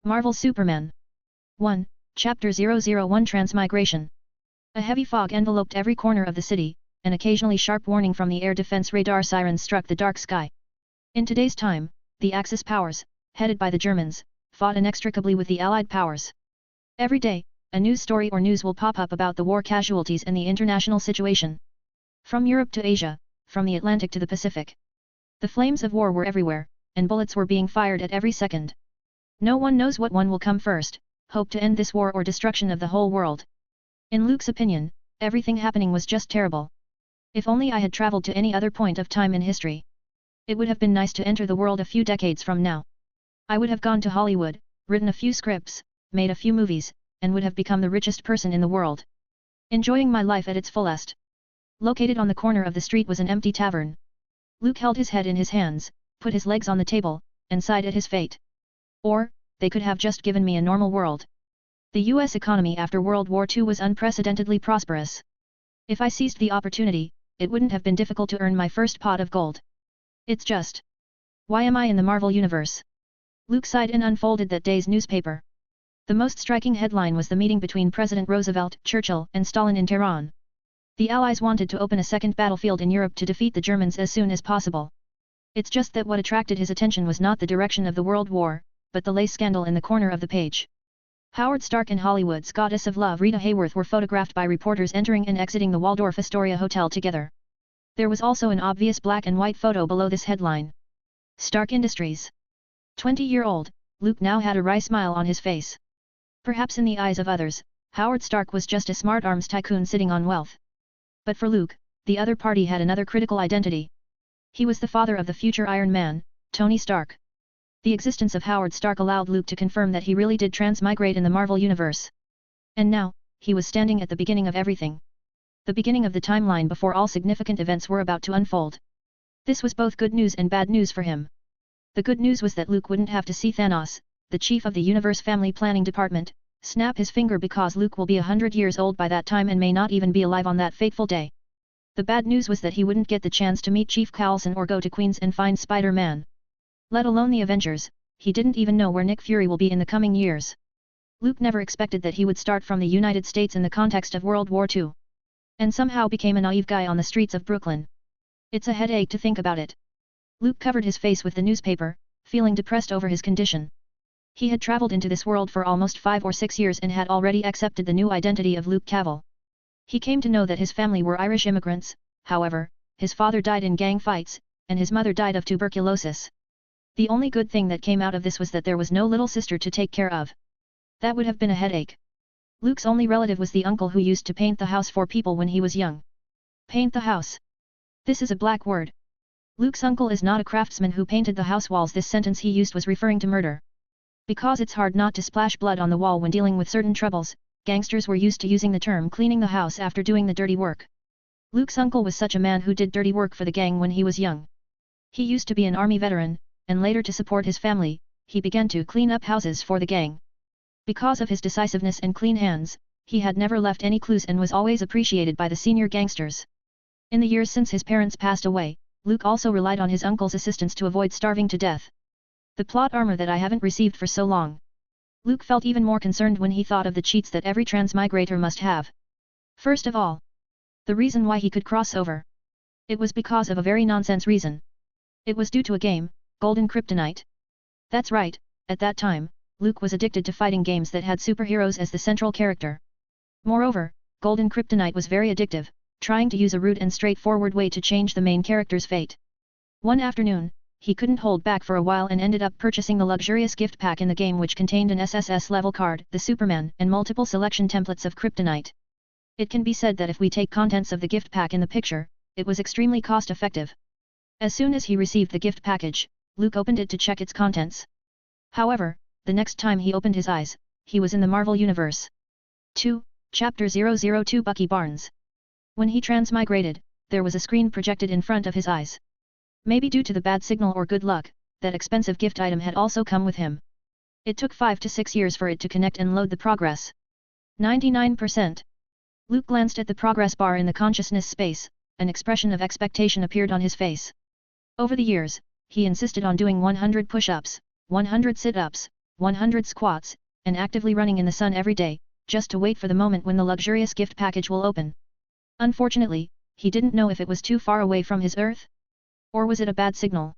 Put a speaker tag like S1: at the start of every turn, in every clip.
S1: Marvel Superman 1, Chapter 001 Transmigration. A heavy fog enveloped every corner of the city, and occasionally sharp warning from the air defense radar sirens struck the dark sky. In today's time, the Axis powers, headed by the Germans, fought inextricably with the Allied powers. Every day, a news story or news will pop up about the war casualties and the international situation. From Europe to Asia, from the Atlantic to the Pacific. The flames of war were everywhere, and bullets were being fired at every second. No one knows what one will come first, hope to end this war or destruction of the whole world. In Luke's opinion, everything happening was just terrible. If only I had traveled to any other point of time in history. It would have been nice to enter the world a few decades from now. I would have gone to Hollywood, written a few scripts, made a few movies, and would have become the richest person in the world. Enjoying my life at its fullest. Located on the corner of the street was an empty tavern. Luke held his head in his hands, put his legs on the table, and sighed at his fate. Or, they could have just given me a normal world. The US economy after World War II was unprecedentedly prosperous. If I seized the opportunity, it wouldn't have been difficult to earn my first pot of gold. It's just... why am I in the Marvel Universe? Luke sighed and unfolded that day's newspaper. The most striking headline was the meeting between President Roosevelt, Churchill, and Stalin in Tehran. The Allies wanted to open a second battlefield in Europe to defeat the Germans as soon as possible. It's just that what attracted his attention was not the direction of the World War, but the lace scandal in the corner of the page. Howard Stark and Hollywood's goddess of love Rita Hayworth were photographed by reporters entering and exiting the Waldorf Astoria Hotel together. There was also an obvious black and white photo below this headline. Stark Industries. 20-year-old, Luke now had a wry smile on his face. Perhaps in the eyes of others, Howard Stark was just a smart arms tycoon sitting on wealth. But for Luke, the other party had another critical identity. He was the father of the future Iron Man, Tony Stark. The existence of Howard Stark allowed Luke to confirm that he really did transmigrate in the Marvel Universe. And now, he was standing at the beginning of everything. The beginning of the timeline before all significant events were about to unfold. This was both good news and bad news for him. The good news was that Luke wouldn't have to see Thanos, the chief of the Universe Family Planning Department, snap his finger because Luke will be 100 years old by that time and may not even be alive on that fateful day. The bad news was that he wouldn't get the chance to meet Chief Coulson or go to Queens and find Spider-Man. Let alone the Avengers, he didn't even know where Nick Fury will be in the coming years. Luke never expected that he would start from the United States in the context of World War II. And somehow became a naive guy on the streets of Brooklyn. It's a headache to think about it. Luke covered his face with the newspaper, feeling depressed over his condition. He had traveled into this world for almost 5 or 6 years and had already accepted the new identity of Luke Cavill. He came to know that his family were Irish immigrants, however, his father died in gang fights, and his mother died of tuberculosis. The only good thing that came out of this was that there was no little sister to take care of. That would have been a headache. Luke's only relative was the uncle who used to paint the house for people when he was young. Paint the house. This is a black word. Luke's uncle is not a craftsman who painted the house walls. This sentence he used was referring to murder. Because it's hard not to splash blood on the wall when dealing with certain troubles, gangsters were used to using the term cleaning the house after doing the dirty work. Luke's uncle was such a man who did dirty work for the gang when he was young. He used to be an army veteran, and later to support his family, he began to clean up houses for the gang. Because of his decisiveness and clean hands, he had never left any clues and was always appreciated by the senior gangsters. In the years since his parents passed away, Luke also relied on his uncle's assistance to avoid starving to death. The plot armor that I haven't received for so long. Luke felt even more concerned when he thought of the cheats that every transmigrator must have. First of all, the reason why he could cross over. It was because of a very nonsense reason. It was due to a game, Golden Kryptonite. That's right, at that time, Luke was addicted to fighting games that had superheroes as the central character. Moreover, Golden Kryptonite was very addictive, trying to use a rude and straightforward way to change the main character's fate. One afternoon, he couldn't hold back for a while and ended up purchasing the luxurious gift pack in the game which contained an SSS-level card, the Superman, and multiple selection templates of Kryptonite. It can be said that if we take contents of the gift pack in the picture, it was extremely cost-effective. As soon as he received the gift package, Luke opened it to check its contents. However, the next time he opened his eyes, he was in the Marvel Universe. 2, Chapter 002 Bucky Barnes. When he transmigrated, there was a screen projected in front of his eyes. Maybe due to the bad signal or good luck, that expensive gift item had also come with him. It took 5 to 6 years for it to connect and load the progress. 99%. Luke glanced at the progress bar in the consciousness space, an expression of expectation appeared on his face. Over the years, he insisted on doing 100 push-ups, 100 sit-ups, 100 squats, and actively running in the sun every day, just to wait for the moment when the luxurious gift package will open. Unfortunately, he didn't know if it was too far away from his Earth? Or was it a bad signal?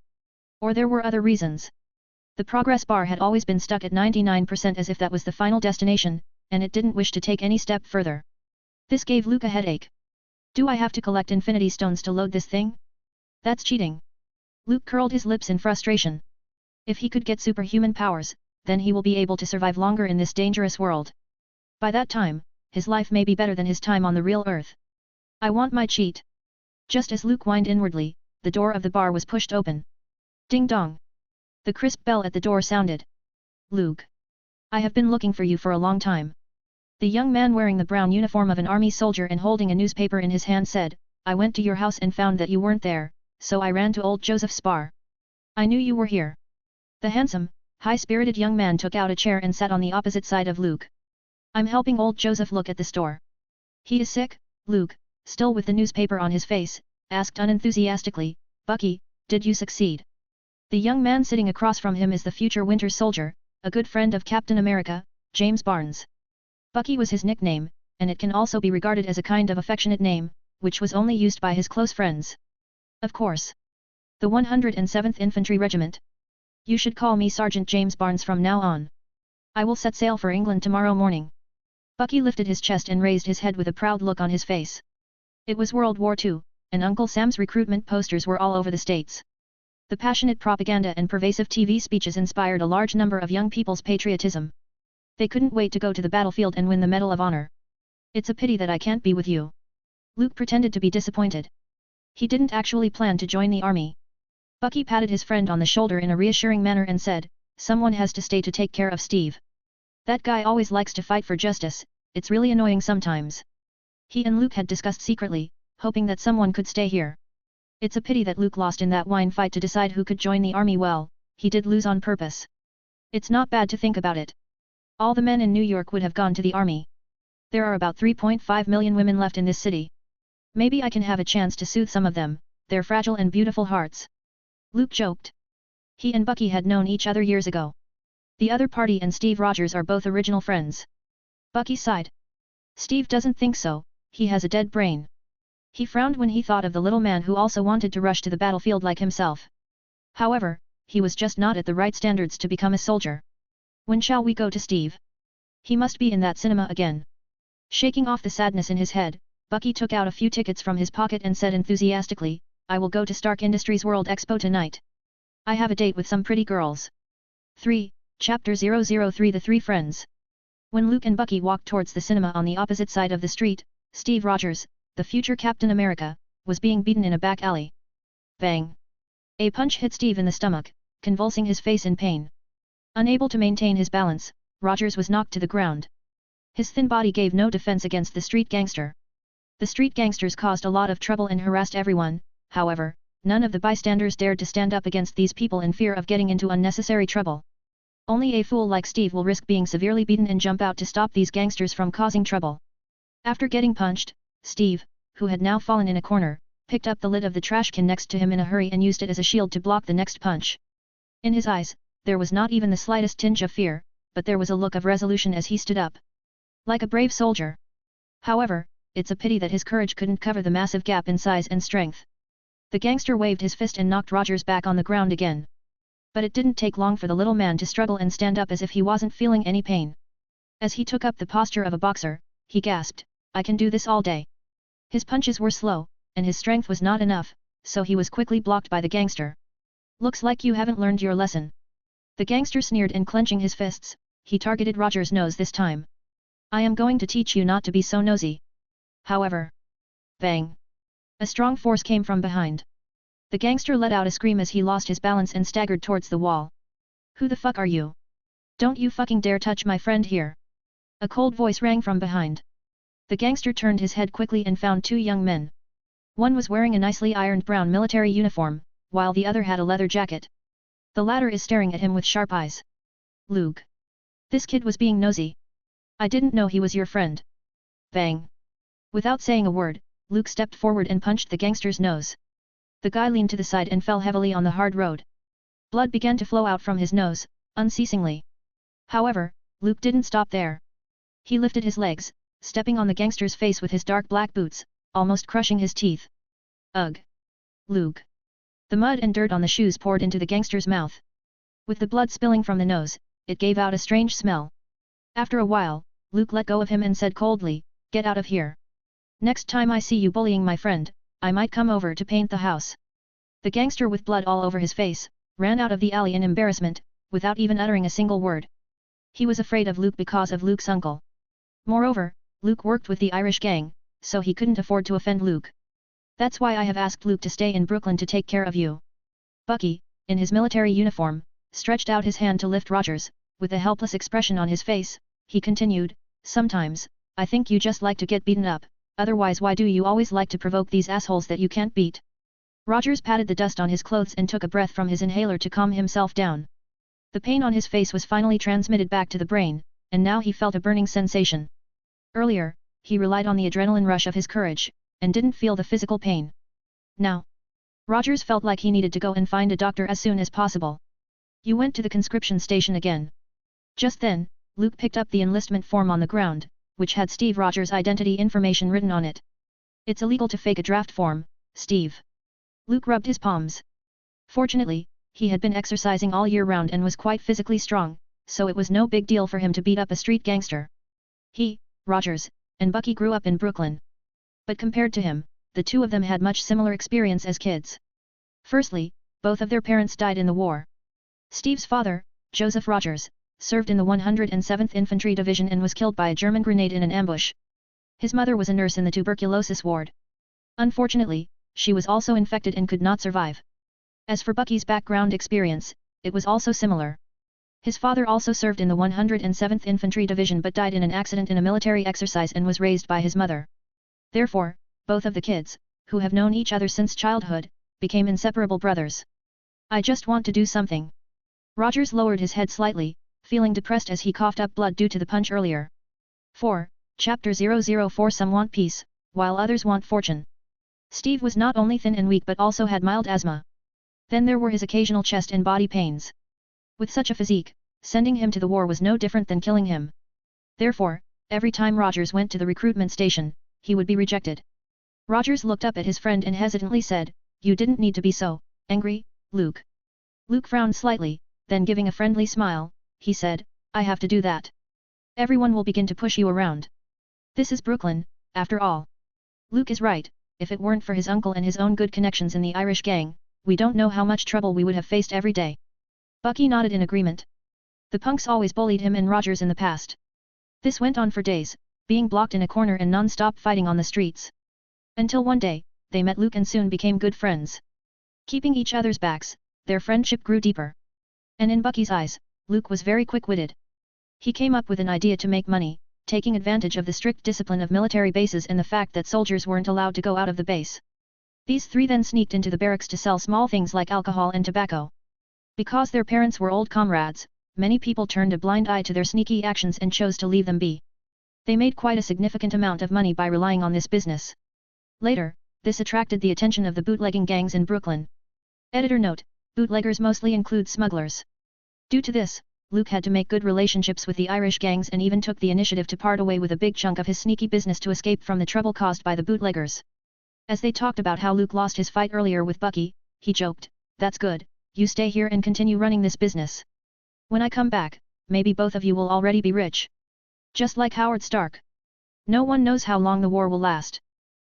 S1: Or there were other reasons. The progress bar had always been stuck at 99% as if that was the final destination, and it didn't wish to take any step further. This gave Luke a headache. Do I have to collect infinity stones to load this thing? That's cheating. Luke curled his lips in frustration. If he could get superhuman powers, then he will be able to survive longer in this dangerous world. By that time, his life may be better than his time on the real Earth. I want my cheat. Just as Luke whined inwardly, the door of the bar was pushed open. Ding dong. The crisp bell at the door sounded. Luke. I have been looking for you for a long time. The young man wearing the brown uniform of an army soldier and holding a newspaper in his hand said, I went to your house and found that you weren't there, so I ran to old Joseph's bar. I knew you were here. The handsome, high-spirited young man took out a chair and sat on the opposite side of Luke. I'm helping old Joseph look at the store. He is sick, Luke, still with the newspaper on his face, asked unenthusiastically, Bucky, did you succeed? The young man sitting across from him is the future Winter Soldier, a good friend of Captain America, James Barnes. Bucky was his nickname, and it can also be regarded as a kind of affectionate name, which was only used by his close friends. Of course. The 107th Infantry Regiment. You should call me Sergeant James Barnes from now on. I will set sail for England tomorrow morning. Bucky lifted his chest and raised his head with a proud look on his face. It was World War II, and Uncle Sam's recruitment posters were all over the states. The passionate propaganda and pervasive TV speeches inspired a large number of young people's patriotism. They couldn't wait to go to the battlefield and win the Medal of Honor. It's a pity that I can't be with you. Luke pretended to be disappointed. He didn't actually plan to join the army. Bucky patted his friend on the shoulder in a reassuring manner and said, someone has to stay to take care of Steve. That guy always likes to fight for justice, it's really annoying sometimes. He and Luke had discussed secretly, hoping that someone could stay here. It's a pity that Luke lost in that wine fight to decide who could join the army. Well, he did lose on purpose. It's not bad to think about it. All the men in New York would have gone to the army. There are about 3.5 million women left in this city. Maybe I can have a chance to soothe some of them, their fragile and beautiful hearts. Luke joked. He and Bucky had known each other years ago. The other party and Steve Rogers are both original friends. Bucky sighed. Steve doesn't think so, he has a dead brain. He frowned when he thought of the little man who also wanted to rush to the battlefield like himself. However, he was just not at the right standards to become a soldier. When shall we go to Steve? He must be in that cinema again. Shaking off the sadness in his head, Bucky took out a few tickets from his pocket and said enthusiastically, I will go to Stark Industries World Expo tonight. I have a date with some pretty girls. 3. Chapter 003 The Three Friends. When Luke and Bucky walked towards the cinema on the opposite side of the street, Steve Rogers, the future Captain America, was being beaten in a back alley. Bang! A punch hit Steve in the stomach, convulsing his face in pain. Unable to maintain his balance, Rogers was knocked to the ground. His thin body gave no defense against the street gangster. The street gangsters caused a lot of trouble and harassed everyone, however, none of the bystanders dared to stand up against these people in fear of getting into unnecessary trouble. Only a fool like Steve will risk being severely beaten and jump out to stop these gangsters from causing trouble. After getting punched, Steve, who had now fallen in a corner, picked up the lid of the trash can next to him in a hurry and used it as a shield to block the next punch. In his eyes, there was not even the slightest tinge of fear, but there was a look of resolution as he stood up. Like a brave soldier. However, it's a pity that his courage couldn't cover the massive gap in size and strength. The gangster waved his fist and knocked Rogers back on the ground again. But it didn't take long for the little man to struggle and stand up as if he wasn't feeling any pain. As he took up the posture of a boxer, he gasped, I can do this all day. His punches were slow, and his strength was not enough, so he was quickly blocked by the gangster. Looks like you haven't learned your lesson. The gangster sneered and clenching his fists, he targeted Rogers' nose this time. I am going to teach you not to be so nosy. However. Bang! A strong force came from behind. The gangster let out a scream as he lost his balance and staggered towards the wall. Who the fuck are you? Don't you fucking dare touch my friend here! A cold voice rang from behind. The gangster turned his head quickly and found two young men. One was wearing a nicely ironed brown military uniform, while the other had a leather jacket. The latter is staring at him with sharp eyes. Luke. This kid was being nosy. I didn't know he was your friend. Bang. Without saying a word, Luke stepped forward and punched the gangster's nose. The guy leaned to the side and fell heavily on the hard road. Blood began to flow out from his nose, unceasingly. However, Luke didn't stop there. He lifted his legs, stepping on the gangster's face with his dark black boots, almost crushing his teeth. Ugh! Luke! The mud and dirt on the shoes poured into the gangster's mouth. With the blood spilling from the nose, it gave out a strange smell. After a while, Luke let go of him and said coldly, "Get out of here. Next time I see you bullying my friend, I might come over to paint the house." The gangster with blood all over his face, ran out of the alley in embarrassment, without even uttering a single word. He was afraid of Luke because of Luke's uncle. Moreover, Luke worked with the Irish gang, so he couldn't afford to offend Luke. "That's why I have asked Luke to stay in Brooklyn to take care of you." Bucky, in his military uniform, stretched out his hand to lift Rogers. With a helpless expression on his face, he continued, "Sometimes, I think you just like to get beaten up, otherwise why do you always like to provoke these assholes that you can't beat?" Rogers patted the dust on his clothes and took a breath from his inhaler to calm himself down. The pain on his face was finally transmitted back to the brain, and now he felt a burning sensation. Earlier, he relied on the adrenaline rush of his courage, and didn't feel the physical pain. Now, Rogers felt like he needed to go and find a doctor as soon as possible. "You went to the conscription station again." Just then, Luke picked up the enlistment form on the ground, which had Steve Rogers' identity information written on it. "It's illegal to fake a draft form, Steve." Luke rubbed his palms. Fortunately, he had been exercising all year round and was quite physically strong, so it was no big deal for him to beat up a street gangster. He, Rogers, and Bucky grew up in Brooklyn. But compared to him, the two of them had much similar experience as kids. Firstly, both of their parents died in the war. Steve's father, Joseph Rogers, served in the 107th Infantry Division and was killed by a German grenade in an ambush. His mother was a nurse in the tuberculosis ward. Unfortunately, she was also infected and could not survive. As for Bucky's background experience, it was also similar. His father also served in the 107th Infantry Division but died in an accident in a military exercise and was raised by his mother. Therefore, both of the kids, who have known each other since childhood, became inseparable brothers. "I just want to do something." Rogers lowered his head slightly, feeling depressed as he coughed up blood due to the punch earlier. 4. Chapter 004. Some want peace, while others want fortune. Steve was not only thin and weak but also had mild asthma. Then there were his occasional chest and body pains. With such a physique, sending him to the war was no different than killing him. Therefore, every time Rogers went to the recruitment station, he would be rejected. Rogers looked up at his friend and hesitantly said, "You didn't need to be so angry, Luke." Luke frowned slightly, then giving a friendly smile, he said, "I have to do that. Everyone will begin to push you around. This is Brooklyn, after all." Luke is right, if it weren't for his uncle and his own good connections in the Irish gang, we don't know how much trouble we would have faced every day. Bucky nodded in agreement. The punks always bullied him and Rogers in the past. This went on for days, being blocked in a corner and non-stop fighting on the streets. Until one day, they met Luke and soon became good friends. Keeping each other's backs, their friendship grew deeper. And in Bucky's eyes, Luke was very quick-witted. He came up with an idea to make money, taking advantage of the strict discipline of military bases and the fact that soldiers weren't allowed to go out of the base. These three then sneaked into the barracks to sell small things like alcohol and tobacco. Because their parents were old comrades, many people turned a blind eye to their sneaky actions and chose to leave them be. They made quite a significant amount of money by relying on this business. Later, this attracted the attention of the bootlegging gangs in Brooklyn. Editor note: bootleggers mostly include smugglers. Due to this, Luke had to make good relationships with the Irish gangs and even took the initiative to part away with a big chunk of his sneaky business to escape from the trouble caused by the bootleggers. As they talked about how Luke lost his fight earlier with Bucky, he joked, "That's good, you stay here and continue running this business. When I come back, maybe both of you will already be rich. Just like Howard Stark." No one knows how long the war will last.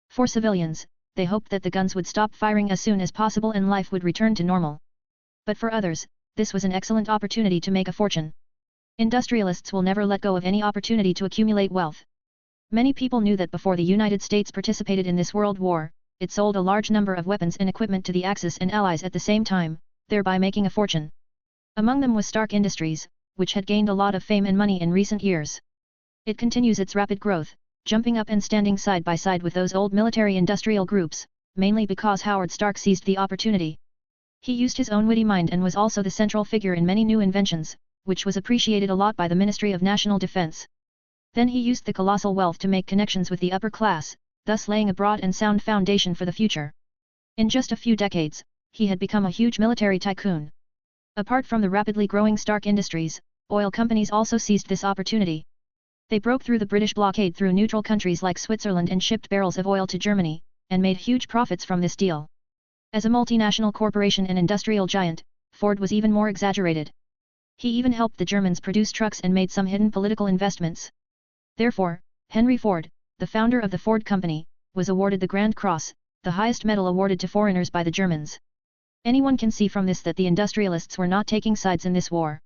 S1: For civilians, they hoped that the guns would stop firing as soon as possible and life would return to normal. But for others, this was an excellent opportunity to make a fortune. Industrialists will never let go of any opportunity to accumulate wealth. Many people knew that before the United States participated in this world war, it sold a large number of weapons and equipment to the Axis and Allies at the same time, thereby making a fortune. Among them was Stark Industries, which had gained a lot of fame and money in recent years. It continues its rapid growth, jumping up and standing side by side with those old military-industrial groups, mainly because Howard Stark seized the opportunity. He used his own witty mind and was also the central figure in many new inventions, which was appreciated a lot by the Ministry of National Defense. Then he used the colossal wealth to make connections with the upper class, thus laying a broad and sound foundation for the future. In just a few decades, he had become a huge military tycoon. Apart from the rapidly growing Stark Industries, Oil companies also seized this opportunity. They broke through the British blockade through neutral countries like Switzerland and shipped barrels of oil to Germany, and made huge profits from this deal. As a multinational corporation and industrial giant, Ford was even more exaggerated. He even helped the Germans produce trucks and made some hidden political investments. Therefore, Henry Ford, the founder of the Ford Company, was awarded the Grand Cross, the highest medal awarded to foreigners by the Germans. Anyone can see from this that the industrialists were not taking sides in this war.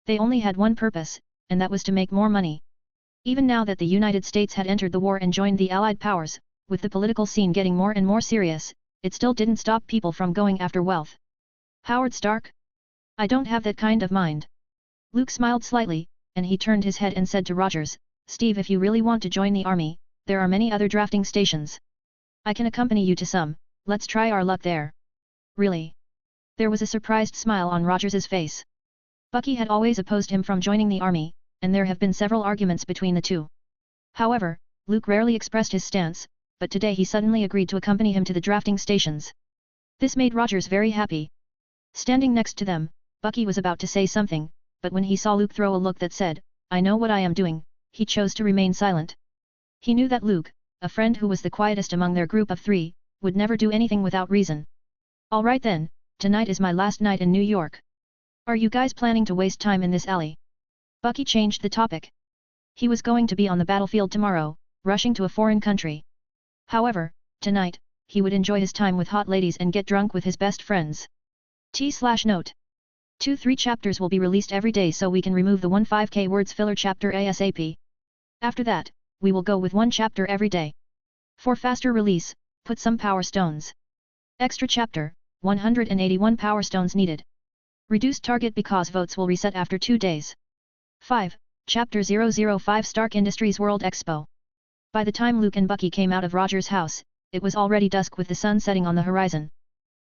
S1: They only had one purpose, and that was to make more money. Even now that the United States had entered the war and joined the Allied powers, with the political scene getting more and more serious, it still didn't stop people from going after wealth. Howard Stark? I don't have that kind of mind. Luke smiled slightly, and he turned his head and said to Rogers, Steve, if you really want to join the army, there are many other drafting stations. I can accompany you to some, let's try our luck there. Really? There was a surprised smile on Rogers's face. Bucky had always opposed him from joining the army, and there have been several arguments between the two. However, Luke rarely expressed his stance, but today he suddenly agreed to accompany him to the drafting stations. This made Rogers very happy. Standing next to them, Bucky was about to say something, but when he saw Luke throw a look that said, I know what I am doing, he chose to remain silent. He knew that Luke, a friend who was the quietest among their group of three, would never do anything without reason. Alright then, tonight is my last night in New York. Are you guys planning to waste time in this alley? Bucky changed the topic. He was going to be on the battlefield tomorrow, rushing to a foreign country. However, tonight, he would enjoy his time with hot ladies and get drunk with his best friends. T/note. 2-3 chapters will be released every day so we can remove the 15k words filler chapter ASAP. After that, we will go with one chapter every day. For faster release, put some power stones. Extra chapter, 181 power stones needed. Reduced target because votes will reset after 2 days. 5. Chapter 005 Stark Industries World Expo. By the time Luke and Bucky came out of Roger's house, it was already dusk with the sun setting on the horizon.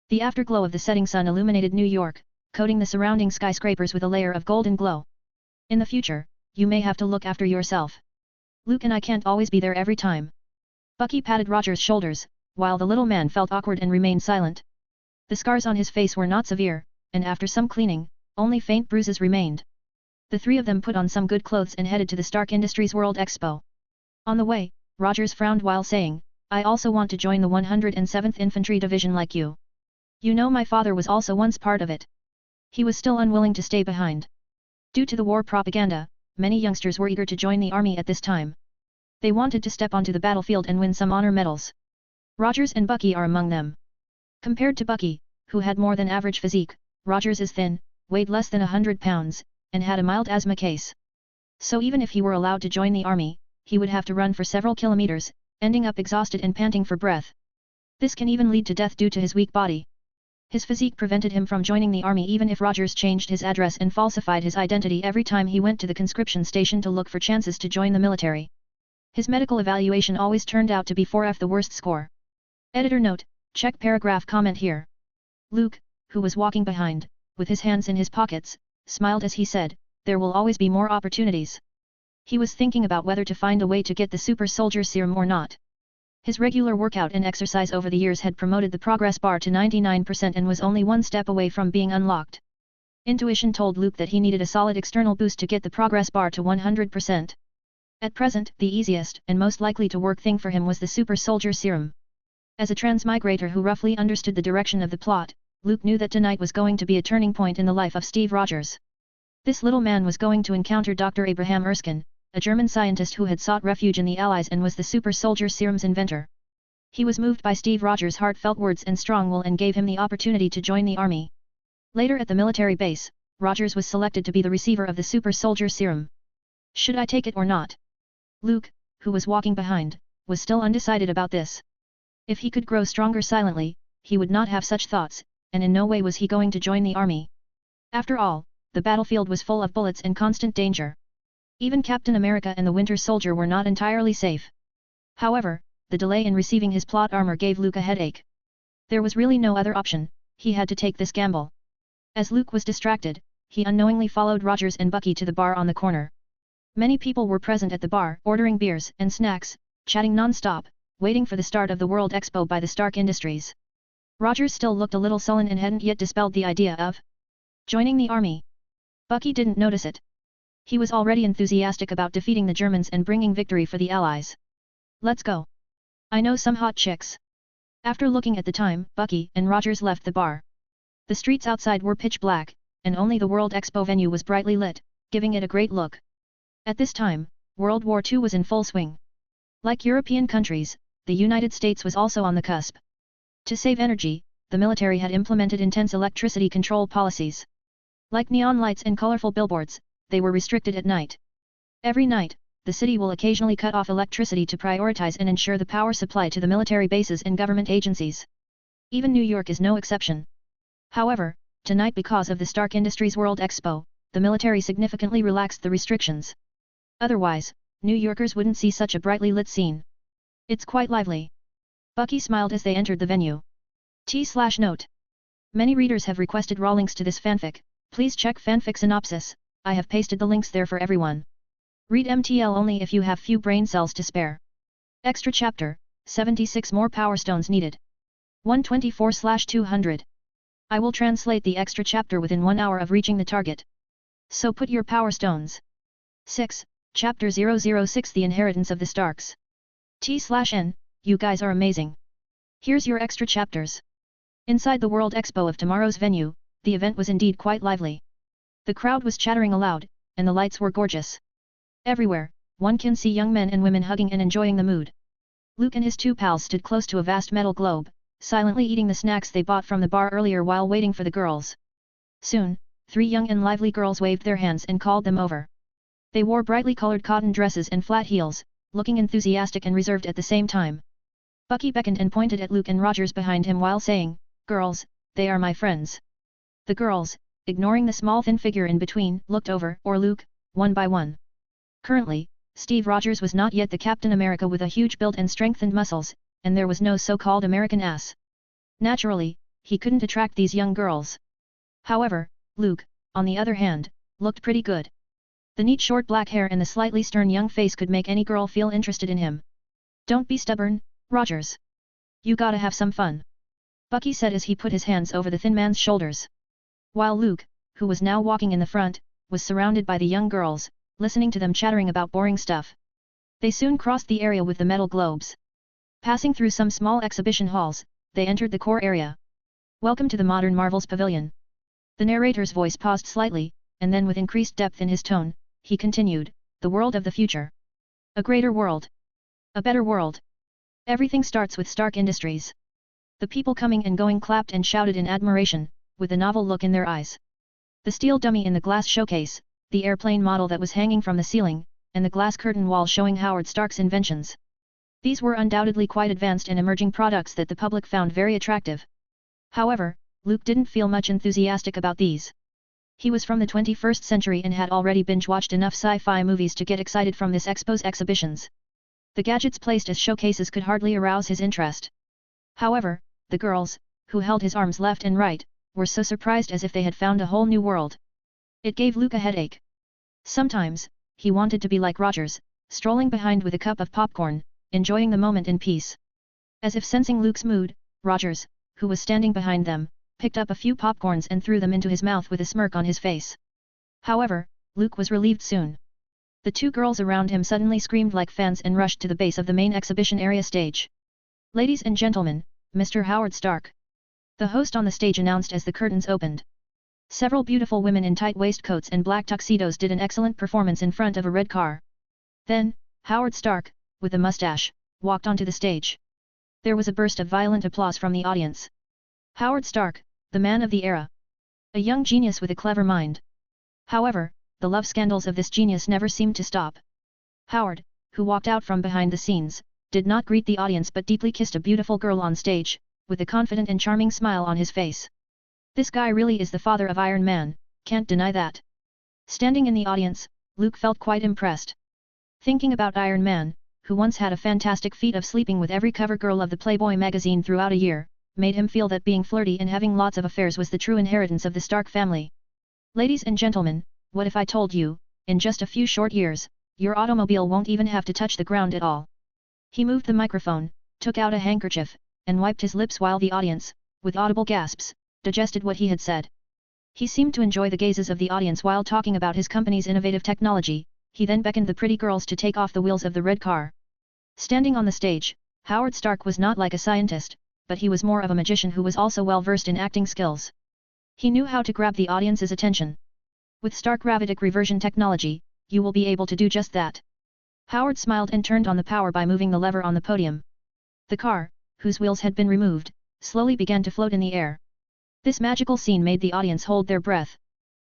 S1: The afterglow of the setting sun illuminated New York, coating the surrounding skyscrapers with a layer of golden glow. In the future, you may have to look after yourself. Luke and I can't always be there every time. Bucky patted Roger's shoulders, while the little man felt awkward and remained silent. The scars on his face were not severe, and after some cleaning, only faint bruises remained. The three of them put on some good clothes and headed to the Stark Industries World Expo. On the way, Rogers frowned while saying, I also want to join the 107th Infantry Division like you. You know my father was also once part of it. He was still unwilling to stay behind. Due to the war propaganda, many youngsters were eager to join the army at this time. They wanted to step onto the battlefield and win some honor medals. Rogers and Bucky are among them. Compared to Bucky, who had more than average physique, Rogers is thin, weighed less than 100 pounds, and had a mild asthma case. So even if he were allowed to join the army, he would have to run for several kilometers, ending up exhausted and panting for breath. This can even lead to death due to his weak body. His physique prevented him from joining the army even if Rogers changed his address and falsified his identity every time he went to the conscription station to look for chances to join the military. His medical evaluation always turned out to be 4F, the worst score. Editor note, check paragraph comment here. Luke, who was walking behind, with his hands in his pockets, smiled as he said, there will always be more opportunities. He was thinking about whether to find a way to get the super soldier serum or not. His regular workout and exercise over the years had promoted the progress bar to 99% and was only one step away from being unlocked. Intuition told Luke that he needed a solid external boost to get the progress bar to 100%. At present, the easiest and most likely to work thing for him was the super soldier serum. As a transmigrator who roughly understood the direction of the plot, Luke knew that tonight was going to be a turning point in the life of Steve Rogers. This little man was going to encounter Dr. Abraham Erskine, a German scientist who had sought refuge in the Allies and was the super soldier serum's inventor. He was moved by Steve Rogers' heartfelt words and strong will and gave him the opportunity to join the army. Later at the military base, Rogers was selected to be the receiver of the super soldier serum. Should I take it or not? Luke, who was walking behind, was still undecided about this. If he could grow stronger silently, he would not have such thoughts, and in no way was he going to join the army. After all, the battlefield was full of bullets and constant danger. Even Captain America and the Winter Soldier were not entirely safe. However, the delay in receiving his plot armor gave Luke a headache. There was really no other option, he had to take this gamble. As Luke was distracted, he unknowingly followed Rogers and Bucky to the bar on the corner. Many people were present at the bar, ordering beers and snacks, chatting non-stop, waiting for the start of the World Expo by the Stark Industries. Rogers still looked a little sullen and hadn't yet dispelled the idea of joining the army. Bucky didn't notice it. He was already enthusiastic about defeating the Germans and bringing victory for the Allies. Let's go. I know some hot chicks. After looking at the time, Bucky and Rogers left the bar. The streets outside were pitch black, and only the World Expo venue was brightly lit, giving it a great look. At this time, World War II was in full swing. Like European countries, the United States was also on the cusp. To save energy, the military had implemented intense electricity control policies. Like neon lights and colorful billboards, they were restricted at night. Every night, the city will occasionally cut off electricity to prioritize and ensure the power supply to the military bases and government agencies. Even New York is no exception. However, tonight because of the Stark Industries World Expo, the military significantly relaxed the restrictions. Otherwise, New Yorkers wouldn't see such a brightly lit scene. It's quite lively. Bucky smiled as they entered the venue. T/note. Many readers have requested raw links to this fanfic, please check fanfic synopsis, I have pasted the links there for everyone. Read MTL only if you have few brain cells to spare. Extra chapter, 76 more power stones needed. 124/200. I will translate the extra chapter within 1 hour of reaching the target. So put your power stones. 6. Chapter 006 The Inheritance of the Starks. T/N, you guys are amazing. Here's your extra chapters. Inside the World Expo of tomorrow's venue, the event was indeed quite lively. The crowd was chattering aloud, and the lights were gorgeous. Everywhere, one can see young men and women hugging and enjoying the mood. Luke and his two pals stood close to a vast metal globe, silently eating the snacks they bought from the bar earlier while waiting for the girls. Soon, 3 young and lively girls waved their hands and called them over. They wore brightly colored cotton dresses and flat heels, looking enthusiastic and reserved at the same time. Bucky beckoned and pointed at Luke and Rogers behind him while saying, "Girls, they are my friends." The girls, ignoring the small thin figure in between, looked over, or Luke, one by one. Currently, Steve Rogers was not yet the Captain America with a huge build and strengthened muscles, and there was no so-called American ass. Naturally, he couldn't attract these young girls. However, Luke, on the other hand, looked pretty good. The neat short black hair and the slightly stern young face could make any girl feel interested in him. "Don't be stubborn, Rogers. You gotta have some fun," Bucky said as he put his hands over the thin man's shoulders. While Luke, who was now walking in the front, was surrounded by the young girls, listening to them chattering about boring stuff. They soon crossed the area with the metal globes. Passing through some small exhibition halls, they entered the core area. "Welcome to the Modern Marvels Pavilion." The narrator's voice paused slightly, and then with increased depth in his tone, he continued, "The world of the future. A greater world. A better world. Everything starts with Stark Industries." The people coming and going clapped and shouted in admiration, with a novel look in their eyes. The steel dummy in the glass showcase, the airplane model that was hanging from the ceiling, and the glass curtain wall showing Howard Stark's inventions. These were undoubtedly quite advanced and emerging products that the public found very attractive. However, Luke didn't feel much enthusiastic about these. He was from the 21st century and had already binge-watched enough sci-fi movies to get excited from this expo's exhibitions. The gadgets placed as showcases could hardly arouse his interest. However, the girls, who held his arms left and right, were so surprised as if they had found a whole new world. It gave Luke a headache. Sometimes, he wanted to be like Rogers, strolling behind with a cup of popcorn, enjoying the moment in peace. As if sensing Luke's mood, Rogers, who was standing behind them, picked up a few popcorns and threw them into his mouth with a smirk on his face. However, Luke was relieved soon. The 2 girls around him suddenly screamed like fans and rushed to the base of the main exhibition area stage. "Ladies and gentlemen, Mr. Howard Stark," the host on the stage announced as the curtains opened. Several beautiful women in tight waistcoats and black tuxedos did an excellent performance in front of a red car. Then, Howard Stark, with a mustache, walked onto the stage. There was a burst of violent applause from the audience. Howard Stark, the man of the era. A young genius with a clever mind. However, the love scandals of this genius never seemed to stop. Howard, who walked out from behind the scenes, did not greet the audience but deeply kissed a beautiful girl on stage, with a confident and charming smile on his face. This guy really is the father of Iron Man, can't deny that. Standing in the audience, Luke felt quite impressed. Thinking about Iron Man, who once had a fantastic feat of sleeping with every cover girl of the Playboy magazine throughout a year, made him feel that being flirty and having lots of affairs was the true inheritance of the Stark family. "Ladies and gentlemen, what if I told you, in just a few short years, your automobile won't even have to touch the ground at all?" He moved the microphone, took out a handkerchief, and wiped his lips while the audience, with audible gasps, digested what he had said. He seemed to enjoy the gazes of the audience while talking about his company's innovative technology. He then beckoned the pretty girls to take off the wheels of the red car. Standing on the stage, Howard Stark was not like a scientist, but he was more of a magician who was also well versed in acting skills. He knew how to grab the audience's attention. With Stark Gravitic Reversion technology, you will be able to do just that. Howard smiled and turned on the power by moving the lever on the podium. The car, whose wheels had been removed, slowly began to float in the air. This magical scene made the audience hold their breath.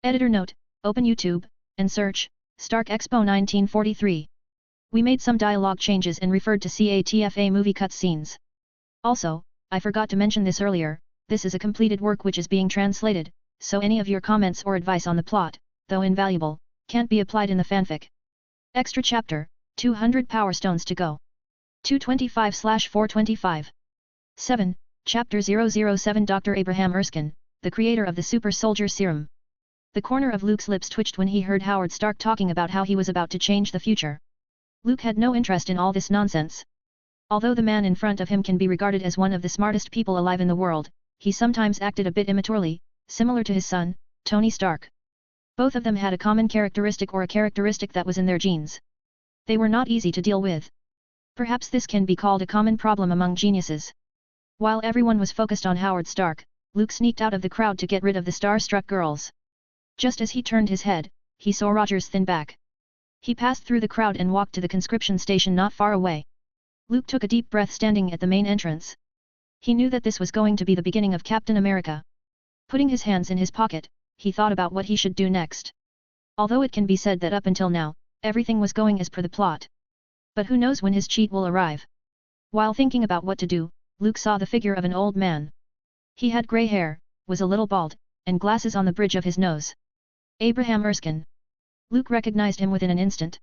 S1: Editor note: open YouTube, and search Stark Expo 1943. We made some dialogue changes and referred to CATFA movie cut scenes. Also, I forgot to mention this earlier, this is a completed work which is being translated, so any of your comments or advice on the plot, though invaluable, can't be applied in the fanfic. Extra chapter, 200 Power Stones to go. 225/425. 7. Chapter 007 Dr. Abraham Erskine, the creator of the Super Soldier Serum. The corner of Luke's lips twitched when he heard Howard Stark talking about how he was about to change the future. Luke had no interest in all this nonsense. Although the man in front of him can be regarded as one of the smartest people alive in the world, he sometimes acted a bit immaturely, similar to his son, Tony Stark. Both of them had a common characteristic or a characteristic that was in their genes. They were not easy to deal with. Perhaps this can be called a common problem among geniuses. While everyone was focused on Howard Stark, Luke sneaked out of the crowd to get rid of the star-struck girls. Just as he turned his head, he saw Roger's thin back. He passed through the crowd and walked to the conscription station not far away. Luke took a deep breath standing at the main entrance. He knew that this was going to be the beginning of Captain America. Putting his hands in his pocket, he thought about what he should do next. Although it can be said that up until now, everything was going as per the plot. But who knows when his cheat will arrive? While thinking about what to do, Luke saw the figure of an old man. He had grey hair, was a little bald, and glasses on the bridge of his nose. Abraham Erskine. Luke recognized him within an instant.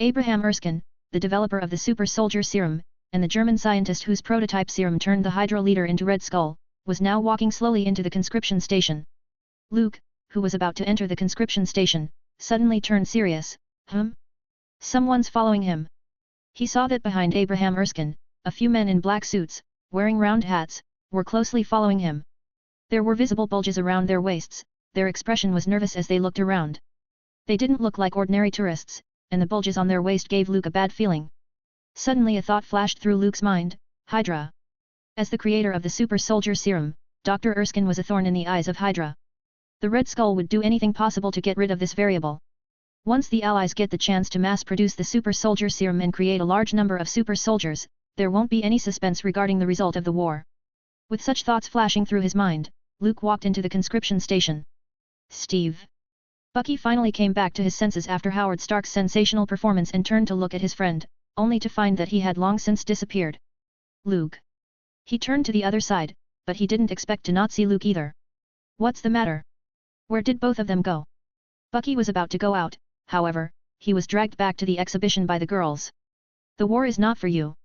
S1: Abraham Erskine, the developer of the Super Soldier Serum, and the German scientist whose prototype serum turned the Hydra leader into Red Skull, was now walking slowly into the conscription station. Luke, who was about to enter the conscription station, suddenly turned serious. Someone's following him. He saw that behind Abraham Erskine, a few men in black suits, wearing round hats, were closely following him. There were visible bulges around their waists, their expression was nervous as they looked around. They didn't look like ordinary tourists, and the bulges on their waist gave Luke a bad feeling. Suddenly a thought flashed through Luke's mind: Hydra. As the creator of the Super Soldier Serum, Dr. Erskine was a thorn in the eyes of Hydra. The Red Skull would do anything possible to get rid of this variable. Once the Allies get the chance to mass-produce the Super Soldier Serum and create a large number of super soldiers, there won't be any suspense regarding the result of the war. With such thoughts flashing through his mind, Luke walked into the conscription station. Steve. Bucky finally came back to his senses after Howard Stark's sensational performance and turned to look at his friend, only to find that he had long since disappeared. Luke. He turned to the other side, but he didn't expect to not see Luke either. What's the matter? Where did both of them go? Bucky was about to go out, however, he was dragged back to the exhibition by the girls. The war is not for you.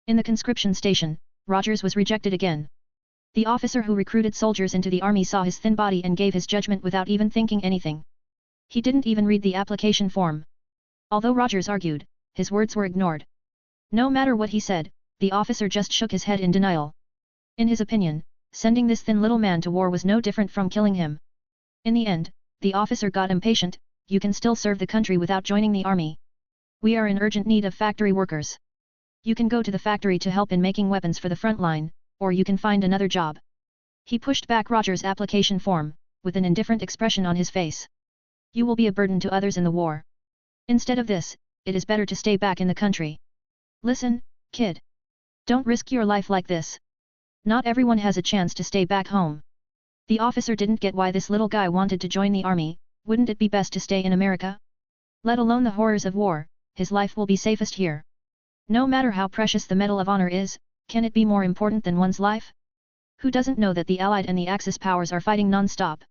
S1: In the conscription station, Rogers was rejected again. The officer who recruited soldiers into the army saw his thin body and gave his judgment without even thinking anything. He didn't even read the application form. Although Rogers argued, his words were ignored. No matter what he said, the officer just shook his head in denial. In his opinion, sending this thin little man to war was no different from killing him. In the end, the officer got impatient: you can still serve the country without joining the army. We are in urgent need of factory workers. You can go to the factory to help in making weapons for the front line, or you can find another job. He pushed back Rogers' application form, with an indifferent expression on his face. You will be a burden to others in the war. Instead of this, it is better to stay back in the country. Listen, kid. Don't risk your life like this. Not everyone has a chance to stay back home. The officer didn't get why this little guy wanted to join the army. Wouldn't it be best to stay in America? Let alone the horrors of war, his life will be safest here. No matter how precious the Medal of Honor is, can it be more important than one's life? Who doesn't know that the Allied and the Axis powers are fighting non-stop?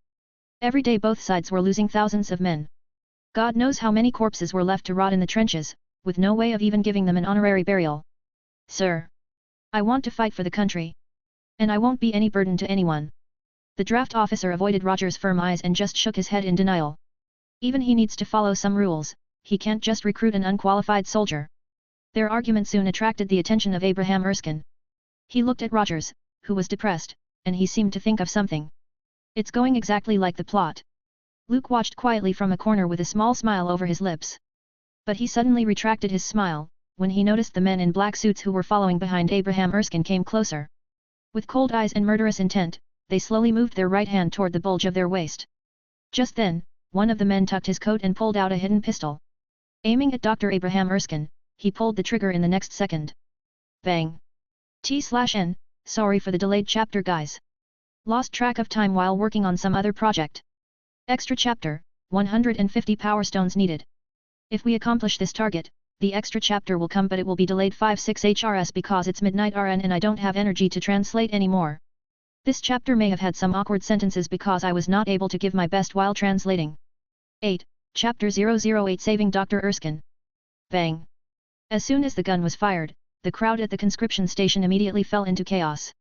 S1: Every day both sides were losing thousands of men. God knows how many corpses were left to rot in the trenches, with no way of even giving them an honorary burial. Sir. I want to fight for the country. And I won't be any burden to anyone. The draft officer avoided Rogers' firm eyes and just shook his head in denial. Even he needs to follow some rules, he can't just recruit an unqualified soldier. Their argument soon attracted the attention of Abraham Erskine. He looked at Rogers, who was depressed, and he seemed to think of something. It's going exactly like the plot. Luke watched quietly from a corner with a small smile over his lips. But he suddenly retracted his smile, when he noticed the men in black suits who were following behind Abraham Erskine came closer. With cold eyes and murderous intent, they slowly moved their right hand toward the bulge of their waist. Just then, one of the men tucked his coat and pulled out a hidden pistol. Aiming at Dr. Abraham Erskine, he pulled the trigger in the next second. Bang! T/N, sorry for the delayed chapter guys. Lost track of time while working on some other project. Extra chapter, 150 power stones needed. If we accomplish this target, the extra chapter will come, but it will be delayed 5-6 HRS because it's midnight RN and I don't have energy to translate anymore. This chapter may have had some awkward sentences because I was not able to give my best while translating. 8. Chapter 008 Saving Dr. Erskine. Bang! As soon as the gun was fired, the crowd at the conscription station immediately fell into chaos.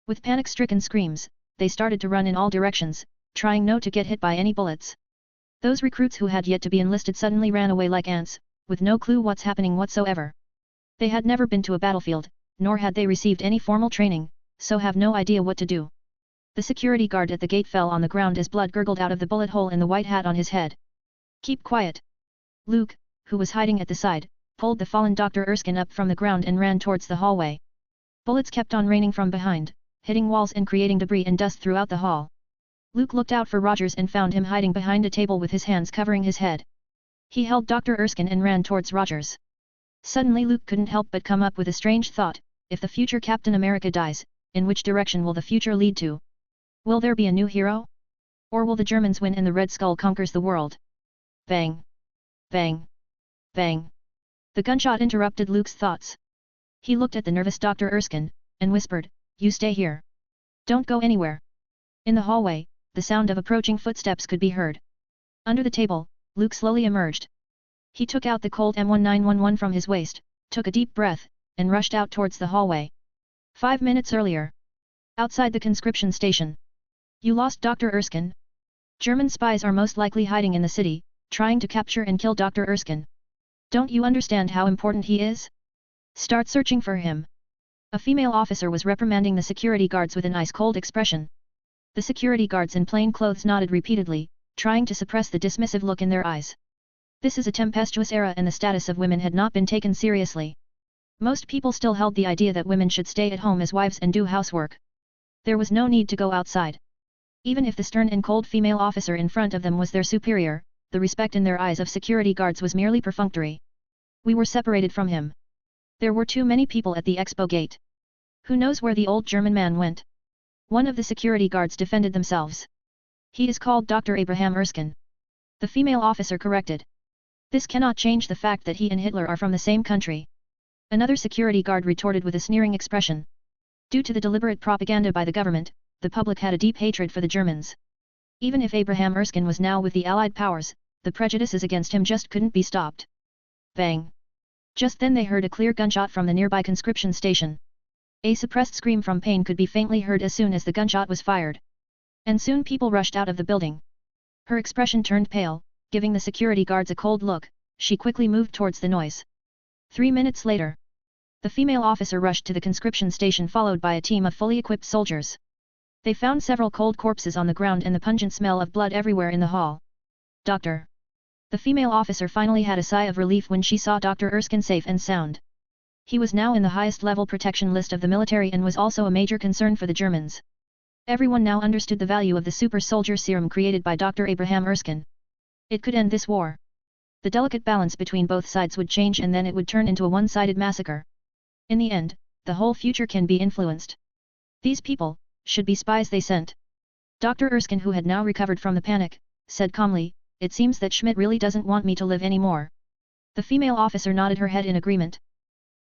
S1: With panic-stricken screams, they started to run in all directions, trying not to get hit by any bullets. Those recruits who had yet to be enlisted suddenly ran away like ants, with no clue what's happening whatsoever. They had never been to a battlefield, nor had they received any formal training, so have no idea what to do. The security guard at the gate fell on the ground as blood gurgled out of the bullet hole in the white hat on his head. Keep quiet! Luke, who was hiding at the side, pulled the fallen Dr. Erskine up from the ground and ran towards the hallway. Bullets kept on raining from behind, hitting walls and creating debris and dust throughout the hall. Luke looked out for Rogers and found him hiding behind a table with his hands covering his head. He held Dr. Erskine and ran towards Rogers. Suddenly Luke couldn't help but come up with a strange thought: if the future Captain America dies, in which direction will the future lead to? Will there be a new hero? Or will the Germans win and the Red Skull conquers the world? Bang! Bang! Bang! The gunshot interrupted Luke's thoughts. He looked at the nervous Dr. Erskine, and whispered, "You stay here. Don't go anywhere." In the hallway, the sound of approaching footsteps could be heard. Under the table, Luke slowly emerged. He took out the Colt M1911 from his waist, took a deep breath, and rushed out towards the hallway. 5 minutes earlier. Outside the conscription station. You lost Dr. Erskine? German spies are most likely hiding in the city, trying to capture and kill Dr. Erskine. Don't you understand how important he is? Start searching for him. A female officer was reprimanding the security guards with an ice-cold expression. The security guards in plain clothes nodded repeatedly, trying to suppress the dismissive look in their eyes. This is a tempestuous era and the status of women had not been taken seriously. Most people still held the idea that women should stay at home as wives and do housework. There was no need to go outside. Even if the stern and cold female officer in front of them was their superior, the respect in their eyes of security guards was merely perfunctory. We were separated from him. There were too many people at the expo gate. Who knows where the old German man went? One of the security guards defended themselves. He is called Dr. Abraham Erskine. The female officer corrected. This cannot change the fact that he and Hitler are from the same country. Another security guard retorted with a sneering expression. Due to the deliberate propaganda by the government, the public had a deep hatred for the Germans. Even if Abraham Erskine was now with the Allied powers, the prejudices against him just couldn't be stopped. Bang! Just then they heard a clear gunshot from the nearby conscription station. A suppressed scream from pain could be faintly heard as soon as the gunshot was fired. And soon people rushed out of the building. Her expression turned pale, giving the security guards a cold look. She quickly moved towards the noise. 3 minutes later. The female officer rushed to the conscription station followed by a team of fully equipped soldiers. They found several cold corpses on the ground and the pungent smell of blood everywhere in the hall. Doctor! The female officer finally had a sigh of relief when she saw Dr. Erskine safe and sound. He was now in the highest level protection list of the military and was also a major concern for the Germans. Everyone now understood the value of the super soldier serum created by Dr. Abraham Erskine. It could end this war. The delicate balance between both sides would change and then it would turn into a one-sided massacre. In the end, the whole future can be influenced. These people should be spies they sent. Dr. Erskine, who had now recovered from the panic, said calmly, "It seems that Schmidt really doesn't want me to live anymore." The female officer nodded her head in agreement.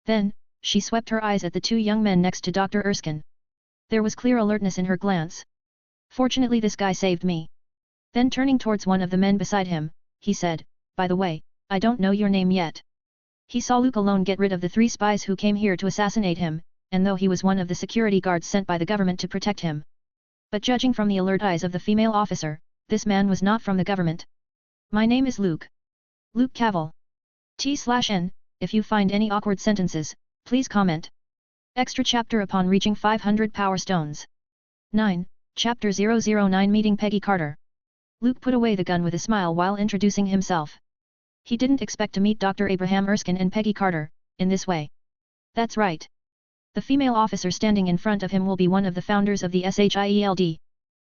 S1: Then, she swept her eyes at the 2 young men next to Dr. Erskine. There was clear alertness in her glance. "Fortunately this guy saved me." Then turning towards one of the men beside him, he said, "By the way, I don't know your name yet." He saw Luke alone get rid of the 3 spies who came here to assassinate him, and though he was one of the security guards sent by the government to protect him. But judging from the alert eyes of the female officer, this man was not from the government. "My name is Luke. Luke Cavill. T/N, if you find any awkward sentences, please comment." Extra chapter upon reaching 500 power stones. 9. Chapter 009 Meeting Peggy Carter. Luke put away the gun with a smile while introducing himself. He didn't expect to meet Dr. Abraham Erskine and Peggy Carter, in this way. That's right. The female officer standing in front of him will be one of the founders of the SHIELD.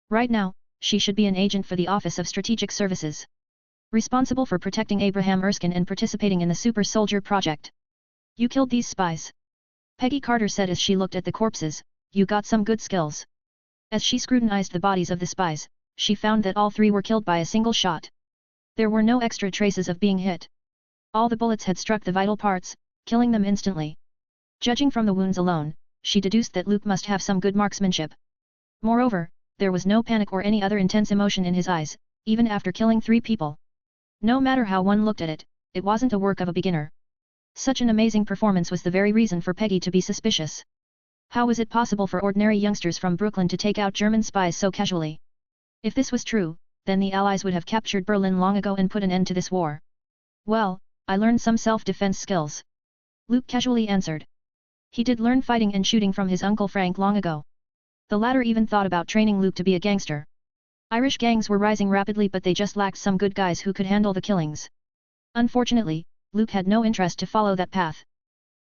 S1: Right now, she should be an agent for the Office of Strategic Services, responsible for protecting Abraham Erskine and participating in the Super Soldier Project. You killed these spies? Peggy Carter said as she looked at the corpses. You got some good skills. As she scrutinized the bodies of the spies, she found that all three were killed by a single shot. There were no extra traces of being hit. All the bullets had struck the vital parts, killing them instantly. Judging from the wounds alone, she deduced that Luke must have some good marksmanship. Moreover, there was no panic or any other intense emotion in his eyes, even after killing 3 people. No matter how one looked at it, it wasn't a work of a beginner. Such an amazing performance was the very reason for Peggy to be suspicious. How was it possible for ordinary youngsters from Brooklyn to take out German spies so casually? If this was true, then the Allies would have captured Berlin long ago and put an end to this war. Well, I learned some self-defense skills. Luke casually answered. He did learn fighting and shooting from his Uncle Frank long ago. The latter even thought about training Luke to be a gangster. Irish gangs were rising rapidly, but they just lacked some good guys who could handle the killings. Unfortunately, Luke had no interest to follow that path.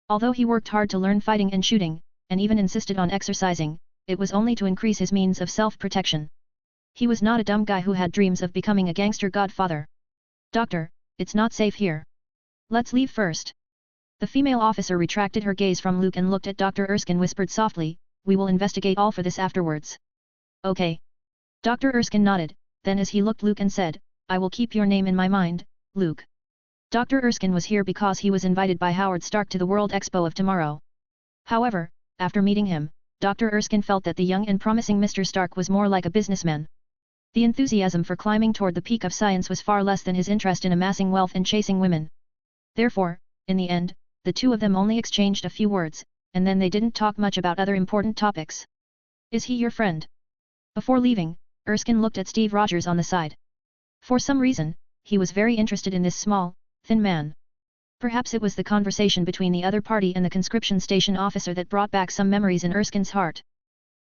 S1: Although he worked hard to learn fighting and shooting, and even insisted on exercising, it was only to increase his means of self-protection. He was not a dumb guy who had dreams of becoming a gangster godfather. Doctor, it's not safe here. Let's leave first. The female officer retracted her gaze from Luke and looked at Dr. Erskine, whispered softly, we will investigate all for this afterwards. Okay. Dr. Erskine nodded, then as he looked Luke and said, I will keep your name in my mind, Luke. Dr. Erskine was here because he was invited by Howard Stark to the World Expo of tomorrow. However, after meeting him, Dr. Erskine felt that the young and promising Mr. Stark was more like a businessman. The enthusiasm for climbing toward the peak of science was far less than his interest in amassing wealth and chasing women. Therefore, in the end, the two of them only exchanged a few words, and then they didn't talk much about other important topics. Is he your friend? Before leaving, Erskine looked at Steve Rogers on the side. For some reason, he was very interested in this small, thin man. Perhaps it was the conversation between the other party and the conscription station officer that brought back some memories in Erskine's heart.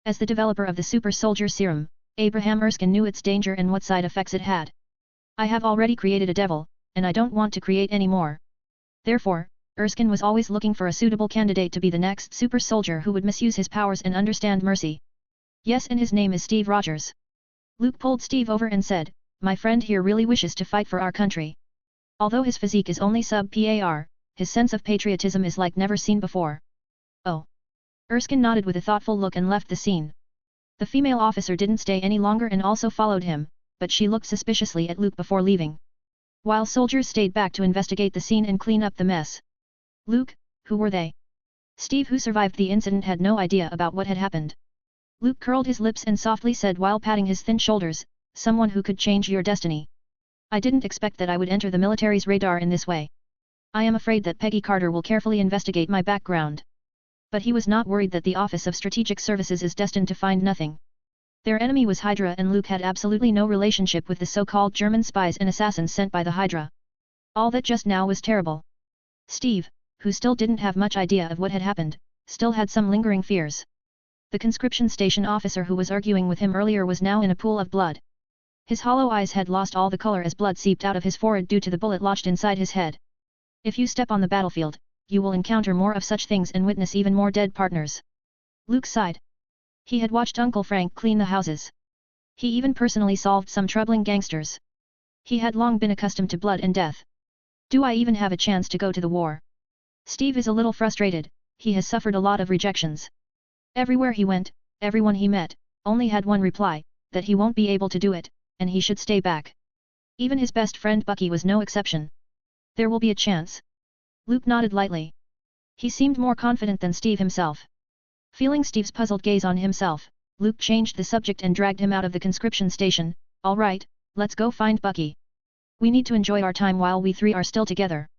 S1: As the developer of the super soldier serum, Abraham Erskine knew its danger and what side effects it had. I have already created a devil, and I don't want to create any more. Therefore, Erskine was always looking for a suitable candidate to be the next super soldier who would misuse his powers and understand mercy. Yes, and his name is Steve Rogers. Luke pulled Steve over and said, my friend here really wishes to fight for our country. Although his physique is only sub-par, his sense of patriotism is like never seen before. Oh. Erskine nodded with a thoughtful look and left the scene. The female officer didn't stay any longer and also followed him, but she looked suspiciously at Luke before leaving. While soldiers stayed back to investigate the scene and clean up the mess. Luke, who were they? Steve, who survived the incident, had no idea about what had happened. Luke curled his lips and softly said while patting his thin shoulders, someone who could change your destiny. I didn't expect that I would enter the military's radar in this way. I am afraid that Peggy Carter will carefully investigate my background. But he was not worried that the Office of Strategic Services is destined to find nothing. Their enemy was Hydra, and Luke had absolutely no relationship with the so-called German spies and assassins sent by the Hydra. All that just now was terrible. Steve, who still didn't have much idea of what had happened, still had some lingering fears. The conscription station officer who was arguing with him earlier was now in a pool of blood. His hollow eyes had lost all the color as blood seeped out of his forehead due to the bullet lodged inside his head. If you step on the battlefield, you will encounter more of such things and witness even more dead partners. Luke sighed. He had watched Uncle Frank clean the houses. He even personally solved some troubling gangsters. He had long been accustomed to blood and death. Do I even have a chance to go to the war? Steve is a little frustrated, he has suffered a lot of rejections. Everywhere he went, everyone he met, only had one reply, that he won't be able to do it, and he should stay back. Even his best friend Bucky was no exception. There will be a chance. Luke nodded lightly. He seemed more confident than Steve himself. Feeling Steve's puzzled gaze on himself, Luke changed the subject and dragged him out of the conscription station. All right, let's go find Bucky. We need to enjoy our time while we three are still together.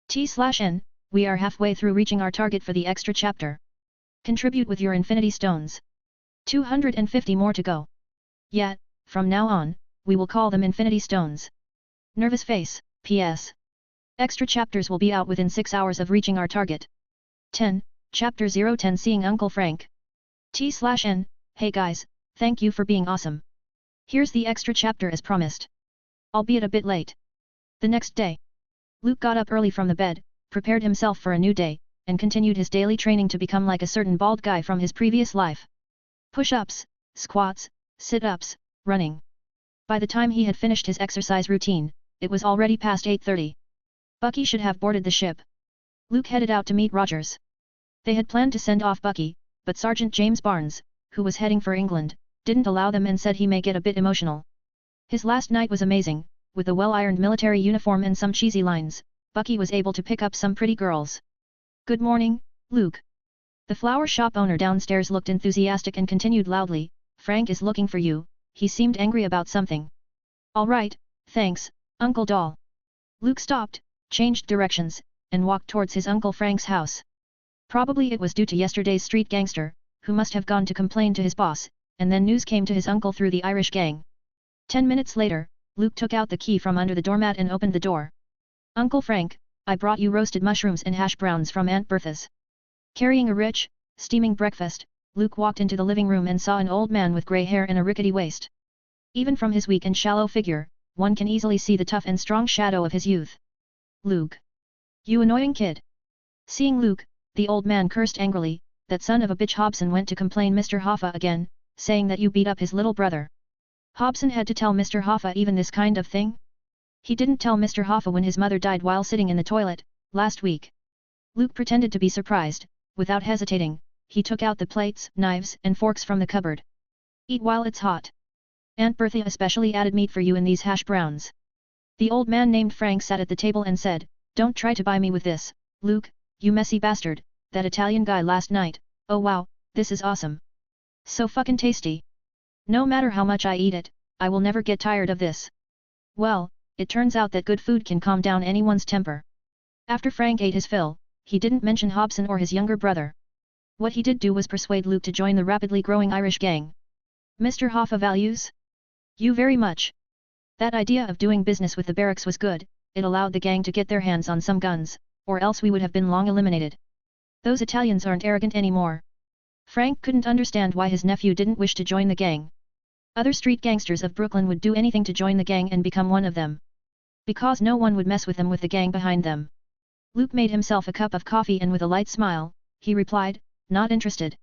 S1: T/N, we are halfway through reaching our target for the extra chapter. Contribute with your Infinity Stones. 250 more to go. Yeah, from now on, we will call them Infinity Stones. Nervous face, P.S. Extra chapters will be out within 6 hours of reaching our target. 10. Chapter 010 Seeing Uncle Frank. T/N, hey guys, Thank you for being awesome. Here's the extra chapter as promised. Albeit a bit late. The next day, Luke got up early from the bed, prepared himself for a new day, and continued his daily training to become like a certain bald guy from his previous life. Push-ups, squats, sit-ups, running. By the time he had finished his exercise routine, it was already past 8:30. Bucky should have boarded the ship. Luke headed out to meet Rogers. They had planned to send off Bucky, but Sergeant James Barnes, who was heading for England, didn't allow them and said he may get a bit emotional. His last night was amazing, with a well-ironed military uniform and some cheesy lines. Bucky was able to pick up some pretty girls. Good morning, Luke. The flower shop owner downstairs looked enthusiastic and continued loudly, Frank is looking for you, he seemed angry about something. All right, thanks, Uncle Doll. Luke stopped, changed directions, and walked towards his Uncle Frank's house. Probably it was due to yesterday's street gangster, who must have gone to complain to his boss, and then news came to his uncle through the Irish gang. 10 minutes later, Luke took out the key from under the doormat and opened the door. Uncle Frank, I brought you roasted mushrooms and hash browns from Aunt Bertha's. Carrying a rich, steaming breakfast, Luke walked into the living room and saw an old man with grey hair and a rickety waist. Even from his weak and shallow figure, one can easily see the tough and strong shadow of his youth. Luke. You annoying kid. Seeing Luke, the old man cursed angrily, that son of a bitch Hobson went to complain Mr. Hoffa again, saying that you beat up his little brother. Hobson had to tell Mr. Hoffa even this kind of thing? He didn't tell Mr. Hoffa when his mother died while sitting in the toilet, last week. Luke pretended to be surprised. Without hesitating, he took out the plates, knives and forks from the cupboard. Eat while it's hot. Aunt Bertha especially added meat for you in these hash browns. The old man named Frank sat at the table and said, Don't try to buy me with this, Luke, you messy bastard, that Italian guy last night, oh wow, this is awesome. So fucking tasty. No matter how much I eat it, I will never get tired of this. Well, it turns out that good food can calm down anyone's temper. After Frank ate his fill, he didn't mention Hobson or his younger brother. What he did do was persuade Luke to join the rapidly growing Irish gang. Mr. Hoffa values you very much. That idea of doing business with the barracks was good, it allowed the gang to get their hands on some guns, or else we would have been long eliminated. Those Italians aren't arrogant anymore. Frank couldn't understand why his nephew didn't wish to join the gang. Other street gangsters of Brooklyn would do anything to join the gang and become one of them. Because no one would mess with them with the gang behind them. Luke made himself a cup of coffee and with a light smile, he replied, not interested.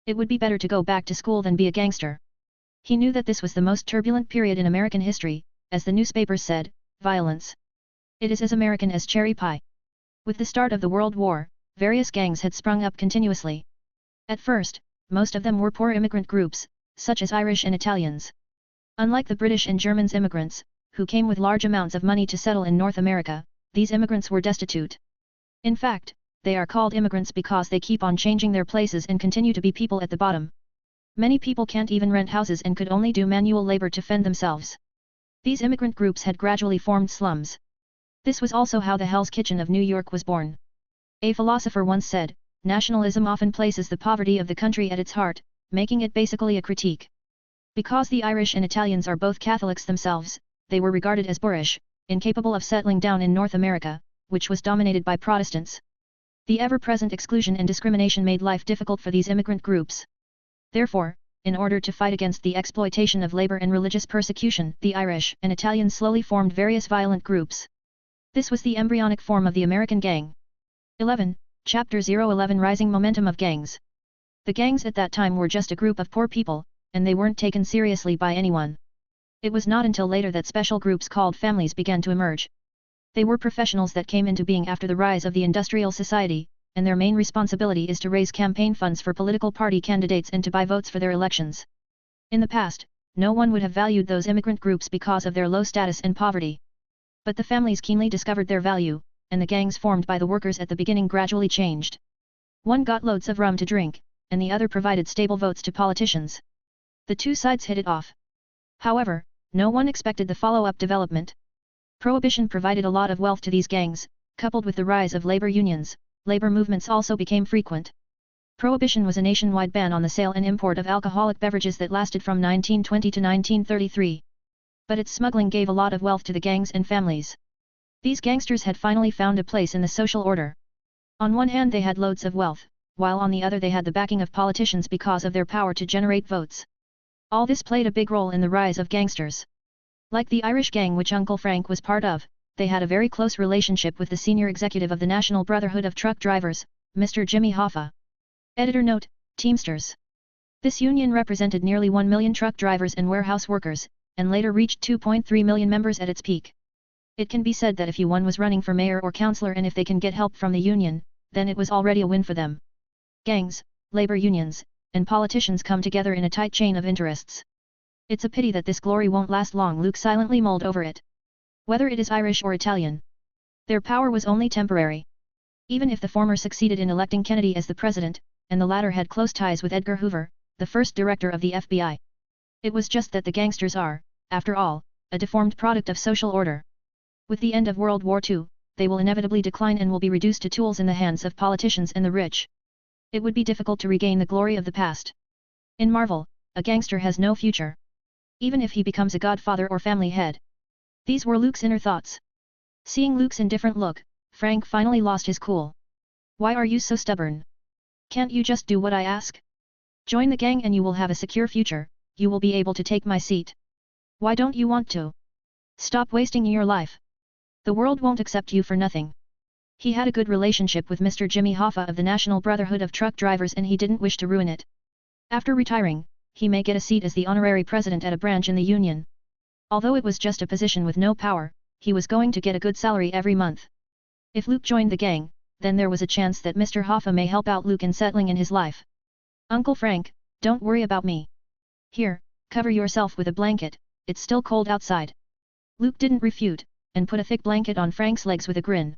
S1: It would be better to go back to school than be a gangster. He knew that this was the most turbulent period in American history, as the newspapers said, violence. It is as American as cherry pie. With the start of the World War, various gangs had sprung up continuously. At first, most of them were poor immigrant groups, such as Irish and Italians. Unlike the British and Germans immigrants, who came with large amounts of money to settle in North America, these immigrants were destitute. In fact, they are called immigrants because they keep on changing their places and continue to be people at the bottom. Many people can't even rent houses and could only do manual labor to fend themselves. These immigrant groups had gradually formed slums. This was also how the Hell's Kitchen of New York was born. A philosopher once said, nationalism often places the poverty of the country at its heart, making it basically a critique. Because the Irish and Italians are both Catholics themselves, they were regarded as boorish, incapable of settling down in North America, which was dominated by Protestants. The ever-present exclusion and discrimination made life difficult for these immigrant groups. Therefore, in order to fight against the exploitation of labor and religious persecution, the Irish and Italians slowly formed various violent groups. This was the embryonic form of the American gang. 11. Chapter 011 Rising Momentum of Gangs. The gangs at that time were just a group of poor people, and they weren't taken seriously by anyone. It was not until later that special groups called families began to emerge. They were professionals that came into being after the rise of the industrial society, and their main responsibility is to raise campaign funds for political party candidates and to buy votes for their elections. In the past, no one would have valued those immigrant groups because of their low status and poverty. But the families keenly discovered their value, and the gangs formed by the workers at the beginning gradually changed. One got loads of rum to drink, and the other provided stable votes to politicians. The two sides hit it off. However, no one expected the follow-up development. Prohibition provided a lot of wealth to these gangs, coupled with the rise of labor unions. Labor movements also became frequent. Prohibition was a nationwide ban on the sale and import of alcoholic beverages that lasted from 1920 to 1933. But its smuggling gave a lot of wealth to the gangs and families. These gangsters had finally found a place in the social order. On one hand they had loads of wealth, while on the other they had the backing of politicians because of their power to generate votes. All this played a big role in the rise of gangsters. Like the Irish gang which Uncle Frank was part of, they had a very close relationship with the senior executive of the National Brotherhood of Truck Drivers, Mr. Jimmy Hoffa. Editor note: Teamsters. This union represented nearly 1 million truck drivers and warehouse workers, and later reached 2.3 million members at its peak. It can be said that if one was running for mayor or councillor and if they can get help from the union, then it was already a win for them. Gangs, labor unions, and politicians come together in a tight chain of interests. It's a pity that this glory won't last long. Luke silently mulled over it. Whether it is Irish or Italian, their power was only temporary. Even if the former succeeded in electing Kennedy as the president, and the latter had close ties with Edgar Hoover, the first director of the FBI. It was just that the gangsters are, after all, a deformed product of social order. With the end of World War II, they will inevitably decline and will be reduced to tools in the hands of politicians and the rich. It would be difficult to regain the glory of the past. In Marvel, a gangster has no future. Even if he becomes a godfather or family head. These were Luke's inner thoughts. Seeing Luke's indifferent look, Frank finally lost his cool. Why are you so stubborn? Can't you just do what I ask? Join the gang and you will have a secure future, you will be able to take my seat. Why don't you want to? Stop wasting your life. The world won't accept you for nothing. He had a good relationship with Mr. Jimmy Hoffa of the National Brotherhood of Truck Drivers and he didn't wish to ruin it. After retiring, he may get a seat as the honorary president at a branch in the union. Although it was just a position with no power, he was going to get a good salary every month. If Luke joined the gang, then there was a chance that Mr. Hoffa may help out Luke in settling in his life. Uncle Frank, don't worry about me. Here, cover yourself with a blanket, it's still cold outside. Luke didn't refute, and put a thick blanket on Frank's legs with a grin.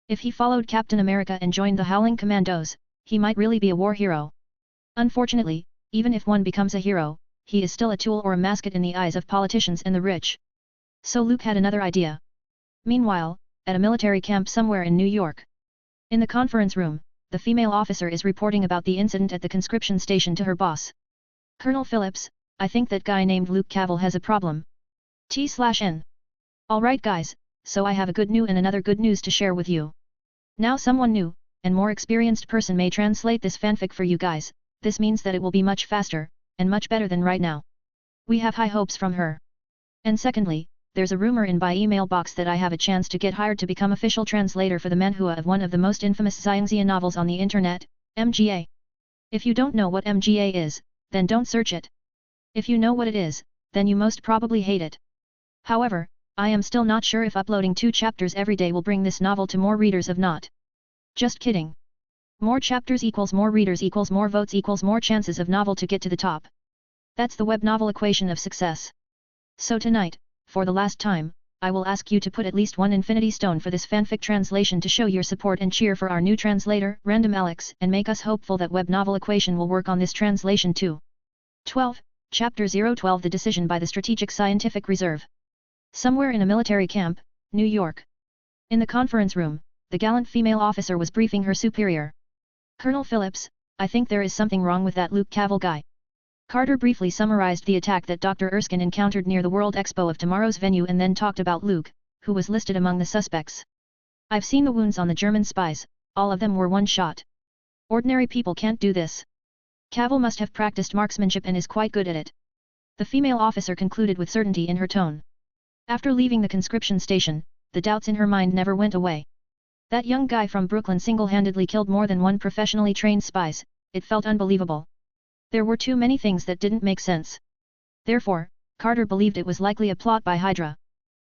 S1: If he followed Captain America and joined the Howling Commandos, he might really be a war hero. Unfortunately, even if one becomes a hero, he is still a tool or a mascot in the eyes of politicians and the rich. So Luke had another idea. Meanwhile, at a military camp somewhere in New York. In the conference room, the female officer is reporting about the incident at the conscription station to her boss. Colonel Phillips, I think that guy named Luke Cavill has a problem. T/N. Alright guys, so I have a good news and another good news to share with you. Now someone new, and more experienced person may translate this fanfic for you guys. This means that it will be much faster, and much better than right now. We have high hopes from her. And secondly, there's a rumor in by email box that I have a chance to get hired to become official translator for the manhua of one of the most infamous Xiangxia novels on the internet, MGA. If you don't know what MGA is, then don't search it. If you know what it is, then you most probably hate it. However, I am still not sure if uploading 2 chapters every day will bring this novel to more readers of not. Just kidding. More chapters equals more readers equals more votes equals more chances of novel to get to the top. That's the web novel equation of success. So tonight, for the last time, I will ask you to put at least 1 infinity stone for this fanfic translation to show your support and cheer for our new translator, Random Alex, and make us hopeful that web novel equation will work on this translation too. 12. Chapter 012 The Decision by the Strategic Scientific Reserve. Somewhere in a military camp, New York. In the conference room, the gallant female officer was briefing her superior. Colonel Phillips, I think there is something wrong with that Luke Cavill guy. Carter briefly summarized the attack that Dr. Erskine encountered near the World Expo of tomorrow's venue and then talked about Luke, who was listed among the suspects. I've seen the wounds on the German spies, all of them were one shot. Ordinary people can't do this. Cavill must have practiced marksmanship and is quite good at it. The female officer concluded with certainty in her tone. After leaving the conscription station, the doubts in her mind never went away. That young guy from Brooklyn single-handedly killed more than 1 professionally trained spies, it felt unbelievable. There were too many things that didn't make sense. Therefore, Carter believed it was likely a plot by Hydra.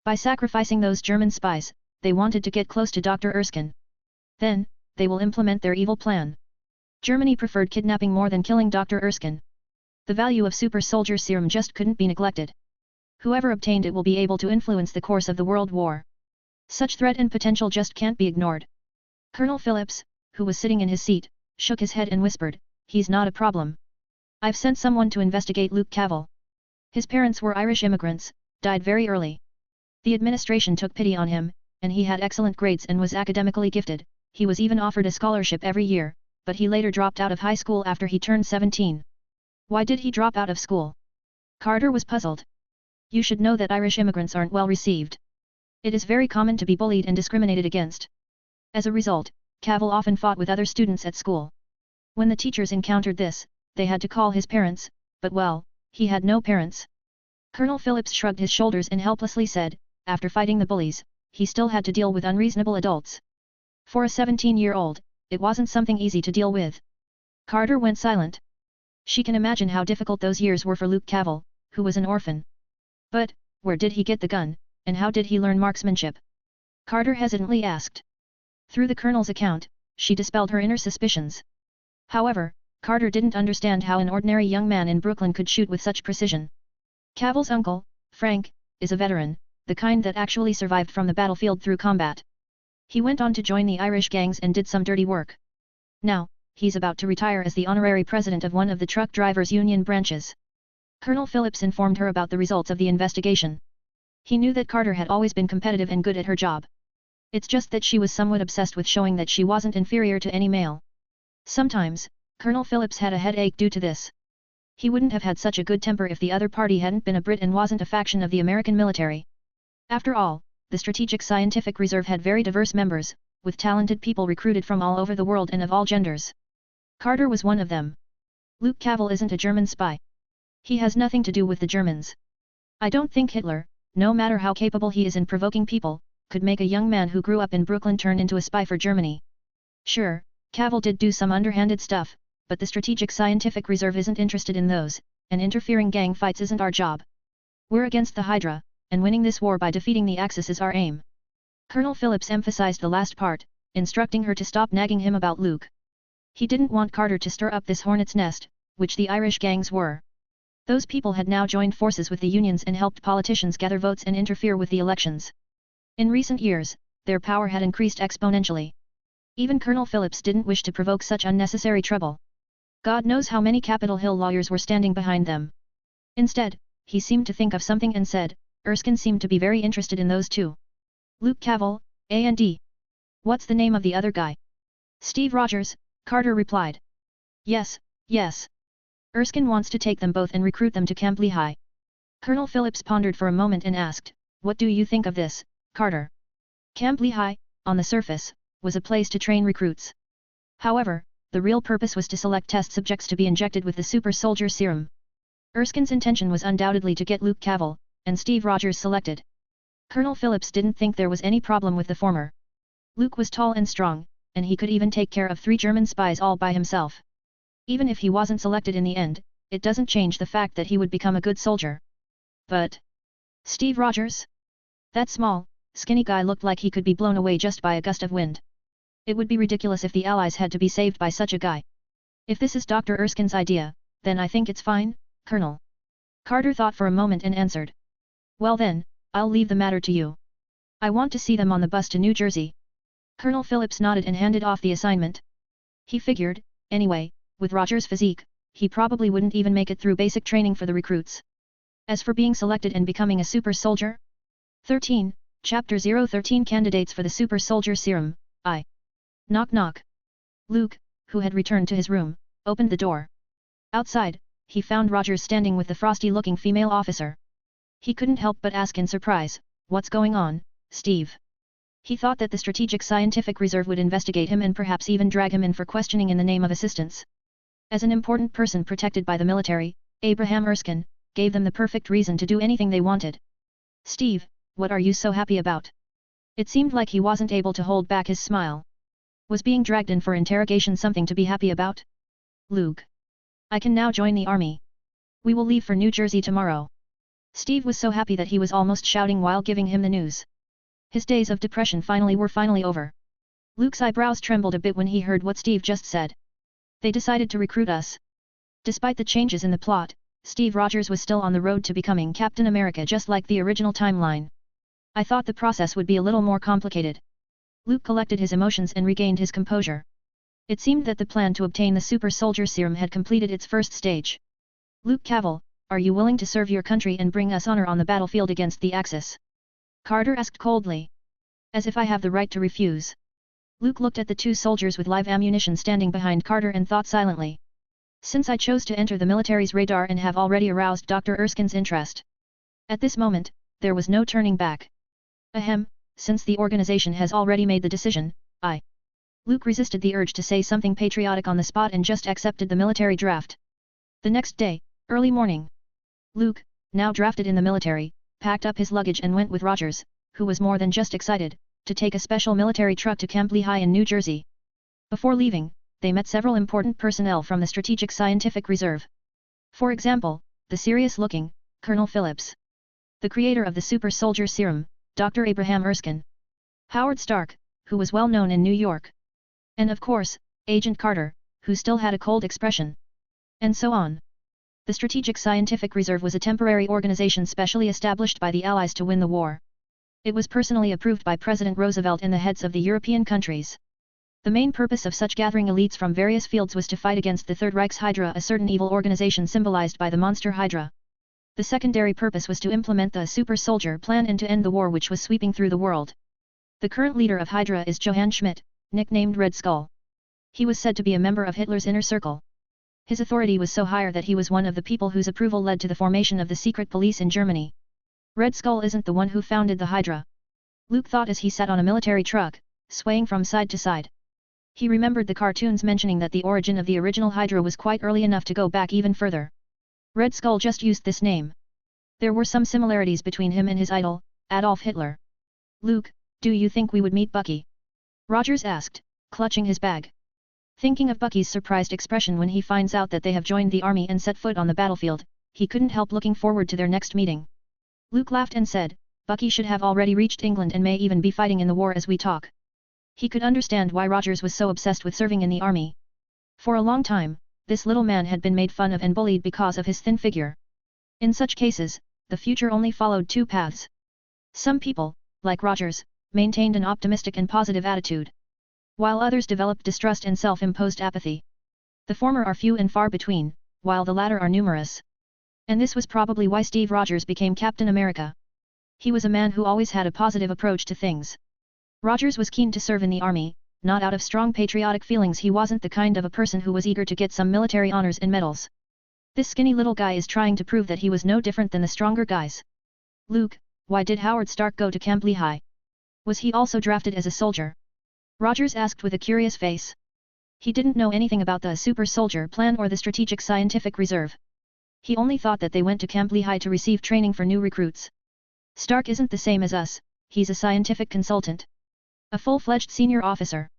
S1: By sacrificing those German spies, they wanted to get close to Dr. Erskine. Then, they will implement their evil plan. Germany preferred kidnapping more than killing Dr. Erskine. The value of super soldier serum just couldn't be neglected. Whoever obtained it will be able to influence the course of the World War. Such threat and potential just can't be ignored. Colonel Phillips, who was sitting in his seat, shook his head and whispered, "He's not a problem. I've sent someone to investigate Luke Cavill. His parents were Irish immigrants, died very early. The administration took pity on him, and he had excellent grades and was academically gifted. He was even offered a scholarship every year, but he later dropped out of high school after he turned 17. Why did he drop out of school?" Carter was puzzled. You should know that Irish immigrants aren't well received. It is very common to be bullied and discriminated against. As a result, Cavill often fought with other students at school. When the teachers encountered this, they had to call his parents, but well, He had no parents. Colonel Phillips shrugged his shoulders and helplessly said, after fighting the bullies, he still had to deal with unreasonable adults. For a 17-year-old, it wasn't something easy to deal with. Carter went silent. She can imagine how difficult those years were for Luke Cavell, who was an orphan. But, where did he get the gun, and how did he learn marksmanship? Carter hesitantly asked. Through the colonel's account, she dispelled her inner suspicions. However, Carter didn't understand how an ordinary young man in Brooklyn could shoot with such precision. Cavell's uncle, Frank, is a veteran, the kind that actually survived from the battlefield through combat. He went on to join the Irish gangs and did some dirty work. Now, he's about to retire as the honorary president of one of the truck drivers' union branches. Colonel Phillips informed her about the results of the investigation. He knew that Carter had always been competitive and good at her job. It's just that she was somewhat obsessed with showing that she wasn't inferior to any male. Sometimes, Colonel Phillips had a headache due to this. He wouldn't have had such a good temper if the other party hadn't been a Brit and wasn't a faction of the American military. After all, the Strategic Scientific Reserve had very diverse members, with talented people recruited from all over the world and of all genders. Carter was one of them. Luke Cavell isn't a German spy. He has nothing to do with the Germans. I don't think Hitler, no matter how capable he is in provoking people, could make a young man who grew up in Brooklyn turn into a spy for Germany. Sure, Cavell did do some underhanded stuff, but the Strategic Scientific Reserve isn't interested in those, and interfering gang fights isn't our job. We're against the Hydra, and winning this war by defeating the Axis is our aim. Colonel Phillips emphasized the last part, instructing her to stop nagging him about Luke. He didn't want Carter to stir up this hornet's nest, which the Irish gangs were. Those people had now joined forces with the unions and helped politicians gather votes and interfere with the elections. In recent years, their power had increased exponentially. Even Colonel Phillips didn't wish to provoke such unnecessary trouble. God knows how many Capitol Hill lawyers were standing behind them. Instead, he seemed to think of something and said, Erskine seemed to be very interested in those too. Luke Cavell, A&D. What's the name of the other guy? Steve Rogers, Carter replied. Yes, yes. Erskine wants to take them both and recruit them to Camp Lehigh. Colonel Phillips pondered for a moment and asked, what do you think of this, Carter? Camp Lehigh, on the surface, was a place to train recruits. However, the real purpose was to select test subjects to be injected with the super soldier serum. Erskine's intention was undoubtedly to get Luke Cavell, and Steve Rogers selected. Colonel Phillips didn't think there was any problem with the former. Luke was tall and strong, and he could even take care of 3 German spies all by himself. Even if he wasn't selected in the end, it doesn't change the fact that he would become a good soldier. But Steve Rogers? That small, skinny guy looked like he could be blown away just by a gust of wind. It would be ridiculous if the Allies had to be saved by such a guy. If this is Dr. Erskine's idea, then I think it's fine, Colonel. Carter thought for a moment and answered. Well then, I'll leave the matter to you. I want to see them on the bus to New Jersey. Colonel Phillips nodded and handed off the assignment. He figured, anyway, with Rogers' physique, he probably wouldn't even make it through basic training for the recruits. As for being selected and becoming a super soldier? 13, Chapter 013 Candidates for the Super Soldier Serum, I. Knock knock. Luke, who had returned to his room, opened the door. Outside, he found Rogers standing with the frosty-looking female officer. He couldn't help but ask in surprise, what's going on, Steve? He thought that the Strategic Scientific Reserve would investigate him and perhaps even drag him in for questioning in the name of assistance. As an important person protected by the military, Abraham Erskine gave them the perfect reason to do anything they wanted. Steve, what are you so happy about? It seemed like he wasn't able to hold back his smile. Was being dragged in for interrogation something to be happy about? Luke. I can now join the army. We will leave for New Jersey tomorrow. Steve was so happy that he was almost shouting while giving him the news. His days of depression were finally over. Luke's eyebrows trembled a bit when he heard what Steve just said. They decided to recruit us. Despite the changes in the plot, Steve Rogers was still on the road to becoming Captain America just like the original timeline. I thought the process would be a little more complicated. Luke collected his emotions and regained his composure. It seemed that the plan to obtain the super soldier serum had completed its first stage. Luke Cavell, are you willing to serve your country and bring us honor on the battlefield against the Axis? Carter asked coldly. As if I have the right to refuse. Luke looked at the 2 soldiers with live ammunition standing behind Carter and thought silently. Since I chose to enter the military's radar and have already aroused Dr. Erskine's interest. At this moment, there was no turning back. Ahem, since the organization has already made the decision, Luke resisted the urge to say something patriotic on the spot and just accepted the military draft. The next day, early morning. Luke, now drafted in the military, packed up his luggage and went with Rogers, who was more than just excited, to take a special military truck to Camp Lehigh in New Jersey. Before leaving, they met several important personnel from the Strategic Scientific Reserve. For example, the serious-looking Colonel Phillips. The creator of the super soldier serum, Dr. Abraham Erskine. Howard Stark, who was well known in New York. And of course, Agent Carter, who still had a cold expression. And so on. The Strategic Scientific Reserve was a temporary organization specially established by the Allies to win the war. It was personally approved by President Roosevelt and the heads of the European countries. The main purpose of such gathering elites from various fields was to fight against the Third Reich's Hydra, a certain evil organization symbolized by the monster Hydra. The secondary purpose was to implement the super soldier plan and to end the war which was sweeping through the world. The current leader of Hydra is Johann Schmidt, nicknamed Red Skull. He was said to be a member of Hitler's inner circle. His authority was so high that he was one of the people whose approval led to the formation of the secret police in Germany. Red Skull isn't the one who founded the Hydra. Luke thought as he sat on a military truck, swaying from side to side. He remembered the cartoons mentioning that the origin of the original Hydra was quite early enough to go back even further. Red Skull just used this name. There were some similarities between him and his idol, Adolf Hitler. Luke, do you think we would meet Bucky? Rogers asked, clutching his bag. Thinking of Bucky's surprised expression when he finds out that they have joined the army and set foot on the battlefield, he couldn't help looking forward to their next meeting. Luke laughed and said, Bucky should have already reached England and may even be fighting in the war as we talk. He could understand why Rogers was so obsessed with serving in the army. For a long time, this little man had been made fun of and bullied because of his thin figure. In such cases, the future only followed two paths. Some people, like Rogers, maintained an optimistic and positive attitude, while others developed distrust and self-imposed apathy. The former are few and far between, while the latter are numerous. And this was probably why Steve Rogers became Captain America. He was a man who always had a positive approach to things. Rogers was keen to serve in the army, not out of strong patriotic feelings. He wasn't the kind of a person who was eager to get some military honors and medals. This skinny little guy is trying to prove that he was no different than the stronger guys. Luke, why did Howard Stark go to Camp Lehigh? Was he also drafted as a soldier? Rogers asked with a curious face. He didn't know anything about the super soldier plan or the Strategic Scientific Reserve. He only thought that they went to Camp Lehigh to receive training for new recruits. Stark isn't the same as us, he's a scientific consultant. A full-fledged senior officer.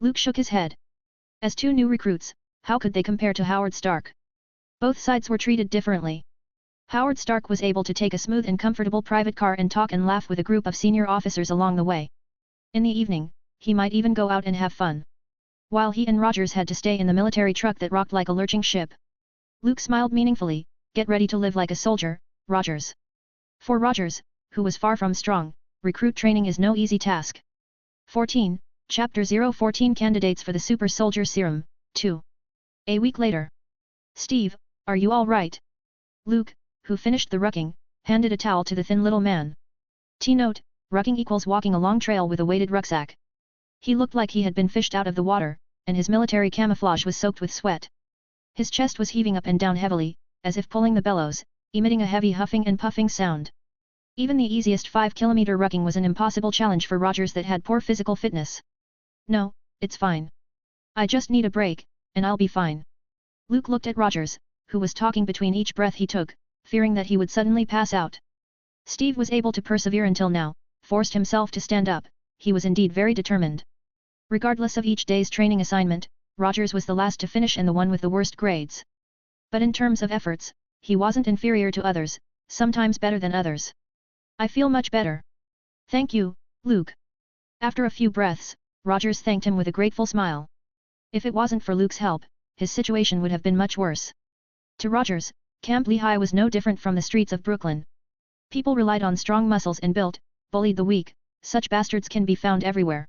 S1: Luke shook his head. As two new recruits, how could they compare to Howard Stark? Both sides were treated differently. Howard Stark was able to take a smooth and comfortable private car and talk and laugh with a group of senior officers along the way. In the evening, he might even go out and have fun. While he and Rogers had to stay in the military truck that rocked like a lurching ship. Luke smiled meaningfully, get ready to live like a soldier, Rogers. For Rogers, who was far from strong, recruit training is no easy task. 14, Chapter 014 Candidates for the Super Soldier Serum, 2. A week later. Steve, are you all right? Luke, who finished the rucking, handed a towel to the thin little man. T-note, rucking equals walking a long trail with a weighted rucksack. He looked like he had been fished out of the water, and his military camouflage was soaked with sweat. His chest was heaving up and down heavily, as if pulling the bellows, emitting a heavy huffing and puffing sound. Even the easiest 5-kilometer rucking was an impossible challenge for Rogers that had poor physical fitness. No, it's fine. I just need a break, and I'll be fine. Luke looked at Rogers, who was talking between each breath he took, fearing that he would suddenly pass out. Steve was able to persevere until now, forced himself to stand up, he was indeed very determined. Regardless of each day's training assignment, Rogers was the last to finish and the one with the worst grades. But in terms of efforts, he wasn't inferior to others, sometimes better than others. I feel much better. Thank you, Luke. After a few breaths, Rogers thanked him with a grateful smile. If it wasn't for Luke's help, his situation would have been much worse. To Rogers, Camp Lehigh was no different from the streets of Brooklyn. People relied on strong muscles and built, bullied the weak, such bastards can be found everywhere.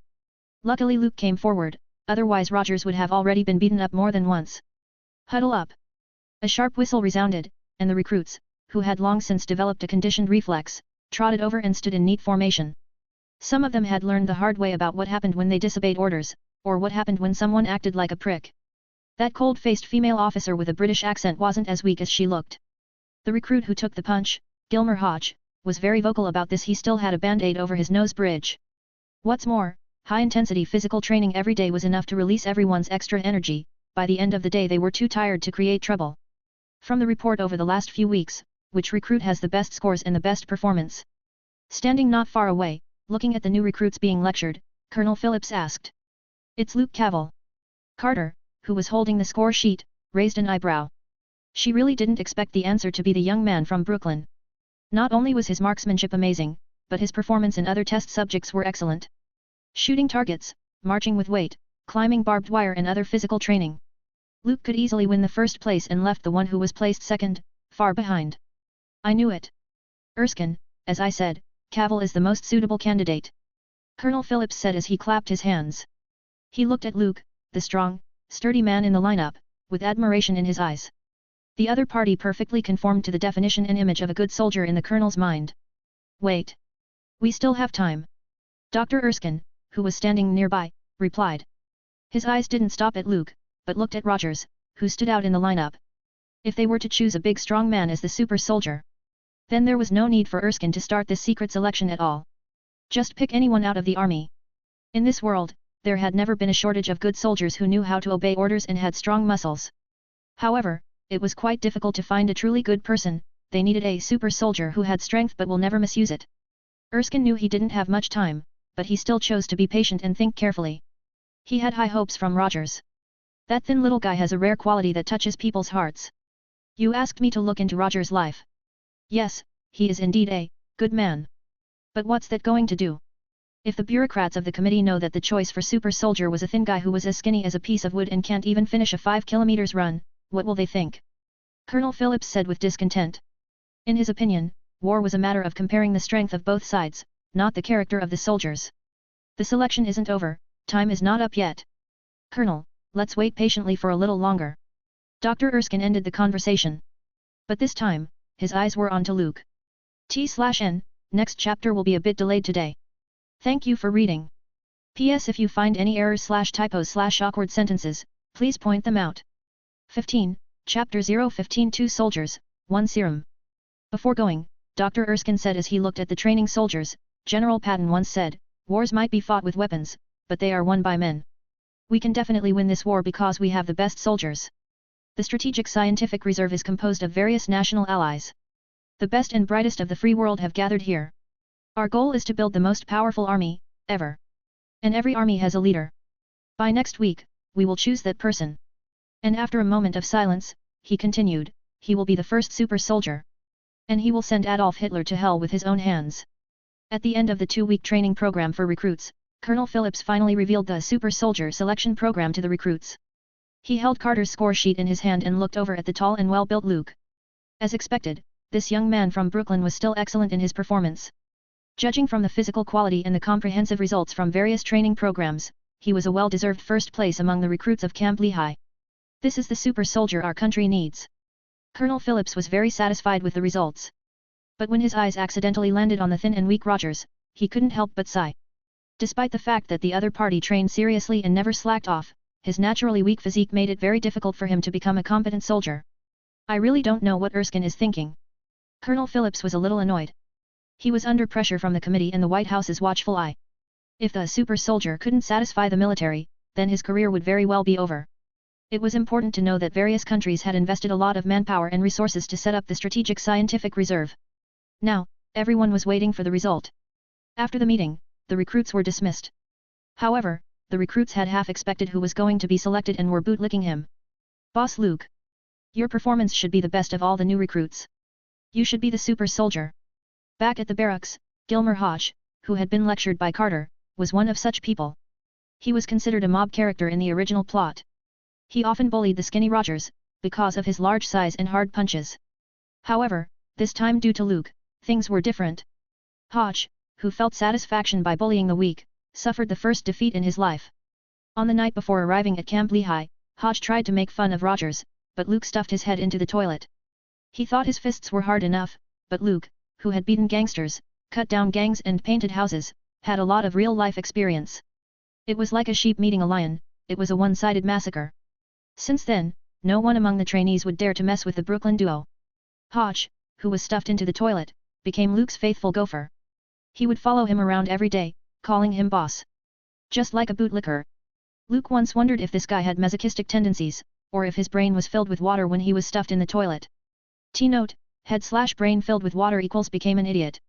S1: Luckily Luke came forward, otherwise Rogers would have already been beaten up more than once. Huddle up. A sharp whistle resounded, and the recruits, who had long since developed a conditioned reflex, trotted over and stood in neat formation. Some of them had learned the hard way about what happened when they disobeyed orders, or what happened when someone acted like a prick. That cold-faced female officer with a British accent wasn't as weak as she looked. The recruit who took the punch, Gilmer Hodge, was very vocal about this. He still had a band-aid over his nose bridge. What's more, high-intensity physical training every day was enough to release everyone's extra energy. By the end of the day they were too tired to create trouble. From the report over the last few weeks, which recruit has the best scores and the best performance? Standing not far away, looking at the new recruits being lectured, Colonel Phillips asked. It's Luke Cavell. Carter, who was holding the score sheet, raised an eyebrow. She really didn't expect the answer to be the young man from Brooklyn. Not only was his marksmanship amazing, but his performance in other test subjects were excellent. Shooting targets, marching with weight, climbing barbed wire and other physical training. Luke could easily win the first place and left the one who was placed second, far behind. I knew it. Erskine, as I said, Cavell is the most suitable candidate. Colonel Phillips said as he clapped his hands. He looked at Luke, the strong, sturdy man in the lineup, with admiration in his eyes. The other party perfectly conformed to the definition and image of a good soldier in the colonel's mind. Wait. We still have time. Dr. Erskine, who was standing nearby, replied. His eyes didn't stop at Luke, but looked at Rogers, who stood out in the lineup. If they were to choose a big strong man as the super soldier, then there was no need for Erskine to start this secret selection at all. Just pick anyone out of the army. In this world, there had never been a shortage of good soldiers who knew how to obey orders and had strong muscles. However, it was quite difficult to find a truly good person. They needed a super soldier who had strength but will never misuse it. Erskine knew he didn't have much time, but he still chose to be patient and think carefully. He had high hopes from Rogers. That thin little guy has a rare quality that touches people's hearts. You asked me to look into Rogers' life. Yes, he is indeed a good man. But what's that going to do? If the bureaucrats of the committee know that the choice for super soldier was a thin guy who was as skinny as a piece of wood and can't even finish a 5 kilometers run, what will they think? Colonel Phillips said with discontent. In his opinion, war was a matter of comparing the strength of both sides, not the character of the soldiers. The selection isn't over, time is not up yet. Colonel, let's wait patiently for a little longer. Dr. Erskine ended the conversation. But this time, his eyes were on to Luke. T/N, next chapter will be a bit delayed today. Thank you for reading. P.S. If you find any errors/typos/awkward sentences, please point them out. 15, Chapter 015 2 Soldiers, 1 Serum. Before going, Dr. Erskine said as he looked at the training soldiers, General Patton once said, wars might be fought with weapons, but they are won by men. We can definitely win this war because we have the best soldiers. The Strategic Scientific Reserve is composed of various national allies. The best and brightest of the free world have gathered here. Our goal is to build the most powerful army, ever. And every army has a leader. By next week, we will choose that person. And after a moment of silence, he continued, he will be the first super soldier. And he will send Adolf Hitler to hell with his own hands. At the end of the 2-week training program for recruits, Colonel Phillips finally revealed the super soldier selection program to the recruits. He held Carter's score sheet in his hand and looked over at the tall and well-built Luke. As expected, this young man from Brooklyn was still excellent in his performance. Judging from the physical quality and the comprehensive results from various training programs, he was a well-deserved first place among the recruits of Camp Lehigh. This is the super soldier our country needs. Colonel Phillips was very satisfied with the results. But when his eyes accidentally landed on the thin and weak Rogers, he couldn't help but sigh. Despite the fact that the other party trained seriously and never slacked off, his naturally weak physique made it very difficult for him to become a competent soldier. I really don't know what Erskine is thinking. Colonel Phillips was a little annoyed. He was under pressure from the committee and the White House's watchful eye. If the super soldier couldn't satisfy the military, then his career would very well be over. It was important to know that various countries had invested a lot of manpower and resources to set up the Strategic Scientific Reserve. Now, everyone was waiting for the result. After the meeting, the recruits were dismissed. However, the recruits had half expected who was going to be selected and were bootlicking him. Boss Luke. Your performance should be the best of all the new recruits. You should be the super soldier. Back at the barracks, Gilmer Hodge, who had been lectured by Carter, was one of such people. He was considered a mob character in the original plot. He often bullied the skinny Rogers, because of his large size and hard punches. However, this time due to Luke, things were different. Hodge, who felt satisfaction by bullying the weak, suffered the first defeat in his life. On the night before arriving at Camp Lehigh, Hodge tried to make fun of Rogers, but Luke stuffed his head into the toilet. He thought his fists were hard enough, but Luke, who had beaten gangsters, cut down gangs and painted houses, had a lot of real-life experience. It was like a sheep meeting a lion, it was a one-sided massacre. Since then, no one among the trainees would dare to mess with the Brooklyn duo. Hodge, who was stuffed into the toilet, became Luke's faithful gopher. He would follow him around every day, calling him boss. Just like a bootlicker. Luke once wondered if this guy had masochistic tendencies, or if his brain was filled with water when he was stuffed in the toilet. T-Note, head/brain filled with water equals became an idiot.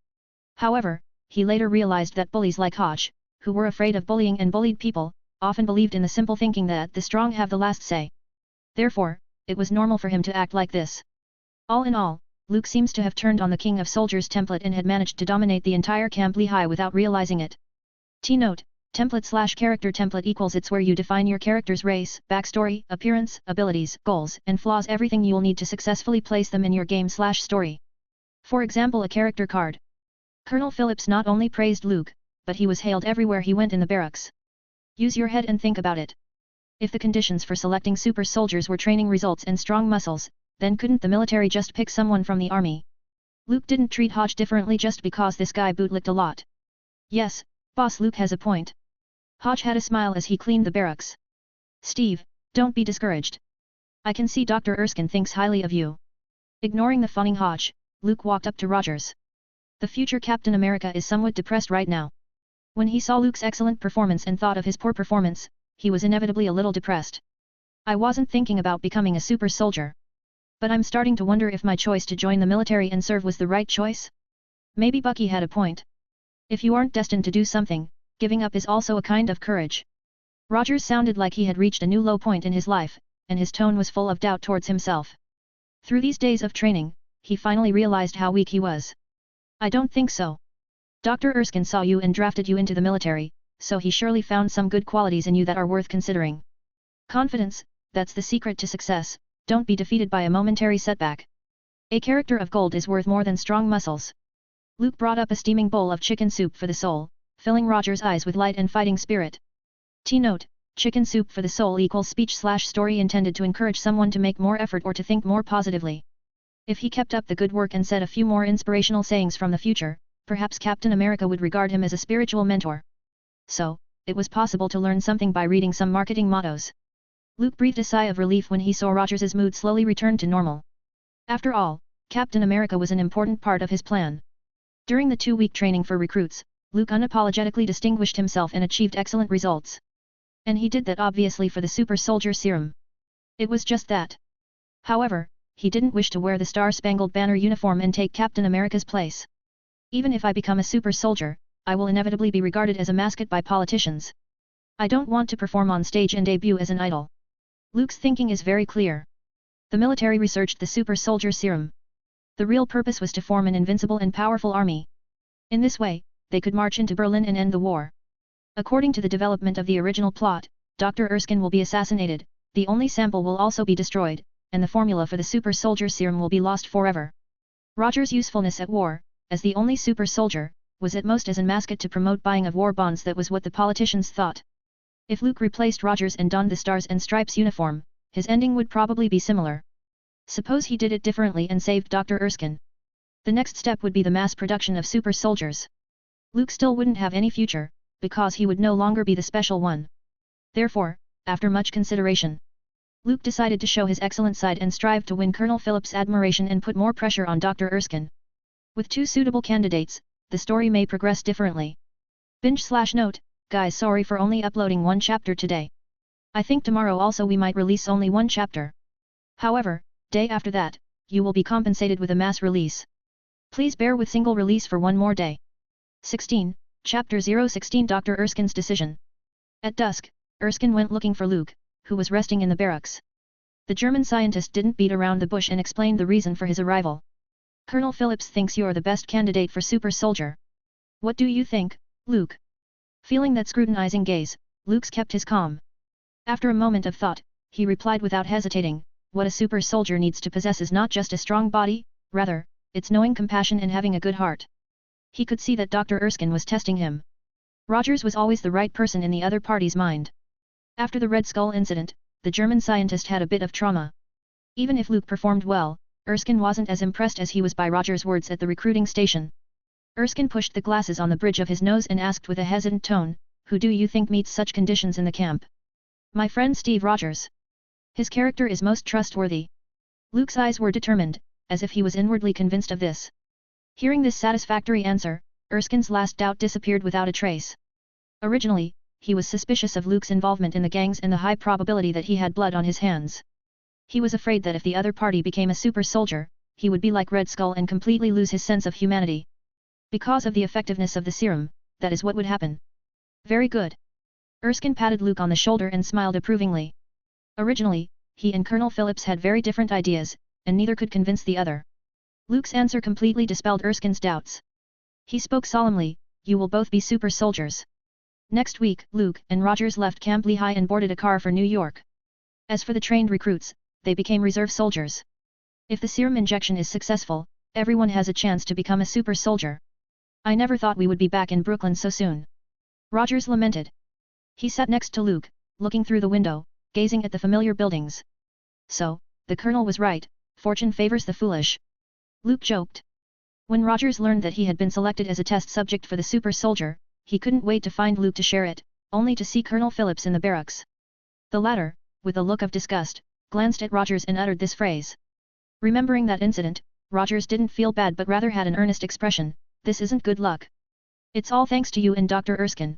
S1: However, he later realized that bullies like Hodge, who were afraid of bullying and bullied people, often believed in the simple thinking that the strong have the last say. Therefore, it was normal for him to act like this. All in all, Luke seems to have turned on the King of Soldiers template and had managed to dominate the entire Camp Lehigh without realizing it. T-note, template/character template equals it's where you define your character's race, backstory, appearance, abilities, goals, and flaws, everything you'll need to successfully place them in your game/story. For example, a character card. Colonel Phillips not only praised Luke, but he was hailed everywhere he went in the barracks. Use your head and think about it. If the conditions for selecting super soldiers were training results and strong muscles, then couldn't the military just pick someone from the army? Luke didn't treat Hodge differently just because this guy bootlicked a lot. Yes, boss, Luke has a point. Hodge had a smile as he cleaned the barracks. Steve, don't be discouraged. I can see Dr. Erskine thinks highly of you. Ignoring the fawning Hodge, Luke walked up to Rogers. The future Captain America is somewhat depressed right now. When he saw Luke's excellent performance and thought of his poor performance, he was inevitably a little depressed. I wasn't thinking about becoming a super soldier. But I'm starting to wonder if my choice to join the military and serve was the right choice? Maybe Bucky had a point. If you aren't destined to do something, giving up is also a kind of courage. Rogers sounded like he had reached a new low point in his life, and his tone was full of doubt towards himself. Through these days of training, he finally realized how weak he was. I don't think so. Dr. Erskine saw you and drafted you into the military, so he surely found some good qualities in you that are worth considering. Confidence, that's the secret to success, don't be defeated by a momentary setback. A character of gold is worth more than strong muscles. Luke brought up a steaming bowl of chicken soup for the soul, filling Rogers' eyes with light and fighting spirit. T-note, chicken soup for the soul equals speech/story intended to encourage someone to make more effort or to think more positively. If he kept up the good work and said a few more inspirational sayings from the future, perhaps Captain America would regard him as a spiritual mentor. So, it was possible to learn something by reading some marketing mottos. Luke breathed a sigh of relief when he saw Rogers's mood slowly return to normal. After all, Captain America was an important part of his plan. During the 2-week training for recruits, Luke unapologetically distinguished himself and achieved excellent results. And he did that obviously for the super soldier serum. It was just that. However, he didn't wish to wear the Star-Spangled Banner uniform and take Captain America's place. Even if I become a super soldier, I will inevitably be regarded as a mascot by politicians. I don't want to perform on stage and debut as an idol. Luke's thinking is very clear. The military researched the super soldier serum. The real purpose was to form an invincible and powerful army. In this way, they could march into Berlin and end the war. According to the development of the original plot, Dr. Erskine will be assassinated, the only sample will also be destroyed, and the formula for the super soldier serum will be lost forever. Rogers' usefulness at war, as the only super soldier, was at most as a mascot to promote buying of war bonds. That was what the politicians thought. If Luke replaced Rogers and donned the Stars and Stripes uniform, his ending would probably be similar. Suppose he did it differently and saved Dr. Erskine. The next step would be the mass production of super soldiers. Luke still wouldn't have any future, because he would no longer be the special one. Therefore, after much consideration, Luke decided to show his excellent side and strive to win Colonel Phillips' admiration and put more pressure on Dr. Erskine. With 2 suitable candidates, the story may progress differently. Binge/note, guys, sorry for only uploading 1 chapter today. I think tomorrow also we might release only 1 chapter. However, day after that, you will be compensated with a mass release. Please bear with single release for 1 more day. 16, Chapter 016 Dr. Erskine's Decision. At dusk, Erskine went looking for Luke, who was resting in the barracks. The German scientist didn't beat around the bush and explained the reason for his arrival. Colonel Phillips thinks you're the best candidate for super soldier. What do you think, Luke? Feeling that scrutinizing gaze, Luke kept his calm. After a moment of thought, he replied without hesitating, what a super soldier needs to possess is not just a strong body, rather, it's knowing compassion and having a good heart. He could see that Dr. Erskine was testing him. Rogers was always the right person in the other party's mind. After the Red Skull incident, the German scientist had a bit of trauma. Even if Luke performed well, Erskine wasn't as impressed as he was by Rogers' words at the recruiting station. Erskine pushed the glasses on the bridge of his nose and asked with a hesitant tone, who do you think meets such conditions in the camp? My friend Steve Rogers. His character is most trustworthy. Luke's eyes were determined, as if he was inwardly convinced of this. Hearing this satisfactory answer, Erskine's last doubt disappeared without a trace. Originally, he was suspicious of Luke's involvement in the gangs and the high probability that he had blood on his hands. He was afraid that if the other party became a super soldier, he would be like Red Skull and completely lose his sense of humanity. Because of the effectiveness of the serum, that is what would happen. Very good. Erskine patted Luke on the shoulder and smiled approvingly. Originally, he and Colonel Phillips had very different ideas, and neither could convince the other. Luke's answer completely dispelled Erskine's doubts. He spoke solemnly, "You will both be super soldiers." Next week, Luke and Rogers left Camp Lehigh and boarded a car for New York. As for the trained recruits, they became reserve soldiers. If the serum injection is successful, everyone has a chance to become a super soldier. I never thought we would be back in Brooklyn so soon. Rogers lamented. He sat next to Luke, looking through the window, gazing at the familiar buildings. So, the Colonel was right, fortune favors the foolish. Luke joked. When Rogers learned that he had been selected as a test subject for the super soldier, he couldn't wait to find Luke to share it, only to see Colonel Phillips in the barracks. The latter, with a look of disgust, glanced at Rogers and uttered this phrase. Remembering that incident, Rogers didn't feel bad but rather had an earnest expression, "This isn't good luck. It's all thanks to you and Dr. Erskine.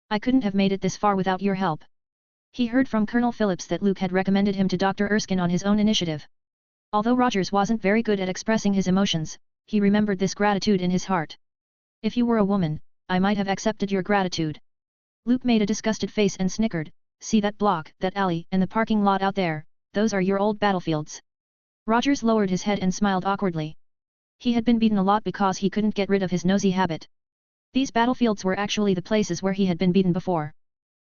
S1: I couldn't have made it this far without your help." He heard from Colonel Phillips that Luke had recommended him to Dr. Erskine on his own initiative. Although Rogers wasn't very good at expressing his emotions, he remembered this gratitude in his heart. "If you were a woman, I might have accepted your gratitude." Luke made a disgusted face and snickered, "See that block, that alley, and the parking lot out there, those are your old battlefields." Rogers lowered his head and smiled awkwardly. He had been beaten a lot because he couldn't get rid of his nosy habit. These battlefields were actually the places where he had been beaten before.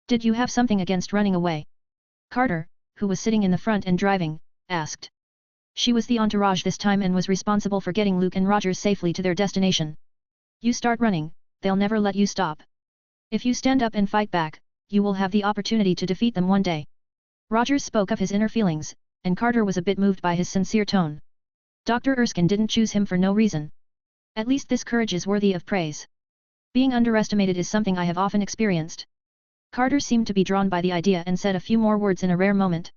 S1: "Did you have something against running away?" Carter, who was sitting in the front and driving, asked. She was the entourage this time and was responsible for getting Luke and Rogers safely to their destination. "You start running, they'll never let you stop. If you stand up and fight back, you will have the opportunity to defeat them one day." Rogers spoke of his inner feelings, and Carter was a bit moved by his sincere tone. Dr. Erskine didn't choose him for no reason. At least this courage is worthy of praise. Being underestimated is something I have often experienced. Carter seemed to be drawn by the idea and said a few more words in a rare moment.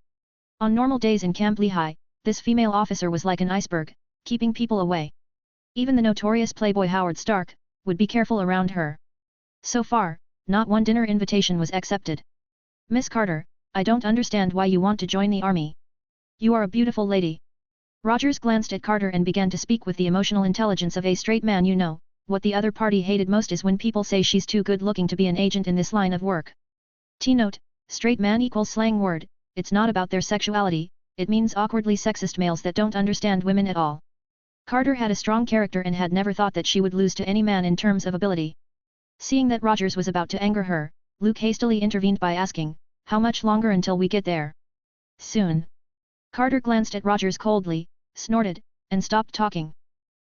S1: On normal days in Camp Lehigh, this female officer was like an iceberg, keeping people away. Even the notorious playboy Howard Stark would be careful around her. So far, not one dinner invitation was accepted. "Miss Carter, I don't understand why you want to join the army. You are a beautiful lady." Rogers glanced at Carter and began to speak with the emotional intelligence of a straight man. "You know, what the other party hated most is when people say she's too good looking to be an agent in this line of work." T-note, straight man equals slang word, it's not about their sexuality, it means awkwardly sexist males that don't understand women at all. Carter had a strong character and had never thought that she would lose to any man in terms of ability. Seeing that Rogers was about to anger her, Luke hastily intervened by asking, "How much longer until we get there?" "Soon." Carter glanced at Rogers coldly, snorted, and stopped talking.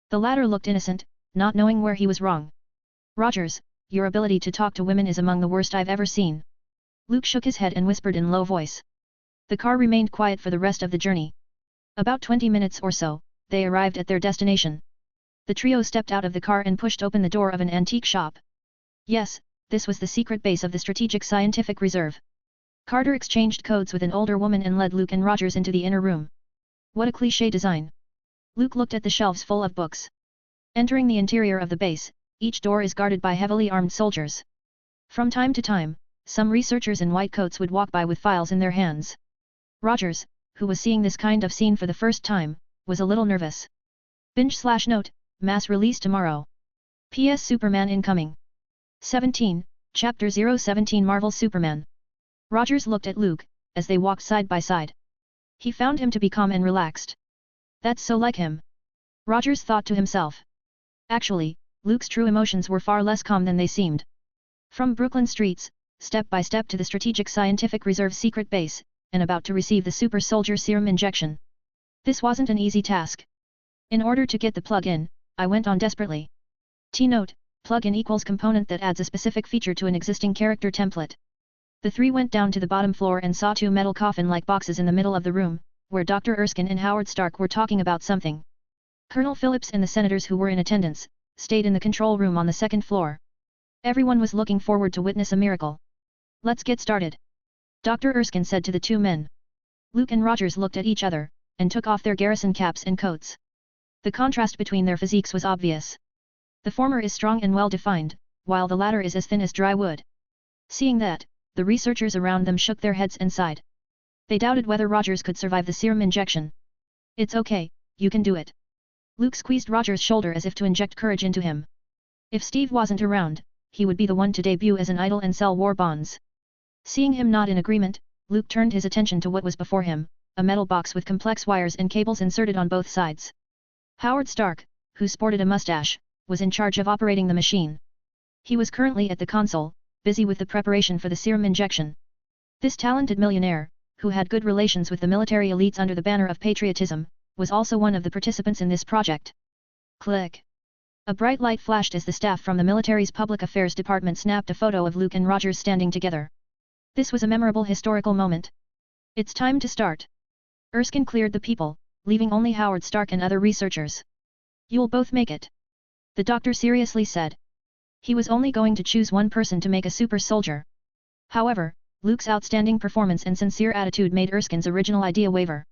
S1: The latter looked innocent, not knowing where he was wrong. "Rogers, your ability to talk to women is among the worst I've ever seen." Luke shook his head and whispered in low voice. The car remained quiet for the rest of the journey. About 20 minutes or so, they arrived at their destination. The trio stepped out of the car and pushed open the door of an antique shop. Yes, this was the secret base of the Strategic Scientific Reserve. Carter exchanged codes with an older woman and led Luke and Rogers into the inner room. What a cliché design. Luke looked at the shelves full of books. Entering the interior of the base, each door is guarded by heavily armed soldiers. From time to time, some researchers in white coats would walk by with files in their hands. Rogers, who was seeing this kind of scene for the first time, was a little nervous. Binge/note, mass release tomorrow. P.S. Superman incoming. 17, Chapter 017 Marvel Superman. Rogers looked at Luke, as they walked side by side. He found him to be calm and relaxed. That's so like him. Rogers thought to himself. Actually, Luke's true emotions were far less calm than they seemed. From Brooklyn streets, step by step to the Strategic Scientific Reserve secret base, and about to receive the super soldier serum injection. This wasn't an easy task. In order to get the plug-in, I went on desperately. T-note, plug-in equals component that adds a specific feature to an existing character template. The three went down to the bottom floor and saw two metal coffin-like boxes in the middle of the room, where Dr. Erskine and Howard Stark were talking about something. Colonel Phillips and the senators who were in attendance stayed in the control room on the second floor. Everyone was looking forward to witness a miracle. "Let's get started," Dr. Erskine said to the two men. Luke and Rogers looked at each other, and took off their garrison caps and coats. The contrast between their physiques was obvious. The former is strong and well-defined, while the latter is as thin as dry wood. Seeing that, the researchers around them shook their heads and sighed. They doubted whether Rogers could survive the serum injection. "It's okay, you can do it." Luke squeezed Roger's shoulder as if to inject courage into him. If Steve wasn't around, he would be the one to debut as an idol and sell war bonds. Seeing him nod in agreement, Luke turned his attention to what was before him, a metal box with complex wires and cables inserted on both sides. Howard Stark, who sported a mustache, was in charge of operating the machine. He was currently at the console, busy with the preparation for the serum injection. This talented millionaire, who had good relations with the military elites under the banner of patriotism, was also one of the participants in this project. Click. A bright light flashed as the staff from the military's public affairs department snapped a photo of Luke and Rogers standing together. This was a memorable historical moment. It's time to start. Erskine cleared the people, leaving only Howard Stark and other researchers. You'll both make it. The doctor seriously said. He was only going to choose one person to make a super soldier. However, Luke's outstanding performance and sincere attitude made Erskine's original idea waver.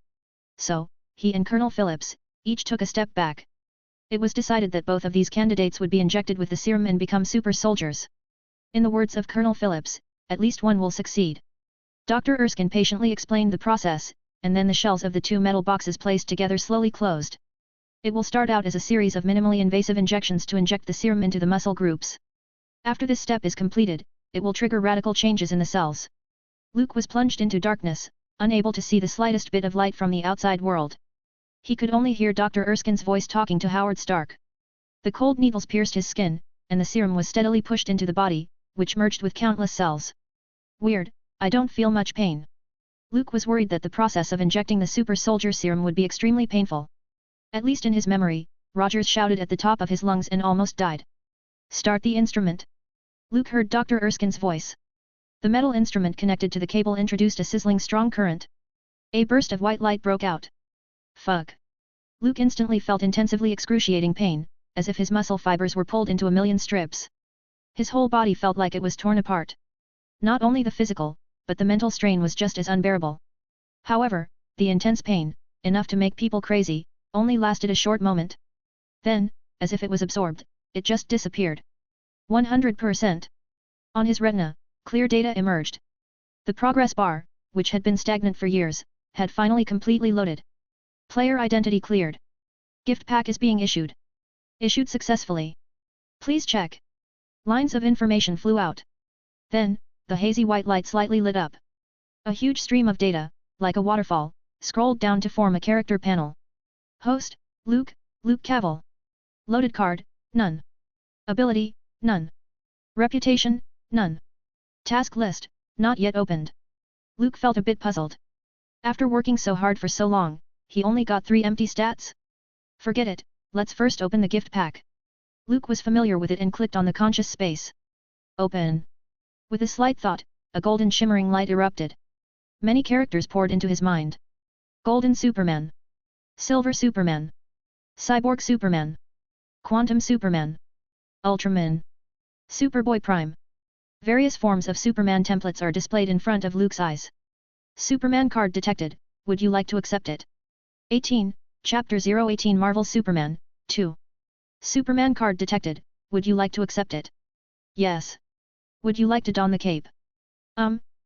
S1: So, he and Colonel Phillips, each took a step back. It was decided that both of these candidates would be injected with the serum and become super soldiers. In the words of Colonel Phillips, at least one will succeed. Dr. Erskine patiently explained the process, and then the shells of the two metal boxes placed together slowly closed. It will start out as a series of minimally invasive injections to inject the serum into the muscle groups. After this step is completed, it will trigger radical changes in the cells. Luke was plunged into darkness, unable to see the slightest bit of light from the outside world. He could only hear Dr. Erskine's voice talking to Howard Stark. The cold needles pierced his skin, and the serum was steadily pushed into the body, which merged with countless cells. Weird, I don't feel much pain. Luke was worried that the process of injecting the super soldier serum would be extremely painful. At least in his memory, Rogers shouted at the top of his lungs and almost died. Start the instrument. Luke heard Dr. Erskine's voice. The metal instrument connected to the cable introduced a sizzling strong current. A burst of white light broke out. Fuck. Luke instantly felt intensively excruciating pain, as if his muscle fibers were pulled into a million strips. His whole body felt like it was torn apart. Not only the physical, but the mental strain was just as unbearable. However, the intense pain, enough to make people crazy, only lasted a short moment. Then, as if it was absorbed, it just disappeared. 100%. On his retina, clear data emerged. The progress bar, which had been stagnant for years, had finally completely loaded. Player identity cleared. Gift pack is being issued. Issued successfully. Please check. Lines of information flew out. Then, the hazy white light slightly lit up. A huge stream of data, like a waterfall, scrolled down to form a character panel. Host, Luke Cavill. Loaded card, none. Ability, none. Reputation, none. Task list, not yet opened. Luke felt a bit puzzled. After working so hard for so long, he only got 3 empty stats? Forget it, let's first open the gift pack. Luke was familiar with it and clicked on the conscious space. Open. With a slight thought, a golden shimmering light erupted. Many characters poured into his mind. Golden Superman. Silver Superman. Cyborg Superman. Quantum Superman. Ultraman. Superboy Prime. Various forms of Superman templates are displayed in front of Luke's eyes. Superman card detected, would you like to accept it? 18, Chapter 018 Marvel Superman, 2. Superman card detected, would you like to accept it? Yes. Would you like to don the cape?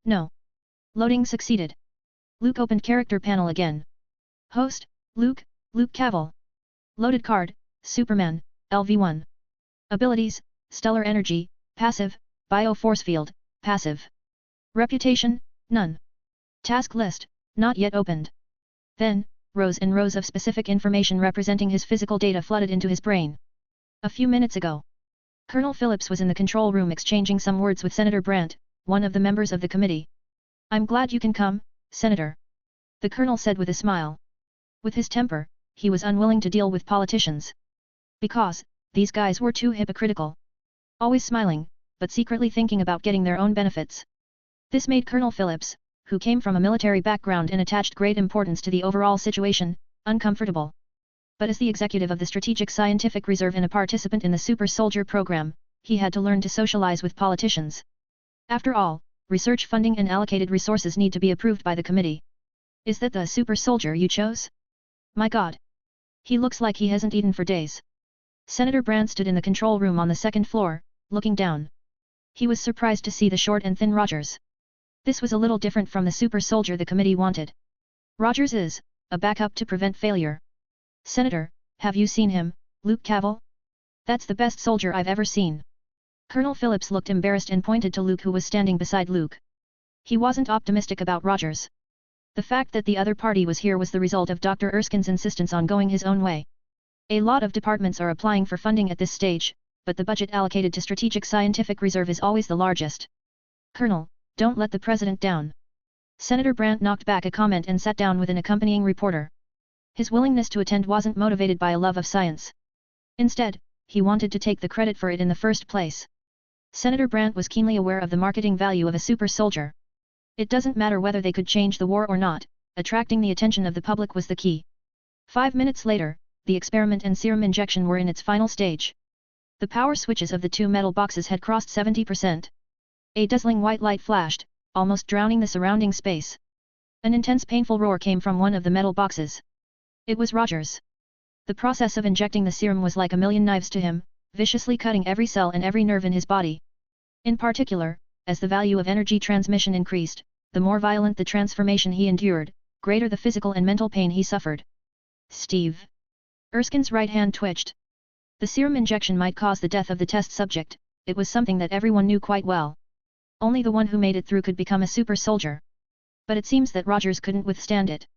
S1: No. Loading succeeded. Luke opened character panel again. Host, Luke Cavill. Loaded card, Superman, LV1. Abilities, Stellar Energy, Passive, Bio Force Field, Passive. Reputation, none. Task list, not yet opened. Then, rows and rows of specific information representing his physical data flooded into his brain. A few minutes ago, Colonel Phillips was in the control room exchanging some words with Senator Brandt, one of the members of the committee. I'm glad you can come, Senator. The colonel said with a smile. With his temper, he was unwilling to deal with politicians. Because, these guys were too hypocritical. Always smiling, but secretly thinking about getting their own benefits. This made Colonel Phillips, who came from a military background and attached great importance to the overall situation, uncomfortable. But as the executive of the Strategic Scientific Reserve and a participant in the Super Soldier program, he had to learn to socialize with politicians. After all, research funding and allocated resources need to be approved by the committee. Is that the super soldier you chose? My God! He looks like he hasn't eaten for days. Senator Brandt stood in the control room on the second floor, looking down. He was surprised to see the short and thin Rogers. This was a little different from the super soldier the committee wanted. Rogers is a backup to prevent failure. Senator, Have you seen him, Luke Cavil? That's the best soldier I've ever seen. Colonel Phillips looked embarrassed and pointed to Luke, who was standing beside Luke. He wasn't optimistic about Rogers. The fact that the other party was here was the result of Dr. Erskine's insistence on going his own way. A lot of departments are applying for funding at this stage, but the budget allocated to Strategic Scientific Reserve is always the largest. Colonel, don't let the president down. Senator Brandt knocked back a comment and sat down with an accompanying reporter. His willingness to attend wasn't motivated by a love of science. Instead, he wanted to take the credit for it in the first place. Senator Brandt was keenly aware of the marketing value of a super soldier. It doesn't matter whether they could change the war or not, attracting the attention of the public was the key. 5 minutes later, the experiment and serum injection were in its final stage. The power switches of the 2 metal boxes had crossed 70%. A dazzling white light flashed, almost drowning the surrounding space. An intense painful roar came from one of the metal boxes. It was Rogers. The process of injecting the serum was like a million knives to him, viciously cutting every cell and every nerve in his body. In particular, as the value of energy transmission increased, the more violent the transformation he endured, greater the physical and mental pain he suffered. Steve. Erskine's right hand twitched. The serum injection might cause the death of the test subject, it was something that everyone knew quite well. Only the one who made it through could become a super soldier. But it seems that Rogers couldn't withstand it.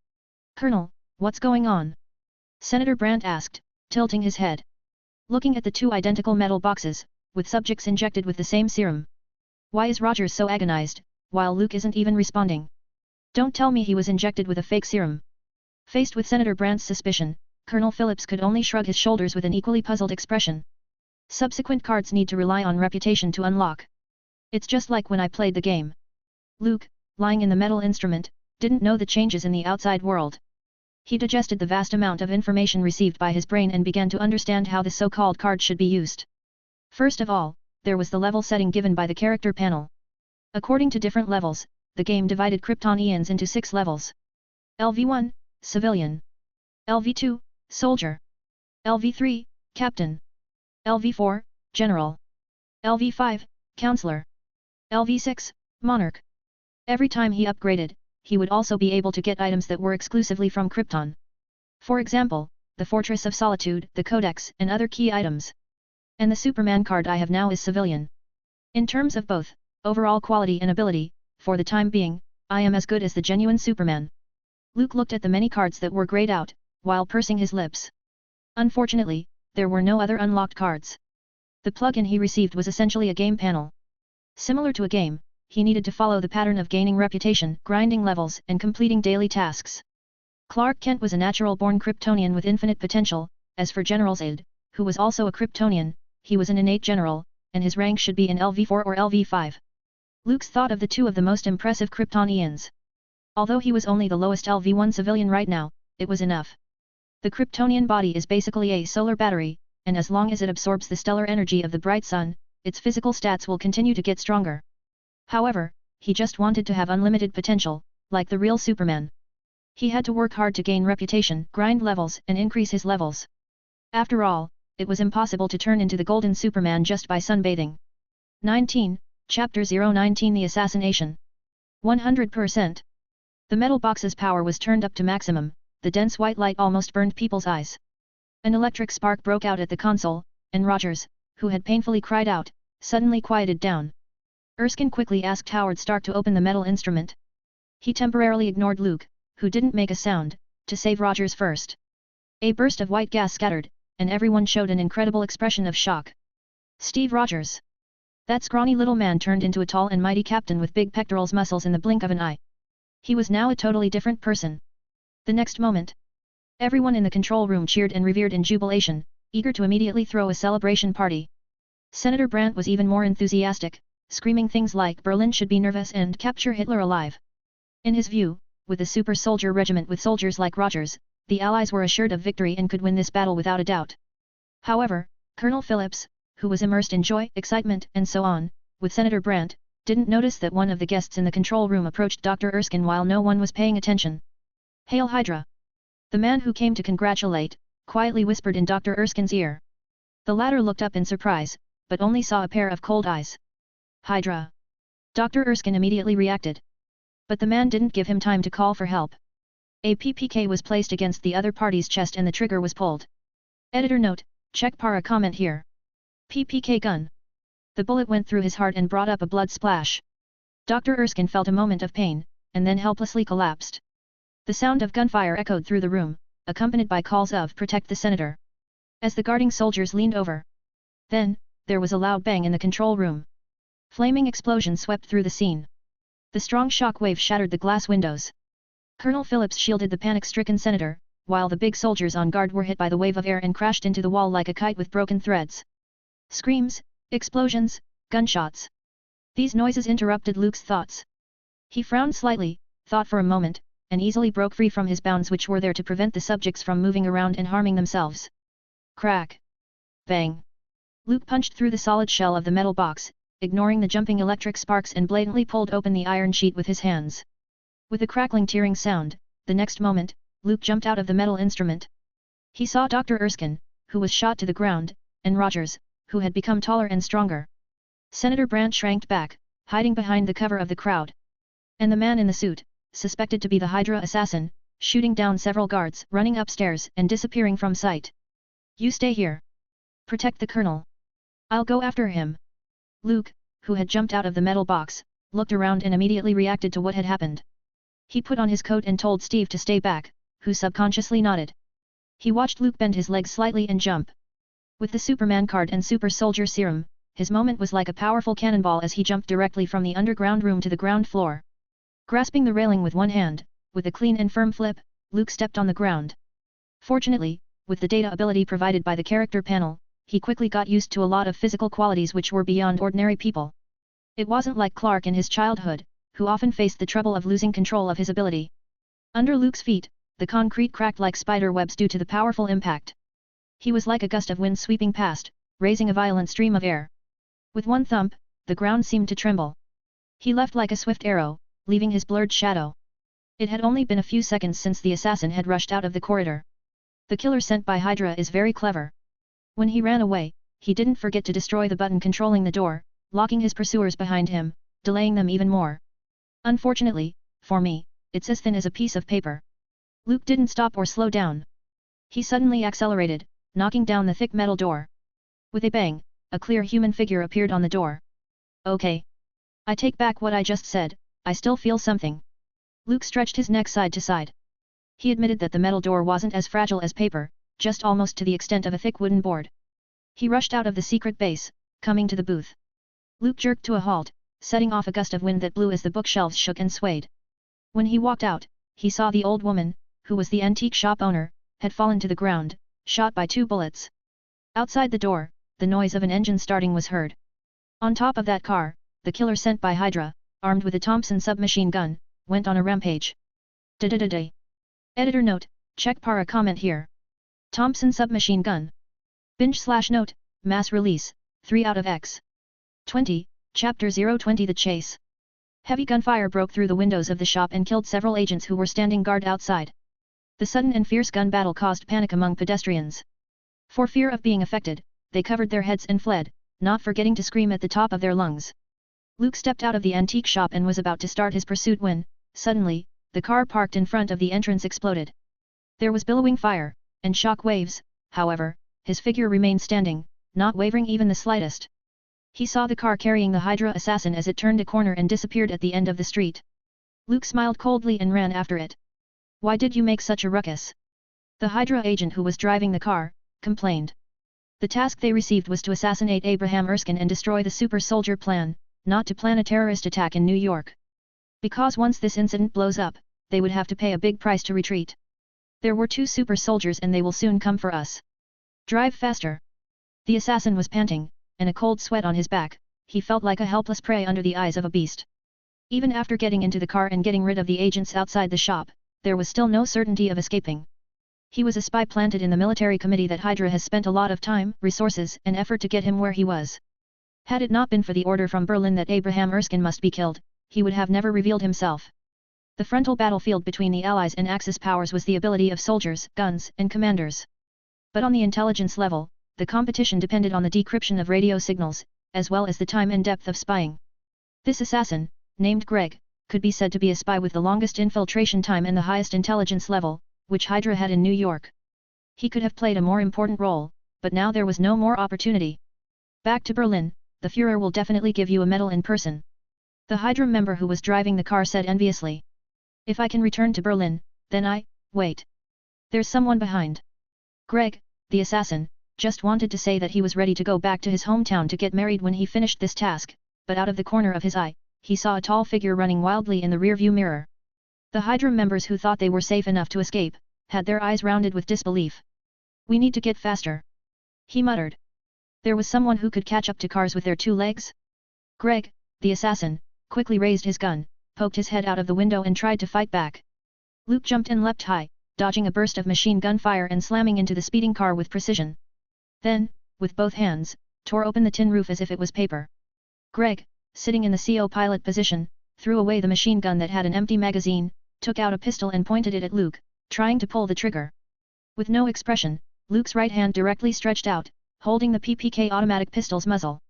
S1: Colonel, what's going on? Senator Brandt asked, tilting his head. Looking at the 2 identical metal boxes, with subjects injected with the same serum. Why is Rogers so agonized, while Luke isn't even responding? Don't tell me he was injected with a fake serum. Faced with Senator Brandt's suspicion, Colonel Phillips could only shrug his shoulders with an equally puzzled expression. Subsequent cards need to rely on reputation to unlock. It's just like when I played the game. Luke, lying in the metal instrument, didn't know the changes in the outside world. He digested the vast amount of information received by his brain and began to understand how the so-called card should be used. First of all, there was the level setting given by the character panel. According to different levels, the game divided Kryptonians into 6 levels. LV1, Civilian. LV2, Soldier. LV3, Captain. LV4, General. LV5, Counselor. LV6, Monarch. Every time he upgraded, he would also be able to get items that were exclusively from Krypton. For example, the Fortress of Solitude, the Codex, and other key items. And the Superman card I have now is Civilian. In terms of both overall quality and ability, for the time being, I am as good as the genuine Superman. Luke looked at the many cards that were grayed out, while pursing his lips. Unfortunately, there were no other unlocked cards. The plug-in he received was essentially a game panel. Similar to a game, he needed to follow the pattern of gaining reputation, grinding levels, and completing daily tasks. Clark Kent was a natural-born Kryptonian with infinite potential. As for General Zod, who was also a Kryptonian, he was an innate general, and his rank should be in LV4 or LV5. Luke's thought of the 2 of the most impressive Kryptonians. Although he was only the lowest LV1 civilian right now, it was enough. The Kryptonian body is basically a solar battery, and as long as it absorbs the stellar energy of the bright sun, its physical stats will continue to get stronger. However, he just wanted to have unlimited potential, like the real Superman. He had to work hard to gain reputation, grind levels, and increase his levels. After all, it was impossible to turn into the Golden Superman just by sunbathing. 19, Chapter 019 The Assassination. 100%. The metal box's power was turned up to maximum, the dense white light almost burned people's eyes. An electric spark broke out at the console, and Rogers, who had painfully cried out, suddenly quieted down. Erskine quickly asked Howard Stark to open the metal instrument. He temporarily ignored Luke, who didn't make a sound, to save Rogers first. A burst of white gas scattered, and everyone showed an incredible expression of shock. Steve Rogers. That scrawny little man turned into a tall and mighty captain with big pectorals muscles in the blink of an eye. He was now a totally different person. The next moment, everyone in the control room cheered and revered in jubilation, eager to immediately throw a celebration party. Senator Brandt was even more enthusiastic, screaming things like Berlin should be nervous and capture Hitler alive. In his view, with the super soldier regiment with soldiers like Rogers, the Allies were assured of victory and could win this battle without a doubt. However, Colonel Phillips, who was immersed in joy, excitement, and so on, with Senator Brandt, didn't notice that one of the guests in the control room approached Dr. Erskine while no one was paying attention. "Hail Hydra!" The man who came to congratulate, quietly whispered in Dr. Erskine's ear. The latter looked up in surprise, but only saw a pair of cold eyes. "Hydra!" Dr. Erskine immediately reacted. But the man didn't give him time to call for help. A PPK was placed against the other party's chest and the trigger was pulled. Editor note, check para comment here. PPK gun. The bullet went through his heart and brought up a blood splash. Dr. Erskine felt a moment of pain, and then helplessly collapsed. The sound of gunfire echoed through the room, accompanied by calls of "Protect the Senator!" as the guarding soldiers leaned over. Then, there was a loud bang in the control room. Flaming explosion swept through the scene. The strong shock wave shattered the glass windows. Colonel Phillips shielded the panic-stricken senator, while the big soldiers on guard were hit by the wave of air and crashed into the wall like a kite with broken threads. Screams, explosions, gunshots. These noises interrupted Luke's thoughts. He frowned slightly, thought for a moment, and easily broke free from his bounds which were there to prevent the subjects from moving around and harming themselves. Crack! Bang! Luke punched through the solid shell of the metal box, ignoring the jumping electric sparks, and blatantly pulled open the iron sheet with his hands. With a crackling tearing sound, the next moment, Luke jumped out of the metal instrument. He saw Dr. Erskine, who was shot to the ground, and Rogers, who had become taller and stronger. Senator Brandt shrank back, hiding behind the cover of the crowd. And the man in the suit, suspected to be the Hydra assassin, shooting down several guards, running upstairs and disappearing from sight. You stay here. Protect the colonel. I'll go after him. Luke, who had jumped out of the metal box, looked around and immediately reacted to what had happened. He put on his coat and told Steve to stay back, who subconsciously nodded. He watched Luke bend his legs slightly and jump. With the Superman card and super soldier serum, his moment was like a powerful cannonball as he jumped directly from the underground room to the ground floor. Grasping the railing with one hand, with a clean and firm flip, Luke stepped on the ground. Fortunately, with the data ability provided by the character panel, he quickly got used to a lot of physical qualities which were beyond ordinary people. It wasn't like Clark in his childhood, who often faced the trouble of losing control of his ability. Under Luke's feet, the concrete cracked like spider webs due to the powerful impact. He was like a gust of wind sweeping past, raising a violent stream of air. With one thump, the ground seemed to tremble. He left like a swift arrow, leaving his blurred shadow. It had only been a few seconds since the assassin had rushed out of the corridor. The killer sent by Hydra is very clever. When he ran away, he didn't forget to destroy the button controlling the door, locking his pursuers behind him, delaying them even more. Unfortunately, for me, it's as thin as a piece of paper. Luke didn't stop or slow down. He suddenly accelerated, knocking down the thick metal door. With a bang, a clear human figure appeared on the door. Okay. I take back what I just said, I still feel something. Luke stretched his neck side to side. He admitted that the metal door wasn't as fragile as paper, just almost to the extent of a thick wooden board. He rushed out of the secret base, coming to the booth. Luke jerked to a halt, setting off a gust of wind that blew as the bookshelves shook and swayed. When he walked out, he saw the old woman, who was the antique shop owner, had fallen to the ground, shot by 2 bullets. Outside the door, the noise of an engine starting was heard. On top of that car, the killer sent by Hydra, armed with a Thompson submachine gun, went on a rampage. Da-da-da-da. Editor note, check para comment here. Thompson submachine gun. Binge/note, mass release, 3 out of X. 20, Chapter 020 The Chase. Heavy gunfire broke through the windows of the shop and killed several agents who were standing guard outside. The sudden and fierce gun battle caused panic among pedestrians. For fear of being affected, they covered their heads and fled, not forgetting to scream at the top of their lungs. Luke stepped out of the antique shop and was about to start his pursuit when, suddenly, the car parked in front of the entrance exploded. There was billowing fire, and shock waves, however, his figure remained standing, not wavering even the slightest. He saw the car carrying the Hydra assassin as it turned a corner and disappeared at the end of the street. Luke smiled coldly and ran after it. Why did you make such a ruckus? The Hydra agent who was driving the car, complained. The task they received was to assassinate Abraham Erskine and destroy the super soldier plan, not to plan a terrorist attack in New York. Because once this incident blows up, they would have to pay a big price to retreat. There were 2 super soldiers and they will soon come for us. Drive faster. The assassin was panting, and a cold sweat on his back. He felt like a helpless prey under the eyes of a beast. Even after getting into the car and getting rid of the agents outside the shop, there was still no certainty of escaping. He was a spy planted in the military committee that Hydra has spent a lot of time, resources and effort to get him where he was. Had it not been for the order from Berlin that Abraham Erskine must be killed, he would have never revealed himself. The frontal battlefield between the Allies and Axis powers was the ability of soldiers, guns, and commanders. But on the intelligence level, the competition depended on the decryption of radio signals, as well as the time and depth of spying. This assassin, named Greg, could be said to be a spy with the longest infiltration time and the highest intelligence level, which Hydra had in New York. He could have played a more important role, but now there was no more opportunity. Back to Berlin, the Führer will definitely give you a medal in person. The Hydra member who was driving the car said enviously. If I can return to Berlin, then wait. There's someone behind. Greg, the assassin, just wanted to say that he was ready to go back to his hometown to get married when he finished this task, but out of the corner of his eye, he saw a tall figure running wildly in the rearview mirror. The Hydra members who thought they were safe enough to escape, had their eyes rounded with disbelief. We need to get faster. He muttered. There was someone who could catch up to cars with their 2 legs? Greg, the assassin, quickly raised his gun, poked his head out of the window and tried to fight back. Luke jumped and leapt high, dodging a burst of machine gun fire and slamming into the speeding car with precision. Then, with both hands, tore open the tin roof as if it was paper. Greg, sitting in the CO pilot position, threw away the machine gun that had an empty magazine, took out a pistol and pointed it at Luke, trying to pull the trigger. With no expression, Luke's right hand directly stretched out, holding the PPK automatic pistol's muzzle.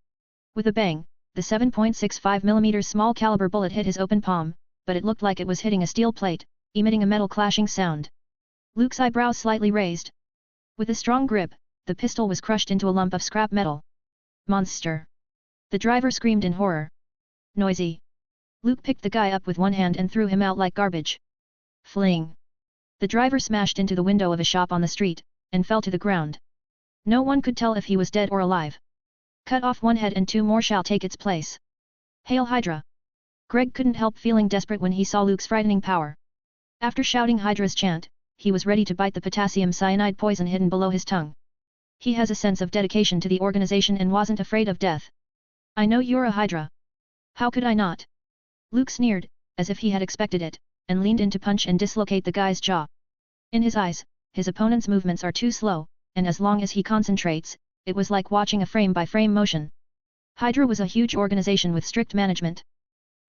S1: With a bang, the 7.65mm small caliber bullet hit his open palm, but it looked like it was hitting a steel plate, emitting a metal clashing sound. Luke's eyebrows slightly raised. With a strong grip, the pistol was crushed into a lump of scrap metal. Monster! The driver screamed in horror. Noisy! Luke picked the guy up with one hand and threw him out like garbage. Fling! The driver smashed into the window of a shop on the street, and fell to the ground. No one could tell if he was dead or alive. Cut off one head and 2 more shall take its place. Hail Hydra! Greg couldn't help feeling desperate when he saw Luke's frightening power. After shouting Hydra's chant, he was ready to bite the potassium cyanide poison hidden below his tongue. He has a sense of dedication to the organization and wasn't afraid of death. I know you're a Hydra. How could I not? Luke sneered, as if he had expected it, and leaned in to punch and dislocate the guy's jaw. In his eyes, his opponent's movements are too slow, and as long as he concentrates, it was like watching a frame-by-frame motion. Hydra was a huge organization with strict management.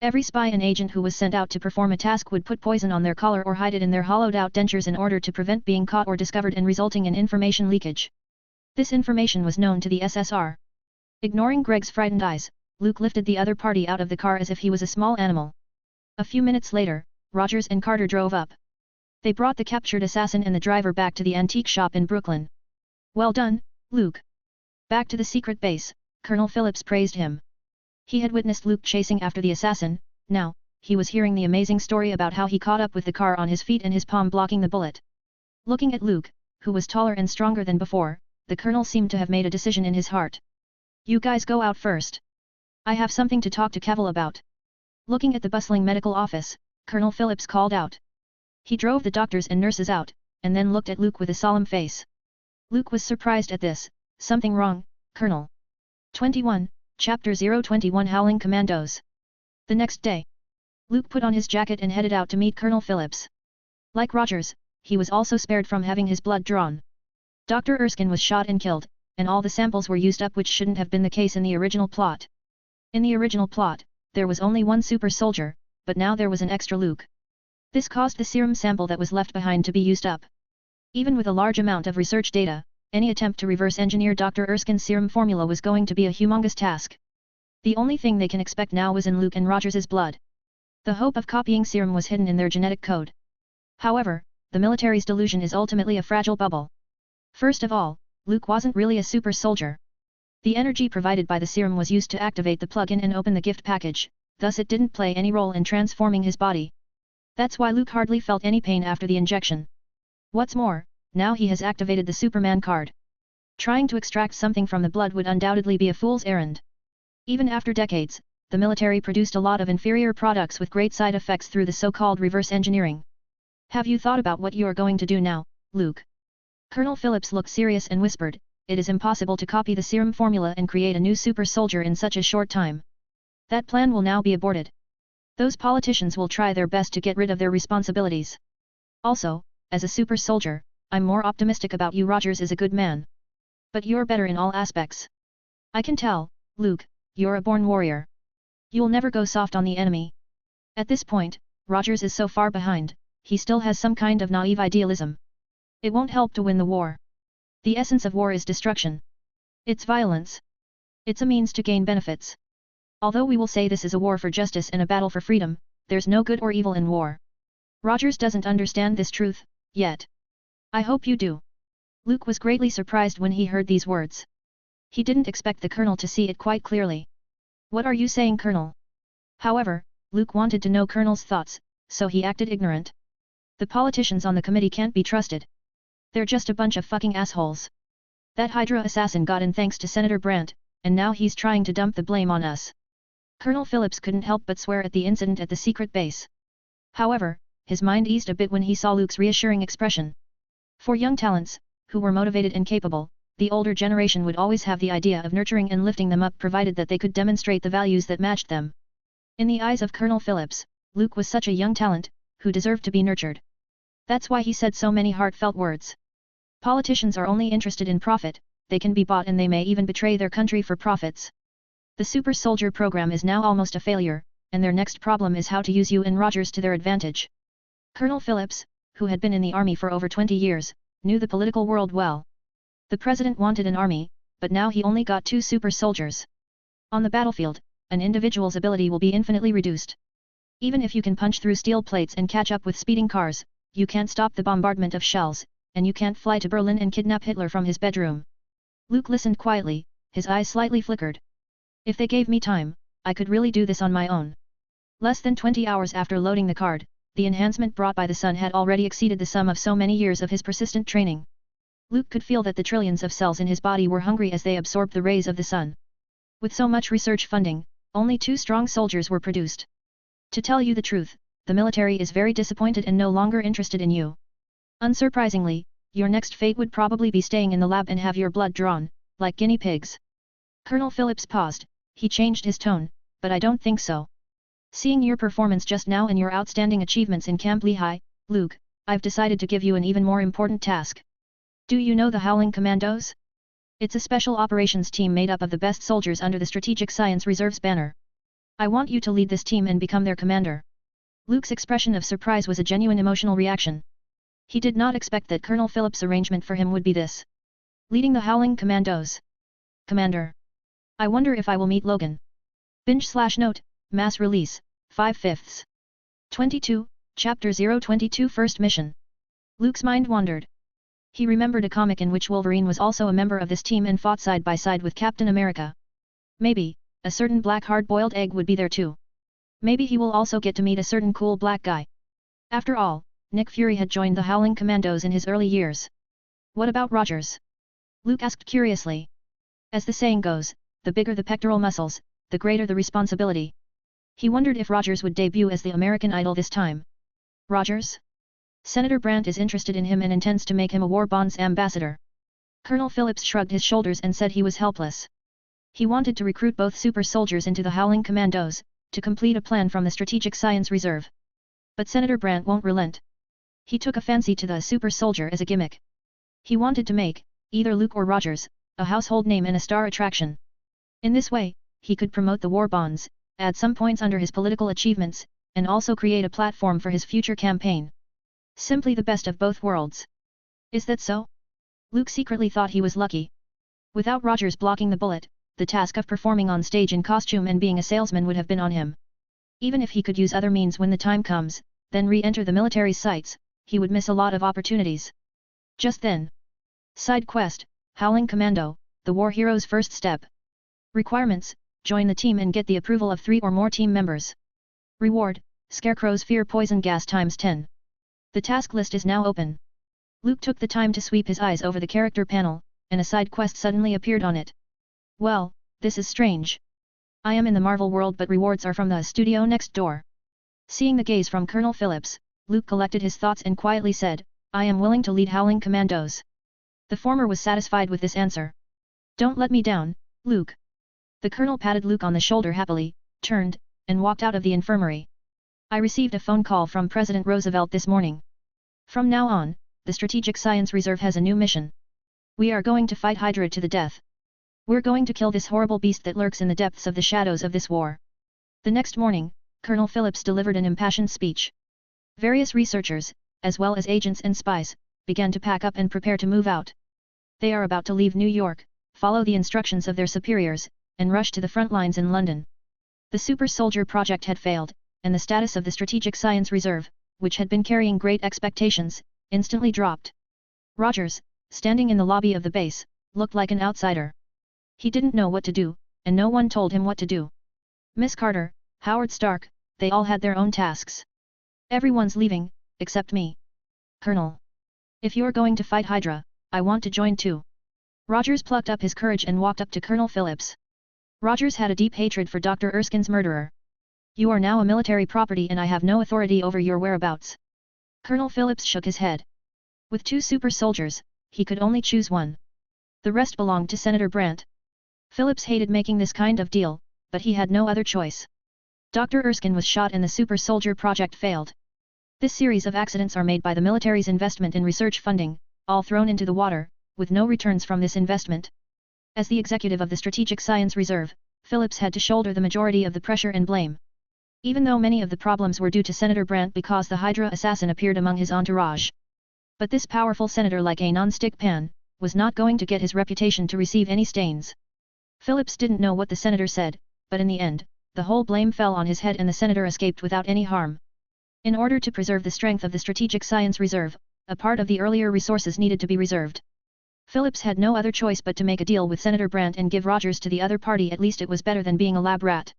S1: Every spy and agent who was sent out to perform a task would put poison on their collar or hide it in their hollowed-out dentures in order to prevent being caught or discovered and resulting in information leakage. This information was known to the SSR. Ignoring Greg's frightened eyes, Luke lifted the other party out of the car as if he was a small animal. A few minutes later, Rogers and Carter drove up. They brought the captured assassin and the driver back to the antique shop in Brooklyn. Well done, Luke. Back to the secret base, Colonel Phillips praised him. He had witnessed Luke chasing after the assassin, now, he was hearing the amazing story about how he caught up with the car on his feet and his palm blocking the bullet. Looking at Luke, who was taller and stronger than before, the colonel seemed to have made a decision in his heart. You guys go out first. I have something to talk to Cavill about. Looking at the bustling medical office, Colonel Phillips called out. He drove the doctors and nurses out, and then looked at Luke with a solemn face. Luke was surprised at this. Something wrong, Colonel? 21, Chapter 021 Howling Commandos. The next day, Luke put on his jacket and headed out to meet Colonel Phillips. Like Rogers, he was also spared from having his blood drawn. Dr. Erskine was shot and killed, and all the samples were used up, which shouldn't have been the case in the original plot. In the original plot, there was only one super soldier, but now there was an extra Luke. This caused the serum sample that was left behind to be used up. Even with a large amount of research data, any attempt to reverse engineer Dr. Erskine's serum formula was going to be a humongous task. The only thing they can expect now was in Luke and Rogers's blood. The hope of copying serum was hidden in their genetic code. However, the military's delusion is ultimately a fragile bubble. First of all, Luke wasn't really a super soldier. The energy provided by the serum was used to activate the plug-in and open the gift package, thus it didn't play any role in transforming his body. That's why Luke hardly felt any pain after the injection. What's more, now he has activated the Superman card. Trying to extract something from the blood would undoubtedly be a fool's errand. Even after decades, the military produced a lot of inferior products with great side effects through the so-called reverse engineering. Have you thought about what you are going to do now, Luke? Colonel Phillips looked serious and whispered, it is impossible to copy the serum formula and create a new super soldier in such a short time. That plan will now be aborted. Those politicians will try their best to get rid of their responsibilities. Also, as a super soldier, I'm more optimistic about you. Rogers is a good man. But you're better in all aspects. I can tell, Luke, you're a born warrior. You'll never go soft on the enemy. At this point, Rogers is so far behind, he still has some kind of naive idealism. It won't help to win the war. The essence of war is destruction. It's violence. It's a means to gain benefits. Although we will say this is a war for justice and a battle for freedom, there's no good or evil in war. Rogers doesn't understand this truth, yet. I hope you do. Luke was greatly surprised when he heard these words. He didn't expect the colonel to see it quite clearly. What are you saying, Colonel? However, Luke wanted to know Colonel's thoughts, so he acted ignorant. The politicians on the committee can't be trusted. They're just a bunch of fucking assholes. That Hydra assassin got in thanks to Senator Brandt, and now he's trying to dump the blame on us. Colonel Phillips couldn't help but swear at the incident at the secret base. However, his mind eased a bit when he saw Luke's reassuring expression. For young talents, who were motivated and capable, the older generation would always have the idea of nurturing and lifting them up provided that they could demonstrate the values that matched them. In the eyes of Colonel Phillips, Luke was such a young talent, who deserved to be nurtured. That's why he said so many heartfelt words. Politicians are only interested in profit, they can be bought and they may even betray their country for profits. The Super Soldier program is now almost a failure, and their next problem is how to use you and Rogers to their advantage. Colonel Phillips, who had been in the army for over 20 years, knew the political world well. The president wanted an army, but now he only got 2 super soldiers. On the battlefield, an individual's ability will be infinitely reduced. Even if you can punch through steel plates and catch up with speeding cars, you can't stop the bombardment of shells, and you can't fly to Berlin and kidnap Hitler from his bedroom. Luke listened quietly, his eyes slightly flickered. If they gave me time, I could really do this on my own. Less than 20 hours after loading the card, the enhancement brought by the sun had already exceeded the sum of so many years of his persistent training. Luke could feel that the trillions of cells in his body were hungry as they absorbed the rays of the sun. With so much research funding, only 2 strong soldiers were produced. To tell you the truth, the military is very disappointed and no longer interested in you. Unsurprisingly, your next fate would probably be staying in the lab and have your blood drawn, like guinea pigs. Colonel Phillips paused, he changed his tone, but I don't think so. Seeing your performance just now and your outstanding achievements in Camp Lehigh, Luke, I've decided to give you an even more important task. Do you know the Howling Commandos? It's a special operations team made up of the best soldiers under the Strategic Science Reserve's banner. I want you to lead this team and become their commander. Luke's expression of surprise was a genuine emotional reaction. He did not expect that Colonel Phillips' arrangement for him would be this. Leading the Howling Commandos. Commander. I wonder if I will meet Logan. Binge/note, mass release, 5/5. 22, Chapter 022 First Mission. Luke's mind wandered. He remembered a comic in which Wolverine was also a member of this team and fought side by side with Captain America. Maybe, a certain black hard-boiled egg would be there too. Maybe he will also get to meet a certain cool black guy. After all, Nick Fury had joined the Howling Commandos in his early years. What about Rogers? Luke asked curiously. As the saying goes, the bigger the pectoral muscles, the greater the responsibility. He wondered if Rogers would debut as the American Idol this time. Rogers? Senator Brandt is interested in him and intends to make him a war bonds ambassador. Colonel Phillips shrugged his shoulders and said he was helpless. He wanted to recruit both super soldiers into the Howling Commandos, to complete a plan from the Strategic Science Reserve. But Senator Brandt won't relent. He took a fancy to the super soldier as a gimmick. He wanted to make, either Luke or Rogers, a household name and a star attraction. In this way, he could promote the war bonds, add some points under his political achievements, and also create a platform for his future campaign. Simply the best of both worlds. Is that so? Luke secretly thought he was lucky. Without Rogers blocking the bullet, the task of performing on stage in costume and being a salesman would have been on him. Even if he could use other means when the time comes, then re-enter the military's sights, he would miss a lot of opportunities. Just then. Side quest, Howling Commando, the war hero's first step. Requirements, join the team and get the approval of 3 or more team members. Reward, Scarecrow's fear poison gas ×10. The task list is now open. Luke took the time to sweep his eyes over the character panel, and a side quest suddenly appeared on it. Well, this is strange. I am in the Marvel world but rewards are from the studio next door. Seeing the gaze from Colonel Phillips, Luke collected his thoughts and quietly said, I am willing to lead Howling Commandos. The former was satisfied with this answer. Don't let me down, Luke. The colonel patted Luke on the shoulder happily, turned, and walked out of the infirmary. I received a phone call from President Roosevelt this morning. From now on, the Strategic Science Reserve has a new mission. We are going to fight Hydra to the death. We're going to kill this horrible beast that lurks in the depths of the shadows of this war. The next morning, Colonel Phillips delivered an impassioned speech. Various researchers, as well as agents and spies, began to pack up and prepare to move out. They are about to leave New York, follow the instructions of their superiors, and rush to the front lines in London. The Super Soldier project had failed, and the status of the Strategic Science Reserve, which had been carrying great expectations, instantly dropped. Rogers, standing in the lobby of the base, looked like an outsider. He didn't know what to do, and no one told him what to do. Miss Carter, Howard Stark, they all had their own tasks. Everyone's leaving, except me. Colonel. If you're going to fight Hydra, I want to join too. Rogers plucked up his courage and walked up to Colonel Phillips. Rogers had a deep hatred for Dr. Erskine's murderer. You are now a military property and I have no authority over your whereabouts. Colonel Phillips shook his head. With 2 super soldiers, he could only choose one. The rest belonged to Senator Brandt. Phillips hated making this kind of deal, but he had no other choice. Dr. Erskine was shot and the super soldier project failed. This series of accidents are made by the military's investment in research funding, all thrown into the water, with no returns from this investment. As the executive of the Strategic Science Reserve, Phillips had to shoulder the majority of the pressure and blame. Even though many of the problems were due to Senator Brandt because the Hydra assassin appeared among his entourage. But this powerful senator, like a non-stick pan, was not going to get his reputation to receive any stains. Phillips didn't know what the senator said, but in the end, the whole blame fell on his head and the senator escaped without any harm. In order to preserve the strength of the Strategic Science Reserve, a part of the earlier resources needed to be reserved. Phillips had no other choice but to make a deal with Senator Brandt and give Rogers to the other party. At least it was better than being a lab rat.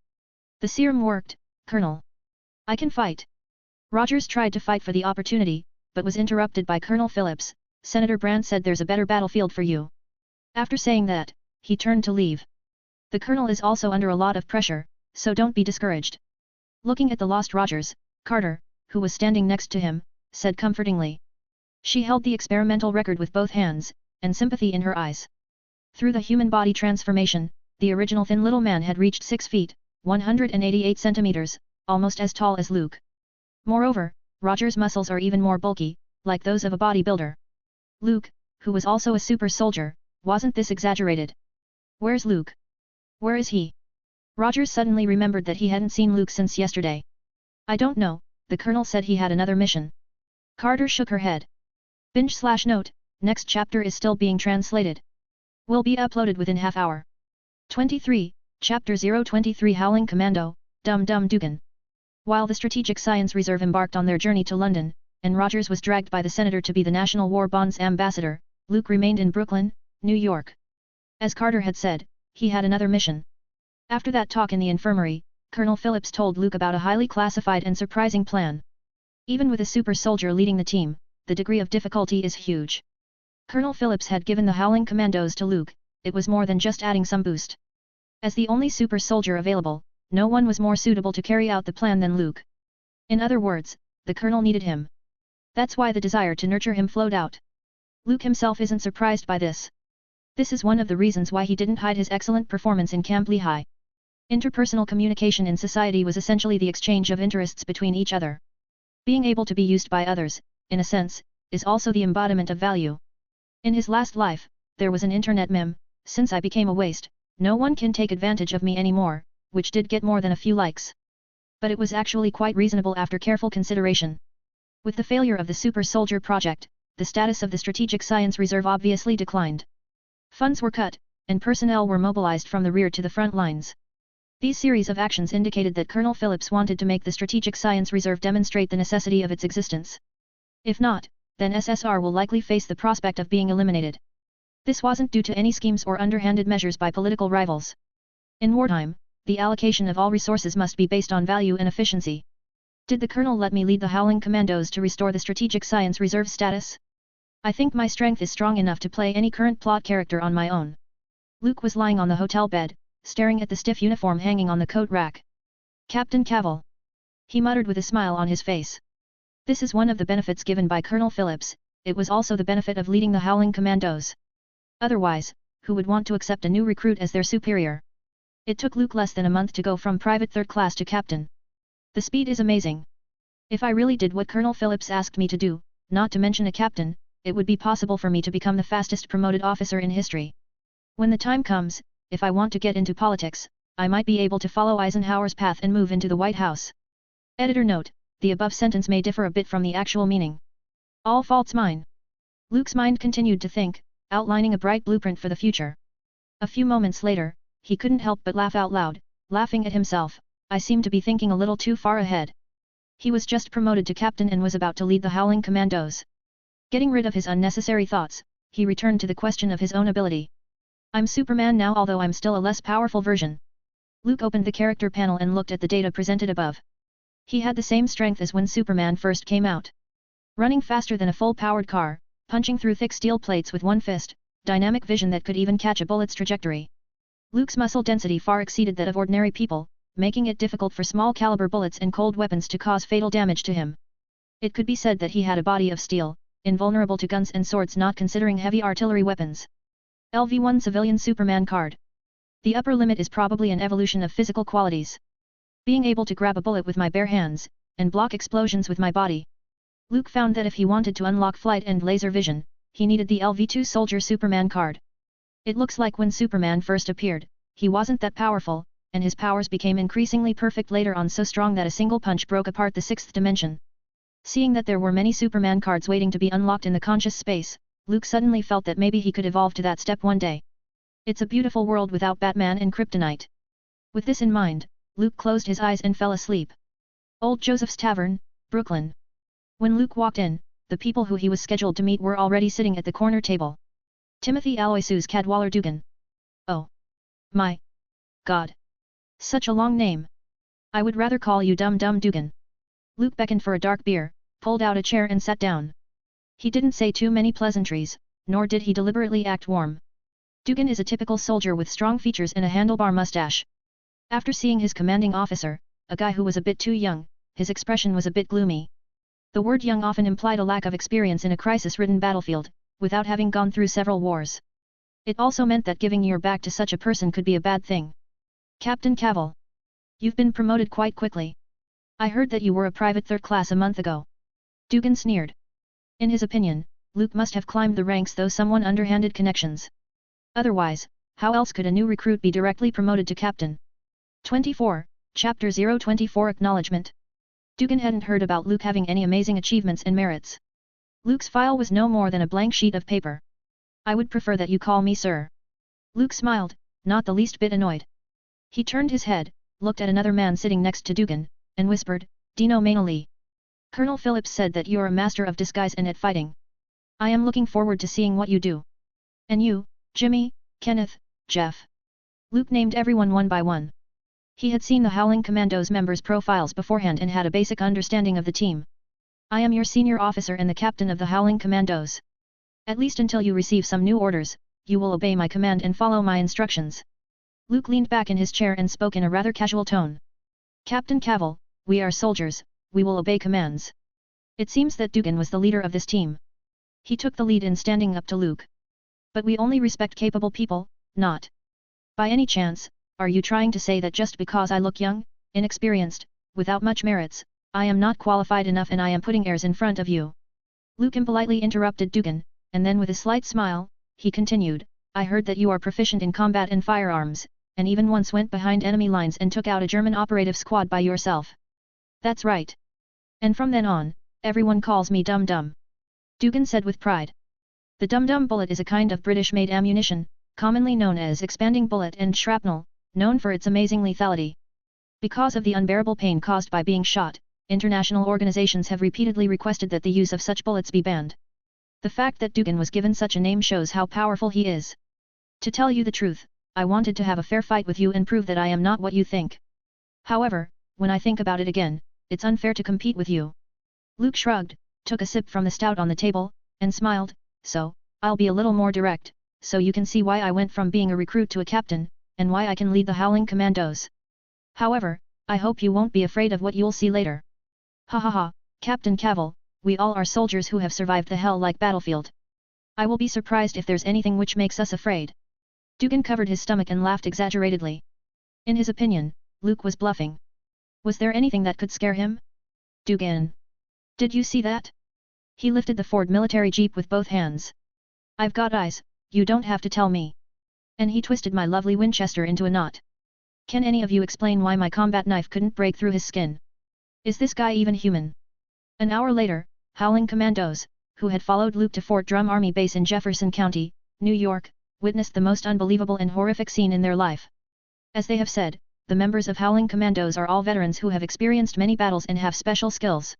S1: The serum worked, Colonel. I can fight. Rogers tried to fight for the opportunity, but was interrupted by Colonel Phillips. Senator Brandt said there's a better battlefield for you. After saying that, he turned to leave. The colonel is also under a lot of pressure, so don't be discouraged. Looking at the lost Rogers, Carter, who was standing next to him, said comfortingly. She held the experimental record with both hands, and sympathy in her eyes. Through the human body transformation, the original thin little man had reached 6 feet, 188 centimeters, almost as tall as Luke. Moreover, Rogers' muscles are even more bulky, like those of a bodybuilder. Luke, who was also a super soldier, wasn't this exaggerated. Where's Luke? Where is he? Rogers suddenly remembered that he hadn't seen Luke since yesterday. I don't know, the colonel said he had another mission. Carter shook her head. Binge/note, next chapter is still being translated. Will be uploaded within half hour. 23, Chapter 023 Howling Commando, Dum Dum Dugan. While the Strategic Science Reserve embarked on their journey to London, and Rogers was dragged by the senator to be the National War Bonds ambassador, Luke remained in Brooklyn, New York. As Carter had said, he had another mission. After that talk in the infirmary, Colonel Phillips told Luke about a highly classified and surprising plan. Even with a super soldier leading the team, the degree of difficulty is huge. Colonel Phillips had given the Howling Commandos to Luke, it was more than just adding some boost. As the only super soldier available, no one was more suitable to carry out the plan than Luke. In other words, the colonel needed him. That's why the desire to nurture him flowed out. Luke himself isn't surprised by this. This is one of the reasons why he didn't hide his excellent performance in Camp Lehigh. Interpersonal communication in society was essentially the exchange of interests between each other. Being able to be used by others, in a sense, is also the embodiment of value. In his last life, there was an internet meme, since I became a waste, no one can take advantage of me anymore, which did get more than a few likes. But it was actually quite reasonable after careful consideration. With the failure of the Super Soldier project, the status of the Strategic Science Reserve obviously declined. Funds were cut, and personnel were mobilized from the rear to the front lines. These series of actions indicated that Colonel Phillips wanted to make the Strategic Science Reserve demonstrate the necessity of its existence. If not, then SSR will likely face the prospect of being eliminated. This wasn't due to any schemes or underhanded measures by political rivals. In wartime, the allocation of all resources must be based on value and efficiency. Did the colonel let me lead the Howling Commandos to restore the Strategic Science Reserve status? I think my strength is strong enough to play any current plot character on my own. Luke was lying on the hotel bed, staring at the stiff uniform hanging on the coat rack. Captain Cavil. He muttered with a smile on his face. This is one of the benefits given by Colonel Phillips, it was also the benefit of leading the Howling Commandos. Otherwise, who would want to accept a new recruit as their superior? It took Luke less than a month to go from private third class to captain. The speed is amazing. If I really did what Colonel Phillips asked me to do, not to mention a captain, it would be possible for me to become the fastest promoted officer in history. When the time comes, if I want to get into politics, I might be able to follow Eisenhower's path and move into the White House. Editor note, the above sentence may differ a bit from the actual meaning. All faults mine. Luke's mind continued to think, outlining a bright blueprint for the future. A few moments later, he couldn't help but laugh out loud, laughing at himself. I seem to be thinking a little too far ahead. He was just promoted to captain and was about to lead the Howling Commandos. Getting rid of his unnecessary thoughts, he returned to the question of his own ability. I'm Superman now, although I'm still a less powerful version. Luke opened the character panel and looked at the data presented above. He had the same strength as when Superman first came out. Running faster than a full-powered car, punching through thick steel plates with one fist, dynamic vision that could even catch a bullet's trajectory. Luke's muscle density far exceeded that of ordinary people, making it difficult for small-caliber bullets and cold weapons to cause fatal damage to him. It could be said that he had a body of steel, invulnerable to guns and swords not considering heavy artillery weapons. LV1 Civilian Superman card. The upper limit is probably an evolution of physical qualities. Being able to grab a bullet with my bare hands, and block explosions with my body. Luke found that if he wanted to unlock flight and laser vision, he needed the LV2 Soldier Superman card. It looks like when Superman first appeared, he wasn't that powerful, and his powers became increasingly perfect later on, so strong that a single punch broke apart the sixth dimension. Seeing that there were many Superman cards waiting to be unlocked in the conscious space, Luke suddenly felt that maybe he could evolve to that step one day. It's a beautiful world without Batman and Kryptonite. With this in mind, Luke closed his eyes and fell asleep. Old Joseph's Tavern, Brooklyn. When Luke walked in, the people who he was scheduled to meet were already sitting at the corner table. Timothy Aloysius Cadwallader Dugan. Oh. My. God. Such a long name. I would rather call you Dum Dum Dugan. Luke beckoned for a dark beer, pulled out a chair and sat down. He didn't say too many pleasantries, nor did he deliberately act warm. Dugan is a typical soldier with strong features and a handlebar mustache. After seeing his commanding officer, a guy who was a bit too young, his expression was a bit gloomy. The word young often implied a lack of experience in a crisis-ridden battlefield, without having gone through several wars. It also meant that giving your back to such a person could be a bad thing. Captain Cavill. You've been promoted quite quickly. I heard that you were a private third class a month ago. Dugan sneered. In his opinion, Luke must have climbed the ranks through someone underhanded connections. Otherwise, how else could a new recruit be directly promoted to captain? 24, Chapter 024 Acknowledgement. Dugan hadn't heard about Luke having any amazing achievements and merits. Luke's file was no more than a blank sheet of paper. I would prefer that you call me sir. Luke smiled, not the least bit annoyed. He turned his head, looked at another man sitting next to Dugan, and whispered, Dino Mainoli. Colonel Phillips said that you're a master of disguise and at fighting. I am looking forward to seeing what you do. And you, Jimmy, Kenneth, Jeff. Luke named everyone one by one. He had seen the Howling Commandos members' profiles beforehand and had a basic understanding of the team. I am your senior officer and the captain of the Howling Commandos. At least until you receive some new orders, you will obey my command and follow my instructions. Luke leaned back in his chair and spoke in a rather casual tone. Captain Cavill, we are soldiers, we will obey commands. It seems that Dugan was the leader of this team. He took the lead in standing up to Luke. But we only respect capable people, not. By any chance, are you trying to say that just because I look young, inexperienced, without much merits, I am not qualified enough and I am putting airs in front of you? Luke impolitely interrupted Dugan, and then with a slight smile, he continued, I heard that you are proficient in combat and firearms, and even once went behind enemy lines and took out a German operative squad by yourself. That's right. And from then on, everyone calls me Dum Dum. Dugan said with pride. The Dum Dum bullet is a kind of British-made ammunition, commonly known as expanding bullet and shrapnel, known for its amazing lethality. Because of the unbearable pain caused by being shot, international organizations have repeatedly requested that the use of such bullets be banned. The fact that Dugan was given such a name shows how powerful he is. To tell you the truth, I wanted to have a fair fight with you and prove that I am not what you think. However, when I think about it again, it's unfair to compete with you. Luke shrugged, took a sip from the stout on the table, and smiled, so, I'll be a little more direct, so you can see why I went from being a recruit to a captain, and why I can lead the Howling Commandos. However, I hope you won't be afraid of what you'll see later. Ha ha ha, Captain Cavill, we all are soldiers who have survived the hell-like battlefield. I will be surprised if there's anything which makes us afraid. Dugan covered his stomach and laughed exaggeratedly. In his opinion, Luke was bluffing. Was there anything that could scare him? Dugan. Did you see that? He lifted the Ford military jeep with both hands. I've got eyes, you don't have to tell me. And he twisted my lovely Winchester into a knot. Can any of you explain why my combat knife couldn't break through his skin? Is this guy even human? An hour later, Howling Commandos, who had followed Luke to Fort Drum Army Base in Jefferson County, New York, witnessed the most unbelievable and horrific scene in their life. As they have said, the members of Howling Commandos are all veterans who have experienced many battles and have special skills.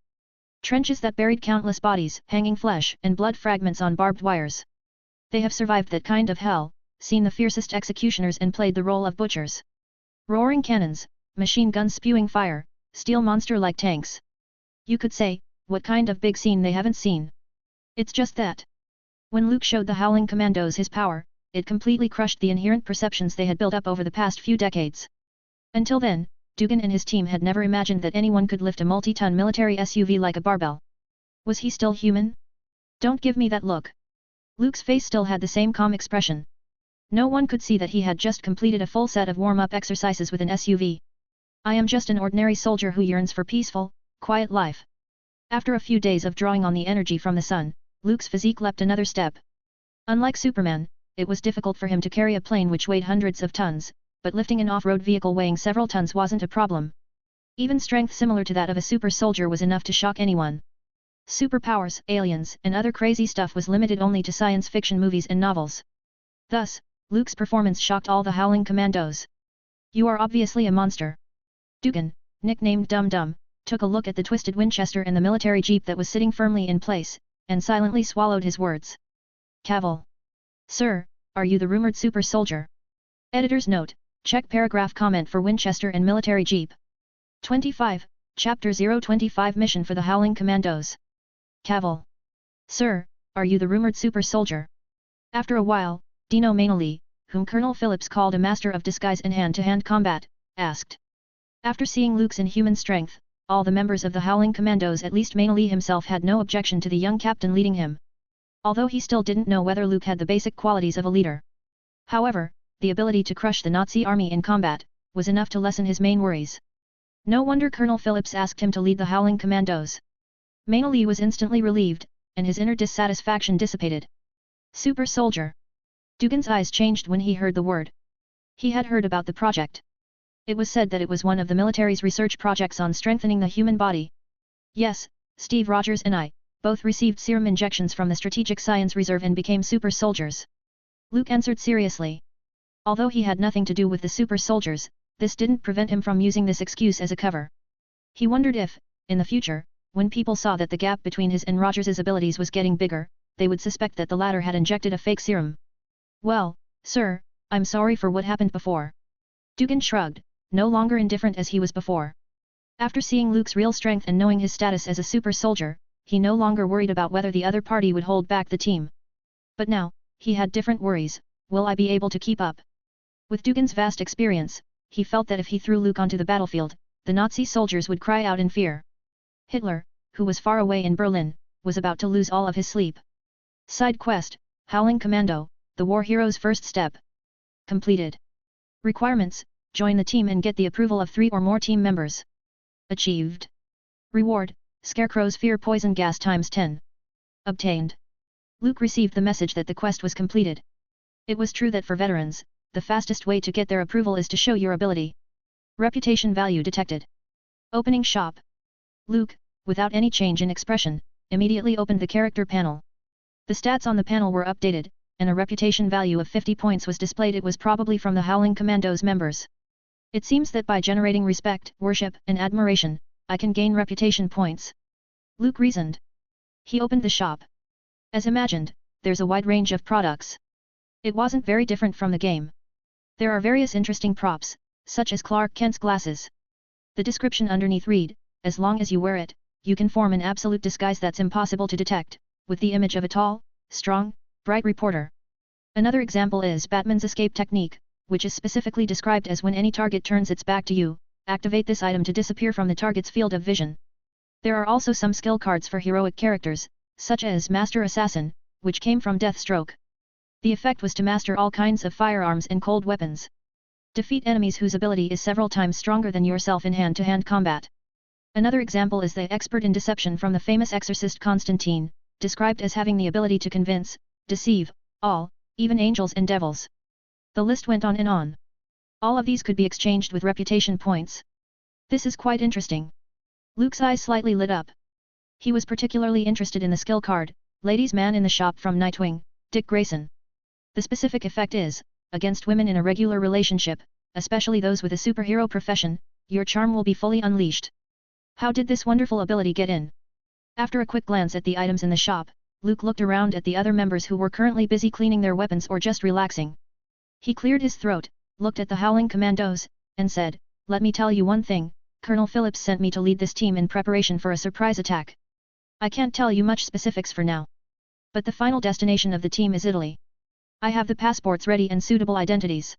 S1: Trenches that buried countless bodies, hanging flesh and blood fragments on barbed wires. They have survived that kind of hell, seen the fiercest executioners and played the role of butchers. Roaring cannons, machine guns spewing fire, steel monster-like tanks. You could say, what kind of big scene they haven't seen. It's just that. When Luke showed the Howling Commandos his power, it completely crushed the inherent perceptions they had built up over the past few decades. Until then, Dugan and his team had never imagined that anyone could lift a multi-ton military SUV like a barbell. Was he still human? Don't give me that look. Luke's face still had the same calm expression. No one could see that he had just completed a full set of warm-up exercises with an SUV. I am just an ordinary soldier who yearns for peaceful, quiet life. After a few days of drawing on the energy from the sun, Luke's physique leapt another step. Unlike Superman, it was difficult for him to carry a plane which weighed hundreds of tons, but lifting an off-road vehicle weighing several tons wasn't a problem. Even strength similar to that of a super soldier was enough to shock anyone. Superpowers, aliens, and other crazy stuff was limited only to science fiction movies and novels. Thus, Luke's performance shocked all the Howling Commandos. You are obviously a monster. Dugan, nicknamed Dum Dum, took a look at the twisted Winchester and the military jeep that was sitting firmly in place, and silently swallowed his words. Cavil. Sir, are you the rumored super soldier? Editor's note, check paragraph comment for Winchester and military jeep. 25, Chapter 025 Mission for the Howling Commandos. Cavil. Sir, are you the rumored super soldier? After a while, Dino Mainoli, whom Colonel Phillips called a master of disguise and hand-to-hand combat, asked. After seeing Luke's inhuman strength, all the members of the Howling Commandos, at least Mainoli himself, had no objection to the young captain leading him. Although he still didn't know whether Luke had the basic qualities of a leader. However, the ability to crush the Nazi army in combat was enough to lessen his main worries. No wonder Colonel Phillips asked him to lead the Howling Commandos. Mainoli was instantly relieved, and his inner dissatisfaction dissipated. Super soldier. Dugan's eyes changed when he heard the word. He had heard about the project. It was said that it was one of the military's research projects on strengthening the human body. Yes, Steve Rogers and I both received serum injections from the Strategic Science Reserve and became super soldiers. Luke answered seriously. Although he had nothing to do with the super soldiers, this didn't prevent him from using this excuse as a cover. He wondered if, in the future, when people saw that the gap between his and Rogers's abilities was getting bigger, they would suspect that the latter had injected a fake serum. Well, sir, I'm sorry for what happened before. Dugan shrugged, no longer indifferent as he was before. After seeing Luke's real strength and knowing his status as a super soldier, he no longer worried about whether the other party would hold back the team. But now, he had different worries. Will I be able to keep up? With Dugan's vast experience, he felt that if he threw Luke onto the battlefield, the Nazi soldiers would cry out in fear. Hitler, who was far away in Berlin, was about to lose all of his sleep. Side quest, Howling Commando, the war hero's first step. Completed. Requirements, join the team and get the approval of 3 or more team members. Achieved. Reward, Scarecrow's fear poison gas ×10. Obtained. Luke received the message that the quest was completed. It was true that for veterans, the fastest way to get their approval is to show your ability. Reputation value detected. Opening shop. Luke, without any change in expression, immediately opened the character panel. The stats on the panel were updated, and a reputation value of 50 points was displayed. It was probably from the Howling Commandos members. It seems that by generating respect, worship, and admiration, I can gain reputation points. Luke reasoned. He opened the shop. As imagined, there's a wide range of products. It wasn't very different from the game. There are various interesting props, such as Clark Kent's glasses. The description underneath read, as long as you wear it, you can form an absolute disguise that's impossible to detect, with the image of a tall, strong, bright reporter. Another example is Batman's escape technique, which is specifically described as when any target turns its back to you, activate this item to disappear from the target's field of vision. There are also some skill cards for heroic characters, such as Master Assassin, which came from Deathstroke. The effect was to master all kinds of firearms and cold weapons. Defeat enemies whose ability is several times stronger than yourself in hand-to-hand combat. Another example is the expert in deception from the famous exorcist Constantine, described as having the ability to convince, deceive, all, even angels and devils. The list went on and on. All of these could be exchanged with reputation points. This is quite interesting. Luke's eyes slightly lit up. He was particularly interested in the skill card, Ladies' Man in the Shop from Nightwing, Dick Grayson. The specific effect is, against women in a regular relationship, especially those with a superhero profession, your charm will be fully unleashed. How did this wonderful ability get in? After a quick glance at the items in the shop, Luke looked around at the other members who were currently busy cleaning their weapons or just relaxing. He cleared his throat, looked at the Howling Commandos, and said, "Let me tell you one thing, Colonel Phillips sent me to lead this team in preparation for a surprise attack. I can't tell you much specifics for now. But the final destination of the team is Italy. I have the passports ready and suitable identities.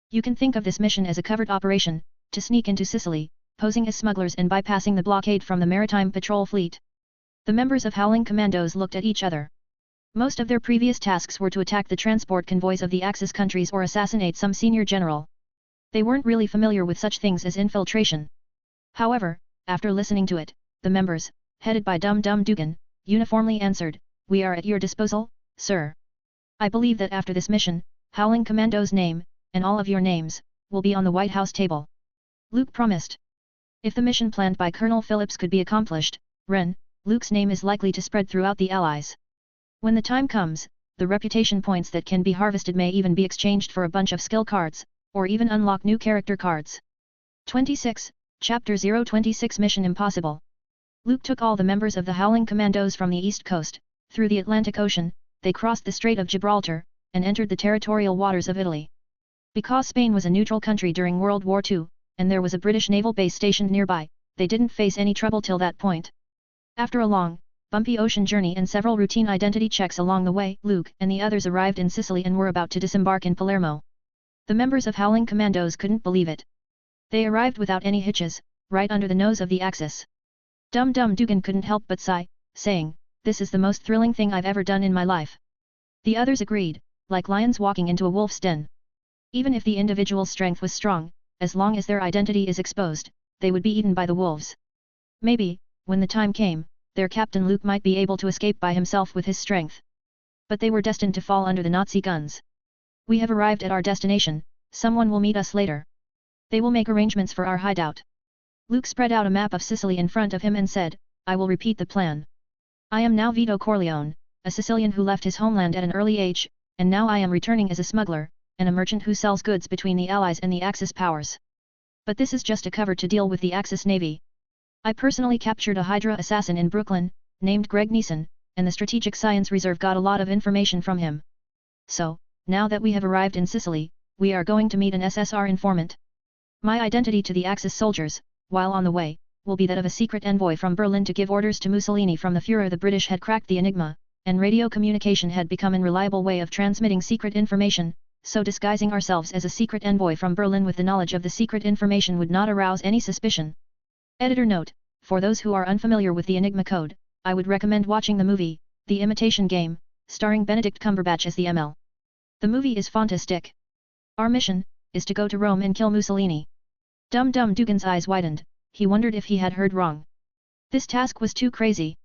S1: You can think of this mission as a covert operation, to sneak into Sicily, posing as smugglers and bypassing the blockade from the maritime patrol fleet." The members of Howling Commandos looked at each other. Most of their previous tasks were to attack the transport convoys of the Axis countries or assassinate some senior general. They weren't really familiar with such things as infiltration. However, after listening to it, the members, headed by Dum Dum Dugan, uniformly answered, "We are at your disposal, sir. I believe that after this mission, Howling Commando's name, and all of your names, will be on the White House table." Luke promised. If the mission planned by Colonel Phillips could be accomplished, Luke's name is likely to spread throughout the Allies. When the time comes, the reputation points that can be harvested may even be exchanged for a bunch of skill cards, or even unlock new character cards. 26, Chapter 026 Mission Impossible. Luke took all the members of the Howling Commandos from the East Coast, through the Atlantic Ocean, they crossed the Strait of Gibraltar, and entered the territorial waters of Italy. Because Spain was a neutral country during World War II, and there was a British naval base stationed nearby, they didn't face any trouble till that point. After a long, bumpy ocean journey and several routine identity checks along the way, Luke and the others arrived in Sicily and were about to disembark in Palermo. The members of Howling Commandos couldn't believe it. They arrived without any hitches, right under the nose of the Axis. Dum Dum Dugan couldn't help but sigh, saying, "This is the most thrilling thing I've ever done in my life." The others agreed, like lions walking into a wolf's den. Even if the individual's strength was strong, as long as their identity is exposed, they would be eaten by the wolves. Maybe, when the time came, their captain Luke might be able to escape by himself with his strength. But they were destined to fall under the Nazi guns. "We have arrived at our destination, someone will meet us later. They will make arrangements for our hideout." Luke spread out a map of Sicily in front of him and said, "I will repeat the plan. I am now Vito Corleone, a Sicilian who left his homeland at an early age, and now I am returning as a smuggler, and a merchant who sells goods between the Allies and the Axis powers. But this is just a cover to deal with the Axis Navy. I personally captured a Hydra assassin in Brooklyn, named Greg Neeson, and the Strategic Science Reserve got a lot of information from him. So, now that we have arrived in Sicily, we are going to meet an SSR informant. My identity to the Axis soldiers, while on the way, will be that of a secret envoy from Berlin to give orders to Mussolini from the Führer. The British had cracked the Enigma, and radio communication had become an unreliable way of transmitting secret information, so disguising ourselves as a secret envoy from Berlin with the knowledge of the secret information would not arouse any suspicion. Editor note: for those who are unfamiliar with the Enigma code, I would recommend watching the movie, The Imitation Game, starring Benedict Cumberbatch as the ML. The movie is fantastic. Our mission is to go to Rome and kill Mussolini. Dum Dum Dugan's eyes widened, he wondered if he had heard wrong. This task was too crazy.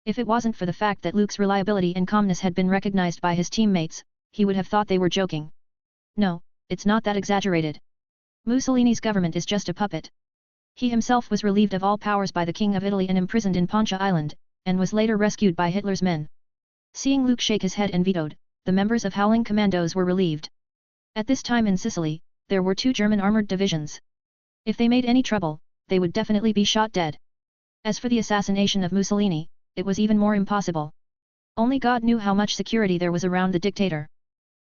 S1: If it wasn't for the fact that Luke's reliability and calmness had been recognized by his teammates, he would have thought they were joking. No, it's not that exaggerated. Mussolini's government is just a puppet. He himself was relieved of all powers by the King of Italy and imprisoned in Poncha Island, and was later rescued by Hitler's men. Seeing Luke shake his head and vetoed, the members of Howling Commandos were relieved. At this time in Sicily, there were 2 German armored divisions. If they made any trouble, they would definitely be shot dead. As for the assassination of Mussolini, it was even more impossible. Only God knew how much security there was around the dictator.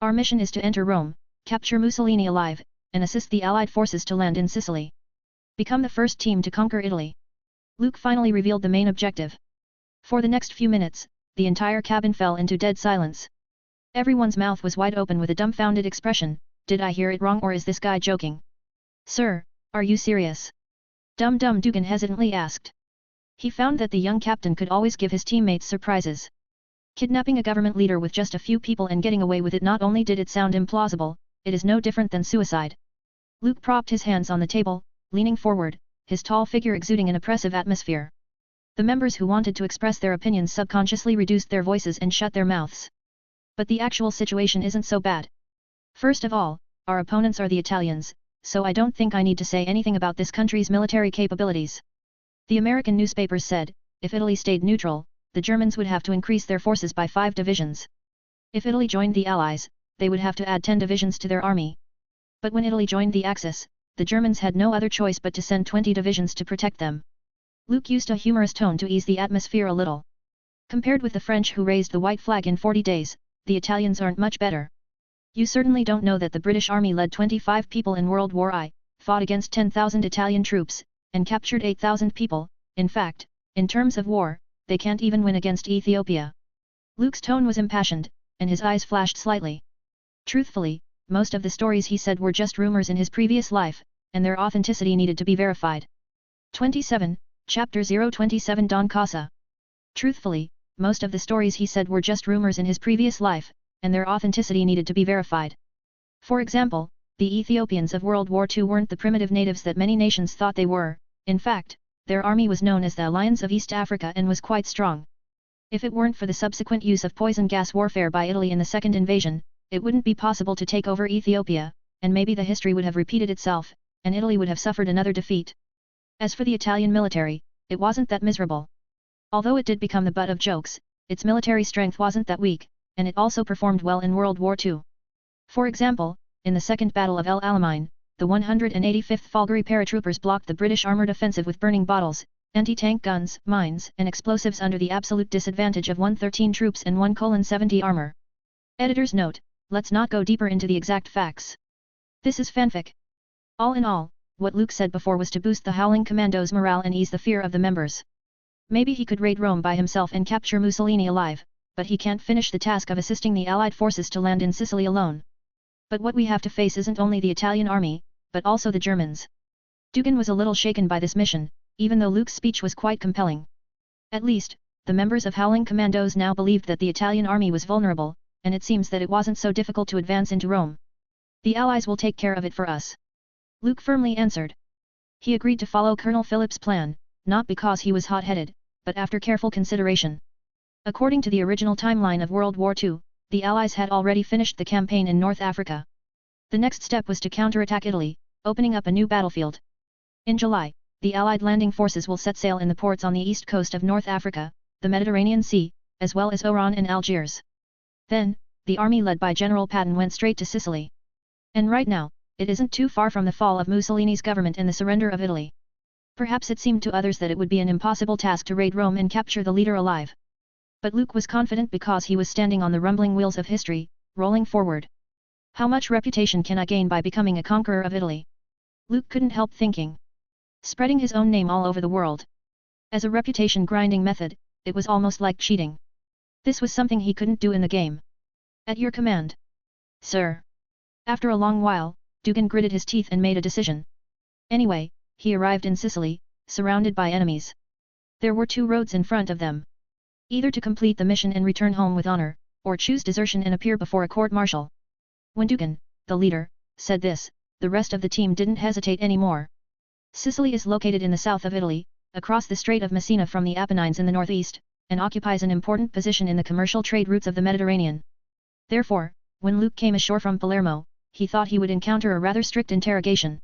S1: Our mission is to enter Rome, capture Mussolini alive, and assist the Allied forces to land in Sicily. Become the first team to conquer Italy. Luke finally revealed the main objective. For the next few minutes, the entire cabin fell into dead silence. Everyone's mouth was wide open with a dumbfounded expression. Did I hear it wrong, or is this guy joking? Sir, are you serious? Dum Dum Dugan hesitantly asked. He found that the young captain could always give his teammates surprises. Kidnapping a government leader with just a few people and getting away with it, not only did it sound implausible, it is no different than suicide. Luke propped his hands on the table, leaning forward, his tall figure exuding an oppressive atmosphere. The members who wanted to express their opinions subconsciously reduced their voices and shut their mouths. But the actual situation isn't so bad. First of all, our opponents are the Italians, so I don't think I need to say anything about this country's military capabilities. The American newspapers said, if Italy stayed neutral, the Germans would have to increase their forces by 5 divisions. If Italy joined the Allies, they would have to add 10 divisions to their army. But when Italy joined the Axis, the Germans had no other choice but to send 20 divisions to protect them. Luke used a humorous tone to ease the atmosphere a little. Compared with the French who raised the white flag in 40 days, the Italians aren't much better. You certainly don't know that the British army led 25 people in World War I, fought against 10,000 Italian troops, and captured 8,000 people. In fact, in terms of war, they can't even win against Ethiopia. Luke's tone was impassioned, and his eyes flashed slightly. Truthfully, most of the stories he said were just rumors in his previous life, and their authenticity needed to be verified. 27, Chapter 027 Don Casa. Truthfully, most of the stories he said were just rumors in his previous life, and their authenticity needed to be verified. For example, the Ethiopians of World War II weren't the primitive natives that many nations thought they were. In fact, their army was known as the Lions of East Africa and was quite strong. If it weren't for the subsequent use of poison gas warfare by Italy in the second invasion, it wouldn't be possible to take over Ethiopia, and maybe the history would have repeated itself, and Italy would have suffered another defeat. As for the Italian military, it wasn't that miserable. Although it did become the butt of jokes, its military strength wasn't that weak, and it also performed well in World War II. For example, in the Second Battle of El Alamein, the 185th Falgari paratroopers blocked the British armoured offensive with burning bottles, anti-tank guns, mines and explosives under the absolute disadvantage of 113 troops and 1:70 armour. Editor's note, let's not go deeper into the exact facts. This is fanfic. All in all, what Luke said before was to boost the Howling Commandos' morale and ease the fear of the members. Maybe he could raid Rome by himself and capture Mussolini alive, but he can't finish the task of assisting the Allied forces to land in Sicily alone. But what we have to face isn't only the Italian army, but also the Germans. Dugin was a little shaken by this mission, even though Luke's speech was quite compelling. At least, the members of Howling Commandos now believed that the Italian army was vulnerable, and it seems that it wasn't so difficult to advance into Rome. The Allies will take care of it for us. Luke firmly answered. He agreed to follow Colonel Philip's plan, not because he was hot-headed, but after careful consideration. According to the original timeline of World War II, the Allies had already finished the campaign in North Africa. The next step was to counterattack Italy, opening up a new battlefield. In July, the Allied landing forces will set sail in the ports on the east coast of North Africa, the Mediterranean Sea, as well as Oran and Algiers. Then, the army led by General Patton went straight to Sicily. And right now, it isn't too far from the fall of Mussolini's government and the surrender of Italy. Perhaps it seemed to others that it would be an impossible task to raid Rome and capture the leader alive. But Luke was confident because he was standing on the rumbling wheels of history, rolling forward. How much reputation can I gain by becoming a conqueror of Italy? Luke couldn't help thinking. Spreading his own name all over the world. As a reputation-grinding method, it was almost like cheating. This was something he couldn't do in the game. At your command. Sir. After a long while, Dugin gritted his teeth and made a decision. Anyway, he arrived in Sicily, surrounded by enemies. There were two roads in front of them. Either to complete the mission and return home with honor, or choose desertion and appear before a court-martial. When Dugin, the leader, said this, the rest of the team didn't hesitate anymore. Sicily is located in the south of Italy, across the Strait of Messina from the Apennines in the northeast, and occupies an important position in the commercial trade routes of the Mediterranean. Therefore, when Luke came ashore from Palermo, he thought he would encounter a rather strict interrogation.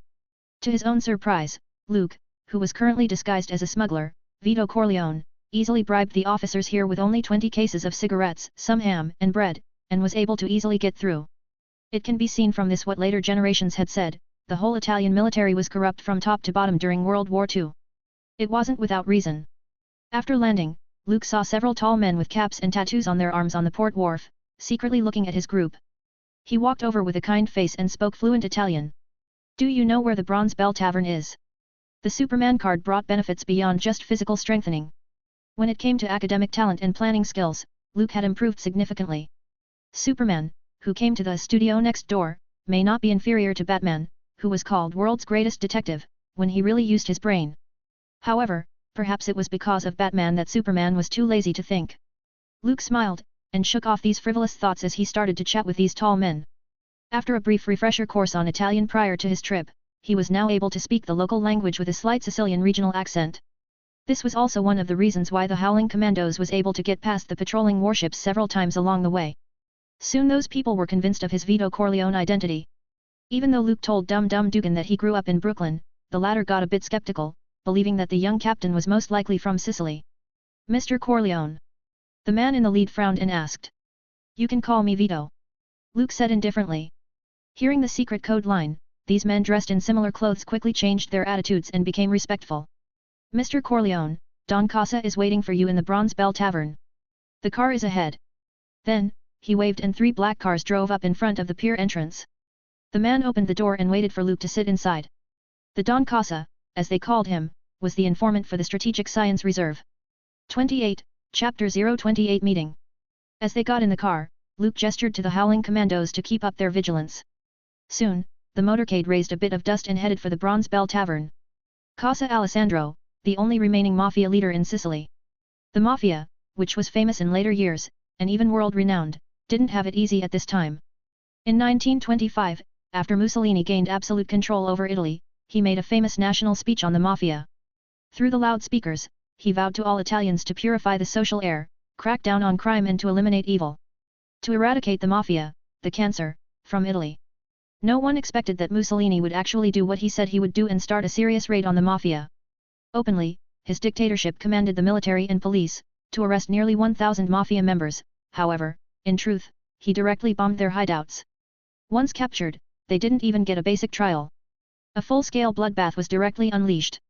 S1: To his own surprise, Luke, who was currently disguised as a smuggler, Vito Corleone, easily bribed the officers here with only 20 cases of cigarettes, some ham and bread, and was able to easily get through. It can be seen from this what later generations had said, the whole Italian military was corrupt from top to bottom during World War II. It wasn't without reason. After landing, Luke saw several tall men with caps and tattoos on their arms on the port wharf, secretly looking at his group. He walked over with a kind face and spoke fluent Italian. Do you know where the Bronze Bell Tavern is? The Superman card brought benefits beyond just physical strengthening. When it came to academic talent and planning skills, Luke had improved significantly. Superman, who came to the studio next door, may not be inferior to Batman, who was called world's greatest detective, when he really used his brain. However, perhaps it was because of Batman that Superman was too lazy to think. Luke smiled, and shook off these frivolous thoughts as he started to chat with these tall men. After a brief refresher course on Italian prior to his trip, he was now able to speak the local language with a slight Sicilian regional accent. This was also one of the reasons why the Howling Commandos was able to get past the patrolling warships several times along the way. Soon those people were convinced of his Vito Corleone identity. Even though Luke told Dum Dum Dugan that he grew up in Brooklyn, the latter got a bit skeptical, believing that the young captain was most likely from Sicily. Mr. Corleone. The man in the lead frowned and asked. You can call me Vito. Luke said indifferently. Hearing the secret code line, these men dressed in similar clothes quickly changed their attitudes and became respectful. Mr. Corleone, Don Casa is waiting for you in the Bronze Bell Tavern. The car is ahead. Then, he waved and 3 black cars drove up in front of the pier entrance. The man opened the door and waited for Luke to sit inside. The Don Casa, as they called him, was the informant for the Strategic Science Reserve. 28, Chapter 028 Meeting. As they got in the car, Luke gestured to the howling commandos to keep up their vigilance. Soon, the motorcade raised a bit of dust and headed for the Bronze Bell Tavern. Casa Alessandro, the only remaining mafia leader in Sicily. The mafia, which was famous in later years, and even world-renowned, didn't have it easy at this time. In 1925, after Mussolini gained absolute control over Italy, he made a famous national speech on the mafia. Through the loudspeakers, he vowed to all Italians to purify the social air, crack down on crime and to eliminate evil. To eradicate the mafia, the cancer, from Italy. No one expected that Mussolini would actually do what he said he would do and start a serious raid on the mafia. Openly, his dictatorship commanded the military and police to arrest nearly 1,000 mafia members. However, in truth, he directly bombed their hideouts. Once captured, they didn't even get a basic trial. A full-scale bloodbath was directly unleashed.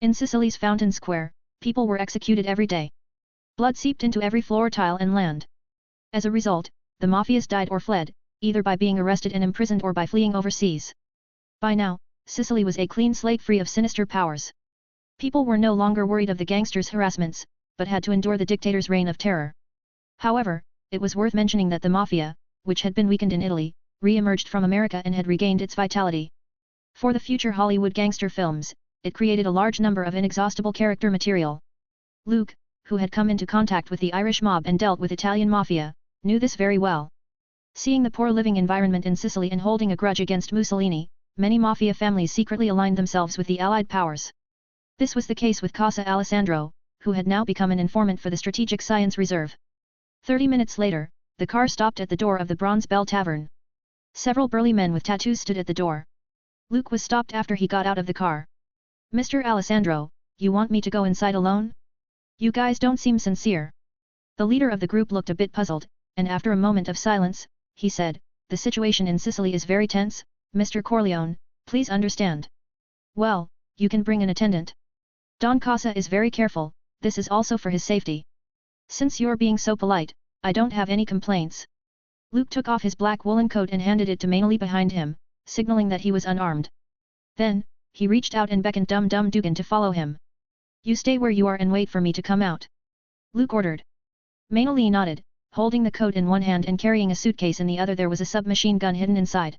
S1: In Sicily's Fountain Square, people were executed every day. Blood seeped into every floor tile and land. As a result, the mafias died or fled, either by being arrested and imprisoned or by fleeing overseas. By now, Sicily was a clean slate free of sinister powers. People were no longer worried of the gangsters' harassments, but had to endure the dictator's reign of terror. However, it was worth mentioning that the mafia, which had been weakened in Italy, re-emerged from America and had regained its vitality. For the future Hollywood gangster films, it created a large number of inexhaustible character material. Luke, who had come into contact with the Irish mob and dealt with Italian mafia, knew this very well. Seeing the poor living environment in Sicily and holding a grudge against Mussolini, many mafia families secretly aligned themselves with the Allied powers. This was the case with Casa Alessandro, who had now become an informant for the Strategic Science Reserve. 30 minutes later, the car stopped at the door of the Bronze Bell Tavern. Several burly men with tattoos stood at the door. Luke was stopped after he got out of the car. "Mr. Alessandro, you want me to go inside alone? You guys don't seem sincere." The leader of the group looked a bit puzzled, and after a moment of silence, he said, "The situation in Sicily is very tense, Mr. Corleone, please understand." "Well, you can bring an attendant. Don Casa is very careful, this is also for his safety. Since you're being so polite, I don't have any complaints." Luke took off his black woolen coat and handed it to Mainoli behind him, signaling that he was unarmed. Then, he reached out and beckoned Dum Dum Dugan to follow him. "You stay where you are and wait for me to come out," Luke ordered. Mainoli nodded, holding the coat in one hand and carrying a suitcase in the other. There was a submachine gun hidden inside.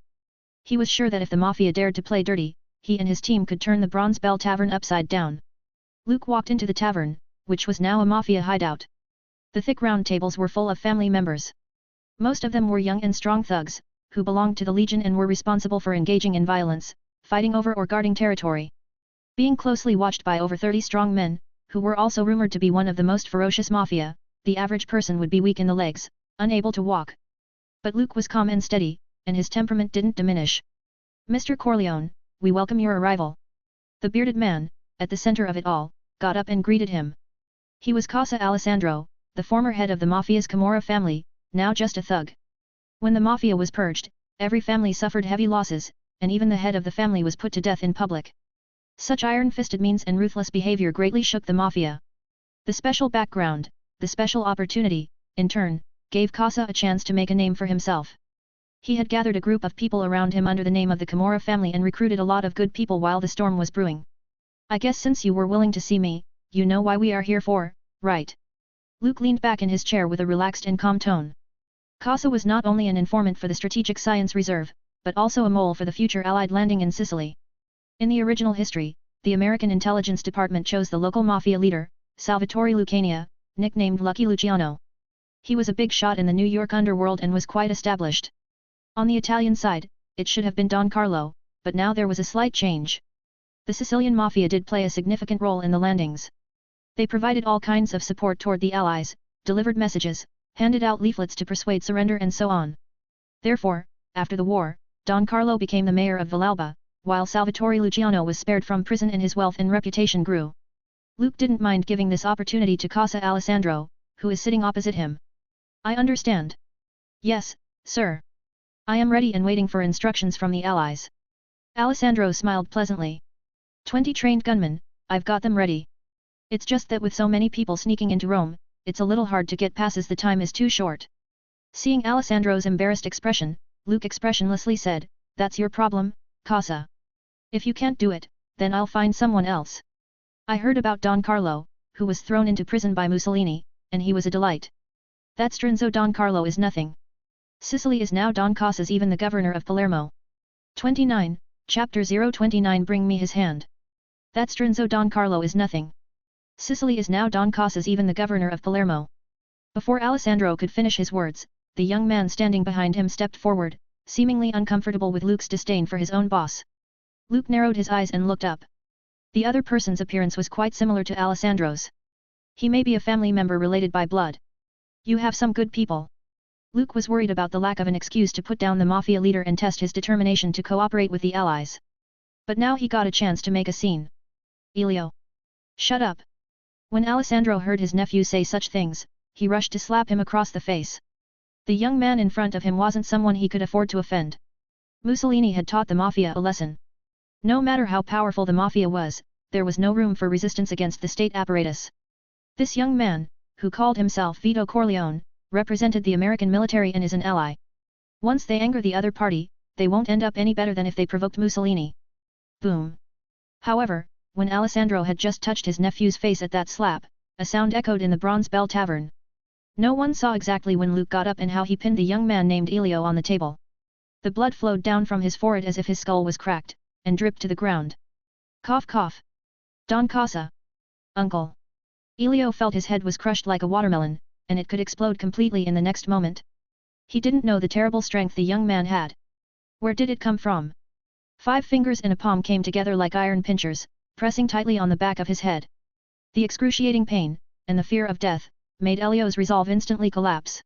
S1: He was sure that if the mafia dared to play dirty, he and his team could turn the Bronze Bell Tavern upside down. Luke walked into the tavern, which was now a mafia hideout. The thick round tables were full of family members. Most of them were young and strong thugs, who belonged to the Legion and were responsible for engaging in violence, fighting over or guarding territory. Being closely watched by over 30 strong men, who were also rumored to be one of the most ferocious mafia, the average person would be weak in the legs, unable to walk. But Luke was calm and steady, and his temperament didn't diminish. "Mr. Corleone, we welcome your arrival." The bearded man, at the center of it all, got up and greeted him. He was Casa Alessandro, the former head of the mafia's Camorra family, now just a thug. When the mafia was purged, every family suffered heavy losses, and even the head of the family was put to death in public. Such iron-fisted means and ruthless behavior greatly shook the mafia. The special background, the special opportunity, in turn, gave Casa a chance to make a name for himself. He had gathered a group of people around him under the name of the Camorra family and recruited a lot of good people while the storm was brewing. "I guess since you were willing to see me, you know why we are here for, right?" Luke leaned back in his chair with a relaxed and calm tone. Casa was not only an informant for the Strategic Science Reserve, but also a mole for the future Allied landing in Sicily. In the original history, the American Intelligence Department chose the local mafia leader, Salvatore Lucania, nicknamed Lucky Luciano. He was a big shot in the New York underworld and was quite established. On the Italian side, it should have been Don Carlo, but now there was a slight change. The Sicilian mafia did play a significant role in the landings. They provided all kinds of support toward the Allies, delivered messages, handed out leaflets to persuade surrender and so on. Therefore, after the war, Don Carlo became the mayor of Villalba, while Salvatore Luciano was spared from prison and his wealth and reputation grew. Luke didn't mind giving this opportunity to Casa Alessandro, who is sitting opposite him. "I understand." "Yes, sir. I am ready and waiting for instructions from the Allies." Alessandro smiled pleasantly. 20 trained gunmen, I've got them ready. It's just that with so many people sneaking into Rome, it's a little hard to get passes, the time is too short. Seeing Alessandro's embarrassed expression, Luke expressionlessly said, that's your problem, Casa. If you can't do it, then I'll find someone else. I heard about Don Carlo, who was thrown into prison by Mussolini, and he was a delight. That Strenzo Don Carlo is nothing. Sicily is now Don Casa's, even the governor of Palermo. 29, Chapter 029. Bring me his hand. That Strenzo Don Carlo is nothing. Sicily is now Don Casa's, even the governor of Palermo. Before Alessandro could finish his words, the young man standing behind him stepped forward, seemingly uncomfortable with Luke's disdain for his own boss. Luke narrowed his eyes and looked up. The other person's appearance was quite similar to Alessandro's. He may be a family member related by blood. You have some good people. Luke was worried about the lack of an excuse to put down the mafia leader and test his determination to cooperate with the allies. But now he got a chance to make a scene. Elio. Shut up. When Alessandro heard his nephew say such things, he rushed to slap him across the face. The young man in front of him wasn't someone he could afford to offend. Mussolini had taught the mafia a lesson. No matter how powerful the mafia was, there was no room for resistance against the state apparatus. This young man, who called himself Vito Corleone, represented the American military and is an ally. Once they anger the other party, they won't end up any better than if they provoked Mussolini. Boom. However, when Alessandro had just touched his nephew's face at that slap, a sound echoed in the Bronze Bell Tavern. No one saw exactly when Luke got up and how he pinned the young man named Elio on the table. The blood flowed down from his forehead as if his skull was cracked, and dripped to the ground. Cough cough. Don Casa. Uncle. Elio felt his head was crushed like a watermelon, and it could explode completely in the next moment. He didn't know the terrible strength the young man had. Where did it come from? 5 fingers in a palm came together like iron pinchers, pressing tightly on the back of his head. The excruciating pain, and the fear of death, made Elio's resolve instantly collapse.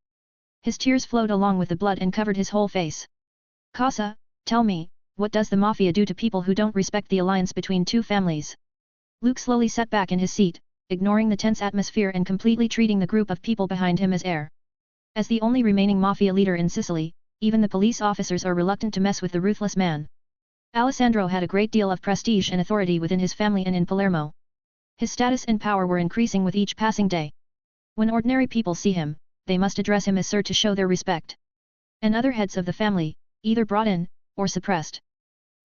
S1: His tears flowed along with the blood and covered his whole face. Casa, tell me, what does the mafia do to people who don't respect the alliance between two families? Luke slowly sat back in his seat, ignoring the tense atmosphere and completely treating the group of people behind him as air. As the only remaining mafia leader in Sicily, even the police officers are reluctant to mess with the ruthless man. Alessandro had a great deal of prestige and authority within his family and in Palermo. His status and power were increasing with each passing day. When ordinary people see him, they must address him as sir to show their respect. And other heads of the family, either brought in, or suppressed.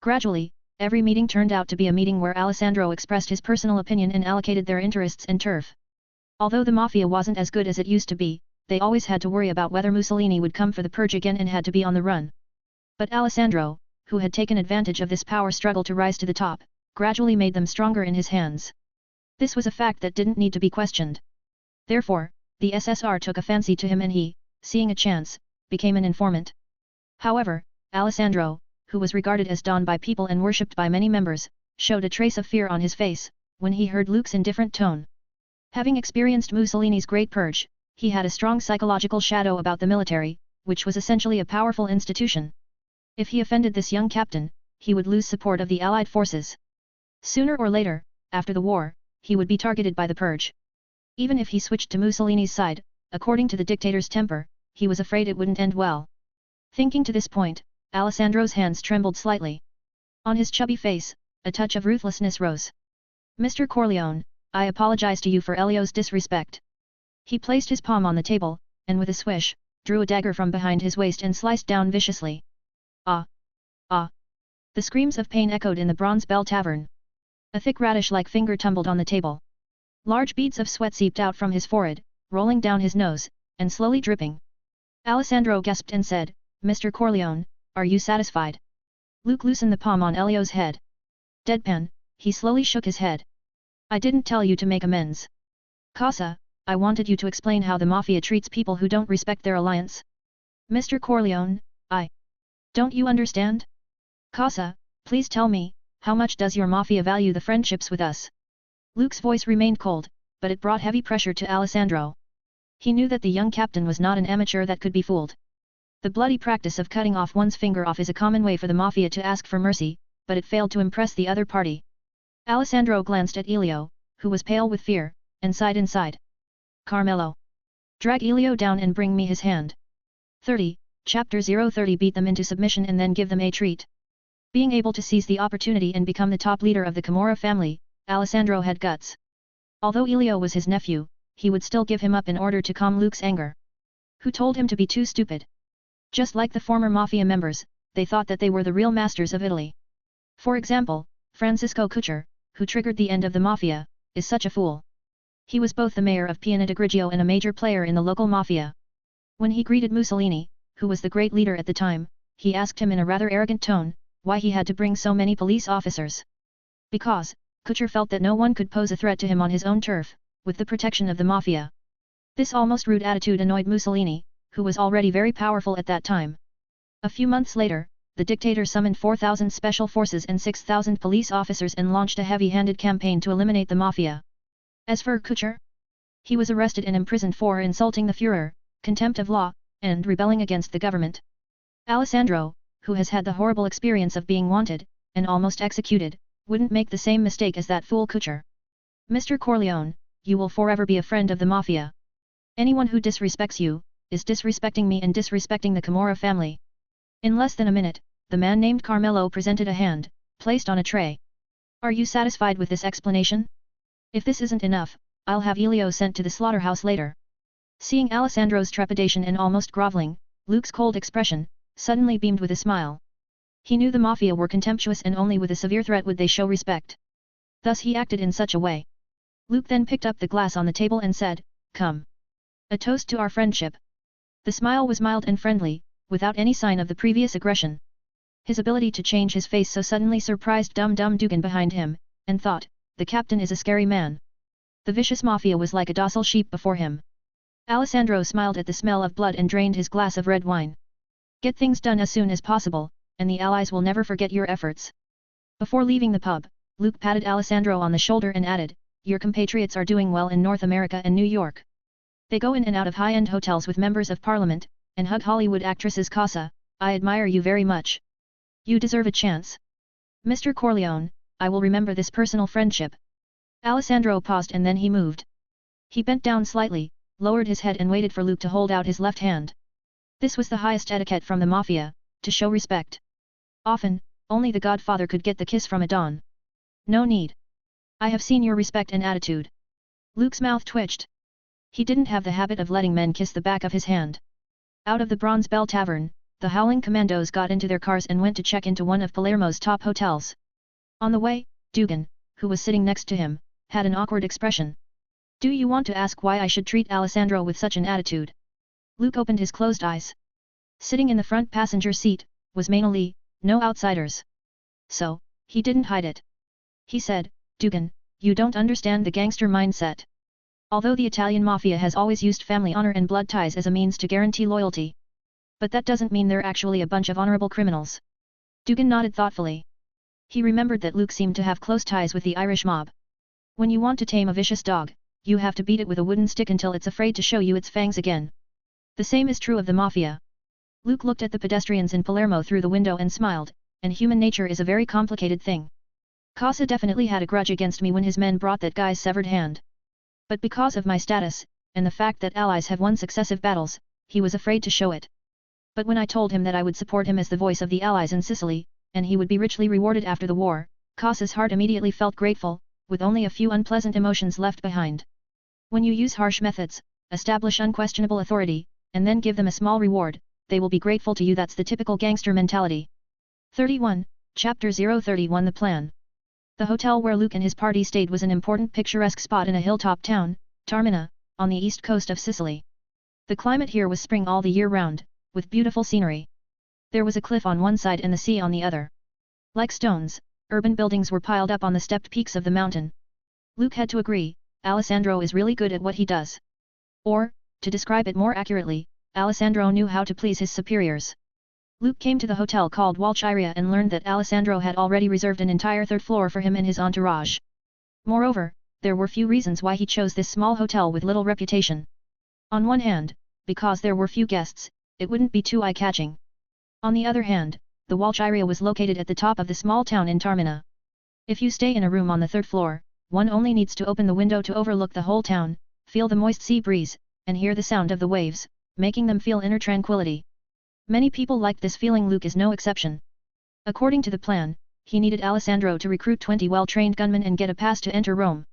S1: Gradually, every meeting turned out to be a meeting where Alessandro expressed his personal opinion and allocated their interests and turf. Although the mafia wasn't as good as it used to be, they always had to worry about whether Mussolini would come for the purge again and had to be on the run. But Alessandro, who had taken advantage of this power struggle to rise to the top, gradually made them stronger in his hands. This was a fact that didn't need to be questioned. Therefore, the SSR took a fancy to him and he, seeing a chance, became an informant. However, Alessandro, who was regarded as Don by people and worshipped by many members, showed a trace of fear on his face, when he heard Luke's indifferent tone. Having experienced Mussolini's Great Purge, he had a strong psychological shadow about the military, which was essentially a powerful institution. If he offended this young captain, he would lose support of the Allied forces. Sooner or later, after the war, he would be targeted by the purge. Even if he switched to Mussolini's side, according to the dictator's temper, he was afraid it wouldn't end well. Thinking to this point, Alessandro's hands trembled slightly. On his chubby face, a touch of ruthlessness rose. Mr. Corleone, I apologize to you for Elio's disrespect. He placed his palm on the table, and with a swish, drew a dagger from behind his waist and sliced down viciously. Ah! Ah! The screams of pain echoed in the Bronze Bell Tavern. A thick radish-like finger tumbled on the table. Large beads of sweat seeped out from his forehead, rolling down his nose, and slowly dripping. Alessandro gasped and said, Mr. Corleone, are you satisfied? Luke loosened the palm on Elio's head. Deadpan, he slowly shook his head. I didn't tell you to make amends. Casa, I wanted you to explain how the mafia treats people who don't respect their alliance. Mr. Corleone, don't you understand? Casa, please tell me, how much does your mafia value the friendships with us? Luke's voice remained cold, but it brought heavy pressure to Alessandro. He knew that the young captain was not an amateur that could be fooled. The bloody practice of cutting off one's finger off is a common way for the mafia to ask for mercy, but it failed to impress the other party. Alessandro glanced at Elio, who was pale with fear, and sighed inside. Carmelo. Drag Elio down and bring me his hand. 30, Chapter 030. Beat them into submission and then give them a treat. Being able to seize the opportunity and become the top leader of the Camorra family, Alessandro had guts. Although Elio was his nephew, he would still give him up in order to calm Luke's anger. Who told him to be too stupid? Just like the former mafia members, they thought that they were the real masters of Italy. For example, Francisco Kucher, who triggered the end of the mafia, is such a fool. He was both the mayor of Pianeta Grigio and a major player in the local mafia. When he greeted Mussolini, who was the great leader at the time, he asked him in a rather arrogant tone, why he had to bring so many police officers. Because, Kucher felt that no one could pose a threat to him on his own turf, with the protection of the mafia. This almost rude attitude annoyed Mussolini, who was already very powerful at that time. A few months later, the dictator summoned 4,000 special forces and 6,000 police officers and launched a heavy-handed campaign to eliminate the mafia. As for Kucher, he was arrested and imprisoned for insulting the Führer, contempt of law, and rebelling against the government. Alessandro, who has had the horrible experience of being wanted, and almost executed, wouldn't make the same mistake as that fool Kucher. Mr. Corleone, you will forever be a friend of the mafia. Anyone who disrespects you, is disrespecting me and disrespecting the Camorra family. In less than a minute, the man named Carmelo presented a hand, placed on a tray. Are you satisfied with this explanation? If this isn't enough, I'll have Elio sent to the slaughterhouse later. Seeing Alessandro's trepidation and almost groveling, Luke's cold expression, suddenly beamed with a smile. He knew the mafia were contemptuous and only with a severe threat would they show respect. Thus he acted in such a way. Luke then picked up the glass on the table and said, "Come. A toast to our friendship." The smile was mild and friendly, without any sign of the previous aggression. His ability to change his face so suddenly surprised Dum Dum Dugan behind him, and thought, the captain is a scary man. The vicious mafia was like a docile sheep before him. Alessandro smiled at the smell of blood and drained his glass of red wine. Get things done as soon as possible, and the Allies will never forget your efforts. Before leaving the pub, Luke patted Alessandro on the shoulder and added, your compatriots are doing well in North America and New York. They go in and out of high-end hotels with members of parliament, and hug Hollywood actresses. Casa, I admire you very much. You deserve a chance. Mr. Corleone, I will remember this personal friendship. Alessandro paused and then he moved. He bent down slightly, lowered his head and waited for Luke to hold out his left hand. This was the highest etiquette from the mafia, to show respect. Often, only the Godfather could get the kiss from a Don. No need. I have seen your respect and attitude. Luke's mouth twitched. He didn't have the habit of letting men kiss the back of his hand. Out of the Bronze Bell Tavern, the Howling Commandos got into their cars and went to check into one of Palermo's top hotels. On the way, Dugan, who was sitting next to him, had an awkward expression. Do you want to ask why I should treat Alessandro with such an attitude? Luke opened his closed eyes. Sitting in the front passenger seat, was Maina Lee, no outsiders. So, he didn't hide it. He said, Dugan, you don't understand the gangster mindset. Although the Italian mafia has always used family honor and blood ties as a means to guarantee loyalty. But that doesn't mean they're actually a bunch of honorable criminals. Dugan nodded thoughtfully. He remembered that Luke seemed to have close ties with the Irish mob. When you want to tame a vicious dog, you have to beat it with a wooden stick until it's afraid to show you its fangs again. The same is true of the mafia. Luke looked at the pedestrians in Palermo through the window and smiled, and human nature is a very complicated thing. Casa definitely had a grudge against me when his men brought that guy's severed hand. But because of my status, and the fact that allies have won successive battles, he was afraid to show it. But when I told him that I would support him as the voice of the allies in Sicily, and he would be richly rewarded after the war, Casa's heart immediately felt grateful, with only a few unpleasant emotions left behind. When you use harsh methods, establish unquestionable authority, and then give them a small reward, they will be grateful to you. That's the typical gangster mentality. 31, Chapter 031 The Plan. The hotel where Luke and his party stayed was an important picturesque spot in a hilltop town, Taormina, on the east coast of Sicily. The climate here was spring all the year round, with beautiful scenery. There was a cliff on one side and the sea on the other. Like stones, urban buildings were piled up on the stepped peaks of the mountain. Luke had to agree, Alessandro is really good at what he does. Or, to describe it more accurately, Alessandro knew how to please his superiors. Luke came to the hotel called Walchiria and learned that Alessandro had already reserved an entire third floor for him and his entourage. Moreover, there were few reasons why he chose this small hotel with little reputation. On one hand, because there were few guests, it wouldn't be too eye-catching. On the other hand, the Walchiria was located at the top of the small town in Taormina. If you stay in a room on the third floor, one only needs to open the window to overlook the whole town, feel the moist sea breeze, and hear the sound of the waves, making them feel inner tranquility. Many people liked this feeling. Luke is no exception. According to the plan, he needed Alessandro to recruit 20 well-trained gunmen and get a pass to enter Rome.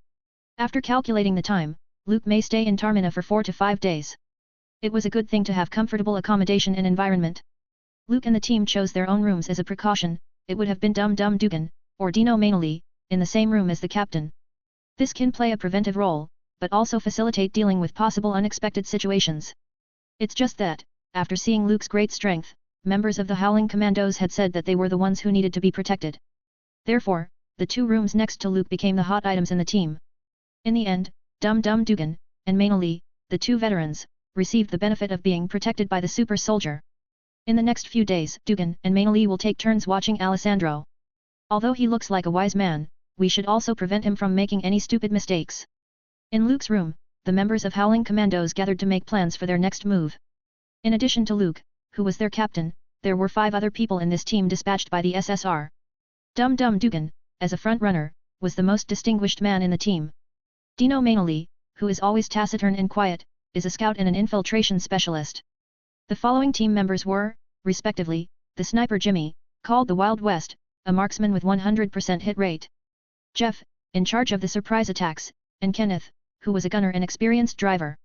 S1: After calculating the time, Luke may stay in Tarmina for 4 to 5 days. It was a good thing to have comfortable accommodation and environment. Luke and the team chose their own rooms as a precaution. It would have been Dum Dum Dugan, or Dino Mainoli, in the same room as the captain. This can play a preventive role, but also facilitate dealing with possible unexpected situations. It's just that, after seeing Luke's great strength, members of the Howling Commandos had said that they were the ones who needed to be protected. Therefore, the 2 rooms next to Luke became the hot items in the team. In the end, Dum Dum Dugan, and Mainoli, the 2 veterans, received the benefit of being protected by the super soldier. In the next few days, Dugan and Mainoli will take turns watching Alessandro. Although he looks like a wise man, we should also prevent him from making any stupid mistakes. In Luke's room, the members of Howling Commandos gathered to make plans for their next move. In addition to Luke, who was their captain, there were 5 other people in this team dispatched by the SSR. Dum Dum Dugan, as a front-runner, was the most distinguished man in the team. Dino Mainoli, who is always taciturn and quiet, is a scout and an infiltration specialist. The following team members were, respectively, the sniper Jimmy, called the Wild West, a marksman with 100% hit rate. Jeff, in charge of the surprise attacks, and Kenneth, who was a gunner and experienced driver.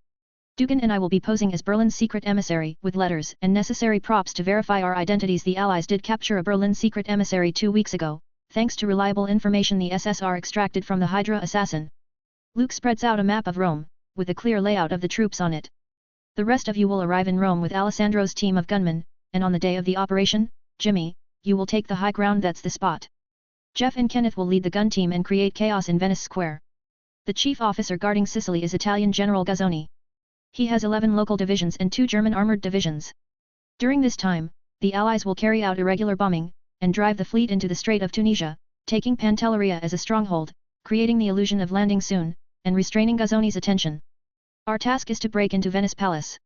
S1: Dugan and I will be posing as Berlin's secret emissary with letters and necessary props to verify our identities. The Allies did capture a Berlin secret emissary 2 weeks ago, thanks to reliable information the SSR extracted from the Hydra assassin. Luke spreads out a map of Rome, with a clear layout of the troops on it. The rest of you will arrive in Rome with Alessandro's team of gunmen, and on the day of the operation, Jimmy, you will take the high ground. That's the spot. Jeff and Kenneth will lead the gun team and create chaos in Venice Square. The chief officer guarding Sicily is Italian General Gazzoni. He has 11 local divisions and 2 German armored divisions. During this time, the Allies will carry out irregular bombing, and drive the fleet into the Strait of Tunisia, taking Pantelleria as a stronghold, creating the illusion of landing soon, and restraining Gazzoni's attention. Our task is to break into Venice Palace.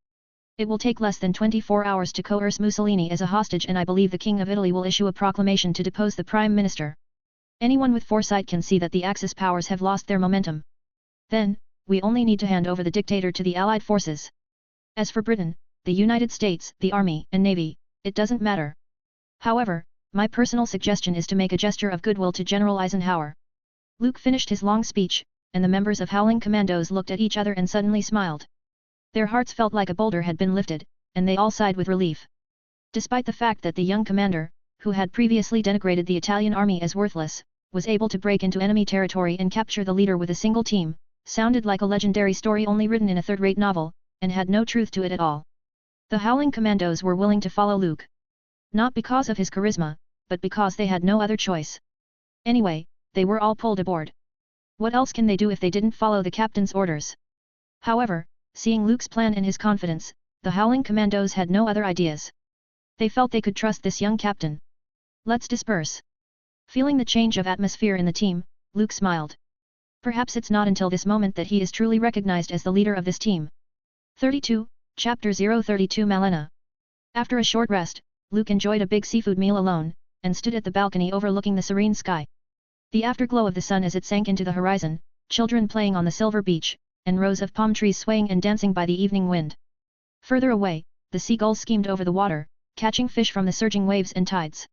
S1: It will take less than 24 hours to coerce Mussolini as a hostage, and I believe the King of Italy will issue a proclamation to depose the Prime Minister. Anyone with foresight can see that the Axis powers have lost their momentum. Then, we only need to hand over the dictator to the Allied forces. As for Britain, the United States, the Army and Navy, it doesn't matter. However, my personal suggestion is to make a gesture of goodwill to General Eisenhower. Luke finished his long speech, and the members of Howling Commandos looked at each other and suddenly smiled. Their hearts felt like a boulder had been lifted, and they all sighed with relief. Despite the fact that the young commander, who had previously denigrated the Italian army as worthless, was able to break into enemy territory and capture the leader with a single team, sounded like a legendary story only written in a third-rate novel, and had no truth to it at all. The Howling Commandos were willing to follow Luke. Not because of his charisma, but because they had no other choice. Anyway, they were all pulled aboard. What else can they do if they didn't follow the captain's orders? However, seeing Luke's plan and his confidence, the Howling Commandos had no other ideas. They felt they could trust this young captain. Let's disperse. Feeling the change of atmosphere in the team, Luke smiled. Perhaps it's not until this moment that he is truly recognized as the leader of this team. 32, Chapter 032 Malena. After a short rest, Luke enjoyed a big seafood meal alone, and stood at the balcony overlooking the serene sky. The afterglow of the sun as it sank into the horizon, children playing on the silver beach, and rows of palm trees swaying and dancing by the evening wind. Further away, the seagulls schemed over the water, catching fish from the surging waves and tides.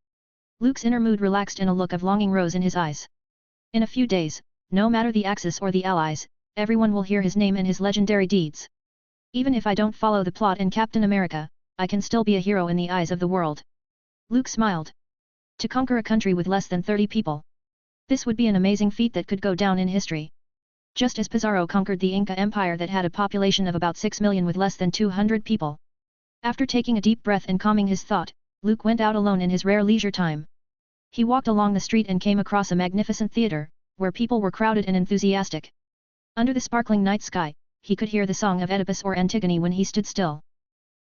S1: Luke's inner mood relaxed and a look of longing rose in his eyes. In a few days, no matter the Axis or the Allies, everyone will hear his name and his legendary deeds. Even if I don't follow the plot in Captain America, I can still be a hero in the eyes of the world. Luke smiled. To conquer a country with less than 30 people. This would be an amazing feat that could go down in history. Just as Pizarro conquered the Inca Empire that had a population of about 6 million with less than 200 people. After taking a deep breath and calming his thought, Luke went out alone in his rare leisure time. He walked along the street and came across a magnificent theater, where people were crowded and enthusiastic. Under the sparkling night sky, he could hear the song of Oedipus or Antigone when he stood still.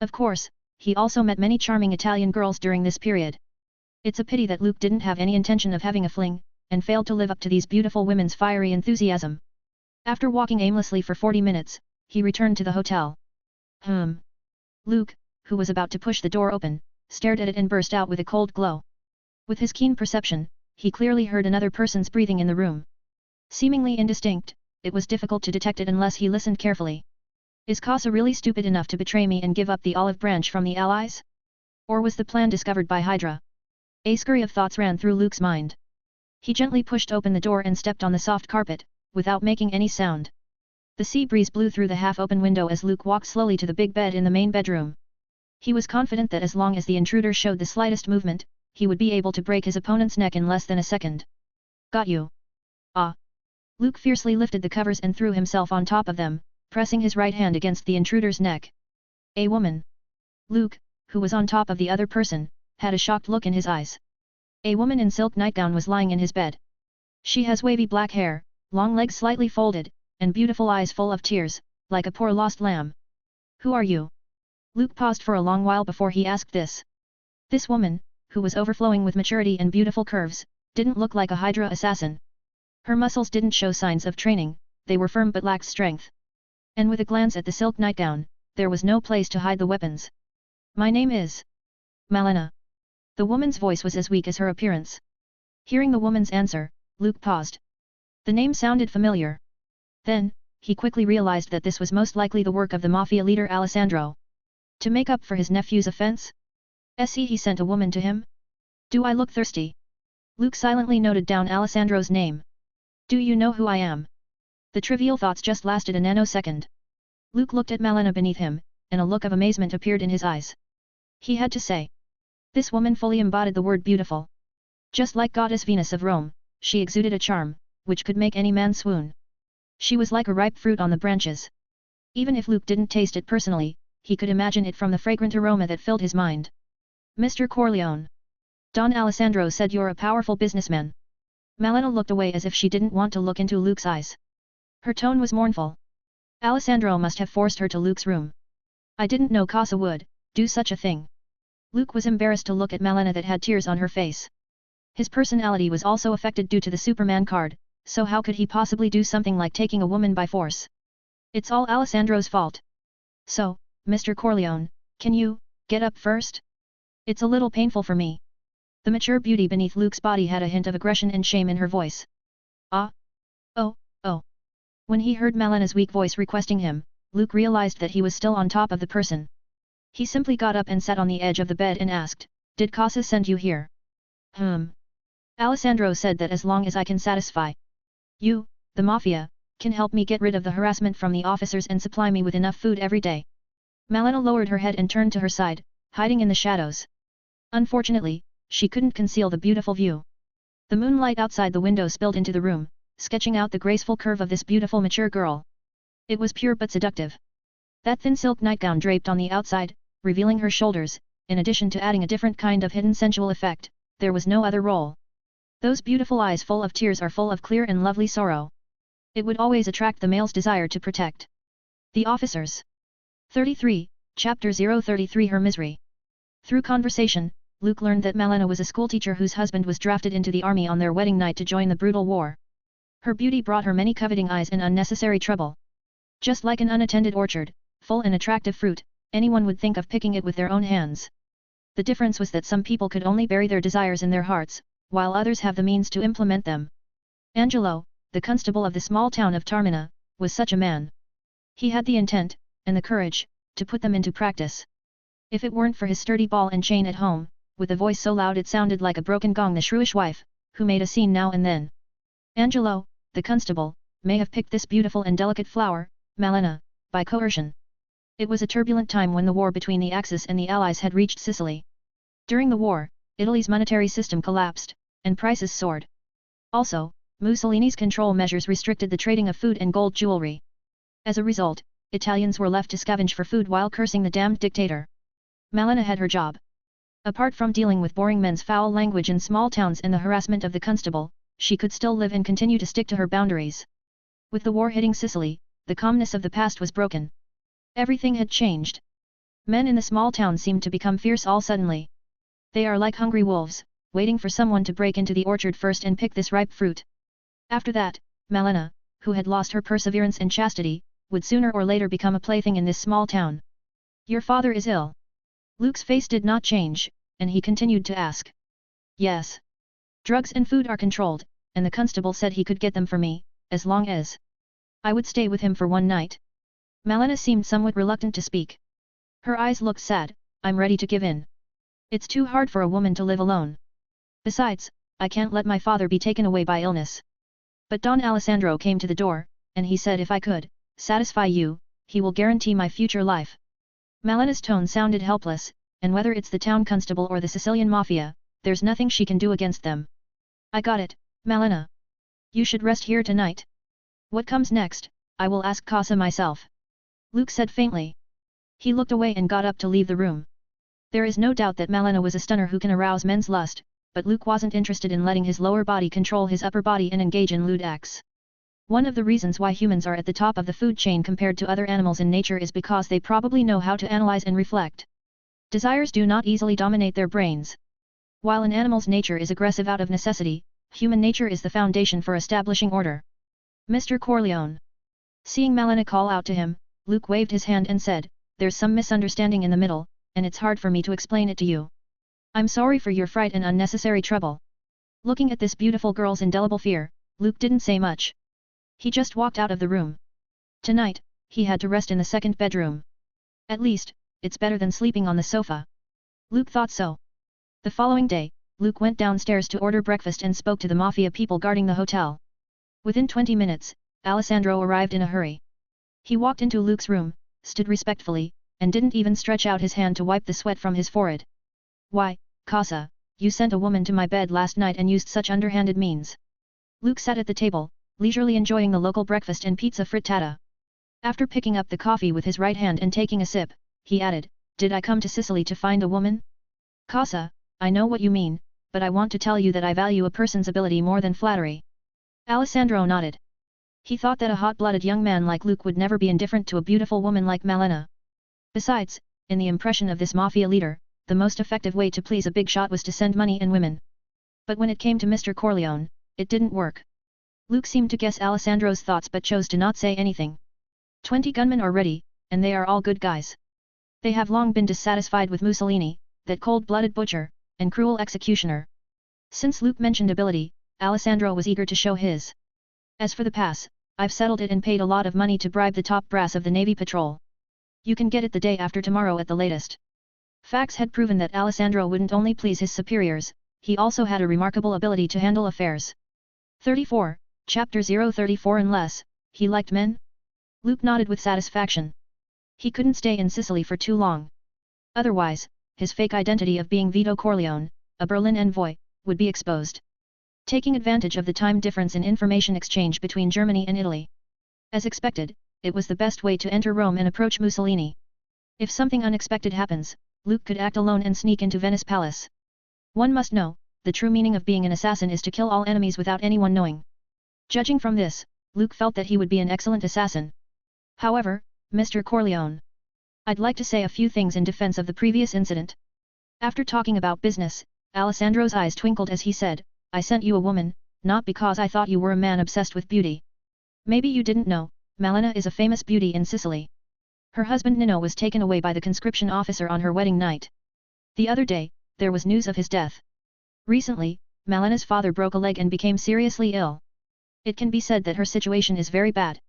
S1: Of course, he also met many charming Italian girls during this period. It's a pity that Luke didn't have any intention of having a fling, and failed to live up to these beautiful women's fiery enthusiasm. After walking aimlessly for 40 minutes, he returned to the hotel. Luke, who was about to push the door open, stared at it and burst out with a cold glow. With his keen perception, he clearly heard another person's breathing in the room. Seemingly indistinct, it was difficult to detect it unless he listened carefully. Is Casa really stupid enough to betray me and give up the olive branch from the Allies? Or was the plan discovered by Hydra? A scurry of thoughts ran through Luke's mind. He gently pushed open the door and stepped on the soft carpet, without making any sound. The sea breeze blew through the half-open window as Luke walked slowly to the big bed in the main bedroom. He was confident that as long as the intruder showed the slightest movement, he would be able to break his opponent's neck in less than a second. Got you. Ah! Luke fiercely lifted the covers and threw himself on top of them, pressing his right hand against the intruder's neck. A woman. Luke, who was on top of the other person, had a shocked look in his eyes. A woman in silk nightgown was lying in his bed. She has wavy black hair, long legs slightly folded, and beautiful eyes full of tears, like a poor lost lamb. Who are you? Luke paused for a long while before he asked this. This woman, who was overflowing with maturity and beautiful curves, didn't look like a Hydra assassin. Her muscles didn't show signs of training, they were firm but lacked strength. And with a glance at the silk nightgown, there was no place to hide the weapons. My name is Malena. The woman's voice was as weak as her appearance. Hearing the woman's answer, Luke paused. The name sounded familiar. Then, he quickly realized that this was most likely the work of the mafia leader Alessandro. To make up for his nephew's offense? He sent a woman to him? Do I look thirsty? Luke silently noted down Alessandro's name. Do you know who I am? The trivial thoughts just lasted a nanosecond. Luke looked at Malena beneath him, and a look of amazement appeared in his eyes. He had to say. This woman fully embodied the word beautiful. Just like goddess Venus of Rome, she exuded a charm, which could make any man swoon. She was like a ripe fruit on the branches. Even if Luke didn't taste it personally, he could imagine it from the fragrant aroma that filled his mind. Mr. Corleone. Don Alessandro said you're a powerful businessman. Malena looked away as if she didn't want to look into Luke's eyes. Her tone was mournful. Alessandro must have forced her to Luke's room. I didn't know Casa would do such a thing. Luke was embarrassed to look at Malena that had tears on her face. His personality was also affected due to the Superman card, so how could he possibly do something like taking a woman by force? It's all Alessandro's fault. So, Mr. Corleone, can you get up first? It's a little painful for me. The mature beauty beneath Luke's body had a hint of aggression and shame in her voice. Ah? Oh. When he heard Malena's weak voice requesting him, Luke realized that he was still on top of the person. He simply got up and sat on the edge of the bed and asked, Did Casa send you here? Alessandro said that as long as I can satisfy you, the mafia, can help me get rid of the harassment from the officers and supply me with enough food every day. Malena lowered her head and turned to her side, hiding in the shadows. Unfortunately, she couldn't conceal the beautiful view. The moonlight outside the window spilled into the room, sketching out the graceful curve of this beautiful mature girl. It was pure but seductive. That thin silk nightgown draped on the outside, revealing her shoulders, in addition to adding a different kind of hidden sensual effect, there was no other role. Those beautiful eyes full of tears are full of clear and lovely sorrow. It would always attract the male's desire to protect. The officers. 33, Chapter 033 Her Misery. Through conversation, Luke learned that Malena was a schoolteacher whose husband was drafted into the army on their wedding night to join the brutal war. Her beauty brought her many coveting eyes and unnecessary trouble. Just like an unattended orchard, full and attractive fruit, anyone would think of picking it with their own hands. The difference was that some people could only bury their desires in their hearts, while others have the means to implement them. Angelo, the constable of the small town of Taormina, was such a man. He had the intent, and the courage, to put them into practice. If it weren't for his sturdy ball and chain at home, with a voice so loud it sounded like a broken gong, the shrewish wife, who made a scene now and then. Angelo, the constable, may have picked this beautiful and delicate flower, Malena, by coercion. It was a turbulent time when the war between the Axis and the Allies had reached Sicily. During the war, Italy's monetary system collapsed, and prices soared. Also, Mussolini's control measures restricted the trading of food and gold jewelry. As a result, Italians were left to scavenge for food while cursing the damned dictator. Malena had her job. Apart from dealing with boring men's foul language in small towns and the harassment of the constable, she could still live and continue to stick to her boundaries. With the war hitting Sicily, the calmness of the past was broken. Everything had changed. Men in the small town seemed to become fierce all suddenly. They are like hungry wolves, waiting for someone to break into the orchard first and pick this ripe fruit. After that, Malena, who had lost her perseverance and chastity, would sooner or later become a plaything in this small town. Your father is ill. Luke's face did not change, and he continued to ask. Yes. Drugs and food are controlled, and the constable said he could get them for me, as long as I would stay with him for one night. Malena seemed somewhat reluctant to speak. Her eyes looked sad. I'm ready to give in. It's too hard for a woman to live alone. Besides, I can't let my father be taken away by illness. But Don Alessandro came to the door, and he said if I could satisfy you, he will guarantee my future life. Malena's tone sounded helpless, and whether it's the town constable or the Sicilian mafia, there's nothing she can do against them. I got it, Malena. You should rest here tonight. What comes next, I will ask Casa myself. Luke said faintly. He looked away and got up to leave the room. There is no doubt that Malena was a stunner who can arouse men's lust, but Luke wasn't interested in letting his lower body control his upper body and engage in lewd acts. One of the reasons why humans are at the top of the food chain compared to other animals in nature is because they probably know how to analyze and reflect. Desires do not easily dominate their brains. While an animal's nature is aggressive out of necessity, human nature is the foundation for establishing order. Mr. Corleone. Seeing Malena call out to him, Luke waved his hand and said, there's some misunderstanding in the middle, and it's hard for me to explain it to you. I'm sorry for your fright and unnecessary trouble. Looking at this beautiful girl's indelible fear, Luke didn't say much. He just walked out of the room. Tonight, he had to rest in the second bedroom. At least, it's better than sleeping on the sofa. Luke thought so. The following day, Luke went downstairs to order breakfast and spoke to the mafia people guarding the hotel. Within 20 minutes, Alessandro arrived in a hurry. He walked into Luke's room, stood respectfully, and didn't even stretch out his hand to wipe the sweat from his forehead. Why, Casa, you sent a woman to my bed last night and used such underhanded means. Luke sat at the table, leisurely enjoying the local breakfast and pizza frittata. After picking up the coffee with his right hand and taking a sip, he added, did I come to Sicily to find a woman? Casa, I know what you mean, but I want to tell you that I value a person's ability more than flattery. Alessandro nodded. He thought that a hot-blooded young man like Luke would never be indifferent to a beautiful woman like Malena. Besides, in the impression of this mafia leader, the most effective way to please a big shot was to send money and women. But when it came to Mr. Corleone, it didn't work. Luke seemed to guess Alessandro's thoughts but chose to not say anything. 20 gunmen are ready, and they are all good guys. They have long been dissatisfied with Mussolini, that cold-blooded butcher, and cruel executioner. Since Luke mentioned ability, Alessandro was eager to show his. As for the pass, I've settled it and paid a lot of money to bribe the top brass of the Navy Patrol. You can get it the day after tomorrow at the latest. Facts had proven that Alessandro wouldn't only please his superiors, he also had a remarkable ability to handle affairs. 34, Chapter 034 Unless, he liked men? Luke nodded with satisfaction. He couldn't stay in Sicily for too long. Otherwise, his fake identity of being Vito Corleone, a Berlin envoy, would be exposed. Taking advantage of the time difference in information exchange between Germany and Italy. As expected, it was the best way to enter Rome and approach Mussolini. If something unexpected happens, Luke could act alone and sneak into Venice Palace. One must know, the true meaning of being an assassin is to kill all enemies without anyone knowing. Judging from this, Luke felt that he would be an excellent assassin. However, Mr. Corleone. I'd like to say a few things in defense of the previous incident. After talking about business, Alessandro's eyes twinkled as he said, I sent you a woman, not because I thought you were a man obsessed with beauty. Maybe you didn't know, Malena is a famous beauty in Sicily. Her husband Nino was taken away by the conscription officer on her wedding night. The other day, there was news of his death. Recently, Malena's father broke a leg and became seriously ill. It can be said that her situation is very bad.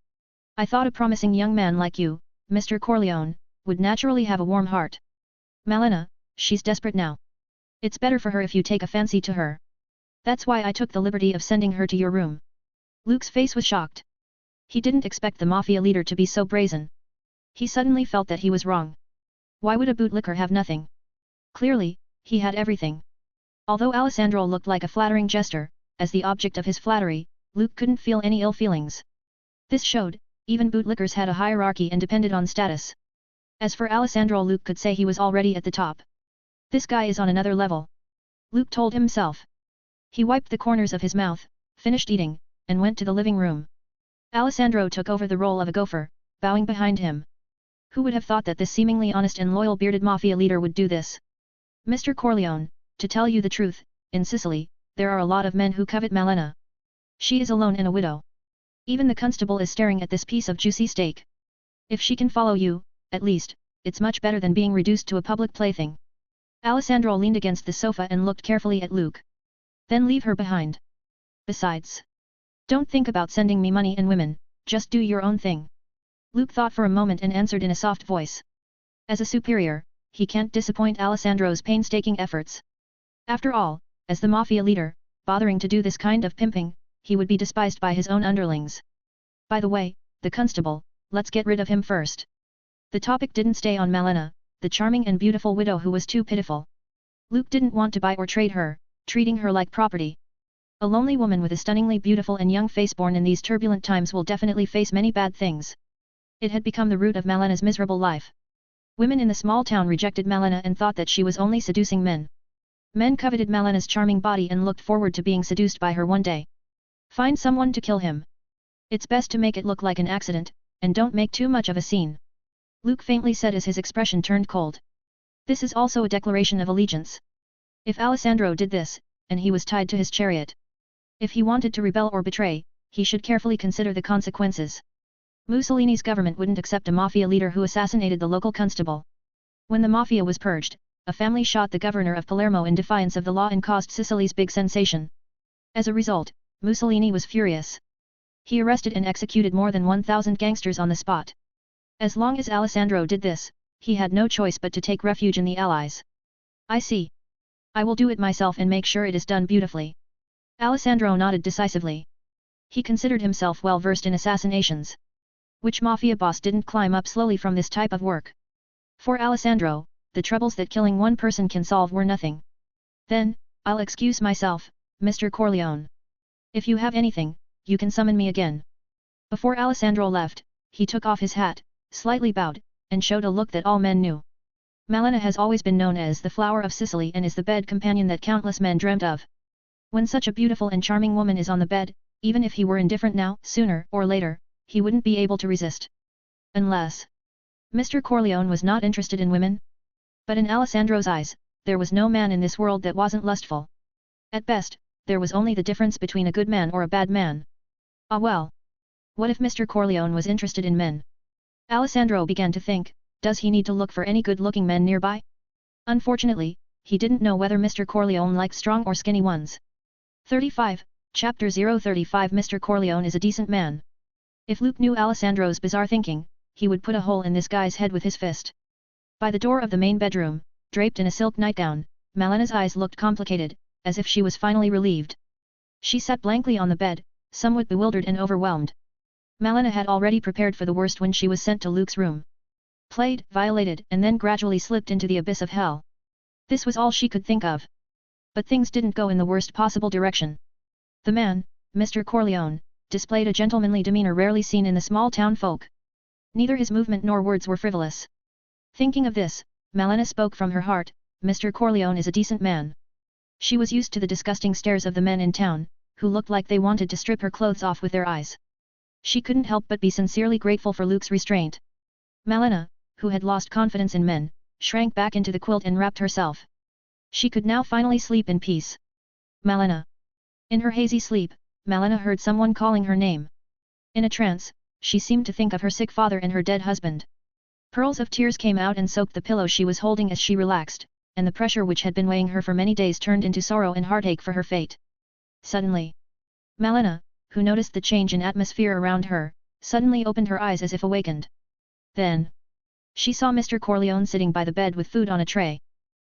S1: I thought a promising young man like you, Mr. Corleone, would naturally have a warm heart. Malena, she's desperate now. It's better for her if you take a fancy to her. That's why I took the liberty of sending her to your room. Luke's face was shocked. He didn't expect the mafia leader to be so brazen. He suddenly felt that he was wrong. Why would a bootlicker have nothing? Clearly, he had everything. Although Alessandro looked like a flattering jester, as the object of his flattery, Luke couldn't feel any ill feelings. This showed, even bootlickers had a hierarchy and depended on status. As for Alessandro, Luke could say he was already at the top. This guy is on another level. Luke told himself. He wiped the corners of his mouth, finished eating, and went to the living room. Alessandro took over the role of a gopher, bowing behind him. Who would have thought that this seemingly honest and loyal bearded mafia leader would do this? Mr. Corleone, to tell you the truth, in Sicily, there are a lot of men who covet Malena. She is alone and a widow. Even the constable is staring at this piece of juicy steak. If she can follow you, at least, it's much better than being reduced to a public plaything. Alessandro leaned against the sofa and looked carefully at Luke. Then leave her behind. Besides, don't think about sending me money and women, just do your own thing. Luke thought for a moment and answered in a soft voice. As a superior, he can't disappoint Alessandro's painstaking efforts. After all, as the mafia leader, bothering to do this kind of pimping, he would be despised by his own underlings. By the way, the constable, let's get rid of him first. The topic didn't stay on Malena, the charming and beautiful widow who was too pitiful. Luke didn't want to buy or trade her, treating her like property. A lonely woman with a stunningly beautiful and young face born in these turbulent times will definitely face many bad things. It had become the root of Malena's miserable life. Women in the small town rejected Malena and thought that she was only seducing men. Men coveted Malena's charming body and looked forward to being seduced by her one day. Find someone to kill him. It's best to make it look like an accident, and don't make too much of a scene. Luke faintly said as his expression turned cold. This is also a declaration of allegiance. If Alessandro did this, and he was tied to his chariot. If he wanted to rebel or betray, he should carefully consider the consequences. Mussolini's government wouldn't accept a mafia leader who assassinated the local constable. When the mafia was purged, a family shot the governor of Palermo in defiance of the law and caused Sicily's big sensation. As a result, Mussolini was furious. He arrested and executed more than 1,000 gangsters on the spot. As long as Alessandro did this, he had no choice but to take refuge in the Allies. I see. I will do it myself and make sure it is done beautifully. Alessandro nodded decisively. He considered himself well versed in assassinations. Which mafia boss didn't climb up slowly from this type of work? For Alessandro, the troubles that killing one person can solve were nothing. Then, I'll excuse myself, Mr. Corleone. If you have anything, you can summon me again. Before Alessandro left, he took off his hat, slightly bowed, and showed a look that all men knew. Malena has always been known as the flower of Sicily and is the bed companion that countless men dreamt of. When such a beautiful and charming woman is on the bed, even if he were indifferent now, sooner or later, he wouldn't be able to resist. Unless Mr. Corleone was not interested in women? But in Alessandro's eyes, there was no man in this world that wasn't lustful. At best, there was only the difference between a good man or a bad man. Ah well. What if Mr. Corleone was interested in men? Alessandro began to think, does he need to look for any good-looking men nearby? Unfortunately, he didn't know whether Mr. Corleone liked strong or skinny ones. 35, Chapter 035 Mr. Corleone is a decent man. If Luke knew Alessandro's bizarre thinking, he would put a hole in this guy's head with his fist. By the door of the main bedroom, draped in a silk nightgown, Malena's eyes looked complicated, as if she was finally relieved. She sat blankly on the bed, somewhat bewildered and overwhelmed. Malena had already prepared for the worst when she was sent to Luke's room. Played, violated, and then gradually slipped into the abyss of hell. This was all she could think of. But things didn't go in the worst possible direction. The man, Mr. Corleone, displayed a gentlemanly demeanor rarely seen in the small town folk. Neither his movement nor words were frivolous. Thinking of this, Malena spoke from her heart, Mr. Corleone is a decent man. She was used to the disgusting stares of the men in town, who looked like they wanted to strip her clothes off with their eyes. She couldn't help but be sincerely grateful for Luke's restraint. Malena, who had lost confidence in men, shrank back into the quilt and wrapped herself. She could now finally sleep in peace. Malena. In her hazy sleep, Malena heard someone calling her name. In a trance, she seemed to think of her sick father and her dead husband. Pearls of tears came out and soaked the pillow she was holding as she relaxed, and the pressure which had been weighing her for many days turned into sorrow and heartache for her fate. Suddenly, Malena, who noticed the change in atmosphere around her, suddenly opened her eyes as if awakened. Then, she saw Mr. Corleone sitting by the bed with food on a tray.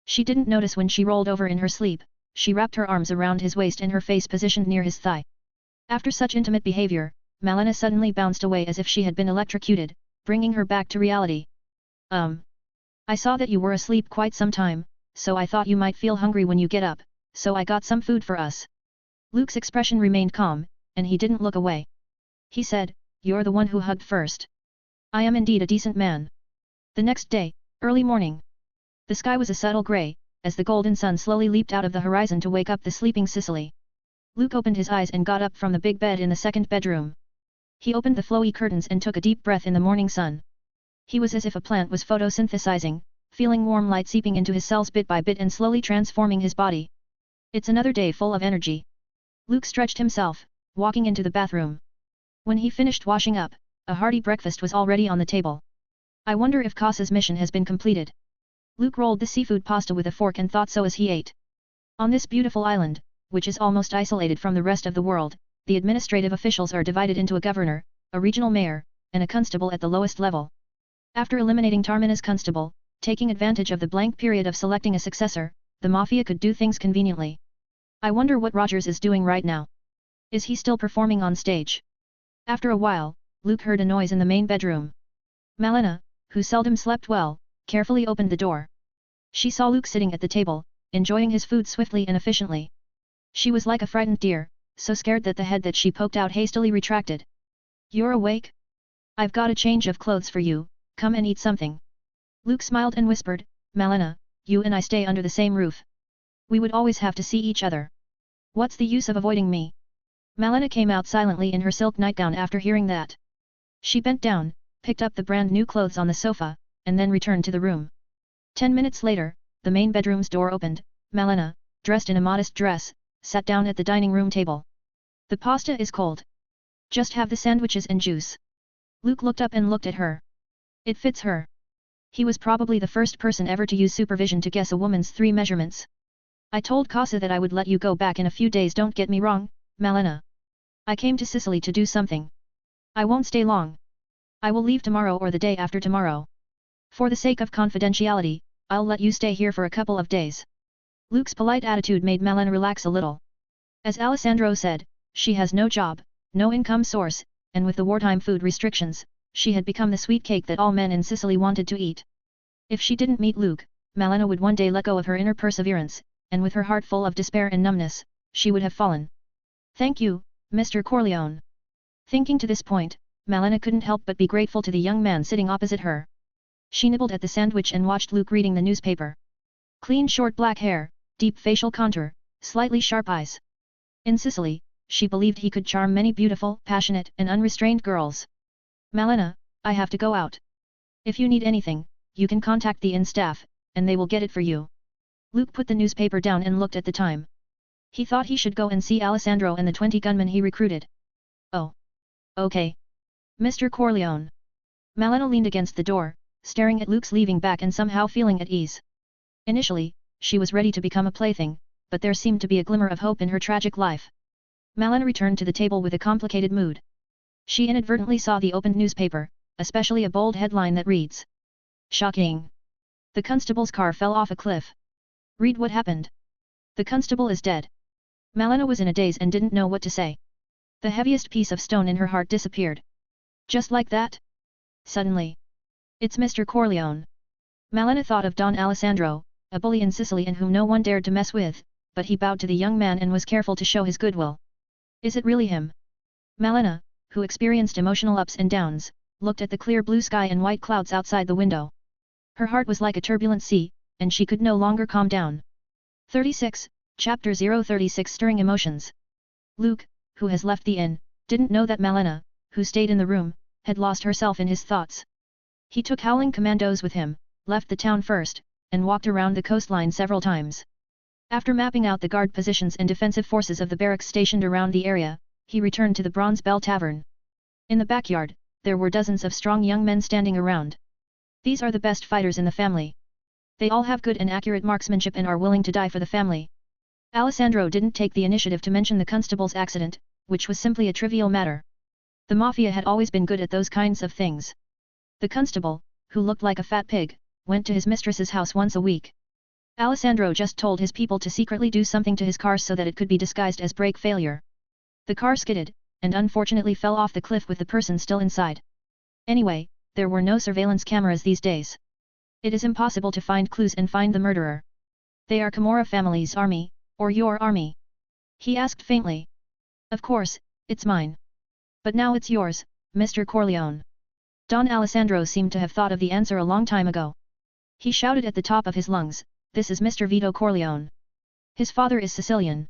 S1: She didn't notice when she rolled over in her sleep. She wrapped her arms around his waist and her face positioned near his thigh. After such intimate behavior, Malena suddenly bounced away as if she had been electrocuted, bringing her back to reality. I saw that you were asleep quite some time, so I thought you might feel hungry when you get up, so I got some food for us. Luke's expression remained calm, and he didn't look away. He said, you're the one who hugged first. I am indeed a decent man. The next day, early morning. The sky was a subtle grey, as the golden sun slowly leaped out of the horizon to wake up the sleeping Sicily. Luke opened his eyes and got up from the big bed in the second bedroom. He opened the flowy curtains and took a deep breath in the morning sun. He was as if a plant was photosynthesizing, feeling warm light seeping into his cells bit by bit and slowly transforming his body. It's another day full of energy. Luke stretched himself, walking into the bathroom. When he finished washing up, a hearty breakfast was already on the table. I wonder if Casa's mission has been completed. Luke rolled the seafood pasta with a fork and thought so as he ate. On this beautiful island, which is almost isolated from the rest of the world, the administrative officials are divided into a governor, a regional mayor, and a constable at the lowest level. After eliminating Taormina's constable, taking advantage of the blank period of selecting a successor, the mafia could do things conveniently. I wonder what Rogers is doing right now. Is he still performing on stage? After a while, Luke heard a noise in the main bedroom. Malena, who seldom slept well, carefully opened the door. She saw Luke sitting at the table, enjoying his food swiftly and efficiently. She was like a frightened deer, so scared that the head that she poked out hastily retracted. "You're awake? I've got a change of clothes for you, come and eat something." Luke smiled and whispered, "Malena, you and I stay under the same roof. We would always have to see each other. What's the use of avoiding me?" Malena came out silently in her silk nightgown after hearing that. She bent down, picked up the brand new clothes on the sofa, and then returned to the room. 10 minutes later, the main bedroom's door opened. Malena, dressed in a modest dress, sat down at the dining room table. "The pasta is cold. Just have the sandwiches and juice." Luke looked up and looked at her. It fits her. He was probably the first person ever to use supervision to guess a woman's 3 measurements. "I told Casa that I would let you go back in a few days, don't get me wrong, Malena. I came to Sicily to do something. I won't stay long. I will leave tomorrow or the day after tomorrow. For the sake of confidentiality, I'll let you stay here for a couple of days." Luke's polite attitude made Malena relax a little. As Alessandro said, she has no job, no income source, and with the wartime food restrictions, she had become the sweet cake that all men in Sicily wanted to eat. If she didn't meet Luke, Malena would one day let go of her inner perseverance, and with her heart full of despair and numbness, she would have fallen. "Thank you, Mr. Corleone." Thinking to this point, Malena couldn't help but be grateful to the young man sitting opposite her. She nibbled at the sandwich and watched Luke reading the newspaper. Clean short black hair, deep facial contour, slightly sharp eyes. In Sicily, she believed he could charm many beautiful, passionate and unrestrained girls. "Malena, I have to go out. If you need anything, you can contact the inn staff, and they will get it for you." Luke put the newspaper down and looked at the time. He thought he should go and see Alessandro and the 20 gunmen he recruited. "Oh. Okay. Mr. Corleone." Malena leaned against the door, staring at Luke's leaving back and somehow feeling at ease. Initially, she was ready to become a plaything, but there seemed to be a glimmer of hope in her tragic life. Malena returned to the table with a complicated mood. She inadvertently saw the opened newspaper, especially a bold headline that reads, "Shocking! The constable's car fell off a cliff. Read what happened. The constable is dead." Malena was in a daze and didn't know what to say. The heaviest piece of stone in her heart disappeared. Just like that? Suddenly. "It's Mr. Corleone." Malena thought of Don Alessandro, a bully in Sicily and whom no one dared to mess with, but he bowed to the young man and was careful to show his goodwill. "Is it really him?" Malena, who experienced emotional ups and downs, looked at the clear blue sky and white clouds outside the window. Her heart was like a turbulent sea, and she could no longer calm down. 36, Chapter 036 Stirring Emotions. Luke, who has left the inn, didn't know that Malena, who stayed in the room, had lost herself in his thoughts. He took howling commandos with him, left the town first, and walked around the coastline several times. After mapping out the guard positions and defensive forces of the barracks stationed around the area, he returned to the Bronze Bell Tavern. In the backyard, there were dozens of strong young men standing around. These are the best fighters in the family. They all have good and accurate marksmanship and are willing to die for the family. Alessandro didn't take the initiative to mention the constable's accident, which was simply a trivial matter. The mafia had always been good at those kinds of things. The constable, who looked like a fat pig, went to his mistress's house once a week. Alessandro just told his people to secretly do something to his car so that it could be disguised as brake failure. The car skidded, and unfortunately fell off the cliff with the person still inside. Anyway, there were no surveillance cameras these days. It is impossible to find clues and find the murderer. "They are Camorra family's army, or your army?" he asked faintly. "Of course, it's mine. But now it's yours, Mr. Corleone." Don Alessandro seemed to have thought of the answer a long time ago. He shouted at the top of his lungs, "This is Mr. Vito Corleone. His father is Sicilian.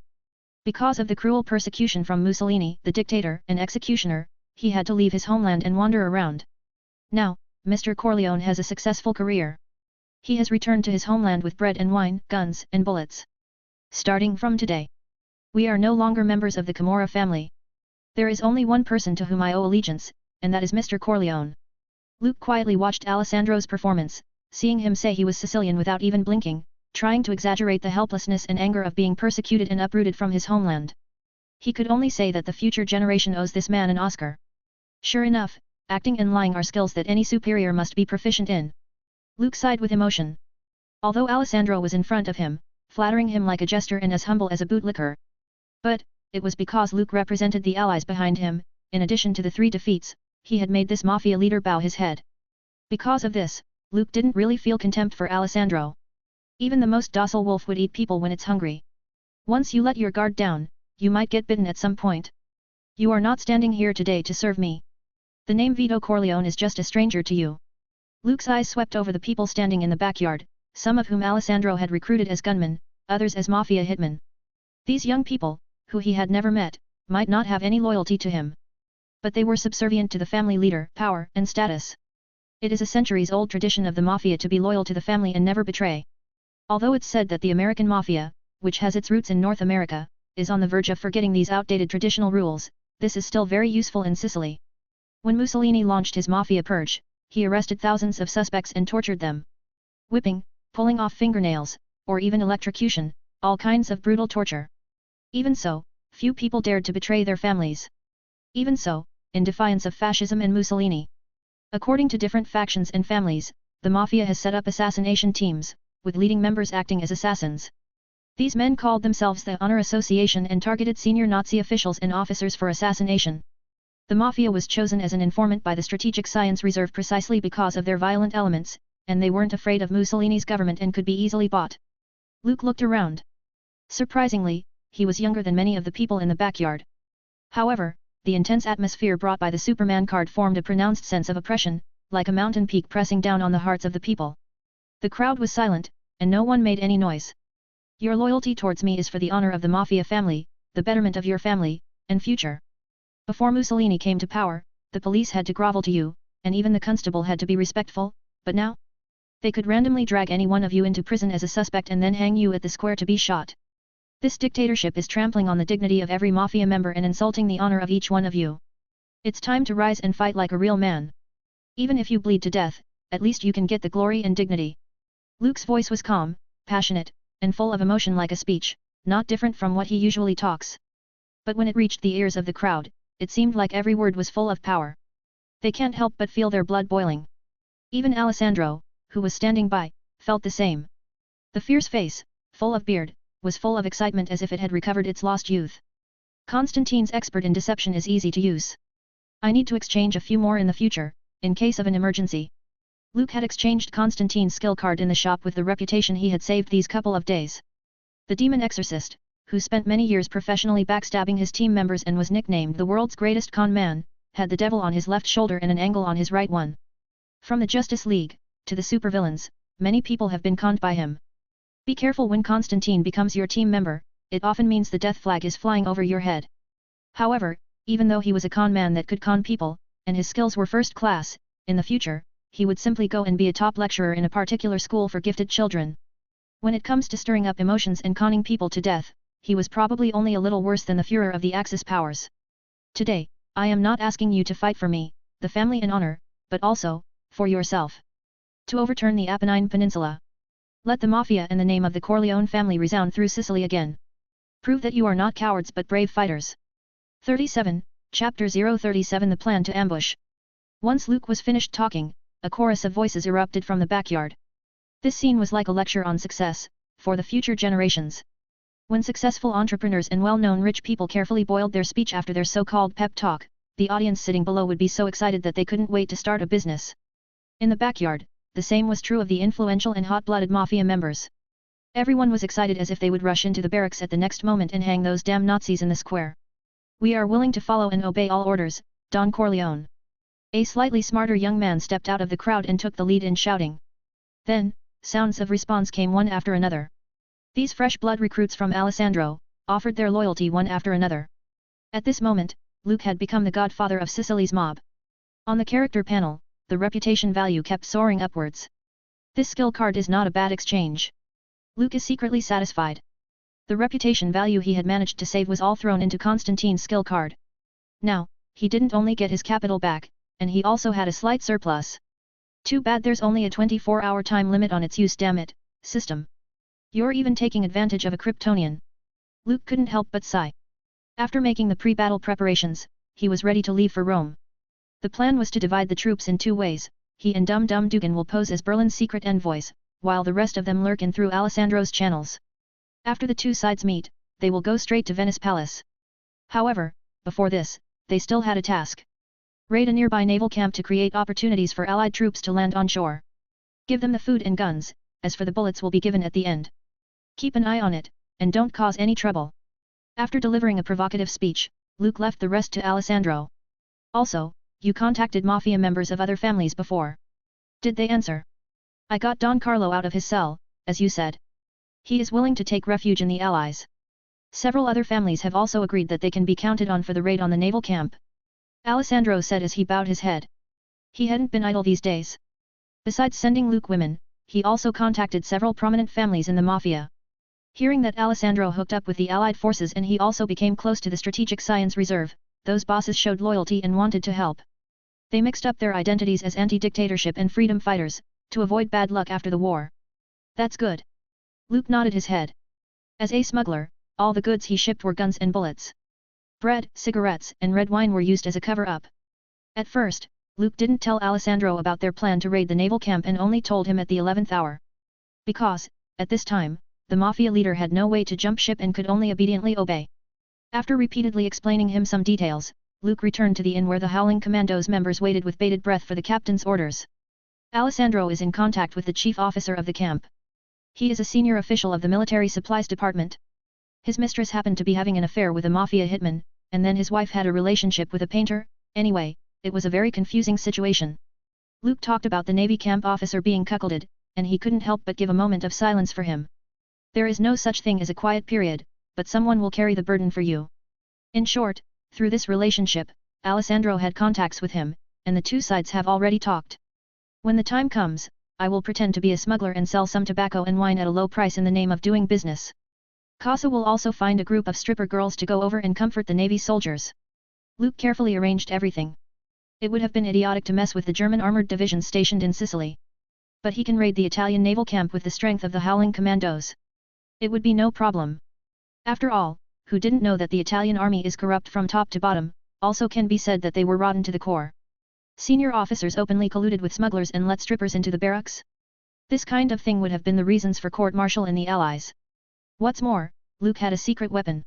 S1: Because of the cruel persecution from Mussolini, the dictator and executioner, he had to leave his homeland and wander around. Now, Mr. Corleone has a successful career. He has returned to his homeland with bread and wine, guns and bullets. Starting from today, we are no longer members of the Camorra family. There is only one person to whom I owe allegiance, and that is Mr. Corleone." Luke quietly watched Alessandro's performance, seeing him say he was Sicilian without even blinking, trying to exaggerate the helplessness and anger of being persecuted and uprooted from his homeland. He could only say that the future generation owes this man an Oscar. Sure enough, acting and lying are skills that any superior must be proficient in. Luke sighed with emotion. Although Alessandro was in front of him, flattering him like a jester and as humble as a bootlicker. But, it was because Luke represented the allies behind him, in addition to the 3 defeats, he had made this mafia leader bow his head. Because of this, Luke didn't really feel contempt for Alessandro. Even the most docile wolf would eat people when it's hungry. Once you let your guard down, you might get bitten at some point. You are not standing here today to serve me. The name Vito Corleone is just a stranger to you. Luke's eyes swept over the people standing in the backyard, some of whom Alessandro had recruited as gunmen, others as mafia hitmen. These young people, who he had never met, might not have any loyalty to him. But they were subservient to the family leader, power, and status. It is a centuries-old tradition of the mafia to be loyal to the family and never betray. Although it's said that the American mafia, which has its roots in North America, is on the verge of forgetting these outdated traditional rules, this is still very useful in Sicily. When Mussolini launched his mafia purge, he arrested thousands of suspects and tortured them. Whipping, pulling off fingernails, or even electrocution, all kinds of brutal torture. Even so, few people dared to betray their families. Even so, in defiance of fascism and Mussolini. According to different factions and families, the mafia has set up assassination teams, with leading members acting as assassins. These men called themselves the Honor Association and targeted senior Nazi officials and officers for assassination. The mafia was chosen as an informant by the Strategic Science Reserve precisely because of their violent elements, and they weren't afraid of Mussolini's government and could be easily bought. Luke looked around. Surprisingly, he was younger than many of the people in the backyard. However, the intense atmosphere brought by the Superman card formed a pronounced sense of oppression, like a mountain peak pressing down on the hearts of the people. The crowd was silent, and no one made any noise. Your loyalty towards me is for the honor of the mafia family, the betterment of your family, and future. Before Mussolini came to power, the police had to grovel to you, and even the constable had to be respectful, but now? They could randomly drag any one of you into prison as a suspect and then hang you at the square to be shot. This dictatorship is trampling on the dignity of every mafia member and insulting the honor of each one of you. It's time to rise and fight like a real man. Even if you bleed to death, at least you can get the glory and dignity. Luke's voice was calm, passionate, and full of emotion like a speech, not different from what he usually talks. But when it reached the ears of the crowd, it seemed like every word was full of power. They can't help but feel their blood boiling. Even Alessandro, who was standing by, felt the same. The fierce face, full of beard, was full of excitement as if it had recovered its lost youth. Constantine's expert in deception is easy to use. I need to exchange a few more in the future, in case of an emergency. Luke had exchanged Constantine's skill card in the shop with the reputation he had saved these couple of days. The demon exorcist, who spent many years professionally backstabbing his team members and was nicknamed the world's greatest con man, had the devil on his left shoulder and an angle on his right one. From the Justice League, to the supervillains, many people have been conned by him. Be careful when Constantine becomes your team member, it often means the death flag is flying over your head. However, even though he was a con man that could con people, and his skills were first class, in the future, he would simply go and be a top lecturer in a particular school for gifted children. When it comes to stirring up emotions and conning people to death, he was probably only a little worse than the Führer of the Axis powers. Today, I am not asking you to fight for me, the family and honor, but also, for yourself. To overturn the Apennine Peninsula. Let the mafia and the name of the Corleone family resound through Sicily again. Prove that you are not cowards but brave fighters. 37, Chapter 037 The Plan to Ambush. Once Luke was finished talking, a chorus of voices erupted from the backyard. This scene was like a lecture on success, for the future generations. When successful entrepreneurs and well-known rich people carefully boiled their speech after their so-called pep talk, the audience sitting below would be so excited that they couldn't wait to start a business. In the backyard, the same was true of the influential and hot-blooded mafia members. Everyone was excited as if they would rush into the barracks at the next moment and hang those damn Nazis in the square. We are willing to follow and obey all orders, Don Corleone. A slightly smarter young man stepped out of the crowd and took the lead in shouting. Then, sounds of response came one after another. These fresh blood recruits from Alessandro offered their loyalty one after another. At this moment, Luke had become the godfather of Sicily's mob. On the character panel, the reputation value kept soaring upwards. This skill card is not a bad exchange. Luke is secretly satisfied. The reputation value he had managed to save was all thrown into Constantine's skill card. Now, he didn't only get his capital back, and he also had a slight surplus. Too bad there's only a 24-hour time limit on its use, damn it, system. You're even taking advantage of a Kryptonian. Luke couldn't help but sigh. After making the pre-battle preparations, he was ready to leave for Rome. The plan was to divide the troops in two ways. He and Dum Dum Dugan will pose as Berlin's secret envoys, while the rest of them lurk in through Alessandro's channels. After the two sides meet, they will go straight to Venice Palace. However, before this, they still had a task. Raid a nearby naval camp to create opportunities for allied troops to land on shore. Give them the food and guns, as for the bullets will be given at the end. Keep an eye on it, and don't cause any trouble. After delivering a provocative speech, Luke left the rest to Alessandro. Also, you contacted mafia members of other families before. Did they answer? I got Don Carlo out of his cell, as you said. He is willing to take refuge in the Allies. Several other families have also agreed that they can be counted on for the raid on the naval camp. Alessandro said as he bowed his head. He hadn't been idle these days. Besides sending Luke women, he also contacted several prominent families in the mafia. Hearing that Alessandro hooked up with the Allied forces and he also became close to the Strategic Science Reserve, those bosses showed loyalty and wanted to help. They mixed up their identities as anti-dictatorship and freedom fighters, to avoid bad luck after the war. That's good. Luke nodded his head. As a smuggler, all the goods he shipped were guns and bullets. Bread, cigarettes, and red wine were used as a cover-up. At first, Luke didn't tell Alessandro about their plan to raid the naval camp and only told him at the 11th hour. Because, at this time, the mafia leader had no way to jump ship and could only obediently obey. After repeatedly explaining him some details, Luke returned to the inn where the Howling Commandos members waited with bated breath for the captain's orders. Alessandro is in contact with the chief officer of the camp. He is a senior official of the military supplies department. His mistress happened to be having an affair with a mafia hitman, and then his wife had a relationship with a painter. Anyway, it was a very confusing situation. Luke talked about the Navy camp officer being cuckolded, and he couldn't help but give a moment of silence for him. There is no such thing as a quiet period, but someone will carry the burden for you. In short, through this relationship, Alessandro had contacts with him, and the two sides have already talked. When the time comes, I will pretend to be a smuggler and sell some tobacco and wine at a low price in the name of doing business. Casa will also find a group of stripper girls to go over and comfort the Navy soldiers. Luke carefully arranged everything. It would have been idiotic to mess with the German armored division stationed in Sicily. But he can raid the Italian naval camp with the strength of the Howling Commandos. It would be no problem. After all, who didn't know that the Italian army is corrupt from top to bottom, also can be said that they were rotten to the core. Senior officers openly colluded with smugglers and let strippers into the barracks? This kind of thing would have been the reasons for court-martial in the Allies. What's more, Luke had a secret weapon.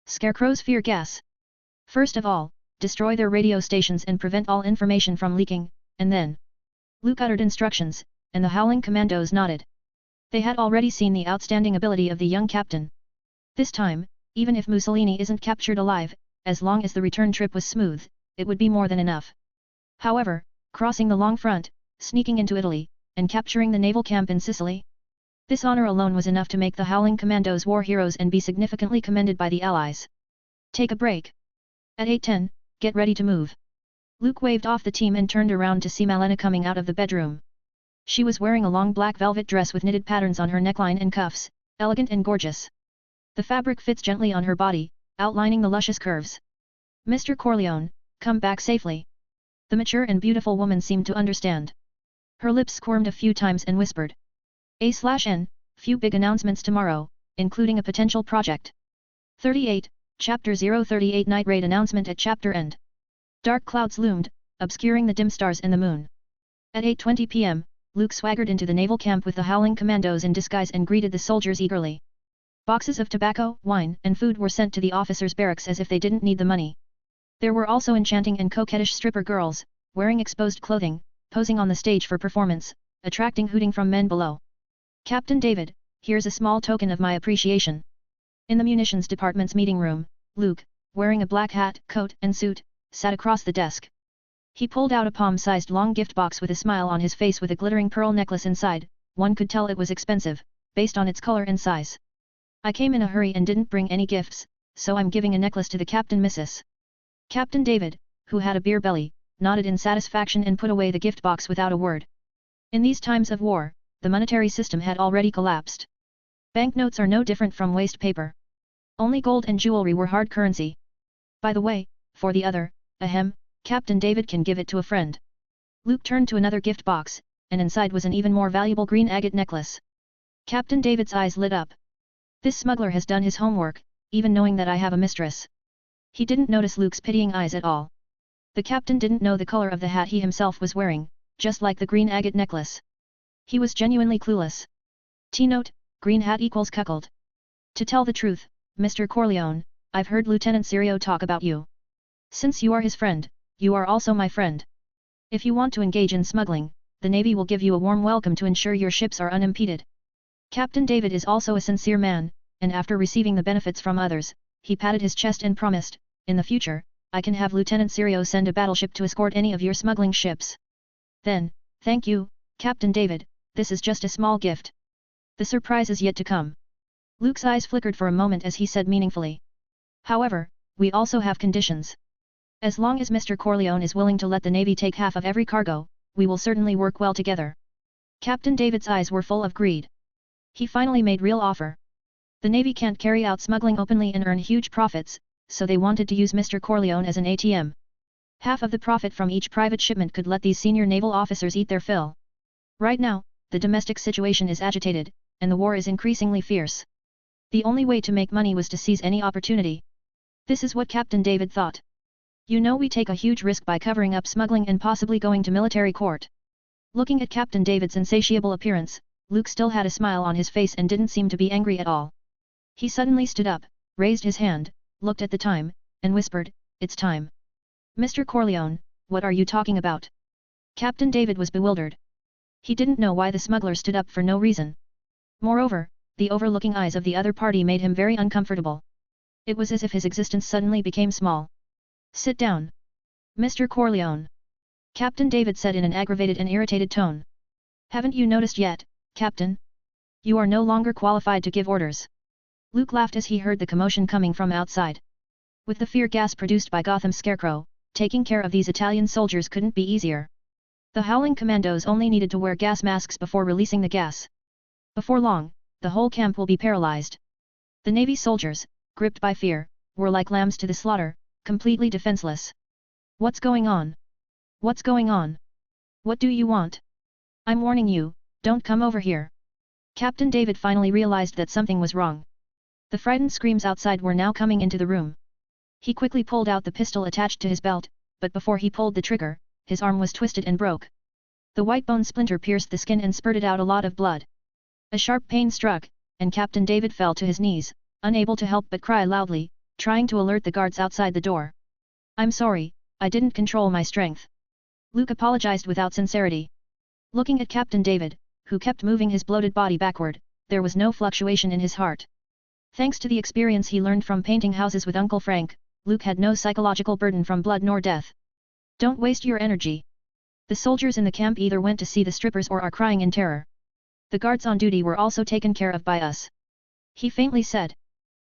S1: Scarecrow's fear gas. First of all, destroy their radio stations and prevent all information from leaking, and then. Luke uttered instructions, and the Howling Commandos nodded. They had already seen the outstanding ability of the young captain. This time, even if Mussolini isn't captured alive, as long as the return trip was smooth, it would be more than enough. However, crossing the long front, sneaking into Italy, and capturing the naval camp in Sicily? This honor alone was enough to make the Howling Commandos war heroes and be significantly commended by the Allies. Take a break. At 8:10, get ready to move. Luke waved off the team and turned around to see Malena coming out of the bedroom. She was wearing a long black velvet dress with knitted patterns on her neckline and cuffs, elegant and gorgeous. The fabric fits gently on her body, outlining the luscious curves. Mr. Corleone, come back safely. The mature and beautiful woman seemed to understand. Her lips squirmed a few times and whispered. A/N, few big announcements tomorrow, including a potential project. 38, Chapter 038 Night Raid Announcement at Chapter End. Dark clouds loomed, obscuring the dim stars and the moon. At 8:20 p.m., Luke swaggered into the naval camp with the Howling Commandos in disguise and greeted the soldiers eagerly. Boxes of tobacco, wine, and food were sent to the officers' barracks as if they didn't need the money. There were also enchanting and coquettish stripper girls, wearing exposed clothing, posing on the stage for performance, attracting hooting from men below. Captain David, here's a small token of my appreciation. In the munitions department's meeting room, Luke, wearing a black hat, coat, and suit, sat across the desk. He pulled out a palm-sized long gift box with a smile on his face with a glittering pearl necklace inside. One could tell it was expensive, based on its color and size. I came in a hurry and didn't bring any gifts, so I'm giving a necklace to the Captain Mrs. Captain David, who had a beer belly, nodded in satisfaction and put away the gift box without a word. In these times of war, the monetary system had already collapsed. Banknotes are no different from waste paper. Only gold and jewelry were hard currency. By the way, for the other, ahem, Captain David can give it to a friend. Luke turned to another gift box, and inside was an even more valuable green agate necklace. Captain David's eyes lit up. This smuggler has done his homework, even knowing that I have a mistress. He didn't notice Luke's pitying eyes at all. The captain didn't know the color of the hat he himself was wearing, just like the green agate necklace. He was genuinely clueless. T-note, green hat equals cuckold. To tell the truth, Mr. Corleone, I've heard Lieutenant Sirio talk about you. Since you are his friend, you are also my friend. If you want to engage in smuggling, the Navy will give you a warm welcome to ensure your ships are unimpeded. Captain David is also a sincere man, and after receiving the benefits from others, he patted his chest and promised, in the future, I can have Lieutenant Sirio send a battleship to escort any of your smuggling ships. Then, thank you, Captain David, this is just a small gift. The surprise is yet to come. Luke's eyes flickered for a moment as he said meaningfully. However, we also have conditions. As long as Mr. Corleone is willing to let the Navy take half of every cargo, we will certainly work well together. Captain David's eyes were full of greed. He finally made real offer. The Navy can't carry out smuggling openly and earn huge profits, so they wanted to use Mr. Corleone as an ATM. Half of the profit from each private shipment could let these senior naval officers eat their fill. Right now, the domestic situation is agitated, and the war is increasingly fierce. The only way to make money was to seize any opportunity. This is what Captain David thought. You know, we take a huge risk by covering up smuggling and possibly going to military court. Looking at Captain David's insatiable appearance, Luke still had a smile on his face and didn't seem to be angry at all. He suddenly stood up, raised his hand, looked at the time, and whispered, "It's time." "Mr. Corleone, what are you talking about?" Captain David was bewildered. He didn't know why the smuggler stood up for no reason. Moreover, the overlooking eyes of the other party made him very uncomfortable. It was as if his existence suddenly became small. "Sit down. Mr. Corleone," Captain David said in an aggravated and irritated tone. "Haven't you noticed yet, Captain? You are no longer qualified to give orders." Luke laughed as he heard the commotion coming from outside. With the fear gas produced by Gotham's Scarecrow, taking care of these Italian soldiers couldn't be easier. The Howling Commandos only needed to wear gas masks before releasing the gas. Before long, the whole camp will be paralyzed. The Navy soldiers, gripped by fear, were like lambs to the slaughter, completely defenseless. "What's going on? What's going on? What do you want? I'm warning you, don't come over here." Captain David finally realized that something was wrong. The frightened screams outside were now coming into the room. He quickly pulled out the pistol attached to his belt, but before he pulled the trigger, his arm was twisted and broke. The white bone splinter pierced the skin and spurted out a lot of blood. A sharp pain struck, and Captain David fell to his knees, unable to help but cry loudly, trying to alert the guards outside the door. "I'm sorry, I didn't control my strength." Luke apologized without sincerity. Looking at Captain David, who kept moving his bloated body backward, there was no fluctuation in his heart. Thanks to the experience he learned from painting houses with Uncle Frank, Luke had no psychological burden from blood nor death. "Don't waste your energy. The soldiers in the camp either went to see the strippers or are crying in terror. The guards on duty were also taken care of by us," he faintly said.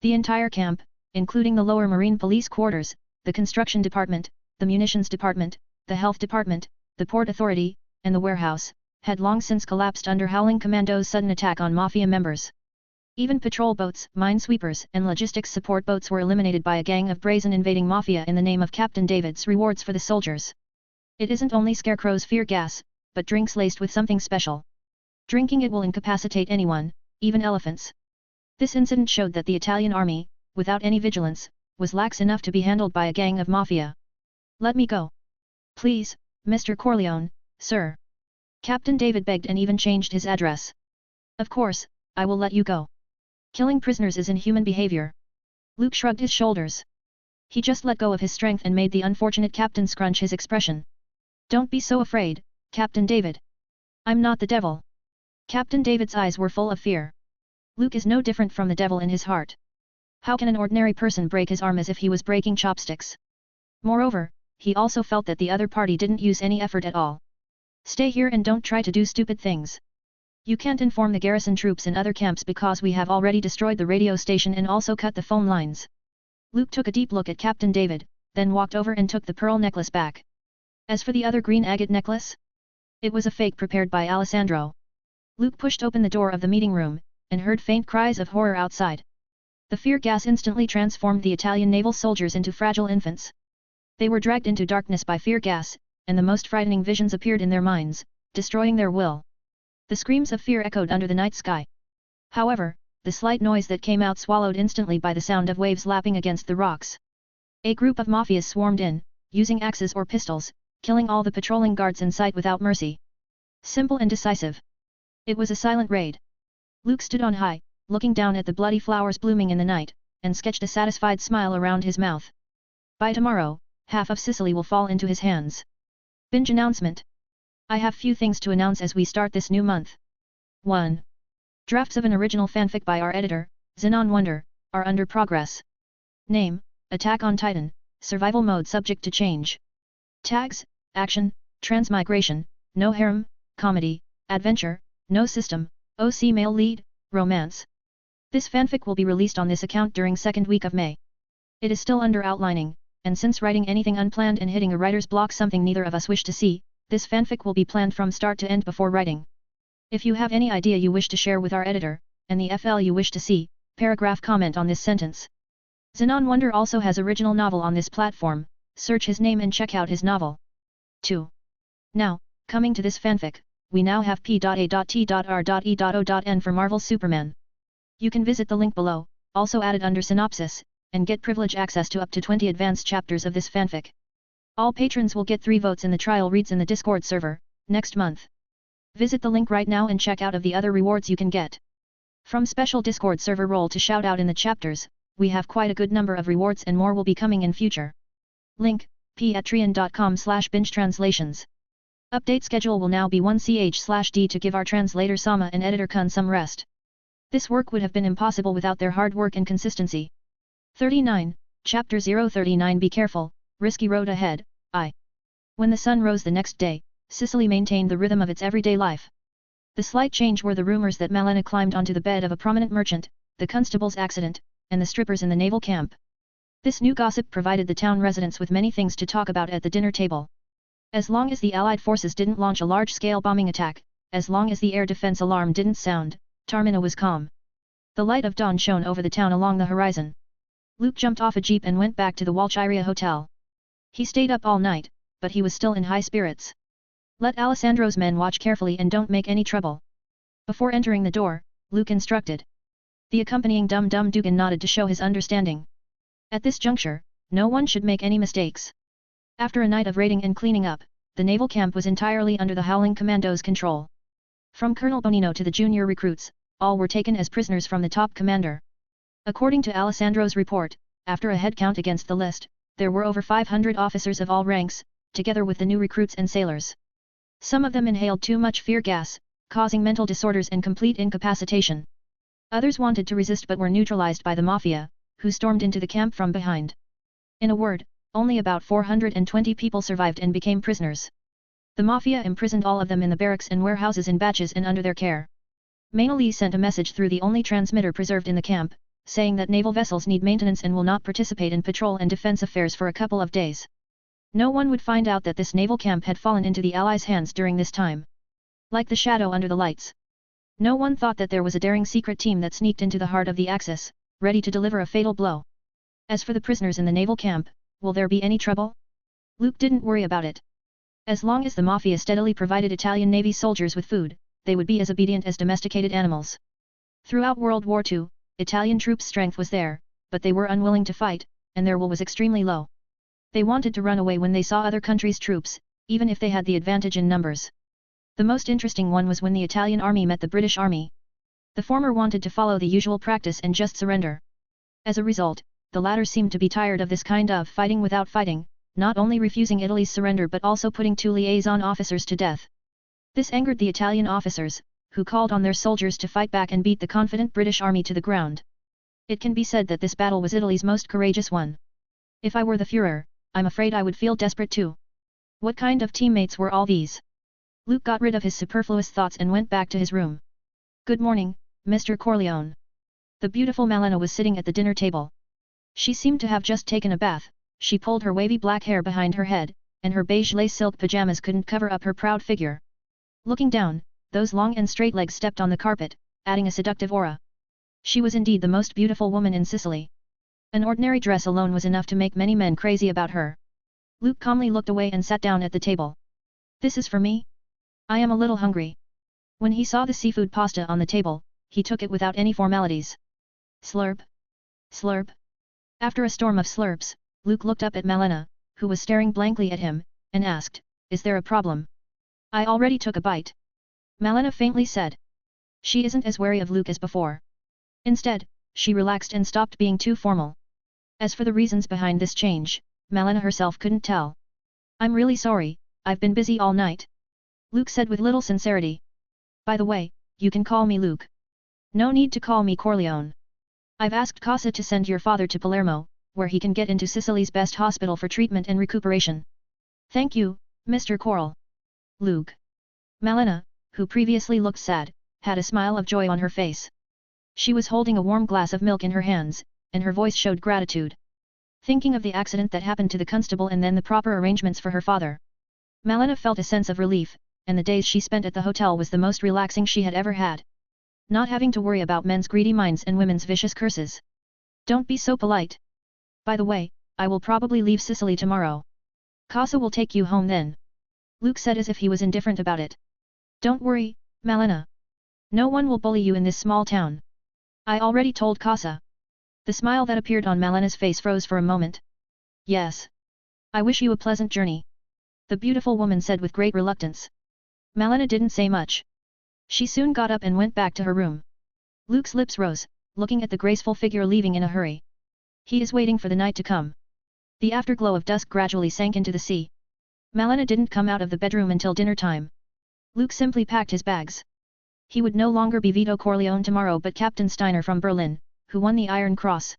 S1: The entire camp, including the lower marine police quarters, the construction department, the munitions department, the health department, the port authority, and the warehouse, had long since collapsed under Howling Commando's sudden attack on Mafia members. Even patrol boats, minesweepers, and logistics support boats were eliminated by a gang of brazen invading Mafia in the name of Captain David's rewards for the soldiers. It isn't only Scarecrow's fear gas, but drinks laced with something special. Drinking it will incapacitate anyone, even elephants. This incident showed that the Italian army, without any vigilance, was lax enough to be handled by a gang of Mafia. "Let me go. Please, Mr. Corleone, sir." Captain David begged and even changed his address. "Of course, I will let you go. Killing prisoners is inhuman behavior." Luke shrugged his shoulders. He just let go of his strength and made the unfortunate captain scrunch his expression. "Don't be so afraid, Captain David. I'm not the devil." Captain David's eyes were full of fear. Luke is no different from the devil in his heart. How can an ordinary person break his arm as if he was breaking chopsticks? Moreover, he also felt that the other party didn't use any effort at all. "Stay here and don't try to do stupid things. You can't inform the garrison troops in other camps because we have already destroyed the radio station and also cut the phone lines." Luke took a deep look at Captain David, then walked over and took the pearl necklace back. As for the other green agate necklace, it was a fake prepared by Alessandro. Luke pushed open the door of the meeting room, and heard faint cries of horror outside. The fear gas instantly transformed the Italian naval soldiers into fragile infants. They were dragged into darkness by fear gas, and the most frightening visions appeared in their minds, destroying their will. The screams of fear echoed under the night sky. However, the slight noise that came out swallowed instantly by the sound of waves lapping against the rocks. A group of mafias swarmed in, using axes or pistols, killing all the patrolling guards in sight without mercy. Simple and decisive. It was a silent raid. Luke stood on high, looking down at the bloody flowers blooming in the night, and sketched a satisfied smile around his mouth. By tomorrow, half of Sicily will fall into his hands. Binge announcement. I have few things to announce as we start this new month. 1. Drafts of an original fanfic by our editor, Xenon Wonder, are under progress. Name, Attack on Titan, survival mode subject to change. Tags, action, transmigration, no harem, comedy, adventure, no system, OC male lead, romance. This fanfic will be released on this account during second week of May. It is still under outlining, and since writing anything unplanned and hitting a writer's block something neither of us wish to see, this fanfic will be planned from start to end before writing. If you have any idea you wish to share with our editor, and the FL you wish to see, paragraph comment on this sentence. Xenon Wonder also has original novel on this platform, search his name and check out his novel. 2. Now, coming to this fanfic, we now have P.A.T.R.E.O.N for Marvel Superman. You can visit the link below, also added under synopsis, and get privilege access to up to 20 advanced chapters of this fanfic. All patrons will get 3 votes in the trial reads in the Discord server, next month. Visit the link right now and check out of the other rewards you can get. From special Discord server role to shout out in the chapters, we have quite a good number of rewards and more will be coming in future. Link, patreon.com/bingetranslations. Update schedule will now be 1ch/d to give our translator Sama and editor Kun some rest. This work would have been impossible without their hard work and consistency. 39, Chapter 039 Be careful, risky road ahead, I. When the sun rose the next day, Sicily maintained the rhythm of its everyday life. The slight change were the rumors that Malena climbed onto the bed of a prominent merchant, the constable's accident, and the strippers in the naval camp. This new gossip provided the town residents with many things to talk about at the dinner table. As long as the Allied forces didn't launch a large-scale bombing attack, as long as the air defense alarm didn't sound, Taormina was calm. The light of dawn shone over the town along the horizon. Luke jumped off a jeep and went back to the Walchiria Hotel. He stayed up all night, but he was still in high spirits. Let Alessandro's men watch carefully and don't make any trouble. Before entering the door, Luke instructed. The accompanying Dum-Dum Dugan nodded to show his understanding. At this juncture, no one should make any mistakes. After a night of raiding and cleaning up, the naval camp was entirely under the Howling Commando's control. From Colonel Bonino to the junior recruits, all were taken as prisoners from the top commander. According to Alessandro's report, after a head count against the list, there were over 500 officers of all ranks, together with the new recruits and sailors. Some of them inhaled too much fear gas, causing mental disorders and complete incapacitation. Others wanted to resist but were neutralized by the Mafia, who stormed into the camp from behind. In a word, only about 420 people survived and became prisoners. The Mafia imprisoned all of them in the barracks and warehouses in batches and under their care. Mainoli sent a message through the only transmitter preserved in the camp, saying that naval vessels need maintenance and will not participate in patrol and defense affairs for a couple of days. No one would find out that this naval camp had fallen into the Allies' hands during this time. Like the shadow under the lights. No one thought that there was a daring secret team that sneaked into the heart of the Axis, ready to deliver a fatal blow. As for the prisoners in the naval camp, will there be any trouble? Luke didn't worry about it. As long as the Mafia steadily provided Italian Navy soldiers with food, they would be as obedient as domesticated animals. Throughout World War II, Italian troops' strength was there, but they were unwilling to fight, and their will was extremely low. They wanted to run away when they saw other countries' troops, even if they had the advantage in numbers. The most interesting one was when the Italian army met the British army. The former wanted to follow the usual practice and just surrender. As a result, the latter seemed to be tired of this kind of fighting without fighting, not only refusing Italy's surrender but also putting 2 liaison officers to death. This angered the Italian officers, who called on their soldiers to fight back and beat the confident British army to the ground. It can be said that this battle was Italy's most courageous one. If I were the Führer, I'm afraid I would feel desperate too. What kind of teammates were all these? Luke got rid of his superfluous thoughts and went back to his room. Good morning, Mr. Corleone. The beautiful Malena was sitting at the dinner table. She seemed to have just taken a bath, she pulled her wavy black hair behind her head, and her beige lace silk pajamas couldn't cover up her proud figure. Looking down, those long and straight legs stepped on the carpet, adding a seductive aura. She was indeed the most beautiful woman in Sicily. An ordinary dress alone was enough to make many men crazy about her. Luke calmly looked away and sat down at the table. This is for me? I am a little hungry. When he saw the seafood pasta on the table, he took it without any formalities. Slurp. Slurp. After a storm of slurps, Luke looked up at Malena, who was staring blankly at him, and asked, "Is there a problem?" "I already took a bite." Malena faintly said. She isn't as wary of Luke as before. Instead, she relaxed and stopped being too formal. As for the reasons behind this change, Malena herself couldn't tell. I'm really sorry, I've been busy all night. Luke said with little sincerity. By the way, you can call me Luke. No need to call me Corleone. I've asked Casa to send your father to Palermo, where he can get into Sicily's best hospital for treatment and recuperation. Thank you, Mr. Coral. Luke. Malena, who previously looked sad, had a smile of joy on her face. She was holding a warm glass of milk in her hands, and her voice showed gratitude. Thinking of the accident that happened to the constable and then the proper arrangements for her father. Malena felt a sense of relief, and the days she spent at the hotel was the most relaxing she had ever had. Not having to worry about men's greedy minds and women's vicious curses. Don't be so polite. By the way, I will probably leave Sicily tomorrow. Casa will take you home then. Luke said as if he was indifferent about it. Don't worry, Malena. No one will bully you in this small town. I already told Casa. The smile that appeared on Malena's face froze for a moment. Yes. I wish you a pleasant journey. The beautiful woman said with great reluctance. Malena didn't say much. She soon got up and went back to her room. Luke's lips rose, looking at the graceful figure leaving in a hurry. He is waiting for the night to come. The afterglow of dusk gradually sank into the sea. Malena didn't come out of the bedroom until dinner time. Luke simply packed his bags. He would no longer be Vito Corleone tomorrow but Captain Steiner from Berlin, who won the Iron Cross.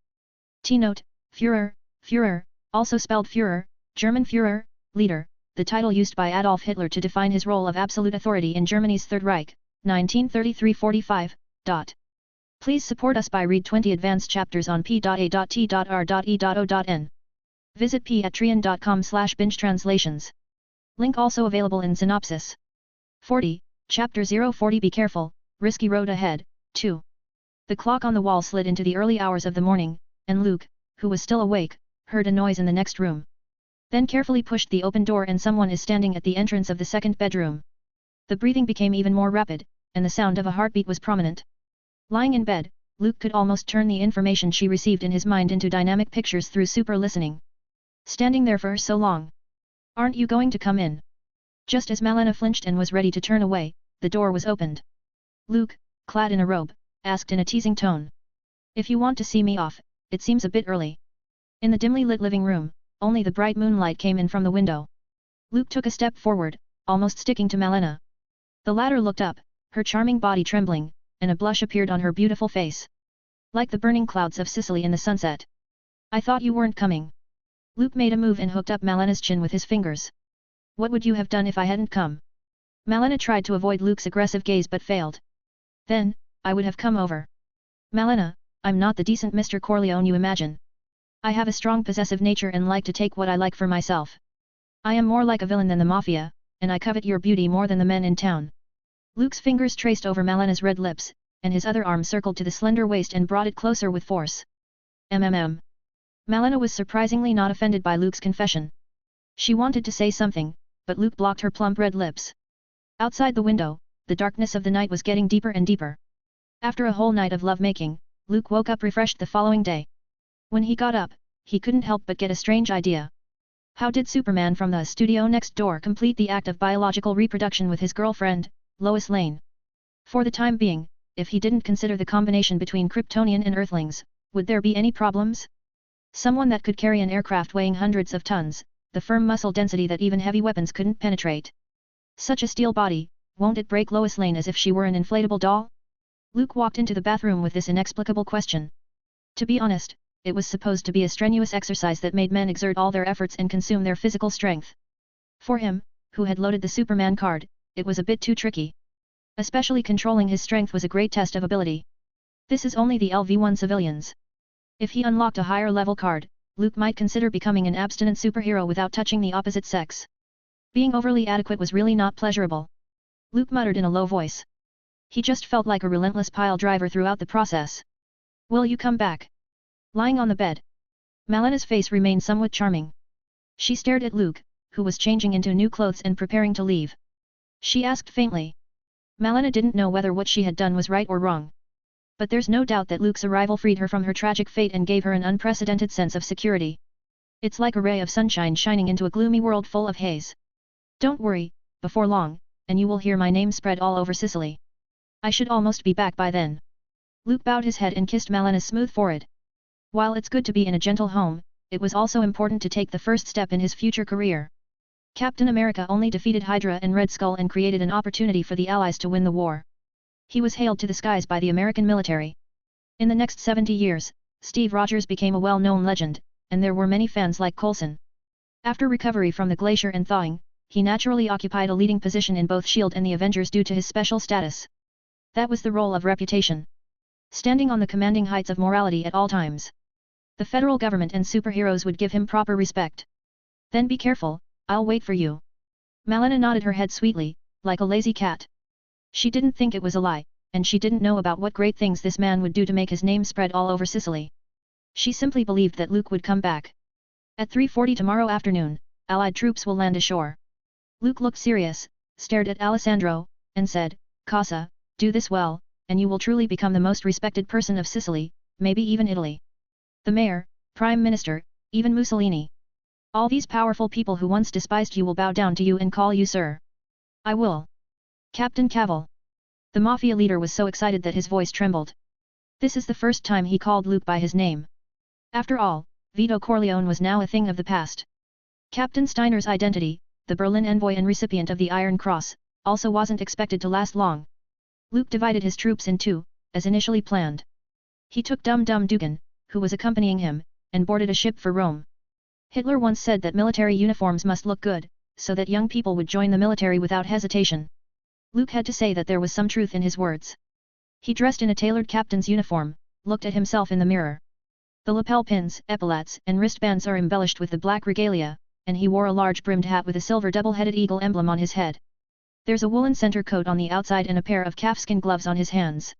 S1: T-note, Führer, Führer, also spelled Führer, German Führer, leader, the title used by Adolf Hitler to define his role of absolute authority in Germany's Third Reich, 1933-45. Please support us by read 20 advanced chapters on p.a.t.r.e.o.n. Visit patreon.com/binge translations. Link also available in synopsis. 40, Chapter 040 Be careful, risky road ahead, 2. The clock on the wall slid into the early hours of the morning, and Luke, who was still awake, heard a noise in the next room. Then carefully pushed the open door and someone is standing at the entrance of the second bedroom. The breathing became even more rapid, and the sound of a heartbeat was prominent. Lying in bed, Luke could almost turn the information she received in his mind into dynamic pictures through super listening. Standing there for so long. Aren't you going to come in? Just as Malena flinched and was ready to turn away, the door was opened. Luke, clad in a robe, asked in a teasing tone. If you want to see me off, it seems a bit early. In the dimly lit living room, only the bright moonlight came in from the window. Luke took a step forward, almost sticking to Malena. The latter looked up, her charming body trembling, and a blush appeared on her beautiful face. Like the burning clouds of Sicily in the sunset. I thought you weren't coming. Luke made a move and hooked up Malena's chin with his fingers. What would you have done if I hadn't come? Malena tried to avoid Luke's aggressive gaze but failed. Then, I would have come over. Malena, I'm not the decent Mr. Corleone you imagine. I have a strong possessive nature and like to take what I like for myself. I am more like a villain than the mafia, and I covet your beauty more than the men in town. Luke's fingers traced over Malena's red lips, and his other arm circled to the slender waist and brought it closer with force. Malena was surprisingly not offended by Luke's confession. She wanted to say something, but Luke blocked her plump red lips. Outside the window, the darkness of the night was getting deeper and deeper. After a whole night of lovemaking, Luke woke up refreshed the following day. When he got up, he couldn't help but get a strange idea. How did Superman from the studio next door complete the act of biological reproduction with his girlfriend, Lois Lane? For the time being, if he didn't consider the combination between Kryptonian and Earthlings, would there be any problems? Someone that could carry an aircraft weighing hundreds of tons, the firm muscle density that even heavy weapons couldn't penetrate. Such a steel body, won't it break Lois Lane as if she were an inflatable doll? Luke walked into the bathroom with this inexplicable question. To be honest, it was supposed to be a strenuous exercise that made men exert all their efforts and consume their physical strength. For him, who had loaded the Superman card, it was a bit too tricky. Especially controlling his strength was a great test of ability. This is only the LV-1 civilians. If he unlocked a higher level card, Luke might consider becoming an abstinent superhero without touching the opposite sex. Being overly adequate was really not pleasurable. Luke muttered in a low voice. He just felt like a relentless pile driver throughout the process. Will you come back? Lying on the bed. Malena's face remained somewhat charming. She stared at Luke, who was changing into new clothes and preparing to leave. She asked faintly. Malena didn't know whether what she had done was right or wrong. But there's no doubt that Luke's arrival freed her from her tragic fate and gave her an unprecedented sense of security. It's like a ray of sunshine shining into a gloomy world full of haze. Don't worry, before long, and you will hear my name spread all over Sicily. I should almost be back by then. Luke bowed his head and kissed Malena's smooth forehead. While it's good to be in a gentle home, it was also important to take the first step in his future career. Captain America only defeated Hydra and Red Skull and created an opportunity for the Allies to win the war. He was hailed to the skies by the American military. In the next 70 years, Steve Rogers became a well-known legend, and there were many fans like Coulson. After recovery from the glacier and thawing, he naturally occupied a leading position in both S.H.I.E.L.D. and the Avengers due to his special status. That was the role of reputation. Standing on the commanding heights of morality at all times. The federal government and superheroes would give him proper respect. Then be careful, I'll wait for you. Malena nodded her head sweetly, like a lazy cat. She didn't think it was a lie, and she didn't know about what great things this man would do to make his name spread all over Sicily. She simply believed that Luke would come back. At 3:40 tomorrow afternoon, Allied troops will land ashore. Luke looked serious, stared at Alessandro, and said, Casa, do this well, and you will truly become the most respected person of Sicily, maybe even Italy. The mayor, prime minister, even Mussolini. All these powerful people who once despised you will bow down to you and call you sir. I will. Captain Cavill. The mafia leader was so excited that his voice trembled. This is the first time he called Luke by his name. After all, Vito Corleone was now a thing of the past. Captain Steiner's identity, the Berlin envoy and recipient of the Iron Cross, also wasn't expected to last long. Luke divided his troops in two, as initially planned. He took Dum Dum Dugan, who was accompanying him, and boarded a ship for Rome. Hitler once said that military uniforms must look good, so that young people would join the military without hesitation. Luke had to say that there was some truth in his words. He dressed in a tailored captain's uniform, looked at himself in the mirror. The lapel pins, epaulets, and wristbands are embellished with the black regalia, and he wore a large brimmed hat with a silver double-headed eagle emblem on his head. There's a woolen center coat on the outside and a pair of calfskin gloves on his hands.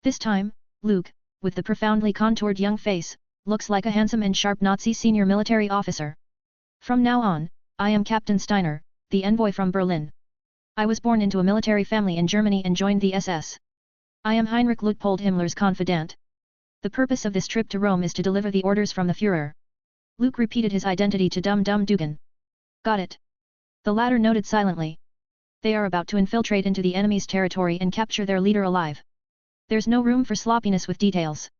S1: This time, Luke, with the profoundly contoured young face, looks like a handsome and sharp Nazi senior military officer. From now on, I am Captain Steiner, the envoy from Berlin. I was born into a military family in Germany and joined the SS. I am Heinrich Luitpold Himmler's confidant. The purpose of this trip to Rome is to deliver the orders from the Führer. Luke repeated his identity to Dum Dum Dugan. Got it. The latter noted silently. They are about to infiltrate into the enemy's territory and capture their leader alive. There's no room for sloppiness with details.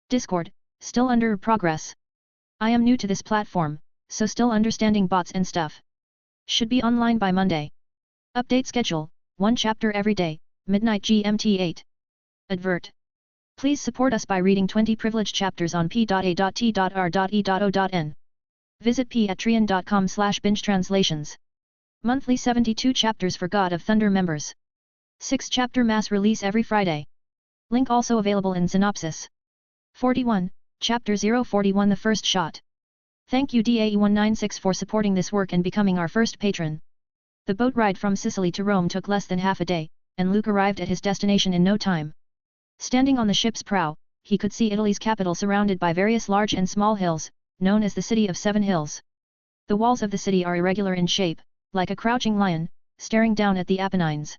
S1: Discord, still under progress. I am new to this platform, so still understanding bots and stuff. Should be online by Monday. Update schedule, 1 chapter every day, midnight GMT 8. Advert. Please support us by reading 20 privileged chapters on p.a.t.r.e.o.n. Visit patreon.com/binge translations. Monthly 72 chapters for God of Thunder members. 6 chapter mass release every Friday. Link also available in synopsis. 41, Chapter 041 The First Shot. Thank you DAE196 for supporting this work and becoming our first patron. The boat ride from Sicily to Rome took less than half a day, and Luke arrived at his destination in no time. Standing on the ship's prow, he could see Italy's capital surrounded by various large and small hills, known as the City of Seven Hills. The walls of the city are irregular in shape, like a crouching lion, staring down at the Apennines.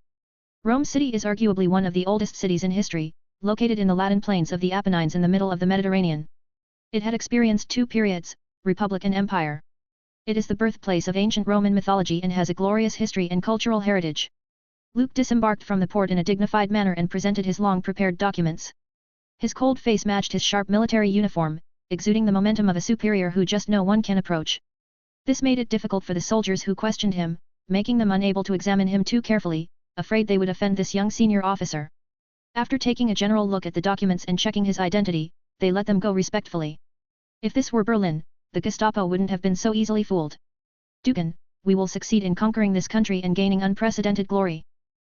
S1: Rome City is arguably one of the oldest cities in history, located in the Latin plains of the Apennines in the middle of the Mediterranean. It had experienced two periods, Republic and Empire. It is the birthplace of ancient Roman mythology and has a glorious history and cultural heritage. Luke disembarked from the port in a dignified manner and presented his long-prepared documents. His cold face matched his sharp military uniform, exuding the momentum of a superior who just no one can approach. This made it difficult for the soldiers who questioned him, making them unable to examine him too carefully, afraid they would offend this young senior officer. After taking a general look at the documents and checking his identity, they let them go respectfully. If this were Berlin, the Gestapo wouldn't have been so easily fooled. Dugan, we will succeed in conquering this country and gaining unprecedented glory.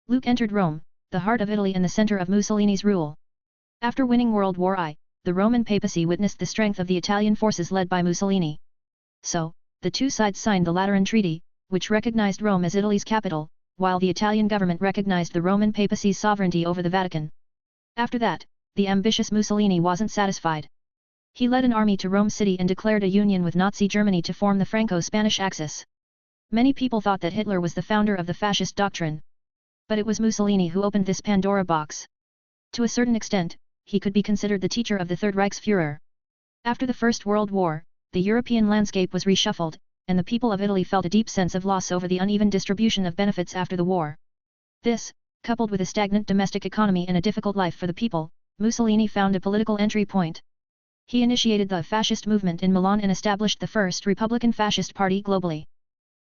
S1: Luke entered Rome, the heart of Italy and the center of Mussolini's rule. After winning World War I, the Roman papacy witnessed the strength of the Italian forces led by Mussolini. So, the two sides signed the Lateran Treaty, which recognized Rome as Italy's capital, while the Italian government recognized the Roman papacy's sovereignty over the Vatican. After that, the ambitious Mussolini wasn't satisfied. He led an army to Rome City and declared a union with Nazi Germany to form the Franco-Spanish Axis. Many people thought that Hitler was the founder of the fascist doctrine. But it was Mussolini who opened this Pandora box. To a certain extent, he could be considered the teacher of the Third Reichsführer. After the First World War, the European landscape was reshuffled, and the people of Italy felt a deep sense of loss over the uneven distribution of benefits after the war. This, coupled with a stagnant domestic economy and a difficult life for the people, Mussolini found a political entry point. He initiated the fascist movement in Milan and established the first Republican Fascist Party globally.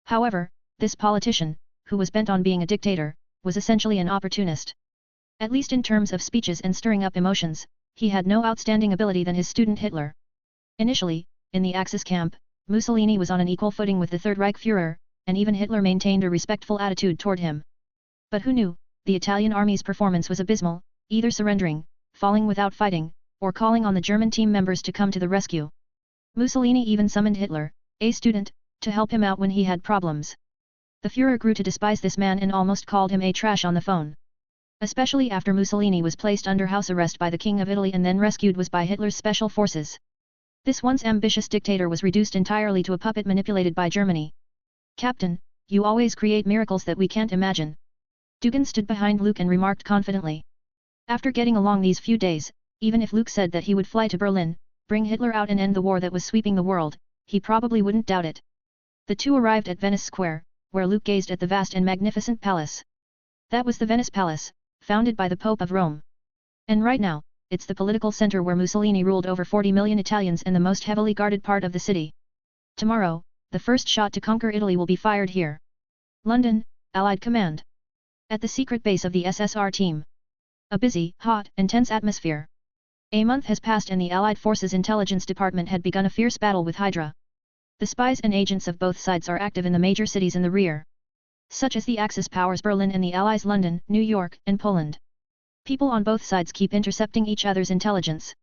S1: However, this politician, who was bent on being a dictator, was essentially an opportunist. At least in terms of speeches and stirring up emotions, he had no outstanding ability than his student Hitler. Initially, in the Axis camp, Mussolini was on an equal footing with the Third Reich Führer, and even Hitler maintained a respectful attitude toward him. But who knew, the Italian army's performance was abysmal, either surrendering, falling without fighting, or calling on the German team members to come to the rescue. Mussolini even summoned Hitler, a student, to help him out when he had problems. The Führer grew to despise this man and almost called him a trash on the phone. Especially after Mussolini was placed under house arrest by the King of Italy and then rescued was by Hitler's special forces. This once ambitious dictator was reduced entirely to a puppet manipulated by Germany. "Captain, you always create miracles that we can't imagine." Dugin stood behind Luke and remarked confidently. After getting along these few days, even if Luke said that he would fly to Berlin, bring Hitler out and end the war that was sweeping the world, he probably wouldn't doubt it. The two arrived at Venice Square, where Luke gazed at the vast and magnificent palace. That was the Venice Palace, founded by the Pope of Rome. And right now, it's the political center where Mussolini ruled over 40 million Italians and the most heavily guarded part of the city. Tomorrow, the first shot to conquer Italy will be fired here. London, Allied Command. At the secret base of the SSR team. A busy, hot, and tense atmosphere. A month has passed and the Allied Forces Intelligence Department had begun a fierce battle with Hydra. The spies and agents of both sides are active in the major cities in the rear, such as the Axis powers Berlin and the Allies London, New York, and Poland. People on both sides keep intercepting each other's intelligence.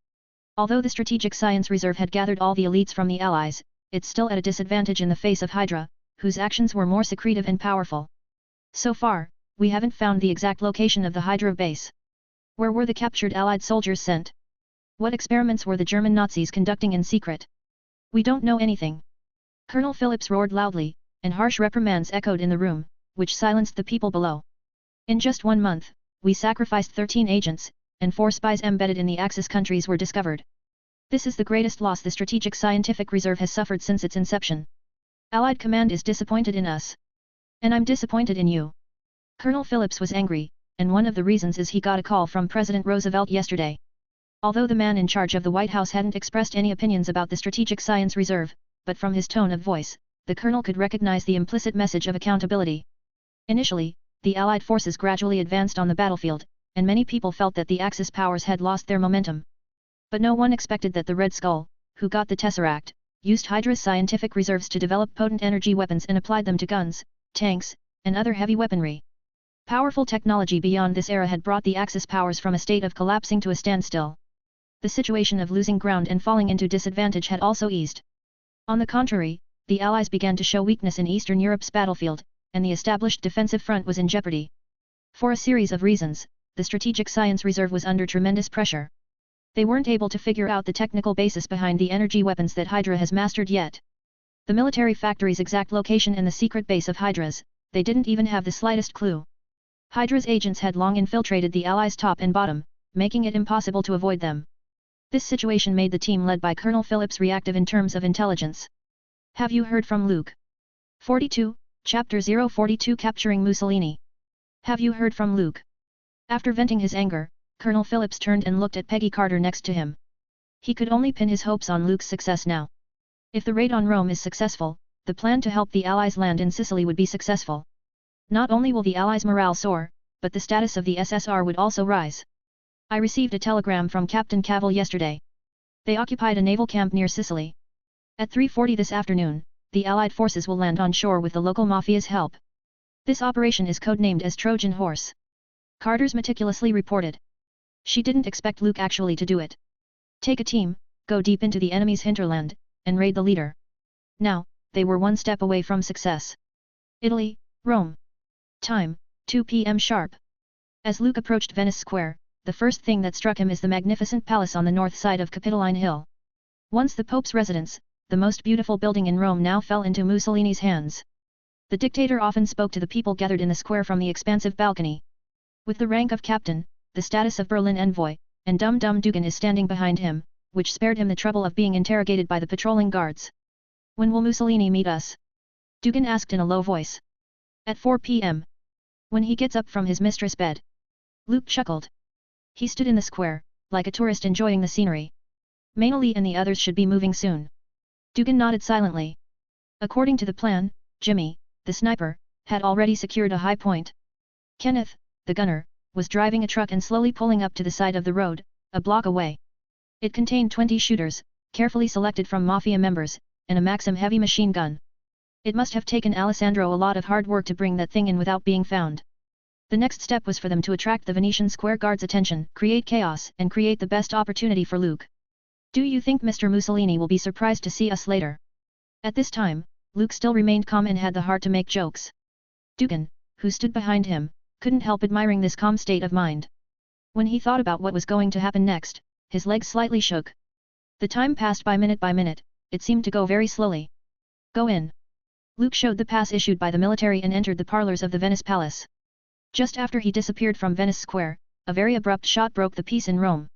S1: Although the Strategic Science Reserve had gathered all the elites from the Allies, it's still at a disadvantage in the face of Hydra, whose actions were more secretive and powerful. So far, we haven't found the exact location of the Hydra base. Where were the captured Allied soldiers sent? What experiments were the German Nazis conducting in secret? We don't know anything. Colonel Phillips roared loudly, and harsh reprimands echoed in the room, which silenced the people below. In just 1 month, we sacrificed 13 agents, and 4 spies embedded in the Axis countries were discovered. This is the greatest loss the Strategic Scientific Reserve has suffered since its inception. Allied Command is disappointed in us. And I'm disappointed in you. Colonel Phillips was angry, and one of the reasons is he got a call from President Roosevelt yesterday. Although the man in charge of the White House hadn't expressed any opinions about the Strategic Science Reserve, but from his tone of voice, the colonel could recognize the implicit message of accountability. Initially, the Allied forces gradually advanced on the battlefield, and many people felt that the Axis powers had lost their momentum. But no one expected that the Red Skull, who got the Tesseract, used Hydra's scientific reserves to develop potent energy weapons and applied them to guns, tanks, and other heavy weaponry. Powerful technology beyond this era had brought the Axis powers from a state of collapsing to a standstill. The situation of losing ground and falling into disadvantage had also eased. On the contrary, the Allies began to show weakness in Eastern Europe's battlefield, and the established defensive front was in jeopardy. For a series of reasons, the Strategic Science Reserve was under tremendous pressure. They weren't able to figure out the technical basis behind the energy weapons that Hydra has mastered yet. The military factory's exact location and the secret base of Hydra's, they didn't even have the slightest clue. Hydra's agents had long infiltrated the Allies' top and bottom, making it impossible to avoid them. This situation made the team led by Colonel Phillips reactive in terms of intelligence. Have you heard from Luke? 42, Chapter 042 Capturing Mussolini. Have you heard from Luke? After venting his anger, Colonel Phillips turned and looked at Peggy Carter next to him. He could only pin his hopes on Luke's success now. If the raid on Rome is successful, the plan to help the Allies land in Sicily would be successful. Not only will the Allies' morale soar, but the status of the SSR would also rise. I received a telegram from Captain Cavill yesterday. They occupied a naval camp near Sicily. At 3:40 this afternoon, the Allied forces will land on shore with the local mafia's help. This operation is codenamed as Trojan Horse. Carter's meticulously reported. She didn't expect Luke actually to do it. Take a team, go deep into the enemy's hinterland, and raid the leader. Now, they were one step away from success. Italy, Rome. Time, 2 p.m. sharp. As Luke approached Venice Square, the first thing that struck him is the magnificent palace on the north side of Capitoline Hill. Once the Pope's residence, the most beautiful building in Rome now fell into Mussolini's hands. The dictator often spoke to the people gathered in the square from the expansive balcony. With the rank of captain, the status of Berlin envoy, and Dum-Dum Dugan is standing behind him, which spared him the trouble of being interrogated by the patrolling guards. When will Mussolini meet us? Dugan asked in a low voice. At 4 p.m. When he gets up from his mistress' bed. Luke chuckled. He stood in the square, like a tourist enjoying the scenery. Mainly and the others should be moving soon. Dugan nodded silently. According to the plan, Jimmy, the sniper, had already secured a high point. Kenneth, the gunner, was driving a truck and slowly pulling up to the side of the road, a block away. It contained 20 shooters, carefully selected from Mafia members, and a Maxim heavy machine gun. It must have taken Alessandro a lot of hard work to bring that thing in without being found. The next step was for them to attract the Venetian Square Guard's attention, create chaos, and create the best opportunity for Luke. Do you think Mr. Mussolini will be surprised to see us later? At this time, Luke still remained calm and had the heart to make jokes. Dugan, who stood behind him, couldn't help admiring this calm state of mind. When he thought about what was going to happen next, his legs slightly shook. The time passed by minute, it seemed to go very slowly. Go in. Luke showed the pass issued by the military and entered the parlors of the Venice Palace. Just after he disappeared from Venice Square, a very abrupt shot broke the peace in Rome.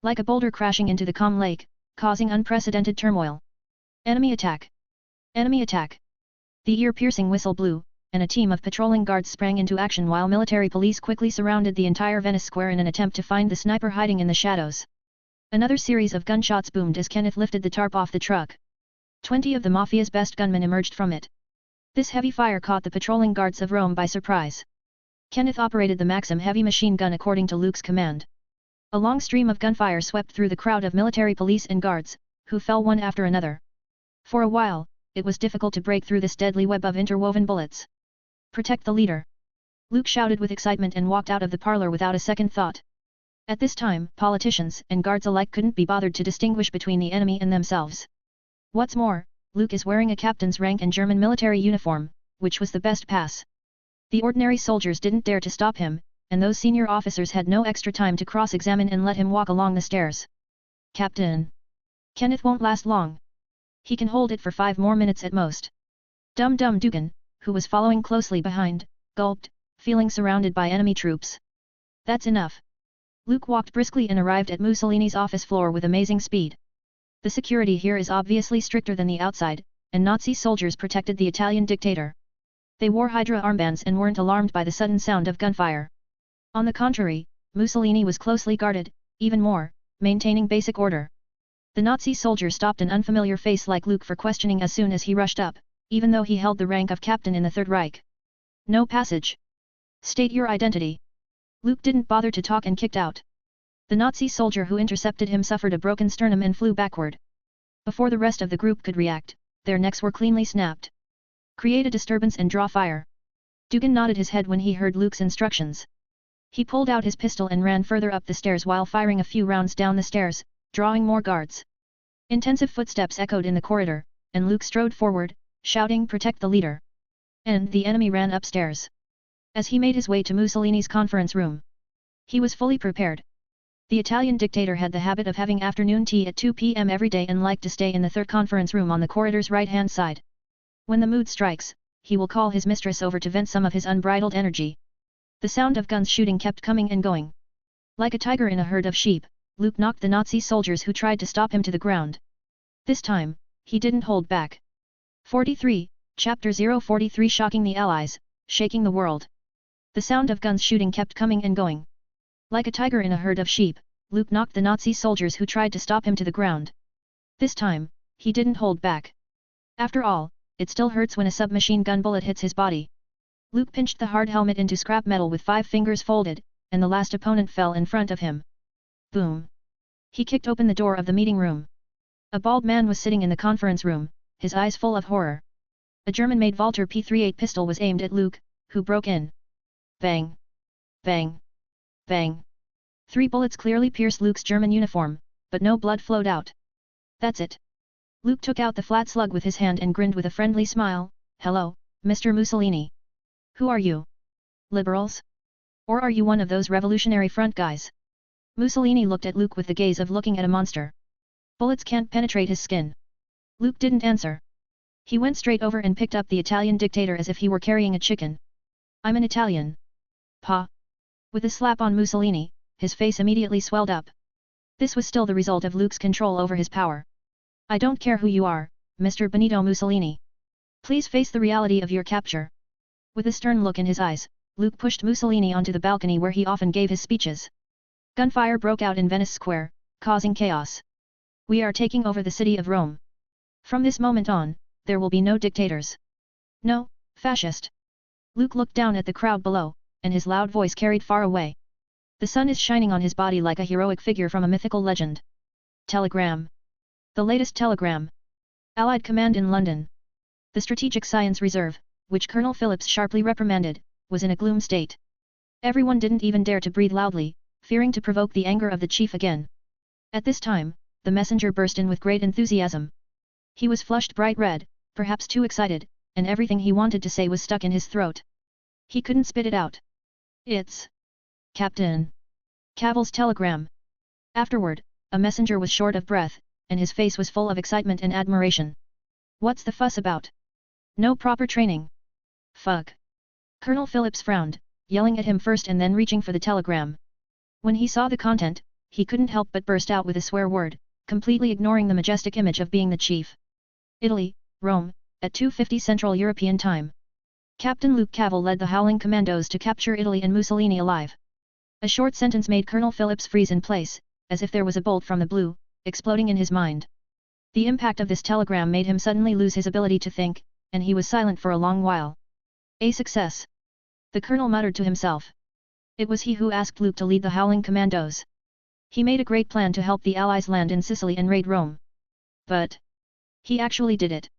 S1: Like a boulder crashing into the calm lake, causing unprecedented turmoil. Enemy attack! Enemy attack! The ear-piercing whistle blew, and a team of patrolling guards sprang into action while military police quickly surrounded the entire Venice Square in an attempt to find the sniper hiding in the shadows. Another series of gunshots boomed as Kenneth lifted the tarp off the truck. 20 of the Mafia's best gunmen emerged from it. This heavy fire caught the patrolling guards of Rome by surprise. Kenneth operated the Maxim heavy machine gun according to Luke's command. A long stream of gunfire swept through the crowd of military police and guards, who fell one after another. For a while, it was difficult to break through this deadly web of interwoven bullets. Protect the leader! Luke shouted with excitement and walked out of the parlor without a second thought. At this time, politicians and guards alike couldn't be bothered to distinguish between the enemy and themselves. What's more, Luke is wearing a captain's rank and German military uniform, which was the best pass. The ordinary soldiers didn't dare to stop him, and those senior officers had no extra time to cross-examine and let him walk along the stairs. Captain! Kenneth won't last long. He can hold it for 5 more minutes at most. Dum-dum Dugan, who was following closely behind, gulped, feeling surrounded by enemy troops. That's enough. Luke walked briskly and arrived at Mussolini's office floor with amazing speed. The security here is obviously stricter than the outside, and Nazi soldiers protected the Italian dictator. They wore Hydra armbands and weren't alarmed by the sudden sound of gunfire. On the contrary, Mussolini was closely guarded, even more, maintaining basic order. The Nazi soldier stopped an unfamiliar face like Luke for questioning as soon as he rushed up, even though he held the rank of captain in the Third Reich. No passage. State your identity. Luke didn't bother to talk and kicked out. The Nazi soldier who intercepted him suffered a broken sternum and flew backward. Before the rest of the group could react, their necks were cleanly snapped. Create a disturbance and draw fire. Dugan nodded his head when he heard Luke's instructions. He pulled out his pistol and ran further up the stairs while firing a few rounds down the stairs, drawing more guards. Intensive footsteps echoed in the corridor, and Luke strode forward, shouting "Protect the leader!" And the enemy ran upstairs. As he made his way to Mussolini's conference room, he was fully prepared. The Italian dictator had the habit of having afternoon tea at 2 p.m. every day and liked to stay in the third conference room on the corridor's right-hand side. When the mood strikes, he will call his mistress over to vent some of his unbridled energy. The sound of guns shooting kept coming and going. Like a tiger in a herd of sheep, Luke knocked the Nazi soldiers who tried to stop him to the ground. This time, he didn't hold back. 43, Chapter 043 Shocking the Allies, Shaking the World. The sound of guns shooting kept coming and going. Like a tiger in a herd of sheep, Luke knocked the Nazi soldiers who tried to stop him to the ground. This time, he didn't hold back. After all, it still hurts when a submachine gun bullet hits his body. Luke pinched the hard helmet into scrap metal with 5 fingers folded, and the last opponent fell in front of him. Boom! He kicked open the door of the meeting room. A bald man was sitting in the conference room, his eyes full of horror. A German-made Walter P38 pistol was aimed at Luke, who broke in. Bang! Bang! Bang! 3 bullets clearly pierced Luke's German uniform, but no blood flowed out. That's it. Luke took out the flat slug with his hand and grinned with a friendly smile. Hello, Mr. Mussolini. Who are you? Liberals? Or are you one of those Revolutionary Front guys? Mussolini looked at Luke with the gaze of looking at a monster. Bullets can't penetrate his skin. Luke didn't answer. He went straight over and picked up the Italian dictator as if he were carrying a chicken. I'm an Italian. Pa! With a slap on Mussolini, his face immediately swelled up. This was still the result of Luke's control over his power. I don't care who you are, Mr. Benito Mussolini. Please face the reality of your capture. With a stern look in his eyes, Luke pushed Mussolini onto the balcony where he often gave his speeches. Gunfire broke out in Venice Square, causing chaos. We are taking over the city of Rome. From this moment on, there will be no dictators. No, fascist. Luke looked down at the crowd below, and his loud voice carried far away. The sun is shining on his body like a heroic figure from a mythical legend. Telegram. The latest telegram. Allied command in London. The Strategic Science Reserve, which Colonel Phillips sharply reprimanded, was in a gloom state. Everyone didn't even dare to breathe loudly, fearing to provoke the anger of the chief again. At this time, the messenger burst in with great enthusiasm. He was flushed bright red, perhaps too excited, and everything he wanted to say was stuck in his throat. He couldn't spit it out. It's Captain Cavill's telegram. Afterward, a messenger was short of breath, and his face was full of excitement and admiration. What's the fuss about? No proper training. Fuck. Colonel Phillips frowned, yelling at him first and then reaching for the telegram. When he saw the content, he couldn't help but burst out with a swear word, completely ignoring the majestic image of being the chief. Italy, Rome, at 2:50 Central European Time. Captain Luke Cavill led the Howling Commandos to capture Italy and Mussolini alive. A short sentence made Colonel Phillips freeze in place, as if there was a bolt from the blue, exploding in his mind. The impact of this telegram made him suddenly lose his ability to think, and he was silent for a long while. A success. The colonel muttered to himself. It was he who asked Luke to lead the Howling Commandos. He made a great plan to help the Allies land in Sicily and raid Rome. But he actually did it.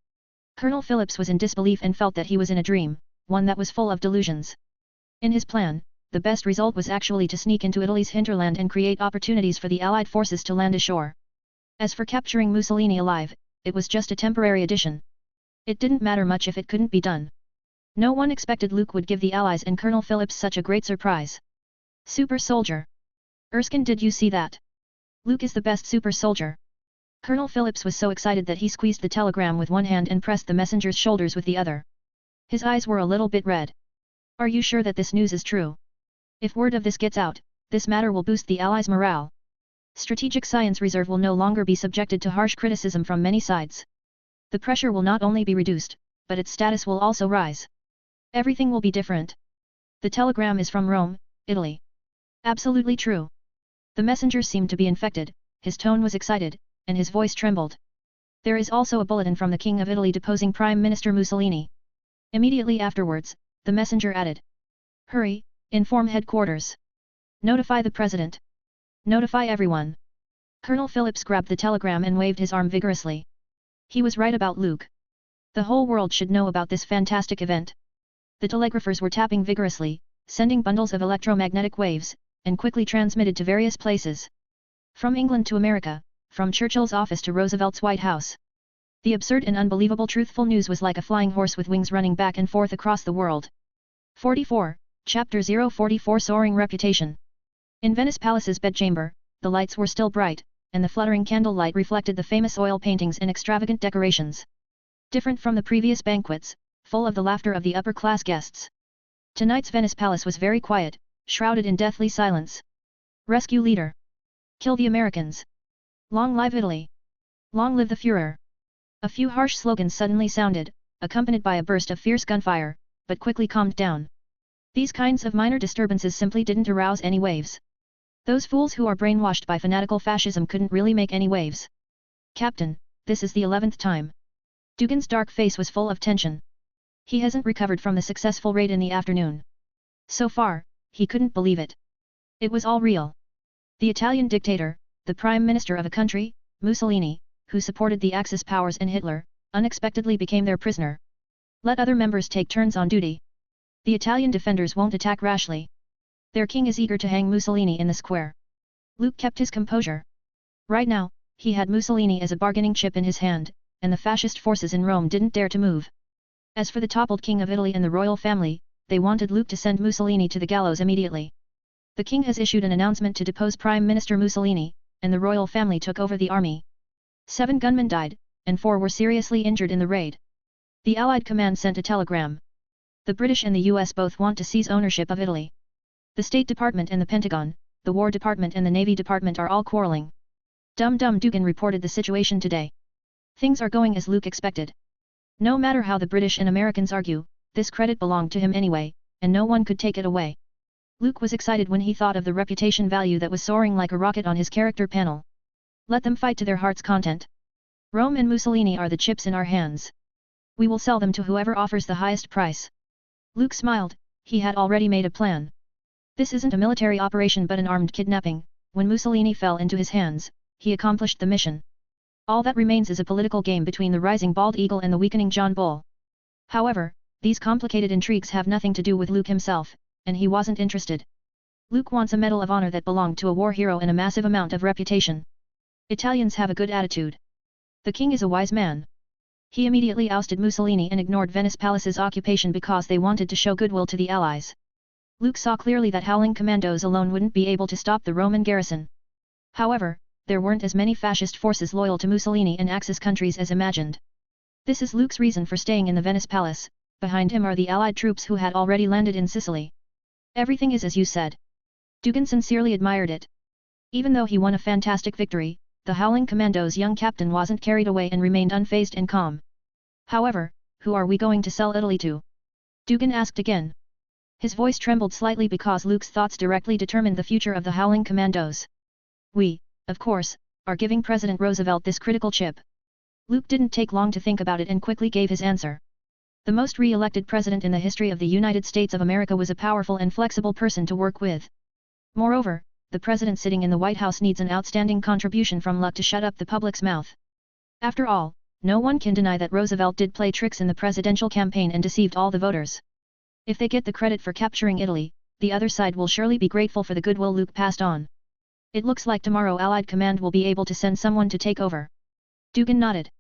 S1: Colonel Phillips was in disbelief and felt that he was in a dream, one that was full of delusions. In his plan, the best result was actually to sneak into Italy's hinterland and create opportunities for the Allied forces to land ashore. As for capturing Mussolini alive, it was just a temporary addition. It didn't matter much if it couldn't be done. No one expected Luke would give the Allies and Colonel Phillips such a great surprise. Super soldier. Erskine, did you see that? Luke is the best super soldier. Colonel Phillips was so excited that he squeezed the telegram with one hand and pressed the messenger's shoulders with the other. His eyes were a little bit red. Are you sure that this news is true? If word of this gets out, this matter will boost the Allies' morale. Strategic Science Reserve will no longer be subjected to harsh criticism from many sides. The pressure will not only be reduced, but its status will also rise. Everything will be different. The telegram is from Rome, Italy. Absolutely true. The messenger seemed to be infected, his tone was excited, and his voice trembled. There is also a bulletin from the King of Italy deposing Prime Minister Mussolini. Immediately afterwards, the messenger added. Hurry, inform headquarters. Notify the President. Notify everyone. Colonel Phillips grabbed the telegram and waved his arm vigorously. He was right about Luke. The whole world should know about this fantastic event. The telegraphers were tapping vigorously, sending bundles of electromagnetic waves, and quickly transmitted to various places. From England to America, from Churchill's office to Roosevelt's White House. The absurd and unbelievable truthful news was like a flying horse with wings running back and forth across the world. 44, Chapter 044 Soaring Reputation. In Venice Palace's bedchamber, the lights were still bright, and the fluttering candlelight reflected the famous oil paintings and extravagant decorations. Different from the previous banquets, full of the laughter of the upper-class guests. Tonight's Venice Palace was very quiet, shrouded in deathly silence. Rescue leader. Kill the Americans. Long live Italy. Long live the Führer. A few harsh slogans suddenly sounded, accompanied by a burst of fierce gunfire, but quickly calmed down. These kinds of minor disturbances simply didn't arouse any waves. Those fools who are brainwashed by fanatical fascism couldn't really make any waves. Captain, this is the 11th time. Dugan's dark face was full of tension. He hasn't recovered from the successful raid in the afternoon. So far, he couldn't believe it. It was all real. The Italian dictator, the prime minister of a country, Mussolini, who supported the Axis powers and Hitler, unexpectedly became their prisoner. Let other members take turns on duty. The Italian defenders won't attack rashly. Their king is eager to hang Mussolini in the square. Luke kept his composure. Right now, he had Mussolini as a bargaining chip in his hand, and the fascist forces in Rome didn't dare to move. As for the toppled King of Italy and the royal family, they wanted Luke to send Mussolini to the gallows immediately. The king has issued an announcement to depose Prime Minister Mussolini, and the royal family took over the army. 7 gunmen died, and 4 were seriously injured in the raid. The Allied command sent a telegram. The British and the US both want to seize ownership of Italy. The State Department and the Pentagon, the War Department and the Navy Department are all quarreling. Dum Dugan reported the situation today. Things are going as Luke expected. No matter how the British and Americans argue, this credit belonged to him anyway, and no one could take it away. Luke was excited when he thought of the reputation value that was soaring like a rocket on his character panel. Let them fight to their heart's content. Rome and Mussolini are the chips in our hands. We will sell them to whoever offers the highest price. Luke smiled, he had already made a plan. This isn't a military operation but an armed kidnapping. When Mussolini fell into his hands, he accomplished the mission. All that remains is a political game between the rising bald eagle and the weakening John Bull. However, these complicated intrigues have nothing to do with Luke himself, and he wasn't interested. Luke wants a medal of honor that belonged to a war hero and a massive amount of reputation. Italians have a good attitude. The king is a wise man. He immediately ousted Mussolini and ignored Venice Palace's occupation because they wanted to show goodwill to the Allies. Luke saw clearly that howling commandos alone wouldn't be able to stop the Roman garrison. However, there weren't as many fascist forces loyal to Mussolini and Axis countries as imagined. This is Luke's reason for staying in the Venice Palace. Behind him are the Allied troops who had already landed in Sicily. Everything is as you said. Dugin sincerely admired it. Even though he won a fantastic victory, the Howling Commando's young captain wasn't carried away and remained unfazed and calm. However, who are we going to sell Italy to? Dugin asked again. His voice trembled slightly because Luke's thoughts directly determined the future of the Howling Commandos. We, of course, are giving President Roosevelt this critical chip. Luke didn't take long to think about it and quickly gave his answer. The most re-elected president in the history of the United States of America was a powerful and flexible person to work with. Moreover, the president sitting in the White House needs an outstanding contribution from luck to shut up the public's mouth. After all, no one can deny that Roosevelt did play tricks in the presidential campaign and deceived all the voters. If they get the credit for capturing Italy, the other side will surely be grateful for the goodwill Luke passed on. It looks like tomorrow Allied command will be able to send someone to take over. Dugin nodded.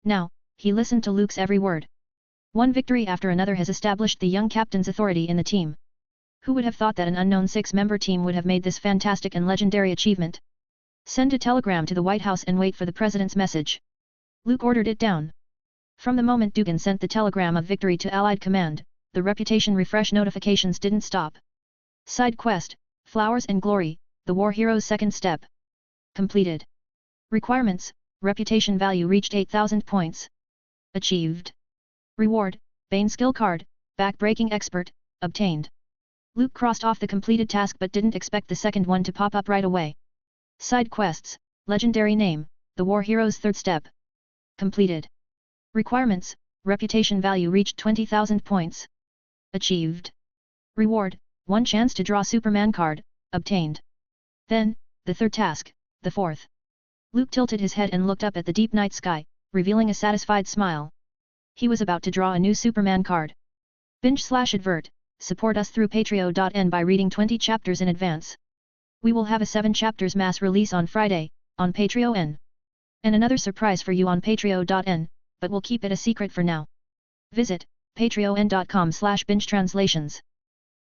S1: Now, he listened to Luke's every word. One victory after another has established the young captain's authority in the team. Who would have thought that an unknown 6-member team would have made this fantastic and legendary achievement? Send a telegram to the White House and wait for the president's message. Luke ordered it down. From the moment Dugin sent the telegram of victory to Allied command, the reputation refresh notifications didn't stop. Side quest, Flowers and Glory, the war hero's second step. Completed. Requirements, reputation value reached 8,000 points. Achieved. Reward, Bane skill card, back-breaking expert, obtained. Luke crossed off the completed task but didn't expect the second one to pop up right away. Side quests, legendary name, the war hero's third step. Completed. Requirements, reputation value reached 20,000 points. Achieved. Reward, 1 chance to draw Superman card, obtained. Then, the third task, the fourth. Luke tilted his head and looked up at the deep night sky, revealing a satisfied smile. He was about to draw a new Superman card. Binge/advert, support us through Patreon.n by reading 20 chapters in advance. We will have a 7 chapters mass release on Friday, on Patreon. And another surprise for you on Patreon.n, but we'll keep it a secret for now. Visit, patreon.com/bingetranslations.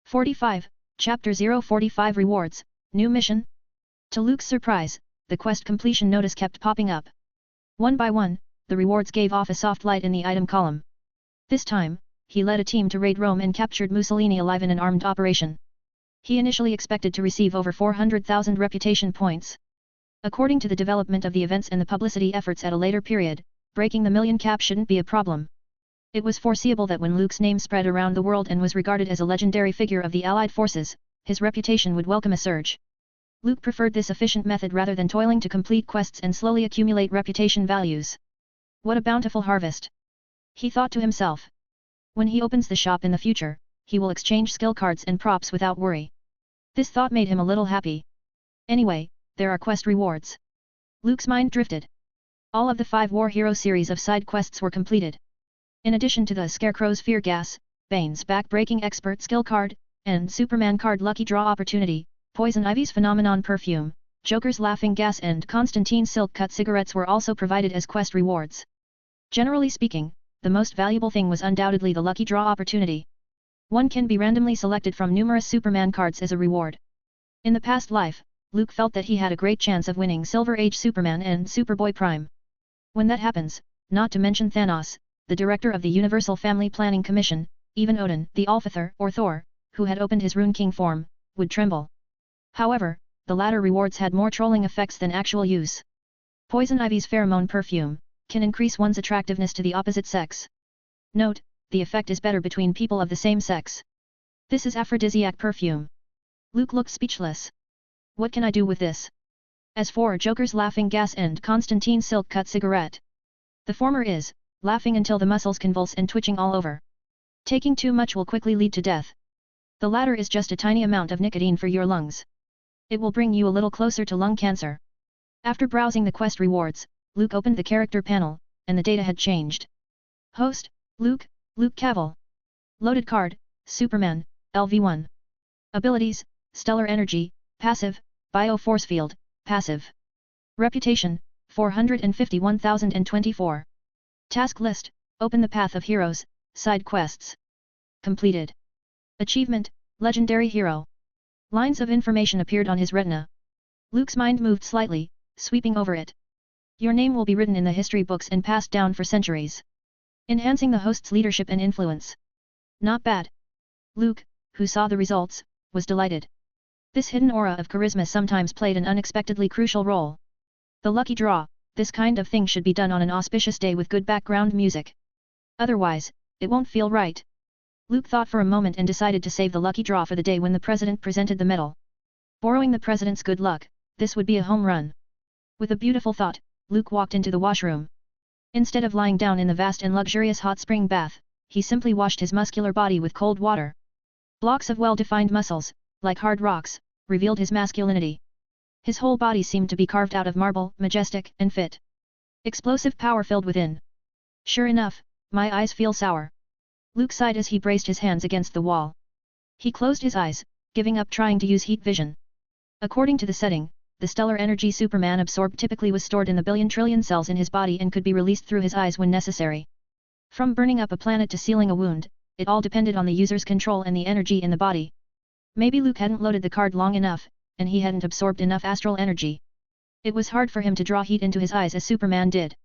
S1: 45, Chapter 045 Rewards, New Mission? To Luke's surprise, the quest completion notice kept popping up. One by one, the rewards gave off a soft light in the item column. This time, he led a team to raid Rome and captured Mussolini alive in an armed operation. He initially expected to receive over 400,000 reputation points. According to the development of the events and the publicity efforts at a later period, breaking the million cap shouldn't be a problem. It was foreseeable that when Luke's name spread around the world and was regarded as a legendary figure of the Allied forces, his reputation would welcome a surge. Luke preferred this efficient method rather than toiling to complete quests and slowly accumulate reputation values. What a bountiful harvest! He thought to himself. When he opens the shop in the future, he will exchange skill cards and props without worry. This thought made him a little happy. Anyway, there are quest rewards. Luke's mind drifted. All of the 5 War Hero series of side quests were completed. In addition to the Scarecrow's Fear Gas, Bane's Back-Breaking Expert skill card, and Superman card Lucky Draw Opportunity, Poison Ivy's Phenomenon Perfume, Joker's Laughing Gas and Constantine's Silk Cut cigarettes were also provided as quest rewards. Generally speaking, the most valuable thing was undoubtedly the Lucky Draw Opportunity. One can be randomly selected from numerous Superman cards as a reward. In the past life, Luke felt that he had a great chance of winning Silver Age Superman and Superboy Prime. When that happens, not to mention Thanos, the director of the Universal Family Planning Commission, even Odin, the Allfather, or Thor, who had opened his Rune King form, would tremble. However, the latter rewards had more trolling effects than actual use. Poison Ivy's Pheromone Perfume can increase one's attractiveness to the opposite sex. Note, the effect is better between people of the same sex. This is aphrodisiac perfume. Luke looked speechless. What can I do with this? As for Joker's laughing gas and Constantine's silk cut cigarette. The former is, laughing until the muscles convulse and twitching all over. Taking too much will quickly lead to death. The latter is just a tiny amount of nicotine for your lungs. It will bring you a little closer to lung cancer. After browsing the quest rewards, Luke opened the character panel, and the data had changed. Host, Luke Cavill. Loaded card, Superman, LV1. Abilities, Stellar Energy, Passive, Bio Force Field, Passive. Reputation, 451,024. Task list, open the Path of Heroes, side quests. Completed. Achievement, Legendary Hero. Lines of information appeared on his retina. Luke's mind moved slightly, sweeping over it. Your name will be written in the history books and passed down for centuries. Enhancing the host's leadership and influence. Not bad. Luke, who saw the results, was delighted. This hidden aura of charisma sometimes played an unexpectedly crucial role. The lucky draw, this kind of thing should be done on an auspicious day with good background music. Otherwise, it won't feel right. Luke thought for a moment and decided to save the lucky draw for the day when the president presented the medal. Borrowing the president's good luck, this would be a home run. With a beautiful thought, Luke walked into the washroom. Instead of lying down in the vast and luxurious hot spring bath, he simply washed his muscular body with cold water. Blocks of well-defined muscles, like hard rocks, revealed his masculinity. His whole body seemed to be carved out of marble, majestic and fit. Explosive power filled within. Sure enough, my eyes feel sour. Luke sighed as he braced his hands against the wall. He closed his eyes, giving up trying to use heat vision. According to the setting, the stellar energy Superman absorbed typically was stored in the billion trillion cells in his body and could be released through his eyes when necessary. From burning up a planet to sealing a wound, it all depended on the user's control and the energy in the body. Maybe Luke hadn't loaded the card long enough, and he hadn't absorbed enough astral energy. It was hard for him to draw heat into his eyes as Superman did.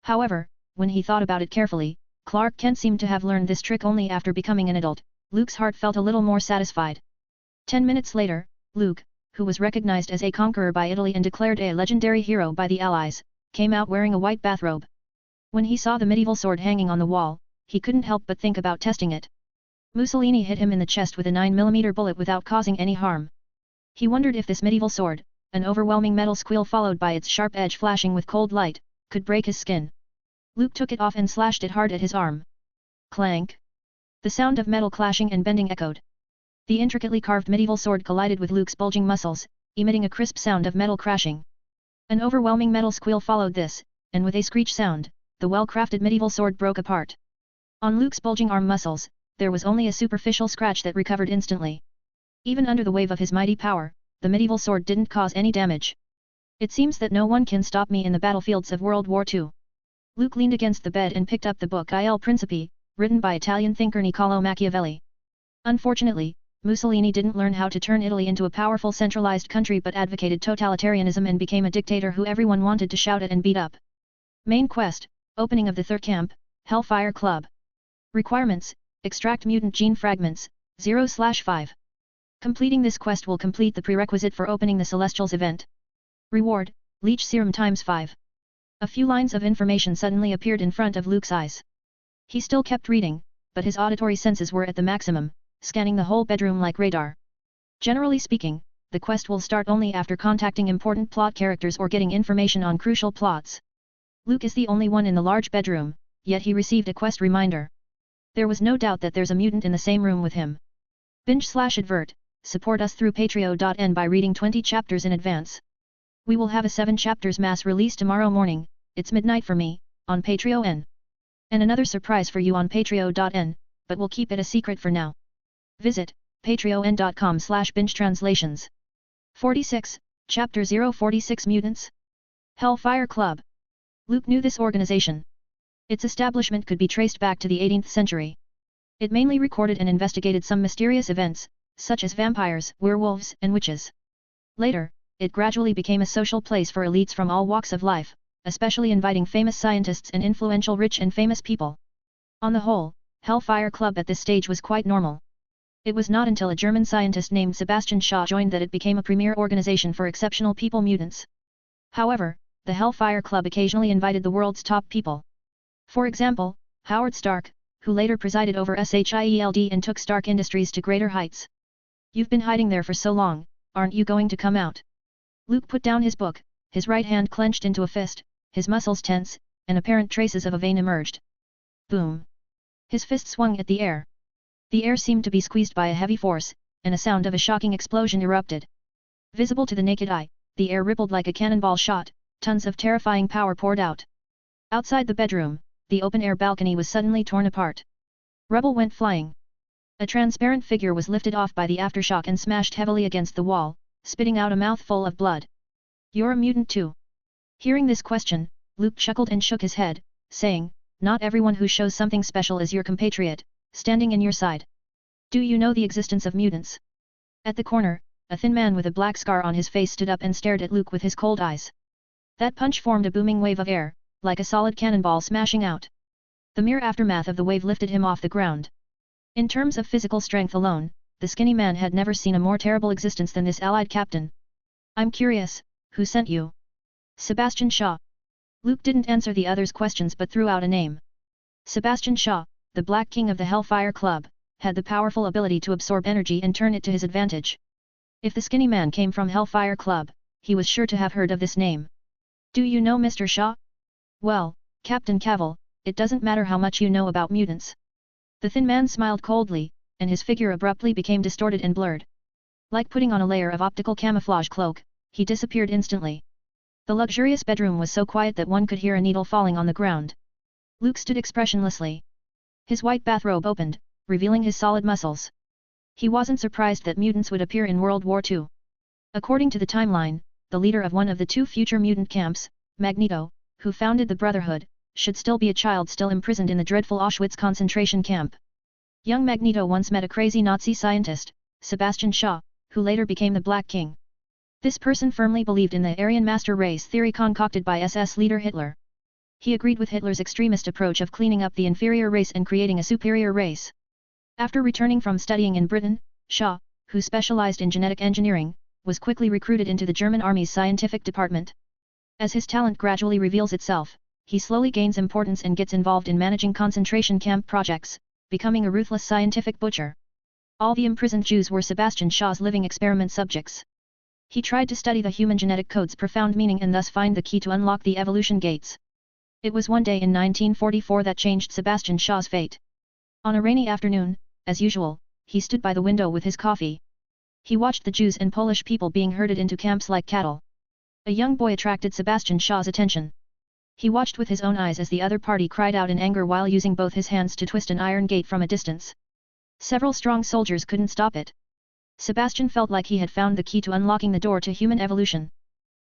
S1: However, when he thought about it carefully, Clark Kent seemed to have learned this trick only after becoming an adult. Luke's heart felt a little more satisfied. 10 minutes later, Luke, who was recognized as a conqueror by Italy and declared a legendary hero by the Allies, came out wearing a white bathrobe. When he saw the medieval sword hanging on the wall, he couldn't help but think about testing it. Mussolini hit him in the chest with a 9mm bullet without causing any harm. He wondered if this medieval sword, an overwhelming metal squeal followed by its sharp edge flashing with cold light, could break his skin. Luke took it off and slashed it hard at his arm. Clank! The sound of metal clashing and bending echoed. The intricately carved medieval sword collided with Luke's bulging muscles, emitting a crisp sound of metal crashing. An overwhelming metal squeal followed this, and with a screech sound, the well-crafted medieval sword broke apart. On Luke's bulging arm muscles, there was only a superficial scratch that recovered instantly. Even under the wave of his mighty power, the medieval sword didn't cause any damage. It seems that no one can stop me in the battlefields of World War II. Luke leaned against the bed and picked up the book Il Principe, written by Italian thinker Niccolò Machiavelli. Unfortunately, Mussolini didn't learn how to turn Italy into a powerful centralized country but advocated totalitarianism and became a dictator who everyone wanted to shout at and beat up. Main quest, opening of the third camp, Hellfire Club. Requirements, extract mutant gene fragments, 0/5. Completing this quest will complete the prerequisite for opening the Celestials event. Reward, Leech Serum ×5. A few lines of information suddenly appeared in front of Luke's eyes. He still kept reading, but his auditory senses were at the maximum, scanning the whole bedroom like radar. Generally speaking, the quest will start only after contacting important plot characters or getting information on crucial plots. Luke is the only one in the large bedroom, yet he received a quest reminder. There was no doubt that there's a mutant in the same room with him. Binge/advert, support us through patreon.n by reading 20 chapters in advance. We will have a 7 chapters mass release tomorrow morning, it's midnight for me, on Patreon. And another surprise for you on patreon.n, but we'll keep it a secret for now. Visit patreon.com/bingetranslations. 46, Chapter 046 Mutants. Hellfire Club. Luke knew this organization. Its establishment could be traced back to the 18th century. It mainly recorded and investigated some mysterious events, such as vampires, werewolves, and witches. Later, it gradually became a social place for elites from all walks of life, especially inviting famous scientists and influential rich and famous people. On the whole, Hellfire Club at this stage was quite normal. It was not until a German scientist named Sebastian Shaw joined that it became a premier organization for exceptional people mutants. However, the Hellfire Club occasionally invited the world's top people. For example, Howard Stark, who later presided over SHIELD and took Stark Industries to greater heights. You've been hiding there for so long, aren't you going to come out? Luke put down his book, his right hand clenched into a fist, his muscles tense, and apparent traces of a vein emerged. Boom! His fist swung at the air. The air seemed to be squeezed by a heavy force, and a sound of a shocking explosion erupted. Visible to the naked eye, the air rippled like a cannonball shot, tons of terrifying power poured out. Outside the bedroom, the open-air balcony was suddenly torn apart. Rubble went flying. A transparent figure was lifted off by the aftershock and smashed heavily against the wall, spitting out a mouthful of blood. You're a mutant too? Hearing this question, Luke chuckled and shook his head, saying, not everyone who shows something special is your compatriot, standing in your side. Do you know the existence of mutants? At the corner, a thin man with a black scar on his face stood up and stared at Luke with his cold eyes. That punch formed a booming wave of air, like a solid cannonball smashing out. The mere aftermath of the wave lifted him off the ground. In terms of physical strength alone, the skinny man had never seen a more terrible existence than this allied captain. I'm curious, who sent you? Sebastian Shaw. Luke didn't answer the other's questions but threw out a name. Sebastian Shaw, the Black King of the Hellfire Club, had the powerful ability to absorb energy and turn it to his advantage. If the skinny man came from Hellfire Club, he was sure to have heard of this name. Do you know Mr. Shaw? Well, Captain Cavil, it doesn't matter how much you know about mutants. The thin man smiled coldly, and his figure abruptly became distorted and blurred. Like putting on a layer of optical camouflage cloak, he disappeared instantly. The luxurious bedroom was so quiet that one could hear a needle falling on the ground. Luke stood expressionlessly. His white bathrobe opened, revealing his solid muscles. He wasn't surprised that mutants would appear in World War II. According to the timeline, the leader of one of the two future mutant camps, Magneto, who founded the Brotherhood, should still be a child still imprisoned in the dreadful Auschwitz concentration camp. Young Magneto once met a crazy Nazi scientist, Sebastian Shaw, who later became the Black King. This person firmly believed in the Aryan master race theory concocted by SS leader Hitler. He agreed with Hitler's extremist approach of cleaning up the inferior race and creating a superior race. After returning from studying in Britain, Shaw, who specialized in genetic engineering, was quickly recruited into the German army's scientific department. As his talent gradually reveals itself, he slowly gains importance and gets involved in managing concentration camp projects, becoming a ruthless scientific butcher. All the imprisoned Jews were Sebastian Shaw's living experiment subjects. He tried to study the human genetic code's profound meaning and thus find the key to unlock the evolution gates. It was one day in 1944 that changed Sebastian Shaw's fate. On a rainy afternoon, as usual, he stood by the window with his coffee. He watched the Jews and Polish people being herded into camps like cattle. A young boy attracted Sebastian Shaw's attention. He watched with his own eyes as the other party cried out in anger while using both his hands to twist an iron gate from a distance. Several strong soldiers couldn't stop it. Sebastian felt like he had found the key to unlocking the door to human evolution.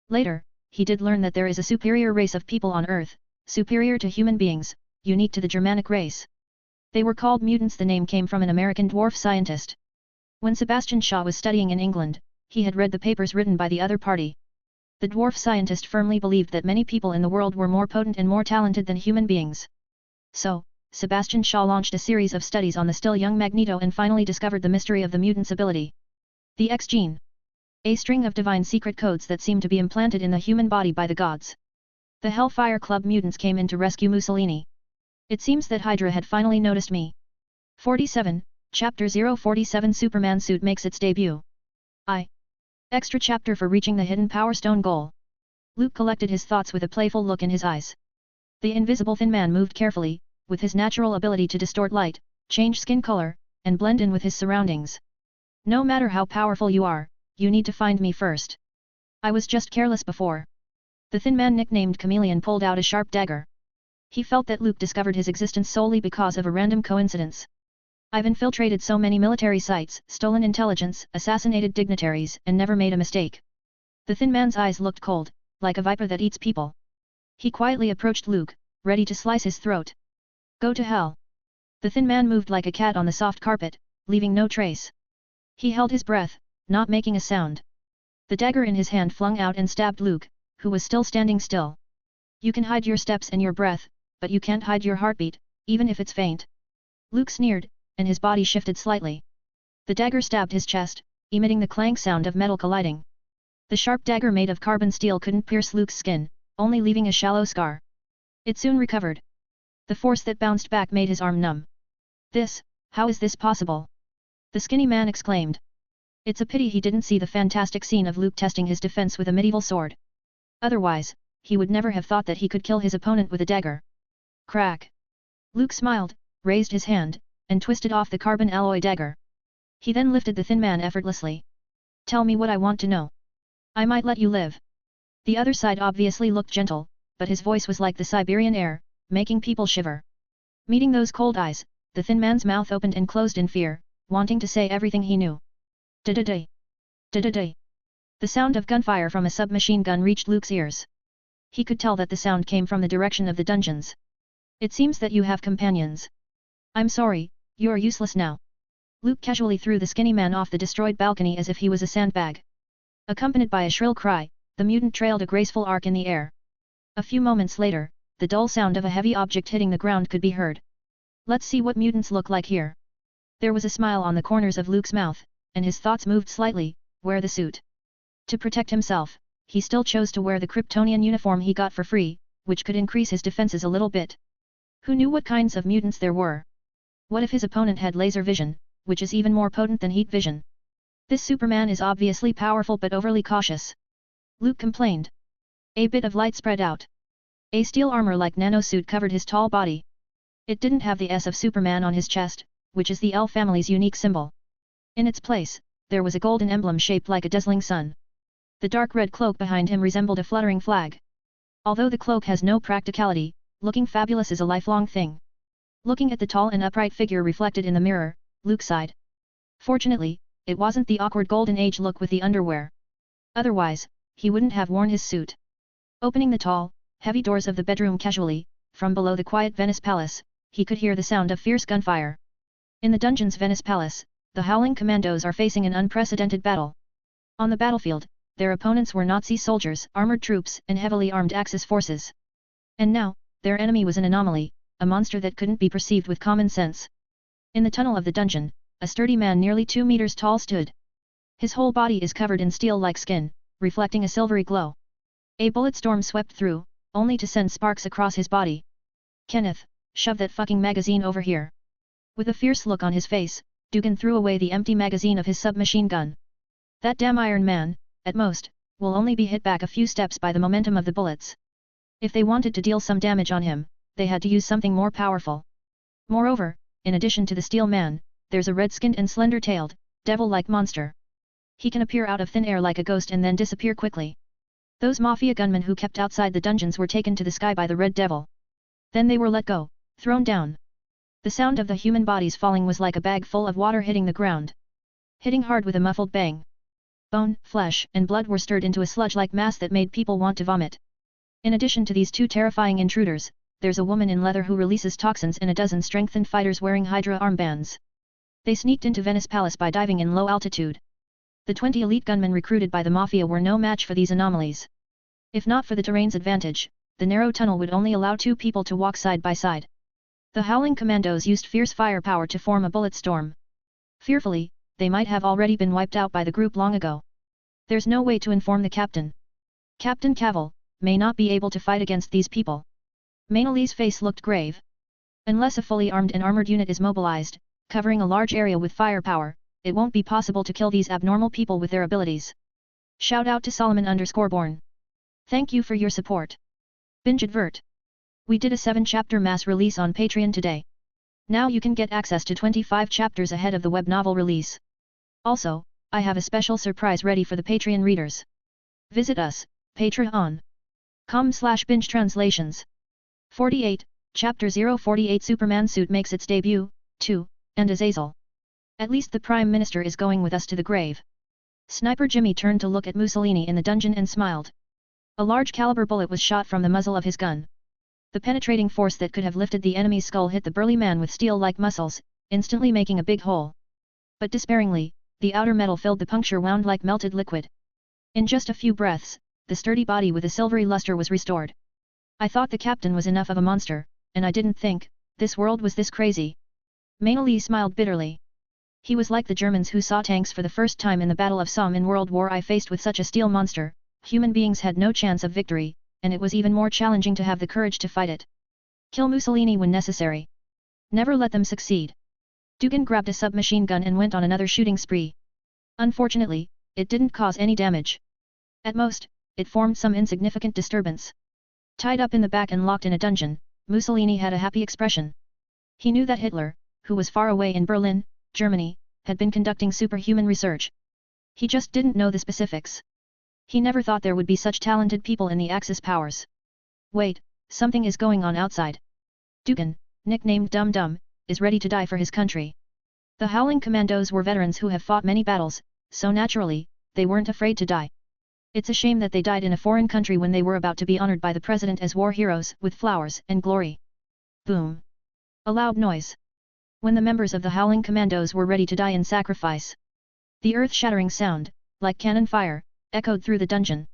S1: Later, he did learn that there is a superior race of people on Earth, superior to human beings, unique to the Germanic race. They were called mutants. The name came from an American dwarf scientist. When Sebastian Shaw was studying in England, he had read the papers written by the other party. The dwarf scientist firmly believed that many people in the world were more potent and more talented than human beings. So, Sebastian Shaw launched a series of studies on the still young Magneto and finally discovered the mystery of the mutant's ability. The X gene. A string of divine secret codes that seem to be implanted in the human body by the gods. The Hellfire Club mutants came in to rescue Mussolini. It seems that Hydra had finally noticed me. 47, Chapter 047 Superman suit makes its debut. Extra chapter for reaching the hidden Power Stone goal. Luke collected his thoughts with a playful look in his eyes. The invisible thin man moved carefully, with his natural ability to distort light, change skin color, and blend in with his surroundings. No matter how powerful you are, you need to find me first. I was just careless before. The thin man nicknamed Chameleon pulled out a sharp dagger. He felt that Luke discovered his existence solely because of a random coincidence. I've infiltrated so many military sites, stolen intelligence, assassinated dignitaries, and never made a mistake. The thin man's eyes looked cold, like a viper that eats people. He quietly approached Luke, ready to slice his throat. Go to hell. The thin man moved like a cat on the soft carpet, leaving no trace. He held his breath, not making a sound. The dagger in his hand flung out and stabbed Luke, who was still standing still. You can hide your steps and your breath, but you can't hide your heartbeat, even if it's faint. Luke sneered, and his body shifted slightly. The dagger stabbed his chest, emitting the clank sound of metal colliding. The sharp dagger made of carbon steel couldn't pierce Luke's skin, only leaving a shallow scar. It soon recovered. The force that bounced back made his arm numb. How is this possible? The skinny man exclaimed. It's a pity he didn't see the fantastic scene of Luke testing his defense with a medieval sword. Otherwise, he would never have thought that he could kill his opponent with a dagger. Crack! Luke smiled, raised his hand, and twisted off the carbon alloy dagger. He then lifted the thin man effortlessly. Tell me what I want to know. I might let you live. The other side obviously looked gentle, but his voice was like the Siberian air, making people shiver. Meeting those cold eyes, the thin man's mouth opened and closed in fear, wanting to say everything he knew. Da-da-day! Da-da-day! The sound of gunfire from a submachine gun reached Luke's ears. He could tell that the sound came from the direction of the dungeons. It seems that you have companions. I'm sorry, you are useless now. Luke casually threw the skinny man off the destroyed balcony as if he was a sandbag. Accompanied by a shrill cry, the mutant trailed a graceful arc in the air. A few moments later, the dull sound of a heavy object hitting the ground could be heard. Let's see what mutants look like here. There was a smile on the corners of Luke's mouth, and his thoughts moved slightly. Wear the suit. To protect himself, he still chose to wear the Kryptonian uniform he got for free, which could increase his defenses a little bit. Who knew what kinds of mutants there were? What if his opponent had laser vision, which is even more potent than heat vision? This Superman is obviously powerful but overly cautious. Luke complained. A bit of light spread out. A steel armor-like nanosuit covered his tall body. It didn't have the S of Superman on his chest, which is the L family's unique symbol. In its place, there was a golden emblem shaped like a dazzling sun. The dark red cloak behind him resembled a fluttering flag. Although the cloak has no practicality, looking fabulous is a lifelong thing. Looking at the tall and upright figure reflected in the mirror, Luke sighed. Fortunately, it wasn't the awkward golden age look with the underwear. Otherwise, he wouldn't have worn his suit. Opening the tall, heavy doors of the bedroom casually, from below the quiet Venice Palace, he could hear the sound of fierce gunfire. In the dungeon's Venice Palace, the Howling Commandos are facing an unprecedented battle. On the battlefield, their opponents were Nazi soldiers, armored troops, and heavily armed Axis forces. And now, their enemy was an anomaly, a monster that couldn't be perceived with common sense. In the tunnel of the dungeon, a sturdy man nearly 2 meters tall stood. His whole body is covered in steel-like skin, reflecting a silvery glow. A bullet storm swept through, only to send sparks across his body. Kenneth, shove that fucking magazine over here. With a fierce look on his face, Dugan threw away the empty magazine of his submachine gun. That damn Iron Man, at most, will only be hit back a few steps by the momentum of the bullets. If they wanted to deal some damage on him, they had to use something more powerful. Moreover, in addition to the steel man, there's a red-skinned and slender-tailed, devil-like monster. He can appear out of thin air like a ghost and then disappear quickly. Those mafia gunmen who kept outside the dungeons were taken to the sky by the Red Devil. Then they were let go, thrown down. The sound of the human bodies falling was like a bag full of water hitting the ground. Hitting hard with a muffled bang. Bone, flesh, and blood were stirred into a sludge-like mass that made people want to vomit. In addition to these two terrifying intruders, there's a woman in leather who releases toxins and a dozen strengthened fighters wearing Hydra armbands. They sneaked into Venice Palace by diving in low altitude. The 20 elite gunmen recruited by the Mafia were no match for these anomalies. If not for the terrain's advantage, the narrow tunnel would only allow 2 people to walk side by side. The Howling Commandos used fierce firepower to form a bullet storm. Fearfully, they might have already been wiped out by the group long ago. There's no way to inform the captain. Captain Cavill may not be able to fight against these people. Mainoli's face looked grave. Unless a fully armed and armored unit is mobilized, covering a large area with firepower, it won't be possible to kill these abnormal people with their abilities. Shout out to Solomon_Born. Thank you for your support. Binge advert. We did a 7-chapter mass release on Patreon today. Now you can get access to 25 chapters ahead of the web novel release. Also, I have a special surprise ready for the Patreon readers. Visit us, patreon.com/binge translations. 48, Chapter 048 Superman suit makes its debut, 2, and Azazel. At least the Prime Minister is going with us to the grave. Sniper Jimmy turned to look at Mussolini in the dungeon and smiled. A large caliber bullet was shot from the muzzle of his gun. The penetrating force that could have lifted the enemy's skull hit the burly man with steel-like muscles, instantly making a big hole. But despairingly, the outer metal filled the puncture wound like melted liquid. In just a few breaths, the sturdy body with a silvery luster was restored. I thought the captain was enough of a monster, and I didn't think this world was this crazy. Mainoli smiled bitterly. He was like the Germans who saw tanks for the first time in the Battle of Somme in World War I. Faced with such a steel monster, human beings had no chance of victory, and it was even more challenging to have the courage to fight it. Kill Mussolini when necessary. Never let them succeed. Dugan grabbed a submachine gun and went on another shooting spree. Unfortunately, it didn't cause any damage. At most, it formed some insignificant disturbance. Tied up in the back and locked in a dungeon, Mussolini had a happy expression. He knew that Hitler, who was far away in Berlin, Germany, had been conducting superhuman research. He just didn't know the specifics. He never thought there would be such talented people in the Axis powers. Wait, something is going on outside. Dugin, nicknamed Dum Dum, is ready to die for his country. The Howling Commandos were veterans who have fought many battles, so naturally, they weren't afraid to die. It's a shame that they died in a foreign country when they were about to be honored by the president as war heroes with flowers and glory. Boom. A loud noise. When the members of the Howling Commandos were ready to die in sacrifice. The earth-shattering sound, like cannon fire, echoed through the dungeon.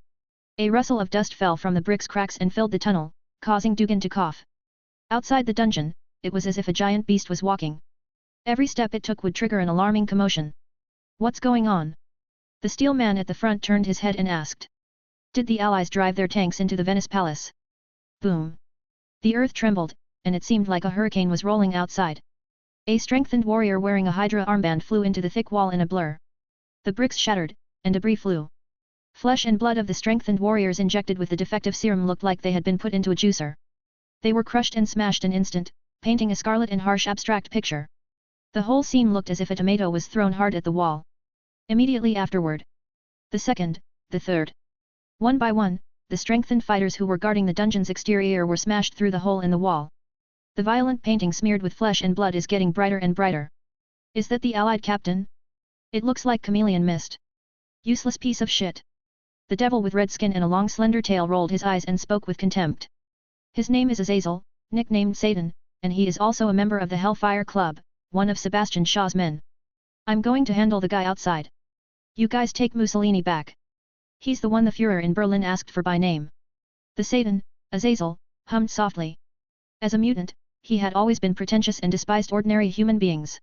S1: A rustle of dust fell from the bricks cracks and filled the tunnel, causing Dugin to cough. Outside the dungeon, it was as if a giant beast was walking. Every step it took would trigger an alarming commotion. What's going on? The steel man at the front turned his head and asked. Did the Allies drive their tanks into the Venice Palace? Boom. The earth trembled, and it seemed like a hurricane was rolling outside. A strengthened warrior wearing a Hydra armband flew into the thick wall in a blur. The bricks shattered, and debris flew. Flesh and blood of the strengthened warriors injected with the defective serum looked like they had been put into a juicer. They were crushed and smashed in an instant, painting a scarlet and harsh abstract picture. The whole scene looked as if a tomato was thrown hard at the wall. Immediately afterward, the second, the third. One by one, the strengthened fighters who were guarding the dungeon's exterior were smashed through the hole in the wall. The violent painting smeared with flesh and blood is getting brighter and brighter. Is that the Allied captain? It looks like chameleon mist. Useless piece of shit. The devil with red skin and a long slender tail rolled his eyes and spoke with contempt. His name is Azazel, nicknamed Satan, and he is also a member of the Hellfire Club, one of Sebastian Shaw's men. I'm going to handle the guy outside. You guys take Mussolini back. He's the one the Führer in Berlin asked for by name. The Satan, Azazel, hummed softly. As a mutant, he had always been pretentious and despised ordinary human beings.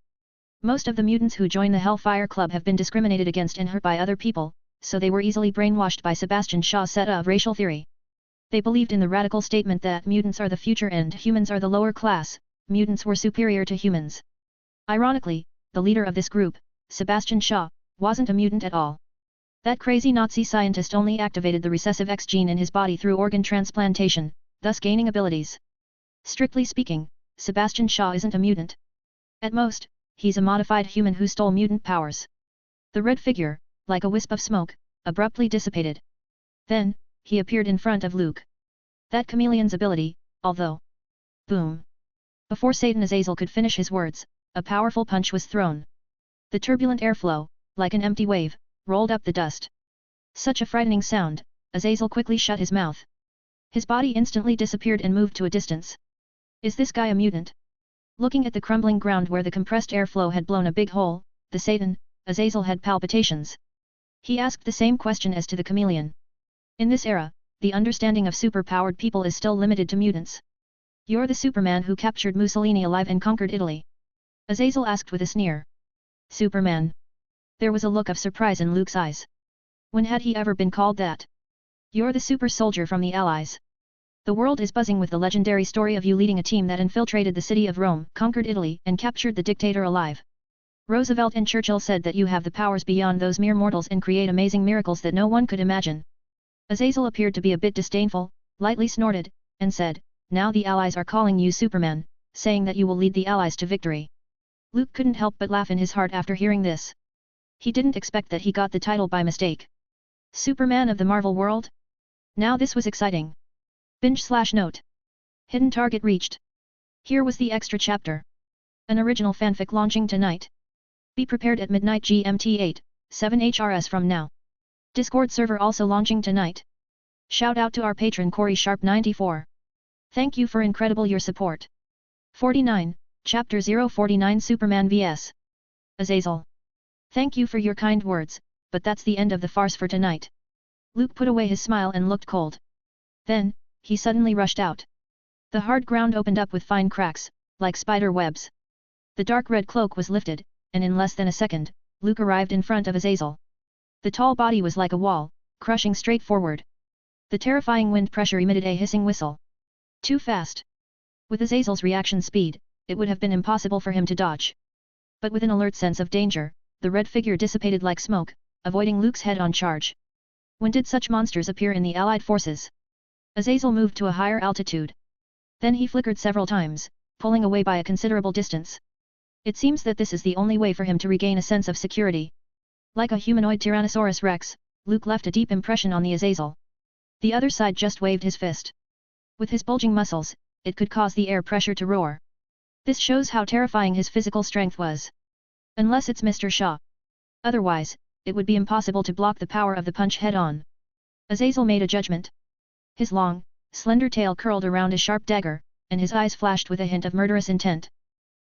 S1: Most of the mutants who join the Hellfire Club have been discriminated against and hurt by other people, so they were easily brainwashed by Sebastian Shaw's set of racial theory. They believed in the radical statement that mutants are the future and humans are the lower class, mutants were superior to humans. Ironically, the leader of this group, Sebastian Shaw, wasn't a mutant at all. That crazy Nazi scientist only activated the recessive X gene in his body through organ transplantation, thus gaining abilities. Strictly speaking, Sebastian Shaw isn't a mutant. At most, he's a modified human who stole mutant powers. The red figure, like a wisp of smoke, abruptly dissipated. Then, he appeared in front of Luke. That chameleon's ability, although... Boom! Before Satan Azazel could finish his words, a powerful punch was thrown. The turbulent airflow, like an empty wave, rolled up the dust. Such a frightening sound, Azazel quickly shut his mouth. His body instantly disappeared and moved to a distance. Is this guy a mutant? Looking at the crumbling ground where the compressed airflow had blown a big hole, the Satan, Azazel had palpitations. He asked the same question as to the chameleon. In this era, the understanding of super-powered people is still limited to mutants. You're the Superman who captured Mussolini alive and conquered Italy? Azazel asked with a sneer. Superman. There was a look of surprise in Luke's eyes. When had he ever been called that? You're the super soldier from the Allies. The world is buzzing with the legendary story of you leading a team that infiltrated the city of Rome, conquered Italy, and captured the dictator alive. Roosevelt and Churchill said that you have the powers beyond those mere mortals and create amazing miracles that no one could imagine. Azazel appeared to be a bit disdainful, lightly snorted, and said, now the Allies are calling you Superman, saying that you will lead the Allies to victory. Luke couldn't help but laugh in his heart after hearing this. He didn't expect that he got the title by mistake. Superman of the Marvel world? Now this was exciting. Binge/note. Hidden target reached. Here was the extra chapter. An original fanfic launching tonight. Be prepared at midnight GMT 8/7 HRS from now. Discord server also launching tonight. Shout out to our patron Corey Sharp 94. Thank you for incredible your support. 49, Chapter 049 Superman vs. Azazel. Thank you for your kind words, but that's the end of the farce for tonight. Luke put away his smile and looked cold. Then, he suddenly rushed out. The hard ground opened up with fine cracks, like spider webs. The dark red cloak was lifted, and in less than a second, Luke arrived in front of Azazel. The tall body was like a wall, crushing straight forward. The terrifying wind pressure emitted a hissing whistle. Too fast. With Azazel's reaction speed, it would have been impossible for him to dodge. But with an alert sense of danger, the red figure dissipated like smoke, avoiding Luke's head-on charge. When did such monsters appear in the allied forces? Azazel moved to a higher altitude. Then he flickered several times, pulling away by a considerable distance. It seems that this is the only way for him to regain a sense of security. Like a humanoid Tyrannosaurus Rex, Luke left a deep impression on the Azazel. The other side just waved his fist. With his bulging muscles, it could cause the air pressure to roar. This shows how terrifying his physical strength was. Unless it's Mr. Shaw. Otherwise, it would be impossible to block the power of the punch head-on. Azazel made a judgment. His long, slender tail curled around a sharp dagger, and his eyes flashed with a hint of murderous intent.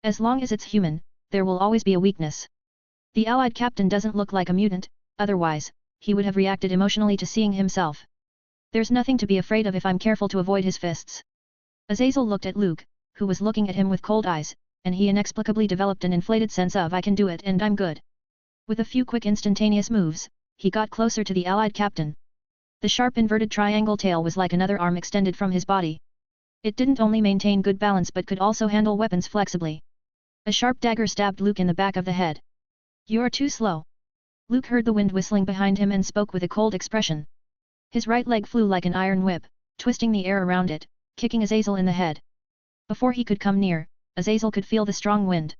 S1: As long as it's human, there will always be a weakness. The allied captain doesn't look like a mutant, otherwise, he would have reacted emotionally to seeing himself. There's nothing to be afraid of if I'm careful to avoid his fists. Azazel looked at Luke, who was looking at him with cold eyes, and he inexplicably developed an inflated sense of I can do it and I'm good. With a few quick instantaneous moves, he got closer to the allied captain. The sharp inverted triangle tail was like another arm extended from his body. It didn't only maintain good balance but could also handle weapons flexibly. A sharp dagger stabbed Luke in the back of the head. "You are too slow." Luke heard the wind whistling behind him and spoke with a cold expression. His right leg flew like an iron whip, twisting the air around it, kicking Azazel in the head. Before he could come near, Azazel could feel the strong wind.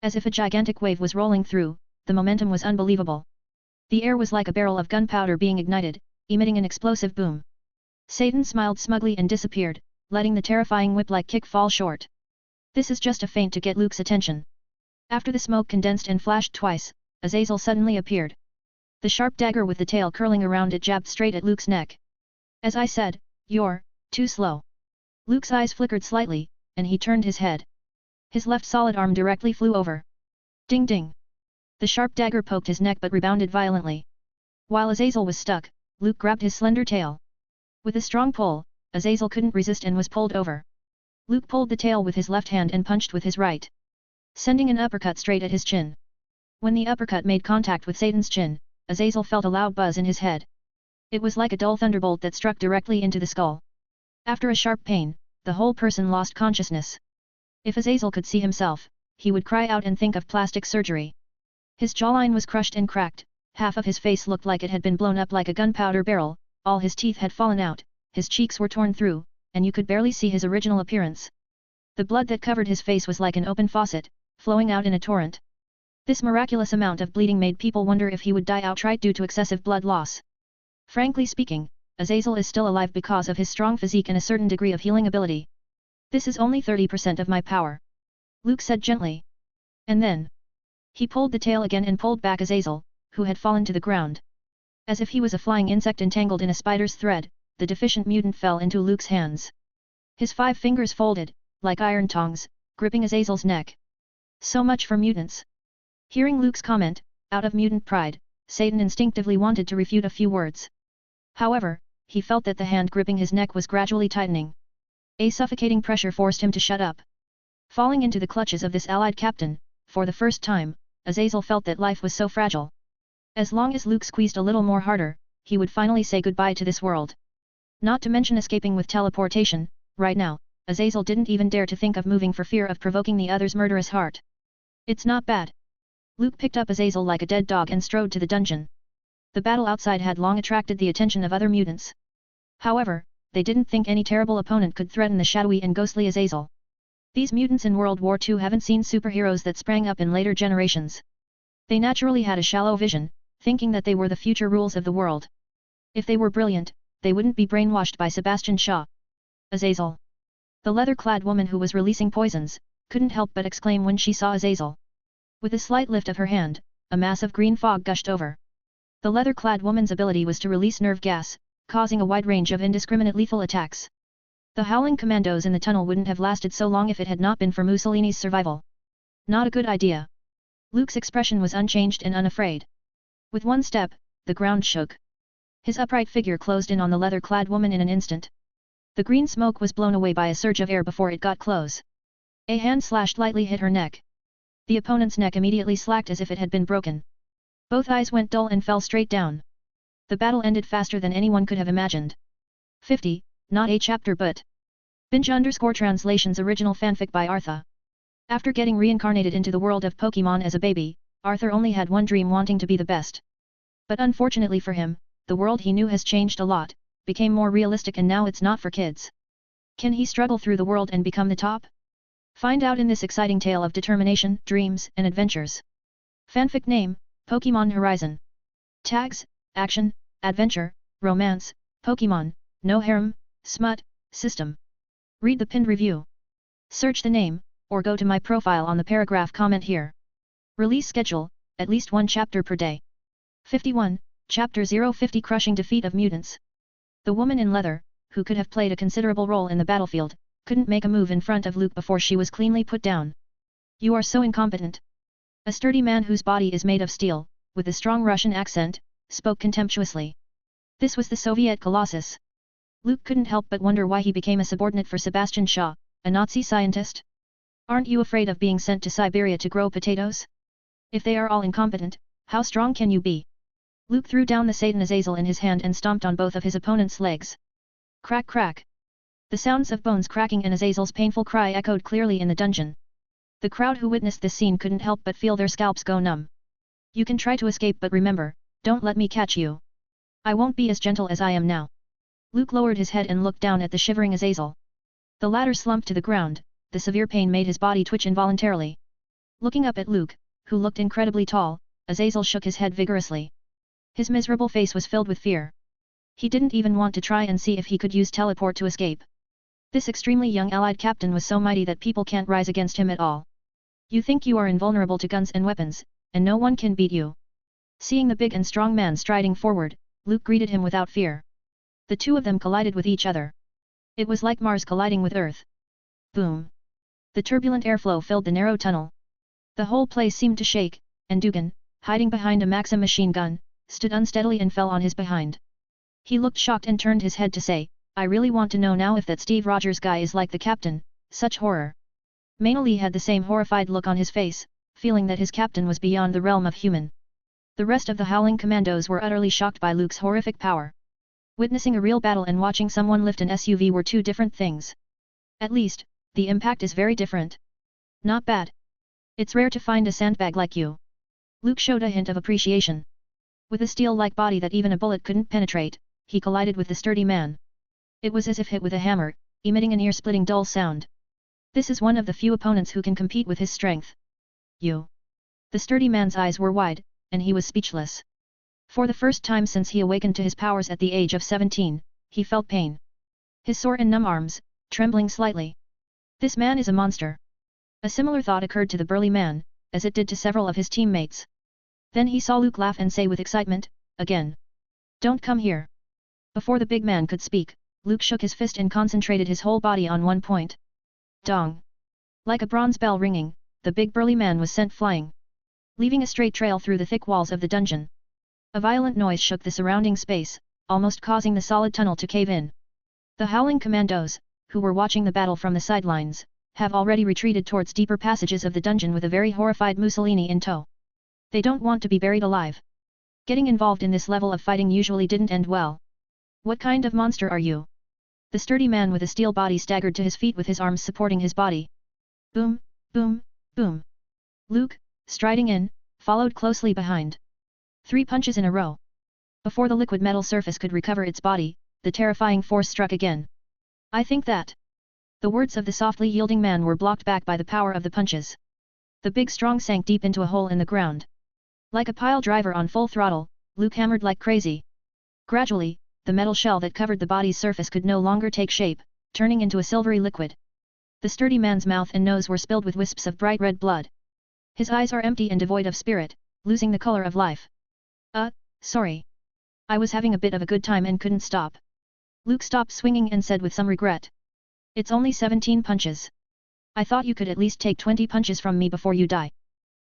S1: As if a gigantic wave was rolling through, the momentum was unbelievable. The air was like a barrel of gunpowder being ignited, emitting an explosive boom. Satan smiled smugly and disappeared, letting the terrifying whip-like kick fall short. This is just a feint to get Luke's attention. After the smoke condensed and flashed twice, Azazel suddenly appeared. The sharp dagger with the tail curling around it jabbed straight at Luke's neck. "As I said, you're too slow." Luke's eyes flickered slightly, and he turned his head. His left solid arm directly flew over. Ding ding! The sharp dagger poked his neck but rebounded violently. While Azazel was stuck, Luke grabbed his slender tail. With a strong pull, Azazel couldn't resist and was pulled over. Luke pulled the tail with his left hand and punched with his right, sending an uppercut straight at his chin. When the uppercut made contact with Satan's chin, Azazel felt a loud buzz in his head. It was like a dull thunderbolt that struck directly into the skull. After a sharp pain, the whole person lost consciousness. If Azazel could see himself, he would cry out and think of plastic surgery. His jawline was crushed and cracked, half of his face looked like it had been blown up like a gunpowder barrel, all his teeth had fallen out, his cheeks were torn through, and you could barely see his original appearance. The blood that covered his face was like an open faucet, flowing out in a torrent. This miraculous amount of bleeding made people wonder if he would die outright due to excessive blood loss. Frankly speaking, Azazel is still alive because of his strong physique and a certain degree of healing ability. "This is only 30% of my power," Luke said gently. And then, he pulled the tail again and pulled back Azazel, who had fallen to the ground. As if he was a flying insect entangled in a spider's thread, the deficient mutant fell into Luke's hands. His 5 fingers folded, like iron tongs, gripping Azazel's neck. So much for mutants. Hearing Luke's comment, out of mutant pride, Satan instinctively wanted to refute a few words. However, he felt that the hand gripping his neck was gradually tightening. A suffocating pressure forced him to shut up. Falling into the clutches of this allied captain, for the first time, Azazel felt that life was so fragile. As long as Luke squeezed a little more harder, he would finally say goodbye to this world. Not to mention escaping with teleportation, right now, Azazel didn't even dare to think of moving for fear of provoking the other's murderous heart. "It's not bad." Luke picked up Azazel like a dead dog and strode to the dungeon. The battle outside had long attracted the attention of other mutants. However, they didn't think any terrible opponent could threaten the shadowy and ghostly Azazel. These mutants in World War II haven't seen superheroes that sprang up in later generations. They naturally had a shallow vision, thinking that they were the future rules of the world. If they were brilliant, they wouldn't be brainwashed by Sebastian Shaw. Azazel. The leather-clad woman who was releasing poisons, couldn't help but exclaim when she saw Azazel. With a slight lift of her hand, a mass of green fog gushed over. The leather-clad woman's ability was to release nerve gas, causing a wide range of indiscriminate lethal attacks. The howling commandos in the tunnel wouldn't have lasted so long if it had not been for Mussolini's survival. Not a good idea. Luke's expression was unchanged and unafraid. With one step, the ground shook. His upright figure closed in on the leather-clad woman in an instant. The green smoke was blown away by a surge of air before it got close. A hand slashed lightly hit her neck. The opponent's neck immediately slacked as if it had been broken. Both eyes went dull and fell straight down. The battle ended faster than anyone could have imagined. 50, not a chapter but Binge_Translations original fanfic by Artha. After getting reincarnated into the world of Pokemon as a baby, Arthur only had one dream, wanting to be the best. But unfortunately for him, the world he knew has changed a lot, became more realistic, and now it's not for kids. Can he struggle through the world and become the top? Find out in this exciting tale of determination, dreams, and adventures. Fanfic name, Pokemon Horizon. Tags, action, adventure, romance, Pokemon, no harem, smut, system. Read the pinned review. Search the name, or go to my profile on the paragraph comment here. Release schedule, at least 1 chapter per day. 51, Chapter 050 Crushing Defeat of Mutants. The woman in leather, who could have played a considerable role in the battlefield, couldn't make a move in front of Luke before she was cleanly put down. You are so incompetent. A sturdy man whose body is made of steel, with a strong Russian accent, spoke contemptuously. This was the Soviet Colossus. Luke couldn't help but wonder why he became a subordinate for Sebastian Shaw, a Nazi scientist. Aren't you afraid of being sent to Siberia to grow potatoes? If they are all incompetent, how strong can you be? Luke threw down the Satan Azazel in his hand and stomped on both of his opponent's legs. Crack crack. The sounds of bones cracking and Azazel's painful cry echoed clearly in the dungeon. The crowd who witnessed this scene couldn't help but feel their scalps go numb. You can try to escape, but remember, don't let me catch you. I won't be as gentle as I am now. Luke lowered his head and looked down at the shivering Azazel. The latter slumped to the ground, the severe pain made his body twitch involuntarily. Looking up at Luke, who looked incredibly tall, Azazel shook his head vigorously. His miserable face was filled with fear. He didn't even want to try and see if he could use teleport to escape. This extremely young allied captain was so mighty that people can't rise against him at all. You think you are invulnerable to guns and weapons, and no one can beat you. Seeing the big and strong man striding forward, Luke greeted him without fear. The two of them collided with each other. It was like Mars colliding with Earth. Boom! The turbulent airflow filled the narrow tunnel. The whole place seemed to shake, and Dugan, hiding behind a Maxim machine gun, stood unsteadily and fell on his behind. He looked shocked and turned his head to say, I really want to know now if that Steve Rogers guy is like the captain, such horror. Mainly had the same horrified look on his face, feeling that his captain was beyond the realm of human. The rest of the Howling Commandos were utterly shocked by Luke's horrific power. Witnessing a real battle and watching someone lift an SUV were two different things. At least, the impact is very different. Not bad. It's rare to find a sandbag like you. Luke showed a hint of appreciation. With a steel-like body that even a bullet couldn't penetrate, he collided with the sturdy man. It was as if hit with a hammer, emitting an ear-splitting dull sound. This is one of the few opponents who can compete with his strength. You. The sturdy man's eyes were wide, and he was speechless. For the first time since he awakened to his powers at the age of 17, he felt pain. His sore and numb arms, trembling slightly. This man is a monster. A similar thought occurred to the burly man, as it did to several of his teammates. Then he saw Luke laugh and say with excitement, again. Don't come here. Before the big man could speak, Luke shook his fist and concentrated his whole body on one point. Dong! Like a bronze bell ringing, the big burly man was sent flying, leaving a straight trail through the thick walls of the dungeon. A violent noise shook the surrounding space, almost causing the solid tunnel to cave in. The Howling Commandos, who were watching the battle from the sidelines, have already retreated towards deeper passages of the dungeon with a very horrified Mussolini in tow. They don't want to be buried alive. Getting involved in this level of fighting usually didn't end well. What kind of monster are you? The sturdy man with a steel body staggered to his feet with his arms supporting his body. Boom, boom, boom. Luke, striding in, followed closely behind. 3 punches in a row. Before the liquid metal surface could recover its body, the terrifying force struck again. I think that. The words of the softly yielding man were blocked back by the power of the punches. The big strong sank deep into a hole in the ground. Like a pile driver on full throttle, Luke hammered like crazy. Gradually, the metal shell that covered the body's surface could no longer take shape, turning into a silvery liquid. The sturdy man's mouth and nose were spilled with wisps of bright red blood. His eyes are empty and devoid of spirit, losing the color of life. Sorry. I was having a bit of a good time and couldn't stop. Luke stopped swinging and said with some regret. It's only 17 punches. I thought you could at least take 20 punches from me before you die.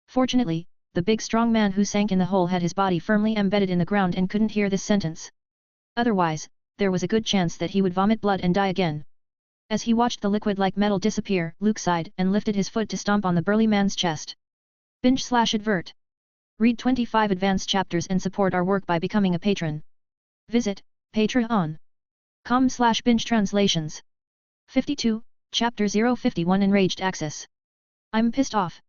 S1: Fortunately, the big strong man who sank in the hole had his body firmly embedded in the ground and couldn't hear this sentence. Otherwise, there was a good chance that he would vomit blood and die again. As he watched the liquid-like metal disappear, Luke sighed and lifted his foot to stomp on the burly man's chest. Binge/advert. Read 25 advanced chapters and support our work by becoming a patron. Visit patreon.com/binge translations. 52, Chapter 051 Enraged Axis. I'm pissed off.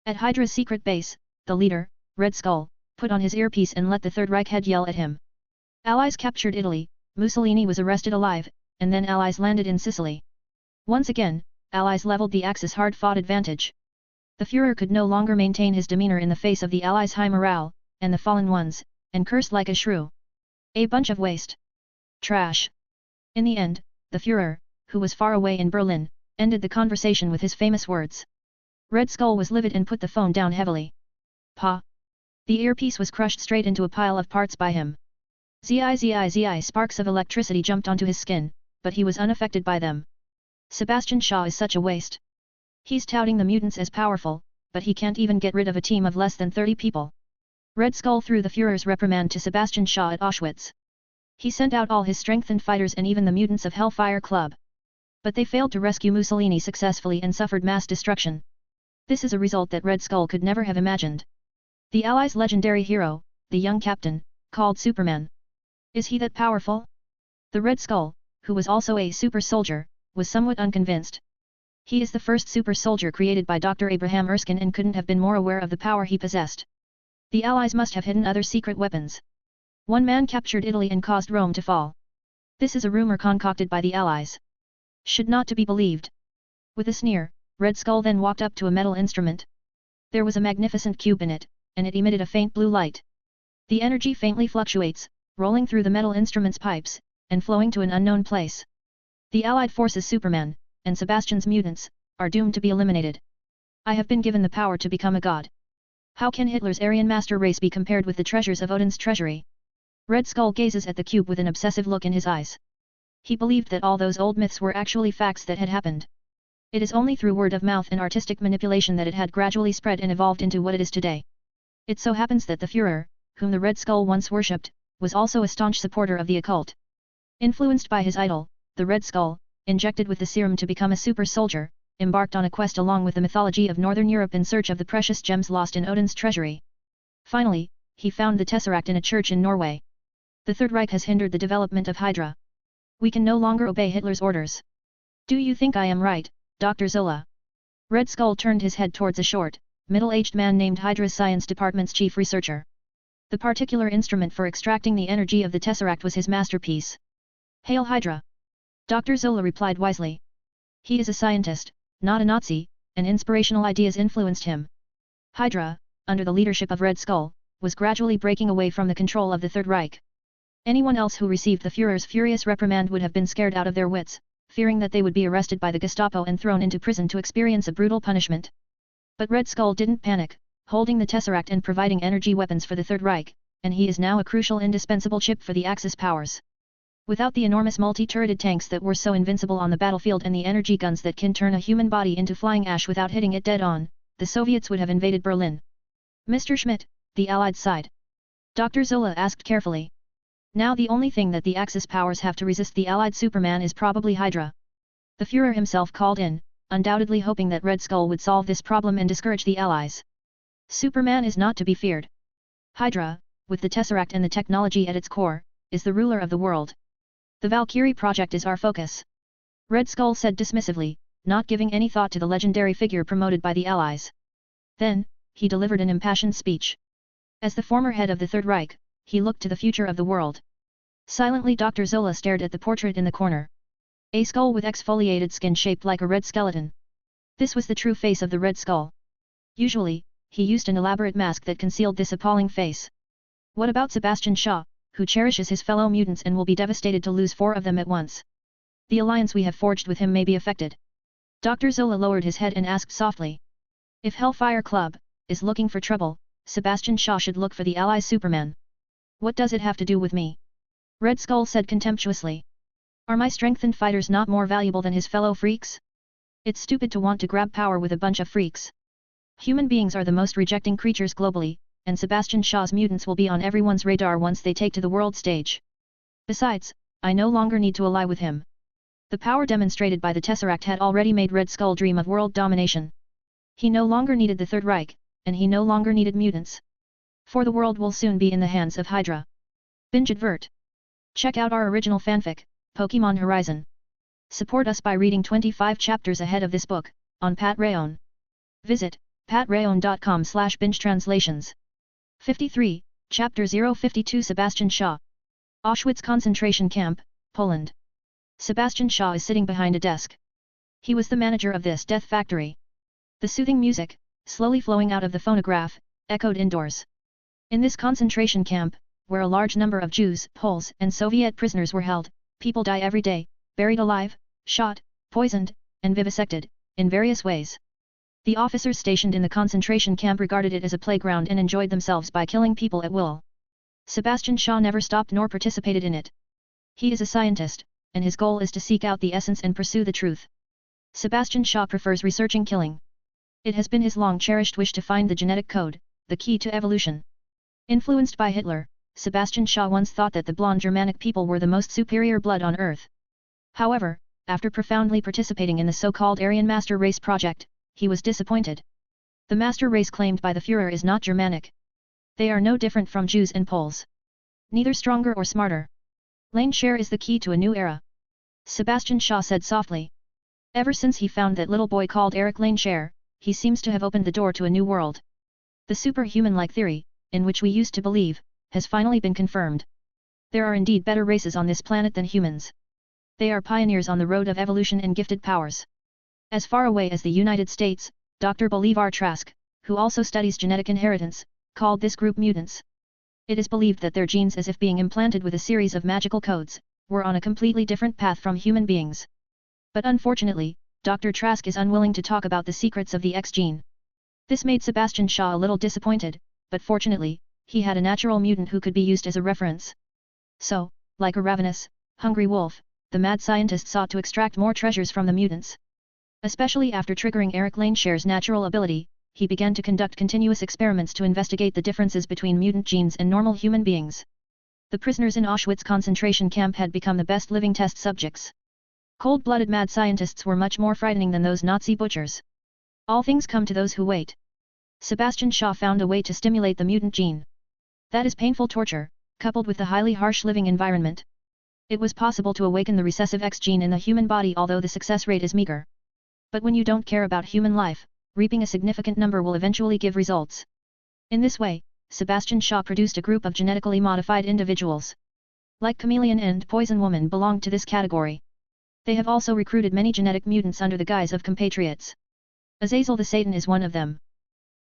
S1: At Hydra's secret base, the leader, Red Skull, put on his earpiece and let the Third Reich head yell at him. Allies captured Italy, Mussolini was arrested alive, and then Allies landed in Sicily. Once again, Allies leveled the Axis hard-fought advantage. The Führer could no longer maintain his demeanor in the face of the Allies' high morale, and the fallen ones, and cursed like a shrew. A bunch of waste. Trash. In the end, the Führer, who was far away in Berlin, ended the conversation with his famous words. Red Skull was livid and put the phone down heavily. Pa! The earpiece was crushed straight into a pile of parts by him. Zi, sparks of electricity jumped onto his skin, but he was unaffected by them. Sebastian Shaw is such a waste. He's touting the mutants as powerful, but he can't even get rid of a team of less than 30 people. Red Skull threw the Führer's reprimand to Sebastian Shaw at Auschwitz. He sent out all his strengthened fighters and even the mutants of Hellfire Club. But they failed to rescue Mussolini successfully and suffered mass destruction. This is a result that Red Skull could never have imagined. The Allies' legendary hero, the young captain, called Superman. Is he that powerful? The Red Skull, who was also a super soldier, was somewhat unconvinced. He is the first super soldier created by Dr. Abraham Erskine and couldn't have been more aware of the power he possessed. The Allies must have hidden other secret weapons. One man captured Italy and caused Rome to fall. This is a rumor concocted by the Allies. Should not to be believed. With a sneer, Red Skull then walked up to a metal instrument. There was a magnificent cube in it, and it emitted a faint blue light. The energy faintly fluctuates, rolling through the metal instrument's pipes, and flowing to an unknown place. The Allied forces Superman, and Sebastian's mutants, are doomed to be eliminated. I have been given the power to become a god. How can Hitler's Aryan master race be compared with the treasures of Odin's treasury? Red Skull gazes at the cube with an obsessive look in his eyes. He believed that all those old myths were actually facts that had happened. It is only through word of mouth and artistic manipulation that it had gradually spread and evolved into what it is today. It so happens that the Führer, whom the Red Skull once worshipped, was also a staunch supporter of the occult. Influenced by his idol, the Red Skull, injected with the serum to become a super soldier, embarked on a quest along with the mythology of Northern Europe in search of the precious gems lost in Odin's treasury. Finally, he found the Tesseract in a church in Norway. The Third Reich has hindered the development of Hydra. We can no longer obey Hitler's orders. Do you think I am right, Dr. Zola? Red Skull turned his head towards a short, middle-aged man named Hydra's Science Department's chief researcher. The particular instrument for extracting the energy of the Tesseract was his masterpiece. Hail Hydra! Dr. Zola replied wisely. He is a scientist, not a Nazi, and inspirational ideas influenced him. Hydra, under the leadership of Red Skull, was gradually breaking away from the control of the Third Reich. Anyone else who received the Führer's furious reprimand would have been scared out of their wits, fearing that they would be arrested by the Gestapo and thrown into prison to experience a brutal punishment. But Red Skull didn't panic, holding the Tesseract and providing energy weapons for the Third Reich, and he is now a crucial indispensable chip for the Axis powers. Without the enormous multi-turreted tanks that were so invincible on the battlefield and the energy guns that can turn a human body into flying ash without hitting it dead on, the Soviets would have invaded Berlin. Mr. Schmidt, the Allied side. Dr. Zola asked carefully. Now the only thing that the Axis powers have to resist the Allied Superman is probably Hydra. The Führer himself called in, undoubtedly hoping that Red Skull would solve this problem and discourage the Allies. Superman is not to be feared. Hydra, with the Tesseract and the technology at its core, is the ruler of the world. The Valkyrie project is our focus. Red Skull said dismissively, not giving any thought to the legendary figure promoted by the Allies. Then, he delivered an impassioned speech. As the former head of the Third Reich, he looked to the future of the world. Silently Dr. Zola stared at the portrait in the corner. A skull with exfoliated skin shaped like a red skeleton. This was the true face of the Red Skull. Usually, he used an elaborate mask that concealed this appalling face. What about Sebastian Shaw, who cherishes his fellow mutants and will be devastated to lose 4 of them at once? The alliance we have forged with him may be affected. Dr. Zola lowered his head and asked softly. If Hellfire Club is looking for trouble, Sebastian Shaw should look for the Allies Superman. What does it have to do with me? Red Skull said contemptuously. Are my strengthened fighters not more valuable than his fellow freaks? It's stupid to want to grab power with a bunch of freaks. Human beings are the most rejecting creatures globally, and Sebastian Shaw's mutants will be on everyone's radar once they take to the world stage. Besides, I no longer need to ally with him. The power demonstrated by the Tesseract had already made Red Skull dream of world domination. He no longer needed the Third Reich, and he no longer needed mutants. For the world will soon be in the hands of Hydra. Binge advert. Check out our original fanfic, Pokemon Horizon. Support us by reading 25 chapters ahead of this book, on Patreon. Visit patreon.com/bingetranslations. 53, Chapter 052 Sebastian Shaw. Auschwitz concentration camp, Poland. Sebastian Shaw is sitting behind a desk. He was the manager of this death factory. The soothing music, slowly flowing out of the phonograph, echoed indoors. In this concentration camp, where a large number of Jews, Poles, and Soviet prisoners were held, people die every day, buried alive, shot, poisoned, and vivisected, in various ways. The officers stationed in the concentration camp regarded it as a playground and enjoyed themselves by killing people at will. Sebastian Shaw never stopped nor participated in it. He is a scientist, and his goal is to seek out the essence and pursue the truth. Sebastian Shaw prefers researching killing. It has been his long-cherished wish to find the genetic code, the key to evolution. Influenced by Hitler, Sebastian Shaw once thought that the blonde Germanic people were the most superior blood on Earth. However, after profoundly participating in the so-called Aryan Master Race project, he was disappointed. The Master Race claimed by the Führer is not Germanic. They are no different from Jews and Poles. Neither stronger or smarter. Lane share is the key to a new era. Sebastian Shaw said softly. Ever since he found that little boy called Eric Lane share, he seems to have opened the door to a new world. The superhuman-like theory, in which we used to believe, has finally been confirmed. There are indeed better races on this planet than humans. They are pioneers on the road of evolution and gifted powers. As far away as the United States, Dr. Bolivar Trask, who also studies genetic inheritance, called this group mutants. It is believed that their genes, as if being implanted with a series of magical codes, were on a completely different path from human beings. But unfortunately, Dr. Trask is unwilling to talk about the secrets of the X gene. This made Sebastian Shaw a little disappointed, but fortunately, he had a natural mutant who could be used as a reference. So, like a ravenous, hungry wolf, the mad scientist sought to extract more treasures from the mutants. Especially after triggering Eric Lane share's natural ability, he began to conduct continuous experiments to investigate the differences between mutant genes and normal human beings. The prisoners in Auschwitz concentration camp had become the best living test subjects. Cold-blooded mad scientists were much more frightening than those Nazi butchers. All things come to those who wait. Sebastian Shaw found a way to stimulate the mutant gene. That is painful torture, coupled with the highly harsh living environment. It was possible to awaken the recessive X gene in the human body, although the success rate is meager. But when you don't care about human life, reaping a significant number will eventually give results. In this way, Sebastian Shaw produced a group of genetically modified individuals. Like Chameleon and Poison Woman belonged to this category. They have also recruited many genetic mutants under the guise of compatriots. Azazel the Satan is one of them.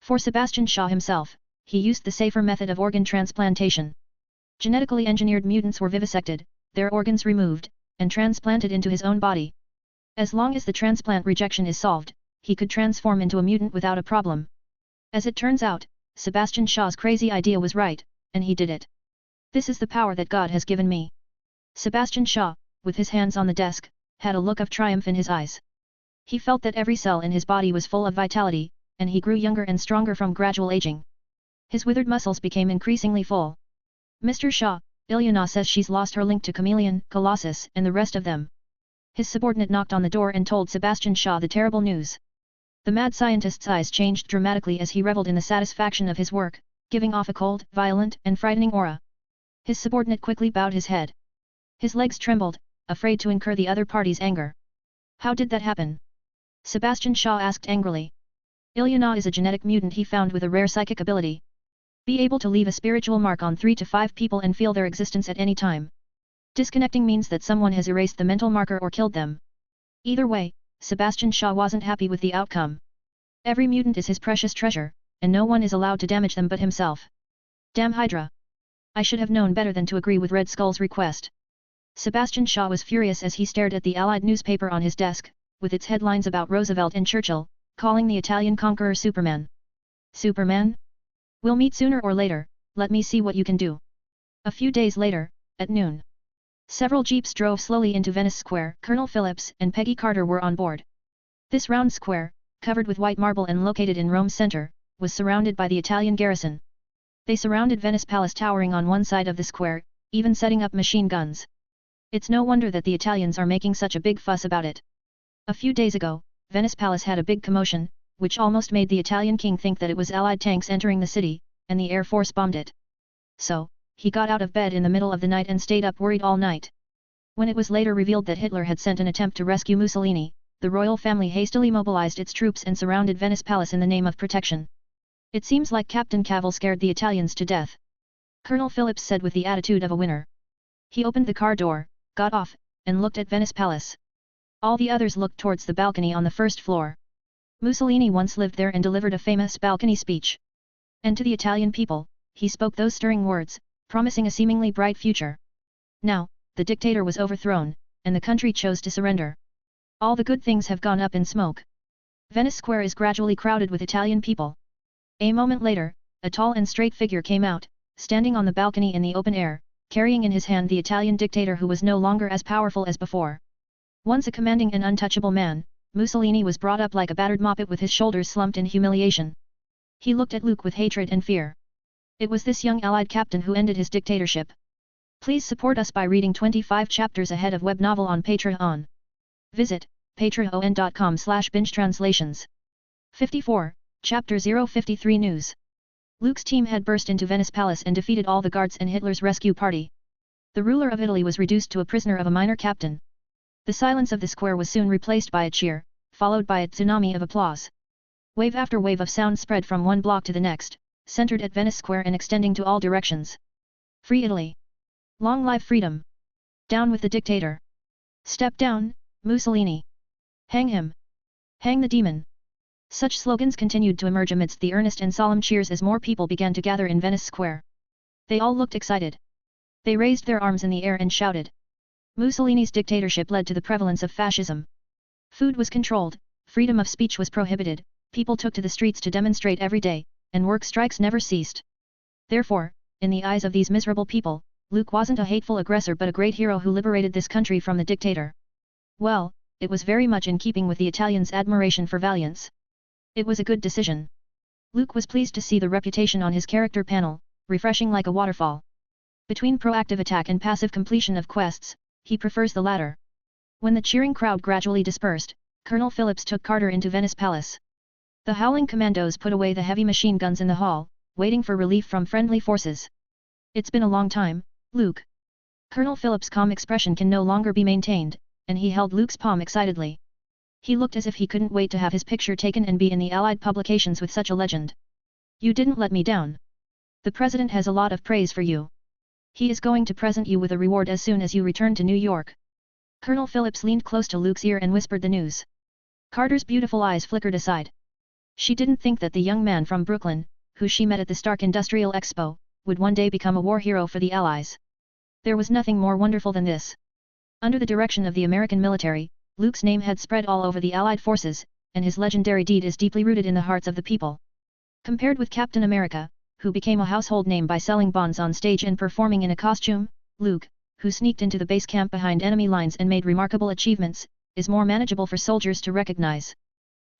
S1: For Sebastian Shaw himself, he used the safer method of organ transplantation. Genetically engineered mutants were vivisected, their organs removed, and transplanted into his own body. As long as the transplant rejection is solved, he could transform into a mutant without a problem. As it turns out, Sebastian Shaw's crazy idea was right, and he did it. This is the power that God has given me. Sebastian Shaw, with his hands on the desk, had a look of triumph in his eyes. He felt that every cell in his body was full of vitality, and he grew younger and stronger from gradual aging. His withered muscles became increasingly full. Mr. Shaw, Ilyana says she's lost her link to Chameleon, Colossus, and the rest of them. His subordinate knocked on the door and told Sebastian Shaw the terrible news. The mad scientist's eyes changed dramatically as he reveled in the satisfaction of his work, giving off a cold, violent, and frightening aura. His subordinate quickly bowed his head. His legs trembled, afraid to incur the other party's anger. How did that happen? Sebastian Shaw asked angrily. Ilyana is a genetic mutant he found with a rare psychic ability. Be able to leave a spiritual mark on 3 to 5 people and feel their existence at any time. Disconnecting means that someone has erased the mental marker or killed them. Either way, Sebastian Shaw wasn't happy with the outcome. Every mutant is his precious treasure, and no one is allowed to damage them but himself. Damn Hydra! I should have known better than to agree with Red Skull's request. Sebastian Shaw was furious as he stared at the Allied newspaper on his desk, with its headlines about Roosevelt and Churchill, calling the Italian conqueror Superman. Superman? We'll meet sooner or later, let me see what you can do. A few days later, at noon. Several jeeps drove slowly into Venice Square. Colonel Phillips and Peggy Carter were on board. This round square, covered with white marble and located in Rome's center, was surrounded by the Italian garrison. They surrounded Venice Palace towering on one side of the square, even setting up machine guns. It's no wonder that the Italians are making such a big fuss about it. A few days ago, Venice Palace had a big commotion, which almost made the Italian king think that it was Allied tanks entering the city, and the Air Force bombed it. So, he got out of bed in the middle of the night and stayed up worried all night. When it was later revealed that Hitler had sent an attempt to rescue Mussolini, the royal family hastily mobilized its troops and surrounded Venice Palace in the name of protection. It seems like Captain Cavill scared the Italians to death. Colonel Phillips said with the attitude of a winner. He opened the car door, got off, and looked at Venice Palace. All the others looked towards the balcony on the first floor. Mussolini once lived there and delivered a famous balcony speech. And to the Italian people, he spoke those stirring words, promising a seemingly bright future. Now, the dictator was overthrown, and the country chose to surrender. All the good things have gone up in smoke. Venice Square is gradually crowded with Italian people. A moment later, a tall and straight figure came out, standing on the balcony in the open air, carrying in his hand the Italian dictator who was no longer as powerful as before. Once a commanding and untouchable man, Mussolini was brought up like a battered moppet with his shoulders slumped in humiliation. He looked at Luke with hatred and fear. It was this young Allied captain who ended his dictatorship. Please support us by reading 25 chapters ahead of web novel on Patreon. Visit patreon.com/bingetranslations. 54, Chapter 053 News. Luke's team had burst into Venice Palace and defeated all the guards and Hitler's rescue party. The ruler of Italy was reduced to a prisoner of a minor captain. The silence of the square was soon replaced by a cheer, followed by a tsunami of applause. Wave after wave of sound spread from one block to the next, centered at Venice Square and extending to all directions. Free Italy! Long live freedom! Down with the dictator! Step down, Mussolini! Hang him! Hang the demon! Such slogans continued to emerge amidst the earnest and solemn cheers as more people began to gather in Venice Square. They all looked excited. They raised their arms in the air and shouted. Mussolini's dictatorship led to the prevalence of fascism. Food was controlled, freedom of speech was prohibited, people took to the streets to demonstrate every day, and work strikes never ceased. Therefore, in the eyes of these miserable people, Luke wasn't a hateful aggressor but a great hero who liberated this country from the dictator. Well, it was very much in keeping with the Italians' admiration for valiance. It was a good decision. Luke was pleased to see the reputation on his character panel, refreshing like a waterfall. Between proactive attack and passive completion of quests, he prefers the latter. When the cheering crowd gradually dispersed, Colonel Phillips took Carter into Venice Palace. The howling commandos put away the heavy machine guns in the hall, waiting for relief from friendly forces. It's been a long time, Luke. Colonel Phillips' calm expression can no longer be maintained, and he held Luke's palm excitedly. He looked as if he couldn't wait to have his picture taken and be in the Allied publications with such a legend. You didn't let me down. The President has a lot of praise for you. He is going to present you with a reward as soon as you return to New York. Colonel Phillips leaned close to Luke's ear and whispered the news. Carter's beautiful eyes flickered aside. She didn't think that the young man from Brooklyn, who she met at the Stark Industrial Expo, would one day become a war hero for the Allies. There was nothing more wonderful than this. Under the direction of the American military, Luke's name had spread all over the Allied forces, and his legendary deed is deeply rooted in the hearts of the people. Compared with Captain America, who became a household name by selling bonds on stage and performing in a costume, Luke, who sneaked into the base camp behind enemy lines and made remarkable achievements, is more manageable for soldiers to recognize.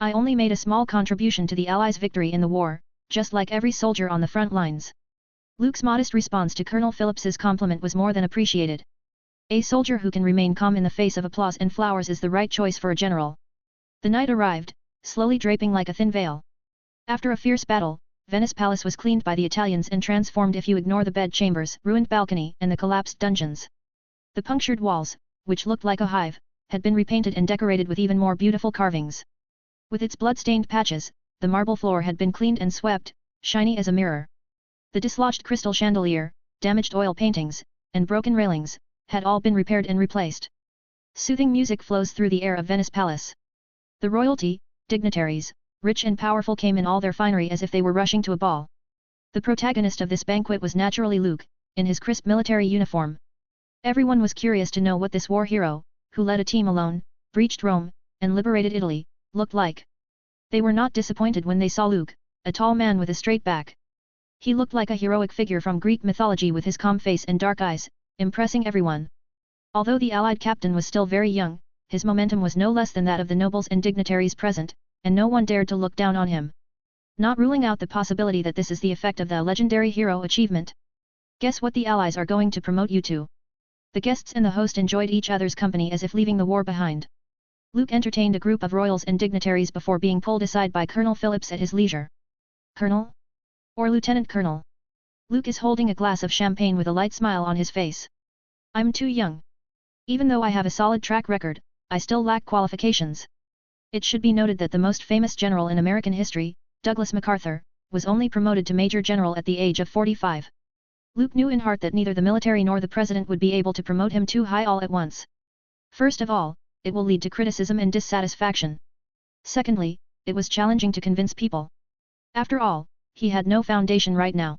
S1: I only made a small contribution to the Allies' victory in the war, just like every soldier on the front lines. Luke's modest response to Colonel Phillips's compliment was more than appreciated. A soldier who can remain calm in the face of applause and flowers is the right choice for a general. The night arrived, slowly draping like a thin veil. After a fierce battle, Venice Palace was cleaned by the Italians and transformed if you ignore the bed chambers, ruined balcony and the collapsed dungeons. The punctured walls, which looked like a hive, had been repainted and decorated with even more beautiful carvings. With its blood-stained patches, the marble floor had been cleaned and swept, shiny as a mirror. The dislodged crystal chandelier, damaged oil paintings, and broken railings, had all been repaired and replaced. Soothing music flows through the air of Venice Palace. The royalty, dignitaries, rich and powerful came in all their finery as if they were rushing to a ball. The protagonist of this banquet was naturally Luke, in his crisp military uniform. Everyone was curious to know what this war hero, who led a team alone, breached Rome, and liberated Italy, looked like. They were not disappointed when they saw Luke, a tall man with a straight back. He looked like a heroic figure from Greek mythology with his calm face and dark eyes, impressing everyone. Although the Allied captain was still very young, his momentum was no less than that of the nobles and dignitaries present, and no one dared to look down on him. Not ruling out the possibility that this is the effect of the legendary hero achievement. Guess what the Allies are going to promote you to? The guests and the host enjoyed each other's company as if leaving the war behind. Luke entertained a group of royals and dignitaries before being pulled aside by Colonel Phillips at his leisure. Colonel? Or Lieutenant Colonel? Luke is holding a glass of champagne with a light smile on his face. I'm too young. Even though I have a solid track record, I still lack qualifications. It should be noted that the most famous general in American history, Douglas MacArthur, was only promoted to Major General at the age of 45. Luke knew in heart that neither the military nor the president would be able to promote him too high all at once. First of all, it will lead to criticism and dissatisfaction. Secondly, it was challenging to convince people. After all, he had no foundation right now.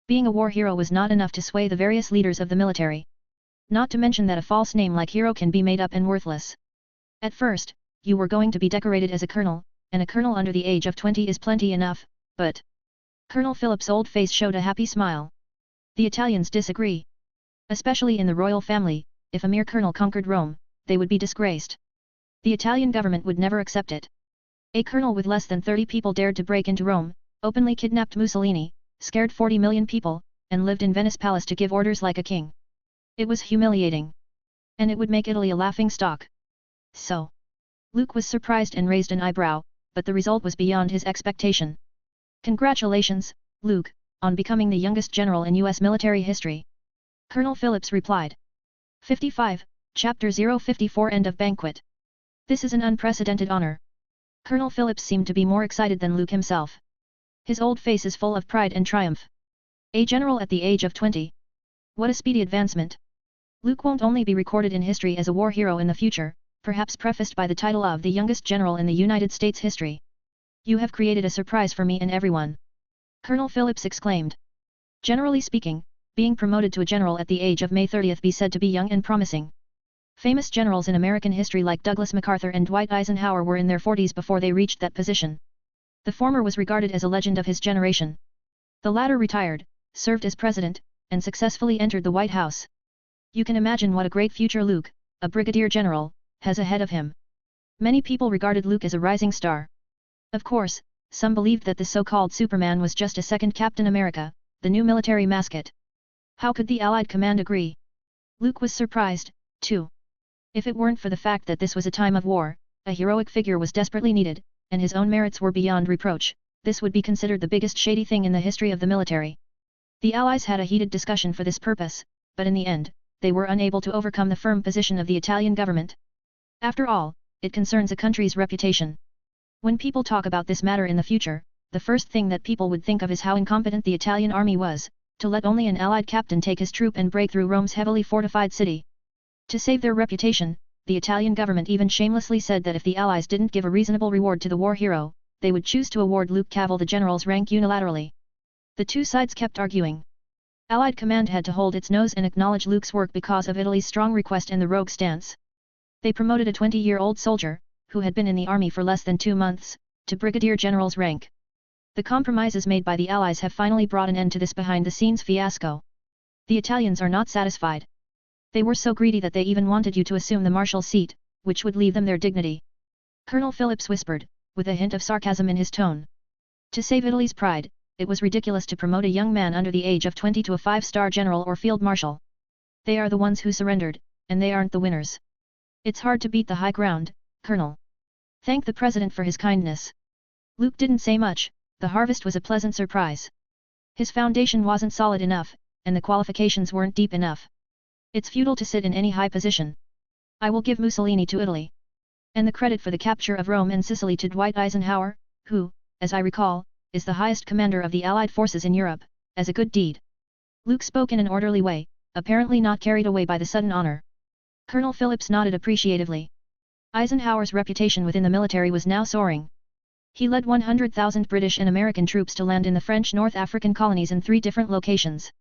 S1: Being a war hero was not enough to sway the various leaders of the military. Not to mention that a false name like hero can be made up and worthless. At first, you were going to be decorated as a colonel, and a colonel under the age of 20 is plenty enough, but... Colonel Philip's old face showed a happy smile. The Italians disagree. Especially in the royal family, if a mere colonel conquered Rome, they would be disgraced. The Italian government would never accept it. A colonel with less than 30 people dared to break into Rome, openly kidnapped Mussolini, scared 40 million people, and lived in Venice Palace to give orders like a king. It was humiliating. And it would make Italy a laughing stock. So. Luke was surprised and raised an eyebrow, but the result was beyond his expectation. Congratulations, Luke, on becoming the youngest general in U.S. military history. Colonel Phillips replied. 55, Chapter 054 End of Banquet. This is an unprecedented honor. Colonel Phillips seemed to be more excited than Luke himself. His old face is full of pride and triumph. A general at the age of 20. What a speedy advancement. Luke won't only be recorded in history as a war hero in the future, perhaps prefaced by the title of the youngest general in the United States history. You have created a surprise for me and everyone. Colonel Phillips exclaimed. Generally speaking, being promoted to a general at the age of May 30th be said to be young and promising. Famous generals in American history like Douglas MacArthur and Dwight Eisenhower were in their 40s before they reached that position. The former was regarded as a legend of his generation. The latter retired, served as president, and successfully entered the White House. You can imagine what a great future Luke, a brigadier general, has ahead of him. Many people regarded Luke as a rising star. Of course, some believed that the so-called Superman was just a second Captain America, the new military mascot. How could the Allied command agree? Luke was surprised, too. If it weren't for the fact that this was a time of war, a heroic figure was desperately needed, and his own merits were beyond reproach, this would be considered the biggest shady thing in the history of the military. The Allies had a heated discussion for this purpose, but in the end, they were unable to overcome the firm position of the Italian government. After all, it concerns a country's reputation. When people talk about this matter in the future, the first thing that people would think of is how incompetent the Italian army was, to let only an Allied captain take his troop and break through Rome's heavily fortified city. To save their reputation, the Italian government even shamelessly said that if the Allies didn't give a reasonable reward to the war hero, they would choose to award Luke Cavell the general's rank unilaterally. The two sides kept arguing. Allied command had to hold its nose and acknowledge Luke's work because of Italy's strong request and the rogue stance. They promoted a 20-year-old soldier, who had been in the army for less than 2 months, to brigadier general's rank. The compromises made by the Allies have finally brought an end to this behind-the-scenes fiasco. The Italians are not satisfied. They were so greedy that they even wanted you to assume the marshal's seat, which would leave them their dignity. Colonel Phillips whispered, with a hint of sarcasm in his tone. To save Italy's pride, it was ridiculous to promote a young man under the age of 20 to a 5-star general or field marshal. They are the ones who surrendered, and they aren't the winners. It's hard to beat the high ground, Colonel. Thank the President for his kindness. Luke didn't say much, the harvest was a pleasant surprise. His foundation wasn't solid enough, and the qualifications weren't deep enough. It's futile to sit in any high position. I will give Mussolini to Italy. And the credit for the capture of Rome and Sicily to Dwight Eisenhower, who, as I recall, is the highest commander of the Allied forces in Europe, as a good deed. Luke spoke in an orderly way, apparently not carried away by the sudden honor. Colonel Phillips nodded appreciatively. Eisenhower's reputation within the military was now soaring. He led 100,000 British and American troops to land in the French North African colonies in 3 different locations.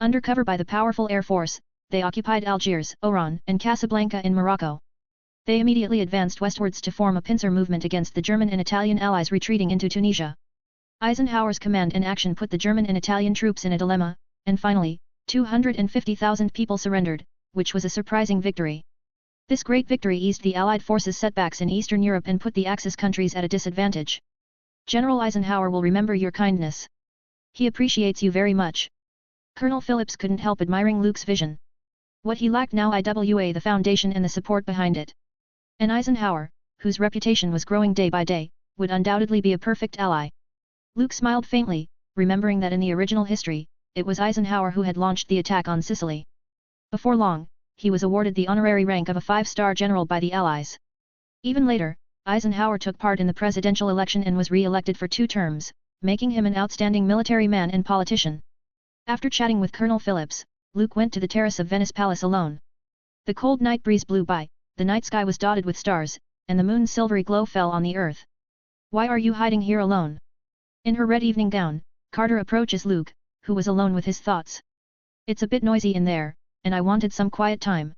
S1: Under cover by the powerful air force, they occupied Algiers, Oran, and Casablanca in Morocco. They immediately advanced westwards to form a pincer movement against the German and Italian allies retreating into Tunisia. Eisenhower's command and action put the German and Italian troops in a dilemma, and finally, 250,000 people surrendered, which was a surprising victory. This great victory eased the Allied forces' setbacks in Eastern Europe and put the Axis countries at a disadvantage. General Eisenhower will remember your kindness. He appreciates you very much. Colonel Phillips couldn't help admiring Luke's vision. What he lacked now IWA the foundation and the support behind it. And Eisenhower, whose reputation was growing day by day, would undoubtedly be a perfect ally. Luke smiled faintly, remembering that in the original history, it was Eisenhower who had launched the attack on Sicily. Before long, he was awarded the honorary rank of a 5-star general by the Allies. Even later, Eisenhower took part in the presidential election and was re-elected for 2 terms, making him an outstanding military man and politician. After chatting with Colonel Phillips, Luke went to the terrace of Venice Palace alone. The cold night breeze blew by, the night sky was dotted with stars, and the moon's silvery glow fell on the earth. Why are you hiding here alone? In her red evening gown, Carter approaches Luke, who was alone with his thoughts. It's a bit noisy in there, and I wanted some quiet time.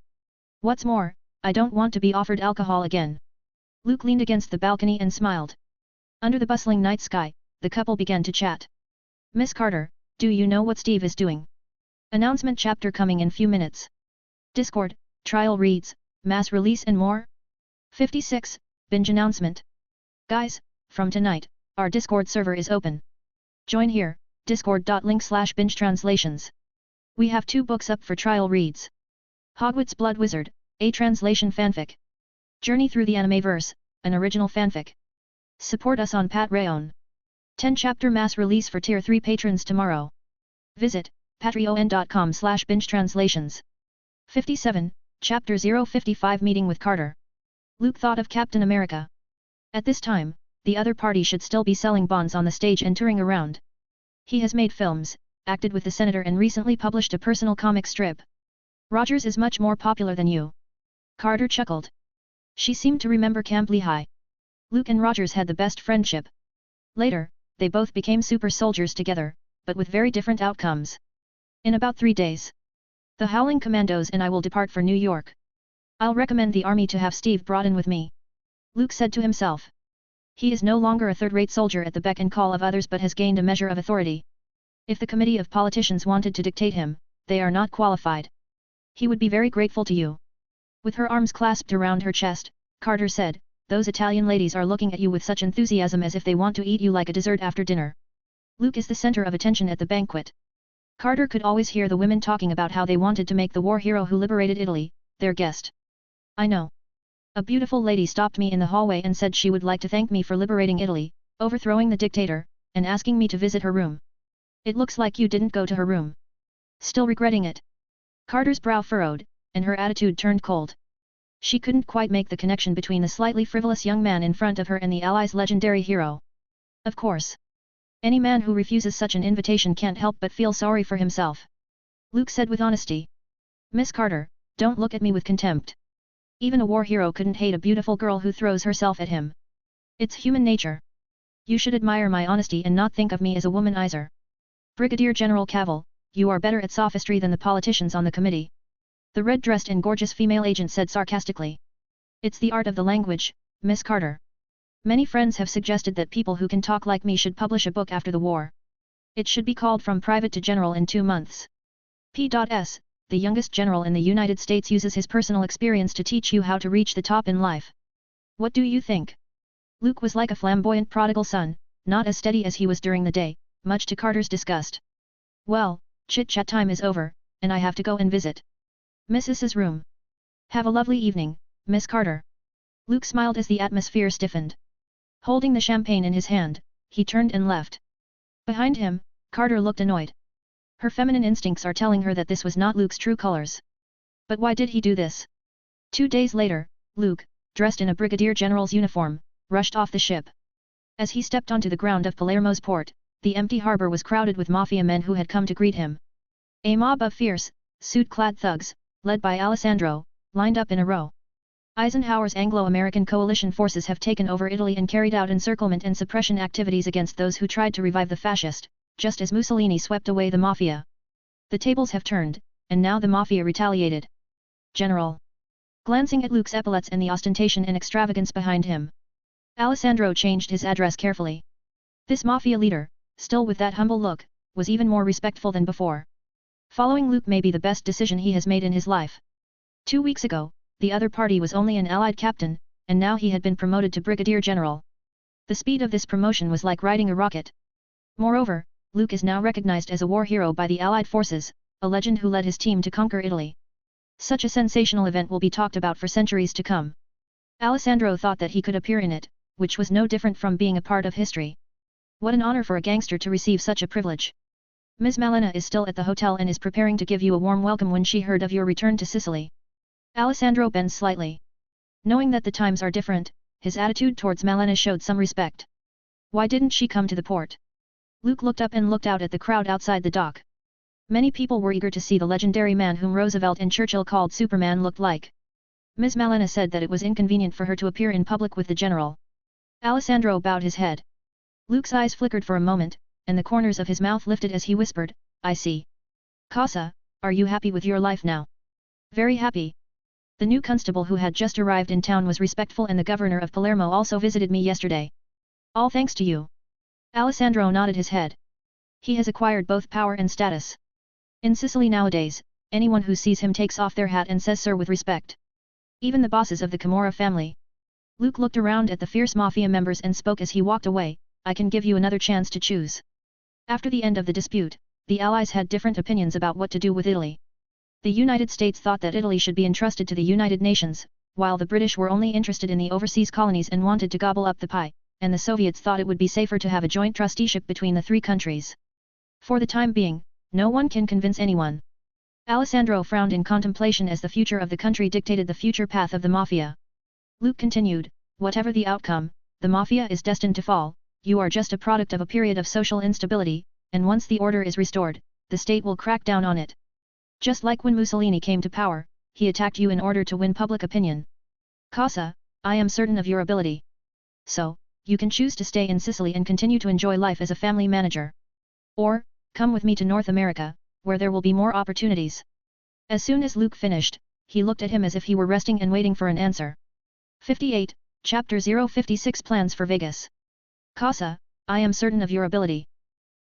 S1: What's more, I don't want to be offered alcohol again. Luke leaned against the balcony and smiled. Under the bustling night sky, the couple began to chat. Miss Carter, do you know what Steve is doing? Announcement chapter coming in few minutes. Discord, trial reads, mass release and more? 56, binge announcement. Guys, from tonight, our Discord server is open. Join here, discord.link/binge translations. We have 2 books up for trial reads. Hogwarts Blood Wizard, a translation fanfic. Journey through the Animeverse, an original fanfic. Support us on Patreon. 10 chapter mass release for tier 3 patrons tomorrow. Visit patreon.com/binge translations. 57, chapter 055 meeting with Carter. Luke thought of Captain America. At this time, the other party should still be selling bonds on the stage and touring around. He has made films, acted with the senator and recently published a personal comic strip. Rogers is much more popular than you. Carter chuckled. She seemed to remember Camp Lehigh. Luke and Rogers had the best friendship. Later, they both became super soldiers together, but with very different outcomes. In about 3 days, the Howling Commandos and I will depart for New York. I'll recommend the army to have Steve brought in with me. Luke said to himself. He is no longer a third-rate soldier at the beck and call of others but has gained a measure of authority. If the committee of politicians wanted to dictate him, they are not qualified. He would be very grateful to you. With her arms clasped around her chest, Carter said, those Italian ladies are looking at you with such enthusiasm as if they want to eat you like a dessert after dinner. Luke is the center of attention at the banquet. Carter could always hear the women talking about how they wanted to make the war hero who liberated Italy their guest. I know. A beautiful lady stopped me in the hallway and said she would like to thank me for liberating Italy, overthrowing the dictator, and asking me to visit her room. It looks like you didn't go to her room. Still regretting it? Carter's brow furrowed, and her attitude turned cold. She couldn't quite make the connection between the slightly frivolous young man in front of her and the Allies' legendary hero. Of course. Any man who refuses such an invitation can't help but feel sorry for himself. Luke said with honesty. Miss Carter, don't look at me with contempt. Even a war hero couldn't hate a beautiful girl who throws herself at him. It's human nature. You should admire my honesty and not think of me as a womanizer. Brigadier General Cavill, you are better at sophistry than the politicians on the committee. The red-dressed and gorgeous female agent said sarcastically. It's the art of the language, Miss Carter. Many friends have suggested that people who can talk like me should publish a book after the war. It should be called From Private to General in 2 months. P.S. The youngest general in the United States uses his personal experience to teach you how to reach the top in life. What do you think? Luke was like a flamboyant prodigal son, not as steady as he was during the day, much to Carter's disgust. Well, chit-chat time is over, and I have to go and visit Mrs.'s room. Have a lovely evening, Miss Carter. Luke smiled as the atmosphere stiffened. Holding the champagne in his hand, he turned and left. Behind him, Carter looked annoyed. Her feminine instincts are telling her that this was not Luke's true colors. But why did he do this? 2 days later, Luke, dressed in a brigadier general's uniform, rushed off the ship. As he stepped onto the ground of Palermo's port, the empty harbor was crowded with mafia men who had come to greet him. A mob of fierce, suit-clad thugs, led by Alessandro, lined up in a row. Eisenhower's Anglo-American coalition forces have taken over Italy and carried out encirclement and suppression activities against those who tried to revive the fascist, just as Mussolini swept away the mafia. The tables have turned, and now the mafia retaliated. General. Glancing at Luke's epaulets and the ostentation and extravagance behind him, Alessandro changed his address carefully. This mafia leader, still with that humble look, was even more respectful than before. Following Luke may be the best decision he has made in his life. 2 weeks ago, the other party was only an allied captain, and now he had been promoted to brigadier general. The speed of this promotion was like riding a rocket. Moreover, Luke is now recognized as a war hero by the Allied forces, a legend who led his team to conquer Italy. Such a sensational event will be talked about for centuries to come. Alessandro thought that he could appear in it, which was no different from being a part of history. What an honor for a gangster to receive such a privilege. Ms. Malena is still at the hotel and is preparing to give you a warm welcome when she heard of your return to Sicily. Alessandro bends slightly. Knowing that the times are different, his attitude towards Malena showed some respect. Why didn't she come to the port? Luke looked up and looked out at the crowd outside the dock. Many people were eager to see the legendary man whom Roosevelt and Churchill called Superman looked like. Ms. Malena said that it was inconvenient for her to appear in public with the general. Alessandro bowed his head. Luke's eyes flickered for a moment, and the corners of his mouth lifted as he whispered, "I see. Casa, are you happy with your life now?" "Very happy. The new constable who had just arrived in town was respectful and the governor of Palermo also visited me yesterday. All thanks to you." Alessandro nodded his head. He has acquired both power and status. In Sicily nowadays, anyone who sees him takes off their hat and says sir with respect. Even the bosses of the Camorra family. Luke looked around at the fierce mafia members and spoke as he walked away, "I can give you another chance to choose." After the end of the dispute, the Allies had different opinions about what to do with Italy. The United States thought that Italy should be entrusted to the United Nations, while the British were only interested in the overseas colonies and wanted to gobble up the pie, and the Soviets thought it would be safer to have a joint trusteeship between the three countries. For the time being, no one can convince anyone. Alessandro frowned in contemplation as the future of the country dictated the future path of the Mafia. Luke continued, "Whatever the outcome, the Mafia is destined to fall. You are just a product of a period of social instability, and once the order is restored, the state will crack down on it. Just like when Mussolini came to power, he attacked you in order to win public opinion. Casa, I am certain of your ability. So, you can choose to stay in Sicily and continue to enjoy life as a family manager. Or, come with me to North America, where there will be more opportunities." As soon as Luke finished, he looked at him as if he were resting and waiting for an answer. 58, Chapter 056 Plans for Vegas. "Casa, I am certain of your ability.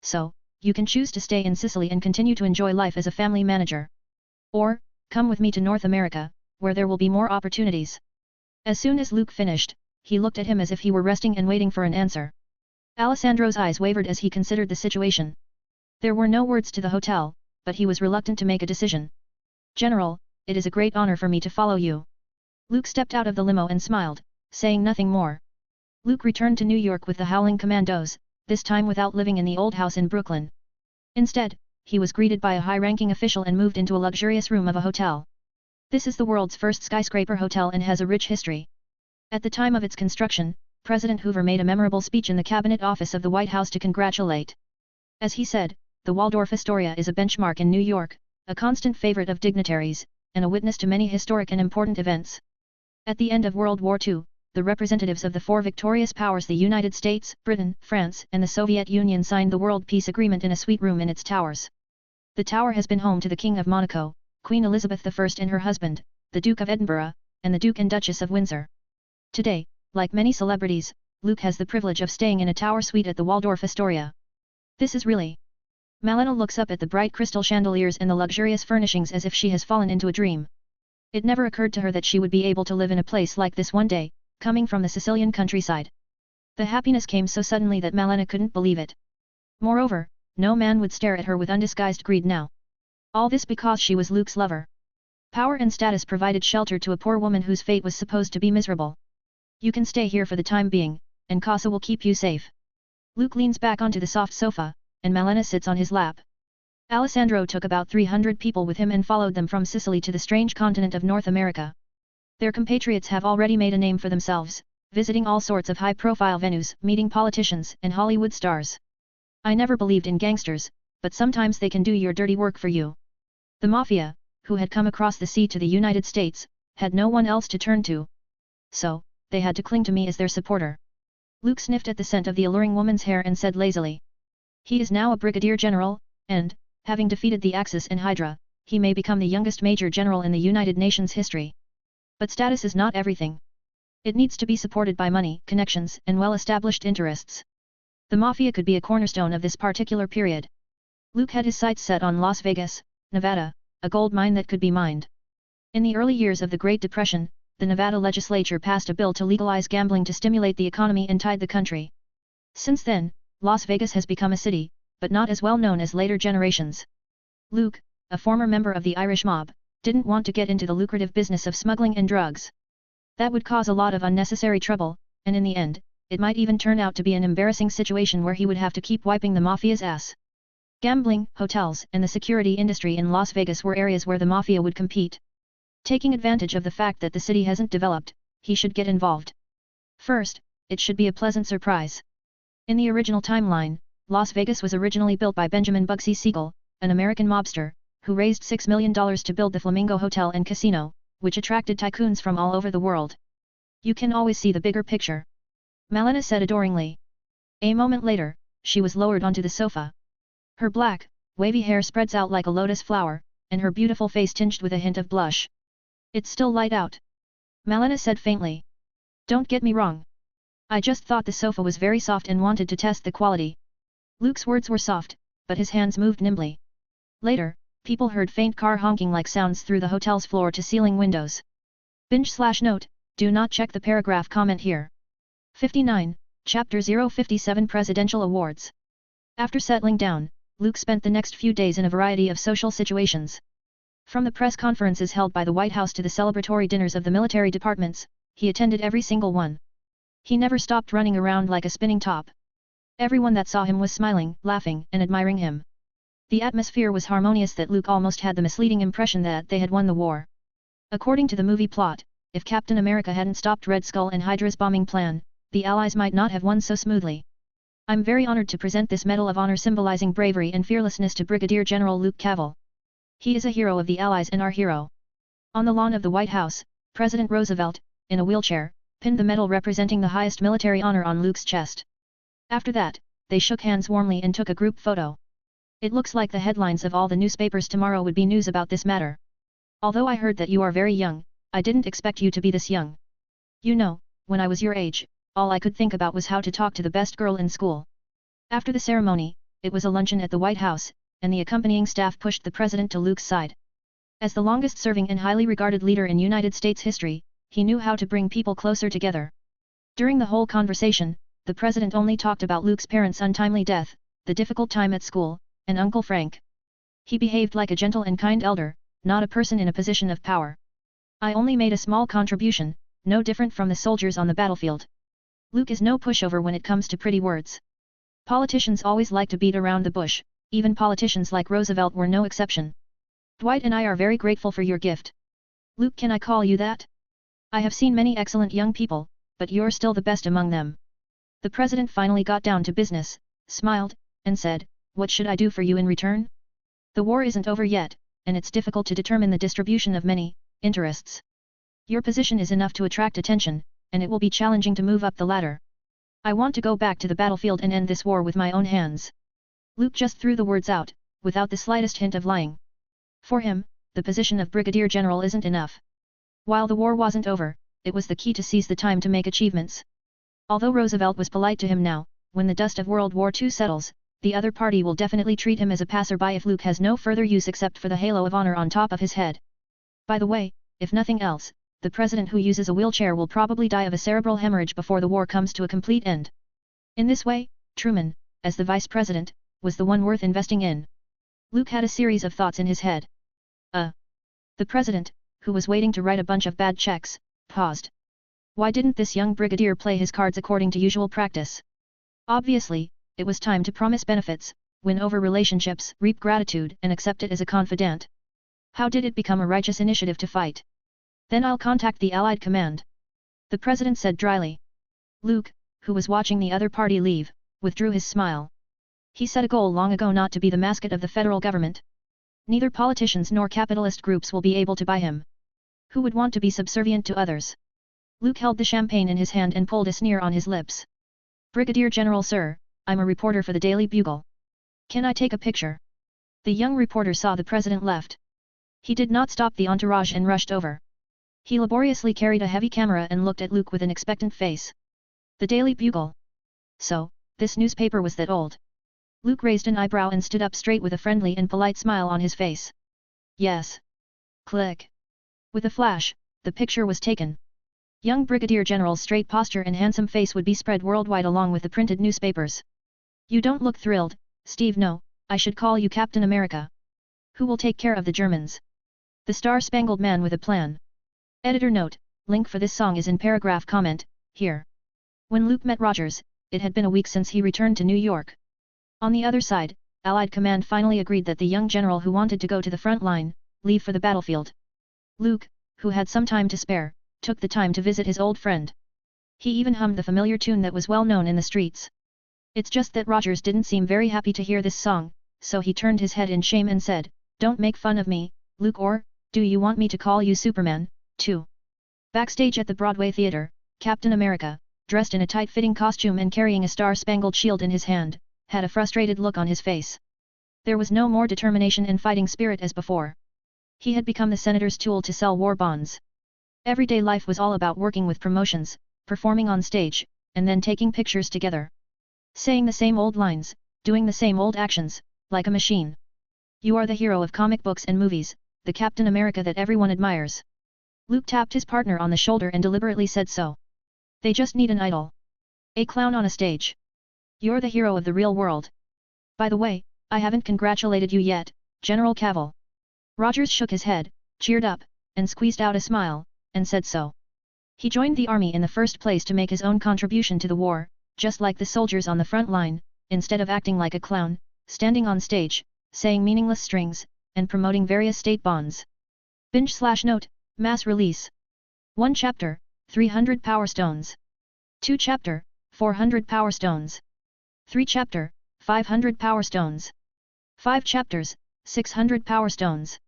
S1: So, you can choose to stay in Sicily and continue to enjoy life as a family manager. Or, come with me to North America, where there will be more opportunities." As soon as Luke finished, he looked at him as if he were resting and waiting for an answer. Alessandro's eyes wavered as he considered the situation. There were no words to the hotel, but he was reluctant to make a decision. "General, it is a great honor for me to follow you." Luke stepped out of the limo and smiled, saying nothing more. Luke returned to New York with the Howling Commandos, this time without living in the old house in Brooklyn. Instead, he was greeted by a high-ranking official and moved into a luxurious room of a hotel. This is the world's first skyscraper hotel and has a rich history. At the time of its construction, President Hoover made a memorable speech in the Cabinet Office of the White House to congratulate. As he said, the Waldorf Astoria is a benchmark in New York, a constant favorite of dignitaries, and a witness to many historic and important events. At the end of World War II, the representatives of the four victorious powers, the United States, Britain, France, and the Soviet Union, signed the World Peace Agreement in a suite room in its towers. The tower has been home to the King of Monaco, Queen Elizabeth I and her husband, the Duke of Edinburgh, and the Duke and Duchess of Windsor. Today, like many celebrities, Luke has the privilege of staying in a tower suite at the Waldorf Astoria. This is really... Malena looks up at the bright crystal chandeliers and the luxurious furnishings as if she has fallen into a dream. It never occurred to her that she would be able to live in a place like this one day, coming from the Sicilian countryside. The happiness came so suddenly that Malena couldn't believe it. Moreover, no man would stare at her with undisguised greed now. All this because she was Luke's lover. Power and status provided shelter to a poor woman whose fate was supposed to be miserable. "You can stay here for the time being, and Casa will keep you safe." Luke leans back onto the soft sofa, and Malena sits on his lap. Alessandro took about 300 people with him and followed them from Sicily to the strange continent of North America. Their compatriots have already made a name for themselves, visiting all sorts of high-profile venues, meeting politicians and Hollywood stars. "I never believed in gangsters, but sometimes they can do your dirty work for you." The Mafia, who had come across the sea to the United States, had no one else to turn to. So, they had to cling to me as their supporter. Luke sniffed at the scent of the alluring woman's hair and said lazily. He is now a brigadier general, and, having defeated the Axis and Hydra, he may become the youngest major general in the United Nations history. But status is not everything. It needs to be supported by money, connections, and well-established interests. The Mafia could be a cornerstone of this particular period. Luke had his sights set on Las Vegas, Nevada, a gold mine that could be mined. In the early years of the Great Depression, the Nevada legislature passed a bill to legalize gambling to stimulate the economy and tide the country. Since then, Las Vegas has become a city, but not as well known as later generations. Luke, a former member of the Irish mob, didn't want to get into the lucrative business of smuggling and drugs. That would cause a lot of unnecessary trouble, and in the end, it might even turn out to be an embarrassing situation where he would have to keep wiping the Mafia's ass. Gambling, hotels, and the security industry in Las Vegas were areas where the Mafia would compete. Taking advantage of the fact that the city hasn't developed, he should get involved. First, it should be a pleasant surprise. In the original timeline, Las Vegas was originally built by Benjamin Bugsy Siegel, an American mobster, who raised $6 million to build the Flamingo Hotel and Casino, which attracted tycoons from all over the world. You can always see the bigger picture. Malina said adoringly. A moment later, she was lowered onto the sofa. Her black, wavy hair spreads out like a lotus flower, and her beautiful face tinged with a hint of blush. It's still light out. Malina said faintly. Don't get me wrong. I just thought the sofa was very soft and wanted to test the quality. Luke's words were soft, but his hands moved nimbly. Later, people heard faint car honking-like sounds through the hotel's floor-to-ceiling windows. Binge/note, do not check the paragraph comment here. 59, Chapter 057 Presidential Awards. After settling down, Luke spent the next few days in a variety of social situations. From the press conferences held by the White House to the celebratory dinners of the military departments, he attended every single one. He never stopped running around like a spinning top. Everyone that saw him was smiling, laughing, and admiring him. The atmosphere was harmonious that Luke almost had the misleading impression that they had won the war. According to the movie plot, if Captain America hadn't stopped Red Skull and Hydra's bombing plan, the Allies might not have won so smoothly. I'm very honored to present this Medal of Honor symbolizing bravery and fearlessness to Brigadier General Luke Cavell. He is a hero of the Allies and our hero. On the lawn of the White House, President Roosevelt, in a wheelchair, pinned the medal representing the highest military honor on Luke's chest. After that, they shook hands warmly and took a group photo. It looks like the headlines of all the newspapers tomorrow would be news about this matter. Although I heard that you are very young, I didn't expect you to be this young. You know, when I was your age, all I could think about was how to talk to the best girl in school. After the ceremony, it was a luncheon at the White House, and the accompanying staff pushed the president to Luke's side. As the longest-serving and highly regarded leader in United States history, he knew how to bring people closer together. During the whole conversation, the president only talked about Luke's parents' untimely death, the difficult time at school, and Uncle Frank. He behaved like a gentle and kind elder, not a person in a position of power. I only made a small contribution, no different from the soldiers on the battlefield. Luke is no pushover when it comes to pretty words. Politicians always like to beat around the bush, even politicians like Roosevelt were no exception. Dwight and I are very grateful for your gift. Luke, can I call you that? I have seen many excellent young people, but you're still the best among them. The president finally got down to business, smiled, and said, what should I do for you in return? The war isn't over yet, and it's difficult to determine the distribution of many interests. Your position is enough to attract attention, and it will be challenging to move up the ladder. I want to go back to the battlefield and end this war with my own hands. Luke just threw the words out, without the slightest hint of lying. For him, the position of Brigadier General isn't enough. While the war wasn't over, it was the key to seize the time to make achievements. Although Roosevelt was polite to him now, when the dust of World War II settles, the other party will definitely treat him as a passerby if Luke has no further use except for the halo of honor on top of his head. By the way, if nothing else, the president who uses a wheelchair will probably die of a cerebral hemorrhage before the war comes to a complete end. In this way, Truman, as the vice president, was the one worth investing in. Luke had a series of thoughts in his head. The president, who was waiting to write a bunch of bad checks, paused. Why didn't this young brigadier play his cards according to usual practice? Obviously, it was time to promise benefits, win over relationships, reap gratitude, and accept it as a confidant. How did it become a righteous initiative to fight? Then I'll contact the Allied command. The president said dryly. Luke, who was watching the other party leave, withdrew his smile. He set a goal long ago not to be the mascot of the federal government. Neither politicians nor capitalist groups will be able to buy him. Who would want to be subservient to others? Luke held the champagne in his hand and pulled a sneer on his lips. Brigadier General, sir, I'm a reporter for the Daily Bugle. Can I take a picture? The young reporter saw the president left. He did not stop the entourage and rushed over. He laboriously carried a heavy camera and looked at Luke with an expectant face. The Daily Bugle. So, this newspaper was that old. Luke raised an eyebrow and stood up straight with a friendly and polite smile on his face. Yes. Click. With a flash, the picture was taken. Young Brigadier General's straight posture and handsome face would be spread worldwide along with the printed newspapers. You don't look thrilled, Steve. No, I should call you Captain America. Who will take care of the Germans? The Star-Spangled Man with a Plan. Editor note, link for this song is in paragraph comment, here. When Luke met Rogers, it had been a week since he returned to New York. On the other side, Allied command finally agreed that the young general who wanted to go to the front line, leave for the battlefield. Luke, who had some time to spare, took the time to visit his old friend. He even hummed the familiar tune that was well known in the streets. It's just that Rogers didn't seem very happy to hear this song, so he turned his head in shame and said, "Don't make fun of me, Luke, or, do you want me to call you Superman, too?" Backstage at the Broadway Theatre, Captain America, dressed in a tight-fitting costume and carrying a star-spangled shield in his hand, had a frustrated look on his face. There was no more determination and fighting spirit as before. He had become the senator's tool to sell war bonds. Everyday life was all about working with promotions, performing on stage, and then taking pictures together. Saying the same old lines, doing the same old actions, like a machine. You are the hero of comic books and movies, the Captain America that everyone admires. Luke tapped his partner on the shoulder and deliberately said so. They just need an idol. A clown on a stage. You're the hero of the real world. By the way, I haven't congratulated you yet, General Cavill. Rogers shook his head, cheered up, and squeezed out a smile, and said so. He joined the army in the first place to make his own contribution to the war, just like the soldiers on the front line, instead of acting like a clown, standing on stage, saying meaningless strings, and promoting various state bonds. Binge/note, mass release. 1 chapter, 300 Power Stones. 2 chapter, 400 Power Stones. 3 chapter, 500 Power Stones. 5 chapters, 600 Power Stones.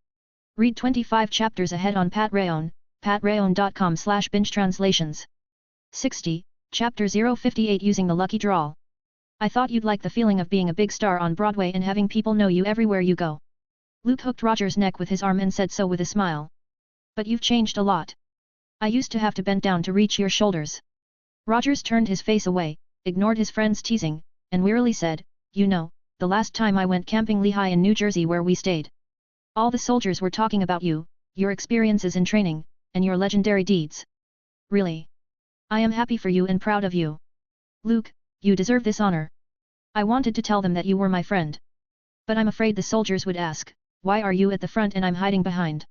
S1: Read 25 chapters ahead on Patreon, patreon.com/binge-translations. 60, Chapter 058 Using the Lucky Draw. I thought you'd like the feeling of being a big star on Broadway and having people know you everywhere you go. Luke hooked Roger's neck with his arm and said so with a smile. But you've changed a lot. I used to have to bend down to reach your shoulders. Rogers turned his face away, ignored his friend's teasing, and wearily said, "You know, the last time I went camping Lehigh in New Jersey where we stayed. All the soldiers were talking about you, your experiences in training, and your legendary deeds. Really. I am happy for you and proud of you. Luke, you deserve this honor. I wanted to tell them that you were my friend. But I'm afraid the soldiers would ask, why are you at the front and I'm hiding behind?"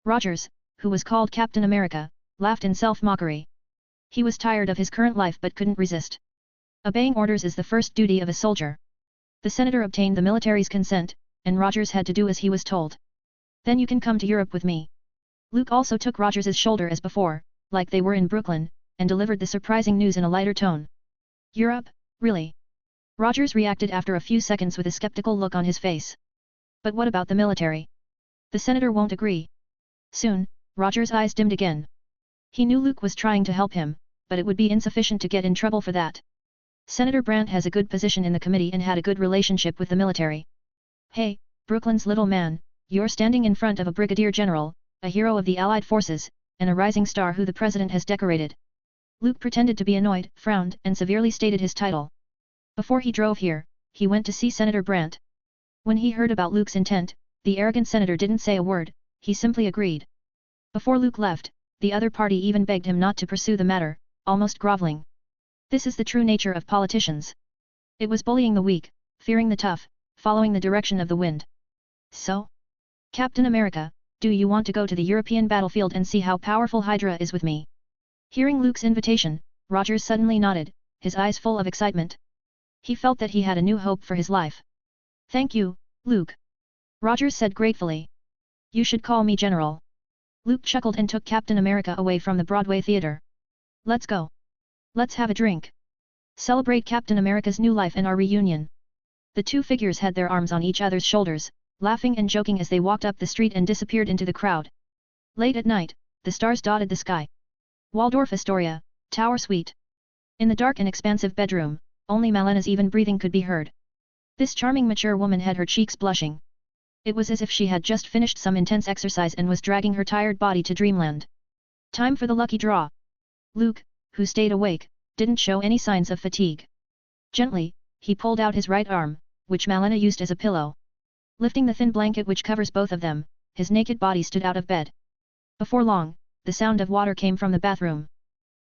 S1: Rogers, who was called Captain America, laughed in self-mockery. He was tired of his current life but couldn't resist. Obeying orders is the first duty of a soldier. The senator obtained the military's consent, and Rogers had to do as he was told. "Then you can come to Europe with me." Luke also took Rogers's shoulder as before, like they were in Brooklyn, and delivered the surprising news in a lighter tone. "Europe, really?" Rogers reacted after a few seconds with a skeptical look on his face. "But what about the military? The senator won't agree." Soon, Rogers' eyes dimmed again. He knew Luke was trying to help him, but it would be insufficient to get in trouble for that. Senator Brandt has a good position in the committee and had a good relationship with the military. "Hey, Brooklyn's little man, you're standing in front of a brigadier general, a hero of the Allied forces, and a rising star who the president has decorated." Luke pretended to be annoyed, frowned, and severely stated his title. Before he drove here, he went to see Senator Brandt. When he heard about Luke's intent, the arrogant senator didn't say a word, he simply agreed. Before Luke left, the other party even begged him not to pursue the matter, almost groveling. This is the true nature of politicians. It was bullying the weak, fearing the tough, following the direction of the wind. "So? Captain America, do you want to go to the European battlefield and see how powerful Hydra is with me?" Hearing Luke's invitation, Rogers suddenly nodded, his eyes full of excitement. He felt that he had a new hope for his life. "Thank you, Luke," Rogers said gratefully. "You should call me General." Luke chuckled and took Captain America away from the Broadway Theatre. "Let's go. Let's have a drink. Celebrate Captain America's new life and our reunion." The two figures had their arms on each other's shoulders, laughing and joking as they walked up the street and disappeared into the crowd. Late at night, the stars dotted the sky. Waldorf Astoria, Tower Suite. In the dark and expansive bedroom, only Malena's even breathing could be heard. This charming mature woman had her cheeks blushing. It was as if she had just finished some intense exercise and was dragging her tired body to dreamland. Time for the lucky draw. Luke, who stayed awake, didn't show any signs of fatigue. Gently, he pulled out his right arm, which Malena used as a pillow. Lifting the thin blanket which covers both of them, his naked body stood out of bed. Before long, the sound of water came from the bathroom.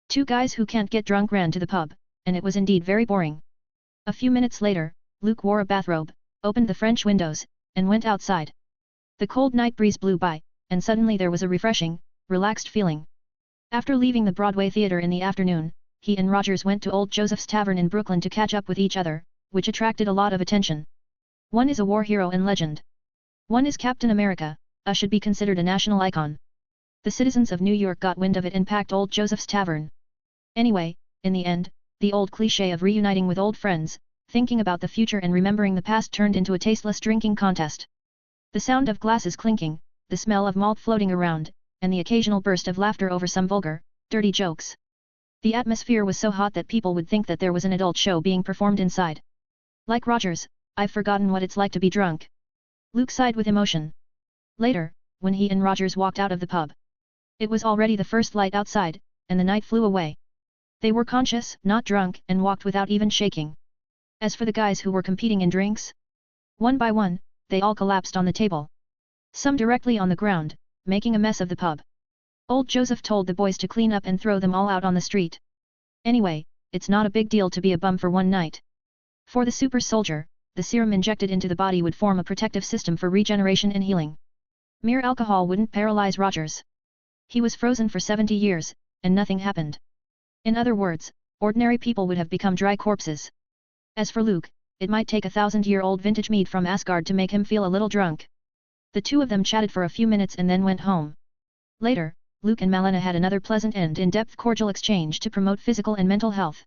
S1: Two guys who can't get drunk ran to the pub, and it was indeed very boring. A few minutes later, Luke wore a bathrobe, opened the French windows, and went outside. The cold night breeze blew by, and suddenly there was a refreshing, relaxed feeling. After leaving the Broadway Theatre in the afternoon, he and Rogers went to Old Joseph's Tavern in Brooklyn to catch up with each other, which attracted a lot of attention. One is a war hero and legend. One is Captain America, should be considered a national icon. The citizens of New York got wind of it and packed Old Joseph's Tavern. Anyway, in the end, the old cliché of reuniting with old friends, Thinking about the future and remembering the past turned into a tasteless drinking contest. The sound of glasses clinking, the smell of malt floating around, and the occasional burst of laughter over some vulgar, dirty jokes. The atmosphere was so hot that people would think that there was an adult show being performed inside. Like Rogers, I've forgotten what it's like to be drunk. Luke sighed with emotion. Later, when he and Rogers walked out of the pub. It was already the first light outside, and the night flew away. They were conscious, not drunk, and walked without even shaking. As for the guys who were competing in drinks, one by one, they all collapsed on the table. Some directly on the ground, making a mess of the pub. Old Joseph told the boys to clean up and throw them all out on the street. Anyway, it's not a big deal to be a bum for one night. For the super soldier, the serum injected into the body would form a protective system for regeneration and healing. Mere alcohol wouldn't paralyze Rogers. He was frozen for 70 years, and nothing happened. In other words, ordinary people would have become dry corpses. As for Luke, it might take a 1,000-year-old vintage mead from Asgard to make him feel a little drunk. The two of them chatted for a few minutes and then went home. Later, Luke and Malena had another pleasant and in-depth cordial exchange to promote physical and mental health.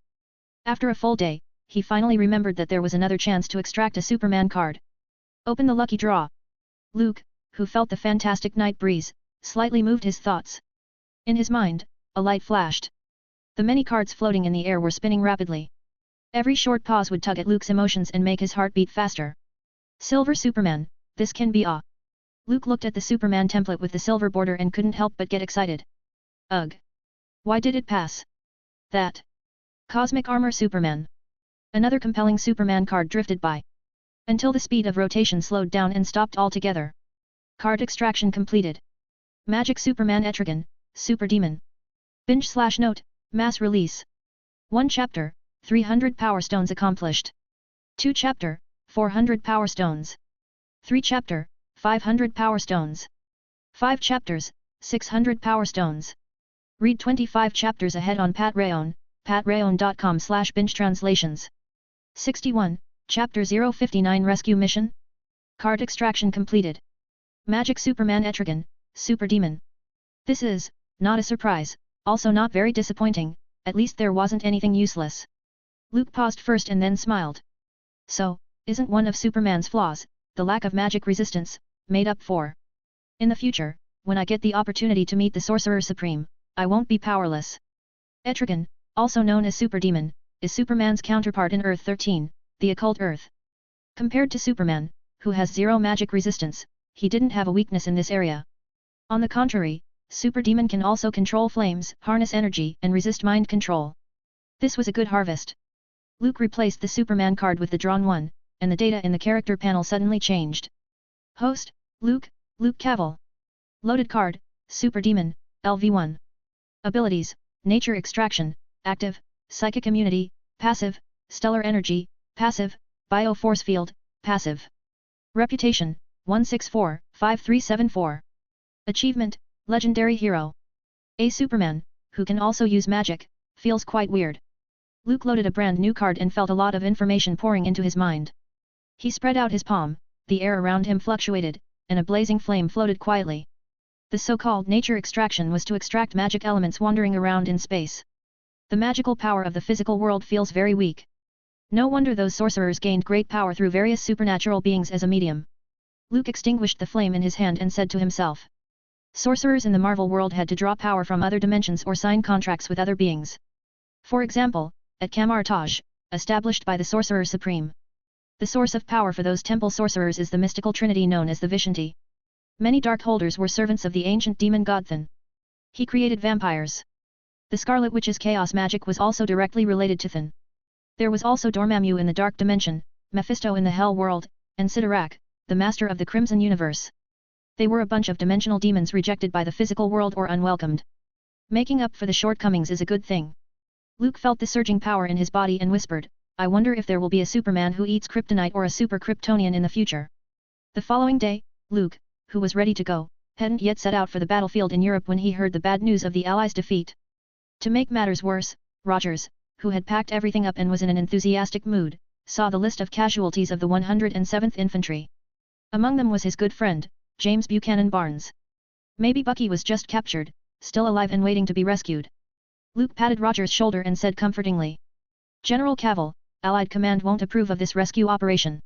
S1: After a full day, he finally remembered that there was another chance to extract a Superman card. Open the lucky draw. Luke, who felt the fantastic night breeze, slightly moved his thoughts. In his mind, a light flashed. The many cards floating in the air were spinning rapidly. Every short pause would tug at Luke's emotions and make his heart beat faster. Silver Superman, this can be a... Luke looked at the Superman template with the silver border and couldn't help but get excited. Ugh! Why did it pass? That! Cosmic Armor Superman! Another compelling Superman card drifted by. Until the speed of rotation slowed down and stopped altogether. Card extraction completed. Magic Superman Etrigan, Super Demon. Binge/note, mass release. 1 chapter, 300 Power Stones accomplished. 2 chapter, 400 Power Stones. 3 chapter, 500 Power Stones. 5 chapters, 600 Power Stones. Read 25 chapters ahead on Patreon, patreon.com/binge translations. 61, Chapter 059 Rescue Mission? Card extraction completed. Magic Superman Etrigan, Super Demon. This is, not a surprise, also not very disappointing, at least there wasn't anything useless. Luke paused first and then smiled. So, isn't one of Superman's flaws, the lack of magic resistance, made up for? In the future, when I get the opportunity to meet the Sorcerer Supreme, I won't be powerless. Etrigan, also known as Super Demon, is Superman's counterpart in Earth 13, the occult Earth. Compared to Superman, who has zero magic resistance, he didn't have a weakness in this area. On the contrary, Super Demon can also control flames, harness energy, and resist mind control. This was a good harvest. Luke replaced the Superman card with the drawn one, and the data in the character panel suddenly changed. Host, Luke Cavill. Loaded card, Super Demon, LV1. Abilities, Nature Extraction, Active, Psychic Immunity, Passive, Stellar Energy, Passive, Bio Force Field, Passive. Reputation, 164-5374. Achievement, Legendary Hero. A Superman, who can also use magic, feels quite weird. Luke loaded a brand new card and felt a lot of information pouring into his mind. He spread out his palm, the air around him fluctuated, and a blazing flame floated quietly. The so-called nature extraction was to extract magic elements wandering around in space. The magical power of the physical world feels very weak. No wonder those sorcerers gained great power through various supernatural beings as a medium. Luke extinguished the flame in his hand and said to himself. Sorcerers in the Marvel world had to draw power from other dimensions or sign contracts with other beings. For example, at Kamar-Taj, established by the Sorcerer Supreme. The source of power for those temple sorcerers is the mystical trinity known as the Vishanti. Many Darkholders were servants of the ancient demon god Thun. He created vampires. The Scarlet Witch's chaos magic was also directly related to Thun. There was also Dormammu in the Dark Dimension, Mephisto in the Hell World, and Sidorak, the Master of the Crimson Universe. They were a bunch of dimensional demons rejected by the physical world or unwelcomed. Making up for the shortcomings is a good thing. Luke felt the surging power in his body and whispered, I wonder if there will be a Superman who eats kryptonite or a super Kryptonian in the future. The following day, Luke, who was ready to go, hadn't yet set out for the battlefield in Europe when he heard the bad news of the Allies' defeat. To make matters worse, Rogers, who had packed everything up and was in an enthusiastic mood, saw the list of casualties of the 107th Infantry. Among them was his good friend, James Buchanan Barnes. Maybe Bucky was just captured, still alive and waiting to be rescued. Luke patted Rogers' shoulder and said comfortingly. General Cavill, Allied Command won't approve of this rescue operation.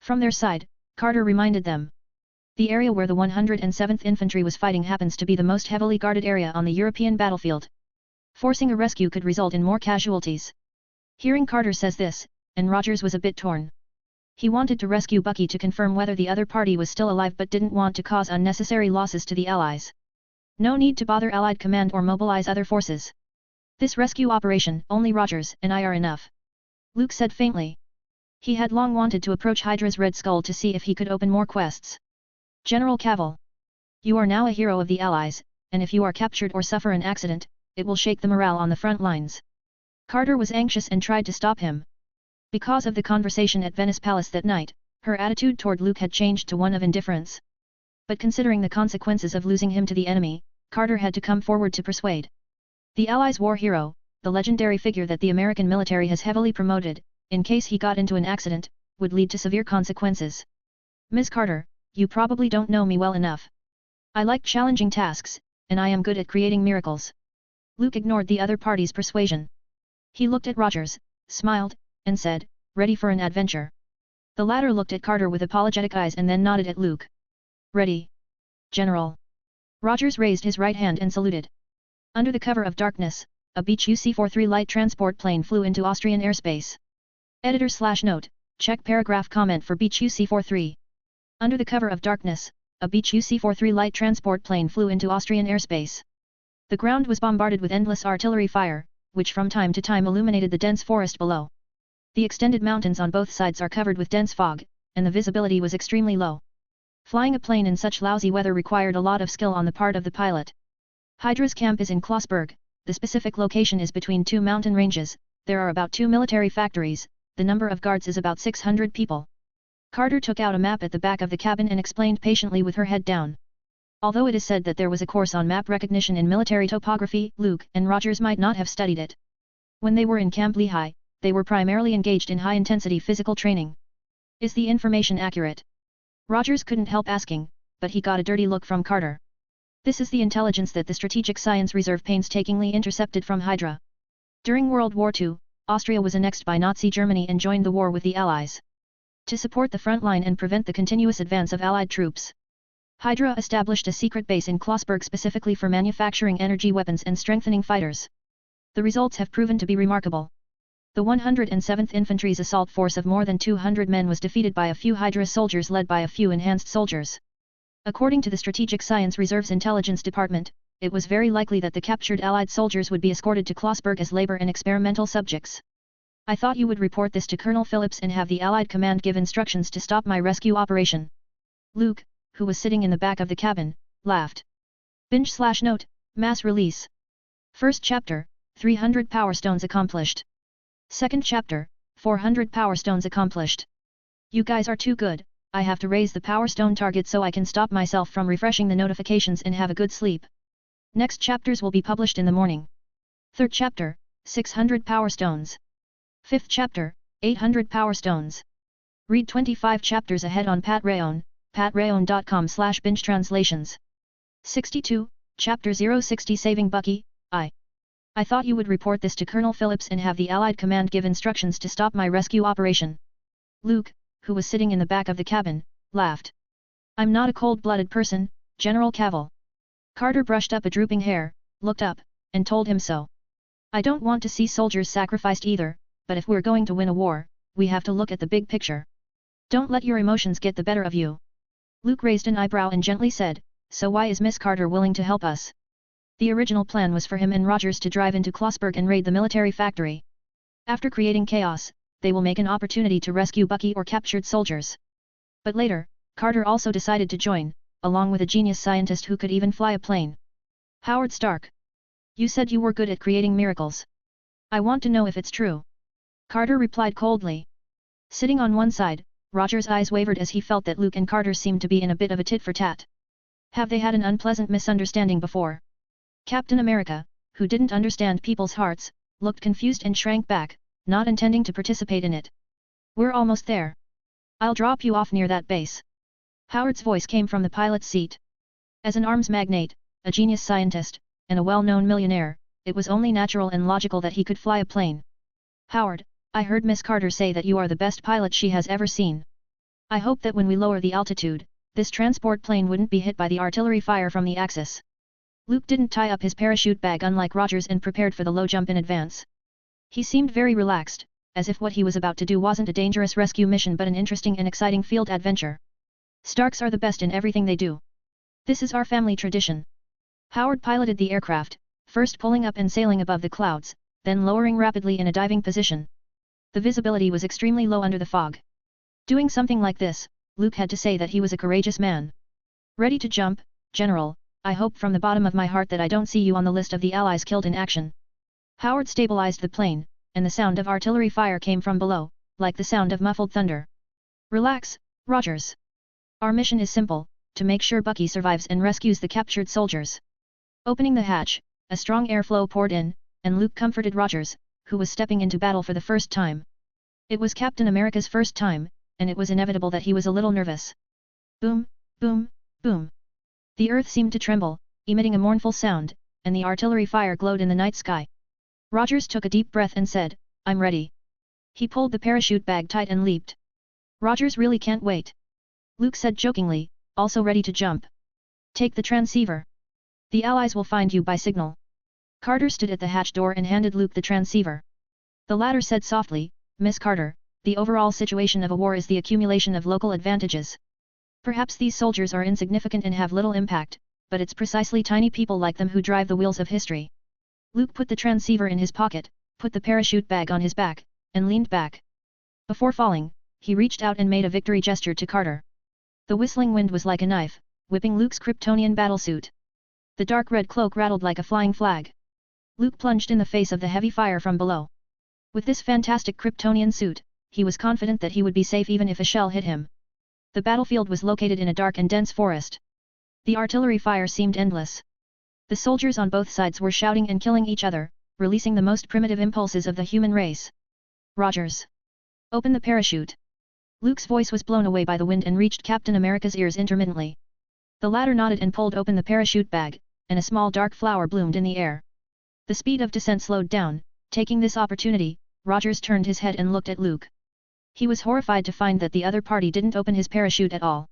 S1: From their side, Carter reminded them. The area where the 107th Infantry was fighting happens to be the most heavily guarded area on the European battlefield. Forcing a rescue could result in more casualties. Hearing Carter says this, and Rogers was a bit torn. He wanted to rescue Bucky to confirm whether the other party was still alive but didn't want to cause unnecessary losses to the Allies. No need to bother Allied Command or mobilize other forces. This rescue operation, only Rogers and I are enough. Luke said faintly. He had long wanted to approach Hydra's Red Skull to see if he could open more quests. General Cavill. You are now a hero of the Allies, and if you are captured or suffer an accident, it will shake the morale on the front lines. Carter was anxious and tried to stop him. Because of the conversation at Venice Palace that night, her attitude toward Luke had changed to one of indifference. But considering the consequences of losing him to the enemy, Carter had to come forward to persuade. The Allies' war hero, the legendary figure that the American military has heavily promoted, in case he got into an accident, would lead to severe consequences. Ms. Carter, you probably don't know me well enough. I like challenging tasks, and I am good at creating miracles. Luke ignored the other party's persuasion. He looked at Rogers, smiled, and said, ready for an adventure. The latter looked at Carter with apologetic eyes and then nodded at Luke. Ready. General. Rogers raised his right hand and saluted. Under the cover of darkness, a Beech UC-43 light transport plane flew into Austrian airspace. Editor/note, check paragraph comment for Beech UC-43. Under the cover of darkness, a Beech UC-43 light transport plane flew into Austrian airspace. The ground was bombarded with endless artillery fire, which from time to time illuminated the dense forest below. The extended mountains on both sides are covered with dense fog, and the visibility was extremely low. Flying a plane in such lousy weather required a lot of skill on the part of the pilot. Hydra's camp is in Klossberg, the specific location is between two mountain ranges, there are about 2 military factories, the number of guards is about 600 people. Carter took out a map at the back of the cabin and explained patiently with her head down. Although it is said that there was a course on map recognition in military topography, Luke and Rogers might not have studied it. When they were in Camp Lehigh, they were primarily engaged in high-intensity physical training. Is the information accurate? Rogers couldn't help asking, but he got a dirty look from Carter. This is the intelligence that the Strategic Science Reserve painstakingly intercepted from Hydra. During World War II, Austria was annexed by Nazi Germany and joined the war with the Allies. To support the front line and prevent the continuous advance of Allied troops, Hydra established a secret base in Klossberg specifically for manufacturing energy weapons and strengthening fighters. The results have proven to be remarkable. The 107th Infantry's assault force of more than 200 men was defeated by a few Hydra soldiers led by a few enhanced soldiers. According to the Strategic Science Reserve's Intelligence Department, it was very likely that the captured Allied soldiers would be escorted to Klossberg as labor and experimental subjects. I thought you would report this to Colonel Phillips and have the Allied command give instructions to stop my rescue operation. Luke, who was sitting in the back of the cabin, laughed. Binge/note, mass release. First chapter, 300 Power Stones accomplished. Second chapter, 400 Power Stones accomplished. You guys are too good, I have to raise the Power Stone target so I can stop myself from refreshing the notifications and have a good sleep. Next chapters will be published in the morning. Third chapter, 600 Power Stones. Fifth chapter, 800 Power Stones. Read 25 chapters ahead on Patreon, patreon.com/binge translations. 62, Chapter 060 Saving Bucky, I thought you would report this to Colonel Phillips and have the Allied command give instructions to stop my rescue operation. Luke, who was sitting in the back of the cabin, laughed. I'm not a cold-blooded person, General Cavill. Carter brushed up a drooping hair, looked up, and told him so. I don't want to see soldiers sacrificed either, but if we're going to win a war, we have to look at the big picture. Don't let your emotions get the better of you. Luke raised an eyebrow and gently said, so why is Miss Carter willing to help us? The original plan was for him and Rogers to drive into Klossberg and raid the military factory. After creating chaos, they will make an opportunity to rescue Bucky or captured soldiers. But later, Carter also decided to join, along with a genius scientist who could even fly a plane. Howard Stark. You said you were good at creating miracles. I want to know if it's true. Carter replied coldly. Sitting on one side, Rogers' eyes wavered as he felt that Luke and Carter seemed to be in a bit of a tit-for-tat. Have they had an unpleasant misunderstanding before? Captain America, who didn't understand people's hearts, looked confused and shrank back, not intending to participate in it. We're almost there. I'll drop you off near that base. Howard's voice came from the pilot's seat. As an arms magnate, a genius scientist, and a well-known millionaire, it was only natural and logical that he could fly a plane. Howard, I heard Miss Carter say that you are the best pilot she has ever seen. I hope that when we lower the altitude, this transport plane wouldn't be hit by the artillery fire from the Axis. Luke didn't tie up his parachute bag unlike Rogers and prepared for the low jump in advance. He seemed very relaxed, as if what he was about to do wasn't a dangerous rescue mission but an interesting and exciting field adventure. Starks are the best in everything they do. This is our family tradition. Howard piloted the aircraft, first pulling up and sailing above the clouds, then lowering rapidly in a diving position. The visibility was extremely low under the fog. Doing something like this, Luke had to say that he was a courageous man. Ready to jump, General, I hope from the bottom of my heart that I don't see you on the list of the Allies killed in action. Howard stabilized the plane, and the sound of artillery fire came from below, like the sound of muffled thunder. Relax, Rogers. Our mission is simple, to make sure Bucky survives and rescues the captured soldiers. Opening the hatch, a strong airflow poured in, and Luke comforted Rogers, who was stepping into battle for the first time. It was Captain America's first time, and it was inevitable that he was a little nervous. Boom, boom, boom. The earth seemed to tremble, emitting a mournful sound, and the artillery fire glowed in the night sky. Rogers took a deep breath and said, I'm ready. He pulled the parachute bag tight and leaped. Rogers really can't wait. Luke said jokingly, also ready to jump. Take the transceiver. The Allies will find you by signal. Carter stood at the hatch door and handed Luke the transceiver. The latter said softly, Miss Carter, the overall situation of a war is the accumulation of local advantages. Perhaps these soldiers are insignificant and have little impact, but it's precisely tiny people like them who drive the wheels of history. Luke put the transceiver in his pocket, put the parachute bag on his back, and leaned back. Before falling, he reached out and made a victory gesture to Carter. The whistling wind was like a knife, whipping Luke's Kryptonian battlesuit. The dark red cloak rattled like a flying flag. Luke plunged in the face of the heavy fire from below. With this fantastic Kryptonian suit, he was confident that he would be safe even if a shell hit him. The battlefield was located in a dark and dense forest. The artillery fire seemed endless. The soldiers on both sides were shouting and killing each other, releasing the most primitive impulses of the human race. Rogers. Open the parachute. Luke's voice was blown away by the wind and reached Captain America's ears intermittently. The latter nodded and pulled open the parachute bag, and a small dark flower bloomed in the air. The speed of descent slowed down. Taking this opportunity, Rogers turned his head and looked at Luke. He was horrified to find that the other party didn't open his parachute at all.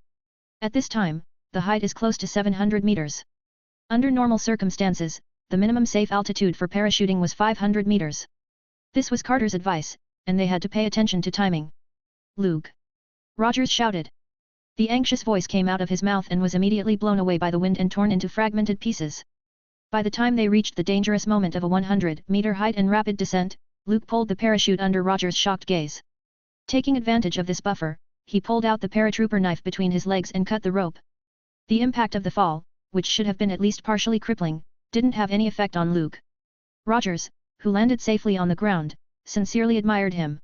S1: At this time, the height is close to 700 meters. Under normal circumstances, the minimum safe altitude for parachuting was 500 meters. This was Carter's advice, and they had to pay attention to timing. Luke! Rogers shouted. The anxious voice came out of his mouth and was immediately blown away by the wind and torn into fragmented pieces. By the time they reached the dangerous moment of a 100-meter height and rapid descent, Luke pulled the parachute under Rogers' shocked gaze. Taking advantage of this buffer, he pulled out the paratrooper knife between his legs and cut the rope. The impact of the fall, which should have been at least partially crippling, didn't have any effect on Luke. Rogers, who landed safely on the ground, sincerely admired him.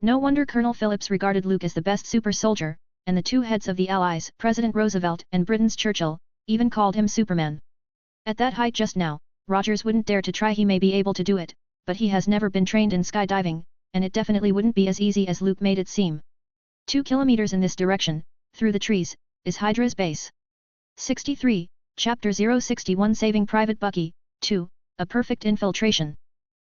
S1: No wonder Colonel Phillips regarded Luke as the best super soldier, and the two heads of the Allies, President Roosevelt and Britain's Churchill, even called him Superman. At that height just now, Rogers wouldn't dare to try. He may be able to do it, but he has never been trained in skydiving, and it definitely wouldn't be as easy as Luke made it seem. 2 kilometers in this direction, through the trees, is Hydra's base. 63, Chapter 061 Saving Private Bucky, 2, A Perfect Infiltration.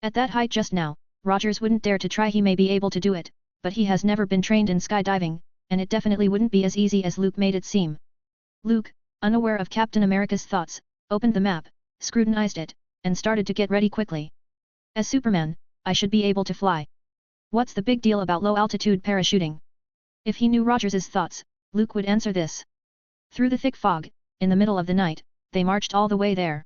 S1: At that height just now, Rogers wouldn't dare to try. He may be able to do it, but he has never been trained in skydiving, and it definitely wouldn't be as easy as Luke made it seem. Luke, unaware of Captain America's thoughts, opened the map, scrutinized it, and started to get ready quickly. As Superman, I should be able to fly. What's the big deal about low-altitude parachuting? If he knew Rogers's thoughts, Luke would answer this. Through the thick fog, in the middle of the night, they marched all the way there.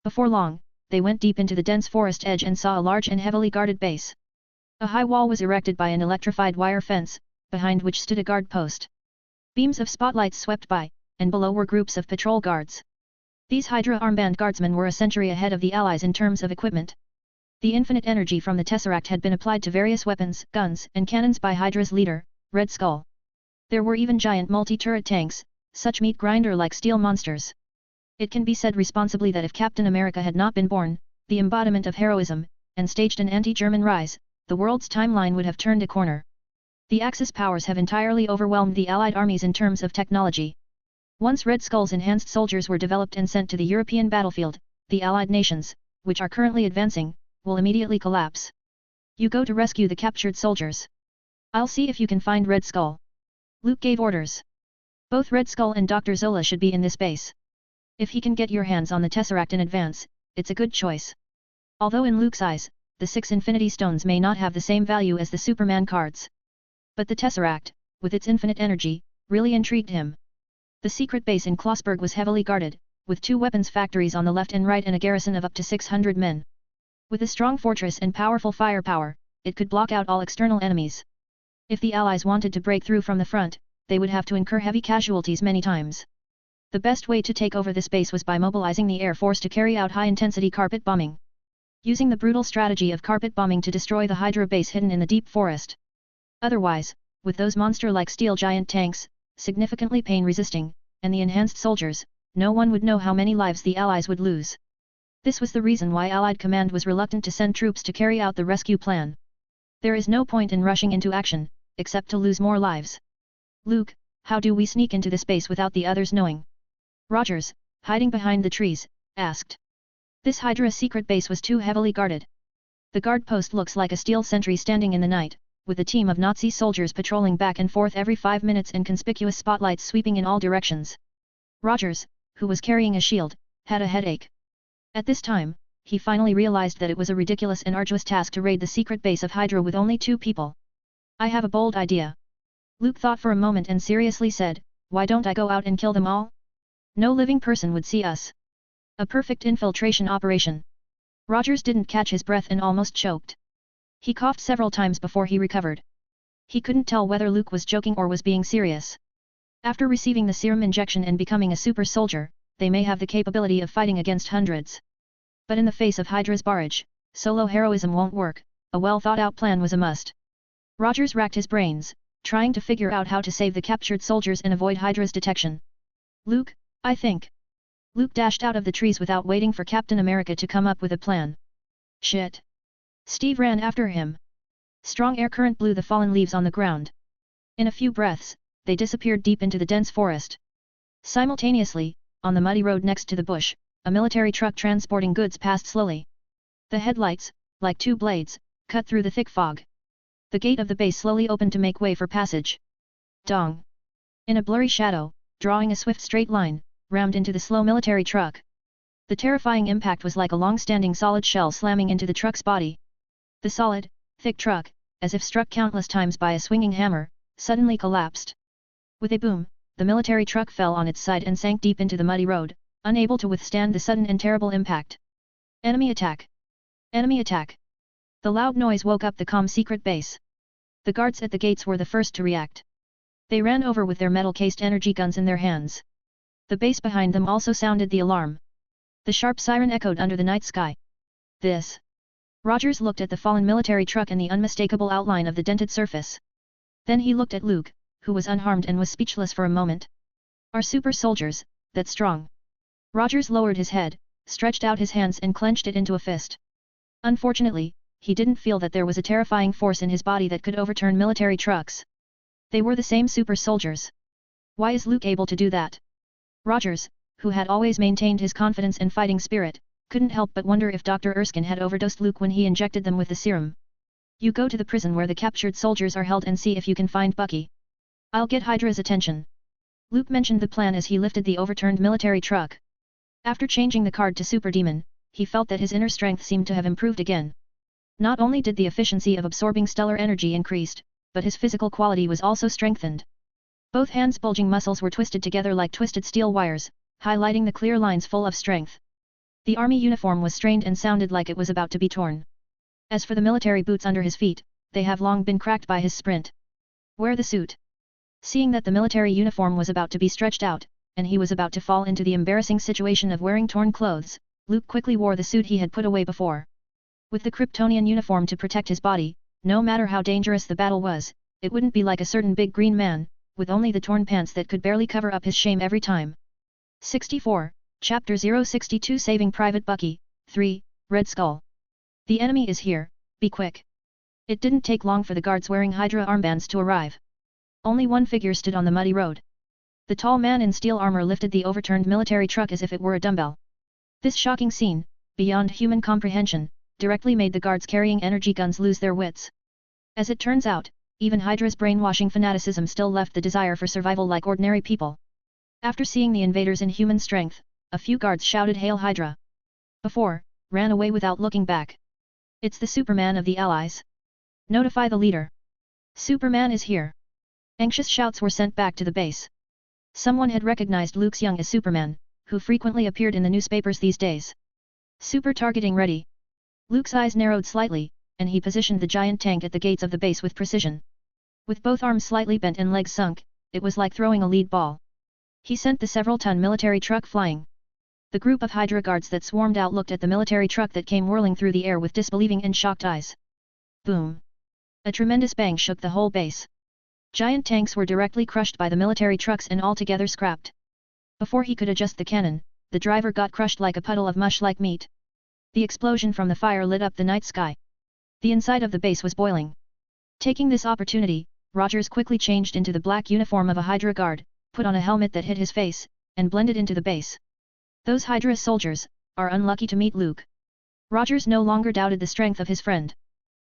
S1: Before long, they went deep into the dense forest edge and saw a large and heavily guarded base. A high wall was erected by an electrified wire fence, behind which stood a guard post. Beams of spotlights swept by, and below were groups of patrol guards. These Hydra armband guardsmen were a century ahead of the Allies in terms of equipment. The infinite energy from the Tesseract had been applied to various weapons, guns, and cannons by Hydra's leader, Red Skull. There were even giant multi-turret tanks, such meat grinder-like steel monsters. It can be said responsibly that if Captain America had not been born, the embodiment of heroism, and staged an anti-German rise, the world's timeline would have turned a corner. The Axis powers have entirely overwhelmed the Allied armies in terms of technology. Once Red Skull's enhanced soldiers were developed and sent to the European battlefield, the Allied nations, which are currently advancing, will immediately collapse. You go to rescue the captured soldiers. I'll see if you can find Red Skull. Luke gave orders. Both Red Skull and Dr. Zola should be in this base. If he can get your hands on the Tesseract in advance, it's a good choice. Although in Luke's eyes, the 6 Infinity Stones may not have the same value as the Superman cards. But the Tesseract, with its infinite energy, really intrigued him. The secret base in Klossberg was heavily guarded, with 2 weapons factories on the left and right and a garrison of up to 600 men. With a strong fortress and powerful firepower, it could block out all external enemies. If the Allies wanted to break through from the front, they would have to incur heavy casualties many times. The best way to take over this base was by mobilizing the Air Force to carry out high-intensity carpet bombing. Using the brutal strategy of carpet bombing to destroy the Hydra base hidden in the deep forest. Otherwise, with those monster-like steel giant tanks, significantly pain-resisting, and the enhanced soldiers, no one would know how many lives the Allies would lose. This was the reason why Allied command was reluctant to send troops to carry out the rescue plan. There is no point in rushing into action, except to lose more lives. Luke, how do we sneak into this base without the others knowing? Rogers, hiding behind the trees, asked. This Hydra secret base was too heavily guarded. The guard post looks like a steel sentry standing in the night, with a team of Nazi soldiers patrolling back and forth every 5 minutes and conspicuous spotlights sweeping in all directions. Rogers, who was carrying a shield, had a headache. At this time, he finally realized that it was a ridiculous and arduous task to raid the secret base of Hydra with only 2 people. I have a bold idea. Luke thought for a moment and seriously said, why don't I go out and kill them all? No living person would see us. A perfect infiltration operation. Rogers didn't catch his breath and almost choked. He coughed several times before he recovered. He couldn't tell whether Luke was joking or was being serious. After receiving the serum injection and becoming a super soldier, they may have the capability of fighting against hundreds. But in the face of Hydra's barrage, solo heroism won't work, a well-thought-out plan was a must. Rogers racked his brains, trying to figure out how to save the captured soldiers and avoid Hydra's detection. Luke, I think. Luke dashed out of the trees without waiting for Captain America to come up with a plan. Shit. Steve ran after him. Strong air current blew the fallen leaves on the ground. In a few breaths, they disappeared deep into the dense forest. Simultaneously, on the muddy road next to the bush, a military truck transporting goods passed slowly. The headlights, like 2 blades, cut through the thick fog. The gate of the base slowly opened to make way for passage. Dong! In a blurry shadow, drawing a swift straight line, rammed into the slow military truck. The terrifying impact was like a long-standing solid shell slamming into the truck's body. The solid, thick truck, as if struck countless times by a swinging hammer, suddenly collapsed. With a boom, the military truck fell on its side and sank deep into the muddy road, unable to withstand the sudden and terrible impact. Enemy attack! Enemy attack! The loud noise woke up the calm secret base. The guards at the gates were the first to react. They ran over with their metal-cased energy guns in their hands. The base behind them also sounded the alarm. The sharp siren echoed under the night sky. This. Rogers looked at the fallen military truck and the unmistakable outline of the dented surface. Then he looked at Luke, who was unharmed and was speechless for a moment. Our super soldiers, that strong. Rogers lowered his head, stretched out his hands and clenched it into a fist. Unfortunately, he didn't feel that there was a terrifying force in his body that could overturn military trucks. They were the same super soldiers. Why is Luke able to do that? Rogers, who had always maintained his confidence and fighting spirit, couldn't help but wonder if Dr. Erskine had overdosed Luke when he injected them with the serum. You go to the prison where the captured soldiers are held and see if you can find Bucky. I'll get Hydra's attention. Luke mentioned the plan as he lifted the overturned military truck. After changing the card to Super Demon, he felt that his inner strength seemed to have improved again. Not only did the efficiency of absorbing stellar energy increased, but his physical quality was also strengthened. Both hands' bulging muscles were twisted together like twisted steel wires, highlighting the clear lines full of strength. The army uniform was strained and sounded like it was about to be torn. As for the military boots under his feet, they have long been cracked by his sprint. Wear the suit. Seeing that the military uniform was about to be stretched out, and he was about to fall into the embarrassing situation of wearing torn clothes, Luke quickly wore the suit he had put away before. With the Kryptonian uniform to protect his body, no matter how dangerous the battle was, it wouldn't be like a certain big green man, with only the torn pants that could barely cover up his shame every time. 64, Chapter 062 Saving Private Bucky, 3, Red Skull. The enemy is here, be quick. It didn't take long for the guards wearing Hydra armbands to arrive. Only one figure stood on the muddy road. The tall man in steel armor lifted the overturned military truck as if it were a dumbbell. This shocking scene, beyond human comprehension, directly made the guards carrying energy guns lose their wits. As it turns out, even Hydra's brainwashing fanaticism still left the desire for survival like ordinary people. After seeing the invaders in human strength, a few guards shouted "Hail Hydra!" before, ran away without looking back. It's the Superman of the Allies. Notify the leader. Superman is here. Anxious shouts were sent back to the base. Someone had recognized Luke Young as Superman, who frequently appeared in the newspapers these days. Super targeting ready. Luke's eyes narrowed slightly, and he positioned the giant tank at the gates of the base with precision. With both arms slightly bent and legs sunk, it was like throwing a lead ball. He sent the several-ton military truck flying. The group of Hydra guards that swarmed out looked at the military truck that came whirling through the air with disbelieving and shocked eyes. Boom! A tremendous bang shook the whole base. Giant tanks were directly crushed by the military trucks and altogether scrapped. Before he could adjust the cannon, the driver got crushed like a puddle of mush like meat. The explosion from the fire lit up the night sky. The inside of the base was boiling. Taking this opportunity, Rogers quickly changed into the black uniform of a Hydra guard, put on a helmet that hid his face, and blended into the base. Those Hydra soldiers are unlucky to meet Luke. Rogers no longer doubted the strength of his friend.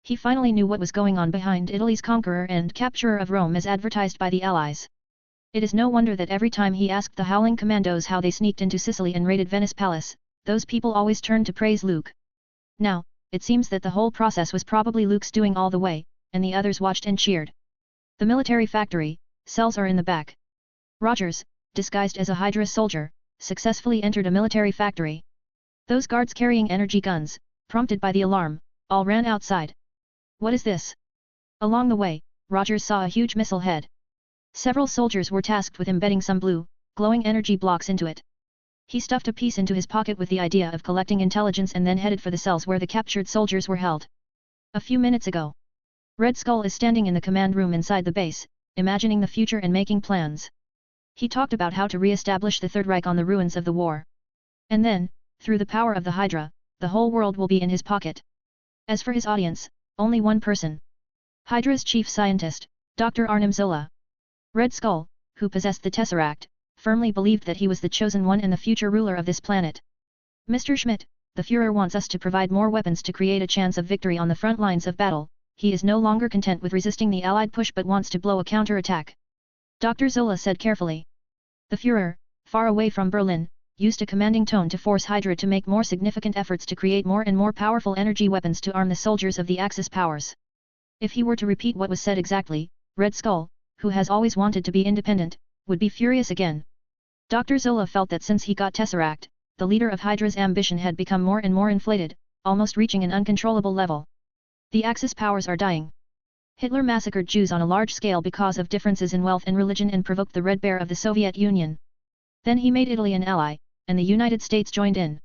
S1: He finally knew what was going on behind Italy's conqueror and capturer of Rome as advertised by the Allies. It is no wonder that every time he asked the Howling Commandos how they sneaked into Sicily and raided Venice Palace, those people always turned to praise Luke. Now, it seems that the whole process was probably Luke's doing all the way, and the others watched and cheered. The military factory, cells are in the back. Rogers, disguised as a Hydra soldier, successfully entered a military factory. Those guards carrying energy guns, prompted by the alarm, all ran outside. What is this? Along the way, Rogers saw a huge missile head. Several soldiers were tasked with embedding some blue, glowing energy blocks into it. He stuffed a piece into his pocket with the idea of collecting intelligence and then headed for the cells where the captured soldiers were held. A few minutes ago, Red Skull is standing in the command room inside the base, imagining the future and making plans. He talked about how to re-establish the Third Reich on the ruins of the war. And then, through the power of the Hydra, the whole world will be in his pocket. As for his audience, only one person. Hydra's chief scientist, Dr. Arnim Zola. Red Skull, who possessed the Tesseract, firmly believed that he was the chosen one and the future ruler of this planet. Mr. Schmidt, the Führer wants us to provide more weapons to create a chance of victory on the front lines of battle. He is no longer content with resisting the Allied push but wants to blow a counter-attack. Dr. Zola said carefully. The Führer, far away from Berlin, used a commanding tone to force Hydra to make more significant efforts to create more and more powerful energy weapons to arm the soldiers of the Axis powers. If he were to repeat what was said exactly, Red Skull, who has always wanted to be independent, would be furious again. Dr. Zola felt that since he got Tesseract, the leader of Hydra's ambition had become more and more inflated, almost reaching an uncontrollable level. The Axis powers are dying. Hitler massacred Jews on a large scale because of differences in wealth and religion and provoked the Red Bear of the Soviet Union. Then he made Italy an ally, and the United States joined in.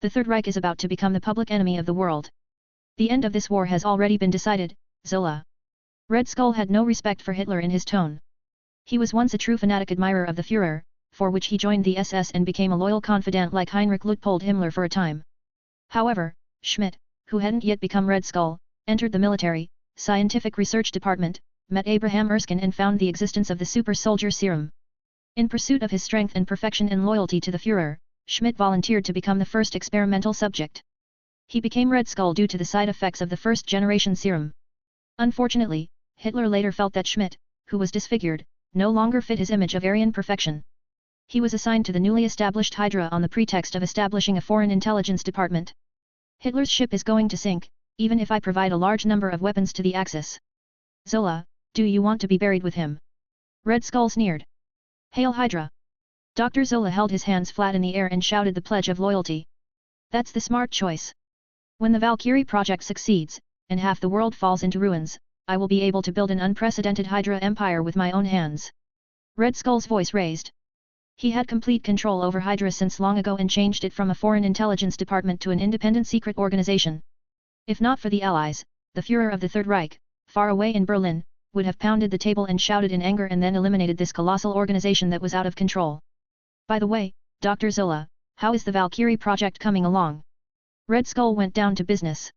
S1: The Third Reich is about to become the public enemy of the world. The end of this war has already been decided, Zola. Red Skull had no respect for Hitler in his tone. He was once a true fanatic admirer of the Führer, for which he joined the SS and became a loyal confidant like Heinrich Luitpold Himmler for a time. However, Schmidt, who hadn't yet become Red Skull, entered the military, scientific research department, met Abraham Erskine and found the existence of the super soldier serum. In pursuit of his strength and perfection and loyalty to the Führer, Schmidt volunteered to become the first experimental subject. He became Red Skull due to the side effects of the first-generation serum. Unfortunately, Hitler later felt that Schmidt, who was disfigured, no longer fit his image of Aryan perfection. He was assigned to the newly established Hydra on the pretext of establishing a foreign intelligence department. Hitler's ship is going to sink, even if I provide a large number of weapons to the Axis. Zola, do you want to be buried with him? Red Skull sneered. Hail Hydra! Dr. Zola held his hands flat in the air and shouted the pledge of loyalty. That's the smart choice. When the Valkyrie project succeeds, and half the world falls into ruins, I will be able to build an unprecedented Hydra empire with my own hands. Red Skull's voice raised. He had complete control over Hydra since long ago and changed it from a foreign intelligence department to an independent secret organization. If not for the Allies, the Führer of the Third Reich, far away in Berlin, would have pounded the table and shouted in anger and then eliminated this colossal organization that was out of control. By the way, Dr. Zola, how is the Valkyrie project coming along? Red Skull went down to business.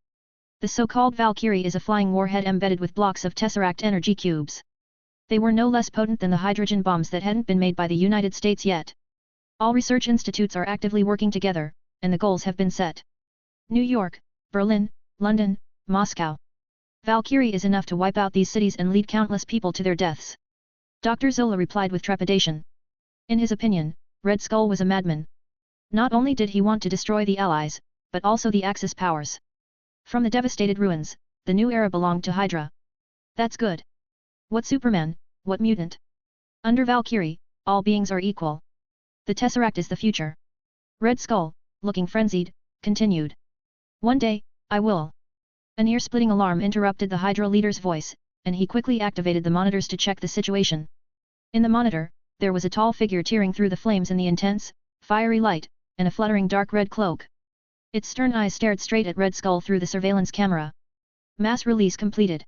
S1: The so-called Valkyrie is a flying warhead embedded with blocks of Tesseract energy cubes. They were no less potent than the hydrogen bombs that hadn't been made by the United States yet. All research institutes are actively working together, and the goals have been set. New York, Berlin, London, Moscow. Valkyrie is enough to wipe out these cities and lead countless people to their deaths. Dr. Zola replied with trepidation. In his opinion, Red Skull was a madman. Not only did he want to destroy the Allies, but also the Axis powers. From the devastated ruins, the new era belonged to Hydra. That's good. What Superman, what mutant? Under Valkyrie, all beings are equal. The Tesseract is the future. Red Skull, looking frenzied, continued. One day, I will. An ear-splitting alarm interrupted the Hydra leader's voice, and he quickly activated the monitors to check the situation. In the monitor, there was a tall figure tearing through the flames in the intense, fiery light, and a fluttering dark red cloak. Its stern eyes stared straight at Red Skull through the surveillance camera. Mass release completed.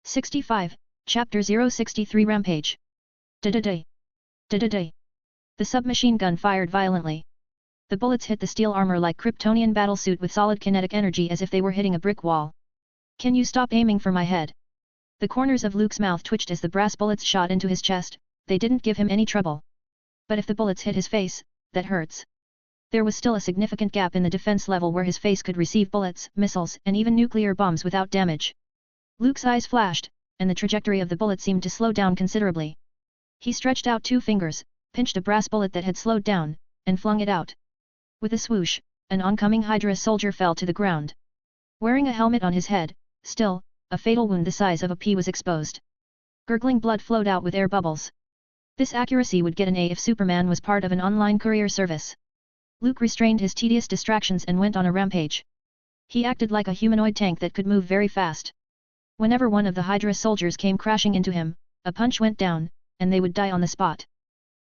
S1: 65, Chapter 063 Rampage. Da-da-day. Da-da-day. The submachine gun fired violently. The bullets hit the steel armor like Kryptonian battlesuit with solid kinetic energy as if they were hitting a brick wall. Can you stop aiming for my head? The corners of Luke's mouth twitched as the brass bullets shot into his chest. They didn't give him any trouble. But if the bullets hit his face, that hurts. There was still a significant gap in the defense level where his face could receive bullets, missiles, and even nuclear bombs without damage. Luke's eyes flashed, and the trajectory of the bullet seemed to slow down considerably. He stretched out two fingers, pinched a brass bullet that had slowed down, and flung it out. With a swoosh, an oncoming Hydra soldier fell to the ground. Wearing a helmet on his head, still, a fatal wound the size of a pea was exposed. Gurgling blood flowed out with air bubbles. This accuracy would get an A if Superman was part of an online courier service. Luke restrained his tedious distractions and went on a rampage. He acted like a humanoid tank that could move very fast. Whenever one of the Hydra soldiers came crashing into him, a punch went down, and they would die on the spot.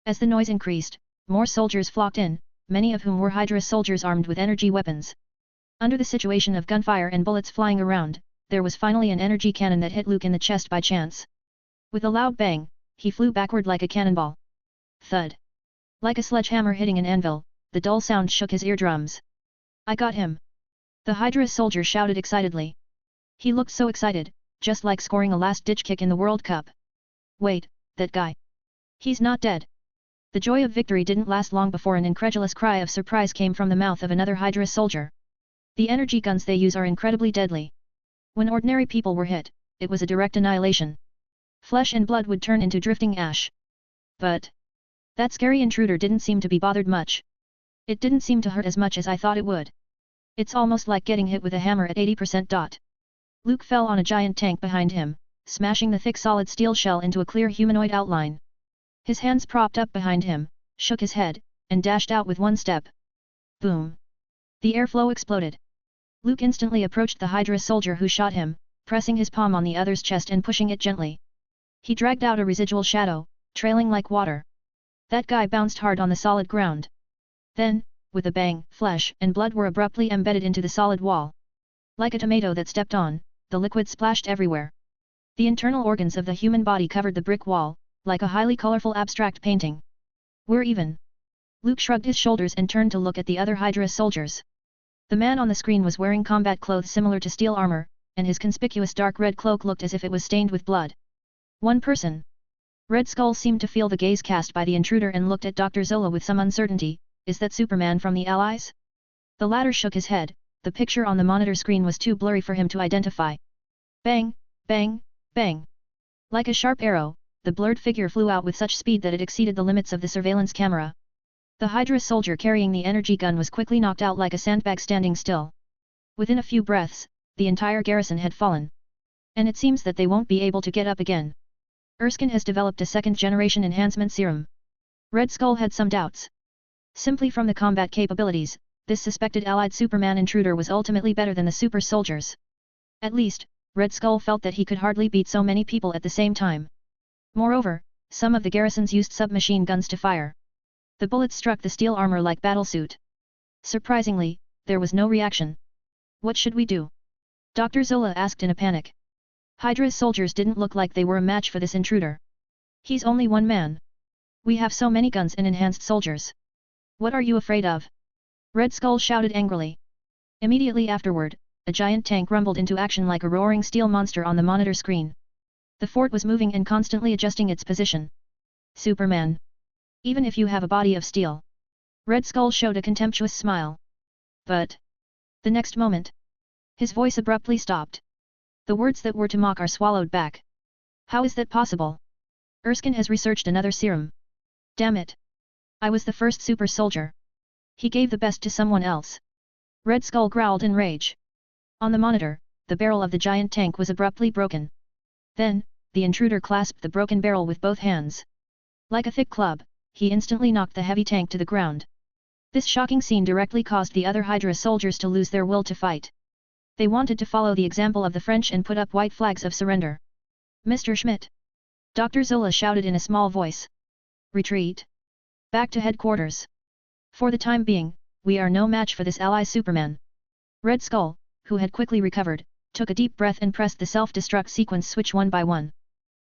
S1: As the noise increased, more soldiers flocked in, many of whom were Hydra soldiers armed with energy weapons. Under the situation of gunfire and bullets flying around, there was finally an energy cannon that hit Luke in the chest by chance. With a loud bang, he flew backward like a cannonball. Thud. Like a sledgehammer hitting an anvil, the dull sound shook his eardrums. I got him. The Hydra soldier shouted excitedly. He looked so excited, just like scoring a last-ditch kick in the World Cup. Wait, that guy. He's not dead. The joy of victory didn't last long before an incredulous cry of surprise came from the mouth of another Hydra soldier. The energy guns they use are incredibly deadly. When ordinary people were hit, it was a direct annihilation. Flesh and blood would turn into drifting ash. But that scary intruder didn't seem to be bothered much. It didn't seem to hurt as much as I thought it would. It's almost like getting hit with a hammer at 80%. Luke fell on a giant tank behind him, smashing the thick solid steel shell into a clear humanoid outline. His hands propped up behind him, shook his head, and dashed out with one step. Boom! The airflow exploded. Luke instantly approached the Hydra soldier who shot him, pressing his palm on the other's chest and pushing it gently. He dragged out a residual shadow, trailing like water. That guy bounced hard on the solid ground. Then, with a bang, flesh and blood were abruptly embedded into the solid wall. Like a tomato that stepped on, the liquid splashed everywhere. The internal organs of the human body covered the brick wall, like a highly colorful abstract painting. We're even. Luke shrugged his shoulders and turned to look at the other Hydra soldiers. The man on the screen was wearing combat clothes similar to steel armor, and his conspicuous dark red cloak looked as if it was stained with blood. One person. Red Skull seemed to feel the gaze cast by the intruder and looked at Dr. Zola with some uncertainty. Is that Superman from the Allies? The latter shook his head. The picture on the monitor screen was too blurry for him to identify. Bang, bang, bang. Like a sharp arrow, the blurred figure flew out with such speed that it exceeded the limits of the surveillance camera. The Hydra soldier carrying the energy gun was quickly knocked out like a sandbag standing still. Within a few breaths, the entire garrison had fallen. And it seems that they won't be able to get up again. Erskine has developed a second-generation enhancement serum. Red Skull had some doubts. Simply from the combat capabilities, this suspected allied Superman intruder was ultimately better than the super soldiers. At least, Red Skull felt that he could hardly beat so many people at the same time. Moreover, some of the garrisons used submachine guns to fire. The bullets struck the steel armor like battlesuit. Surprisingly, there was no reaction. What should we do? Dr. Zola asked in a panic. Hydra's soldiers didn't look like they were a match for this intruder. He's only one man. We have so many guns and enhanced soldiers. What are you afraid of? Red Skull shouted angrily. Immediately afterward, a giant tank rumbled into action like a roaring steel monster on the monitor screen. The fort was moving and constantly adjusting its position. Superman. Even if you have a body of steel. Red Skull showed a contemptuous smile. But the next moment, His voice abruptly stopped. The words that were to mock are swallowed back. How is that possible? Erskine has researched another serum. Damn it! I was the first super soldier. He gave the best to someone else. Red Skull growled in rage. On the monitor, the barrel of the giant tank was abruptly broken. Then, the intruder clasped the broken barrel with both hands. Like a thick club, he instantly knocked the heavy tank to the ground. This shocking scene directly caused the other Hydra soldiers to lose their will to fight. They wanted to follow the example of the French and put up white flags of surrender. Mr. Schmidt! Dr. Zola shouted in a small voice. Retreat! Back to headquarters! For the time being, we are no match for this ally Superman. Red Skull, who had quickly recovered, took a deep breath and pressed the self-destruct sequence switch one by one.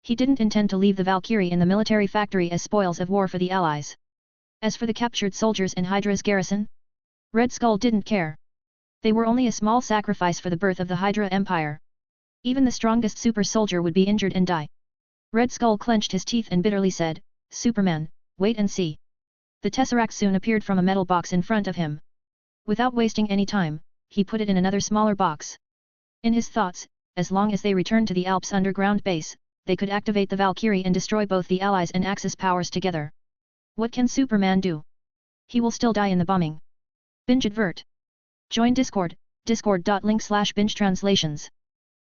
S1: He didn't intend to leave the Valkyrie in the military factory as spoils of war for the Allies. As for the captured soldiers in Hydra's garrison, Red Skull didn't care. They were only a small sacrifice for the birth of the Hydra Empire. Even the strongest super soldier would be injured and die. Red Skull clenched his teeth and bitterly said, Superman, wait and see. The Tesseract soon appeared from a metal box in front of him. Without wasting any time, he put it in another smaller box. In his thoughts, as long as they returned to the Alps underground base, they could activate the Valkyrie and destroy both the Allies and Axis powers together. What can Superman do? He will still die in the bombing. Binge advert. Join Discord, discord.link/binge translations.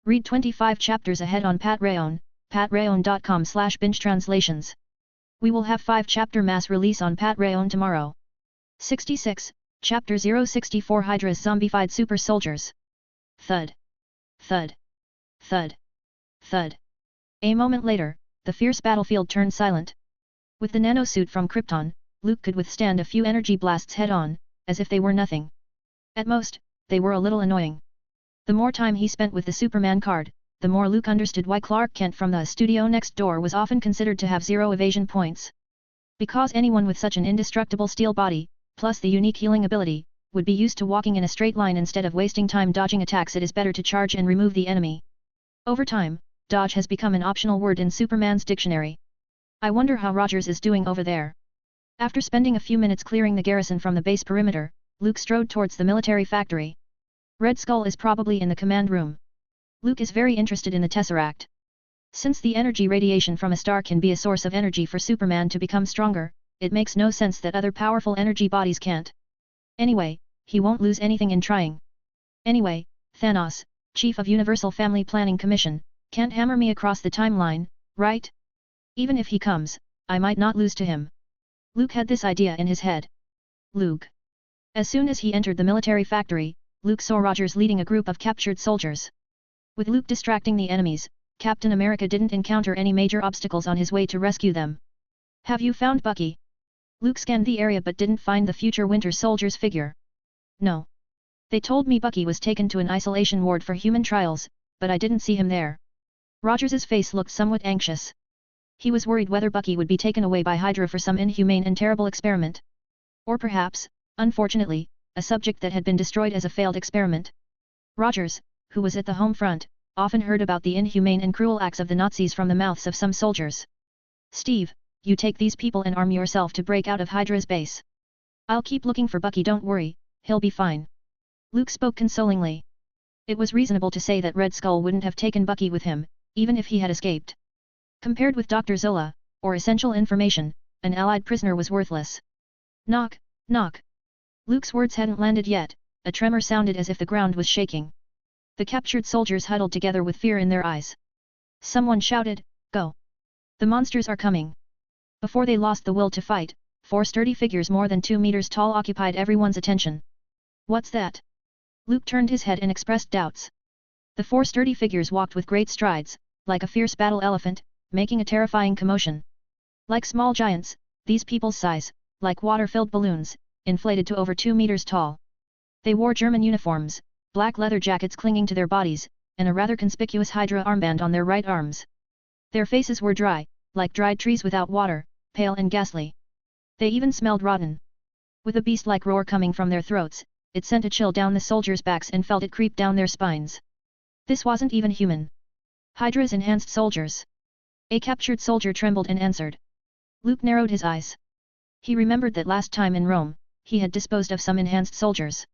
S1: Read 25 chapters ahead on Patreon, patreon.com/binge translations. We will have 5-chapter mass release on Patreon tomorrow. 66, Chapter 064 Hydra's zombified super soldiers. Thud. Thud. Thud. Thud. A moment later, the fierce battlefield turned silent. With the nanosuit from Krypton, Luke could withstand a few energy blasts head-on, as if they were nothing. At most, they were a little annoying. The more time he spent with the Superman card, the more Luke understood why Clark Kent from the studio next door was often considered to have 0 evasion points. Because anyone with such an indestructible steel body, plus the unique healing ability, would be used to walking in a straight line instead of wasting time dodging attacks. It is better to charge and remove the enemy. Over time, dodge has become an optional word in Superman's dictionary. I wonder how Rogers is doing over there. After spending a few minutes clearing the garrison from the base perimeter, Luke strode towards the military factory. Red Skull is probably in the command room. Luke is very interested in the Tesseract. Since the energy radiation from a star can be a source of energy for Superman to become stronger, it makes no sense that other powerful energy bodies can't. Anyway, he won't lose anything in trying. Anyway, Thanos, Chief of Universal Family Planning Commission, can't hammer me across the timeline, right? Even if he comes, I might not lose to him. Luke had this idea in his head. Luke. As soon as he entered the military factory, Luke saw Rogers leading a group of captured soldiers. With Luke distracting the enemies, Captain America didn't encounter any major obstacles on his way to rescue them. Have you found Bucky? Luke scanned the area but didn't find the future Winter Soldier's figure. No. They told me Bucky was taken to an isolation ward for human trials, but I didn't see him there. Rogers's face looked somewhat anxious. He was worried whether Bucky would be taken away by Hydra for some inhumane and terrible experiment. Or perhaps, unfortunately, a subject that had been destroyed as a failed experiment. Rogers, who was at the home front, often heard about the inhumane and cruel acts of the Nazis from the mouths of some soldiers. Steve, you take these people and arm yourself to break out of Hydra's base. I'll keep looking for Bucky, don't worry, he'll be fine. Luke spoke consolingly. It was reasonable to say that Red Skull wouldn't have taken Bucky with him, even if he had escaped. Compared with Dr. Zola, or essential information, an allied prisoner was worthless. Knock, knock. Luke's words hadn't landed yet, a tremor sounded as if the ground was shaking. The captured soldiers huddled together with fear in their eyes. Someone shouted, "Go! The monsters are coming!" Before they lost the will to fight, 4 sturdy figures more than 2 meters tall occupied everyone's attention. What's that? Luke turned his head and expressed doubts. The 4 sturdy figures walked with great strides, like a fierce battle elephant, making a terrifying commotion. Like small giants, these people's size, like water-filled balloons, inflated to over 2 meters tall. They wore German uniforms, black leather jackets clinging to their bodies, and a rather conspicuous Hydra armband on their right arms. Their faces were dry, like dried trees without water, pale and ghastly. They even smelled rotten. With a beast-like roar coming from their throats, it sent a chill down the soldiers' backs and felt it creep down their spines. This wasn't even human. Hydra's enhanced soldiers. A captured soldier trembled and answered. Luke narrowed his eyes. He remembered that last time in Rome, he had disposed of some enhanced soldiers.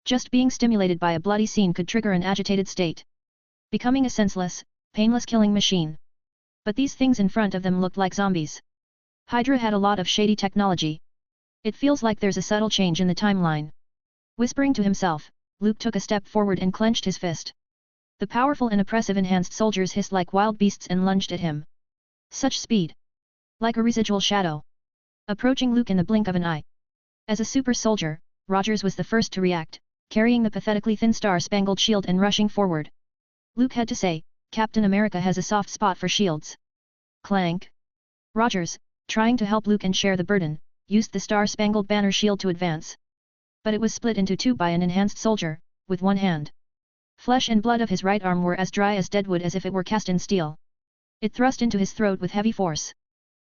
S1: Just being stimulated by a bloody scene could trigger an agitated state, becoming a senseless, painless killing machine. But these things in front of them looked like zombies. Hydra had a lot of shady technology. It feels like there's a subtle change in the timeline. Whispering to himself, Luke took a step forward and clenched his fist. The powerful and oppressive enhanced soldiers hissed like wild beasts and lunged at him. Such speed! Like a residual shadow. Approaching Luke in the blink of an eye. As a super soldier, Rogers was the first to react, carrying the pathetically thin star-spangled shield and rushing forward. Luke had to say, Captain America has a soft spot for shields. Clank! Rogers, trying to help Luke and share the burden, used the star-spangled banner shield to advance. But it was split into two by an enhanced soldier, with one hand. Flesh and blood of his right arm were as dry as deadwood as if it were cast in steel. It thrust into his throat with heavy force.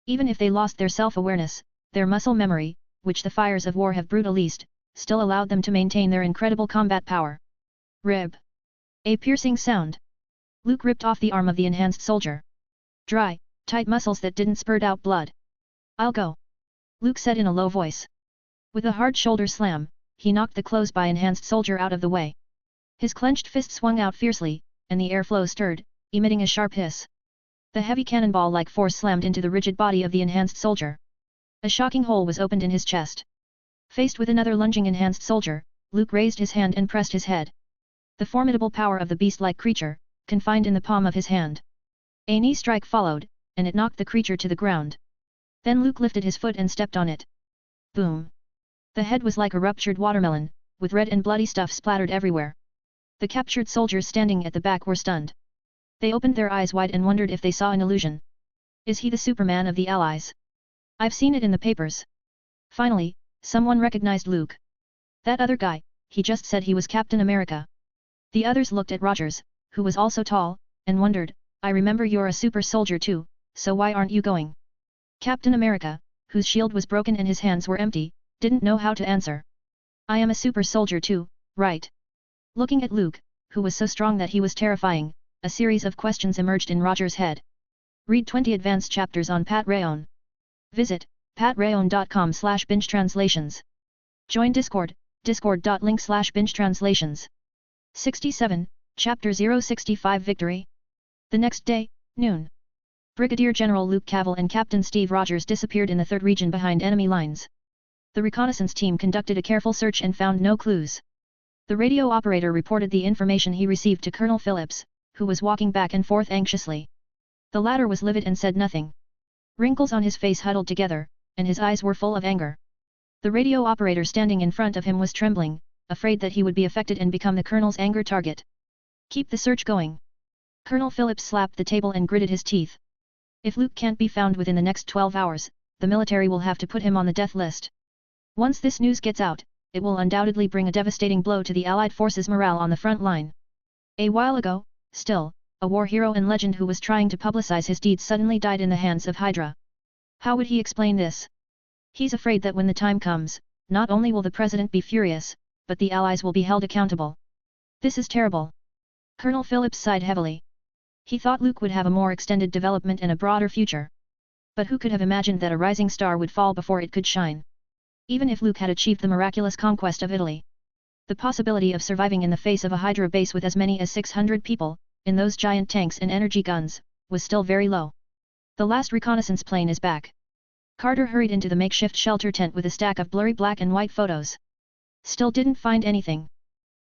S1: Even if they lost their self-awareness, their muscle memory, which the fires of war have brutalized, still allowed them to maintain their incredible combat power. Rib! A piercing sound. Luke ripped off the arm of the enhanced soldier. Dry, tight muscles that didn't spurt out blood. I'll go. Luke said in a low voice. With a hard shoulder slam, he knocked the close by enhanced soldier out of the way. His clenched fist swung out fiercely, and the airflow stirred, emitting a sharp hiss. The heavy cannonball-like force slammed into the rigid body of the enhanced soldier. A shocking hole was opened in his chest. Faced with another lunging enhanced soldier, Luke raised his hand and pressed his head. The formidable power of the beast-like creature, confined in the palm of his hand. A knee strike followed, and it knocked the creature to the ground. Then Luke lifted his foot and stepped on it. Boom! The head was like a ruptured watermelon, with red and bloody stuff splattered everywhere. The captured soldiers standing at the back were stunned. They opened their eyes wide and wondered if they saw an illusion. Is he the Superman of the Allies? I've seen it in the papers. Finally, someone recognized Luke. That other guy, he just said he was Captain America. The others looked at Rogers, who was also tall, and wondered, I remember you're a super soldier too, so why aren't you going? Captain America, whose shield was broken and his hands were empty, didn't know how to answer. I am a super soldier too, right? Looking at Luke, who was so strong that he was terrifying, a series of questions emerged in Rogers' head. Read 20 advanced chapters on Pat Rayon. Visit patrayon.com/binge-translations. Join Discord, discord.link/binge-translations. 67, Chapter 065 Victory. The next day, noon. Brigadier General Luke Cavill and Captain Steve Rogers disappeared in the 3rd region behind enemy lines. The reconnaissance team conducted a careful search and found no clues. The radio operator reported the information he received to Colonel Phillips, who was walking back and forth anxiously. The latter was livid and said nothing. Wrinkles on his face huddled together, and his eyes were full of anger. The radio operator standing in front of him was trembling, afraid that he would be affected and become the colonel's anger target. Keep the search going. Colonel Phillips slapped the table and gritted his teeth. If Luke can't be found within the next 12 hours, the military will have to put him on the death list. Once this news gets out, it will undoubtedly bring a devastating blow to the Allied forces' morale on the front line. A while ago, still, a war hero and legend who was trying to publicize his deeds suddenly died in the hands of Hydra. How would he explain this? He's afraid that when the time comes, not only will the president be furious, but the Allies will be held accountable. This is terrible. Colonel Phillips sighed heavily. He thought Luke would have a more extended development and a broader future. But who could have imagined that a rising star would fall before it could shine? Even if Luke had achieved the miraculous conquest of Italy, the possibility of surviving in the face of a Hydra base with as many as 600 people, in those giant tanks and energy guns, was still very low. The last reconnaissance plane is back. Carter hurried into the makeshift shelter tent with a stack of blurry black and white photos. Still didn't find anything.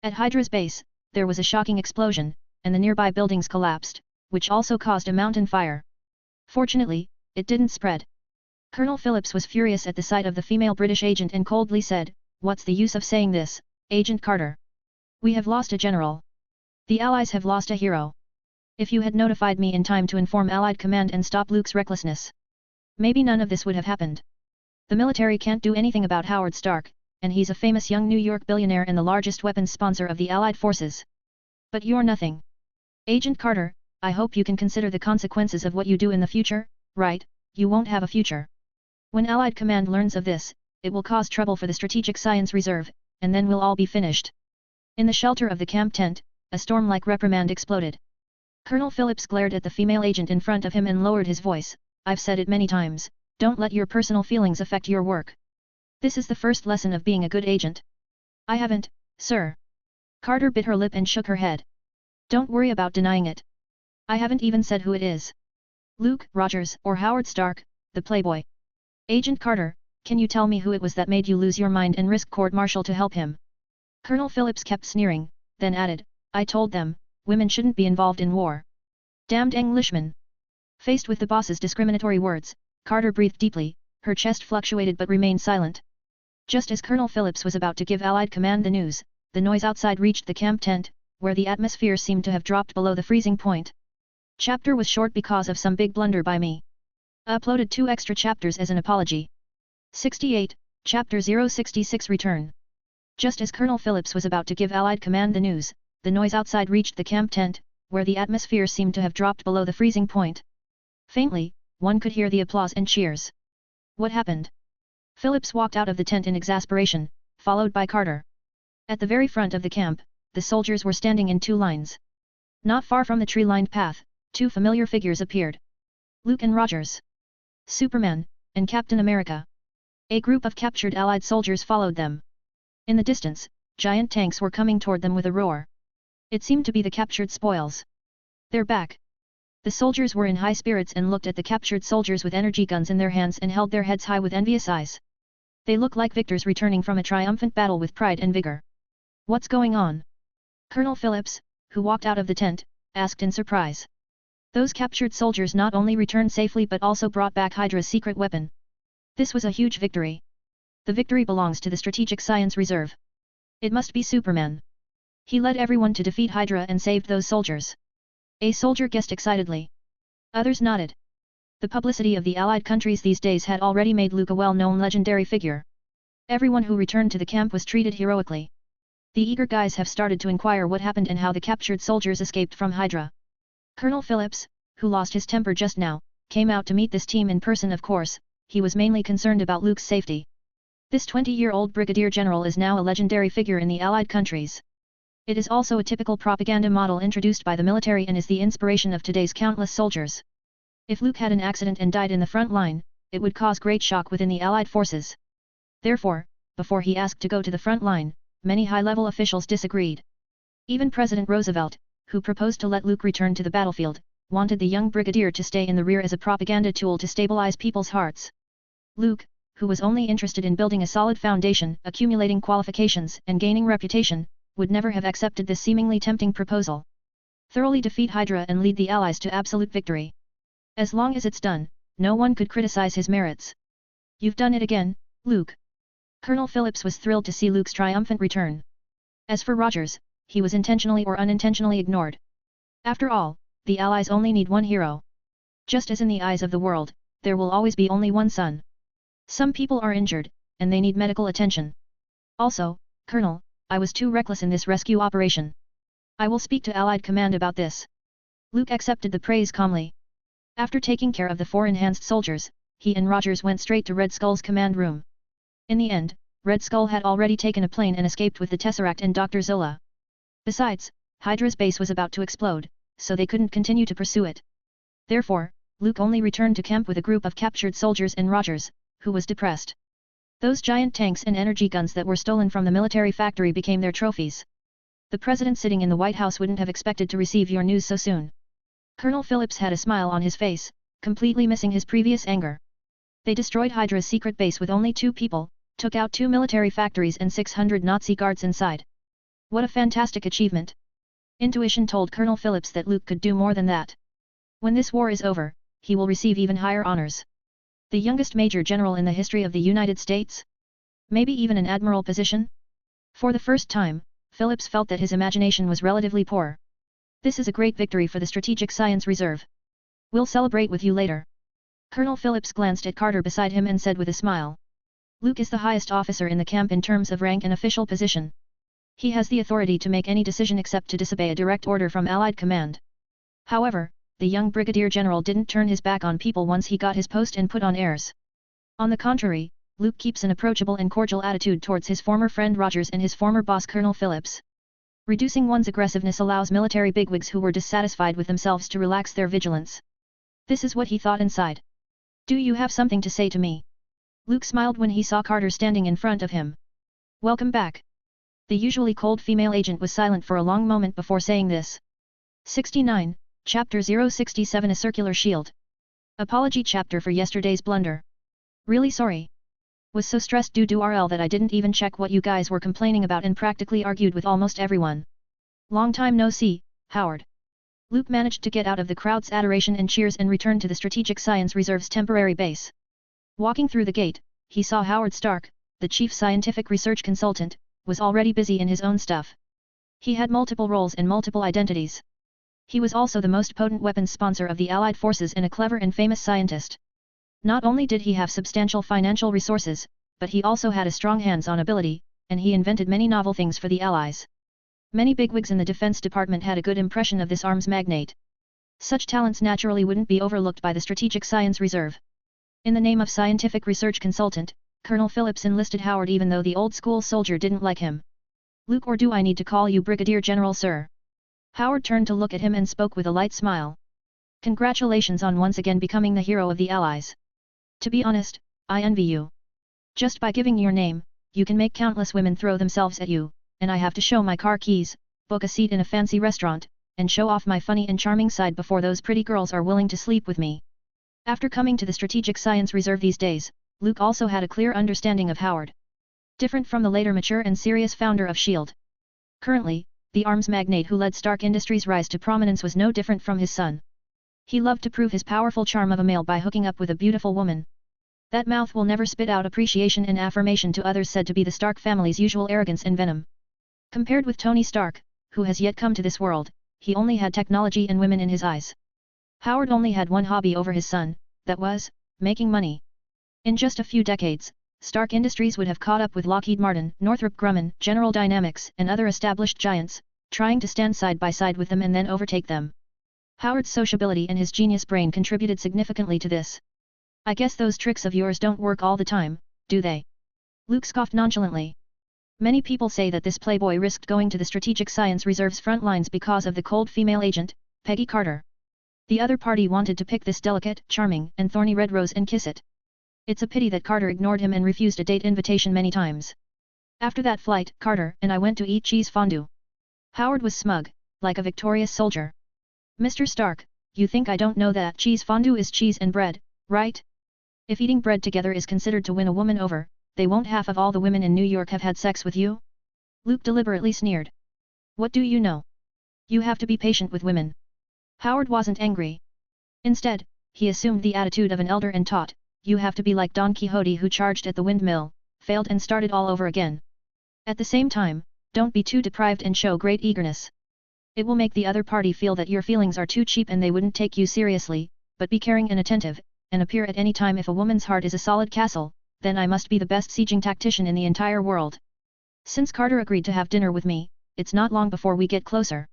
S1: At Hydra's base, there was a shocking explosion, and the nearby buildings collapsed, which also caused a mountain fire. Fortunately, it didn't spread. Colonel Phillips was furious at the sight of the female British agent and coldly said, "What's the use of saying this, Agent Carter? We have lost a general. The Allies have lost a hero. If you had notified me in time to inform Allied command and stop Luke's recklessness, maybe none of this would have happened. The military can't do anything about Howard Stark, and he's a famous young New York billionaire and the largest weapons sponsor of the Allied forces. But you're nothing. Agent Carter, I hope you can consider the consequences of what you do in the future, right? You won't have a future. When Allied command learns of this, it will cause trouble for the Strategic Science Reserve, and then we'll all be finished." In the shelter of the camp tent, a storm-like reprimand exploded. Colonel Phillips glared at the female agent in front of him and lowered his voice, "I've said it many times, don't let your personal feelings affect your work. This is the first lesson of being a good agent. I haven't, sir. Carter bit her lip and shook her head. Don't worry about denying it. I haven't even said who it is. Luke Rogers or Howard Stark, the playboy. Agent Carter, can you tell me who it was that made you lose your mind and risk court-martial to help him? Colonel Phillips kept sneering, then added, I told them, women shouldn't be involved in war. Damned Englishman. Faced with the boss's discriminatory words, Carter breathed deeply, her chest fluctuated but remained silent. Just as Colonel Phillips was about to give Allied command the news, the noise outside reached the camp tent, where the atmosphere seemed to have dropped below the freezing point. Chapter was short because of some big blunder by me. Uploaded 2 extra chapters as an apology. 68, Chapter 066 Return. Just as Colonel Phillips was about to give Allied command the news, the noise outside reached the camp tent, where the atmosphere seemed to have dropped below the freezing point. Faintly, one could hear the applause and cheers. What happened? Phillips walked out of the tent in exasperation, followed by Carter. At the very front of the camp, the soldiers were standing in 2 lines. Not far from the tree-lined path, 2 familiar figures appeared. Luke and Rogers. Superman, and Captain America. A group of captured Allied soldiers followed them. In the distance, giant tanks were coming toward them with a roar. It seemed to be the captured spoils. They're back. The soldiers were in high spirits and looked at the captured soldiers with energy guns in their hands and held their heads high with envious eyes. They looked like victors returning from a triumphant battle with pride and vigor. What's going on? Colonel Phillips, who walked out of the tent, asked in surprise. Those captured soldiers not only returned safely but also brought back Hydra's secret weapon. This was a huge victory. The victory belongs to the Strategic Science Reserve. It must be Superman. He led everyone to defeat Hydra and saved those soldiers. A soldier guessed excitedly. Others nodded. The publicity of the Allied countries these days had already made Luke a well-known legendary figure. Everyone who returned to the camp was treated heroically. The eager guys have started to inquire what happened and how the captured soldiers escaped from Hydra. Colonel Phillips, who lost his temper just now, came out to meet this team in person. Of course, he was mainly concerned about Luke's safety. This 20-year-old brigadier general is now a legendary figure in the Allied countries. It is also a typical propaganda model introduced by the military and is the inspiration of today's countless soldiers. If Luke had an accident and died in the front line, it would cause great shock within the Allied forces. Therefore, before he asked to go to the front line, many high-level officials disagreed. Even President Roosevelt, who proposed to let Luke return to the battlefield, wanted the young brigadier to stay in the rear as a propaganda tool to stabilize people's hearts. Luke, who was only interested in building a solid foundation, accumulating qualifications, and gaining reputation, would never have accepted this seemingly tempting proposal. Thoroughly defeat Hydra and lead the Allies to absolute victory. As long as it's done, no one could criticize his merits. You've done it again, Luke. Colonel Phillips was thrilled to see Luke's triumphant return. As for Rogers, he was intentionally or unintentionally ignored. After all, the Allies only need one hero. Just as in the eyes of the world, there will always be only one sun. Some people are injured, and they need medical attention. Also, Colonel, I was too reckless in this rescue operation. I will speak to Allied command about this. Luke accepted the praise calmly. After taking care of the 4 enhanced soldiers, he and Rogers went straight to Red Skull's command room. In the end, Red Skull had already taken a plane and escaped with the Tesseract and Dr. Zola. Besides, Hydra's base was about to explode, so they couldn't continue to pursue it. Therefore, Luke only returned to camp with a group of captured soldiers and Rogers, who was depressed. Those giant tanks and energy guns that were stolen from the military factory became their trophies. The president sitting in the White House wouldn't have expected to receive your news so soon. Colonel Phillips had a smile on his face, completely missing his previous anger. They destroyed Hydra's secret base with only 2 people, took out 2 military factories and 600 Nazi guards inside. What a fantastic achievement! Intuition told Colonel Phillips that Luke could do more than that. When this war is over, he will receive even higher honors. The youngest major general in the history of the United States? Maybe even an admiral position? For the first time, Phillips felt that his imagination was relatively poor. This is a great victory for the Strategic Science Reserve. We'll celebrate with you later. Colonel Phillips glanced at Carter beside him and said with a smile. Luke is the highest officer in the camp in terms of rank and official position. He has the authority to make any decision except to disobey a direct order from Allied command. However, the young brigadier general didn't turn his back on people once he got his post and put on airs. On the contrary, Luke keeps an approachable and cordial attitude towards his former friend Rogers and his former boss Colonel Phillips. Reducing one's aggressiveness allows military bigwigs who were dissatisfied with themselves to relax their vigilance. This is what he thought inside. Do you have something to say to me? Luke smiled when he saw Carter standing in front of him. Welcome back. The usually cold female agent was silent for a long moment before saying this. 69, Chapter 067 A Circular Shield. Apology chapter for yesterday's blunder. Really sorry. Was so stressed due to RL that I didn't even check what you guys were complaining about and practically argued with almost everyone. Long time no see, Howard. Luke managed to get out of the crowd's adoration and cheers and returned to the Strategic Science Reserve's temporary base. Walking through the gate, he saw Howard Stark, the chief scientific research consultant, was already busy in his own stuff. He had multiple roles and multiple identities. He was also the most potent weapons sponsor of the Allied forces and a clever and famous scientist. Not only did he have substantial financial resources, but he also had a strong hands-on ability, and he invented many novel things for the Allies. Many bigwigs in the Defense Department had a good impression of this arms magnate. Such talents naturally wouldn't be overlooked by the Strategic Science Reserve. In the name of scientific research consultant, Colonel Phillips enlisted Howard even though the old-school soldier didn't like him. Luke, or do I need to call you Brigadier General, sir? Howard turned to look at him and spoke with a light smile. Congratulations on once again becoming the hero of the Allies. To be honest, I envy you. Just by giving your name, you can make countless women throw themselves at you, and I have to show my car keys, book a seat in a fancy restaurant, and show off my funny and charming side before those pretty girls are willing to sleep with me. After coming to the Strategic Science Reserve these days, Luke also had a clear understanding of Howard. Different from the later mature and serious founder of S.H.I.E.L.D. Currently, the arms magnate who led Stark Industries' rise to prominence was no different from his son. He loved to prove his powerful charm of a male by hooking up with a beautiful woman. That mouth will never spit out appreciation and affirmation to others, said to be the Stark family's usual arrogance and venom. Compared with Tony Stark, who has yet come to this world, he only had technology and women in his eyes. Howard only had one hobby over his son, that was, making money. In just a few decades, Stark Industries would have caught up with Lockheed Martin, Northrop Grumman, General Dynamics, and other established giants, trying to stand side by side with them and then overtake them. Howard's sociability and his genius brain contributed significantly to this. I guess those tricks of yours don't work all the time, do they? Luke scoffed nonchalantly. Many people say that this playboy risked going to the Strategic Science Reserve's front lines because of the cold female agent, Peggy Carter. The other party wanted to pick this delicate, charming, and thorny red rose and kiss it. It's a pity that Carter ignored him and refused a date invitation many times. After that flight, Carter and I went to eat cheese fondue. Howard was smug, like a victorious soldier. Mr. Stark, you think I don't know that cheese fondue is cheese and bread, right? If eating bread together is considered to win a woman over, they won't half of all the women in New York have had sex with you? Luke deliberately sneered. What do you know? You have to be patient with women. Howard wasn't angry. Instead, he assumed the attitude of an elder and taught, you have to be like Don Quixote who charged at the windmill, failed and started all over again. At the same time, don't be too deprived and show great eagerness. It will make the other party feel that your feelings are too cheap and they wouldn't take you seriously, but be caring and attentive, and appear at any time. If a woman's heart is a solid castle, then I must be the best sieging tactician in the entire world. Since Carter agreed to have dinner with me, it's not long before we get closer.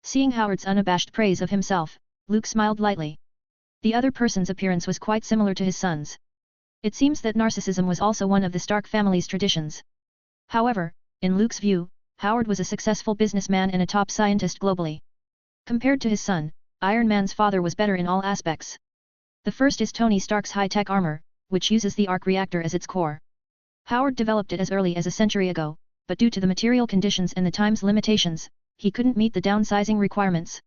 S1: Seeing Howard's unabashed praise of himself, Luke smiled lightly. The other person's appearance was quite similar to his son's. It seems that narcissism was also one of the Stark family's traditions. However, in Luke's view, Howard was a successful businessman and a top scientist globally. Compared to his son, Iron Man's father was better in all aspects. The first is Tony Stark's high-tech armor, which uses the arc reactor as its core. Howard developed it as early as a century ago, but due to the material conditions and the time's limitations, he couldn't meet the downsizing requirements.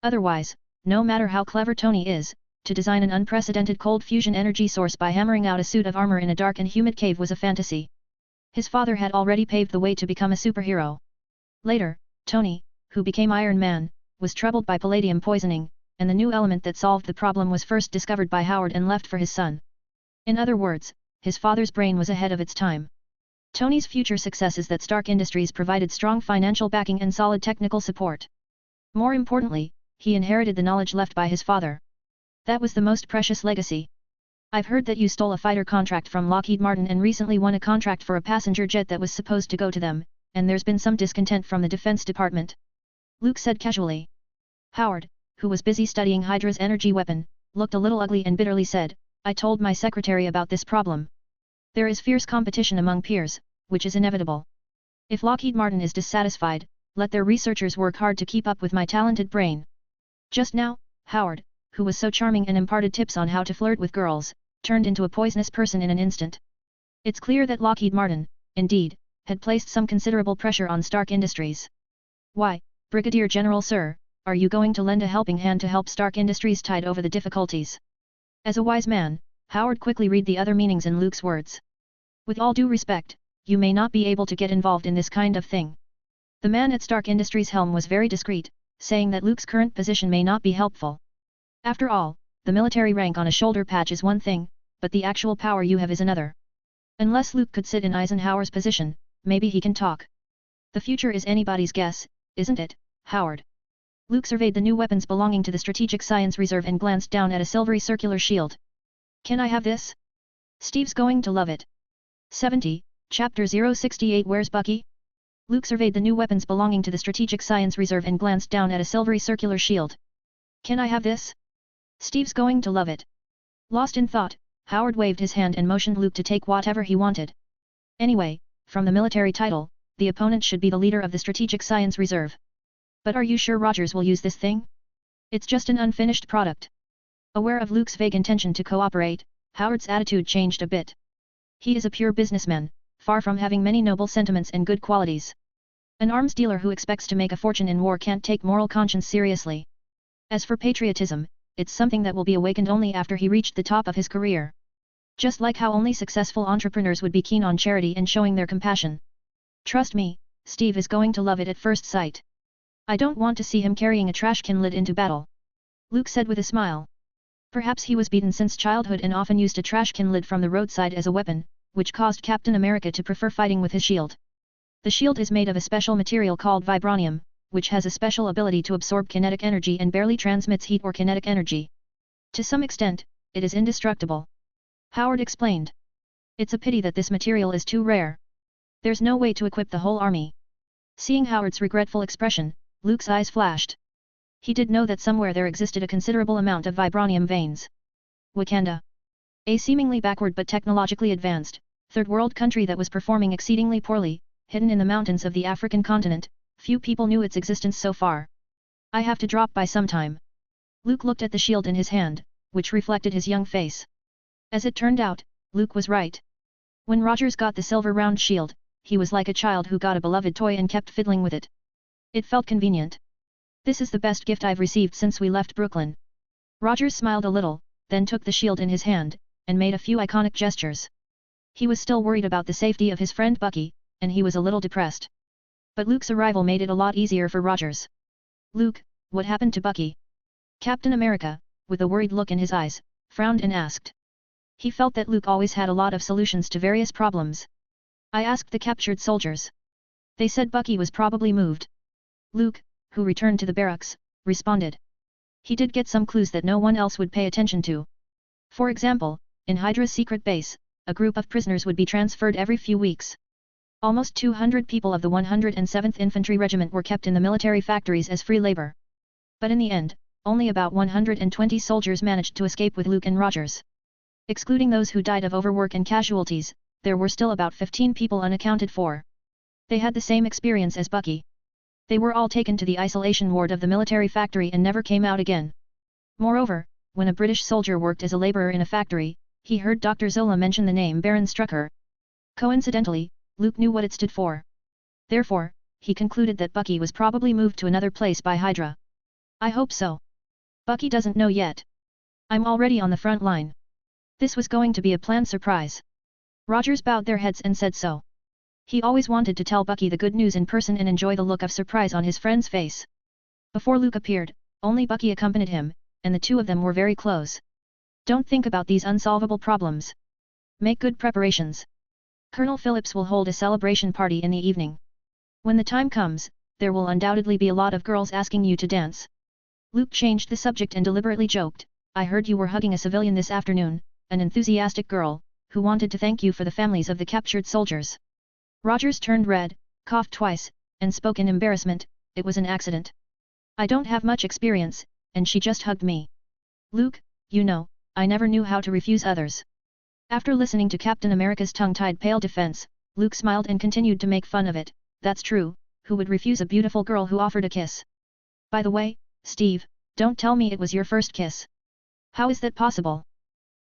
S1: Otherwise, no matter how clever Tony is, to design an unprecedented cold fusion energy source by hammering out a suit of armor in a dark and humid cave was a fantasy. His father had already paved the way to become a superhero. Later, Tony, who became Iron Man, was troubled by palladium poisoning, and the new element that solved the problem was first discovered by Howard and left for his son. In other words, his father's brain was ahead of its time. Tony's future success is that Stark Industries provided strong financial backing and solid technical support. More importantly, he inherited the knowledge left by his father. That was the most precious legacy. I've heard that you stole a fighter contract from Lockheed Martin and recently won a contract for a passenger jet that was supposed to go to them, and there's been some discontent from the Defense Department. Luke said casually. Howard, who was busy studying Hydra's energy weapon, looked a little ugly and bitterly said, I told my secretary about this problem. There is fierce competition among peers, which is inevitable. If Lockheed Martin is dissatisfied, let their researchers work hard to keep up with my talented brain. Just now, Howard, who was so charming and imparted tips on how to flirt with girls, turned into a poisonous person in an instant. It's clear that Lockheed Martin, indeed, had placed some considerable pressure on Stark Industries. "Why, Brigadier General Sir, are you going to lend a helping hand to help Stark Industries tide over the difficulties?" As a wise man, Howard quickly read the other meanings in Luke's words. "With all due respect, you may not be able to get involved in this kind of thing." The man at Stark Industries' helm was very discreet, saying that Luke's current position may not be helpful. After all, the military rank on a shoulder patch is one thing, but the actual power you have is another. Unless Luke could sit in Eisenhower's position, maybe he can talk. The future is anybody's guess, isn't it, Howard? Luke surveyed the new weapons belonging to the Strategic Science Reserve and glanced down at a silvery circular shield. "Can I have this? Steve's going to love it." 70, Chapter 068 Where's Bucky? Luke surveyed the new weapons belonging to the Strategic Science Reserve and glanced down at a silvery circular shield. "Can I have this? Steve's going to love it." Lost in thought, Howard waved his hand and motioned Luke to take whatever he wanted. Anyway, from the military title, the opponent should be the leader of the Strategic Science Reserve. "But are you sure Rogers will use this thing? It's just an unfinished product." Aware of Luke's vague intention to cooperate, Howard's attitude changed a bit. He is a pure businessman, far from having many noble sentiments and good qualities. An arms dealer who expects to make a fortune in war can't take moral conscience seriously. As for patriotism, it's something that will be awakened only after he reached the top of his career. Just like how only successful entrepreneurs would be keen on charity and showing their compassion. "Trust me, Steve is going to love it at first sight. I don't want to see him carrying a trash can lid into battle," Luke said with a smile. Perhaps he was beaten since childhood and often used a trash can lid from the roadside as a weapon, which caused Captain America to prefer fighting with his shield. The shield is made of a special material called vibranium, which has a special ability to absorb kinetic energy and barely transmits heat or kinetic energy. To some extent, it is indestructible. Howard explained. "It's a pity that this material is too rare. There's no way to equip the whole army." Seeing Howard's regretful expression, Luke's eyes flashed. He did know that somewhere there existed a considerable amount of vibranium veins. Wakanda. A seemingly backward but technologically advanced, third-world country that was performing exceedingly poorly, hidden in the mountains of the African continent, few people knew its existence so far. "I have to drop by sometime." Luke looked at the shield in his hand, which reflected his young face. As it turned out, Luke was right. When Rogers got the silver round shield, he was like a child who got a beloved toy and kept fiddling with it. It felt convenient. "This is the best gift I've received since we left Brooklyn." Rogers smiled a little, then took the shield in his hand, and made a few iconic gestures. He was still worried about the safety of his friend Bucky, and he was a little depressed. But Luke's arrival made it a lot easier for Rogers. "Luke, what happened to Bucky?" Captain America, with a worried look in his eyes, frowned and asked. He felt that Luke always had a lot of solutions to various problems. "I asked the captured soldiers. They said Bucky was probably moved." Luke, who returned to the barracks, responded. He did get some clues that no one else would pay attention to. For example, in Hydra's secret base, a group of prisoners would be transferred every few weeks. Almost 200 people of the 107th Infantry Regiment were kept in the military factories as free labor. But in the end, only about 120 soldiers managed to escape with Luke and Rogers. Excluding those who died of overwork and casualties, there were still about 15 people unaccounted for. They had the same experience as Bucky. They were all taken to the isolation ward of the military factory and never came out again. Moreover, when a British soldier worked as a laborer in a factory, he heard Dr. Zola mention the name Baron Strucker. Coincidentally, Luke knew what it stood for. Therefore, he concluded that Bucky was probably moved to another place by Hydra. "I hope so. Bucky doesn't know yet. I'm already on the front line." This was going to be a planned surprise. Rogers bowed their heads and said so. He always wanted to tell Bucky the good news in person and enjoy the look of surprise on his friend's face. Before Luke appeared, only Bucky accompanied him, and the two of them were very close. "Don't think about these unsolvable problems. Make good preparations. Colonel Phillips will hold a celebration party in the evening. When the time comes, there will undoubtedly be a lot of girls asking you to dance." Luke changed the subject and deliberately joked, "I heard you were hugging a civilian this afternoon, an enthusiastic girl, who wanted to thank you for the families of the captured soldiers." Rogers turned red, coughed twice, and spoke in embarrassment, "It was an accident. I don't have much experience, and she just hugged me. Luke, you know, I never knew how to refuse others." After listening to Captain America's tongue-tied pale defense, Luke smiled and continued to make fun of it. "That's true, who would refuse a beautiful girl who offered a kiss? By the way, Steve, don't tell me it was your first kiss. How is that possible?"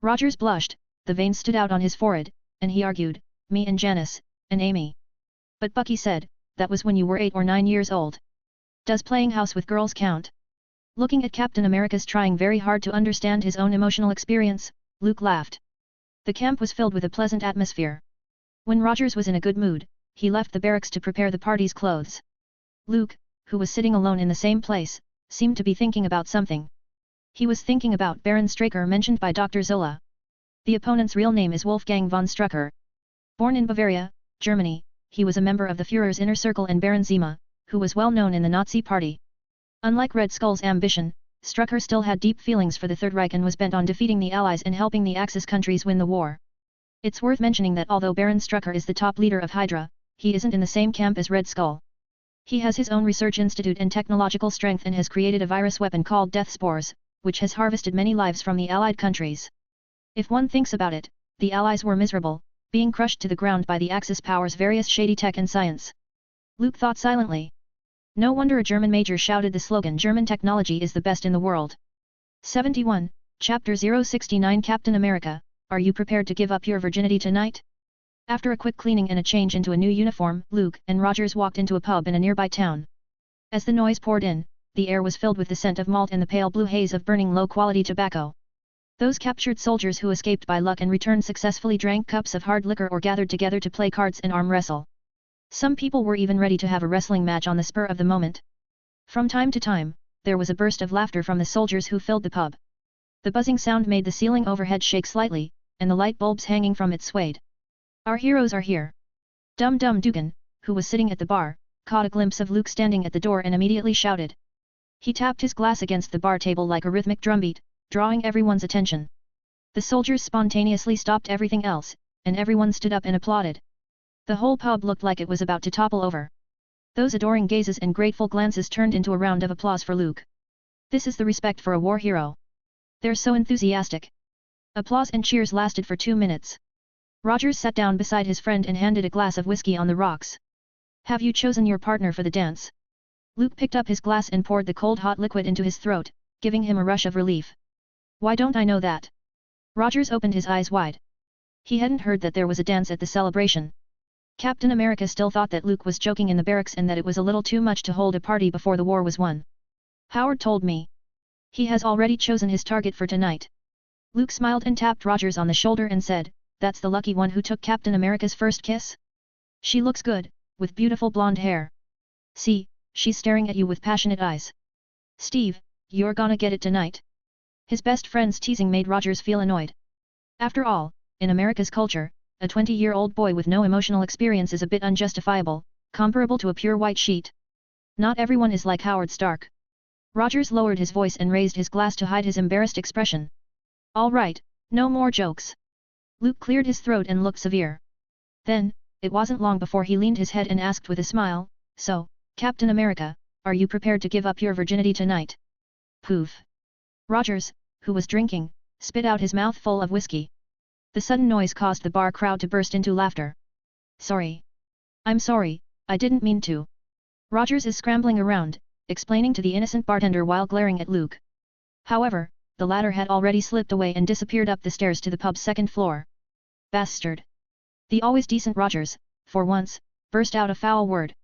S1: Rogers blushed, the veins stood out on his forehead, and he argued, "Me and Janice, and Amy. But Bucky said, that was when you were 8 or 9 years old. Does playing house with girls count? Looking at Captain America's trying very hard to understand his own emotional experience, Luke laughed. The camp was filled with a pleasant atmosphere. When Rogers was in a good mood, he left the barracks to prepare the party's clothes. Luke, who was sitting alone in the same place, seemed to be thinking about something. He was thinking about Baron Straker mentioned by Dr. Zola. The opponent's real name is Wolfgang von Strucker. Born in Bavaria, Germany, he was a member of the Führer's inner circle and Baron Zima, who was well known in the Nazi Party. Unlike Red Skull's ambition, Strucker still had deep feelings for the Third Reich and was bent on defeating the Allies and helping the Axis countries win the war. It's worth mentioning that although Baron Strucker is the top leader of Hydra, he isn't in the same camp as Red Skull. He has his own research institute and technological strength and has created a virus weapon called Death Spores, which has harvested many lives from the Allied countries. If one thinks about it, the Allies were miserable, being crushed to the ground by the Axis powers' various shady tech and science. Luke thought silently. No wonder a German major shouted the slogan German technology is the best in the world. 71, Chapter 069 Captain America, are you prepared to give up your virginity tonight? After a quick cleaning and a change into a new uniform, Luke and Rogers walked into a pub in a nearby town. As the noise poured in, the air was filled with the scent of malt and the pale blue haze of burning low-quality tobacco. Those captured soldiers who escaped by luck and returned successfully drank cups of hard liquor or gathered together to play cards and arm wrestle. Some people were even ready to have a wrestling match on the spur of the moment. From time to time, there was a burst of laughter from the soldiers who filled the pub. The buzzing sound made the ceiling overhead shake slightly, and the light bulbs hanging from it swayed. Our heroes are here. Dum-Dum Dugan, who was sitting at the bar, caught a glimpse of Luke standing at the door and immediately shouted. He tapped his glass against the bar table like a rhythmic drumbeat, drawing everyone's attention. The soldiers spontaneously stopped everything else, and everyone stood up and applauded. The whole pub looked like it was about to topple over. Those adoring gazes and grateful glances turned into a round of applause for Luke. This is the respect for a war hero. They're so enthusiastic. Applause and cheers lasted for 2 minutes. Rogers sat down beside his friend and handed a glass of whiskey on the rocks. Have you chosen your partner for the dance? Luke picked up his glass and poured the cold hot liquid into his throat, giving him a rush of relief. Why don't I know that? Rogers opened his eyes wide. He hadn't heard that there was a dance at the celebration. Captain America still thought that Luke was joking in the barracks and that it was a little too much to hold a party before the war was won. Howard told me. He has already chosen his target for tonight. Luke smiled and tapped Rogers on the shoulder and said, that's the lucky one who took Captain America's first kiss? She looks good, with beautiful blonde hair. See, she's staring at you with passionate eyes. Steve, you're gonna get it tonight. His best friend's teasing made Rogers feel annoyed. After all, in America's culture, a 20-year-old boy with no emotional experience is a bit unjustifiable, comparable to a pure white sheet. Not everyone is like Howard Stark. Rogers lowered his voice and raised his glass to hide his embarrassed expression. All right, no more jokes. Luke cleared his throat and looked severe. Then, it wasn't long before he leaned his head and asked with a smile, so, Captain America, are you prepared to give up your virginity tonight? Poof. Rogers, who was drinking, spit out his mouth full of whiskey. The sudden noise caused the bar crowd to burst into laughter. Sorry. I'm sorry, I didn't mean to. Rogers is scrambling around, explaining to the innocent bartender while glaring at Luke. However, the latter had already slipped away and disappeared up the stairs to the pub's second floor. Bastard. The always decent Rogers, for once, burst out a foul word.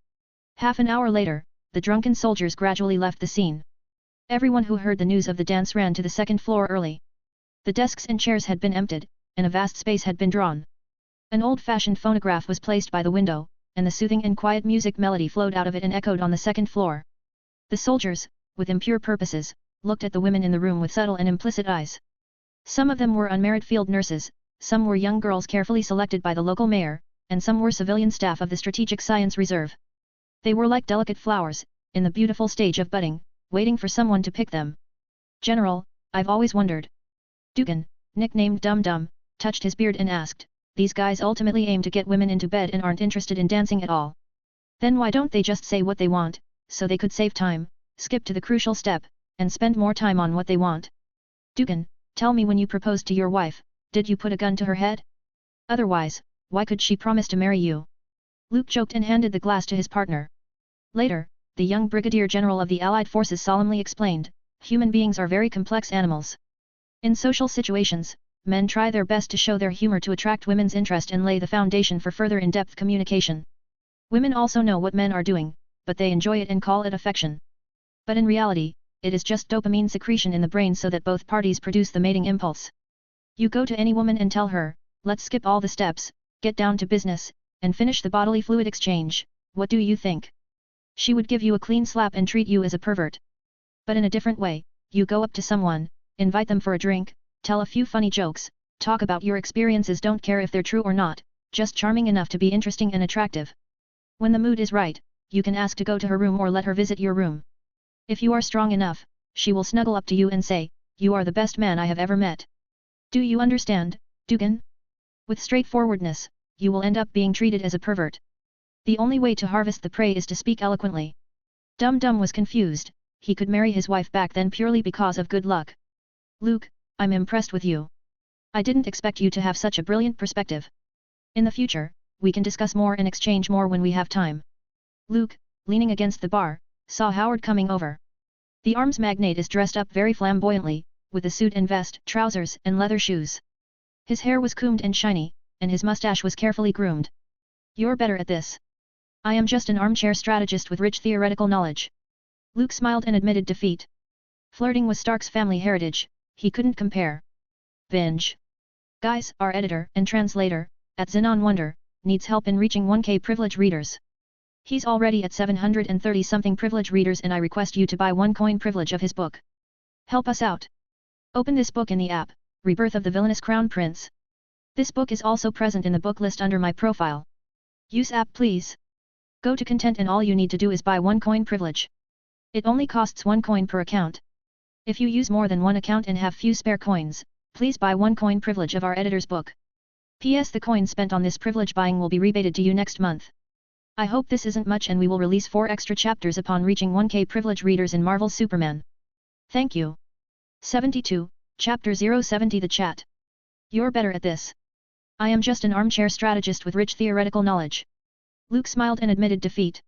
S1: Half an hour later, the drunken soldiers gradually left the scene. Everyone who heard the news of the dance ran to the second floor early. The desks and chairs had been emptied, and a vast space had been drawn. An old-fashioned phonograph was placed by the window, and the soothing and quiet music melody flowed out of it and echoed on the second floor. The soldiers, with impure purposes, looked at the women in the room with subtle and implicit eyes. Some of them were unmarried field nurses, some were young girls carefully selected by the local mayor, and some were civilian staff of the Strategic Science Reserve. They were like delicate flowers, in the beautiful stage of budding, waiting for someone to pick them. General, I've always wondered. Dugan, nicknamed Dum Dum, touched his beard and asked, these guys ultimately aim to get women into bed and aren't interested in dancing at all. Then why don't they just say what they want, so they could save time, skip to the crucial step, and spend more time on what they want? Dugan, tell me when you proposed to your wife, did you put a gun to her head? Otherwise, why could she promise to marry you? Luke joked and handed the glass to his partner. Later, the young brigadier general of the Allied forces solemnly explained, human beings are very complex animals. In social situations, men try their best to show their humor to attract women's interest and lay the foundation for further in-depth communication. Women also know what men are doing, but they enjoy it and call it affection. But in reality, it is just dopamine secretion in the brain so that both parties produce the mating impulse. You go to any woman and tell her, let's skip all the steps, get down to business, and finish the bodily fluid exchange, what do you think? She would give you a clean slap and treat you as a pervert. But in a different way, you go up to someone, invite them for a drink, tell a few funny jokes, talk about your experiences, don't care if they're true or not, just charming enough to be interesting and attractive. When the mood is right, you can ask to go to her room or let her visit your room. If you are strong enough, she will snuggle up to you and say, you are the best man I have ever met. Do you understand, Dugan? With straightforwardness, you will end up being treated as a pervert. The only way to harvest the prey is to speak eloquently. Dum Dum was confused, he could marry his wife back then purely because of good luck. Luke, I'm impressed with you. I didn't expect you to have such a brilliant perspective. In the future, we can discuss more and exchange more when we have time. Luke, leaning against the bar, saw Howard coming over. The arms magnate is dressed up very flamboyantly, with a suit and vest, trousers, and leather shoes. His hair was combed and shiny, and his mustache was carefully groomed. You're better at this. I am just an armchair strategist with rich theoretical knowledge. Luke smiled and admitted defeat. Flirting was Stark's family heritage, he couldn't compare. Binge. Guys, our editor and translator, at Xenon Wonder, needs help in reaching 1K privilege readers. He's already at 730-something privilege readers and I request you to buy 1 coin privilege of his book. Help us out. Open this book in the app, Rebirth of the Villainous Crown Prince. This book is also present in the book list under my profile. Use app please. Go to content and all you need to do is buy 1 coin privilege. It only costs 1 coin per account. If you use more than one account and have few spare coins, please buy 1 coin privilege of our editor's book. P.S. The coins spent on this privilege buying will be rebated to you next month. I hope this isn't much and we will release 4 extra chapters upon reaching 1K privilege readers in Marvel Superman. Thank you. 72, Chapter 070 The Chat. You're better at this. I am just an armchair strategist with rich theoretical knowledge. Luke smiled and admitted defeat.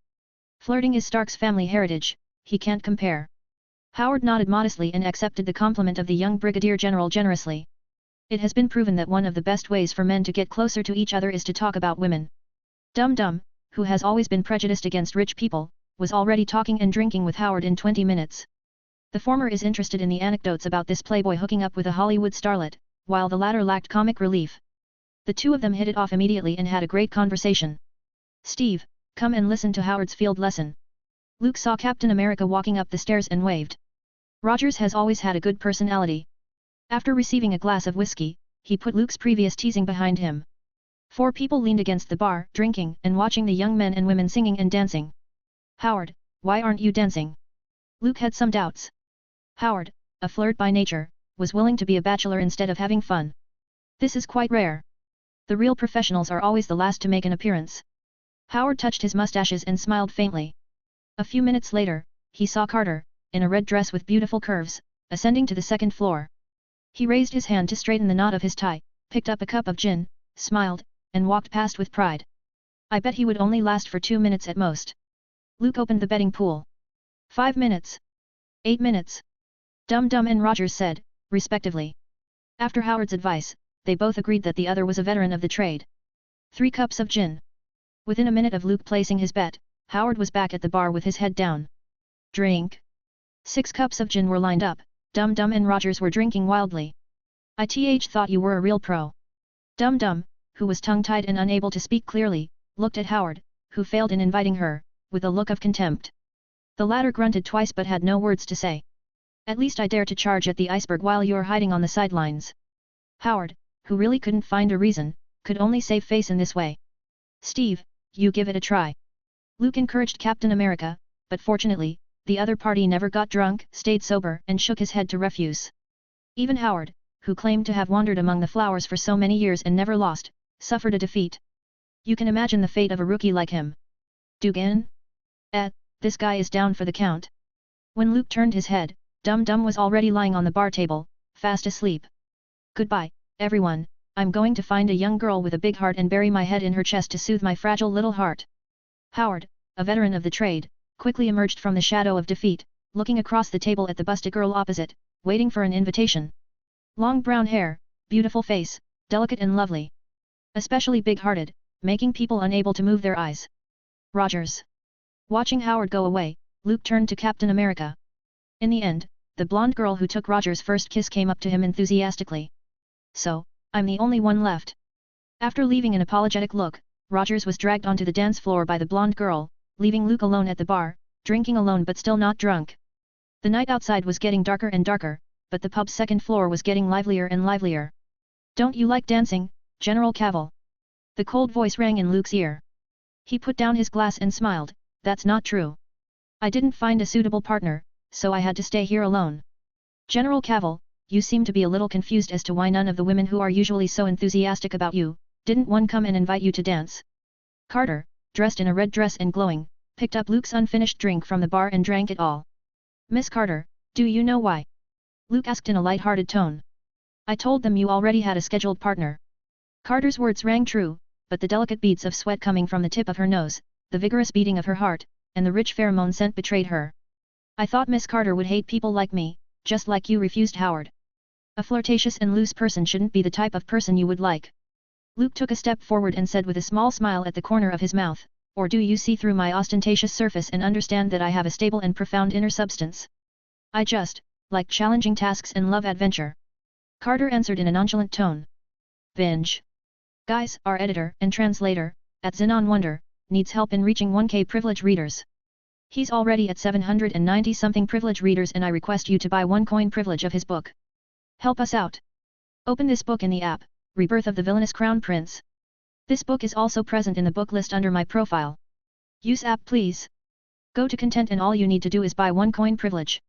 S1: Flirting is Stark's family heritage, he can't compare. Howard nodded modestly and accepted the compliment of the young Brigadier General generously. It has been proven that one of the best ways for men to get closer to each other is to talk about women. Dum Dum, who has always been prejudiced against rich people, was already talking and drinking with Howard in 20 minutes. The former is interested in the anecdotes about this playboy hooking up with a Hollywood starlet, while the latter lacked comic relief. The two of them hit it off immediately and had a great conversation. Steve, come and listen to Howard's field lesson. Luke saw Captain America walking up the stairs and waved. Rogers has always had a good personality. After receiving a glass of whiskey, he put Luke's previous teasing behind him. 4 people leaned against the bar, drinking and watching the young men and women singing and dancing. Howard, why aren't you dancing? Luke had some doubts. Howard, a flirt by nature, was willing to be a bachelor instead of having fun. This is quite rare. The real professionals are always the last to make an appearance. Howard touched his mustaches and smiled faintly. A few minutes later, he saw Carter, in a red dress with beautiful curves, ascending to the 2nd floor. He raised his hand to straighten the knot of his tie, picked up a cup of gin, smiled, and walked past with pride. I bet he would only last for 2 minutes at most. Luke opened the betting pool. 5 minutes. 8 minutes. Dum Dum and Rogers said, respectively. After Howard's advice, they both agreed that the other was a veteran of the trade. 3 cups of gin. Within a minute of Luke placing his bet, Howard was back at the bar with his head down. Drink. 6 cups of gin were lined up, Dum Dum and Rogers were drinking wildly. I thought you were a real pro. Dum Dum, who was tongue-tied and unable to speak clearly, looked at Howard, who failed in inviting her, with a look of contempt. The latter grunted twice but had no words to say. At least I dare to charge at the iceberg while you're hiding on the sidelines. Howard, who really couldn't find a reason, could only save face in this way. Steve, you give it a try. Luke encouraged Captain America, but fortunately, the other party never got drunk, stayed sober, and shook his head to refuse. Even Howard, who claimed to have wandered among the flowers for so many years and never lost, suffered a defeat. You can imagine the fate of a rookie like him. Dugan? This guy is down for the count. When Luke turned his head, Dum Dum was already lying on the bar table, fast asleep. Goodbye, everyone, I'm going to find a young girl with a big heart and bury my head in her chest to soothe my fragile little heart. Howard, a veteran of the trade, quickly emerged from the shadow of defeat, looking across the table at the busted girl opposite, waiting for an invitation. Long brown hair, beautiful face, delicate and lovely. Especially big-hearted, making people unable to move their eyes. Rogers. Watching Howard go away, Luke turned to Captain America. In the end, the blonde girl who took Roger's first kiss came up to him enthusiastically. So, I'm the only one left. After leaving an apologetic look, Rogers was dragged onto the dance floor by the blonde girl, leaving Luke alone at the bar, drinking alone but still not drunk. The night outside was getting darker and darker, but the pub's second floor was getting livelier and livelier. Don't you like dancing, General Cavill? The cold voice rang in Luke's ear. He put down his glass and smiled, that's not true. I didn't find a suitable partner, so I had to stay here alone. General Cavill, you seem to be a little confused as to why none of the women who are usually so enthusiastic about you, didn't one come and invite you to dance? Carter, dressed in a red dress and glowing, picked up Luke's unfinished drink from the bar and drank it all. Miss Carter, do you know why? Luke asked in a light-hearted tone. I told them you already had a scheduled partner. Carter's words rang true, but the delicate beads of sweat coming from the tip of her nose, the vigorous beating of her heart, and the rich pheromone scent betrayed her. I thought Miss Carter would hate people like me, just like you refused Howard. A flirtatious and loose person shouldn't be the type of person you would like. Luke took a step forward and said with a small smile at the corner of his mouth, or do you see through my ostentatious surface and understand that I have a stable and profound inner substance? I just, like challenging tasks and love adventure. Carter answered in a nonchalant tone. Binge. Guys, our editor and translator, at Xenon Wonder, needs help in reaching 1K privilege readers. He's already at 790-something privilege readers and I request you to buy 1 coin privilege of his book. Help us out. Open this book in the app, Rebirth of the Villainous Crown Prince. This book is also present in the book list under my profile. Use app please. Go to content and all you need to do is buy 1 coin privilege.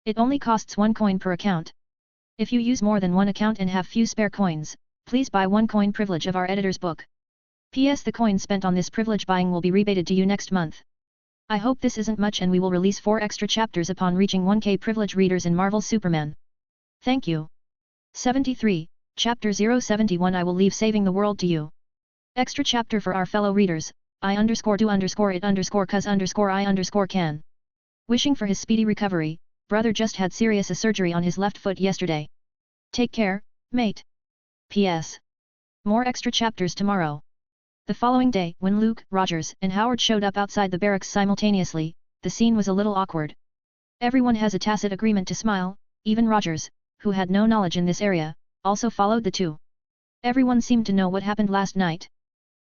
S1: It only costs 1 coin per account. If you use more than one account and have few spare coins, please buy 1 coin privilege of our editor's book. P.S. The coins spent on this privilege buying will be rebated to you next month. I hope this isn't much and we will release 4 extra chapters upon reaching 1K privilege readers in Marvel's Superman. Thank you. 73, Chapter 071 I will leave saving the world to you. Extra chapter for our fellow readers, I_do_it_cuz_I_can. Wishing for his speedy recovery, brother just had serious surgery on his left foot yesterday. Take care, mate. P.S. More extra chapters tomorrow. The following day, when Luke, Rogers, and Howard showed up outside the barracks simultaneously, the scene was a little awkward. Everyone has a tacit agreement to smile, even Rogers, who had no knowledge in this area, also followed the two. Everyone seemed to know what happened last night.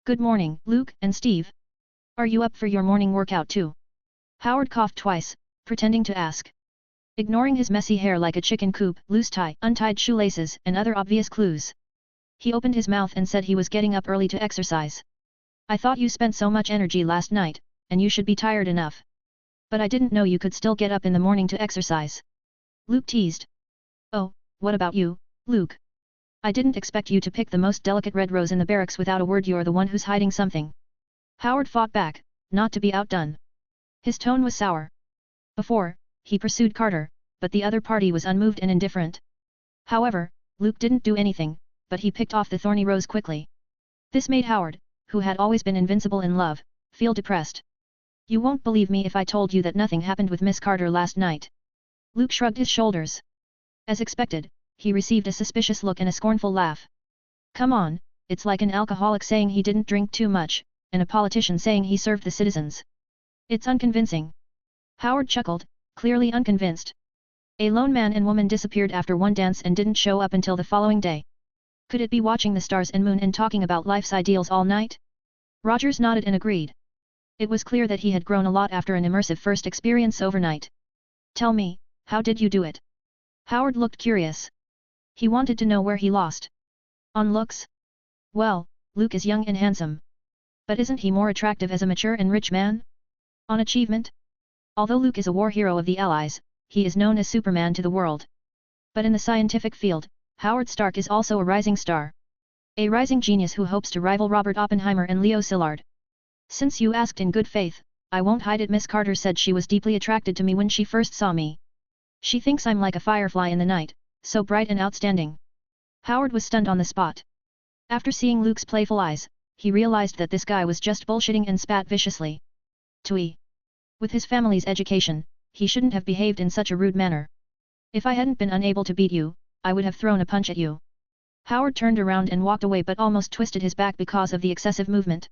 S1: Good morning, Luke and Steve. Are you up for your morning workout too? Howard coughed twice, pretending to ask. Ignoring his messy hair like a chicken coop, loose tie, untied shoelaces, and other obvious clues. He opened his mouth and said he was getting up early to exercise. I thought you spent so much energy last night, and you should be tired enough. But I didn't know you could still get up in the morning to exercise. Luke teased. Oh, what about you, Luke? I didn't expect you to pick the most delicate red rose in the barracks without a word. You're the one who's hiding something. Howard fought back, not to be outdone. His tone was sour. Before, he pursued Carter, but the other party was unmoved and indifferent. However, Luke didn't do anything, but he picked off the thorny rose quickly. This made Howard, who had always been invincible in love, feel depressed. You won't believe me if I told you that nothing happened with Miss Carter last night. Luke shrugged his shoulders. As expected, he received a suspicious look and a scornful laugh. Come on, it's like an alcoholic saying he didn't drink too much, and a politician saying he served the citizens. It's unconvincing. Howard chuckled, clearly unconvinced. A lone man and woman disappeared after one dance and didn't show up until the following day. Could it be watching the stars and moon and talking about life's ideals all night? Rogers nodded and agreed. It was clear that he had grown a lot after an immersive first experience overnight. Tell me, how did you do it? Howard looked curious. He wanted to know where he lost. On looks? Well, Luke is young and handsome. But isn't he more attractive as a mature and rich man? On achievement? Although Luke is a war hero of the Allies, he is known as Superman to the world. But in the scientific field, Howard Stark is also a rising star. A rising genius who hopes to rival Robert Oppenheimer and Leo Szilard. Since you asked in good faith, I won't hide it. Miss Carter said she was deeply attracted to me when she first saw me. She thinks I'm like a firefly in the night, so bright and outstanding. Howard was stunned on the spot. After seeing Luke's playful eyes, he realized that this guy was just bullshitting and spat viciously. Twee. With his family's education, he shouldn't have behaved in such a rude manner. If I hadn't been unable to beat you, I would have thrown a punch at you. Howard turned around and walked away but almost twisted his back because of the excessive movement.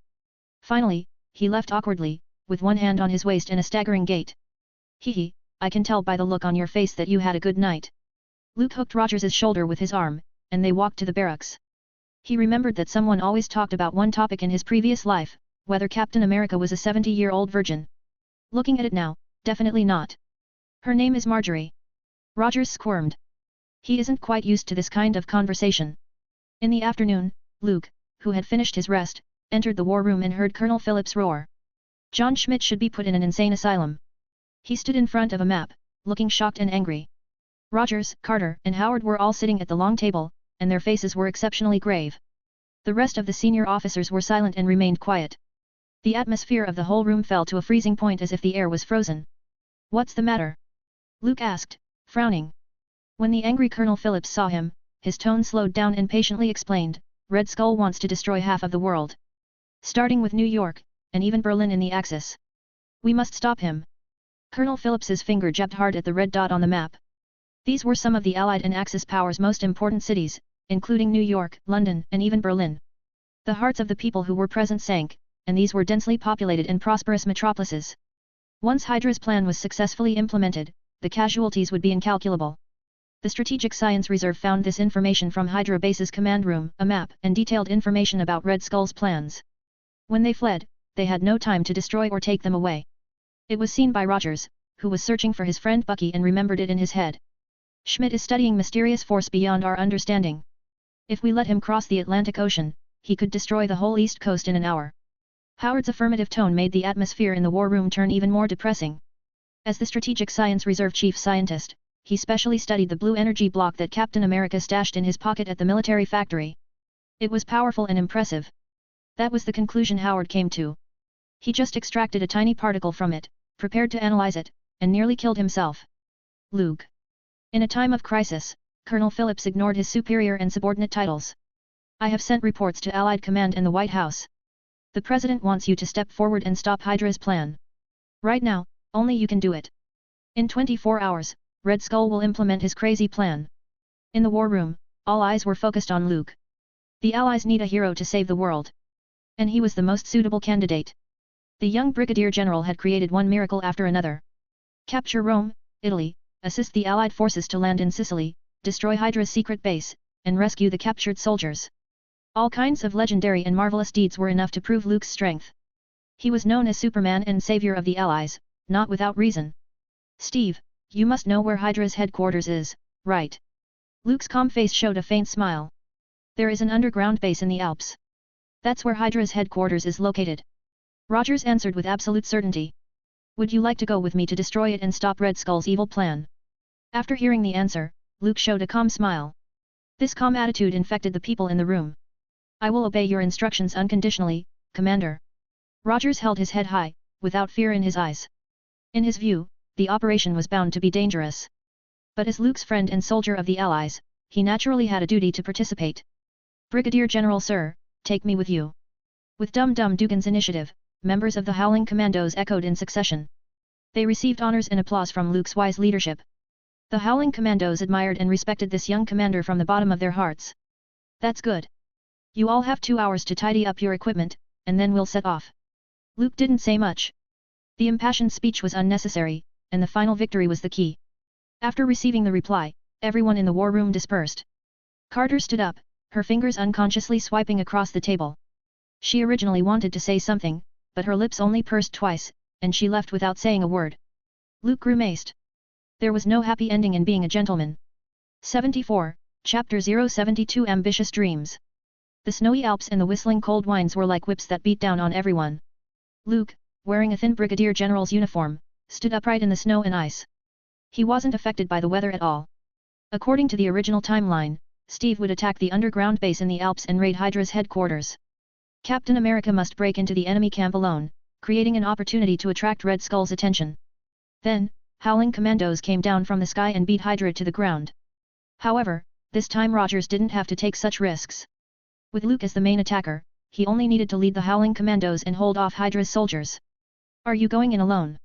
S1: Finally, he left awkwardly, with one hand on his waist and a staggering gait. Hee, I can tell by the look on your face that you had a good night. Luke hooked Rogers's shoulder with his arm, and they walked to the barracks. He remembered that someone always talked about one topic in his previous life, whether Captain America was a 70-year-old virgin. Looking at it now, definitely not. Her name is Marjorie. Rogers squirmed. He isn't quite used to this kind of conversation. In the afternoon, Luke, who had finished his rest, entered the war room and heard Colonel Phillips roar. John Schmidt should be put in an insane asylum. He stood in front of a map, looking shocked and angry. Rogers, Carter, and Howard were all sitting at the long table, and their faces were exceptionally grave. The rest of the senior officers were silent and remained quiet. The atmosphere of the whole room fell to a freezing point as if the air was frozen. What's the matter? Luke asked, frowning. When the angry Colonel Phillips saw him, his tone slowed down and patiently explained, Red Skull wants to destroy half of the world. Starting with New York, and even Berlin in the Axis. We must stop him. Colonel Phillips's finger jabbed hard at the red dot on the map. These were some of the Allied and Axis powers' most important cities, including New York, London, and even Berlin. The hearts of the people who were present sank, and these were densely populated and prosperous metropolises. Once Hydra's plan was successfully implemented, the casualties would be incalculable. The Strategic Science Reserve found this information from Hydra Base's command room, a map, and detailed information about Red Skull's plans. When they fled, they had no time to destroy or take them away. It was seen by Rogers, who was searching for his friend Bucky and remembered it in his head. Schmidt is studying mysterious force beyond our understanding. If we let him cross the Atlantic Ocean, he could destroy the whole East Coast in an hour. Howard's affirmative tone made the atmosphere in the war room turn even more depressing. As the Strategic Science Reserve chief scientist, he specially studied the blue energy block that Captain America stashed in his pocket at the military factory. It was powerful and impressive. That was the conclusion Howard came to. He just extracted a tiny particle from it, prepared to analyze it, and nearly killed himself. Luke. In a time of crisis, Colonel Phillips ignored his superior and subordinate titles. I have sent reports to Allied Command and the White House. The President wants you to step forward and stop Hydra's plan. Right now, only you can do it. In 24 hours, Red Skull will implement his crazy plan. In the war room, all eyes were focused on Luke. The Allies need a hero to save the world. And he was the most suitable candidate. The young Brigadier General had created one miracle after another. Capture Rome, Italy, assist the Allied forces to land in Sicily, destroy Hydra's secret base, and rescue the captured soldiers. All kinds of legendary and marvelous deeds were enough to prove Luke's strength. He was known as Superman and savior of the Allies, not without reason. Steve, you must know where Hydra's headquarters is, right? Luke's calm face showed a faint smile. There is an underground base in the Alps. That's where Hydra's headquarters is located. Rogers answered with absolute certainty. Would you like to go with me to destroy it and stop Red Skull's evil plan? After hearing the answer, Luke showed a calm smile. This calm attitude infected the people in the room. I will obey your instructions unconditionally, Commander. Rogers held his head high, without fear in his eyes. In his view, the operation was bound to be dangerous. But as Luke's friend and soldier of the Allies, he naturally had a duty to participate. Brigadier General Sir, take me with you. With Dum Dum Dugan's initiative, members of the Howling Commandos echoed in succession. They received honors and applause from Luke's wise leadership. The Howling Commandos admired and respected this young commander from the bottom of their hearts. That's good. You all have 2 hours to tidy up your equipment, and then we'll set off. Luke didn't say much. The impassioned speech was unnecessary, and the final victory was the key. After receiving the reply, everyone in the war room dispersed. Carter stood up, her fingers unconsciously swiping across the table. She originally wanted to say something, but her lips only pursed twice, and she left without saying a word. Luke grimaced. There was no happy ending in being a gentleman. 74, Chapter 072 Ambitious Dreams. The snowy Alps and the whistling cold winds were like whips that beat down on everyone. Luke, wearing a thin brigadier general's uniform, stood upright in the snow and ice. He wasn't affected by the weather at all. According to the original timeline, Steve would attack the underground base in the Alps and raid Hydra's headquarters. Captain America must break into the enemy camp alone, creating an opportunity to attract Red Skull's attention. Then, Howling Commandos came down from the sky and beat Hydra to the ground. However, this time Rogers didn't have to take such risks. With Luke as the main attacker, he only needed to lead the Howling Commandos and hold off Hydra's soldiers. Are you going in alone?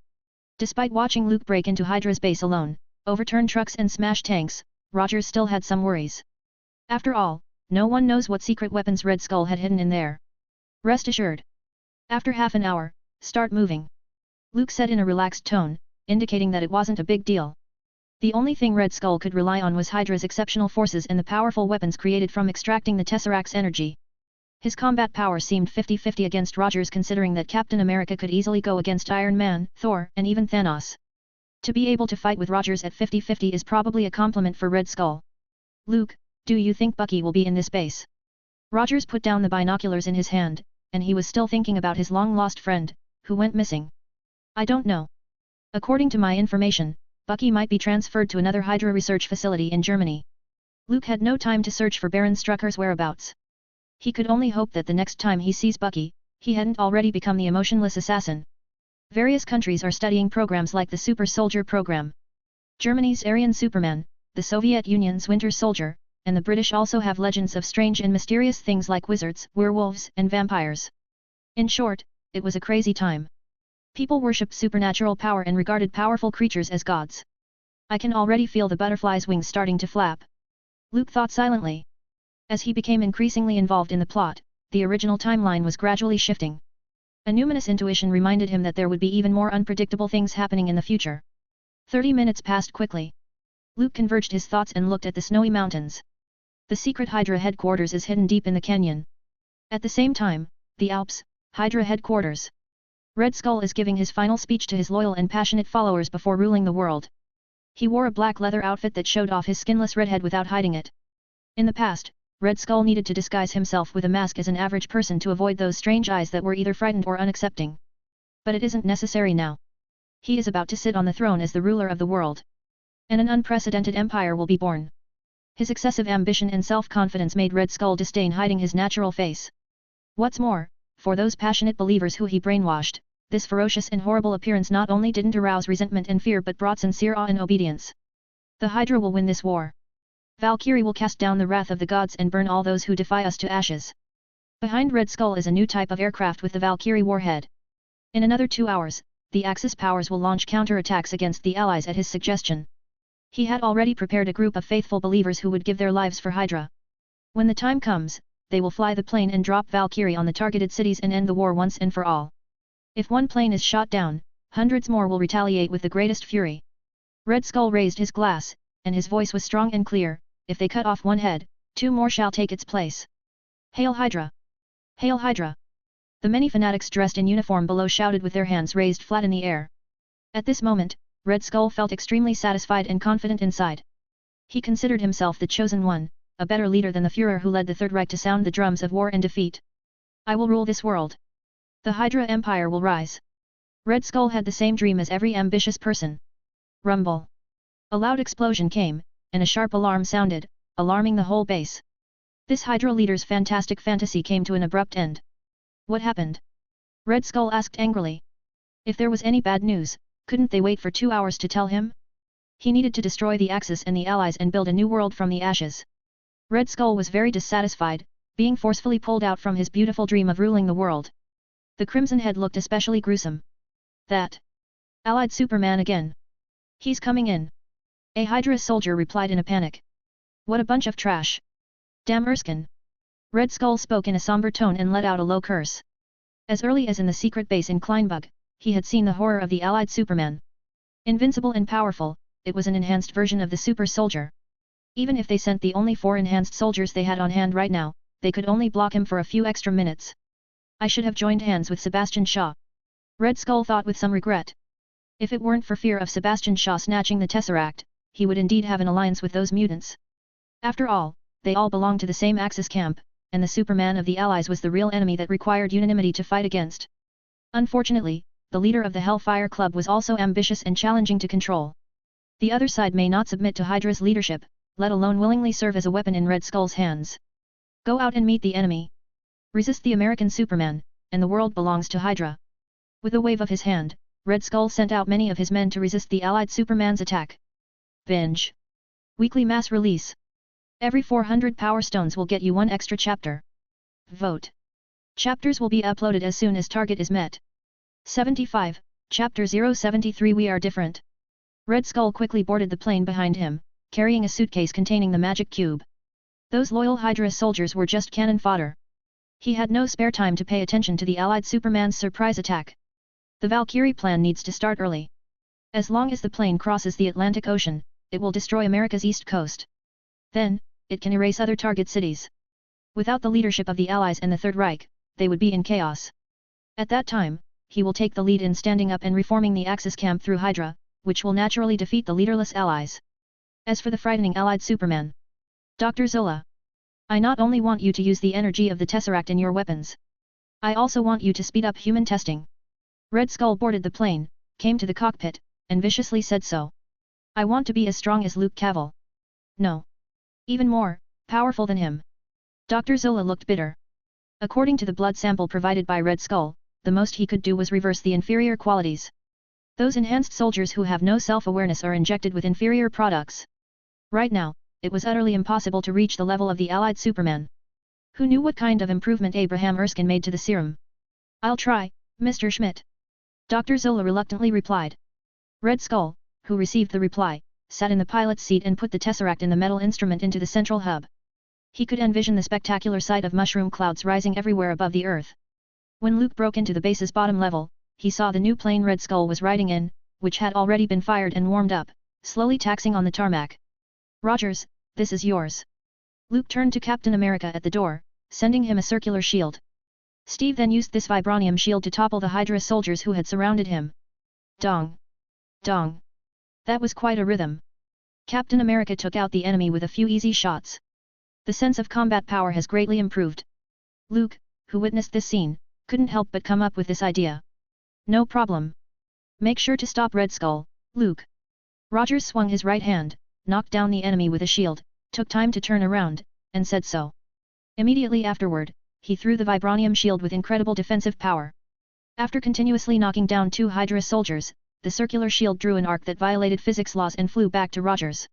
S1: Despite watching Luke break into Hydra's base alone, overturn trucks and smash tanks, Rogers still had some worries. After all, no one knows what secret weapons Red Skull had hidden in there. Rest assured. After half an hour, start moving. Luke said in a relaxed tone, indicating that it wasn't a big deal. The only thing Red Skull could rely on was Hydra's exceptional forces and the powerful weapons created from extracting the Tesseract's energy. His combat power seemed 50-50 against Rogers, considering that Captain America could easily go against Iron Man, Thor, and even Thanos. To be able to fight with Rogers at 50-50 is probably a compliment for Red Skull. Luke, do you think Bucky will be in this base? Rogers put down the binoculars in his hand, and he was still thinking about his long-lost friend, who went missing. I don't know. According to my information, Bucky might be transferred to another Hydra research facility in Germany. Luke had no time to search for Baron Strucker's whereabouts. He could only hope that the next time he sees Bucky, he hadn't already become the emotionless assassin. Various countries are studying programs like the Super Soldier program. Germany's Aryan Superman, the Soviet Union's Winter Soldier, and the British also have legends of strange and mysterious things like wizards, werewolves, and vampires. In short, it was a crazy time. People worshipped supernatural power and regarded powerful creatures as gods. I can already feel the butterfly's wings starting to flap. Luke thought silently. As he became increasingly involved in the plot, the original timeline was gradually shifting. A numinous intuition reminded him that there would be even more unpredictable things happening in the future. 30 minutes passed quickly. Luke converged his thoughts and looked at the snowy mountains. The secret Hydra headquarters is hidden deep in the canyon. At the same time, the Alps, Hydra headquarters. Red Skull is giving his final speech to his loyal and passionate followers before ruling the world. He wore a black leather outfit that showed off his skinless redhead without hiding it. In the past, Red Skull needed to disguise himself with a mask as an average person to avoid those strange eyes that were either frightened or unaccepting. But it isn't necessary now. He is about to sit on the throne as the ruler of the world. And an unprecedented empire will be born. His excessive ambition and self-confidence made Red Skull disdain hiding his natural face. What's more, for those passionate believers who he brainwashed, this ferocious and horrible appearance not only didn't arouse resentment and fear but brought sincere awe and obedience. The Hydra will win this war. Valkyrie will cast down the wrath of the gods and burn all those who defy us to ashes. Behind Red Skull is a new type of aircraft with the Valkyrie warhead. In another 2 hours, the Axis powers will launch counterattacks against the Allies at his suggestion. He had already prepared a group of faithful believers who would give their lives for Hydra. When the time comes, they will fly the plane and drop Valkyrie on the targeted cities and end the war once and for all. If one plane is shot down, hundreds more will retaliate with the greatest fury. Red Skull raised his glass, and his voice was strong and clear. If they cut off one head, 2 more shall take its place. Hail Hydra! Hail Hydra! The many fanatics dressed in uniform below shouted with their hands raised flat in the air. At this moment, Red Skull felt extremely satisfied and confident inside. He considered himself the chosen one, a better leader than the Führer who led the Third Reich to sound the drums of war and defeat. I will rule this world. The Hydra Empire will rise. Red Skull had the same dream as every ambitious person. Rumble. A loud explosion came, and a sharp alarm sounded, alarming the whole base. This Hydra leader's fantastic fantasy came to an abrupt end. What happened? Red Skull asked angrily. If there was any bad news, couldn't they wait for 2 hours to tell him? He needed to destroy the Axis and the Allies and build a new world from the ashes. Red Skull was very dissatisfied, being forcefully pulled out from his beautiful dream of ruling the world. The Crimson Head looked especially gruesome. That Allied Superman again. He's coming in. A Hydra soldier replied in a panic. What a bunch of trash. Damn Erskine. Red Skull spoke in a somber tone and let out a low curse. As early as in the secret base in Kleinbug, he had seen the horror of the Allied Superman. Invincible and powerful, it was an enhanced version of the super soldier. Even if they sent the only 4 enhanced soldiers they had on hand right now, they could only block him for a few extra minutes. I should have joined hands with Sebastian Shaw. Red Skull thought with some regret. If it weren't for fear of Sebastian Shaw snatching the Tesseract, he would indeed have an alliance with those mutants. After all, they all belonged to the same Axis camp, and the Superman of the Allies was the real enemy that required unanimity to fight against. Unfortunately, the leader of the Hellfire Club was also ambitious and challenging to control. The other side may not submit to Hydra's leadership, let alone willingly serve as a weapon in Red Skull's hands. Go out and meet the enemy. Resist the American Superman, and the world belongs to Hydra. With a wave of his hand, Red Skull sent out many of his men to resist the Allied Superman's attack. Binge. Weekly mass release. Every 400 Power Stones will get you 1 extra chapter. Vote. Chapters will be uploaded as soon as target is met. 75, Chapter 073 We Are Different. Red Skull quickly boarded the plane behind him, carrying a suitcase containing the magic cube. Those loyal Hydra soldiers were just cannon fodder. He had no spare time to pay attention to the Allied Superman's surprise attack. The Valkyrie plan needs to start early. As long as the plane crosses the Atlantic Ocean, it will destroy America's east coast. Then, it can erase other target cities. Without the leadership of the Allies and the Third Reich, they would be in chaos. At that time, he will take the lead in standing up and reforming the Axis camp through Hydra, which will naturally defeat the leaderless Allies. As for the frightening Allied Superman, Dr. Zola, I not only want you to use the energy of the Tesseract in your weapons. I also want you to speed up human testing. Red Skull boarded the plane, came to the cockpit, and viciously said so. I want to be as strong as Luke Cavill. No. Even more, powerful than him. Dr. Zola looked bitter. According to the blood sample provided by Red Skull, the most he could do was reverse the inferior qualities. Those enhanced soldiers who have no self-awareness are injected with inferior products. Right now, it was utterly impossible to reach the level of the Allied Superman. Who knew what kind of improvement Abraham Erskine made to the serum? I'll try, Mr. Schmidt. Dr. Zola reluctantly replied. Red Skull, who received the reply, sat in the pilot's seat and put the tesseract in the metal instrument into the central hub. He could envision the spectacular sight of mushroom clouds rising everywhere above the Earth. When Luke broke into the base's bottom level, he saw the new plane Red Skull was riding in, which had already been fired and warmed up, slowly taxiing on the tarmac. Rogers, this is yours. Luke turned to Captain America at the door, sending him a circular shield. Steve then used this vibranium shield to topple the Hydra soldiers who had surrounded him. Dong! Dong! That was quite a rhythm. Captain America took out the enemy with a few easy shots. The sense of combat power has greatly improved. Luke, who witnessed this scene, couldn't help but come up with this idea. No problem. Make sure to stop Red Skull, Luke. Rogers swung his right hand, knocked down the enemy with a shield, took time to turn around, and said so. Immediately afterward, he threw the vibranium shield with incredible defensive power. After continuously knocking down 2 Hydra soldiers, the circular shield drew an arc that violated physics laws and flew back to Rogers.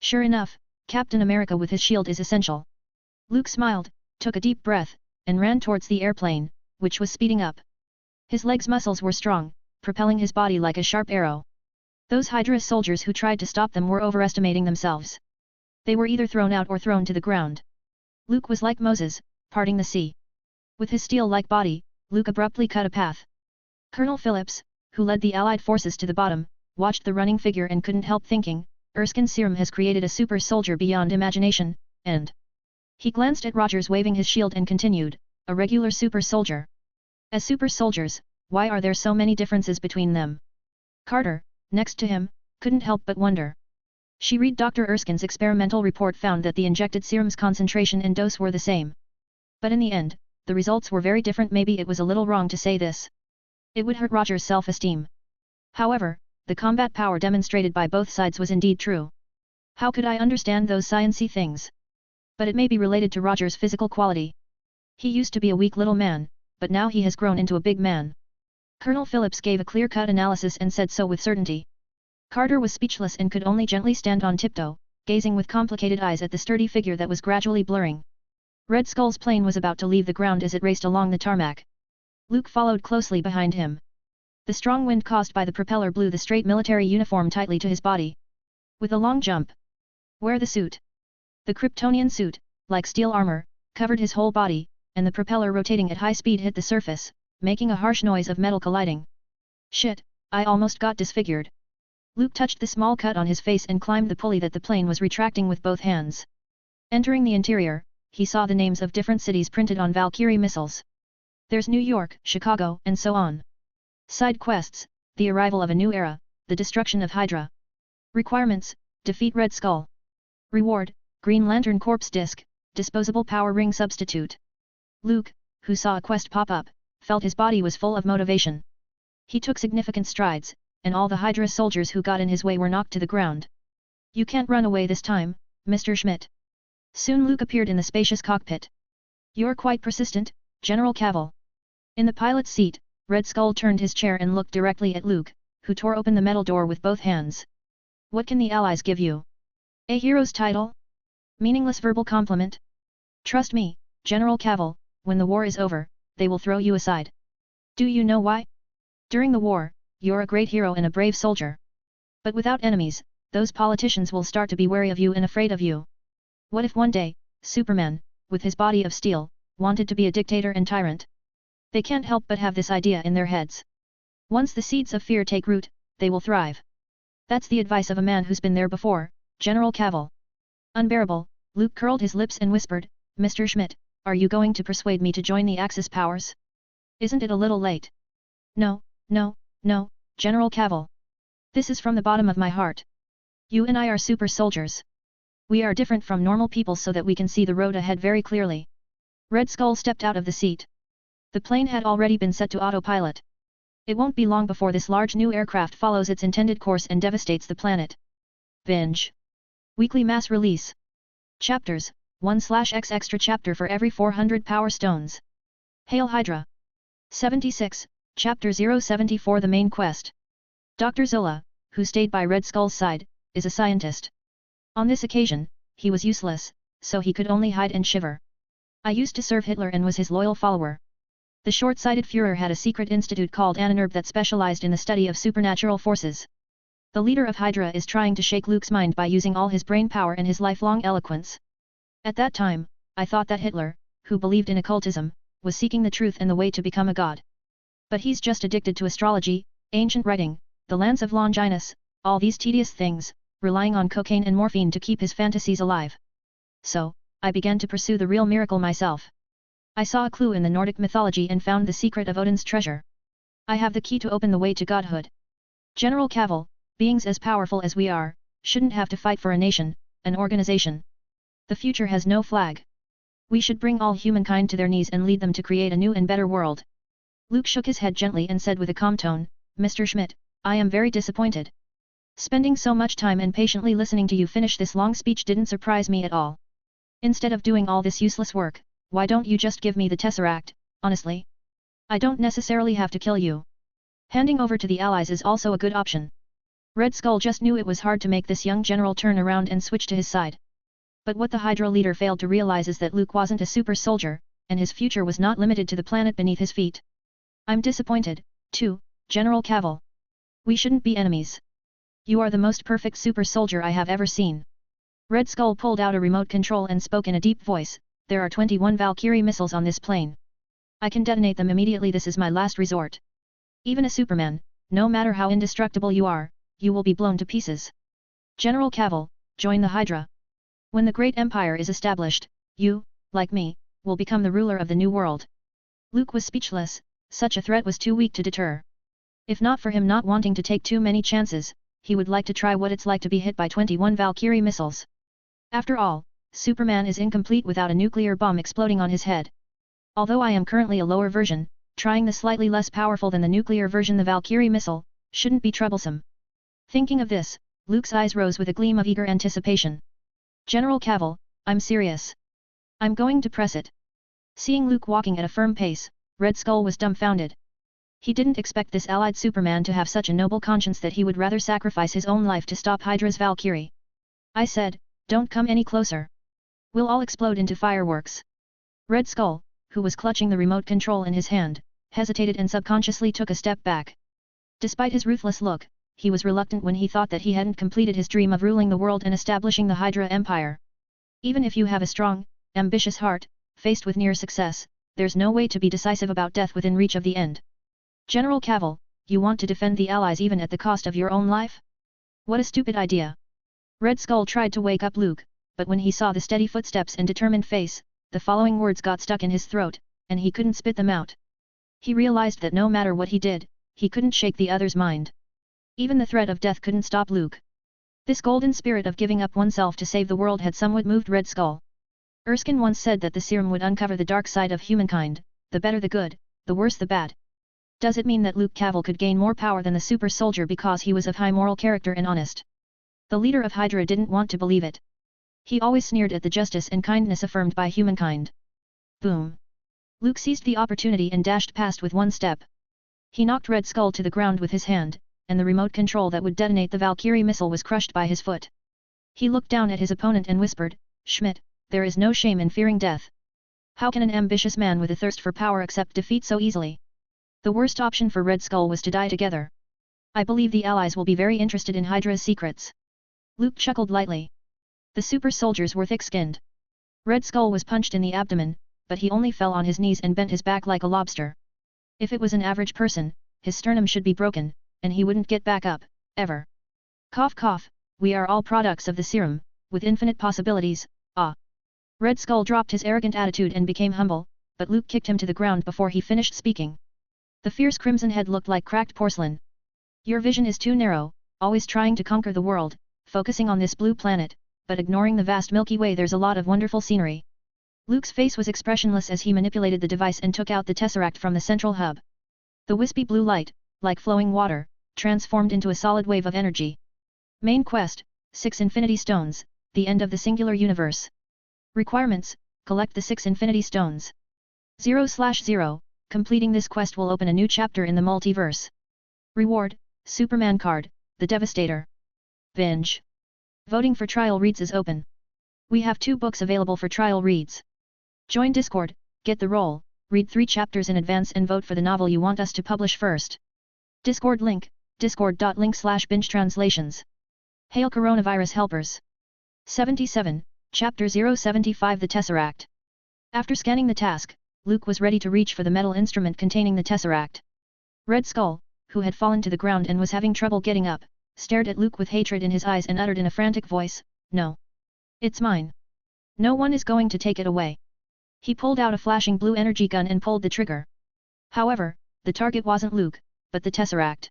S1: Sure enough, Captain America with his shield is essential. Luke smiled, took a deep breath, and ran towards the airplane, which was speeding up. His legs' muscles were strong, propelling his body like a sharp arrow. Those Hydra soldiers who tried to stop them were overestimating themselves. They were either thrown out or thrown to the ground. Luke was like Moses, parting the sea. With his steel-like body, Luke abruptly cut a path. Colonel Phillips, who led the Allied forces to the bottom, watched the running figure and couldn't help thinking, Erskine's serum has created a super soldier beyond imagination, and... He glanced at Rogers waving his shield and continued, a regular super soldier. As super soldiers, why are there so many differences between them? Carter, next to him, couldn't help but wonder. She read Dr. Erskine's experimental report found that the injected serum's concentration and dose were the same. But in the end, the results were very different. Maybe it was a little wrong to say this. It would hurt Rogers' self-esteem. However, the combat power demonstrated by both sides was indeed true. How could I understand those sciencey things? But it may be related to Rogers' physical quality. He used to be a weak little man, but now he has grown into a big man. Colonel Phillips gave a clear-cut analysis and said so with certainty. Carter was speechless and could only gently stand on tiptoe, gazing with complicated eyes at the sturdy figure that was gradually blurring. Red Skull's plane was about to leave the ground as it raced along the tarmac. Luke followed closely behind him. The strong wind caused by the propeller blew the straight military uniform tightly to his body. With a long jump. Wear the suit. The Kryptonian suit, like steel armor, covered his whole body, and the propeller rotating at high speed hit the surface, making a harsh noise of metal colliding. Shit, I almost got disfigured. Luke touched the small cut on his face and climbed the pulley that the plane was retracting with both hands. Entering the interior, he saw the names of different cities printed on Valkyrie missiles. There's New York, Chicago, and so on. Side quests, the arrival of a new era, the destruction of Hydra. Requirements, defeat Red Skull. Reward, Green Lantern Corpse Disc, disposable power ring substitute. Luke, who saw a quest pop up, felt his body was full of motivation. He took significant strides, and all the Hydra soldiers who got in his way were knocked to the ground. You can't run away this time, Mr. Schmidt. Soon Luke appeared in the spacious cockpit. You're quite persistent, General Cavill. In the pilot's seat, Red Skull turned his chair and looked directly at Luke, who tore open the metal door with both hands. What can the Allies give you? A hero's title? Meaningless verbal compliment? Trust me, General Cavill, when the war is over, they will throw you aside. Do you know why? During the war, you're a great hero and a brave soldier. But without enemies, those politicians will start to be wary of you and afraid of you. What if one day, Superman, with his body of steel, wanted to be a dictator and tyrant? They can't help but have this idea in their heads. Once the seeds of fear take root, they will thrive. That's the advice of a man who's been there before, General Cavill. Unbearable, Luke curled his lips and whispered, Mr. Schmidt, are you going to persuade me to join the Axis powers? Isn't it a little late? No, no, no, General Cavill. This is from the bottom of my heart. You and I are super soldiers. We are different from normal people so that we can see the road ahead very clearly. Red Skull stepped out of the seat. The plane had already been set to autopilot. It won't be long before this large new aircraft follows its intended course and devastates the planet. Binge. Weekly mass release. Chapters, 1/X extra chapter for every 400 power stones. Hail Hydra. 76, Chapter 074 The Main Quest. Dr. Zola, who stayed by Red Skull's side, is a scientist. On this occasion, he was useless, so he could only hide and shiver. I used to serve Hitler and was his loyal follower. The short-sighted Führer had a secret institute called Ahnenerbe that specialized in the study of supernatural forces. The leader of Hydra is trying to shake Luke's mind by using all his brain power and his lifelong eloquence. At that time, I thought that Hitler, who believed in occultism, was seeking the truth and the way to become a god. But he's just addicted to astrology, ancient writing, the lands of Longinus, all these tedious things, relying on cocaine and morphine to keep his fantasies alive. So, I began to pursue the real miracle myself. I saw a clue in the Nordic mythology and found the secret of Odin's treasure. I have the key to open the way to godhood. General Cavill, beings as powerful as we are, shouldn't have to fight for a nation, an organization. The future has no flag. We should bring all humankind to their knees and lead them to create a new and better world. Luke shook his head gently and said with a calm tone, Mr. Schmidt, I am very disappointed. Spending so much time and patiently listening to you finish this long speech didn't surprise me at all. Instead of doing all this useless work, why don't you just give me the Tesseract, honestly? I don't necessarily have to kill you. Handing over to the Allies is also a good option. Red Skull just knew it was hard to make this young general turn around and switch to his side. But what the Hydra leader failed to realize is that Luke wasn't a super soldier, and his future was not limited to the planet beneath his feet. I'm disappointed, too, General Cavill. We shouldn't be enemies. You are the most perfect super soldier I have ever seen. Red Skull pulled out a remote control and spoke in a deep voice, there are 21 Valkyrie missiles on this plane. I can detonate them immediately, this is my last resort. Even a Superman, no matter how indestructible you are, you will be blown to pieces. General Cavill, join the Hydra. When the great empire is established, you, like me, will become the ruler of the new world. Luke was speechless, such a threat was too weak to deter. If not for him not wanting to take too many chances, he would like to try what it's like to be hit by 21 Valkyrie missiles. After all, Superman is incomplete without a nuclear bomb exploding on his head. Although I am currently a lower version, trying the slightly less powerful than the nuclear version, the Valkyrie missile, shouldn't be troublesome. Thinking of this, Luke's eyes rose with a gleam of eager anticipation. General Cavill, I'm serious. I'm going to press it. Seeing Luke walking at a firm pace, Red Skull was dumbfounded. He didn't expect this allied Superman to have such a noble conscience that he would rather sacrifice his own life to stop Hydra's Valkyrie. I said, don't come any closer. We'll all explode into fireworks. Red Skull, who was clutching the remote control in his hand, hesitated and subconsciously took a step back. Despite his ruthless look, he was reluctant when he thought that he hadn't completed his dream of ruling the world and establishing the Hydra Empire. Even if you have a strong, ambitious heart, faced with near success, there's no way to be decisive about death within reach of the end. General Cavill, you want to defend the Allies even at the cost of your own life? What a stupid idea. Red Skull tried to wake up Luke, but when he saw the steady footsteps and determined face, the following words got stuck in his throat, and he couldn't spit them out. He realized that no matter what he did, he couldn't shake the other's mind. Even the threat of death couldn't stop Luke. This golden spirit of giving up oneself to save the world had somewhat moved Red Skull. Erskine once said that the serum would uncover the dark side of humankind, the better the good, the worse the bad. Does it mean that Luke Cavill could gain more power than the super soldier because he was of high moral character and honest? The leader of Hydra didn't want to believe it. He always sneered at the justice and kindness affirmed by humankind. Boom! Luke seized the opportunity and dashed past with one step. He knocked Red Skull to the ground with his hand, and the remote control that would detonate the Valkyrie missile was crushed by his foot. He looked down at his opponent and whispered, Schmidt, there is no shame in fearing death. How can an ambitious man with a thirst for power accept defeat so easily? The worst option for Red Skull was to die together. I believe the Allies will be very interested in Hydra's secrets. Luke chuckled lightly. The super soldiers were thick-skinned. Red Skull was punched in the abdomen, but he only fell on his knees and bent his back like a lobster. If it was an average person, his sternum should be broken, and he wouldn't get back up, ever. Cough cough, we are all products of the serum, with infinite possibilities, ah. Red Skull dropped his arrogant attitude and became humble, but Luke kicked him to the ground before he finished speaking. The fierce crimson head looked like cracked porcelain. Your vision is too narrow, always trying to conquer the world, focusing on this blue planet, but ignoring the vast Milky Way. There's a lot of wonderful scenery. Luke's face was expressionless as he manipulated the device and took out the tesseract from the central hub. The wispy blue light, like flowing water, transformed into a solid wave of energy. Main quest, 6 Infinity Stones, the end of the singular universe. Requirements, collect the 6 Infinity Stones. 0/0, completing this quest will open a new chapter in the multiverse. Reward, Superman card, the Devastator. Binge. Voting for trial reads is open. We have 2 books available for trial reads. Join Discord, get the role, read 3 chapters in advance and vote for the novel you want us to publish first. Discord link, discord.link/binge-translations. Hail Coronavirus Helpers. 77, Chapter 075 The Tesseract. After scanning the task, Luke was ready to reach for the metal instrument containing the Tesseract. Red Skull, who had fallen to the ground and was having trouble getting up, stared at Luke with hatred in his eyes and uttered in a frantic voice, "No. It's mine. No one is going to take it away." He pulled out a flashing blue energy gun and pulled the trigger. However, the target wasn't Luke, but the Tesseract.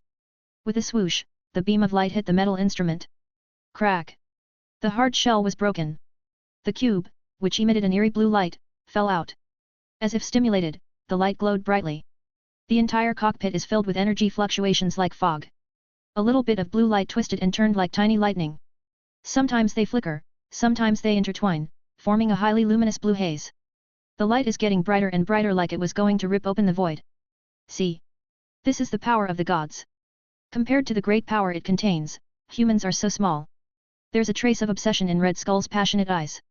S1: With a swoosh, the beam of light hit the metal instrument. Crack! The hard shell was broken. The cube, which emitted an eerie blue light, fell out. As if stimulated, the light glowed brightly. The entire cockpit is filled with energy fluctuations like fog. A little bit of blue light twisted and turned like tiny lightning. Sometimes they flicker, sometimes they intertwine, forming a highly luminous blue haze. The light is getting brighter and brighter like it was going to rip open the void. See? This is the power of the gods. Compared to the great power it contains, humans are so small. There's a trace of obsession in Red Skull's passionate eyes.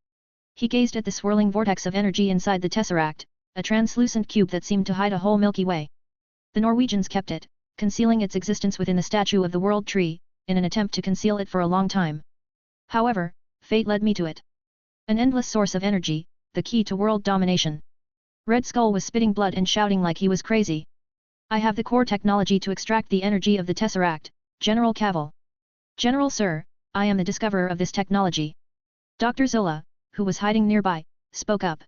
S1: He gazed at the swirling vortex of energy inside the Tesseract, a translucent cube that seemed to hide a whole Milky Way. The Norwegians kept it, concealing its existence within the statue of the World Tree, in an attempt to conceal it for a long time. However, fate led me to it. An endless source of energy, the key to world domination. Red Skull was spitting blood and shouting like he was crazy. I have the core technology to extract the energy of the Tesseract, General Cavill. General Sir, I am the discoverer of this technology. Dr. Zola, who was hiding nearby, spoke up.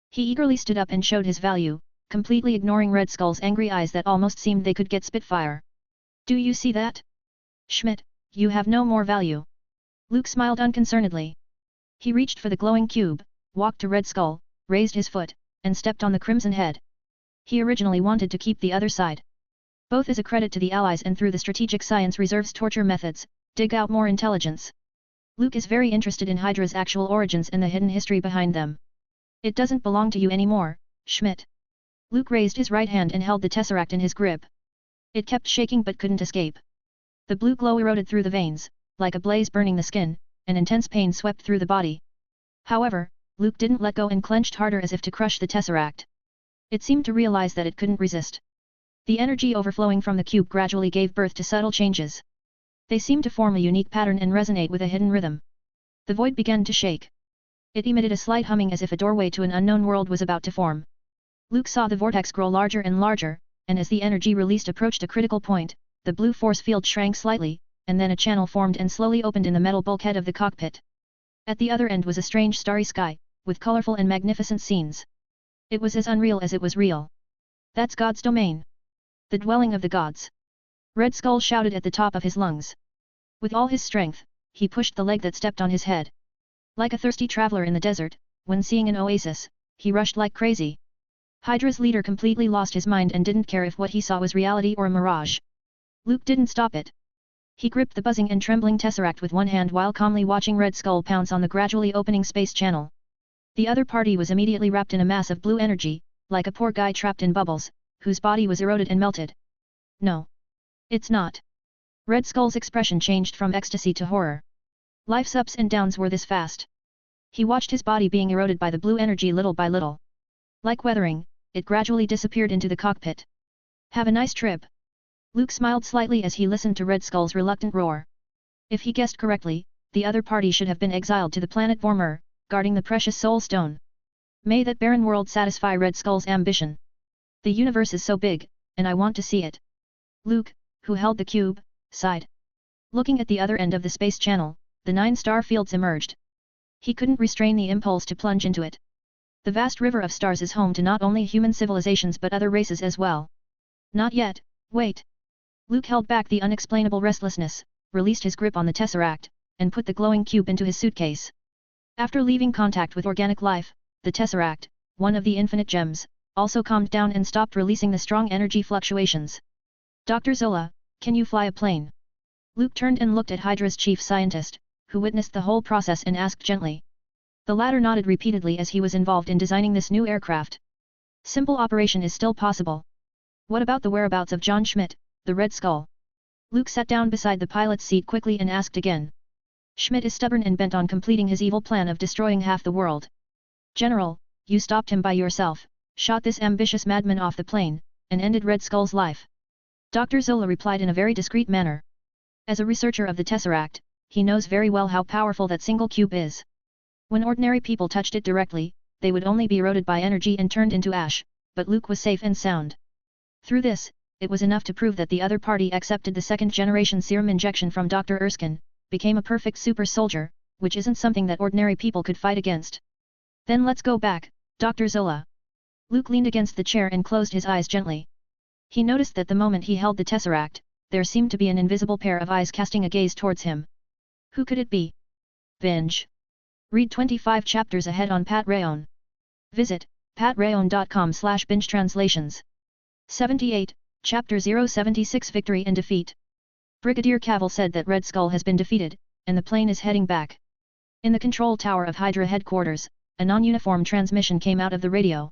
S1: He eagerly stood up and showed his value, completely ignoring Red Skull's angry eyes that almost seemed they could get spitfire. Do you see that? Schmidt, you have no more value. Luke smiled unconcernedly. He reached for the glowing cube, walked to Red Skull, raised his foot, and stepped on the crimson head. He originally wanted to keep the other side. Both as a credit to the Allies and through the Strategic Science Reserve's torture methods, dig out more intelligence. Luke is very interested in Hydra's actual origins and the hidden history behind them. It doesn't belong to you anymore, Schmidt. Luke raised his right hand and held the Tesseract in his grip. It kept shaking but couldn't escape. The blue glow eroded through the veins, like a blaze burning the skin, and intense pain swept through the body. However, Luke didn't let go and clenched harder as if to crush the Tesseract. It seemed to realize that it couldn't resist. The energy overflowing from the cube gradually gave birth to subtle changes. They seemed to form a unique pattern and resonate with a hidden rhythm. The void began to shake. It emitted a slight humming as if a doorway to an unknown world was about to form. Luke saw the vortex grow larger and larger, and as the energy released approached a critical point, the blue force field shrank slightly, and then a channel formed and slowly opened in the metal bulkhead of the cockpit. At the other end was a strange starry sky, with colorful and magnificent scenes. It was as unreal as it was real. That's God's domain. The dwelling of the gods. Red Skull shouted at the top of his lungs. With all his strength, he pushed the leg that stepped on his head. Like a thirsty traveler in the desert, when seeing an oasis, he rushed like crazy. Hydra's leader completely lost his mind and didn't care if what he saw was reality or a mirage. Luke didn't stop it. He gripped the buzzing and trembling Tesseract with one hand while calmly watching Red Skull pounce on the gradually opening space channel. The other party was immediately wrapped in a mass of blue energy, like a poor guy trapped in bubbles, whose body was eroded and melted. No. It's not. Red Skull's expression changed from ecstasy to horror. Life's ups and downs were this fast. He watched his body being eroded by the blue energy little by little. Like weathering, it gradually disappeared into the cockpit. Have a nice trip. Luke smiled slightly as he listened to Red Skull's reluctant roar. If he guessed correctly, the other party should have been exiled to the planet Vormir, guarding the precious Soul Stone. May that barren world satisfy Red Skull's ambition. The universe is so big, and I want to see it. Luke, who held the cube, sighed. Looking at the other end of the space channel, the 9 star fields emerged. He couldn't restrain the impulse to plunge into it. The vast river of stars is home to not only human civilizations but other races as well. Not yet, wait. Luke held back the unexplainable restlessness, released his grip on the Tesseract, and put the glowing cube into his suitcase. After leaving contact with organic life, the Tesseract, one of the infinite gems, also calmed down and stopped releasing the strong energy fluctuations. Dr. Zola, can you fly a plane? Luke turned and looked at Hydra's chief scientist, who witnessed the whole process and asked gently. The latter nodded repeatedly as he was involved in designing this new aircraft. Simple operation is still possible. What about the whereabouts of John Schmidt, the Red Skull? Luke sat down beside the pilot's seat quickly and asked again. Schmidt is stubborn and bent on completing his evil plan of destroying half the world. General, you stopped him by yourself, shot this ambitious madman off the plane, and ended Red Skull's life. Dr. Zola replied in a very discreet manner. As a researcher of the Tesseract, he knows very well how powerful that single cube is. When ordinary people touched it directly, they would only be eroded by energy and turned into ash, but Luke was safe and sound. Through this, it was enough to prove that the other party accepted the second-generation serum injection from Dr. Erskine, became a perfect super soldier, which isn't something that ordinary people could fight against. Then let's go back, Dr. Zola. Luke leaned against the chair and closed his eyes gently. He noticed that the moment he held the Tesseract, there seemed to be an invisible pair of eyes casting a gaze towards him. Who could it be? Binge. Read 25 chapters ahead on Patreon. Visit patreon.com/binge-translations. 78, Chapter 076 Victory and Defeat. Brigadier Cavill said that Red Skull has been defeated, and the plane is heading back. In the control tower of Hydra headquarters, a non-uniform transmission came out of the radio.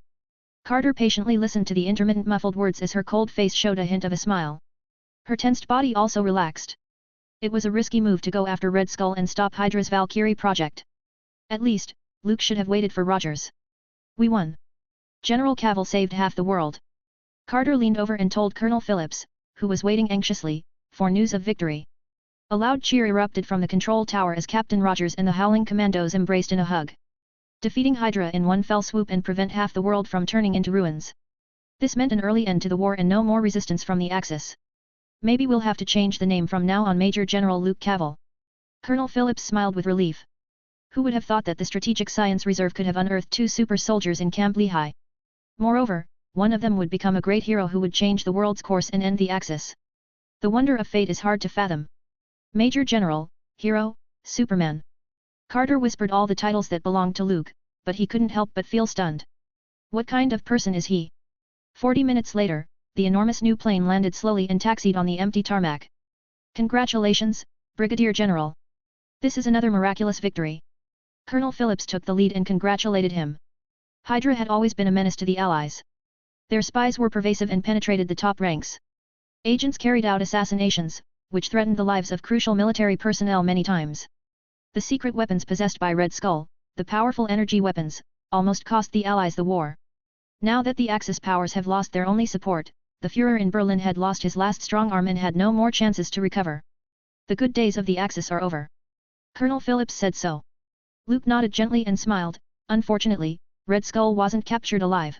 S1: Carter patiently listened to the intermittent muffled words as her cold face showed a hint of a smile. Her tensed body also relaxed. It was a risky move to go after Red Skull and stop Hydra's Valkyrie project. At least, Luke should have waited for Rogers. We won. General Cavill saved half the world. Carter leaned over and told Colonel Phillips, who was waiting anxiously, for news of victory. A loud cheer erupted from the control tower as Captain Rogers and the Howling Commandos embraced in a hug. Defeating Hydra in one fell swoop and prevent half the world from turning into ruins. This meant an early end to the war and no more resistance from the Axis. Maybe we'll have to change the name from now on. Major General Luke Cavill. Colonel Phillips smiled with relief. Who would have thought that the Strategic Science Reserve could have unearthed 2 super soldiers in Camp Lehigh? Moreover, one of them would become a great hero who would change the world's course and end the Axis. The wonder of fate is hard to fathom. Major General, Hero, Superman. Carter whispered all the titles that belonged to Luke, but he couldn't help but feel stunned. What kind of person is he? 40 minutes later, the enormous new plane landed slowly and taxied on the empty tarmac. Congratulations, Brigadier General. This is another miraculous victory. Colonel Phillips took the lead and congratulated him. Hydra had always been a menace to the Allies. Their spies were pervasive and penetrated the top ranks. Agents carried out assassinations, which threatened the lives of crucial military personnel many times. The secret weapons possessed by Red Skull, the powerful energy weapons, almost cost the Allies the war. Now that the Axis powers have lost their only support, the Führer in Berlin had lost his last strong arm and had no more chances to recover. The good days of the Axis are over. Colonel Phillips said so. Luke nodded gently and smiled. Unfortunately, Red Skull wasn't captured alive.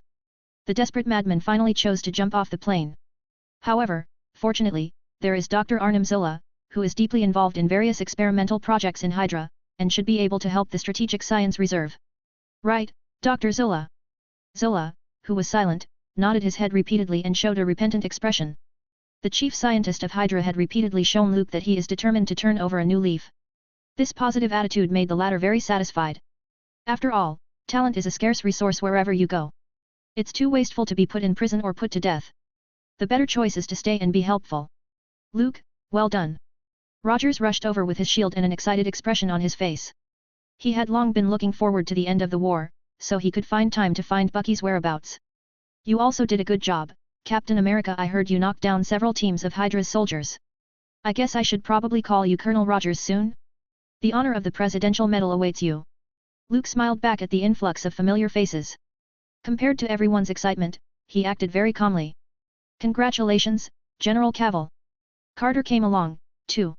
S1: The desperate madman finally chose to jump off the plane. However, fortunately, there is Dr. Arnim Zola, who is deeply involved in various experimental projects in Hydra, and should be able to help the Strategic Science Reserve. Right, Dr. Zola. Zola, who was silent, nodded his head repeatedly and showed a repentant expression. The chief scientist of Hydra had repeatedly shown Luke that he is determined to turn over a new leaf. This positive attitude made the latter very satisfied. After all, talent is a scarce resource wherever you go. It's too wasteful to be put in prison or put to death. The better choice is to stay and be helpful. Luke, well done. Rogers rushed over with his shield and an excited expression on his face. He had long been looking forward to the end of the war, so he could find time to find Bucky's whereabouts. You also did a good job, Captain America. I heard you knocked down several teams of Hydra's soldiers. I guess I should probably call you Colonel Rogers soon? The honor of the Presidential Medal awaits you. Luke smiled back at the influx of familiar faces. Compared to everyone's excitement, he acted very calmly. Congratulations, General Cavill. Carter came along, too.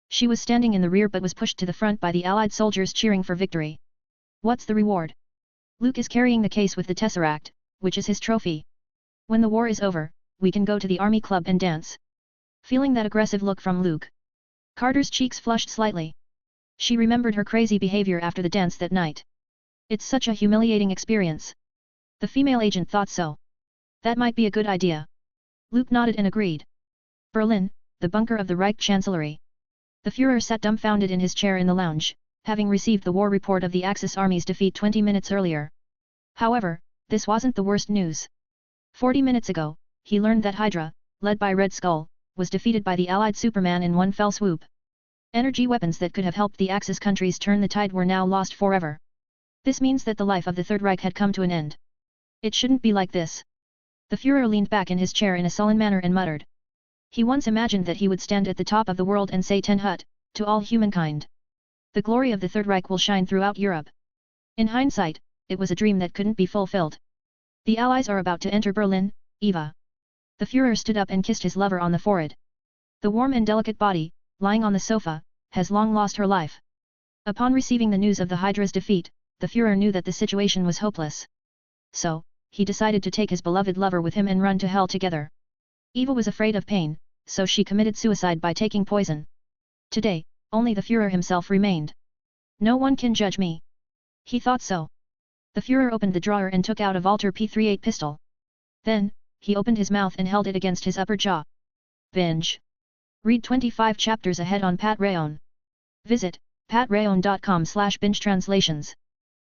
S1: She was standing in the rear but was pushed to the front by the Allied soldiers cheering for victory. What's the reward? Luke is carrying the case with the Tesseract, which is his trophy. When the war is over, we can go to the Army Club and dance. Feeling that aggressive look from Luke, Carter's cheeks flushed slightly. She remembered her crazy behavior after the dance that night. It's such a humiliating experience. The female agent thought so. That might be a good idea. Luke nodded and agreed. Berlin, the bunker of the Reich Chancellery. The Führer sat dumbfounded in his chair in the lounge, having received the war report of the Axis army's defeat 20 minutes earlier. However, this wasn't the worst news. 40 minutes ago, he learned that Hydra, led by Red Skull, was defeated by the Allied Superman in one fell swoop. Energy weapons that could have helped the Axis countries turn the tide were now lost forever. This means that the life of the Third Reich had come to an end. It shouldn't be like this. The Führer leaned back in his chair in a sullen manner and muttered. He once imagined that he would stand at the top of the world and say Ten Hut, to all humankind. The glory of the Third Reich will shine throughout Europe. In hindsight, it was a dream that couldn't be fulfilled. The Allies are about to enter Berlin, Eva. The Führer stood up and kissed his lover on the forehead. The warm and delicate body, lying on the sofa, has long lost her life. Upon receiving the news of the Hydra's defeat, the Führer knew that the situation was hopeless. So, he decided to take his beloved lover with him and run to hell together. Eva was afraid of pain, so she committed suicide by taking poison. Today, only the Führer himself remained. No one can judge me. He thought so. The Führer opened the drawer and took out a Walter P38 pistol. Then, he opened his mouth and held it against his upper jaw. Binge. Read 25 chapters ahead on Patreon. Visit patreon.com/binge translations.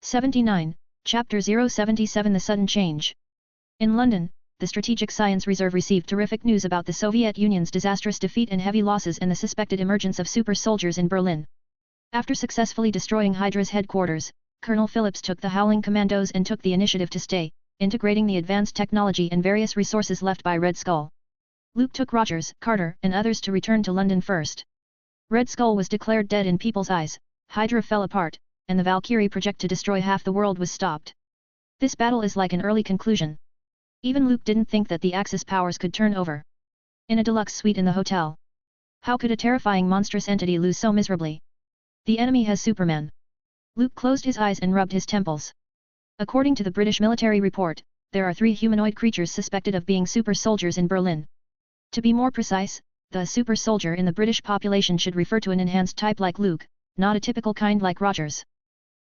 S1: 79, Chapter 077 The Sudden Change. In London, the Strategic Science Reserve received terrific news about the Soviet Union's disastrous defeat and heavy losses and the suspected emergence of super soldiers in Berlin. After successfully destroying Hydra's headquarters, Colonel Phillips took the Howling Commandos and took the initiative to stay, integrating the advanced technology and various resources left by Red Skull. Luke took Rogers, Carter, and others to return to London first. Red Skull was declared dead in people's eyes, Hydra fell apart, and the Valkyrie project to destroy half the world was stopped. This battle is like an early conclusion. Even Luke didn't think that the Axis powers could turn over. In a deluxe suite in the hotel. How could a terrifying monstrous entity lose so miserably? The enemy has Superman. Luke closed his eyes and rubbed his temples. According to the British military report, there are 3 humanoid creatures suspected of being super soldiers in Berlin. To be more precise, the super soldier in the British population should refer to an enhanced type like Luke, not a typical kind like Rogers.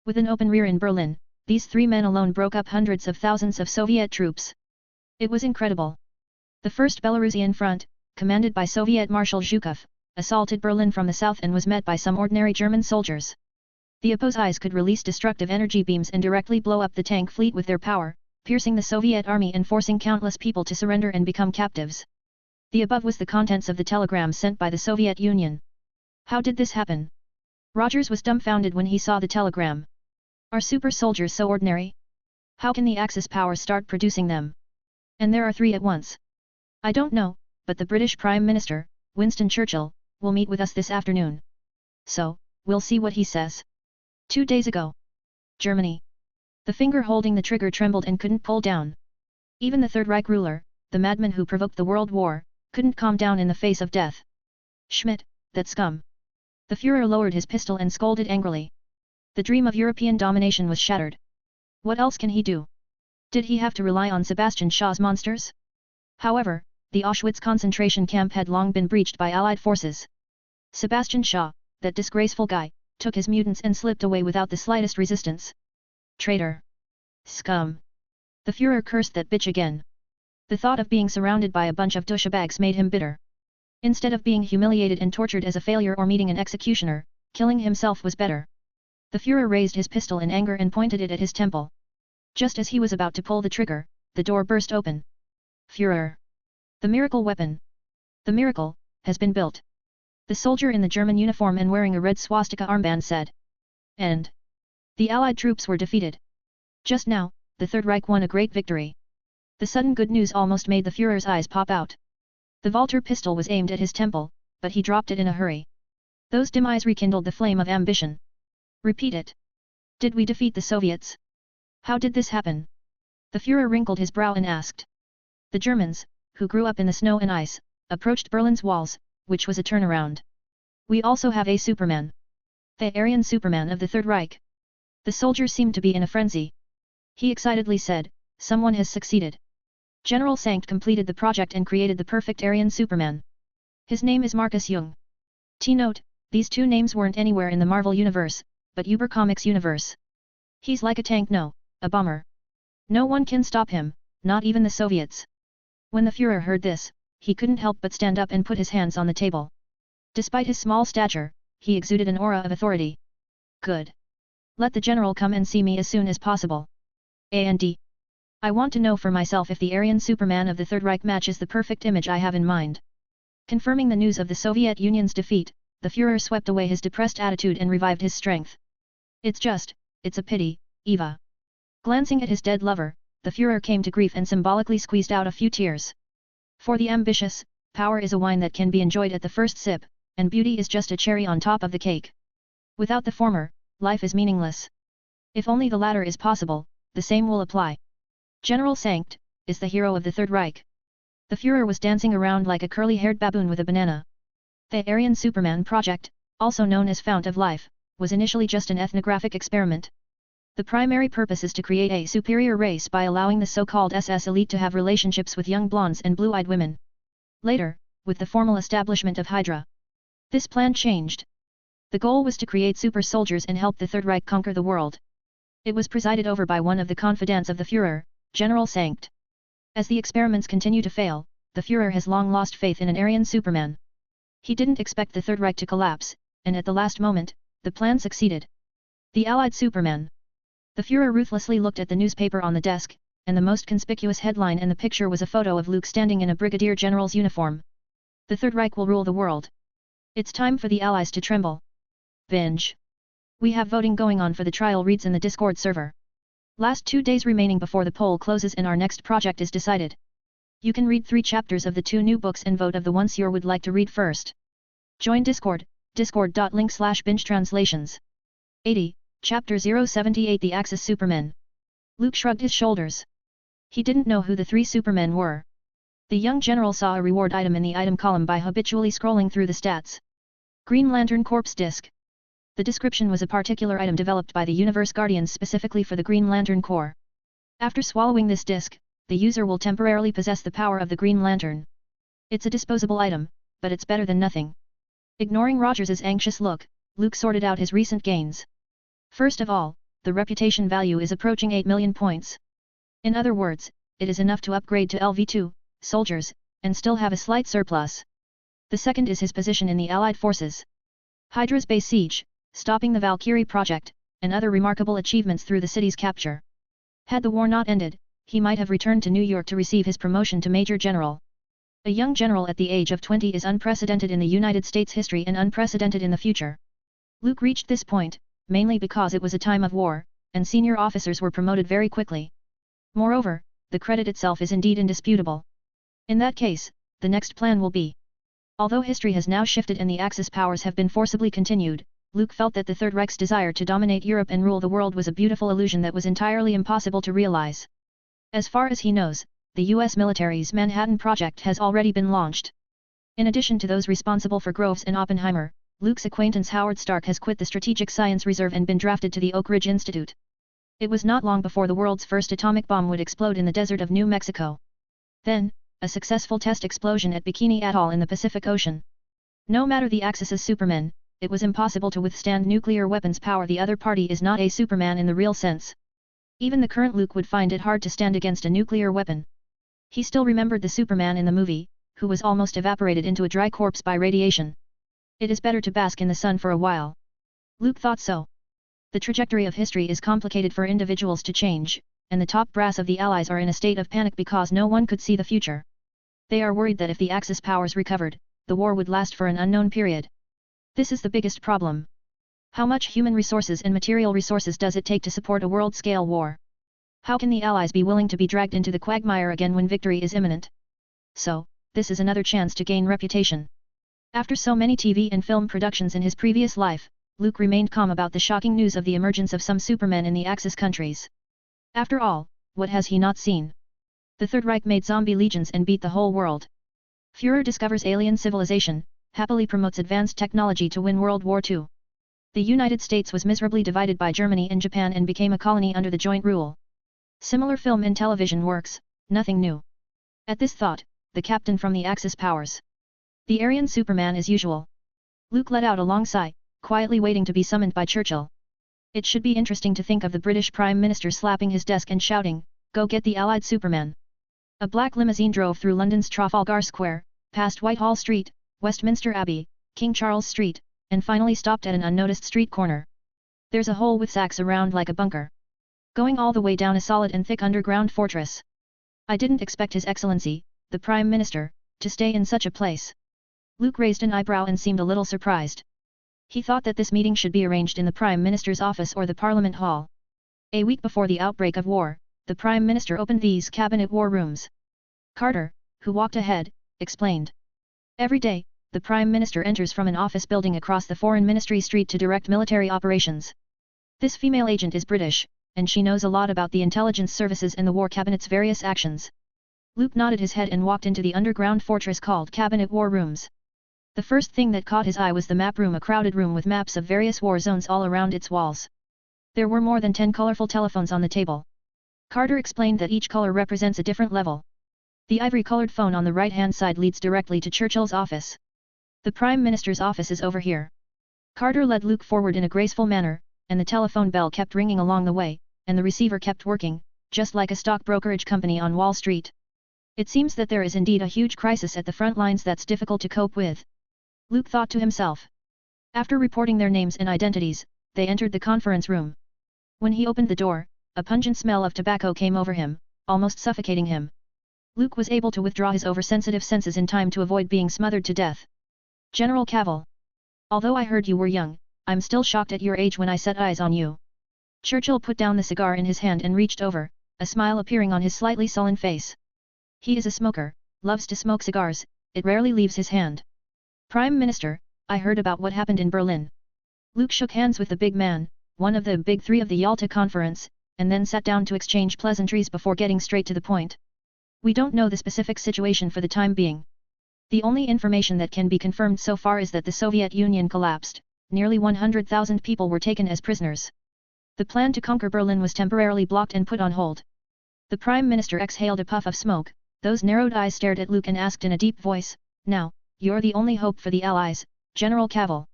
S1: With an open rear in Berlin, these 3 men alone broke up hundreds of thousands of Soviet troops. It was incredible. The 1st Belarusian Front, commanded by Soviet Marshal Zhukov, assaulted Berlin from the south and was met by some ordinary German soldiers. The opposers could release destructive energy beams and directly blow up the tank fleet with their power, piercing the Soviet army and forcing countless people to surrender and become captives. The above was the contents of the telegram sent by the Soviet Union. How did this happen? Rogers was dumbfounded when he saw the telegram. Are super soldiers so ordinary? How can the Axis powers start producing them? And there are 3 at once. I don't know, but the British Prime Minister, Winston Churchill, will meet with us this afternoon. So, we'll see what he says. 2 days ago. Germany. The finger holding the trigger trembled and couldn't pull down. Even the Third Reich ruler, the madman who provoked the World War, couldn't calm down in the face of death. Schmidt, that scum. The Führer lowered his pistol and scolded angrily. The dream of European domination was shattered. What else can he do? Did he have to rely on Sebastian Shaw's monsters? However, the Auschwitz concentration camp had long been breached by Allied forces. Sebastian Shaw, that disgraceful guy, took his mutants and slipped away without the slightest resistance. Traitor. Scum. The Führer cursed that bitch again. The thought of being surrounded by a bunch of douchebags made him bitter. Instead of being humiliated and tortured as a failure or meeting an executioner, killing himself was better. The Führer raised his pistol in anger and pointed it at his temple. Just as he was about to pull the trigger, the door burst open. Führer. The miracle weapon. The miracle has been built. The soldier in the German uniform and wearing a red swastika armband said. And the Allied troops were defeated. Just now, the Third Reich won a great victory. The sudden good news almost made the Führer's eyes pop out. The Walter pistol was aimed at his temple, but he dropped it in a hurry. Those dim eyes rekindled the flame of ambition. Repeat it. Did we defeat the Soviets? How did this happen? The Führer wrinkled his brow and asked. The Germans, who grew up in the snow and ice, approached Berlin's walls, which was a turnaround. We also have a Superman. The Aryan Superman of the Third Reich. The soldier seemed to be in a frenzy. He excitedly said, someone has succeeded. General Sankt completed the project and created the perfect Aryan Superman. His name is Marcus Jung. T-note, these two names weren't anywhere in the Marvel Universe, but Uber Comics Universe. He's like a tank, no, a bomber. No one can stop him, not even the Soviets. When the Führer heard this, he couldn't help but stand up and put his hands on the table. Despite his small stature, he exuded an aura of authority. Good. Let the general come and see me as soon as possible. And I want to know for myself if the Aryan Superman of the Third Reich matches the perfect image I have in mind. Confirming the news of the Soviet Union's defeat, the Führer swept away his depressed attitude and revived his strength. It's a pity, Eva. Glancing at his dead lover, the Führer came to grief and symbolically squeezed out a few tears. For the ambitious, power is a wine that can be enjoyed at the first sip, and beauty is just a cherry on top of the cake. Without the former, life is meaningless. If only the latter is possible, the same will apply. General Sankt is the hero of the Third Reich. The Führer was dancing around like a curly-haired baboon with a banana. The Aryan Superman project, also known as Fount of Life, was initially just an ethnographic experiment. The primary purpose is to create a superior race by allowing the so-called SS elite to have relationships with young blondes and blue-eyed women. Later, with the formal establishment of Hydra, this plan changed. The goal was to create super soldiers and help the Third Reich conquer the world. It was presided over by one of the confidants of the Führer, General Sankt. As the experiments continue to fail, the Führer has long lost faith in an Aryan Superman. He didn't expect the Third Reich to collapse, and at the last moment, the plan succeeded. The Allied Superman. The Führer ruthlessly looked at the newspaper on the desk, and the most conspicuous headline in the picture was a photo of Luke standing in a brigadier general's uniform. The Third Reich will rule the world. It's time for the Allies to tremble. Binge. We have voting going on for the trial reads in the Discord server. Last 2 days remaining before the poll closes and our next project is decided. You can read 3 chapters of the 2 new books and vote of the ones you would like to read first. Join Discord, discord.link/binge-translations. 80, Chapter 078 The Axis Supermen. Luke shrugged his shoulders. He didn't know who the 3 supermen were. The young general saw a reward item in the item column by habitually scrolling through the stats. Green Lantern Corps Disc. The description was a particular item developed by the Universe Guardians specifically for the Green Lantern Corps. After swallowing this disc, the user will temporarily possess the power of the Green Lantern. It's a disposable item, but it's better than nothing. Ignoring Rogers's anxious look, Luke sorted out his recent gains. First of all, the reputation value is approaching 8 million points. In other words, it is enough to upgrade to LV2, soldiers, and still have a slight surplus. The second is his position in the Allied forces. Hydra's base siege, stopping the Valkyrie project, and other remarkable achievements through the city's capture. Had the war not ended, he might have returned to New York to receive his promotion to Major General. A young general at the age of 20 is unprecedented in the United States history and unprecedented in the future. Luke reached this point, mainly because it was a time of war, and senior officers were promoted very quickly. Moreover, the credit itself is indeed indisputable. In that case, the next plan will be. Although history has now shifted and the Axis powers have been forcibly continued, Luke felt that the Third Reich's desire to dominate Europe and rule the world was a beautiful illusion that was entirely impossible to realize. As far as he knows, the US military's Manhattan Project has already been launched. In addition to those responsible for Groves and Oppenheimer, Luke's acquaintance Howard Stark has quit the Strategic Science Reserve and been drafted to the Oak Ridge Institute. It was not long before the world's first atomic bomb would explode in the desert of New Mexico. Then, a successful test explosion at Bikini Atoll in the Pacific Ocean. No matter the Axis's supermen, it was impossible to withstand nuclear weapons power. The other party is not a Superman in the real sense. Even the current Luke would find it hard to stand against a nuclear weapon. He still remembered the Superman in the movie, who was almost evaporated into a dry corpse by radiation. It is better to bask in the sun for a while. Luke thought so. The trajectory of history is complicated for individuals to change, and the top brass of the Allies are in a state of panic because no one could see the future. They are worried that if the Axis powers recovered, the war would last for an unknown period. This is the biggest problem. How much human resources and material resources does it take to support a world-scale war? How can the Allies be willing to be dragged into the quagmire again when victory is imminent? So, this is another chance to gain reputation. After so many TV and film productions in his previous life, Luke remained calm about the shocking news of the emergence of some supermen in the Axis countries. After all, what has he not seen? The Third Reich made zombie legions and beat the whole world. Führer discovers alien civilization, happily promotes advanced technology to win World War II. The United States was miserably divided by Germany and Japan and became a colony under the joint rule. Similar film and television works, nothing new. At this thought, the captain from the Axis powers The Aryan Superman as usual. Luke let out a long sigh, quietly waiting to be summoned by Churchill. It should be interesting to think of the British Prime Minister slapping his desk and shouting, "Go get the Allied Superman." A black limousine drove through London's Trafalgar Square, past Whitehall Street, Westminster Abbey, King Charles Street, and finally stopped at an unnoticed street corner. There's a hole with sacks around like a bunker, going all the way down a solid and thick underground fortress. I didn't expect His Excellency, the Prime Minister, to stay in such a place. Luke raised an eyebrow and seemed a little surprised. He thought that this meeting should be arranged in the Prime Minister's office or the Parliament Hall. A week before the outbreak of war, the Prime Minister opened these cabinet war rooms. Carter, who walked ahead, explained. Every day, the Prime Minister enters from an office building across the Foreign Ministry Street to direct military operations. This female agent is British, and she knows a lot about the intelligence services and the War Cabinet's various actions. Luke nodded his head and walked into the underground fortress called Cabinet War Rooms. The first thing that caught his eye was the map room, a crowded room with maps of various war zones all around its walls. There were more than 10 colorful telephones on the table. Carter explained that each color represents a different level. The ivory-colored phone on the right-hand side leads directly to Churchill's office. The Prime Minister's office is over here. Carter led Luke forward in a graceful manner, and the telephone bell kept ringing along the way, and the receiver kept working, just like a stock brokerage company on Wall Street. It seems that there is indeed a huge crisis at the front lines that's difficult to cope with. Luke thought to himself. After reporting their names and identities, they entered the conference room. When he opened the door, a pungent smell of tobacco came over him, almost suffocating him. Luke was able to withdraw his oversensitive senses in time to avoid being smothered to death. General Cavill. Although I heard you were young, I'm still shocked at your age when I set eyes on you. Churchill put down the cigar in his hand and reached over, a smile appearing on his slightly sullen face. He is a smoker, loves to smoke cigars, it rarely leaves his hand. Prime Minister, I heard about what happened in Berlin. Luke shook hands with the big man, one of the big three of the Yalta Conference, and then sat down to exchange pleasantries before getting straight to the point. We don't know the specific situation for the time being. The only information that can be confirmed so far is that the Soviet Union collapsed, nearly 100,000 people were taken as prisoners. The plan to conquer Berlin was temporarily blocked and put on hold. The Prime Minister exhaled a puff of smoke, those narrowed eyes stared at Luke and asked in a deep voice, "Now, you're the only hope for the Allies, General Cavill."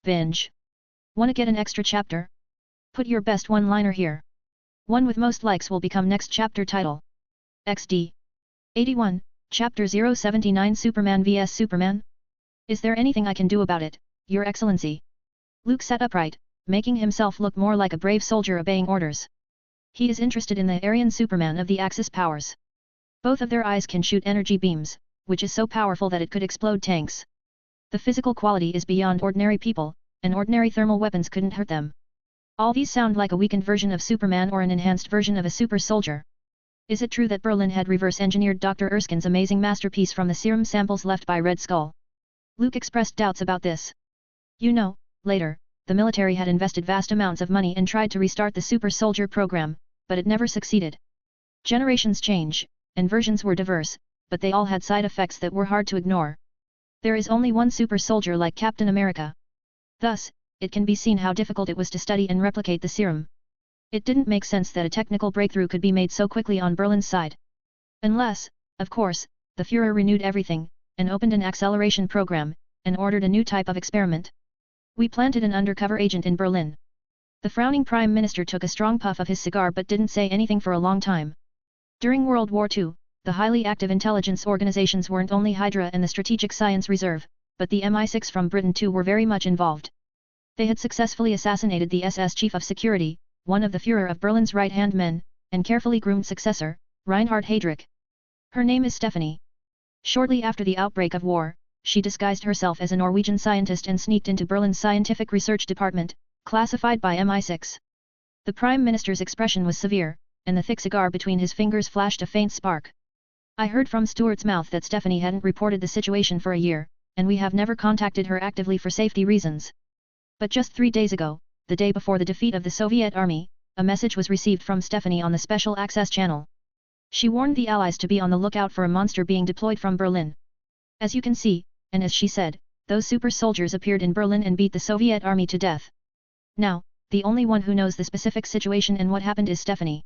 S1: Binge. Wanna get an extra chapter? Put your best one-liner here. One with most likes will become next chapter title. XD. 81, Chapter 079 Superman vs Superman? Is there anything I can do about it, Your Excellency? Luke sat upright, making himself look more like a brave soldier obeying orders. He is interested in the Aryan Superman of the Axis powers. Both of their eyes can shoot energy beams, which is so powerful that it could explode tanks. The physical quality is beyond ordinary people, and ordinary thermal weapons couldn't hurt them. All these sound like a weakened version of Superman or an enhanced version of a super soldier. Is it true that Berlin had reverse-engineered Dr. Erskine's amazing masterpiece from the serum samples left by Red Skull? Luke expressed doubts about this. You know, later, the military had invested vast amounts of money and tried to restart the super soldier program, but it never succeeded. Generations change, and versions were diverse, but they all had side effects that were hard to ignore. There is only one super soldier like Captain America. Thus, it can be seen how difficult it was to study and replicate the serum. It didn't make sense that a technical breakthrough could be made so quickly on Berlin's side. Unless, of course, the Führer renewed everything, and opened an acceleration program, and ordered a new type of experiment. We planted an undercover agent in Berlin. The frowning Prime Minister took a strong puff of his cigar but didn't say anything for a long time. During World War II, the highly active intelligence organizations weren't only Hydra and the Strategic Science Reserve, but the MI6 from Britain too were very much involved. They had successfully assassinated the SS Chief of Security, one of the Führer of Berlin's right-hand men, and carefully groomed successor, Reinhard Heydrich. Her name is Stephanie. Shortly after the outbreak of war, she disguised herself as a Norwegian scientist and sneaked into Berlin's Scientific Research Department, classified by MI6. The Prime Minister's expression was severe, and the thick cigar between his fingers flashed a faint spark. I heard from Stuart's mouth that Stephanie hadn't reported the situation for a year, and we have never contacted her actively for safety reasons. But just 3 days ago, the day before the defeat of the Soviet army, a message was received from Stephanie on the Special Access Channel. She warned the Allies to be on the lookout for a monster being deployed from Berlin. As you can see, and as she said, those super soldiers appeared in Berlin and beat the Soviet army to death. Now, the only one who knows the specific situation and what happened is Stephanie.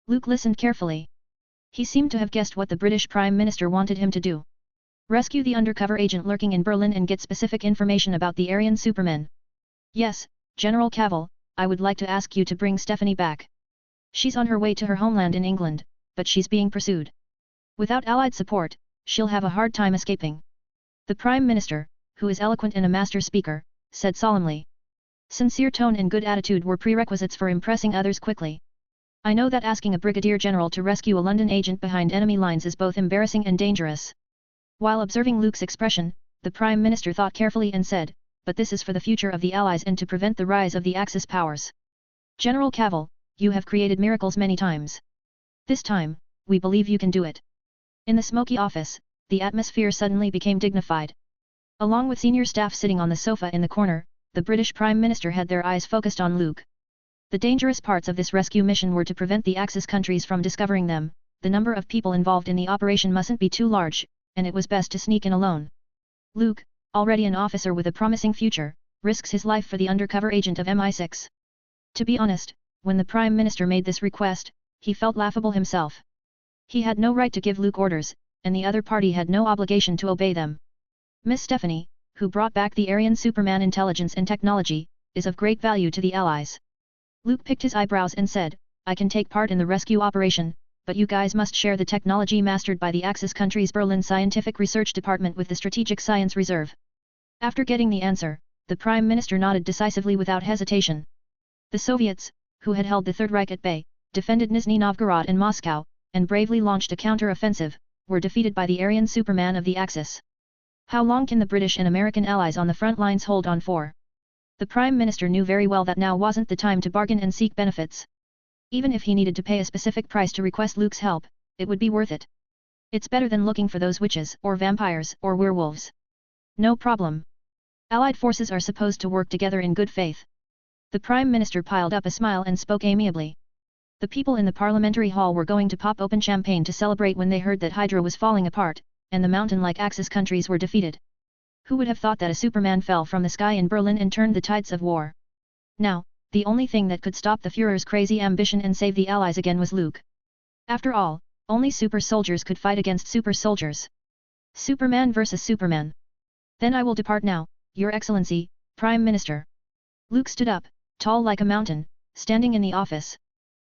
S1: Luke listened carefully. He seemed to have guessed what the British Prime Minister wanted him to do. Rescue the undercover agent lurking in Berlin and get specific information about the Aryan Supermen. Yes, General Cavill, I would like to ask you to bring Stephanie back. She's on her way to her homeland in England, but she's being pursued. Without Allied support, she'll have a hard time escaping. The Prime Minister, who is eloquent and a master speaker, said solemnly. Sincere tone and good attitude were prerequisites for impressing others quickly. I know that asking a brigadier general to rescue a London agent behind enemy lines is both embarrassing and dangerous. While observing Luke's expression, the Prime Minister thought carefully and said, but this is for the future of the Allies and to prevent the rise of the Axis powers. General Cavill, you have created miracles many times. This time, we believe you can do it. In the smoky office, the atmosphere suddenly became dignified. Along with senior staff sitting on the sofa in the corner, the British Prime Minister had their eyes focused on Luke. The dangerous parts of this rescue mission were to prevent the Axis countries from discovering them, the number of people involved in the operation mustn't be too large, and it was best to sneak in alone. Luke, already an officer with a promising future, risks his life for the undercover agent of MI6. To be honest, when the Prime Minister made this request, he felt laughable himself. He had no right to give Luke orders, and the other party had no obligation to obey them. Miss Stephanie, who brought back the Aryan Superman intelligence and technology, is of great value to the Allies. Luke picked his eyebrows and said, I can take part in the rescue operation, but you guys must share the technology mastered by the Axis countries' Berlin Scientific Research Department with the Strategic Science Reserve. After getting the answer, the Prime Minister nodded decisively without hesitation. The Soviets, who had held the Third Reich at bay, defended Nizhny Novgorod and Moscow, and bravely launched a counter-offensive, were defeated by the Aryan Superman of the Axis. How long can the British and American allies on the front lines hold on for? The Prime Minister knew very well that now wasn't the time to bargain and seek benefits. Even if he needed to pay a specific price to request Luke's help, it would be worth it. It's better than looking for those witches, or vampires, or werewolves. No problem. Allied forces are supposed to work together in good faith. The Prime Minister piled up a smile and spoke amiably. The people in the parliamentary hall were going to pop open champagne to celebrate when they heard that Hydra was falling apart, and the mountain-like Axis countries were defeated. Who would have thought that a Superman fell from the sky in Berlin and turned the tides of war? Now, the only thing that could stop the Führer's crazy ambition and save the Allies again was Luke. After all, only super soldiers could fight against super soldiers. Superman versus Superman. Then I will depart now, Your Excellency, Prime Minister. Luke stood up, tall like a mountain, standing in the office.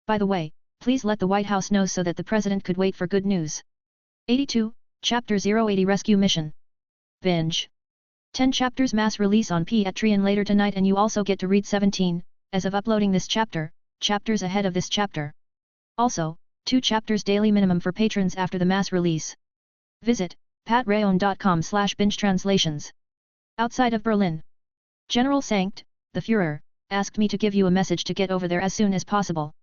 S1: By the way, please let the White House know so that the President could wait for good news. 82, Chapter 080 Rescue Mission. Binge. 10 chapters mass release on Patreon later tonight, and you also get to read 17, as of uploading this chapter, chapters ahead of this chapter. Also, 2 chapters daily minimum for patrons after the mass release. Visit patreon.com/binge-translations. Outside of Berlin. General Sankt, the Führer, asked me to give you a message to get over there as soon as possible.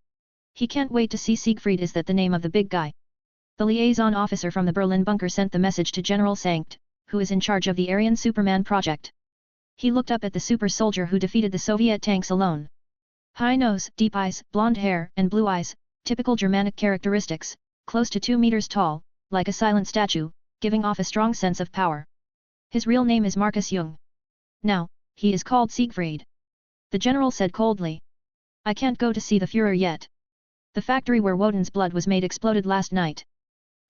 S1: He can't wait to see Siegfried. Is that the name of the big guy? The liaison officer from the Berlin bunker sent the message to General Sankt, who is in charge of the Aryan Superman project. He looked up at the super soldier who defeated the Soviet tanks alone. High nose, deep eyes, blonde hair, and blue eyes, typical Germanic characteristics, close to 2 meters tall, like a silent statue, giving off a strong sense of power. His real name is Markus Jung. Now, he is called Siegfried. The general said coldly. I can't go to see the Führer yet. The factory where Woden's blood was made exploded last night.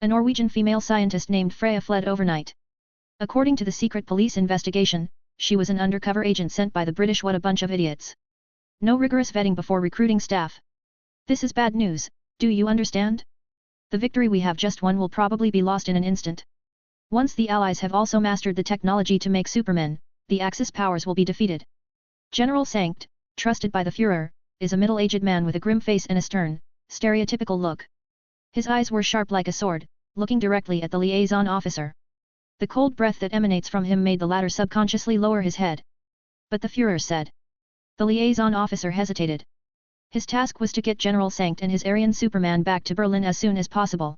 S1: A Norwegian female scientist named Freya fled overnight. According to the secret police investigation, she was an undercover agent sent by the British. What a bunch of idiots. No rigorous vetting before recruiting staff. This is bad news, do you understand? The victory we have just won will probably be lost in an instant. Once the Allies have also mastered the technology to make Supermen, the Axis powers will be defeated. General Sankt, trusted by the Führer, is a middle-aged man with a grim face and a stern, stereotypical look. His eyes were sharp like a sword, looking directly at the liaison officer. The cold breath that emanates from him made the latter subconsciously lower his head. But the Führer said. The liaison officer hesitated. His task was to get General Sankt and his Aryan Superman back to Berlin as soon as possible.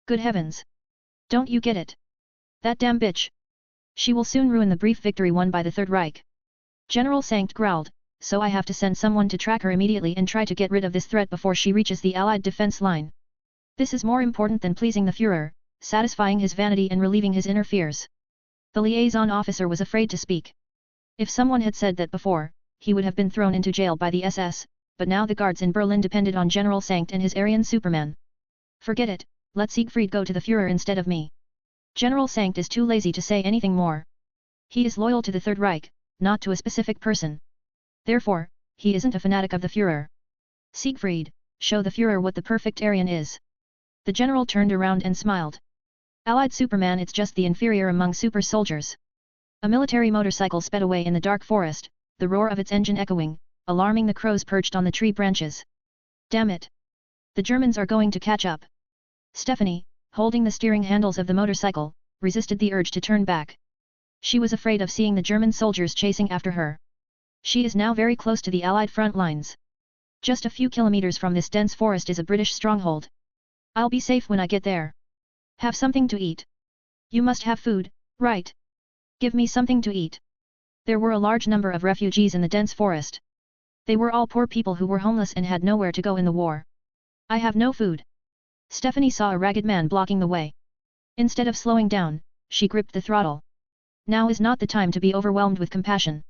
S1: Good heavens! Don't you get it? That damn bitch! She will soon ruin the brief victory won by the Third Reich. General Sankt growled, so I have to send someone to track her immediately and try to get rid of this threat before she reaches the Allied defense line. This is more important than pleasing the Führer, satisfying his vanity and relieving his inner fears. The liaison officer was afraid to speak. If someone had said that before, he would have been thrown into jail by the SS, but now the guards in Berlin depended on General Sankt and his Aryan Superman. Forget it, let Siegfried go to the Führer instead of me. General Sankt is too lazy to say anything more. He is loyal to the Third Reich, not to a specific person. Therefore, he isn't a fanatic of the Führer. Siegfried, show the Führer what the perfect Aryan is. The general turned around and smiled. Allied Superman, it's just the inferior among super soldiers. A military motorcycle sped away in the dark forest, the roar of its engine echoing, alarming the crows perched on the tree branches. Damn it! The Germans are going to catch up. Stephanie, holding the steering handles of the motorcycle, resisted the urge to turn back. She was afraid of seeing the German soldiers chasing after her. She is now very close to the Allied front lines. Just a few kilometers from this dense forest is a British stronghold. I'll be safe when I get there. Have something to eat. You must have food, right? Give me something to eat. There were a large number of refugees in the dense forest. They were all poor people who were homeless and had nowhere to go in the war. I have no food. Stephanie saw a ragged man blocking the way. Instead of slowing down, she gripped the throttle. Now is not the time to be overwhelmed with compassion.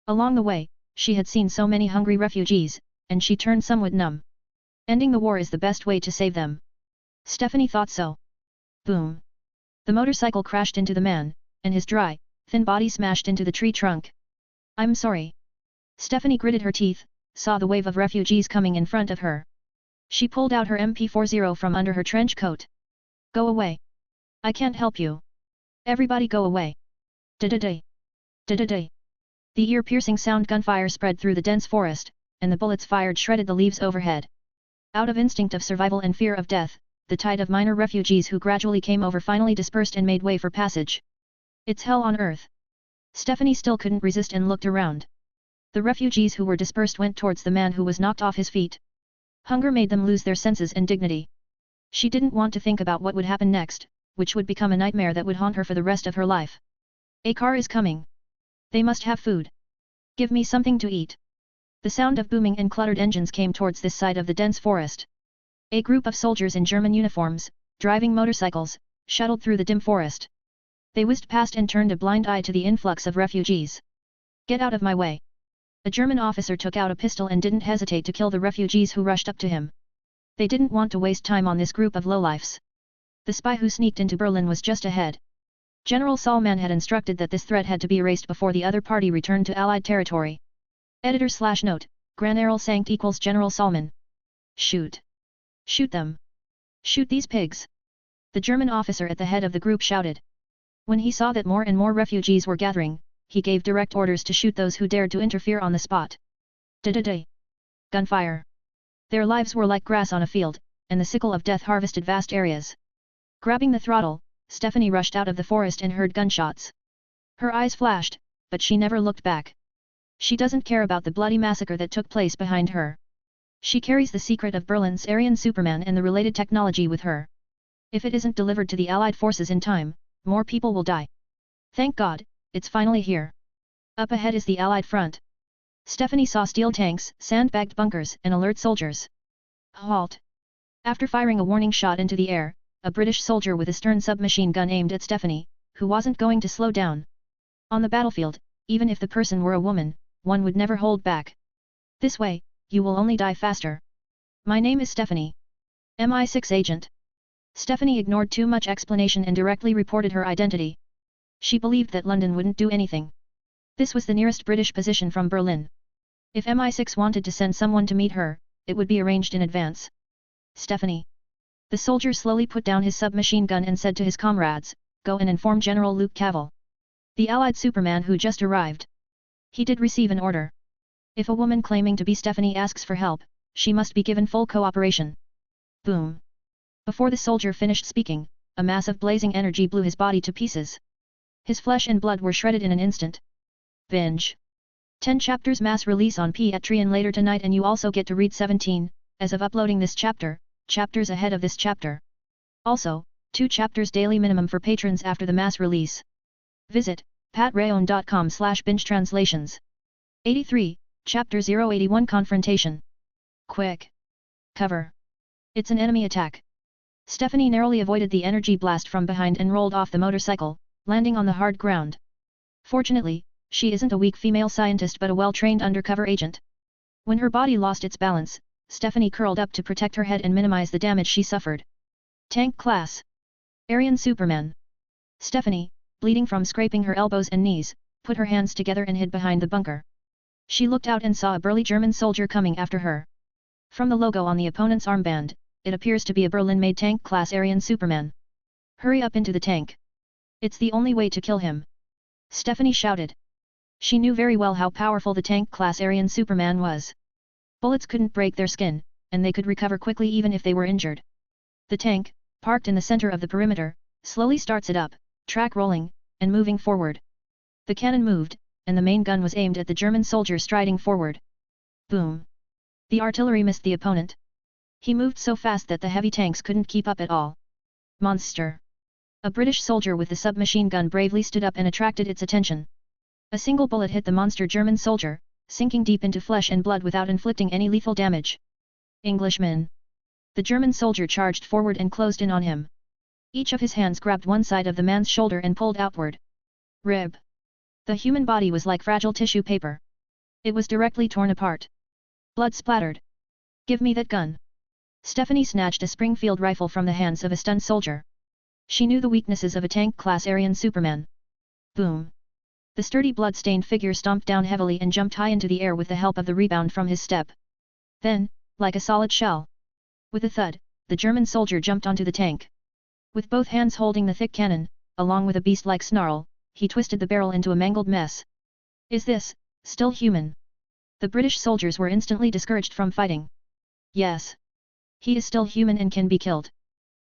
S1: Along the way, she had seen so many hungry refugees, and she turned somewhat numb. Ending the war is the best way to save them. Stephanie thought so. Boom. The motorcycle crashed into the man, and his dry, thin body smashed into the tree trunk. I'm sorry. Stephanie gritted her teeth, saw the wave of refugees coming in front of her. She pulled out her MP40 from under her trench coat. Go away. I can't help you. Everybody go away. Da-da-day. Da-da-day. The ear-piercing sound gunfire spread through the dense forest, and the bullets fired shredded the leaves overhead. Out of instinct of survival and fear of death, the tide of minor refugees who gradually came over finally dispersed and made way for passage. It's hell on earth. Stephanie still couldn't resist and looked around. The refugees who were dispersed went towards the man who was knocked off his feet. Hunger made them lose their senses and dignity. She didn't want to think about what would happen next, which would become a nightmare that would haunt her for the rest of her life. A car is coming. They must have food. Give me something to eat. The sound of booming and cluttered engines came towards this side of the dense forest. A group of soldiers in German uniforms, driving motorcycles, shuttled through the dim forest. They whizzed past and turned a blind eye to the influx of refugees. Get out of my way. A German officer took out a pistol and didn't hesitate to kill the refugees who rushed up to him. They didn't want to waste time on this group of lowlifes. The spy who sneaked into Berlin was just ahead. General Salman had instructed that this threat had to be erased before the other party returned to Allied territory. Editor/note, General Sankt equals General Salman. Shoot. Shoot them. Shoot these pigs. The German officer at the head of the group shouted. When he saw that more and more refugees were gathering, he gave direct orders to shoot those who dared to interfere on the spot. Da-da-day. Gunfire. Their lives were like grass on a field, and the sickle of death harvested vast areas. Grabbing the throttle, Stephanie rushed out of the forest and heard gunshots. Her eyes flashed, but she never looked back. She doesn't care about the bloody massacre that took place behind her. She carries the secret of Berlin's Aryan Superman and the related technology with her. If it isn't delivered to the Allied forces in time, more people will die. Thank God, it's finally here. Up ahead is the Allied front. Stephanie saw steel tanks, sandbagged bunkers, and alert soldiers. Halt! After firing a warning shot into the air, a British soldier with a Stern submachine gun aimed at Stephanie, who wasn't going to slow down. On the battlefield, even if the person were a woman, one would never hold back. This way, you will only die faster. My name is Stephanie. MI6 agent. Stephanie ignored too much explanation and directly reported her identity. She believed that London wouldn't do anything. This was the nearest British position from Berlin. If MI6 wanted to send someone to meet her, it would be arranged in advance. Stephanie. The soldier slowly put down his submachine gun and said to his comrades, "Go and inform General Luke Cavill, the Allied Superman who just arrived." He did receive an order. If a woman claiming to be Stephanie asks for help, she must be given full cooperation. Boom. Before the soldier finished speaking, a mass of blazing energy blew his body to pieces. His flesh and blood were shredded in an instant. Binge. 10 chapters mass release on Patreon later tonight, and you also get to read 17, as of uploading this chapter, chapters ahead of this chapter. Also, 2 chapters daily minimum for patrons after the mass release. Visit patreon.com/binge-translations. 83, Chapter 081 Confrontation. Quick. Cover. It's an enemy attack. Stephanie narrowly avoided the energy blast from behind and rolled off the motorcycle, landing on the hard ground. Fortunately, she isn't a weak female scientist but a well-trained undercover agent. When her body lost its balance, Stephanie curled up to protect her head and minimize the damage she suffered. Tank Class. Aryan Superman. Stephanie, bleeding from scraping her elbows and knees, put her hands together and hid behind the bunker. She looked out and saw a burly German soldier coming after her. From the logo on the opponent's armband, it appears to be a Berlin-made tank-class Aryan Superman. Hurry up into the tank. It's the only way to kill him. Stephanie shouted. She knew very well how powerful the tank-class Aryan Superman was. Bullets couldn't break their skin, and they could recover quickly even if they were injured. The tank, parked in the center of the perimeter, slowly starts it up, track rolling, and moving forward. The cannon moved, and the main gun was aimed at the German soldier striding forward. Boom! The artillery missed the opponent. He moved so fast that the heavy tanks couldn't keep up at all. Monster! A British soldier with the submachine gun bravely stood up and attracted its attention. A single bullet hit the monster German soldier, sinking deep into flesh and blood without inflicting any lethal damage. Englishman! The German soldier charged forward and closed in on him. Each of his hands grabbed one side of the man's shoulder and pulled outward. Rib! The human body was like fragile tissue paper. It was directly torn apart. Blood splattered. Give me that gun. Stephanie snatched a Springfield rifle from the hands of a stunned soldier. She knew the weaknesses of a tank-class Aryan Superman. Boom! The sturdy blood-stained figure stomped down heavily and jumped high into the air with the help of the rebound from his step. Then, like a solid shell. With a thud, the German soldier jumped onto the tank. With both hands holding the thick cannon, along with a beast-like snarl, he twisted the barrel into a mangled mess. Is this, still human? The British soldiers were instantly discouraged from fighting. Yes. He is still human and can be killed.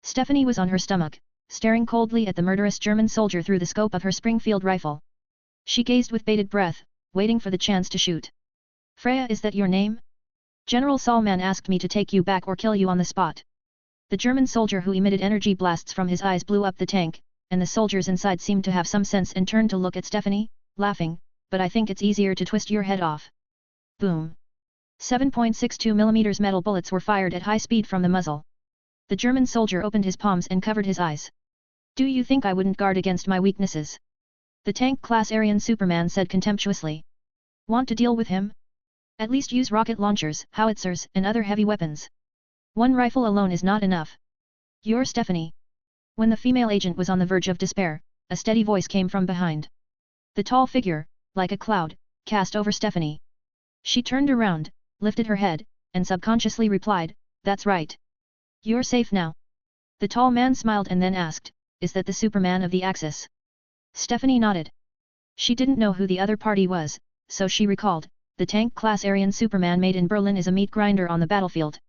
S1: Stephanie was on her stomach, staring coldly at the murderous German soldier through the scope of her Springfield rifle. She gazed with bated breath, waiting for the chance to shoot. Freya, is that your name? General Salman asked me to take you back or kill you on the spot. The German soldier who emitted energy blasts from his eyes blew up the tank, and the soldiers inside seemed to have some sense and turned to look at Stephanie, laughing, but I think it's easier to twist your head off. Boom! 7.62 mm metal bullets were fired at high speed from the muzzle. The German soldier opened his palms and covered his eyes. Do you think I wouldn't guard against my weaknesses? The tank-class Aryan Superman said contemptuously. Want to deal with him? At least use rocket launchers, howitzers, and other heavy weapons. One rifle alone is not enough. You're Stephanie. When the female agent was on the verge of despair, a steady voice came from behind. The tall figure, like a cloud, cast over Stephanie. She turned around, lifted her head, and subconsciously replied, "That's right. You're safe now." The tall man smiled and then asked, "Is that the Superman of the Axis?" Stephanie nodded. She didn't know who the other party was, so she recalled, the tank-class Aryan Superman made in Berlin is a meat grinder on the battlefield.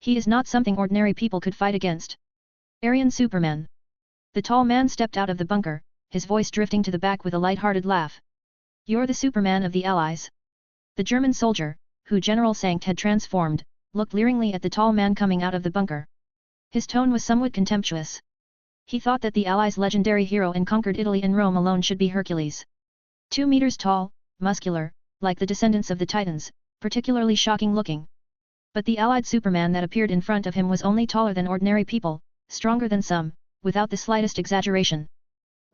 S1: He is not something ordinary people could fight against. Aryan Superman. The tall man stepped out of the bunker, his voice drifting to the back with a light-hearted laugh. You're the Superman of the Allies. The German soldier, who General Sankt had transformed, looked leeringly at the tall man coming out of the bunker. His tone was somewhat contemptuous. He thought that the Allies' legendary hero and conquered Italy and Rome alone should be Hercules. 2 meters tall, muscular, like the descendants of the Titans, particularly shocking looking. But the Allied Superman that appeared in front of him was only taller than ordinary people, stronger than some, without the slightest exaggeration.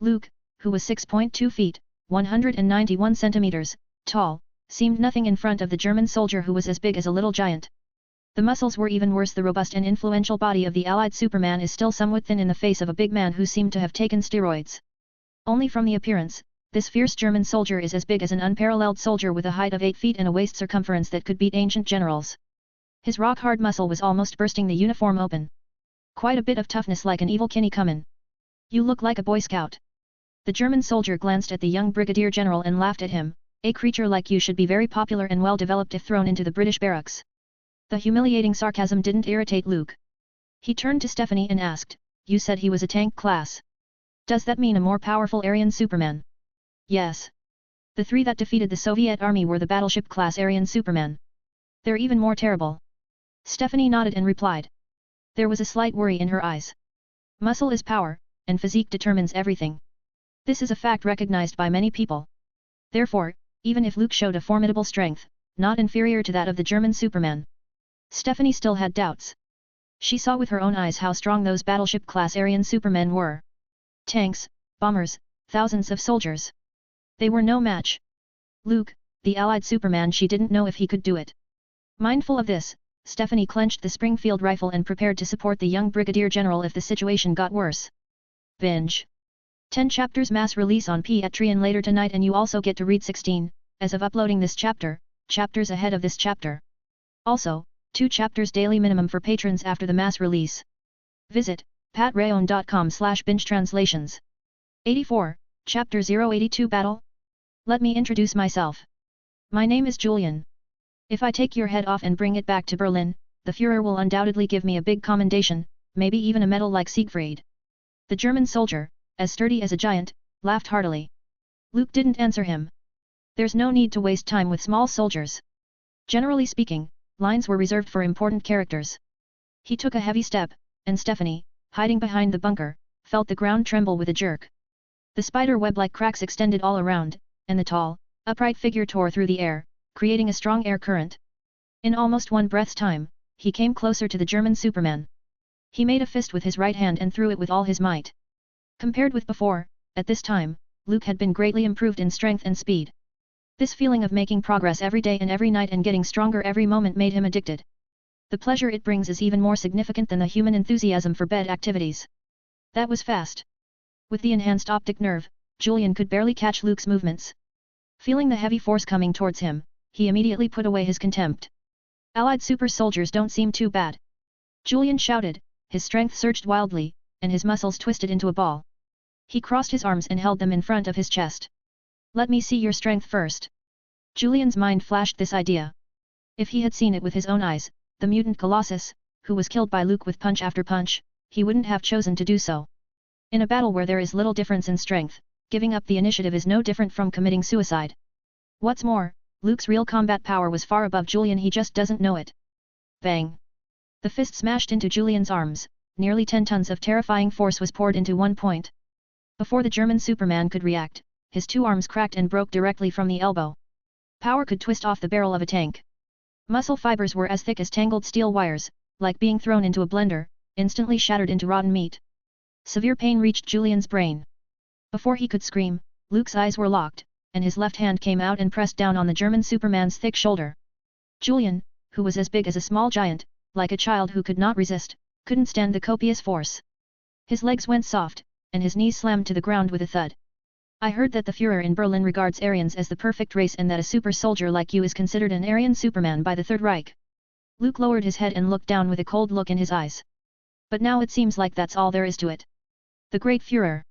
S1: Luke, who was 6.2 feet, 191 centimeters, tall, seemed nothing in front of the German soldier who was as big as a little giant. The muscles were even worse. The robust and influential body of the Allied Superman is still somewhat thin in the face of a big man who seemed to have taken steroids. Only from the appearance, this fierce German soldier is as big as an unparalleled soldier with a height of 8 feet and a waist circumference that could beat ancient generals. His rock-hard muscle was almost bursting the uniform open. Quite a bit of toughness, like an evil Kinney Cumin. You look like a Boy Scout. The German soldier glanced at the young brigadier general and laughed at him. A creature like you should be very popular and well developed if thrown into the British barracks. The humiliating sarcasm didn't irritate Luke. He turned to Stephanie and asked, you said he was a tank class. Does that mean a more powerful Aryan Superman? Yes. The 3 that defeated the Soviet army were the battleship class Aryan Superman. They're even more terrible. Stephanie nodded and replied. There was a slight worry in her eyes. Muscle is power, and physique determines everything. This is a fact recognized by many people. Therefore, even if Luke showed a formidable strength, not inferior to that of the German Superman, Stephanie still had doubts. She saw with her own eyes how strong those battleship-class Aryan Supermen were. Tanks, bombers, thousands of soldiers. They were no match. Luke, the Allied Superman, she didn't know if he could do it. Mindful of this, Stephanie clenched the Springfield rifle and prepared to support the young brigadier general if the situation got worse. Binge. 10 chapters mass release on Patreon later tonight, and you also get to read 16, as of uploading this chapter, chapters ahead of this chapter. Also, 2 chapters daily minimum for patrons after the mass release. Visit patreon.com/binge translations. 84, Chapter 082 Battle? Let me introduce myself. My name is Julian. If I take your head off and bring it back to Berlin, the Führer will undoubtedly give me a big commendation, maybe even a medal like Siegfried. The German soldier, as sturdy as a giant, laughed heartily. Luke didn't answer him. There's no need to waste time with small soldiers. Generally speaking, lines were reserved for important characters. He took a heavy step, and Stephanie, hiding behind the bunker, felt the ground tremble with a jerk. The spider web-like cracks extended all around, and the tall, upright figure tore through the air, creating a strong air current. In almost one breath's time, he came closer to the German Superman. He made a fist with his right hand and threw it with all his might. Compared with before, at this time, Luke had been greatly improved in strength and speed. This feeling of making progress every day and every night and getting stronger every moment made him addicted. The pleasure it brings is even more significant than the human enthusiasm for bed activities. That was fast. With the enhanced optic nerve, Julian could barely catch Luke's movements. Feeling the heavy force coming towards him, he immediately put away his contempt. Allied super soldiers don't seem too bad. Julian shouted, his strength surged wildly, and his muscles twisted into a ball. He crossed his arms and held them in front of his chest. Let me see your strength first. Julian's mind flashed this idea. If he had seen it with his own eyes, the mutant Colossus, who was killed by Luke with punch after punch, he wouldn't have chosen to do so. In a battle where there is little difference in strength, giving up the initiative is no different from committing suicide. What's more, Luke's real combat power was far above Julian, he just doesn't know it. Bang! The fist smashed into Julian's arms, nearly 10 tons of terrifying force was poured into one point. Before the German Superman could react, his 2 arms cracked and broke directly from the elbow. Power could twist off the barrel of a tank. Muscle fibers were as thick as tangled steel wires, like being thrown into a blender, instantly shattered into rotten meat. Severe pain reached Julian's brain. Before he could scream, Luke's eyes were locked, and his left hand came out and pressed down on the German Superman's thick shoulder. Julian, who was as big as a small giant, like a child who could not resist, couldn't stand the copious force. His legs went soft, and his knees slammed to the ground with a thud. I heard that the Führer in Berlin regards Aryans as the perfect race and that a super soldier like you is considered an Aryan Superman by the Third Reich. Luke lowered his head and looked down with a cold look in his eyes. But now it seems like that's all there is to it. The Great Führer.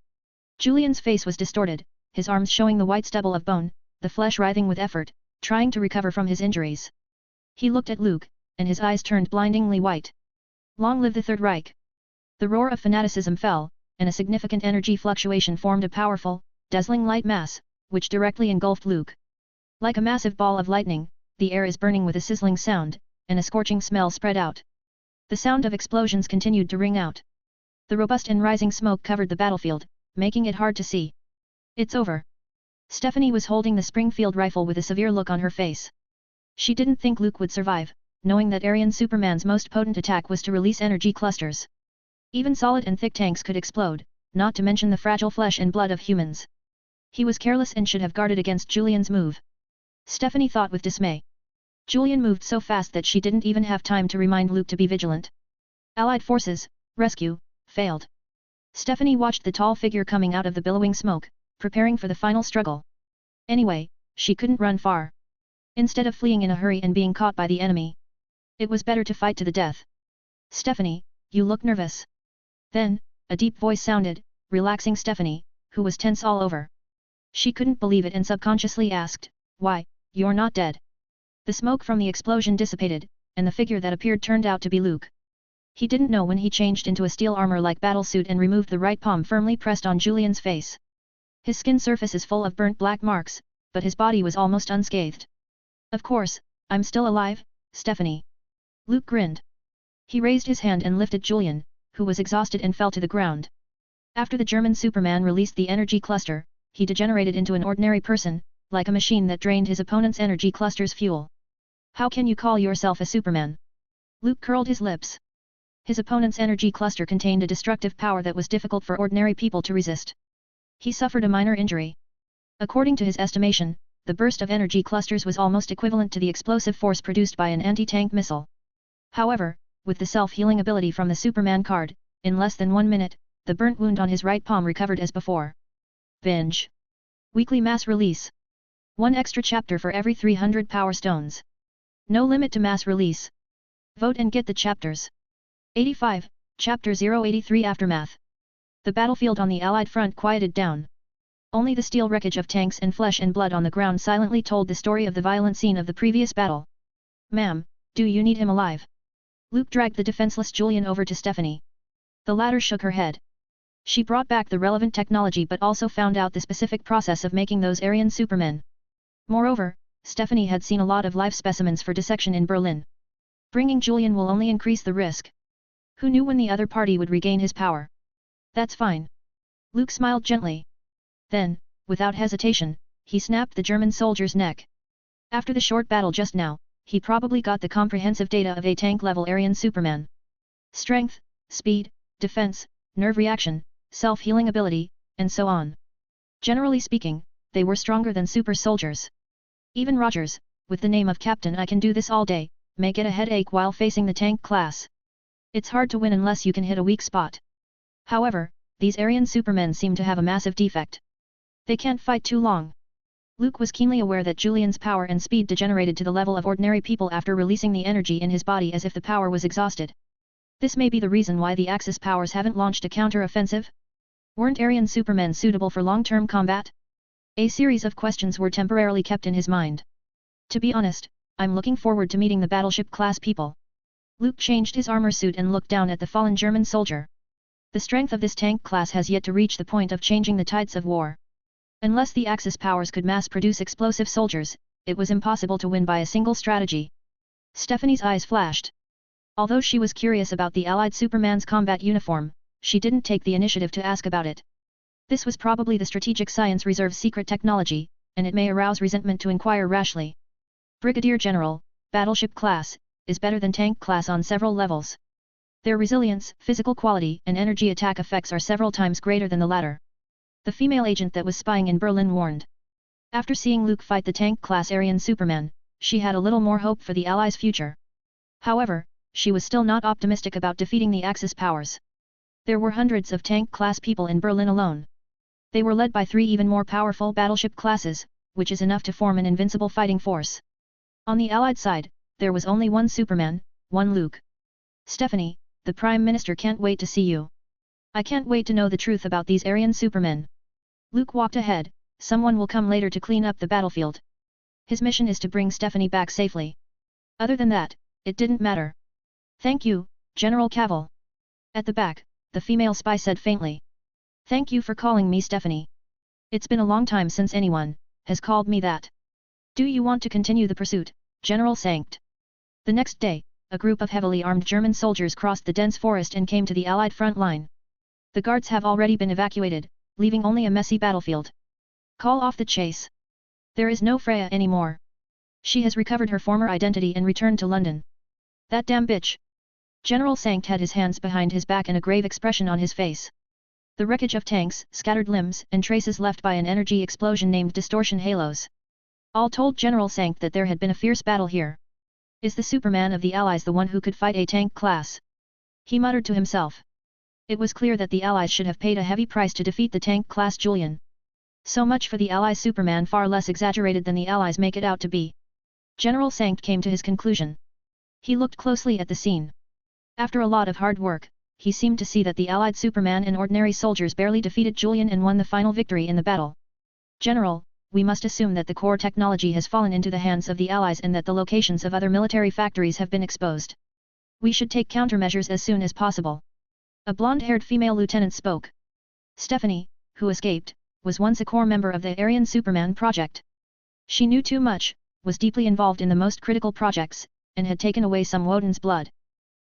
S1: Julian's face was distorted, his arms showing the white stubble of bone, the flesh writhing with effort, trying to recover from his injuries. He looked at Luke, and his eyes turned blindingly white. Long live the Third Reich! The roar of fanaticism fell, and a significant energy fluctuation formed a powerful, dazzling light mass, which directly engulfed Luke. Like a massive ball of lightning, the air is burning with a sizzling sound, and a scorching smell spread out. The sound of explosions continued to ring out. The robust and rising smoke covered the battlefield, making it hard to see. It's over. Stephanie was holding the Springfield rifle with a severe look on her face. She didn't think Luke would survive, knowing that Aryan Superman's most potent attack was to release energy clusters. Even solid and thick tanks could explode, not to mention the fragile flesh and blood of humans. He was careless and should have guarded against Julian's move. Stephanie thought with dismay. Julian moved so fast that she didn't even have time to remind Luke to be vigilant. Allied forces, rescue, failed. Stephanie watched the tall figure coming out of the billowing smoke, preparing for the final struggle. Anyway, she couldn't run far. Instead of fleeing in a hurry and being caught by the enemy, it was better to fight to the death. Stephanie, you look nervous. Then, a deep voice sounded, relaxing Stephanie, who was tense all over. She couldn't believe it and subconsciously asked, "Why, you're not dead?" The smoke from the explosion dissipated, and the figure that appeared turned out to be Luke. He didn't know when he changed into a steel armor-like battlesuit and removed the right palm firmly pressed on Julian's face. His skin surface is full of burnt black marks, but his body was almost unscathed. "Of course, I'm still alive, Stephanie." Luke grinned. He raised his hand and lifted Julian, who was exhausted and fell to the ground. After the German Superman released the energy cluster, he degenerated into an ordinary person, like a machine that drained his opponent's energy cluster's fuel. "How can you call yourself a Superman?" Luke curled his lips. His opponent's energy cluster contained a destructive power that was difficult for ordinary people to resist. He suffered a minor injury. According to his estimation, the burst of energy clusters was almost equivalent to the explosive force produced by an anti-tank missile. However, with the self-healing ability from the Superman card, in less than 1 minute, the burnt wound on his right palm recovered as before. Binge. Weekly mass release. One extra chapter for every 300 power stones. No limit to mass release. Vote and get the chapters. 85, Chapter 083 Aftermath. The battlefield on the Allied front quieted down. Only the steel wreckage of tanks and flesh and blood on the ground silently told the story of the violent scene of the previous battle. "Ma'am, do you need him alive?" Luke dragged the defenseless Julian over to Stephanie. The latter shook her head. She brought back the relevant technology but also found out the specific process of making those Aryan supermen. Moreover, Stephanie had seen a lot of live specimens for dissection in Berlin. Bringing Julian will only increase the risk. Who knew when the other party would regain his power? That's fine. Luke smiled gently. Then, without hesitation, he snapped the German soldier's neck. After the short battle just now, he probably got the comprehensive data of a tank-level Aryan Superman. Strength, speed, defense, nerve reaction, self-healing ability, and so on. Generally speaking, they were stronger than super soldiers. Even Rogers, with the name of Captain I can do this all day, may get a headache while facing the tank class. It's hard to win unless you can hit a weak spot. However, these Aryan supermen seem to have a massive defect. They can't fight too long. Luke was keenly aware that Julian's power and speed degenerated to the level of ordinary people after releasing the energy in his body as if the power was exhausted. This may be the reason why the Axis powers haven't launched a counter-offensive? Weren't Aryan supermen suitable for long-term combat? A series of questions were temporarily kept in his mind. To be honest, I'm looking forward to meeting the battleship-class people. Luke changed his armor suit and looked down at the fallen German soldier. The strength of this tank class has yet to reach the point of changing the tides of war. Unless the Axis powers could mass-produce explosive soldiers, it was impossible to win by a single strategy. Stephanie's eyes flashed. Although she was curious about the Allied Superman's combat uniform, she didn't take the initiative to ask about it. This was probably the Strategic Science Reserve's secret technology, and it may arouse resentment to inquire rashly. Brigadier General, battleship class, is better than tank class on several levels. Their resilience, physical quality, and energy attack effects are several times greater than the latter. The female agent that was spying in Berlin warned. After seeing Luke fight the tank-class Aryan Superman, she had a little more hope for the Allies' future. However, she was still not optimistic about defeating the Axis powers. There were hundreds of tank-class people in Berlin alone. They were led by 3 even more powerful battleship classes, which is enough to form an invincible fighting force. On the Allied side, there was only one Superman, one Luke. Stephanie, the Prime Minister can't wait to see you. I can't wait to know the truth about these Aryan Supermen. Luke walked ahead. Someone will come later to clean up the battlefield. His mission is to bring Stephanie back safely. Other than that, it didn't matter. Thank you, General Cavill. At the back, the female spy said faintly. Thank you for calling me Stephanie. It's been a long time since anyone has called me that. Do you want to continue the pursuit, General Sankt? The next day, a group of heavily armed German soldiers crossed the dense forest and came to the Allied front line. The guards have already been evacuated, leaving only a messy battlefield. Call off the chase. There is no Freya anymore. She has recovered her former identity and returned to London. That damn bitch. General Sankt had his hands behind his back and a grave expression on his face. The wreckage of tanks, scattered limbs, and traces left by an energy explosion named distortion halos. All told General Sankt that there had been a fierce battle here. Is the Superman of the Allies the one who could fight a tank class? He muttered to himself. It was clear that the Allies should have paid a heavy price to defeat the tank class Julian. So much for the Allies' Superman, far less exaggerated than the Allies make it out to be. General Sankt came to his conclusion. He looked closely at the scene. After a lot of hard work, he seemed to see that the Allied Superman and ordinary soldiers barely defeated Julian and won the final victory in the battle. General, we must assume that the core technology has fallen into the hands of the Allies and that the locations of other military factories have been exposed. We should take countermeasures as soon as possible. A blonde-haired female lieutenant spoke. Stephanie, who escaped, was once a core member of the Aryan Superman project. She knew too much, was deeply involved in the most critical projects, and had taken away some Woden's blood.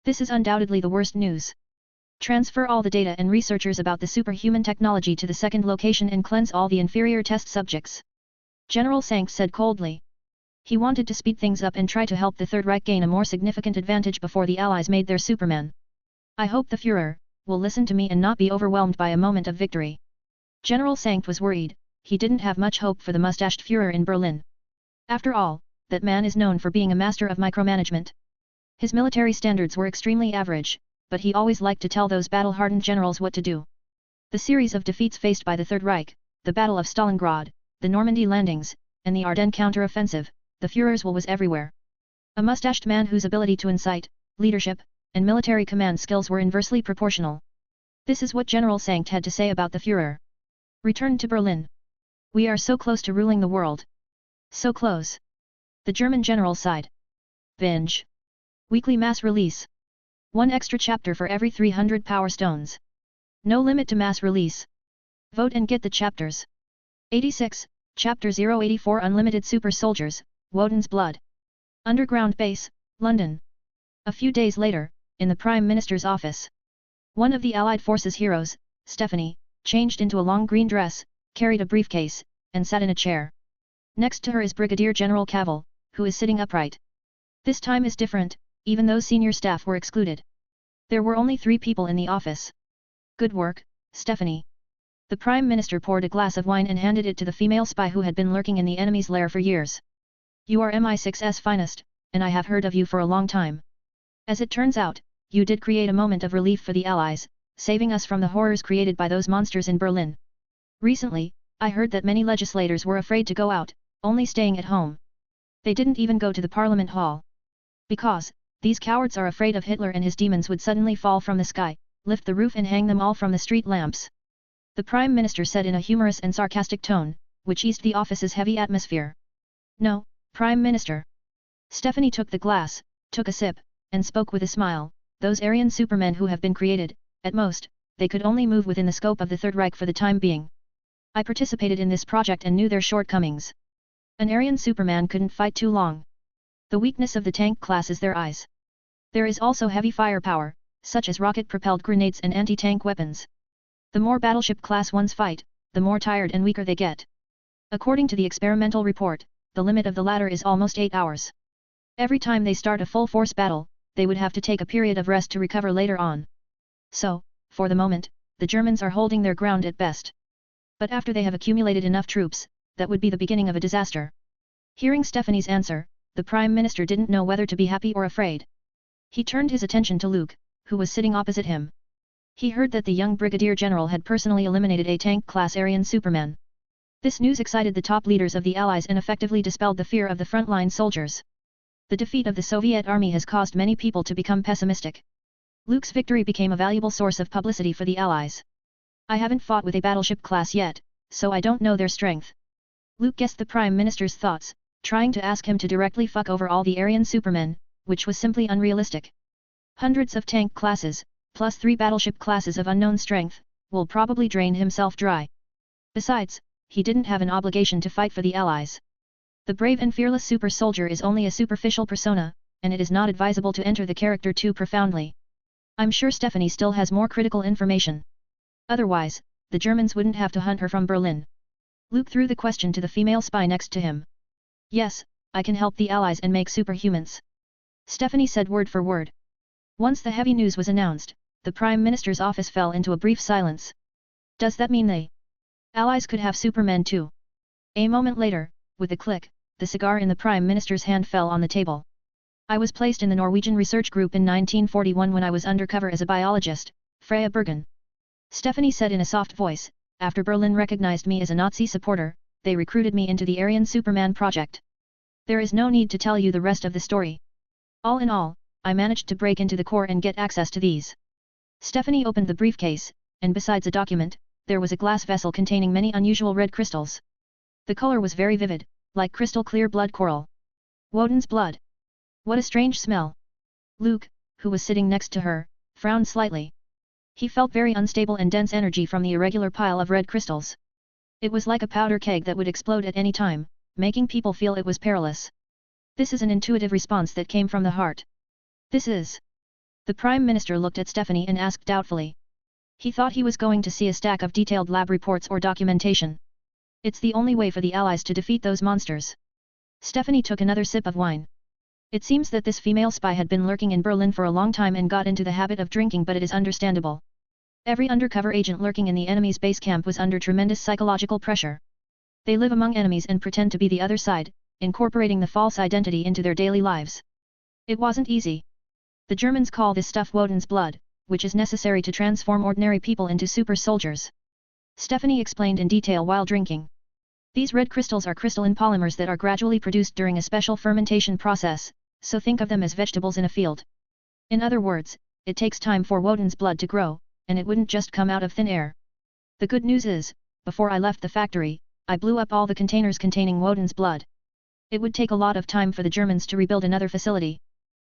S1: This is undoubtedly the worst news. Transfer all the data and researchers about the superhuman technology to the second location and cleanse all the inferior test subjects. General Sankt said coldly. He wanted to speed things up and try to help the Third Reich gain a more significant advantage before the Allies made their Superman. I hope the Führer will listen to me and not be overwhelmed by a moment of victory. General Sankt was worried. He didn't have much hope for the mustached Führer in Berlin. After all, that man is known for being a master of micromanagement. His military standards were extremely average, but he always liked to tell those battle-hardened generals what to do. The series of defeats faced by the Third Reich, the Battle of Stalingrad, the Normandy landings, and the Ardennes counter-offensive, the Führer's will was everywhere. A mustached man whose ability to incite, leadership, and military command skills were inversely proportional. This is what General Sankt had to say about the Führer. Return to Berlin. We are so close to ruling the world. So close. The German general sighed. Binge. Weekly mass release. One extra chapter for every 300 power stones. No limit to mass release. Vote and get the chapters. 86, Chapter 084 Unlimited Super Soldiers, Woden's Blood. Underground Base, London. A few days later, in the Prime Minister's office. One of the Allied forces heroes, Stephanie, changed into a long green dress, carried a briefcase, and sat in a chair. Next to her is Brigadier General Cavill, who is sitting upright. This time is different, even though senior staff were excluded. There were only 3 people in the office. Good work, Stephanie. The Prime Minister poured a glass of wine and handed it to the female spy who had been lurking in the enemy's lair for years. You are MI6's finest, and I have heard of you for a long time. As it turns out, you did create a moment of relief for the Allies, saving us from the horrors created by those monsters in Berlin. Recently, I heard that many legislators were afraid to go out, only staying at home. They didn't even go to the Parliament Hall. Because, these cowards are afraid of Hitler and his demons would suddenly fall from the sky, lift the roof and hang them all from the street lamps. The Prime Minister said in a humorous and sarcastic tone, which eased the office's heavy atmosphere. No, Prime Minister. Stephanie took the glass, took a sip, and spoke with a smile. Those Aryan supermen who have been created, at most, they could only move within the scope of the Third Reich for the time being. I participated in this project and knew their shortcomings. An Aryan superman couldn't fight too long. The weakness of the tank class is their eyes. There is also heavy firepower, such as rocket-propelled grenades and anti-tank weapons. The more battleship class ones fight, the more tired and weaker they get. According to the experimental report, the limit of the latter is almost 8 hours. Every time they start a full-force battle, they would have to take a period of rest to recover later on. So, for the moment, the Germans are holding their ground at best. But after they have accumulated enough troops, that would be the beginning of a disaster. Hearing Stephanie's answer, the Prime Minister didn't know whether to be happy or afraid. He turned his attention to Luke, who was sitting opposite him. He heard that the young Brigadier General had personally eliminated a tank-class Aryan Superman. This news excited the top leaders of the Allies and effectively dispelled the fear of the frontline soldiers. The defeat of the Soviet army has caused many people to become pessimistic. Luke's victory became a valuable source of publicity for the Allies. I haven't fought with a battleship class yet, so I don't know their strength. Luke guessed the Prime Minister's thoughts, trying to ask him to directly fuck over all the Aryan Supermen, which was simply unrealistic. Hundreds of tank classes, plus 3 battleship classes of unknown strength, will probably drain himself dry. Besides, he didn't have an obligation to fight for the Allies. The brave and fearless super soldier is only a superficial persona, and it is not advisable to enter the character too profoundly. I'm sure Stephanie still has more critical information. Otherwise, the Germans wouldn't have to hunt her from Berlin. Luke threw the question to the female spy next to him. Yes, I can help the Allies and make superhumans. Stephanie said word for word. Once the heavy news was announced, the Prime Minister's office fell into a brief silence. Does that mean the Allies could have supermen too? A moment later, with a click, the cigar in the Prime Minister's hand fell on the table. I was placed in the Norwegian research group in 1941 when I was undercover as a biologist, Freya Bergen. Stephanie said in a soft voice, after Berlin recognized me as a Nazi supporter, they recruited me into the Aryan Superman project. There is no need to tell you the rest of the story. All in all, I managed to break into the core and get access to these. Stephanie opened the briefcase, and besides a document, there was a glass vessel containing many unusual red crystals. The color was very vivid, like crystal clear blood coral. Woden's blood. What a strange smell. Luke, who was sitting next to her, frowned slightly. He felt very unstable and dense energy from the irregular pile of red crystals. It was like a powder keg that would explode at any time, making people feel it was perilous. This is an intuitive response that came from the heart. This is. The Prime Minister looked at Stephanie and asked doubtfully. He thought he was going to see a stack of detailed lab reports or documentation. It's the only way for the Allies to defeat those monsters. Stephanie took another sip of wine. It seems that this female spy had been lurking in Berlin for a long time and got into the habit of drinking, but it is understandable. Every undercover agent lurking in the enemy's base camp was under tremendous psychological pressure. They live among enemies and pretend to be the other side, incorporating the false identity into their daily lives. It wasn't easy. The Germans call this stuff Woden's blood, which is necessary to transform ordinary people into super soldiers. Stephanie explained in detail while drinking. These red crystals are crystalline polymers that are gradually produced during a special fermentation process, so think of them as vegetables in a field. In other words, it takes time for Woden's blood to grow, and it wouldn't just come out of thin air. The good news is, before I left the factory, I blew up all the containers containing Woden's blood. It would take a lot of time for the Germans to rebuild another facility.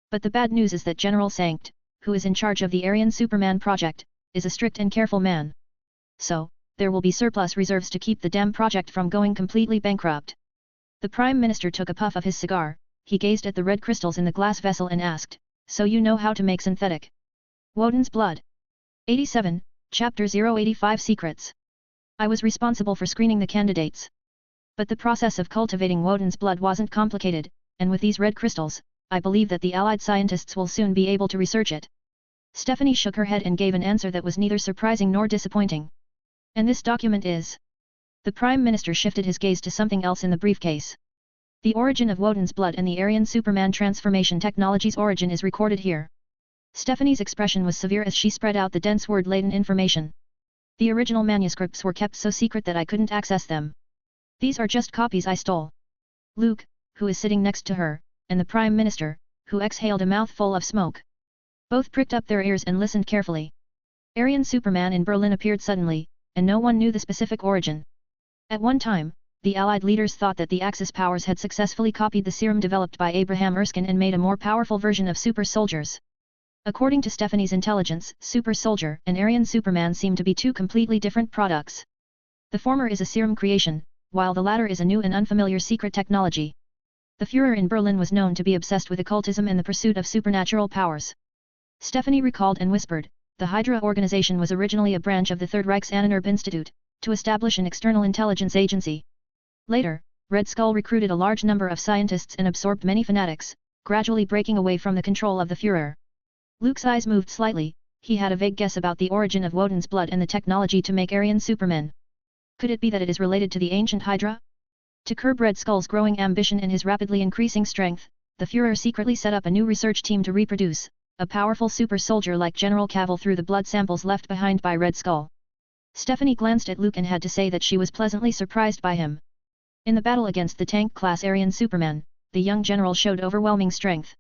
S1: But the bad news is that General Sankt, who is in charge of the Aryan Superman project, is a strict and careful man. So, there will be surplus reserves to keep the damn project from going completely bankrupt. The Prime Minister took a puff of his cigar, he gazed at the red crystals in the glass vessel and asked, "So you know how to make synthetic Woden's blood?" 87, Chapter 085 Secrets. I was responsible for screening the candidates. But the process of cultivating Woden's blood wasn't complicated, and with these red crystals, I believe that the Allied scientists will soon be able to research it. Stephanie shook her head and gave an answer that was neither surprising nor disappointing. And this document is? The Prime Minister shifted his gaze to something else in the briefcase. The origin of Woden's blood and the Aryan Superman transformation technology's origin is recorded here. Stephanie's expression was severe as she spread out the dense word-laden information. The original manuscripts were kept so secret that I couldn't access them. These are just copies I stole. Luke, who is sitting next to her, and the Prime Minister, who exhaled a mouthful of smoke. Both pricked up their ears and listened carefully. Aryan Superman in Berlin appeared suddenly, and no one knew the specific origin. At one time, the Allied leaders thought that the Axis powers had successfully copied the serum developed by Abraham Erskine and made a more powerful version of super soldiers. According to Stephanie's intelligence, super soldier and Aryan Superman seem to be two completely different products. The former is a serum creation, while the latter is a new and unfamiliar secret technology. The Führer in Berlin was known to be obsessed with occultism and the pursuit of supernatural powers. Stephanie recalled and whispered, the Hydra organization was originally a branch of the Third Reich's Ahnenerbe Institute, to establish an external intelligence agency. Later, Red Skull recruited a large number of scientists and absorbed many fanatics, gradually breaking away from the control of the Führer. Luke's eyes moved slightly, he had a vague guess about the origin of Woden's blood and the technology to make Aryan Supermen. Could it be that it is related to the ancient Hydra? To curb Red Skull's growing ambition and his rapidly increasing strength, the Führer secretly set up a new research team to reproduce a powerful super soldier like General Cavill through the blood samples left behind by Red Skull. Stephanie glanced at Luke and had to say that she was pleasantly surprised by him. In the battle against the tank-class Aryan Superman, the young general showed overwhelming strength.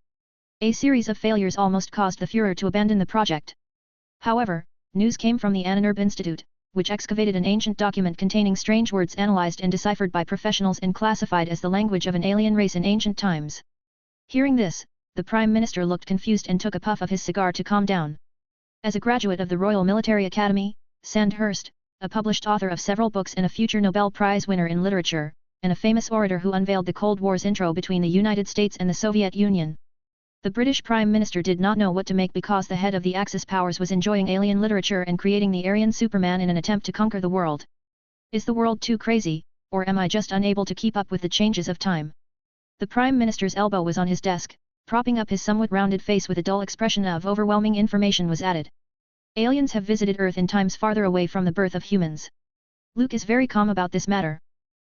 S1: A series of failures almost caused the Führer to abandon the project. However, news came from the Ahnenerbe Institute, which excavated an ancient document containing strange words analyzed and deciphered by professionals and classified as the language of an alien race in ancient times. Hearing this, the Prime Minister looked confused and took a puff of his cigar to calm down. As a graduate of the Royal Military Academy, Sandhurst, a published author of several books and a future Nobel Prize winner in literature, and a famous orator who unveiled the Cold War's intro between the United States and the Soviet Union, the British Prime Minister did not know what to make because the head of the Axis powers was enjoying alien literature and creating the Aryan Superman in an attempt to conquer the world. Is the world too crazy, or am I just unable to keep up with the changes of time? The Prime Minister's elbow was on his desk, propping up his somewhat rounded face with a dull expression of overwhelming information was added. Aliens have visited Earth in times farther away from the birth of humans. Luke is very calm about this matter.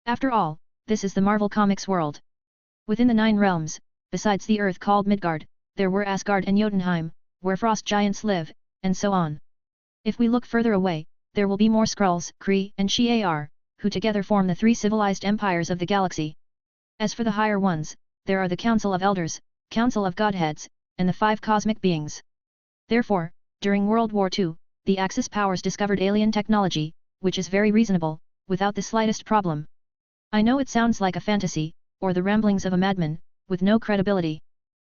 S1: After all, this is the Marvel Comics world. Within the 9 realms, besides the Earth called Midgard, there were Asgard and Jotunheim, where frost giants live, and so on. If we look further away, there will be more Skrulls, Kree and Shi'ar, who together form the 3 civilized empires of the galaxy. As for the higher ones, there are the Council of Elders, Council of Godheads, and the 5 cosmic beings. Therefore, during World War II, the Axis powers discovered alien technology, which is very reasonable, without the slightest problem. I know it sounds like a fantasy, or the ramblings of a madman, with no credibility.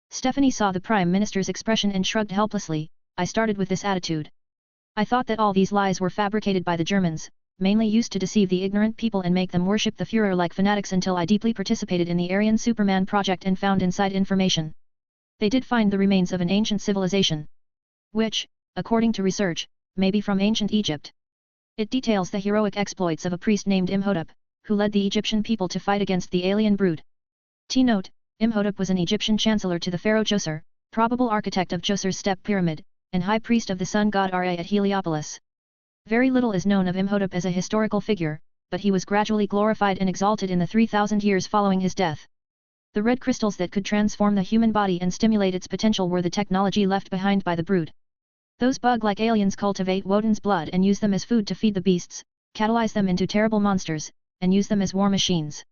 S1: Stephanie saw the Prime Minister's expression and shrugged helplessly. I started with this attitude. I thought that all these lies were fabricated by the Germans, mainly used to deceive the ignorant people and make them worship the Führer like fanatics until I deeply participated in the Aryan Superman project and found inside information. They did find the remains of an ancient civilization, which, according to research, may be from ancient Egypt. It details the heroic exploits of a priest named Imhotep, who led the Egyptian people to fight against the alien brood. T-note, Imhotep was an Egyptian chancellor to the pharaoh Djoser, probable architect of Djoser's step pyramid, and high priest of the sun god Ra at Heliopolis. Very little is known of Imhotep as a historical figure, but he was gradually glorified and exalted in the 3,000 years following his death. The red crystals that could transform the human body and stimulate its potential were the technology left behind by the brood. Those bug-like aliens cultivate Woden's blood and use them as food to feed the beasts, catalyze them into terrible monsters, and use them as war machines.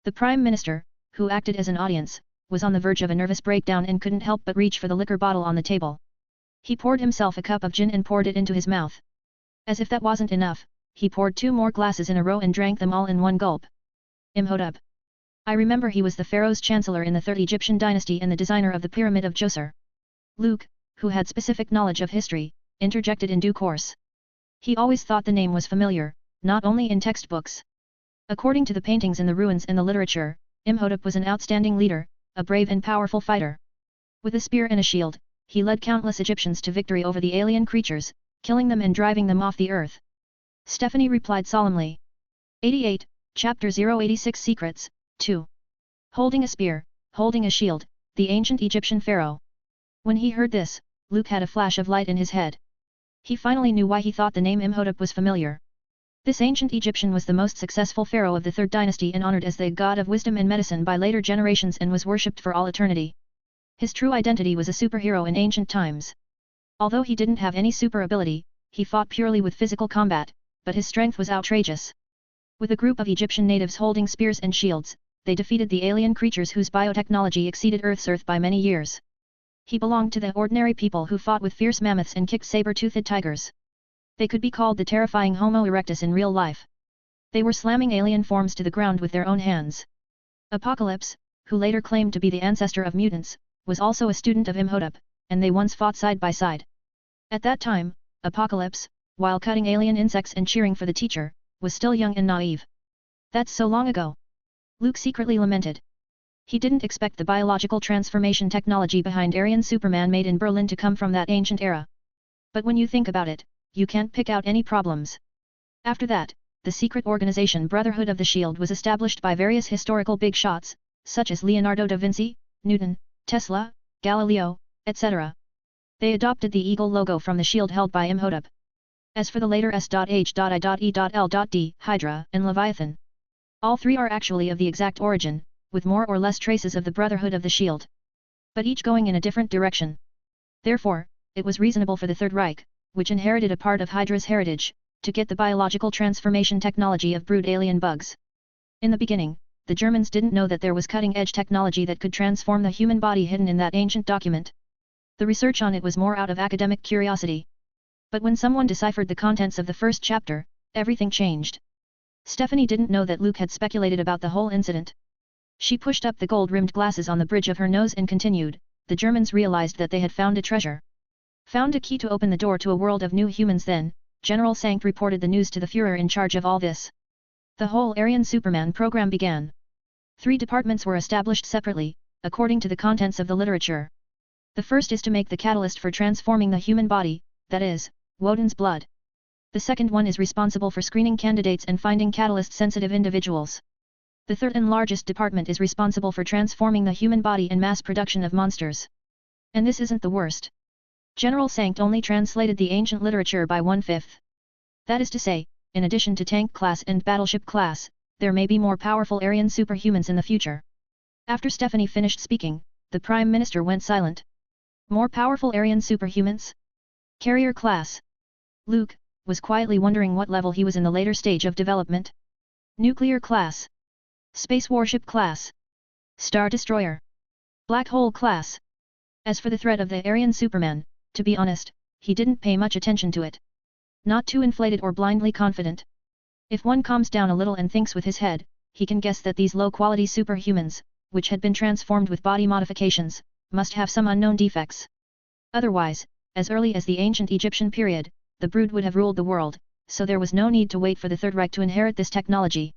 S1: The Prime Minister, who acted as an audience, was on the verge of a nervous breakdown and couldn't help but reach for the liquor bottle on the table. He poured himself a cup of gin and poured it into his mouth. As if that wasn't enough, he poured 2 more glasses in a row and drank them all in one gulp. Imhotep. I remember he was the pharaoh's chancellor in the 3rd Egyptian dynasty and the designer of the Pyramid of Djoser. Luke, who had specific knowledge of history, interjected in due course. He always thought the name was familiar, not only in textbooks. According to the paintings in the ruins and the literature, Imhotep was an outstanding leader, a brave and powerful fighter. With a spear and a shield, he led countless Egyptians to victory over the alien creatures, killing them and driving them off the earth. Stephanie replied solemnly. 88, Chapter 086 Secrets, 2. Holding a spear, holding a shield, the ancient Egyptian pharaoh. When he heard this, Luke had a flash of light in his head. He finally knew why he thought the name Imhotep was familiar. This ancient Egyptian was the most successful pharaoh of the 3rd dynasty and honored as the god of wisdom and medicine by later generations and was worshipped for all eternity. His true identity was a superhero in ancient times. Although he didn't have any super ability, he fought purely with physical combat, but his strength was outrageous. With a group of Egyptian natives holding spears and shields, they defeated the alien creatures whose biotechnology exceeded Earth's by many years. He belonged to the ordinary people who fought with fierce mammoths and kicked saber-toothed tigers. They could be called the terrifying Homo erectus in real life. They were slamming alien forms to the ground with their own hands. Apocalypse, who later claimed to be the ancestor of mutants, was also a student of Imhotep, and they once fought side by side. At that time, Apocalypse, while cutting alien insects and cheering for the teacher, was still young and naive. That's so long ago. Luke secretly lamented. He didn't expect the biological transformation technology behind Aryan Superman made in Berlin to come from that ancient era. But when you think about it, you can't pick out any problems. After that, the secret organization Brotherhood of the Shield was established by various historical big shots, such as Leonardo da Vinci, Newton, Tesla, Galileo, etc. They adopted the eagle logo from the shield held by Imhotep. As for the later S.H.I.E.L.D, Hydra, and Leviathan, all 3 are actually of the exact origin, with more or less traces of the Brotherhood of the Shield. But each going in a different direction. Therefore, it was reasonable for the Third Reich, which inherited a part of Hydra's heritage, to get the biological transformation technology of brood alien bugs. In the beginning, the Germans didn't know that there was cutting-edge technology that could transform the human body hidden in that ancient document. The research on it was more out of academic curiosity. But when someone deciphered the contents of the first chapter, everything changed. Stephanie didn't know that Luke had speculated about the whole incident. She pushed up the gold-rimmed glasses on the bridge of her nose and continued, the Germans realized that they had found a treasure. Found a key to open the door to a world of new humans. Then, General Sankt reported the news to the Führer in charge of all this. The whole Aryan Superman program began. 3 departments were established separately, according to the contents of the literature. The first is to make the catalyst for transforming the human body, that is, Woden's blood. The second one is responsible for screening candidates and finding catalyst-sensitive individuals. The third and largest department is responsible for transforming the human body and mass production of monsters. And this isn't the worst. General Sankt only translated the ancient literature by 1/5. That is to say, in addition to tank class and battleship class, there may be more powerful Aryan superhumans in the future. After Stephanie finished speaking, the Prime Minister went silent. More powerful Aryan superhumans? Carrier class. Luke was quietly wondering what level he was in the later stage of development. Nuclear class. Space warship class. Star destroyer. Black hole class. As for the threat of the Aryan Superman, to be honest, he didn't pay much attention to it. Not too inflated or blindly confident. If one calms down a little and thinks with his head, he can guess that these low-quality superhumans, which had been transformed with body modifications, must have some unknown defects. Otherwise, as early as the ancient Egyptian period, the brood would have ruled the world, so there was no need to wait for the Third Reich to inherit this technology.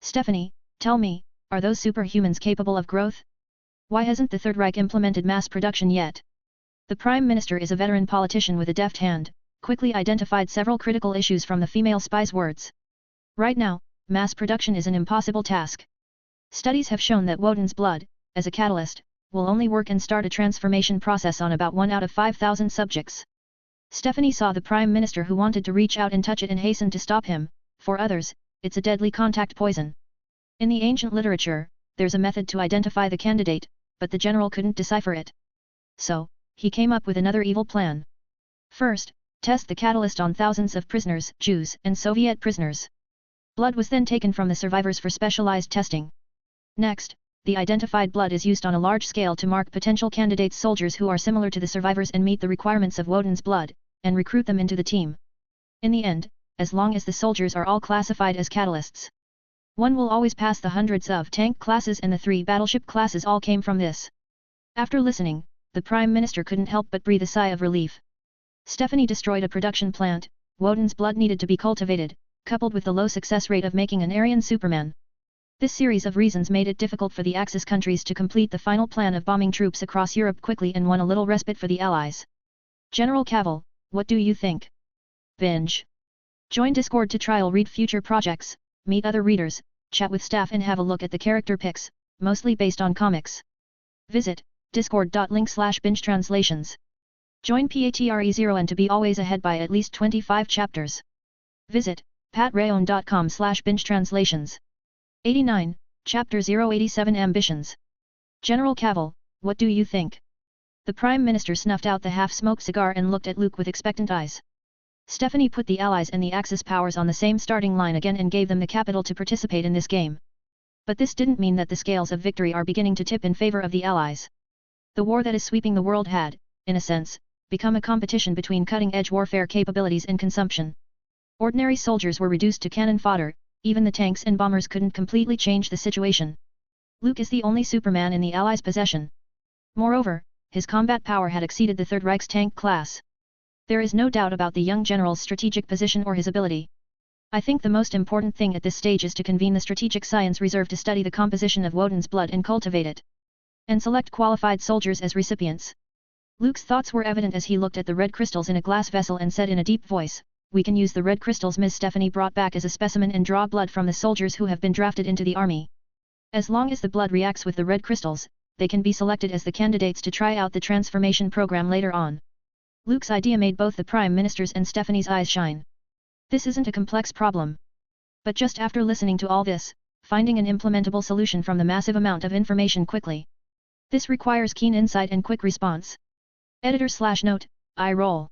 S1: Stephanie, tell me, are those superhumans capable of growth? Why hasn't the Third Reich implemented mass production yet? The Prime Minister is a veteran politician with a deft hand, quickly identified several critical issues from the female spy's words. Right now, mass production is an impossible task. Studies have shown that Woden's blood, as a catalyst, will only work and start a transformation process on about 1 out of 5,000 subjects. Stephanie saw the Prime Minister who wanted to reach out and touch it and hastened to stop him. For others, it's a deadly contact poison. In the ancient literature, there's a method to identify the candidate, but the general couldn't decipher it. So, he came up with another evil plan. First, Test the catalyst on thousands of prisoners, Jews and Soviet prisoners. Blood was then taken from the survivors for specialized testing. Next, the identified blood is used on a large scale to mark potential candidates, soldiers who are similar to the survivors and meet the requirements of Woden's blood, and recruit them into the team. In the end, as long as the soldiers are all classified as catalysts, one will always pass the hundreds of tank classes, and the 3 battleship classes all came from this. After listening, the Prime Minister couldn't help but breathe a sigh of relief. Stephanie destroyed a production plant. Woden's blood needed to be cultivated, coupled with the low success rate of making an Aryan Superman. This series of reasons made it difficult for the Axis countries to complete the final plan of bombing troops across Europe quickly and won a little respite for the Allies. General Cavill, what do you think? Binge. Join Discord to trial read future projects, meet other readers, chat with staff and have a look at the character pics, mostly based on comics. Visit discord.link/binge-translations. Join PATRE0N to be always ahead by at least 25 chapters. Visit patreon.com/binge-translations. 89, Chapter 087 Ambitions. General Cavill, what do you think? The Prime Minister snuffed out the half-smoked cigar and looked at Luke with expectant eyes. Stephanie put the Allies and the Axis powers on the same starting line again and gave them the capital to participate in this game. But this didn't mean that the scales of victory are beginning to tip in favor of the Allies. The war that is sweeping the world had, in a sense, become a competition between cutting-edge warfare capabilities and consumption. Ordinary soldiers were reduced to cannon fodder. Even the tanks and bombers couldn't completely change the situation. Luke is the only Superman in the Allies' possession. Moreover, his combat power had exceeded the Third Reich's tank class. There is no doubt about the young general's strategic position or his ability. I think the most important thing at this stage is to convene the Strategic Science Reserve to study the composition of Woden's blood and cultivate it. And select qualified soldiers as recipients. Luke's thoughts were evident as he looked at the red crystals in a glass vessel and said in a deep voice, "We can use the red crystals Ms. Stephanie brought back as a specimen and draw blood from the soldiers who have been drafted into the army. As long as the blood reacts with the red crystals, they can be selected as the candidates to try out the transformation program later on." Luke's idea made both the Prime Minister's and Stephanie's eyes shine. This isn't a complex problem. But just after listening to all this, finding an implementable solution from the massive amount of information quickly. This requires keen insight and quick response. Editor/note, eye roll.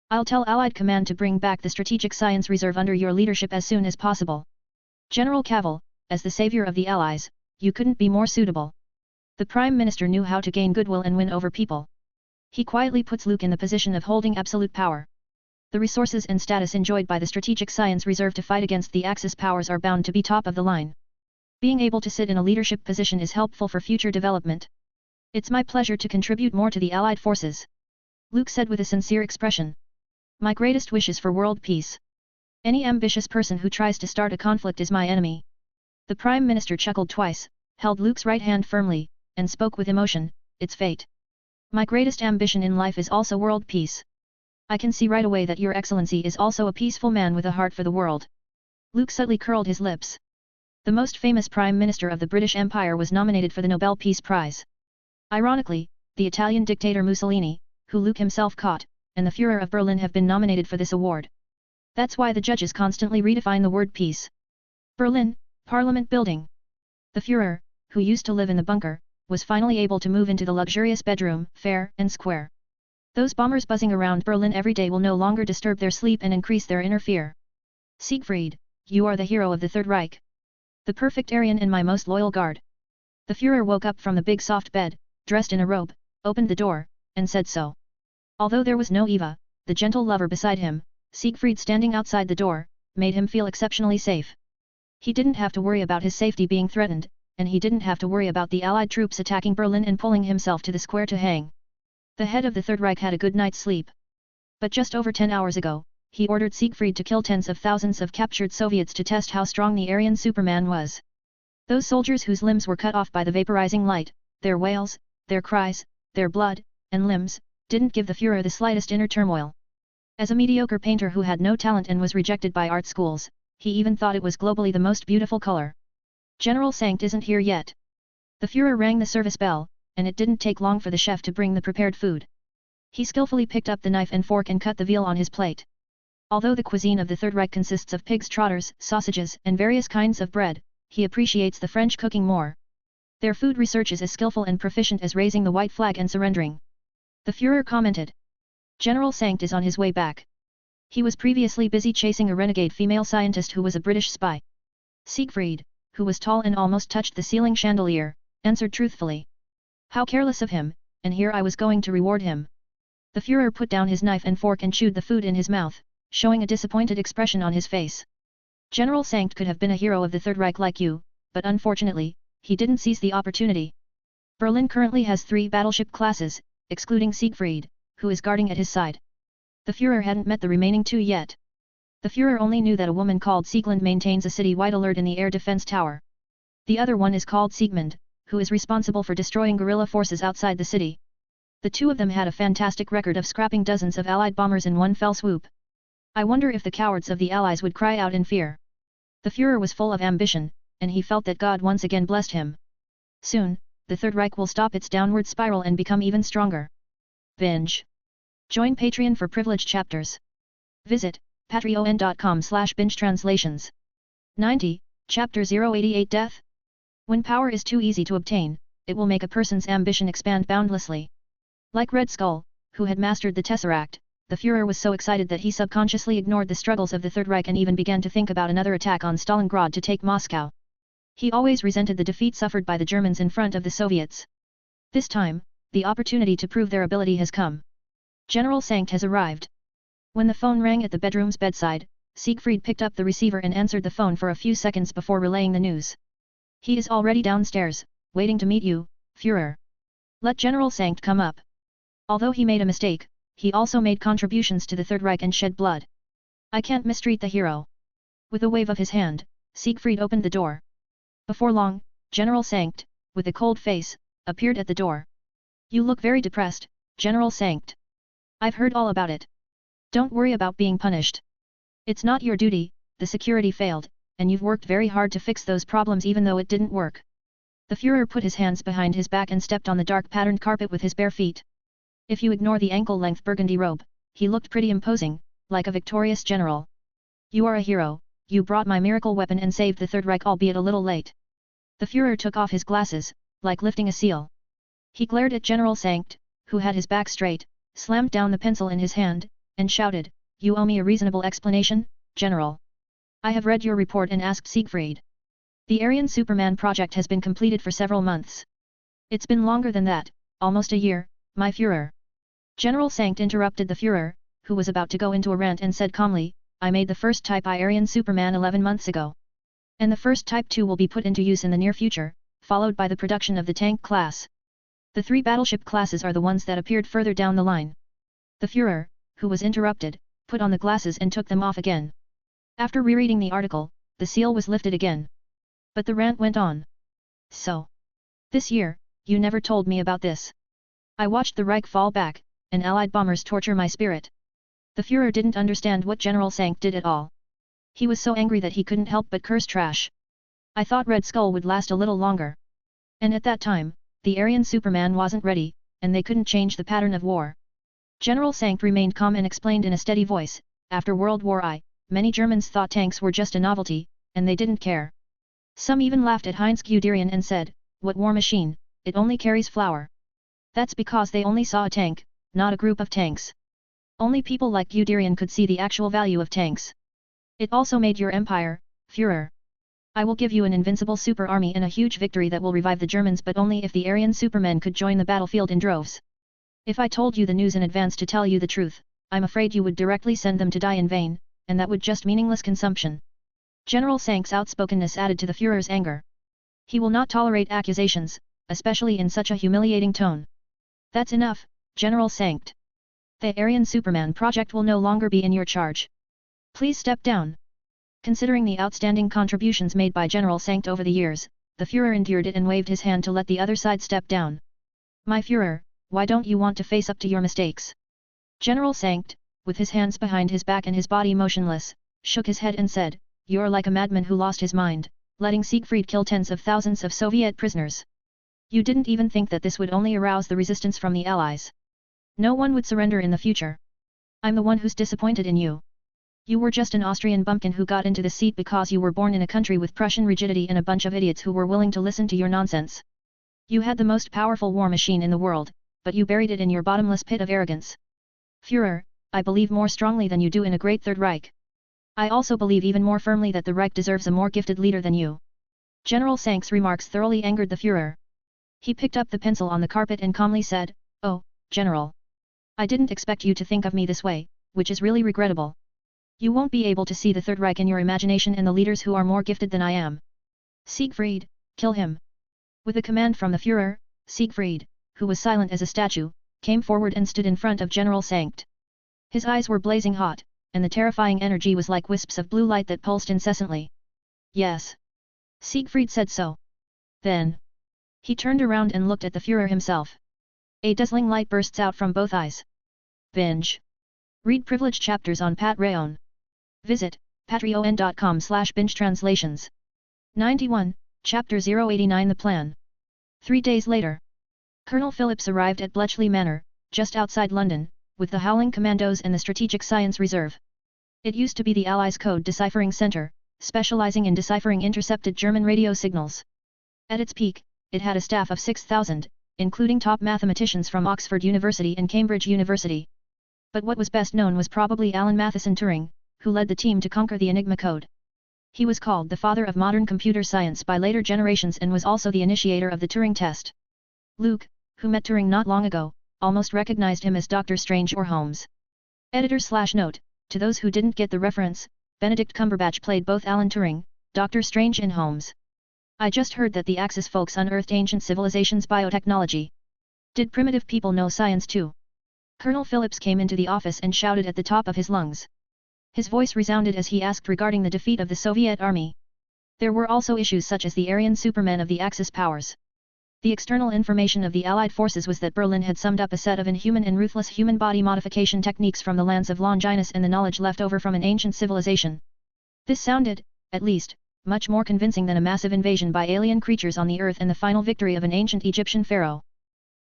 S1: I'll tell Allied Command to bring back the Strategic Science Reserve under your leadership as soon as possible. General Cavill, as the savior of the Allies, you couldn't be more suitable. The Prime Minister knew how to gain goodwill and win over people. He quietly puts Luke in the position of holding absolute power. The resources and status enjoyed by the Strategic Science Reserve to fight against the Axis powers are bound to be top of the line. Being able to sit in a leadership position is helpful for future development. It's my pleasure to contribute more to the Allied forces. Luke said with a sincere expression. My greatest wish is for world peace. Any ambitious person who tries to start a conflict is my enemy. The Prime Minister chuckled twice, held Luke's right hand firmly, and spoke with emotion, it's fate. My greatest ambition in life is also world peace. I can see right away that Your Excellency is also a peaceful man with a heart for the world. Luke subtly curled his lips. The most famous Prime Minister of the British Empire was nominated for the Nobel Peace Prize. Ironically, the Italian dictator Mussolini, who Luke himself caught, and the Führer of Berlin have been nominated for this award. That's why the judges constantly redefine the word peace. Berlin, Parliament Building. The Führer, who used to live in the bunker, was finally able to move into the luxurious bedroom, fair and square. Those bombers buzzing around Berlin every day will no longer disturb their sleep and increase their inner fear. Siegfried, you are the hero of the Third Reich. The perfect Aryan and my most loyal guard. The Führer woke up from the big soft bed, dressed in a robe, opened the door, and said so. Although there was no Eva, the gentle lover beside him, Siegfried standing outside the door, made him feel exceptionally safe. He didn't have to worry about his safety being threatened, and he didn't have to worry about the Allied troops attacking Berlin and pulling himself to the square to hang. The head of the Third Reich had a good night's sleep. But just over 10 hours ago, he ordered Siegfried to kill tens of thousands of captured Soviets to test how strong the Aryan Superman was. Those soldiers whose limbs were cut off by the vaporizing light, their wails, their cries, their blood, and limbs, didn't give the Führer the slightest inner turmoil. As a mediocre painter who had no talent and was rejected by art schools, he even thought it was globally the most beautiful color. General Sankt isn't here yet. The Führer rang the service bell, and it didn't take long for the chef to bring the prepared food. He skillfully picked up the knife and fork and cut the veal on his plate. Although the cuisine of the Third Reich consists of pig's trotters, sausages, and various kinds of bread, he appreciates the French cooking more. Their food research is as skillful and proficient as raising the white flag and surrendering. The Führer commented. General Sankt is on his way back. He was previously busy chasing a renegade female scientist who was a British spy. Siegfried, who was tall and almost touched the ceiling chandelier, answered truthfully. How careless of him, and here I was going to reward him. The Führer put down his knife and fork and chewed the food in his mouth, showing a disappointed expression on his face. General Sankt could have been a hero of the Third Reich like you, but unfortunately, he didn't seize the opportunity. Berlin currently has 3 battleship classes, excluding Siegfried, who is guarding at his side. The Führer hadn't met the remaining 2 yet. The Führer only knew that a woman called Sieglinde maintains a city-wide alert in the air defense tower. The other one is called Siegmund, who is responsible for destroying guerrilla forces outside the city. The 2 of them had a fantastic record of scrapping dozens of Allied bombers in one fell swoop. I wonder if the cowards of the Allies would cry out in fear. The Führer was full of ambition, and he felt that God once again blessed him. Soon, the Third Reich will stop its downward spiral and become even stronger. Binge. Join Patreon for privileged chapters. Visit patreon.com/binge-translations. 90, Chapter 088 Death. When power is too easy to obtain, it will make a person's ambition expand boundlessly. Like Red Skull, who had mastered the Tesseract, the Führer was so excited that he subconsciously ignored the struggles of the Third Reich and even began to think about another attack on Stalingrad to take Moscow. He always resented the defeat suffered by the Germans in front of the Soviets. This time, the opportunity to prove their ability has come. General Sankt has arrived. When the phone rang at the bedroom's bedside, Siegfried picked up the receiver and answered the phone for a few seconds before relaying the news. He is already downstairs, waiting to meet you, Führer. Let General Sankt come up. Although he made a mistake, he also made contributions to the Third Reich and shed blood. I can't mistreat the hero. With a wave of his hand, Siegfried opened the door. Before long, General Sankt, with a cold face, appeared at the door. You look very depressed, General Sankt. I've heard all about it. Don't worry about being punished. It's not your duty, the security failed, and you've worked very hard to fix those problems even though it didn't work. The Führer put his hands behind his back and stepped on the dark patterned carpet with his bare feet. If you ignore the ankle-length burgundy robe, he looked pretty imposing, like a victorious general. You are a hero, you brought my miracle weapon and saved the Third Reich albeit a little late. The Führer took off his glasses, like lifting a seal. He glared at General Sankt, who had his back straight, slammed down the pencil in his hand, and shouted, You owe me a reasonable explanation, General. I have read your report and asked Siegfried. The Aryan Superman project has been completed for several months. It's been longer than that, almost a year, my Führer. General Sankt interrupted the Führer, who was about to go into a rant and said calmly, I made the first Type I Aryan Superman 11 months ago. And the first Type II will be put into use in the near future, followed by the production of the tank class. The 3 battleship classes are the ones that appeared further down the line. The Führer, who was interrupted, put on the glasses and took them off again. After rereading the article, the seal was lifted again. But the rant went on. So. This year, you never told me about this. I watched the Reich fall back, and Allied bombers torture my spirit. The Führer didn't understand what General Sankt did at all. He was so angry that he couldn't help but curse trash. I thought Red Skull would last a little longer. And at that time, the Aryan Superman wasn't ready, and they couldn't change the pattern of war. General Sankt remained calm and explained in a steady voice, after World War I, many Germans thought tanks were just a novelty, and they didn't care. Some even laughed at Heinz Guderian and said, What war machine, it only carries flour. That's because they only saw a tank, not a group of tanks. Only people like Guderian could see the actual value of tanks. It also made your empire, Führer. I will give you an invincible super army and a huge victory that will revive the Germans, but only if the Aryan Supermen could join the battlefield in droves. If I told you the news in advance to tell you the truth, I'm afraid you would directly send them to die in vain, and that would just meaningless consumption. General Sankt's outspokenness added to the Führer's anger. He will not tolerate accusations, especially in such a humiliating tone. That's enough, General Sankt. The Aryan Superman project will no longer be in your charge. Please step down. Considering the outstanding contributions made by General Sankt over the years, the Führer endured it and waved his hand to let the other side step down. My Führer, why don't you want to face up to your mistakes? General Sankt, with his hands behind his back and his body motionless, shook his head and said, You're like a madman who lost his mind, letting Siegfried kill tens of thousands of Soviet prisoners. You didn't even think that this would only arouse the resistance from the Allies. No one would surrender in the future. I'm the one who's disappointed in you. You were just an Austrian bumpkin who got into the seat because you were born in a country with Prussian rigidity and a bunch of idiots who were willing to listen to your nonsense. You had the most powerful war machine in the world, but you buried it in your bottomless pit of arrogance. Führer, I believe more strongly than you do in a great Third Reich. I also believe even more firmly that the Reich deserves a more gifted leader than you. General Sank's remarks thoroughly angered the Führer. He picked up the pencil on the carpet and calmly said, "Oh, General. I didn't expect you to think of me this way, which is really regrettable. You won't be able to see the Third Reich in your imagination and the leaders who are more gifted than I am. Siegfried, kill him." With a command from the Führer, Siegfried, who was silent as a statue, came forward and stood in front of General Sankt. His eyes were blazing hot, and the terrifying energy was like wisps of blue light that pulsed incessantly. "Yes." Siegfried said so. Then, he turned around and looked at the Führer himself. A dazzling light bursts out from both eyes. Binge. Read privileged chapters on Patreon. Visit patreon.com/binge translations. 91, Chapter 089 The Plan. 3 days later, Colonel Phillips arrived at Bletchley Manor, just outside London, with the Howling Commandos and the Strategic Science Reserve. It used to be the Allies' Code Deciphering Center, specializing in deciphering intercepted German radio signals. At its peak, it had a staff of 6,000, including top mathematicians from Oxford University and Cambridge University. But what was best known was probably Alan Matheson Turing, who led the team to conquer the Enigma code. He was called the father of modern computer science by later generations and was also the initiator of the Turing test. Luke, who met Turing not long ago, almost recognized him as Dr. Strange or Holmes. Editor/note, to those who didn't get the reference, Benedict Cumberbatch played both Alan Turing, Dr. Strange and Holmes. I just heard that the Axis folks unearthed ancient civilizations' biotechnology. Did primitive people know science too? Colonel Phillips came into the office and shouted at the top of his lungs. His voice resounded as he asked regarding the defeat of the Soviet army. There were also issues such as the Aryan Superman of the Axis powers. The external information of the Allied forces was that Berlin had summed up a set of inhuman and ruthless human body modification techniques from the lands of Longinus and the knowledge left over from an ancient civilization. This sounded, at least, much more convincing than a massive invasion by alien creatures on the Earth and the final victory of an ancient Egyptian pharaoh.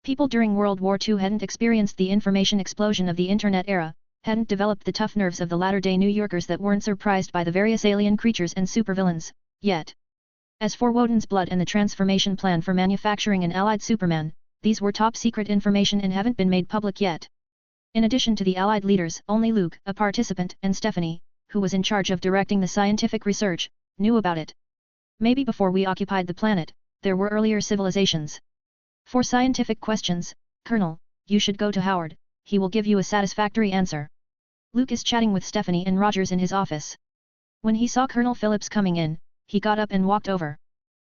S1: People during World War II hadn't experienced the information explosion of the Internet era, hadn't developed the tough nerves of the latter-day New Yorkers that weren't surprised by the various alien creatures and supervillains, yet. As for Woden's blood and the transformation plan for manufacturing an Allied Superman, these were top-secret information and haven't been made public yet. In addition to the Allied leaders, only Luke, a participant, and Stephanie, who was in charge of directing the scientific research, knew about it. Maybe before we occupied the planet, there were earlier civilizations. For scientific questions, Colonel, you should go to Howard, he will give you a satisfactory answer. Luke is chatting with Stephanie and Rogers in his office. When he saw Colonel Phillips coming in, he got up and walked over.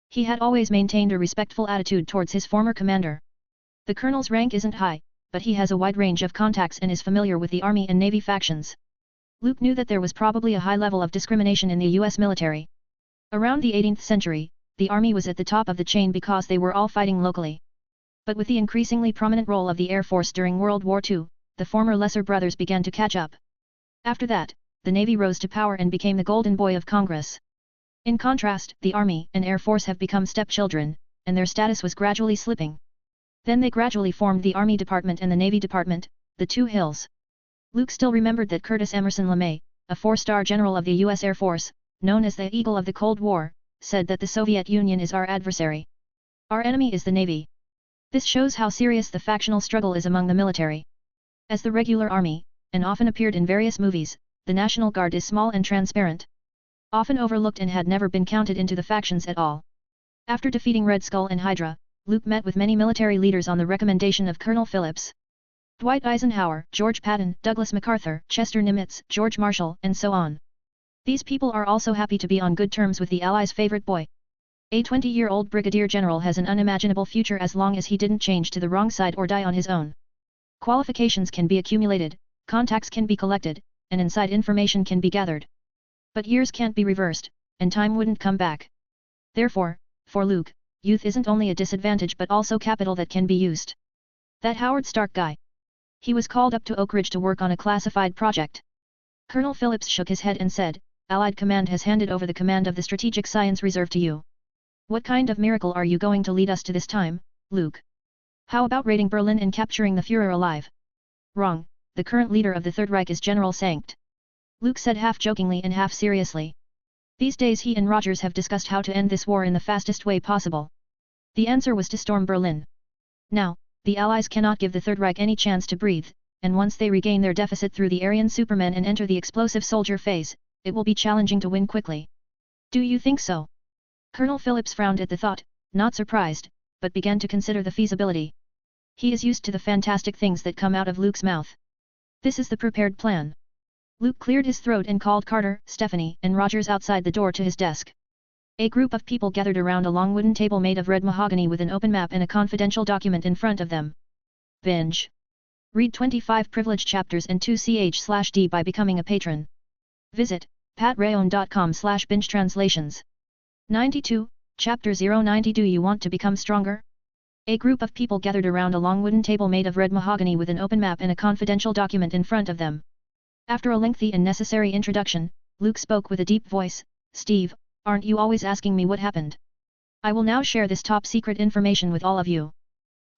S1: He had always maintained a respectful attitude towards his former commander. The colonel's rank isn't high, but he has a wide range of contacts and is familiar with the Army and Navy factions. Luke knew that there was probably a high level of discrimination in the US military. Around the 18th century, the Army was at the top of the chain because they were all fighting locally. But with the increasingly prominent role of the Air Force during World War II, the former lesser brothers began to catch up. After that, the Navy rose to power and became the golden boy of Congress. In contrast, the Army and Air Force have become stepchildren, and their status was gradually slipping. Then they gradually formed the Army Department and the Navy Department, the two hills. Luke still remembered that Curtis Emerson LeMay, a four-star general of the U.S. Air Force, known as the Eagle of the Cold War, said that the Soviet Union is our adversary. Our enemy is the Navy. This shows how serious the factional struggle is among the military. As the regular army, and often appeared in various movies, the National Guard is small and transparent. Often overlooked and had never been counted into the factions at all. After defeating Red Skull and Hydra, Luke met with many military leaders on the recommendation of Colonel Phillips. Dwight Eisenhower, George Patton, Douglas MacArthur, Chester Nimitz, George Marshall, and so on. These people are also happy to be on good terms with the Allies' favorite boy. A 20-year-old brigadier general has an unimaginable future as long as he didn't change to the wrong side or die on his own. Qualifications can be accumulated, contacts can be collected, and inside information can be gathered. But years can't be reversed, and time wouldn't come back. Therefore, for Luke, youth isn't only a disadvantage but also capital that can be used. That Howard Stark guy. He was called up to Oak Ridge to work on a classified project. Colonel Phillips shook his head and said, Allied Command has handed over the command of the Strategic Science Reserve to you. What kind of miracle are you going to lead us to this time, Luke? How about raiding Berlin and capturing the Führer alive? Wrong, the current leader of the Third Reich is General Sankt. Luke said half jokingly and half seriously. These days he and Rogers have discussed how to end this war in the fastest way possible. The answer was to storm Berlin. Now, the Allies cannot give the Third Reich any chance to breathe, and once they regain their deficit through the Aryan Supermen and enter the explosive soldier phase, it will be challenging to win quickly. Do you think so? Colonel Phillips frowned at the thought, not surprised, but began to consider the feasibility. He is used to the fantastic things that come out of Luke's mouth. This is the prepared plan. Luke cleared his throat and called Carter, Stephanie, and Rogers outside the door to his desk. A group of people gathered around a long wooden table made of red mahogany with an open map and a confidential document in front of them. Binge. Read 25 privileged chapters and 2ch/d by becoming a patron. Visit patrayon.com/binge translations. 92, Chapter 090. Do you want to become stronger? A group of people gathered around a long wooden table made of red mahogany with an open map and a confidential document in front of them. After a lengthy and necessary introduction, Luke spoke with a deep voice, "Steve, aren't you always asking me what happened? I will now share this top-secret information with all of you.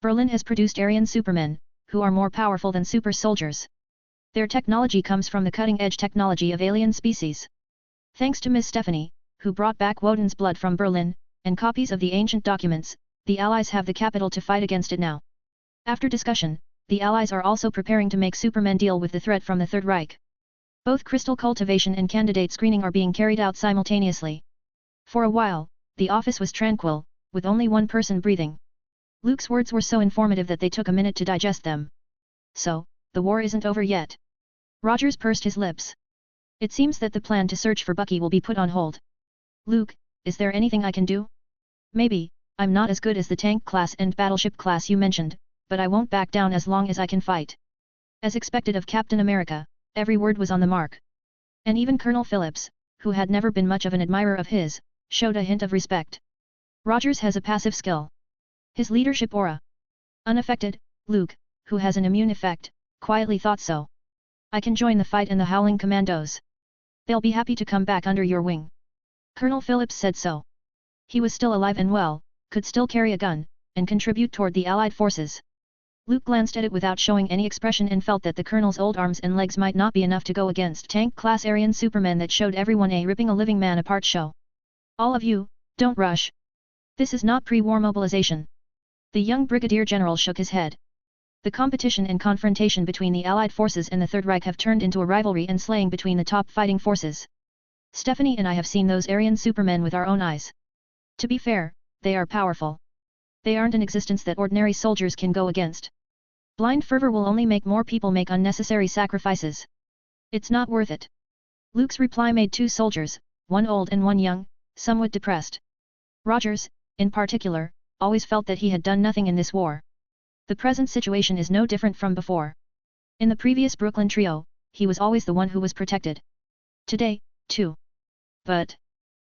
S1: Berlin has produced Aryan Supermen, who are more powerful than super soldiers. Their technology comes from the cutting-edge technology of alien species. Thanks to Ms. Stephanie, who brought back Woden's blood from Berlin, and copies of the ancient documents, the Allies have the capital to fight against it now. After discussion, the Allies are also preparing to make Supermen deal with the threat from the Third Reich. Both crystal cultivation and candidate screening are being carried out simultaneously." For a while, the office was tranquil, with only one person breathing. Luke's words were so informative that they took a minute to digest them. "So, the war isn't over yet?" Rogers pursed his lips. "It seems that the plan to search for Bucky will be put on hold. Luke, is there anything I can do? Maybe, I'm not as good as the tank class and battleship class you mentioned, but I won't back down as long as I can fight." As expected of Captain America, every word was on the mark. And even Colonel Phillips, who had never been much of an admirer of his, showed a hint of respect. Rogers has a passive skill. His leadership aura. Unaffected, Luke, who has an immune effect, quietly thought so. "I can join the fight in the Howling Commandos. They'll be happy to come back under your wing." Colonel Phillips said so. He was still alive and well, could still carry a gun, and contribute toward the Allied forces. Luke glanced at it without showing any expression and felt that the colonel's old arms and legs might not be enough to go against tank-class Aryan Supermen that showed everyone a ripping a living man apart show. "All of you, don't rush. This is not pre-war mobilization." The young brigadier general shook his head. The competition and confrontation between the Allied forces and the Third Reich have turned into a rivalry and slaying between the top fighting forces. Stephanie and I have seen those Aryan Supermen with our own eyes. To be fair, they are powerful. They aren't an existence that ordinary soldiers can go against. Blind fervor will only make more people make unnecessary sacrifices. It's not worth it." Luke's reply made two soldiers, one old and one young, somewhat depressed. Rogers, in particular, always felt that he had done nothing in this war. The present situation is no different from before. In the previous Brooklyn trio, he was always the one who was protected. Today, too. But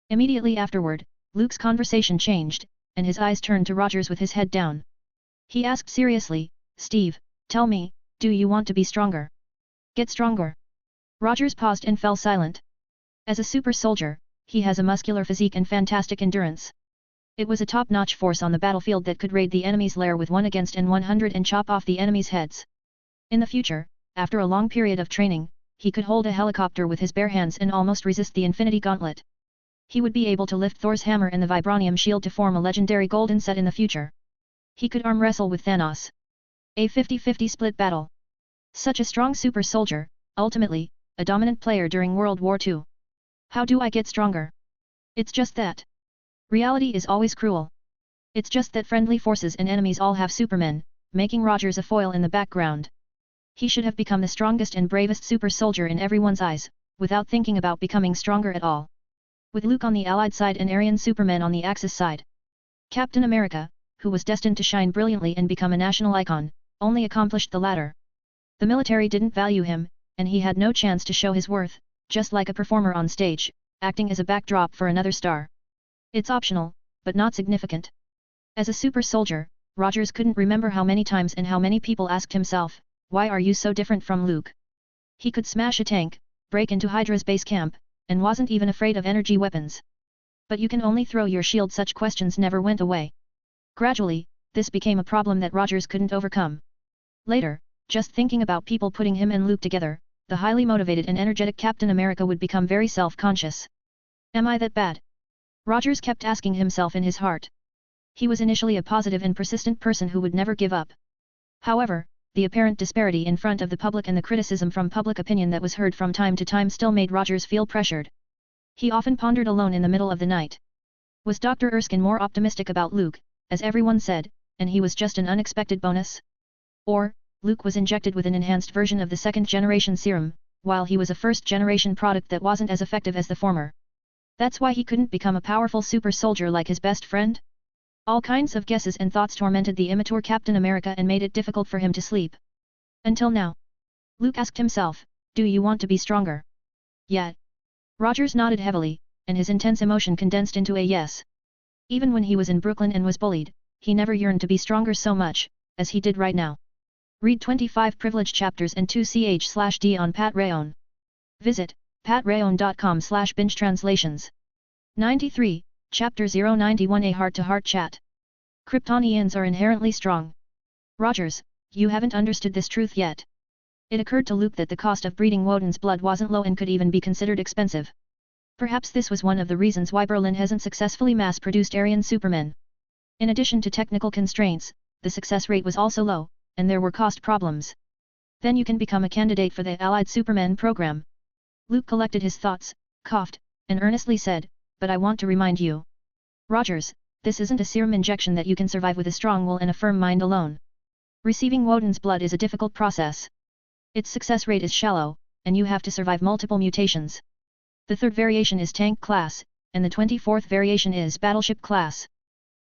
S1: immediately afterward, Luke's conversation changed, and his eyes turned to Rogers with his head down. He asked seriously, "Steve, tell me, do you want to be stronger? Get stronger?" Rogers paused and fell silent. As a super soldier, he has a muscular physique and fantastic endurance. It was a top-notch force on the battlefield that could raid the enemy's lair with 1 against 100 and chop off the enemy's heads. In the future, after a long period of training, he could hold a helicopter with his bare hands and almost resist the Infinity Gauntlet. He would be able to lift Thor's hammer and the Vibranium shield to form a legendary golden set in the future. He could arm wrestle with Thanos. A 50-50 split battle. Such a strong super soldier, ultimately, a dominant player during World War II. How do I get stronger? It's just that. Reality is always cruel. It's just that friendly forces and enemies all have Supermen, making Rogers a foil in the background. He should have become the strongest and bravest super soldier in everyone's eyes, without thinking about becoming stronger at all. With Luke on the Allied side and Aryan Supermen on the Axis side. Captain America, who was destined to shine brilliantly and become a national icon, only accomplished the latter. The military didn't value him, and he had no chance to show his worth, just like a performer on stage, acting as a backdrop for another star. It's optional, but not significant. As a super soldier, Rogers couldn't remember how many times and how many people asked himself, "Why are you so different from Luke?" He could smash a tank, break into Hydra's base camp, and wasn't even afraid of energy weapons. But you can only throw your shield. Such questions never went away. Gradually, this became a problem that Rogers couldn't overcome. Later, just thinking about people putting him and Luke together, the highly motivated and energetic Captain America would become very self-conscious. Am I that bad? Rogers kept asking himself in his heart. He was initially a positive and persistent person who would never give up. However, the apparent disparity in front of the public and the criticism from public opinion that was heard from time to time still made Rogers feel pressured. He often pondered alone in the middle of the night. Was Dr. Erskine more optimistic about Luke, as everyone said, and he was just an unexpected bonus? Or, Luke was injected with an enhanced version of the second-generation serum, while he was a first-generation product that wasn't as effective as the former. That's why he couldn't become a powerful super soldier like his best friend? All kinds of guesses and thoughts tormented the immature Captain America and made it difficult for him to sleep. Until now. Luke asked himself, do you want to be stronger? Yet. Rogers nodded heavily, and his intense emotion condensed into a yes. Even when he was in Brooklyn and was bullied, he never yearned to be stronger so much, as he did right now. Read 25 privileged chapters and 2ch/d on Patreon. Visit patreon.com/binge translations. 93, Chapter 091 A Heart-to-Heart Chat. Kryptonians are inherently strong. Rogers, you haven't understood this truth yet. It occurred to Luke that the cost of breeding Woden's blood wasn't low and could even be considered expensive. Perhaps this was one of the reasons why Berlin hasn't successfully mass-produced Aryan supermen. In addition to technical constraints, the success rate was also low, and there were cost problems. Then you can become a candidate for the Allied Supermen program. Luke collected his thoughts, coughed, and earnestly said, but I want to remind you. Rogers, this isn't a serum injection that you can survive with a strong will and a firm mind alone. Receiving Woden's blood is a difficult process. Its success rate is shallow, and you have to survive multiple mutations. The third variation is tank class, and the 24th variation is battleship class.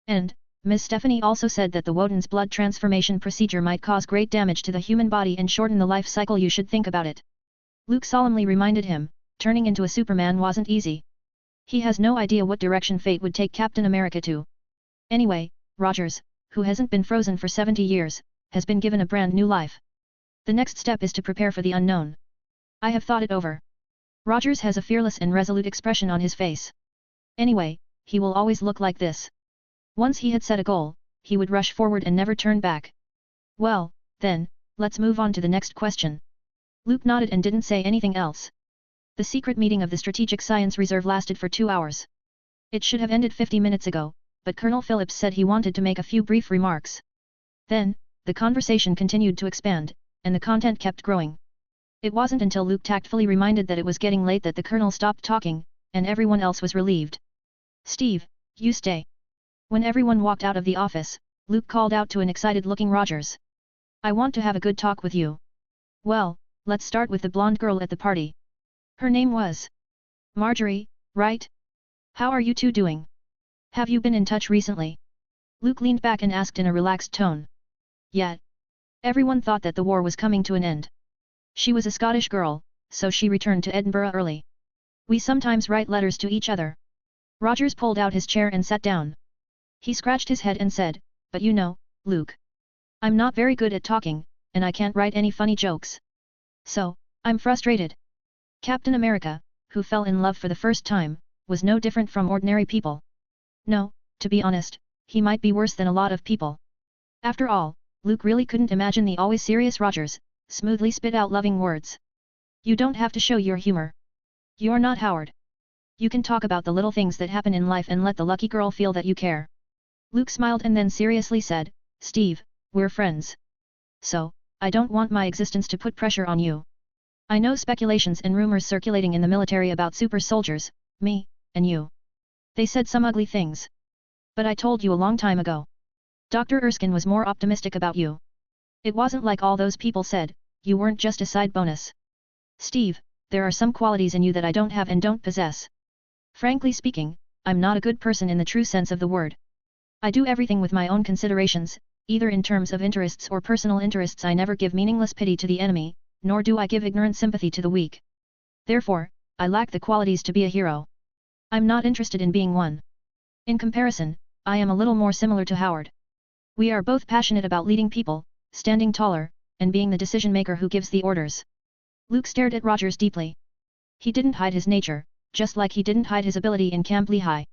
S1: And, Ms. Stephanie also said that the Woden's blood transformation procedure might cause great damage to the human body and shorten the life cycle. You should think about it. Luke solemnly reminded him, turning into a Superman wasn't easy. He has no idea what direction fate would take Captain America to. Anyway, Rogers, who hasn't been frozen for 70 years, has been given a brand new life. The next step is to prepare for the unknown. I have thought it over. Rogers has a fearless and resolute expression on his face. Anyway, he will always look like this. Once he had set a goal, he would rush forward and never turn back. Well, then, let's move on to the next question. Luke nodded and didn't say anything else. The secret meeting of the Strategic Science Reserve lasted for 2 hours. It should have ended 50 minutes ago, but Colonel Phillips said he wanted to make a few brief remarks. Then, the conversation continued to expand, and the content kept growing. It wasn't until Luke tactfully reminded that it was getting late that the Colonel stopped talking, and everyone else was relieved. Steve, you stay. When everyone walked out of the office, Luke called out to an excited-looking Rogers. I want to have a good talk with you. Well, let's start with the blonde girl at the party. Her name was Marjorie, right? How are you two doing? Have you been in touch recently? Luke leaned back and asked in a relaxed tone. Yet. Everyone thought that the war was coming to an end. She was a Scottish girl, so she returned to Edinburgh early. We sometimes write letters to each other. Rogers pulled out his chair and sat down. He scratched his head and said, but you know, Luke. I'm not very good at talking, and I can't write any funny jokes. So, I'm frustrated. Captain America, who fell in love for the first time, was no different from ordinary people. No, to be honest, he might be worse than a lot of people. After all, Luke really couldn't imagine the always serious Rogers, smoothly spit out loving words. You don't have to show your humor. You're not Howard. You can talk about the little things that happen in life and let the lucky girl feel that you care. Luke smiled and then seriously said, Steve, we're friends. So, I don't want my existence to put pressure on you. I know speculations and rumors circulating in the military about super soldiers, me, and you. They said some ugly things. But I told you a long time ago. Dr. Erskine was more optimistic about you. It wasn't like all those people said, you weren't just a side bonus. Steve, there are some qualities in you that I don't have and don't possess. Frankly speaking, I'm not a good person in the true sense of the word. I do everything with my own considerations, either in terms of interests or personal interests. I never give meaningless pity to the enemy, nor do I give ignorant sympathy to the weak. Therefore, I lack the qualities to be a hero. I'm not interested in being one. In comparison, I am a little more similar to Howard. We are both passionate about leading people, standing taller, and being the decision-maker who gives the orders. Luke stared at Rogers deeply. He didn't hide his nature, just like he didn't hide his ability in Camp Lehigh.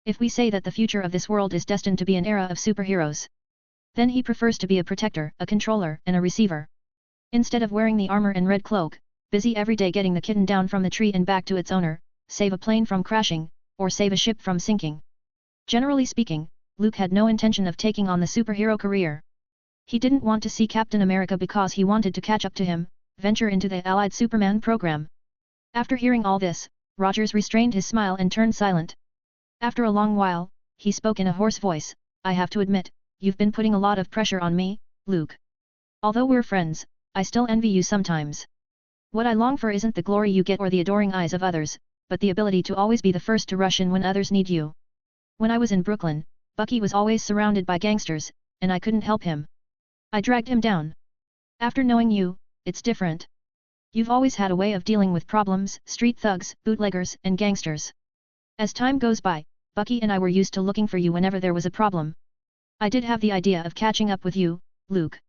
S1: If we say that the future of this world is destined to be an era of superheroes, then he prefers to be a protector, a controller, and a receiver. Instead of wearing the armor and red cloak, busy every day getting the kitten down from the tree and back to its owner, save a plane from crashing, or save a ship from sinking. Generally speaking, Luke had no intention of taking on the superhero career. He didn't want to see Captain America because he wanted to catch up to him, venture into the Allied Superman program. After hearing all this, Rogers restrained his smile and turned silent. After a long while, he spoke in a hoarse voice, I have to admit, you've been putting a lot of pressure on me, Luke. Although we're friends, I still envy you sometimes. What I long for isn't the glory you get or the adoring eyes of others, but the ability to always be the first to rush in when others need you. When I was in Brooklyn, Bucky was always surrounded by gangsters, and I couldn't help him. I dragged him down. After knowing you, it's different. You've always had a way of dealing with problems, street thugs, bootleggers, and gangsters. As time goes by, Bucky and I were used to looking for you whenever there was a problem. I did have the idea of catching up with you, Luke.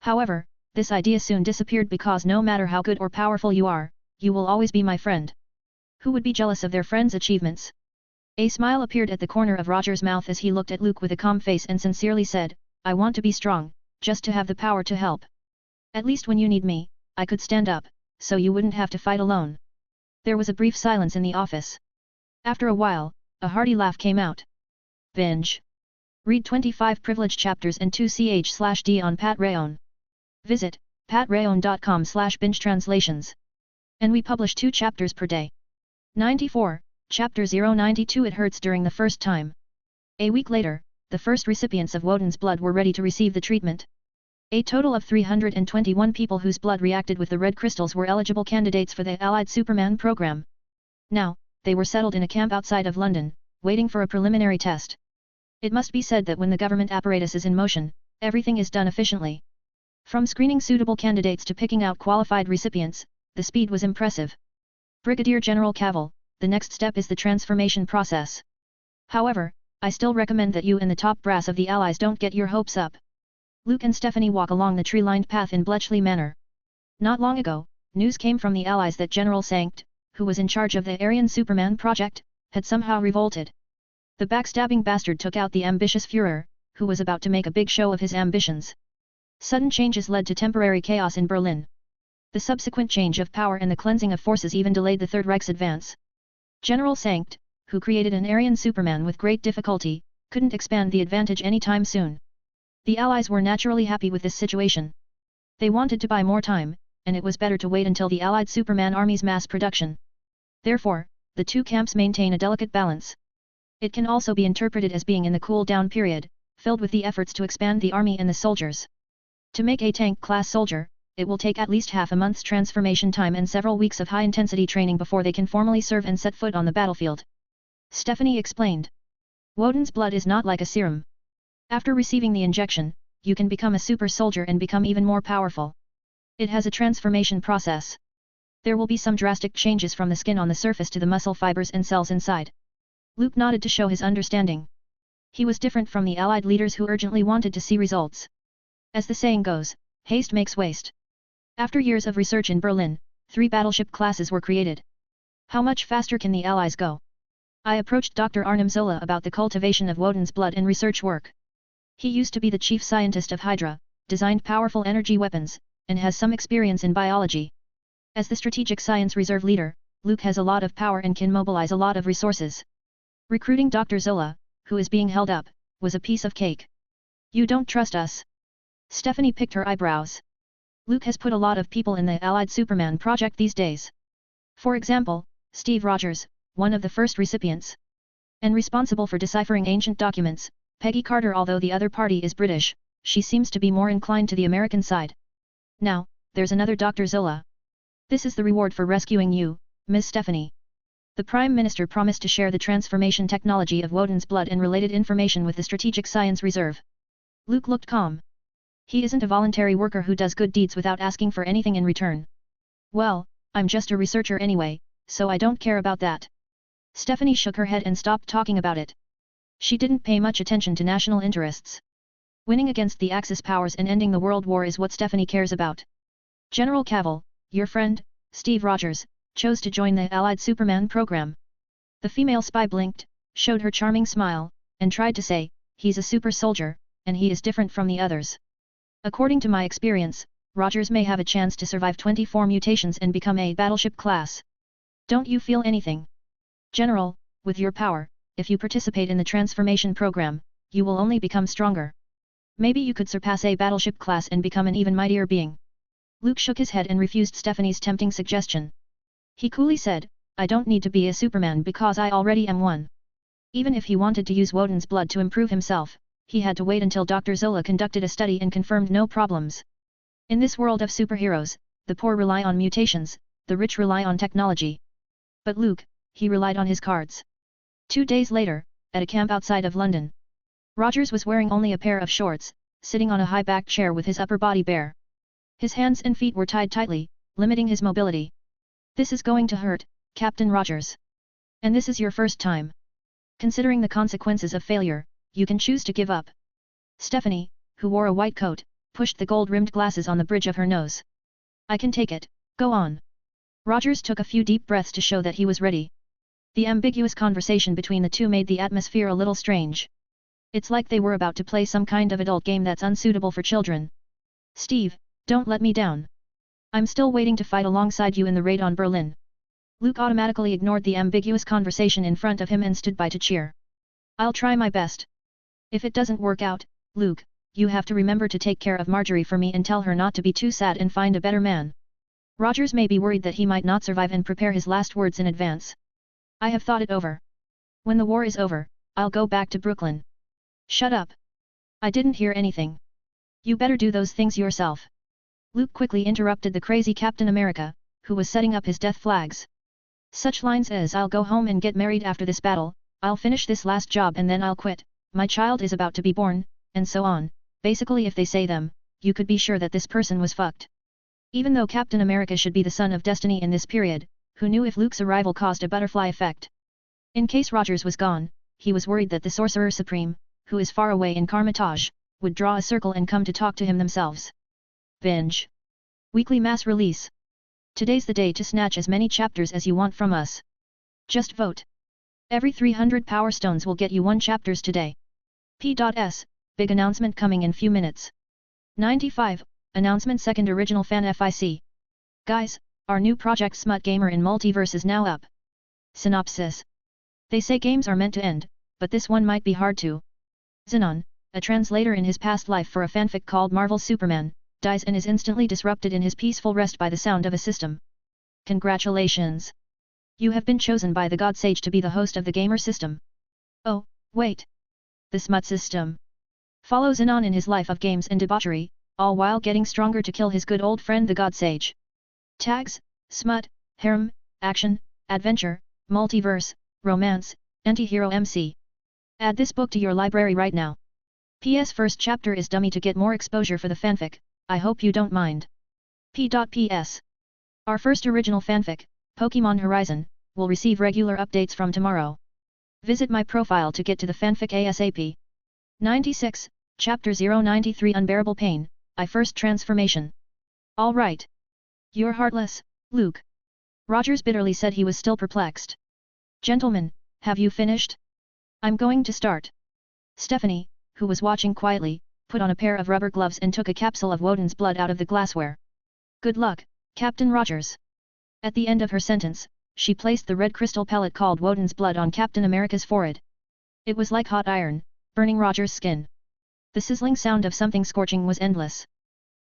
S1: However, this idea soon disappeared because no matter how good or powerful you are, you will always be my friend. Who would be jealous of their friend's achievements? A smile appeared at the corner of Roger's mouth as he looked at Luke with a calm face and sincerely said, I want to be strong, just to have the power to help. At least when you need me, I could stand up, so you wouldn't have to fight alone. There was a brief silence in the office. After a while, a hearty laugh came out. Binge. Read 25 privileged chapters and 2ch/d on Patreon. Visit patreon.com/binge-translations. And we publish 2 chapters per day. 94, Chapter 092. It hurts during the first time. A week later, the first recipients of Woden's blood were ready to receive the treatment. A total of 321 people whose blood reacted with the red crystals were eligible candidates for the Allied Superman program. Now, they were settled in a camp outside of London, waiting for a preliminary test. It must be said that when the government apparatus is in motion, everything is done efficiently. From screening suitable candidates to picking out qualified recipients, the speed was impressive. Brigadier General Cavill, the next step is the transformation process. However, I still recommend that you and the top brass of the Allies don't get your hopes up. Luke and Stephanie walk along the tree-lined path in Bletchley Manor. Not long ago, news came from the Allies that General Sankt, who was in charge of the Aryan Superman project, had somehow revolted. The backstabbing bastard took out the ambitious Führer, who was about to make a big show of his ambitions. Sudden changes led to temporary chaos in Berlin. The subsequent change of power and the cleansing of forces even delayed the Third Reich's advance. General Sankt, who created an Aryan Superman with great difficulty, couldn't expand the advantage anytime soon. The Allies were naturally happy with this situation. They wanted to buy more time, and it was better to wait until the Allied Superman army's mass production. Therefore, the two camps maintain a delicate balance. It can also be interpreted as being in the cool-down period, filled with the efforts to expand the army and the soldiers. To make a tank-class soldier, it will take at least half a month's transformation time and several weeks of high-intensity training before they can formally serve and set foot on the battlefield. Stephanie explained. Woden's blood is not like a serum. After receiving the injection, you can become a super soldier and become even more powerful. It has a transformation process. There will be some drastic changes from the skin on the surface to the muscle fibers and cells inside. Luke nodded to show his understanding. He was different from the Allied leaders who urgently wanted to see results. As the saying goes, haste makes waste. After years of research in Berlin, 3 battleship classes were created. How much faster can the Allies go? I approached Dr. Arnim Zola about the cultivation of Woden's blood and research work. He used to be the chief scientist of Hydra, designed powerful energy weapons, and has some experience in biology. As the Strategic Science Reserve leader, Luke has a lot of power and can mobilize a lot of resources. Recruiting Dr. Zola, who is being held up, was a piece of cake. You don't trust us? Stephanie picked her eyebrows. Luke has put a lot of people in the Allied Superman project these days. For example, Steve Rogers, one of the first recipients. And responsible for deciphering ancient documents, Peggy Carter. Although the other party is British, she seems to be more inclined to the American side. Now, there's another Dr. Zola. This is the reward for rescuing you, Ms. Stephanie. The Prime Minister promised to share the transformation technology of Woden's blood and related information with the Strategic Science Reserve. Luke looked calm. He isn't a voluntary worker who does good deeds without asking for anything in return. Well, I'm just a researcher anyway, so I don't care about that. Stephanie shook her head and stopped talking about it. She didn't pay much attention to national interests. Winning against the Axis powers and ending the World War is what Stephanie cares about. General Cavill, your friend, Steve Rogers, chose to join the Allied Superman program. The female spy blinked, showed her charming smile, and tried to say, he's a super soldier, and he is different from the others. According to my experience, Rogers may have a chance to survive 24 mutations and become a battleship class. Don't you feel anything? General, with your power, if you participate in the transformation program, you will only become stronger. Maybe you could surpass a battleship class and become an even mightier being. Luke shook his head and refused Stephanie's tempting suggestion. He coolly said, I don't need to be a Superman because I already am one. Even if he wanted to use Woden's blood to improve himself, he had to wait until Dr. Zola conducted a study and confirmed no problems. In this world of superheroes, the poor rely on mutations, the rich rely on technology. But Luke, he relied on his cards. 2 days later, at a camp outside of London. Rogers was wearing only a pair of shorts, sitting on a high-backed chair with his upper body bare. His hands and feet were tied tightly, limiting his mobility. This is going to hurt, Captain Rogers. And this is your first time. Considering the consequences of failure, you can choose to give up. Stephanie, who wore a white coat, pushed the gold-rimmed glasses on the bridge of her nose. I can take it, go on. Rogers took a few deep breaths to show that he was ready. The ambiguous conversation between the two made the atmosphere a little strange. It's like they were about to play some kind of adult game that's unsuitable for children. Steve, don't let me down. I'm still waiting to fight alongside you in the raid on Berlin. Luke automatically ignored the ambiguous conversation in front of him and stood by to cheer. I'll try my best. If it doesn't work out, Luke, you have to remember to take care of Marjorie for me and tell her not to be too sad and find a better man. Rogers may be worried that he might not survive and prepare his last words in advance. I have thought it over. When the war is over, I'll go back to Brooklyn. Shut up. I didn't hear anything. You better do those things yourself. Luke quickly interrupted the crazy Captain America, who was setting up his death flags. Such lines as I'll go home and get married after this battle, I'll finish this last job and then I'll quit, my child is about to be born, and so on. Basically if they say them, you could be sure that this person was fucked. Even though Captain America should be the son of destiny in this period, who knew if Luke's arrival caused a butterfly effect? In case Rogers was gone, he was worried that the Sorcerer Supreme, who is far away in Carmitage, would draw a circle and come to talk to him themselves. Binge. Weekly mass release. Today's the day to snatch as many chapters as you want from us. Just vote. Every 300 power stones will get you 1 chapters today. P.S. Big announcement coming in few minutes. 95. Announcement second original fan FIC. Guys, our new project Smut Gamer in Multiverse is now up. Synopsis. They say games are meant to end, but this one might be hard to. Xenon, a translator in his past life for a fanfic called Marvel Superman, dies and is instantly disrupted in his peaceful rest by the sound of a system. Congratulations! You have been chosen by the God Sage to be the host of the gamer system. Oh, wait! The Smut system. Follow Xenon in his life of games and debauchery, all while getting stronger to kill his good old friend the God Sage. Tags: Smut, Harem, Action, Adventure, Multiverse, Romance, Antihero MC. Add this book to your library right now. PS First chapter is dummy to get more exposure for the fanfic, I hope you don't mind. P.PS. Our first original fanfic, Pokemon Horizon, will receive regular updates from tomorrow. Visit my profile to get to the fanfic ASAP. 96, Chapter 093 Unbearable Pain, I First Transformation. Alright. You're heartless, Luke. Rogers bitterly said he was still perplexed. Gentlemen, have you finished? I'm going to start. Stephanie, who was watching quietly, put on a pair of rubber gloves and took a capsule of Woden's blood out of the glassware. Good luck, Captain Rogers. At the end of her sentence, she placed the red crystal pellet called Woden's blood on Captain America's forehead. It was like hot iron, burning Rogers' skin. The sizzling sound of something scorching was endless.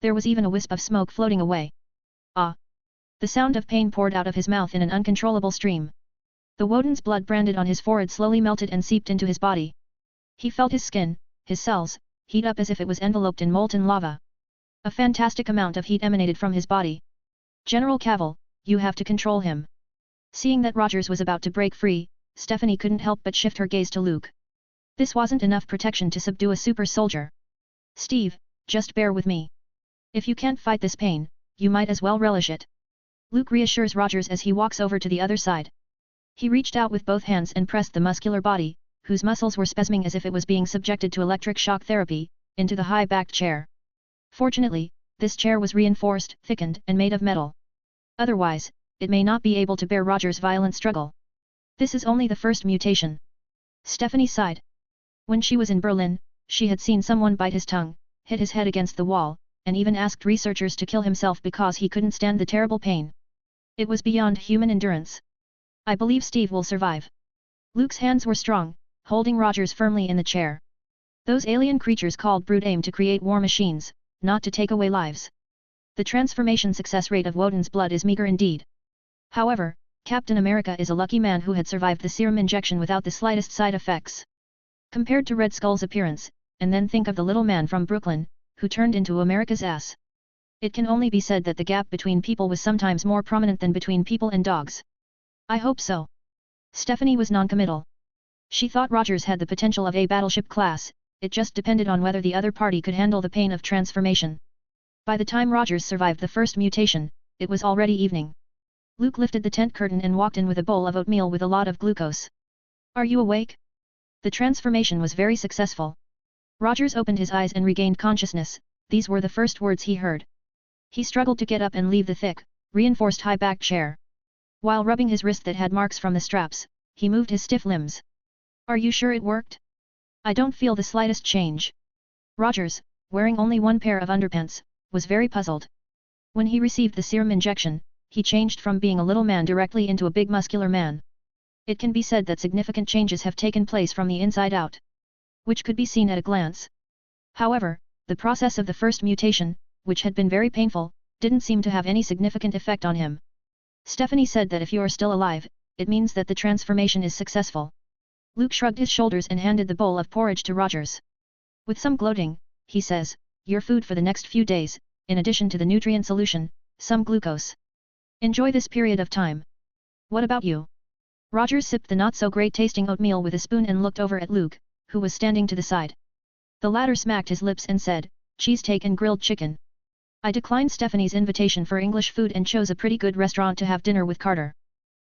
S1: There was even a wisp of smoke floating away. Ah! The sound of pain poured out of his mouth in an uncontrollable stream. The Woden's blood branded on his forehead slowly melted and seeped into his body. He felt his skin, his cells, heat up as if it was enveloped in molten lava. A fantastic amount of heat emanated from his body. General Cavill, you have to control him. Seeing that Rogers was about to break free, Stephanie couldn't help but shift her gaze to Luke. This wasn't enough protection to subdue a super soldier. Steve, just bear with me. If you can't fight this pain, you might as well relish it. Luke reassures Rogers as he walks over to the other side. He reached out with both hands and pressed the muscular body, whose muscles were spasming as if it was being subjected to electric shock therapy, into the high-backed chair. Fortunately, this chair was reinforced, thickened and made of metal. Otherwise, it may not be able to bear Rogers' violent struggle. This is only the first mutation. Stephanie sighed. When she was in Berlin, she had seen someone bite his tongue, hit his head against the wall, and even asked researchers to kill himself because he couldn't stand the terrible pain. It was beyond human endurance. I believe Steve will survive. Luke's hands were strong, holding Rogers firmly in the chair. Those alien creatures called Brood aim to create war machines, not to take away lives. The transformation success rate of Woden's blood is meager indeed. However, Captain America is a lucky man who had survived the serum injection without the slightest side effects. Compared to Red Skull's appearance, and then think of the little man from Brooklyn, who turned into America's ass. It can only be said that the gap between people was sometimes more prominent than between people and dogs. I hope so. Stephanie was non-committal. She thought Rogers had the potential of a battleship class, it just depended on whether the other party could handle the pain of transformation. By the time Rogers survived the first mutation, it was already evening. Luke lifted the tent curtain and walked in with a bowl of oatmeal with a lot of glucose. Are you awake? The transformation was very successful. Rogers opened his eyes and regained consciousness, these were the first words he heard. He struggled to get up and leave the thick, reinforced high-backed chair. While rubbing his wrist that had marks from the straps, he moved his stiff limbs. Are you sure it worked? I don't feel the slightest change. Rogers, wearing only one pair of underpants, was very puzzled. When he received the serum injection, he changed from being a little man directly into a big muscular man. It can be said that significant changes have taken place from the inside out, which could be seen at a glance. However, the process of the first mutation, which had been very painful, didn't seem to have any significant effect on him. Stephanie said that if you are still alive, it means that the transformation is successful. Luke shrugged his shoulders and handed the bowl of porridge to Rogers. With some gloating, he says, your food for the next few days, in addition to the nutrient solution, some glucose. Enjoy this period of time. What about you? Rogers sipped the not-so-great-tasting oatmeal with a spoon and looked over at Luke, who was standing to the side. The latter smacked his lips and said, cheesesteak and grilled chicken. I declined Stephanie's invitation for English food and chose a pretty good restaurant to have dinner with Carter.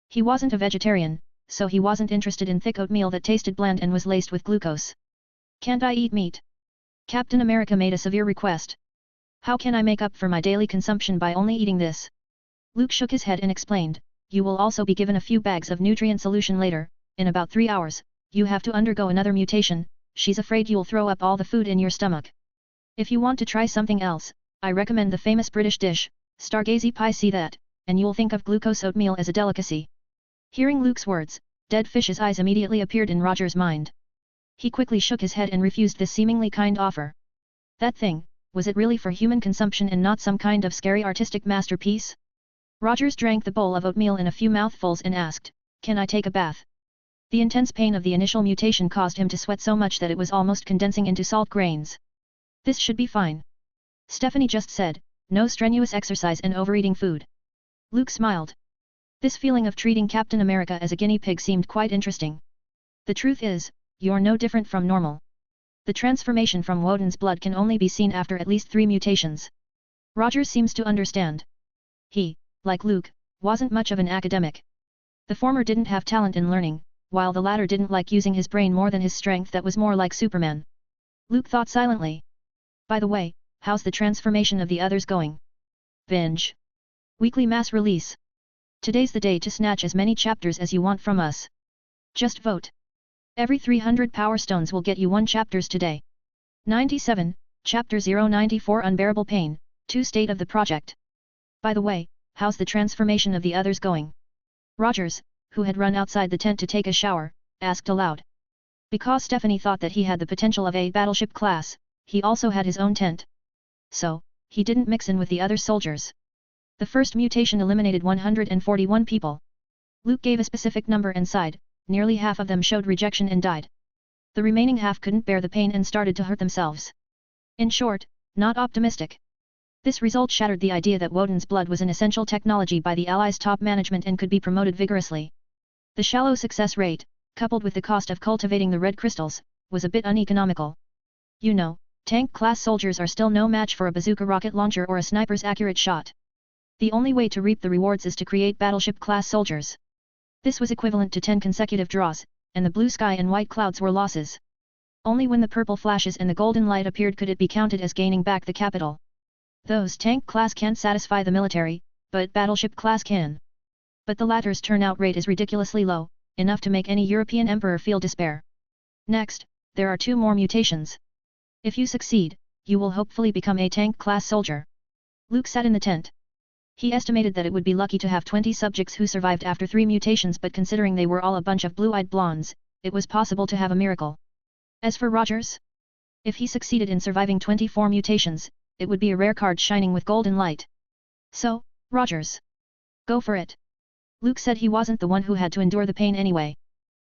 S1: He wasn't a vegetarian, so he wasn't interested in thick oatmeal that tasted bland and was laced with glucose. Can't I eat meat? Captain America made a severe request. How can I make up for my daily consumption by only eating this? Luke shook his head and explained, you will also be given a few bags of nutrient solution later, in about 3 hours, you have to undergo another mutation, she's afraid you'll throw up all the food in your stomach. If you want to try something else, I recommend the famous British dish, Stargazy pie, see that, and you'll think of glucose oatmeal as a delicacy. Hearing Luke's words, Dead Fish's eyes immediately appeared in Roger's mind. He quickly shook his head and refused this seemingly kind offer. That thing, was it really for human consumption and not some kind of scary artistic masterpiece? Rogers drank the bowl of oatmeal in a few mouthfuls and asked, can I take a bath? The intense pain of the initial mutation caused him to sweat so much that it was almost condensing into salt grains. This should be fine. Stephanie just said, no strenuous exercise and overeating food. Luke smiled. This feeling of treating Captain America as a guinea pig seemed quite interesting. The truth is, you're no different from normal. The transformation from Woden's blood can only be seen after at least 3 mutations. Rogers seems to understand. He, like Luke, wasn't much of an academic. The former didn't have talent in learning, while the latter didn't like using his brain more than his strength that was more like Superman. Luke thought silently. By the way, how's the transformation of the others going? Binge. Weekly mass release. Today's the day to snatch as many chapters as you want from us. Just vote. Every 300 power stones will get you 1 chapters today. 97, Chapter 094 Unbearable Pain, 2 State of the Project. By the way, how's the transformation of the others going? Rogers, who had run outside the tent to take a shower, asked aloud. Because Stephanie thought that he had the potential of a battleship class, he also had his own tent. So, he didn't mix in with the other soldiers. The first mutation eliminated 141 people. Luke gave a specific number and sighed, nearly half of them showed rejection and died. The remaining half couldn't bear the pain and started to hurt themselves. In short, not optimistic. This result shattered the idea that Woden's blood was an essential technology by the Allies' top management and could be promoted vigorously. The shallow success rate, coupled with the cost of cultivating the red crystals, was a bit uneconomical. You know, tank-class soldiers are still no match for a bazooka rocket launcher or a sniper's accurate shot. The only way to reap the rewards is to create battleship-class soldiers. This was equivalent to 10 consecutive draws, and the blue sky and white clouds were losses. Only when the purple flashes and the golden light appeared could it be counted as gaining back the capital. Those tank-class can't satisfy the military, but battleship-class can. But the latter's turnout rate is ridiculously low, enough to make any European emperor feel despair. Next, there are 2 more mutations. If you succeed, you will hopefully become a tank-class soldier. Luke sat in the tent. He estimated that it would be lucky to have 20 subjects who survived after 3 mutations, but considering they were all a bunch of blue-eyed blondes, it was possible to have a miracle. As for Rogers, If he succeeded in surviving 24 mutations, it would be a rare card shining with golden light. So, Rogers. Go for it. Luke said he wasn't the one who had to endure the pain anyway.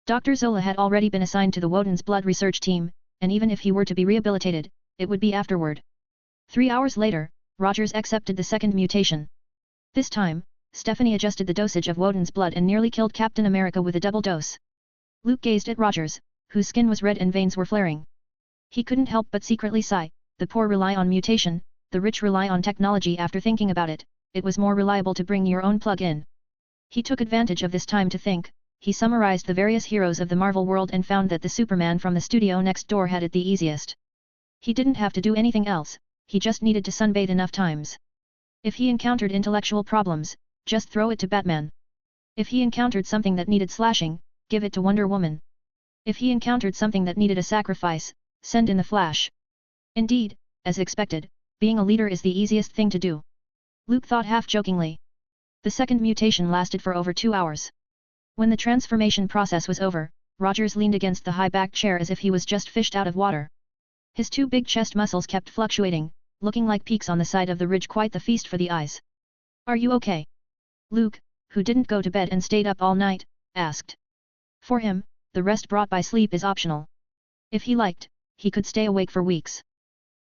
S1: Dr. Zola had already been assigned to the Woden's blood research team, and even if he were to be rehabilitated, it would be afterward. 3 hours later, Rogers accepted the second mutation. This time, Stephanie adjusted the dosage of Woden's blood and nearly killed Captain America with a double dose. Luke gazed at Rogers, whose skin was red and veins were flaring. He couldn't help but secretly sigh. The poor rely on mutation, the rich rely on technology. After thinking about it, it was more reliable to bring your own plug in. He took advantage of this time to think. He summarized the various heroes of the Marvel world and found that the Superman from the studio next door had it the easiest. He didn't have to do anything else, he just needed to sunbathe enough times. If he encountered intellectual problems, just throw it to Batman. If he encountered something that needed slashing, give it to Wonder Woman. If he encountered something that needed a sacrifice, send in the Flash. Indeed, as expected, being a leader is the easiest thing to do. Luke thought half-jokingly. The second mutation lasted for over 2 hours. When the transformation process was over, Rogers leaned against the high-backed chair as if he was just fished out of water. His two big chest muscles kept fluctuating, looking like peaks on the side of the ridge, quite the feast for the eyes. Are you okay? Luke, who didn't go to bed and stayed up all night, asked. For him, the rest brought by sleep is optional. If he liked, he could stay awake for weeks.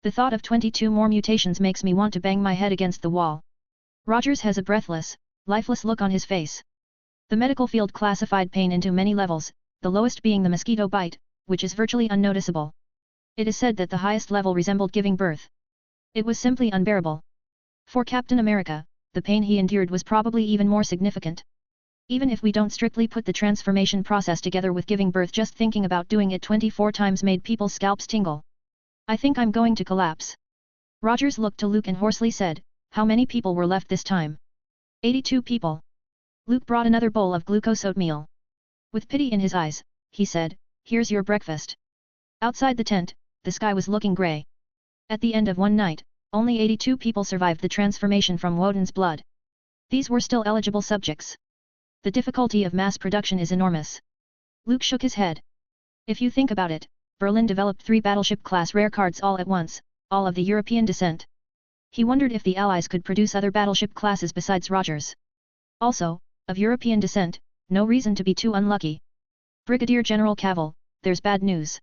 S1: The thought of 22 more mutations makes me want to bang my head against the wall. Rogers has a breathless, lifeless look on his face. The medical field classified pain into many levels, the lowest being the mosquito bite, which is virtually unnoticeable. It is said that the highest level resembled giving birth. It was simply unbearable. For Captain America, the pain he endured was probably even more significant. Even if we don't strictly put the transformation process together with giving birth, just thinking about doing it 24 times made people's scalps tingle. I think I'm going to collapse. Rogers looked to Luke and hoarsely said, how many people were left this time? 82 people. Luke brought another bowl of glucose oatmeal. With pity in his eyes, he said, here's your breakfast. Outside the tent, the sky was looking grey. At the end of one night, only 82 people survived the transformation from Woden's blood. These were still eligible subjects. The difficulty of mass production is enormous. Luke shook his head. If you think about it, Berlin developed 3 battleship-class rare cards all at once, all of the European descent. He wondered if the Allies could produce other battleship classes besides Rogers. Also, of European descent, no reason to be too unlucky. Brigadier General Cavill, there's bad news.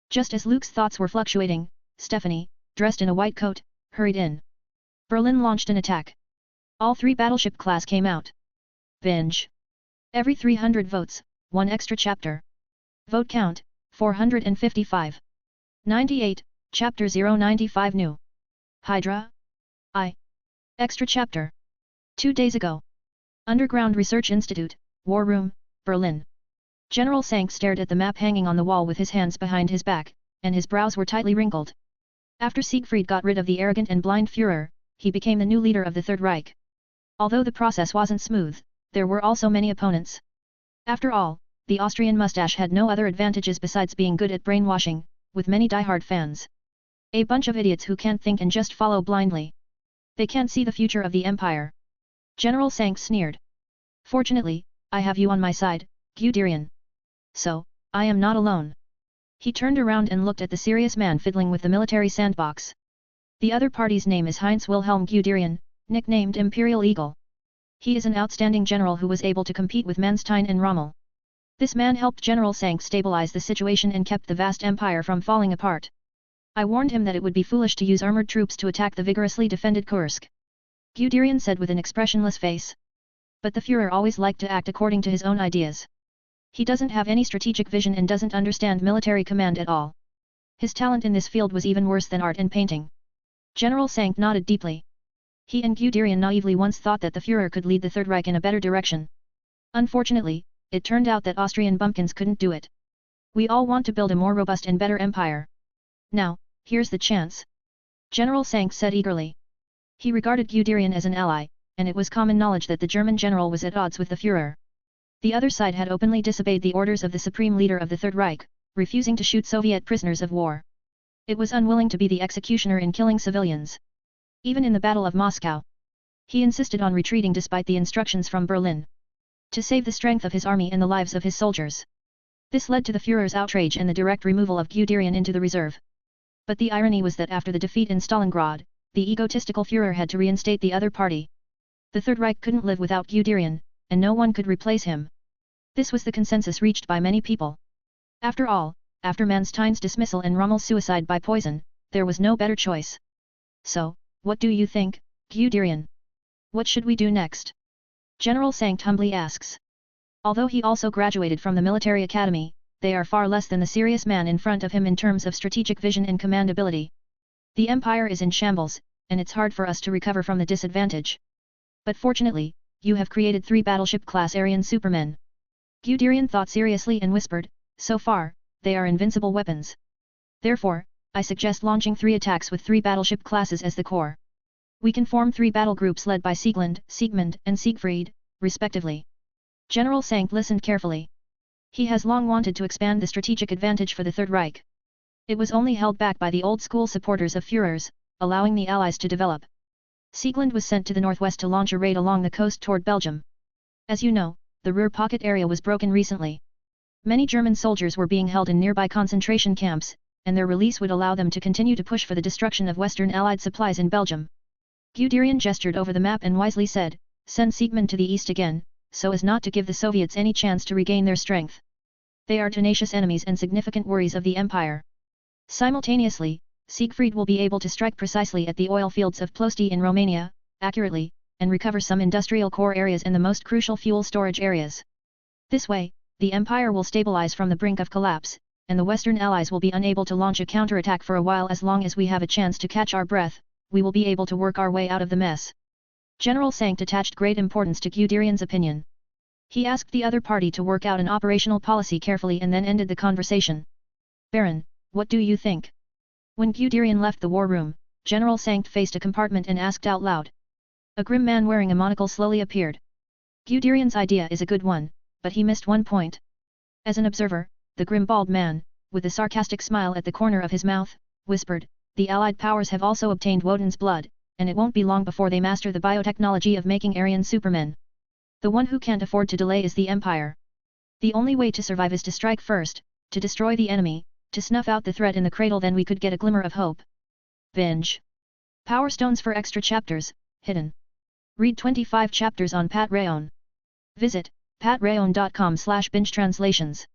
S1: Just as Luke's thoughts were fluctuating, Stephanie, dressed in a white coat, hurried in. Berlin launched an attack. All 3 battleship class came out. Binge. Every 300 votes, 1 extra chapter. Vote count, 455. 98, Chapter 095 New. Hydra? Extra chapter. 2 days ago. Underground Research Institute, War Room, Berlin. General Sank stared at the map hanging on the wall with his hands behind his back, and his brows were tightly wrinkled. After Siegfried got rid of the arrogant and blind Führer, he became the new leader of the Third Reich. Although the process wasn't smooth, there were also many opponents. After all, the Austrian mustache had no other advantages besides being good at brainwashing, with many diehard fans. A bunch of idiots who can't think and just follow blindly. They can't see the future of the empire. General Sank sneered. Fortunately, I have you on my side, Guderian. So, I am not alone. He turned around and looked at the serious man fiddling with the military sandbox. The other party's name is Heinz Wilhelm Guderian, nicknamed Imperial Eagle. He is an outstanding general who was able to compete with Manstein and Rommel. This man helped General Sank stabilize the situation and kept the vast empire from falling apart. I warned him that it would be foolish to use armored troops to attack the vigorously defended Kursk. Guderian said with an expressionless face. But the Führer always liked to act according to his own ideas. He doesn't have any strategic vision and doesn't understand military command at all. His talent in this field was even worse than art and painting. General Sank nodded deeply. He and Guderian naively once thought that the Führer could lead the Third Reich in a better direction. Unfortunately, it turned out that Austrian bumpkins couldn't do it. We all want to build a more robust and better empire. Now, here's the chance. General Sank said eagerly. He regarded Guderian as an ally, and it was common knowledge that the German general was at odds with the Führer. The other side had openly disobeyed the orders of the supreme leader of the Third Reich, refusing to shoot Soviet prisoners of war. It was unwilling to be the executioner in killing civilians. Even in the Battle of Moscow, he insisted on retreating despite the instructions from Berlin. To save the strength of his army and the lives of his soldiers. This led to the Führer's outrage and the direct removal of Guderian into the reserve. But the irony was that after the defeat in Stalingrad, the egotistical Führer had to reinstate the other party. The Third Reich couldn't live without Guderian, and no one could replace him. This was the consensus reached by many people. After all, after Manstein's dismissal and Rommel's suicide by poison, there was no better choice. So, what do you think, Guderian? What should we do next? General Sankt humbly asks. Although he also graduated from the military academy, they are far less than the serious man in front of him in terms of strategic vision and command ability. The Empire is in shambles, and it's hard for us to recover from the disadvantage. But fortunately, you have created 3 battleship-class Aryan supermen. Guderian thought seriously and whispered, so far, they are invincible weapons. Therefore, I suggest launching 3 attacks with 3 battleship classes as the core. We can form 3 battle groups led by Siegmund, and Siegfried, respectively. General Sankt listened carefully. He has long wanted to expand the strategic advantage for the Third Reich. It was only held back by the old-school supporters of Führers, allowing the Allies to develop. Siegmund was sent to the northwest to launch a raid along the coast toward Belgium. As you know, the Ruhr pocket area was broken recently. Many German soldiers were being held in nearby concentration camps, and their release would allow them to continue to push for the destruction of Western Allied supplies in Belgium. Guderian gestured over the map and wisely said, send Siegmund to the east again, so as not to give the Soviets any chance to regain their strength. They are tenacious enemies and significant worries of the Empire. Simultaneously, Siegfried will be able to strike precisely at the oil fields of Ploesti in Romania, accurately, and recover some industrial core areas and the most crucial fuel storage areas. This way, the Empire will stabilize from the brink of collapse, and the Western Allies will be unable to launch a counterattack for a while. As long as we have a chance to catch our breath, we will be able to work our way out of the mess. General Sankt attached great importance to Guderian's opinion. He asked the other party to work out an operational policy carefully and then ended the conversation. Baron, what do you think? When Guderian left the war room, General Sankt faced a compartment and asked out loud. A grim man wearing a monocle slowly appeared. Guderian's idea is a good one, but he missed one point. As an observer, the grim bald man, with a sarcastic smile at the corner of his mouth, whispered, the Allied powers have also obtained Woden's blood, and it won't be long before they master the biotechnology of making Aryan supermen. The one who can't afford to delay is the Empire. The only way to survive is to strike first, to destroy the enemy, to snuff out the threat in the cradle, then we could get a glimmer of hope. Binge. Power Stones for extra chapters, hidden. Read 25 chapters on Pat Rayon. Visit patrayon.com/binge translations.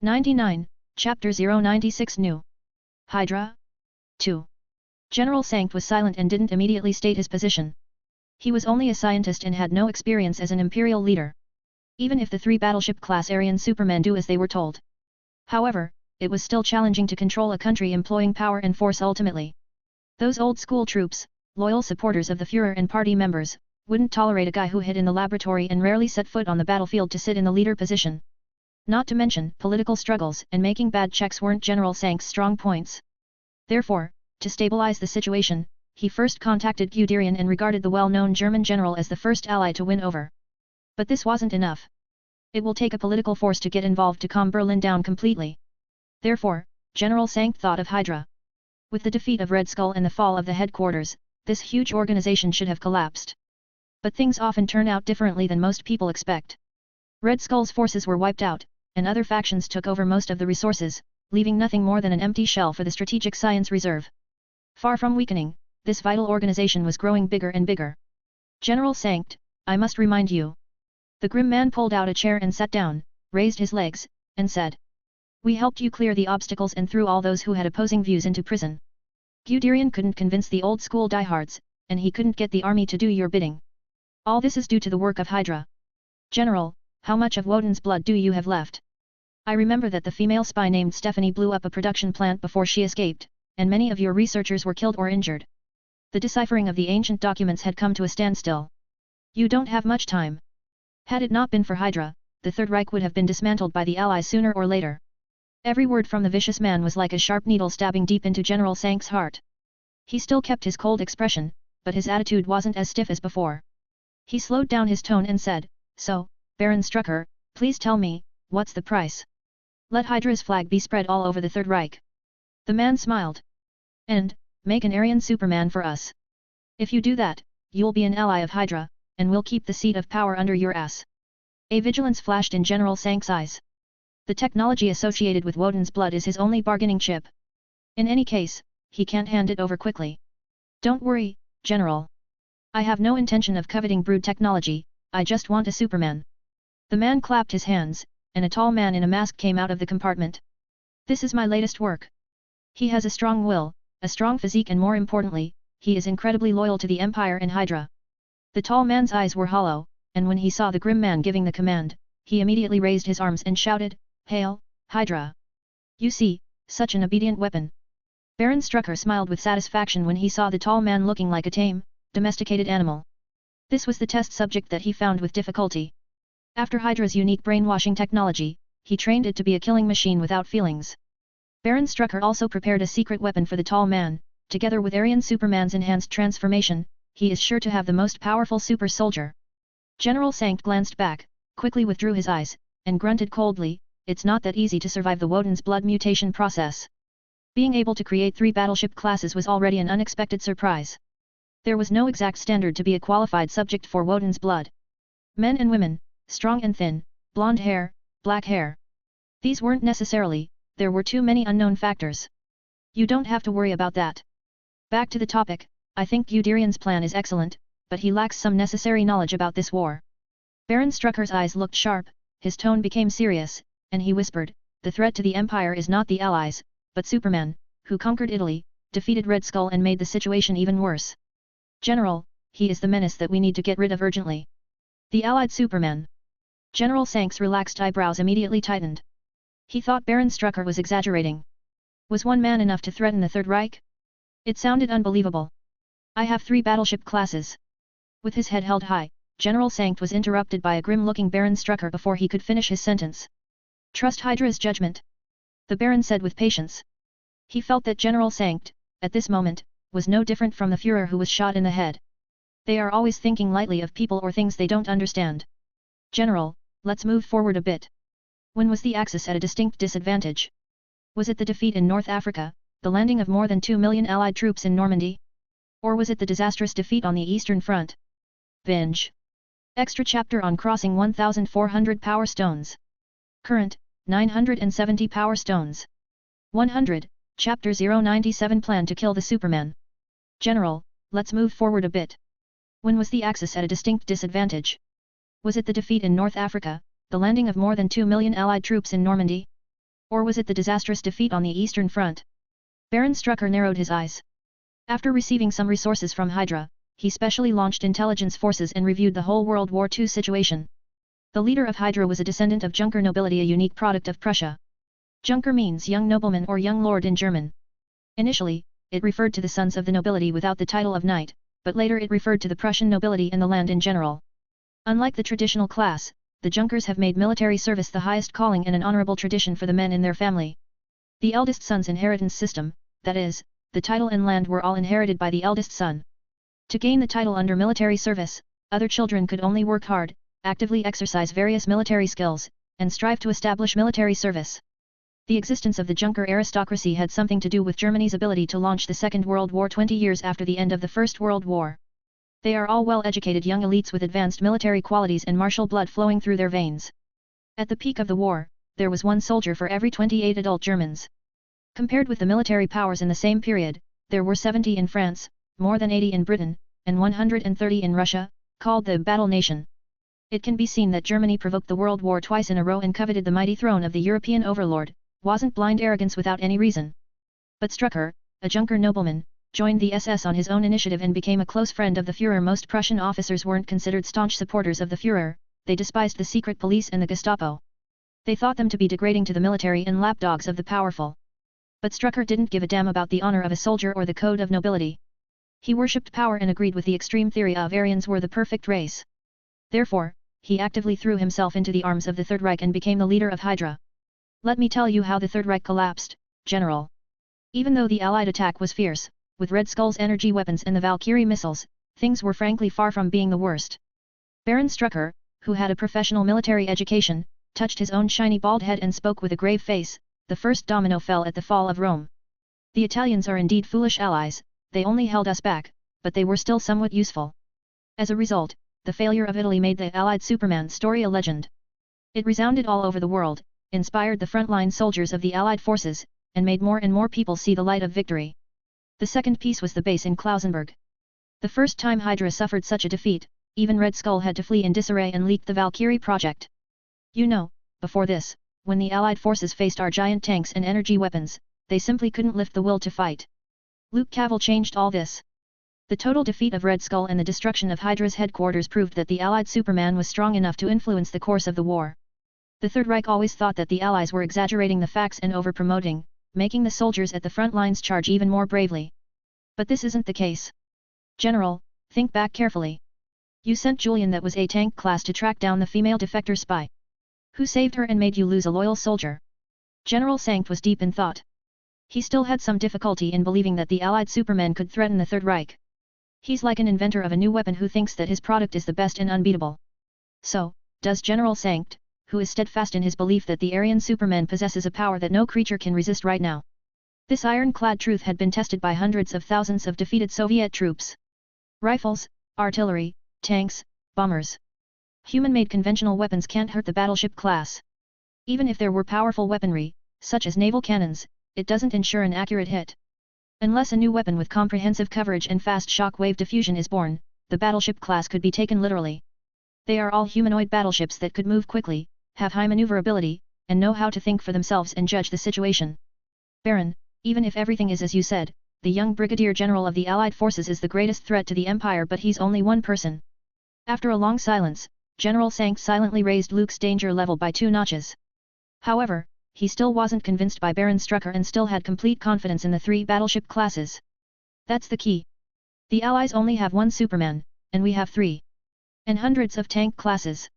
S1: 99, Chapter 096 New. Hydra? 2. General Sankt was silent and didn't immediately state his position. He was only a scientist and had no experience as an imperial leader. Even if the 3 battleship-class Aryan supermen do as they were told. However, it was still challenging to control a country employing power and force ultimately. Those old-school troops, loyal supporters of the Führer and party members, wouldn't tolerate a guy who hid in the laboratory and rarely set foot on the battlefield to sit in the leader position. Not to mention, political struggles and making bad checks weren't General Sankt's strong points. Therefore, to stabilize the situation, he first contacted Guderian and regarded the well-known German general as the first ally to win over. But this wasn't enough. It will take a political force to get involved to calm Berlin down completely. Therefore, General Sankt thought of Hydra. With the defeat of Red Skull and the fall of the headquarters, this huge organization should have collapsed. But things often turn out differently than most people expect. Red Skull's forces were wiped out, and other factions took over most of the resources, leaving nothing more than an empty shell for the Strategic Science Reserve. Far from weakening, this vital organization was growing bigger and bigger. General Sankt, I must remind you. The grim man pulled out a chair and sat down, raised his legs, and said. We helped you clear the obstacles and threw all those who had opposing views into prison. Guderian couldn't convince the old-school diehards, and he couldn't get the army to do your bidding. All this is due to the work of Hydra. General, how much of Woden's blood do you have left? I remember that the female spy named Stephanie blew up a production plant before she escaped, and many of your researchers were killed or injured. The deciphering of the ancient documents had come to a standstill. You don't have much time. Had it not been for Hydra, the Third Reich would have been dismantled by the Allies sooner or later. Every word from the vicious man was like a sharp needle stabbing deep into General Sankt's heart. He still kept his cold expression, but his attitude wasn't as stiff as before. He slowed down his tone and said, So, Baron Strucker, please tell me, what's the price? Let Hydra's flag be spread all over the Third Reich. The man smiled. And, make an Aryan Superman for us. If you do that, you'll be an ally of Hydra, and we'll keep the seat of power under your ass. A vigilance flashed in General Sankt's eyes. The technology associated with Woden's blood is his only bargaining chip. In any case, he can't hand it over quickly. Don't worry, General. I have no intention of coveting brood technology, I just want a Superman. The man clapped his hands, and a tall man in a mask came out of the compartment. This is my latest work. He has a strong will, a strong physique, and more importantly, he is incredibly loyal to the Empire and Hydra. The tall man's eyes were hollow, and when he saw the grim man giving the command, he immediately raised his arms and shouted, "Hail, Hydra! You see, such an obedient weapon." Baron Strucker smiled with satisfaction when he saw the tall man looking like a tame, domesticated animal. This was the test subject that he found with difficulty. After Hydra's unique brainwashing technology, he trained it to be a killing machine without feelings. Baron Strucker also prepared a secret weapon for the tall man, together with Aryan Superman's enhanced transformation, he is sure to have the most powerful super soldier. General Sankt glanced back, quickly withdrew his eyes, and grunted coldly, it's not that easy to survive the Woden's blood mutation process. Being able to create 3 battleship classes was already an unexpected surprise. There was no exact standard to be a qualified subject for Woden's blood. Men and women, strong and thin, blonde hair, black hair. These weren't necessarily, there were too many unknown factors. You don't have to worry about that. Back to the topic, I think Guderian's plan is excellent, but he lacks some necessary knowledge about this war. Baron Strucker's eyes looked sharp, his tone became serious, and he whispered, the threat to the Empire is not the Allies, but Superman, who conquered Italy, defeated Red Skull and made the situation even worse. General, he is the menace that we need to get rid of urgently. The Allied Superman. General Sank's relaxed eyebrows immediately tightened. He thought Baron Strucker was exaggerating. Was one man enough to threaten the Third Reich? It sounded unbelievable. I have 3 battleship classes. With his head held high, General Sankt was interrupted by a grim-looking Baron Strucker before he could finish his sentence. Trust Hydra's judgment. The Baron said with patience. He felt that General Sankt, at this moment, was no different from the Führer who was shot in the head. They are always thinking lightly of people or things they don't understand. General, let's move forward a bit. When was the Axis at a distinct disadvantage? Was it the defeat in North Africa, the landing of more than 2 million Allied troops in Normandy? Or was it the disastrous defeat on the Eastern Front? Binge. Extra chapter on crossing 1400 power stones. Current, 970 power stones. 100, Chapter 097 Plan to kill the Superman. General, let's move forward a bit. When was the Axis at a distinct disadvantage? Was it the defeat in North Africa, the landing of more than 2 million Allied troops in Normandy? Or was it the disastrous defeat on the Eastern Front? Baron Strucker narrowed his eyes. After receiving some resources from Hydra, he specially launched intelligence forces and reviewed the whole World War II situation. The leader of Hydra was a descendant of Junker nobility, a unique product of Prussia. Junker means young nobleman or young lord in German. Initially, it referred to the sons of the nobility without the title of knight, but later it referred to the Prussian nobility and the land in general. Unlike the traditional class, the Junkers have made military service the highest calling and an honorable tradition for the men in their family. The eldest son's inheritance system, that is, the title and land were all inherited by the eldest son. To gain the title under military service, other children could only work hard, actively exercise various military skills, and strive to establish military service. The existence of the Junker aristocracy had something to do with Germany's ability to launch the Second World War 20 years after the end of the First World War. They are all well-educated young elites with advanced military qualities and martial blood flowing through their veins. At the peak of the war, there was 1 soldier for every 28 adult Germans. Compared with the military powers in the same period, there were 70 in France, more than 80 in Britain, and 130 in Russia, called the Battle Nation. It can be seen that Germany provoked the World War twice in a row and coveted the mighty throne of the European overlord, wasn't blind arrogance without any reason. But Strucker, a Junker nobleman, joined the SS on his own initiative and became a close friend of the Führer. Most Prussian officers weren't considered staunch supporters of the Führer, they despised the secret police and the Gestapo. They thought them to be degrading to the military and lapdogs of the powerful. But Strucker didn't give a damn about the honor of a soldier or the code of nobility. He worshipped power and agreed with the extreme theory of Aryans were the perfect race. Therefore, he actively threw himself into the arms of the Third Reich and became the leader of Hydra. Let me tell you how the Third Reich collapsed, General. Even though the Allied attack was fierce, with Red Skull's energy weapons and the Valkyrie missiles, things were frankly far from being the worst. Baron Strucker, who had a professional military education, touched his own shiny bald head and spoke with a grave face, the first domino fell at the fall of Rome. The Italians are indeed foolish allies, they only held us back, but they were still somewhat useful. As a result, the failure of Italy made the Allied Superman story a legend. It resounded all over the world, inspired the frontline soldiers of the Allied forces, and made more and more people see the light of victory. The second piece was the base in Klausenburg. The first time Hydra suffered such a defeat, even Red Skull had to flee in disarray and leaked the Valkyrie project. You know, before this, when the Allied forces faced our giant tanks and energy weapons, they simply couldn't lift the will to fight. Luke Cavil changed all this. The total defeat of Red Skull and the destruction of Hydra's headquarters proved that the Allied Superman was strong enough to influence the course of the war. The Third Reich always thought that the Allies were exaggerating the facts and over-promoting, making the soldiers at the front lines charge even more bravely. But this isn't the case. General, think back carefully. You sent Julian, that was a tank class, to track down the female defector spy. Who saved her and made you lose a loyal soldier? General Sankt was deep in thought. He still had some difficulty in believing that the Allied Superman could threaten the Third Reich. He's like an inventor of a new weapon who thinks that his product is the best and unbeatable. So, does General Sankt, who is steadfast in his belief that the Aryan Superman possesses a power that no creature can resist right now. This ironclad truth had been tested by hundreds of thousands of defeated Soviet troops. Rifles, artillery, tanks, bombers. Human-made conventional weapons can't hurt the battleship class. Even if there were powerful weaponry, such as naval cannons, it doesn't ensure an accurate hit. Unless a new weapon with comprehensive coverage and fast shock-wave diffusion is born, the battleship class could be taken literally. They are all humanoid battleships that could move quickly, have high maneuverability, and know how to think for themselves and judge the situation. Baron, even if everything is as you said, the young Brigadier General of the Allied forces is the greatest threat to the Empire, but he's only one person. After a long silence, General Sankt silently raised Luke's danger level by 2 notches. However, he still wasn't convinced by Baron Strucker and still had complete confidence in the 3 battleship classes. That's the key. The Allies only have 1 Superman, and we have 3. And hundreds of tank classes.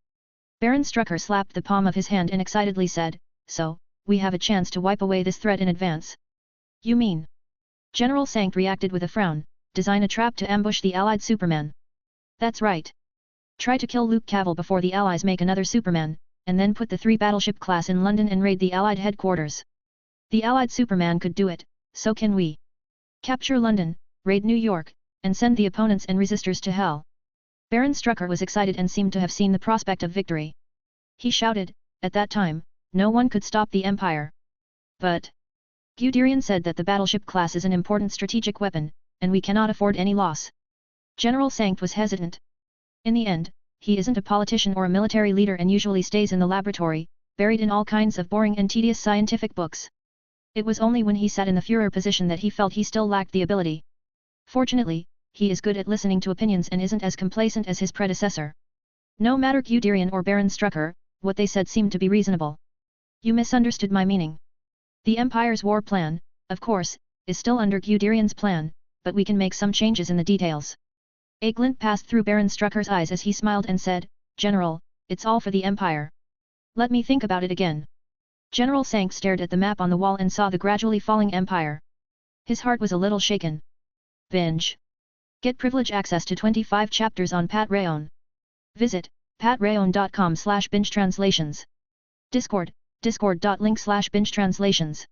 S1: Baron Strucker slapped the palm of his hand and excitedly said, "So, we have a chance to wipe away this threat in advance." "You mean?" General Sankt reacted with a frown, "Design a trap to ambush the Allied Superman." "That's right. Try to kill Luke Cavil before the Allies make another Superman, and then put the 3 battleship class in London and raid the Allied headquarters. The Allied Superman could do it, so can we. Capture London, raid New York, and send the opponents and resistors to hell." Baron Strucker was excited and seemed to have seen the prospect of victory. He shouted, "At that time, no one could stop the Empire." "But Guderian said that the battleship class is an important strategic weapon, and we cannot afford any loss." General Sankt was hesitant. In the end, he isn't a politician or a military leader and usually stays in the laboratory, buried in all kinds of boring and tedious scientific books. It was only when he sat in the Führer position that he felt he still lacked the ability. Fortunately, he is good at listening to opinions and isn't as complacent as his predecessor. No matter Guderian or Baron Strucker, what they said seemed to be reasonable. "You misunderstood my meaning. The Empire's war plan, of course, is still under Guderian's plan, but we can make some changes in the details." A glint passed through Baron Strucker's eyes as he smiled and said, "General, it's all for the Empire. Let me think about it again." General Sankt stared at the map on the wall and saw the gradually falling Empire. His heart was a little shaken. Binge. Get privilege access to 25 chapters on Pat Rayon. Visit patrayon.com/binge translations. Discord, discord.link/binge translations.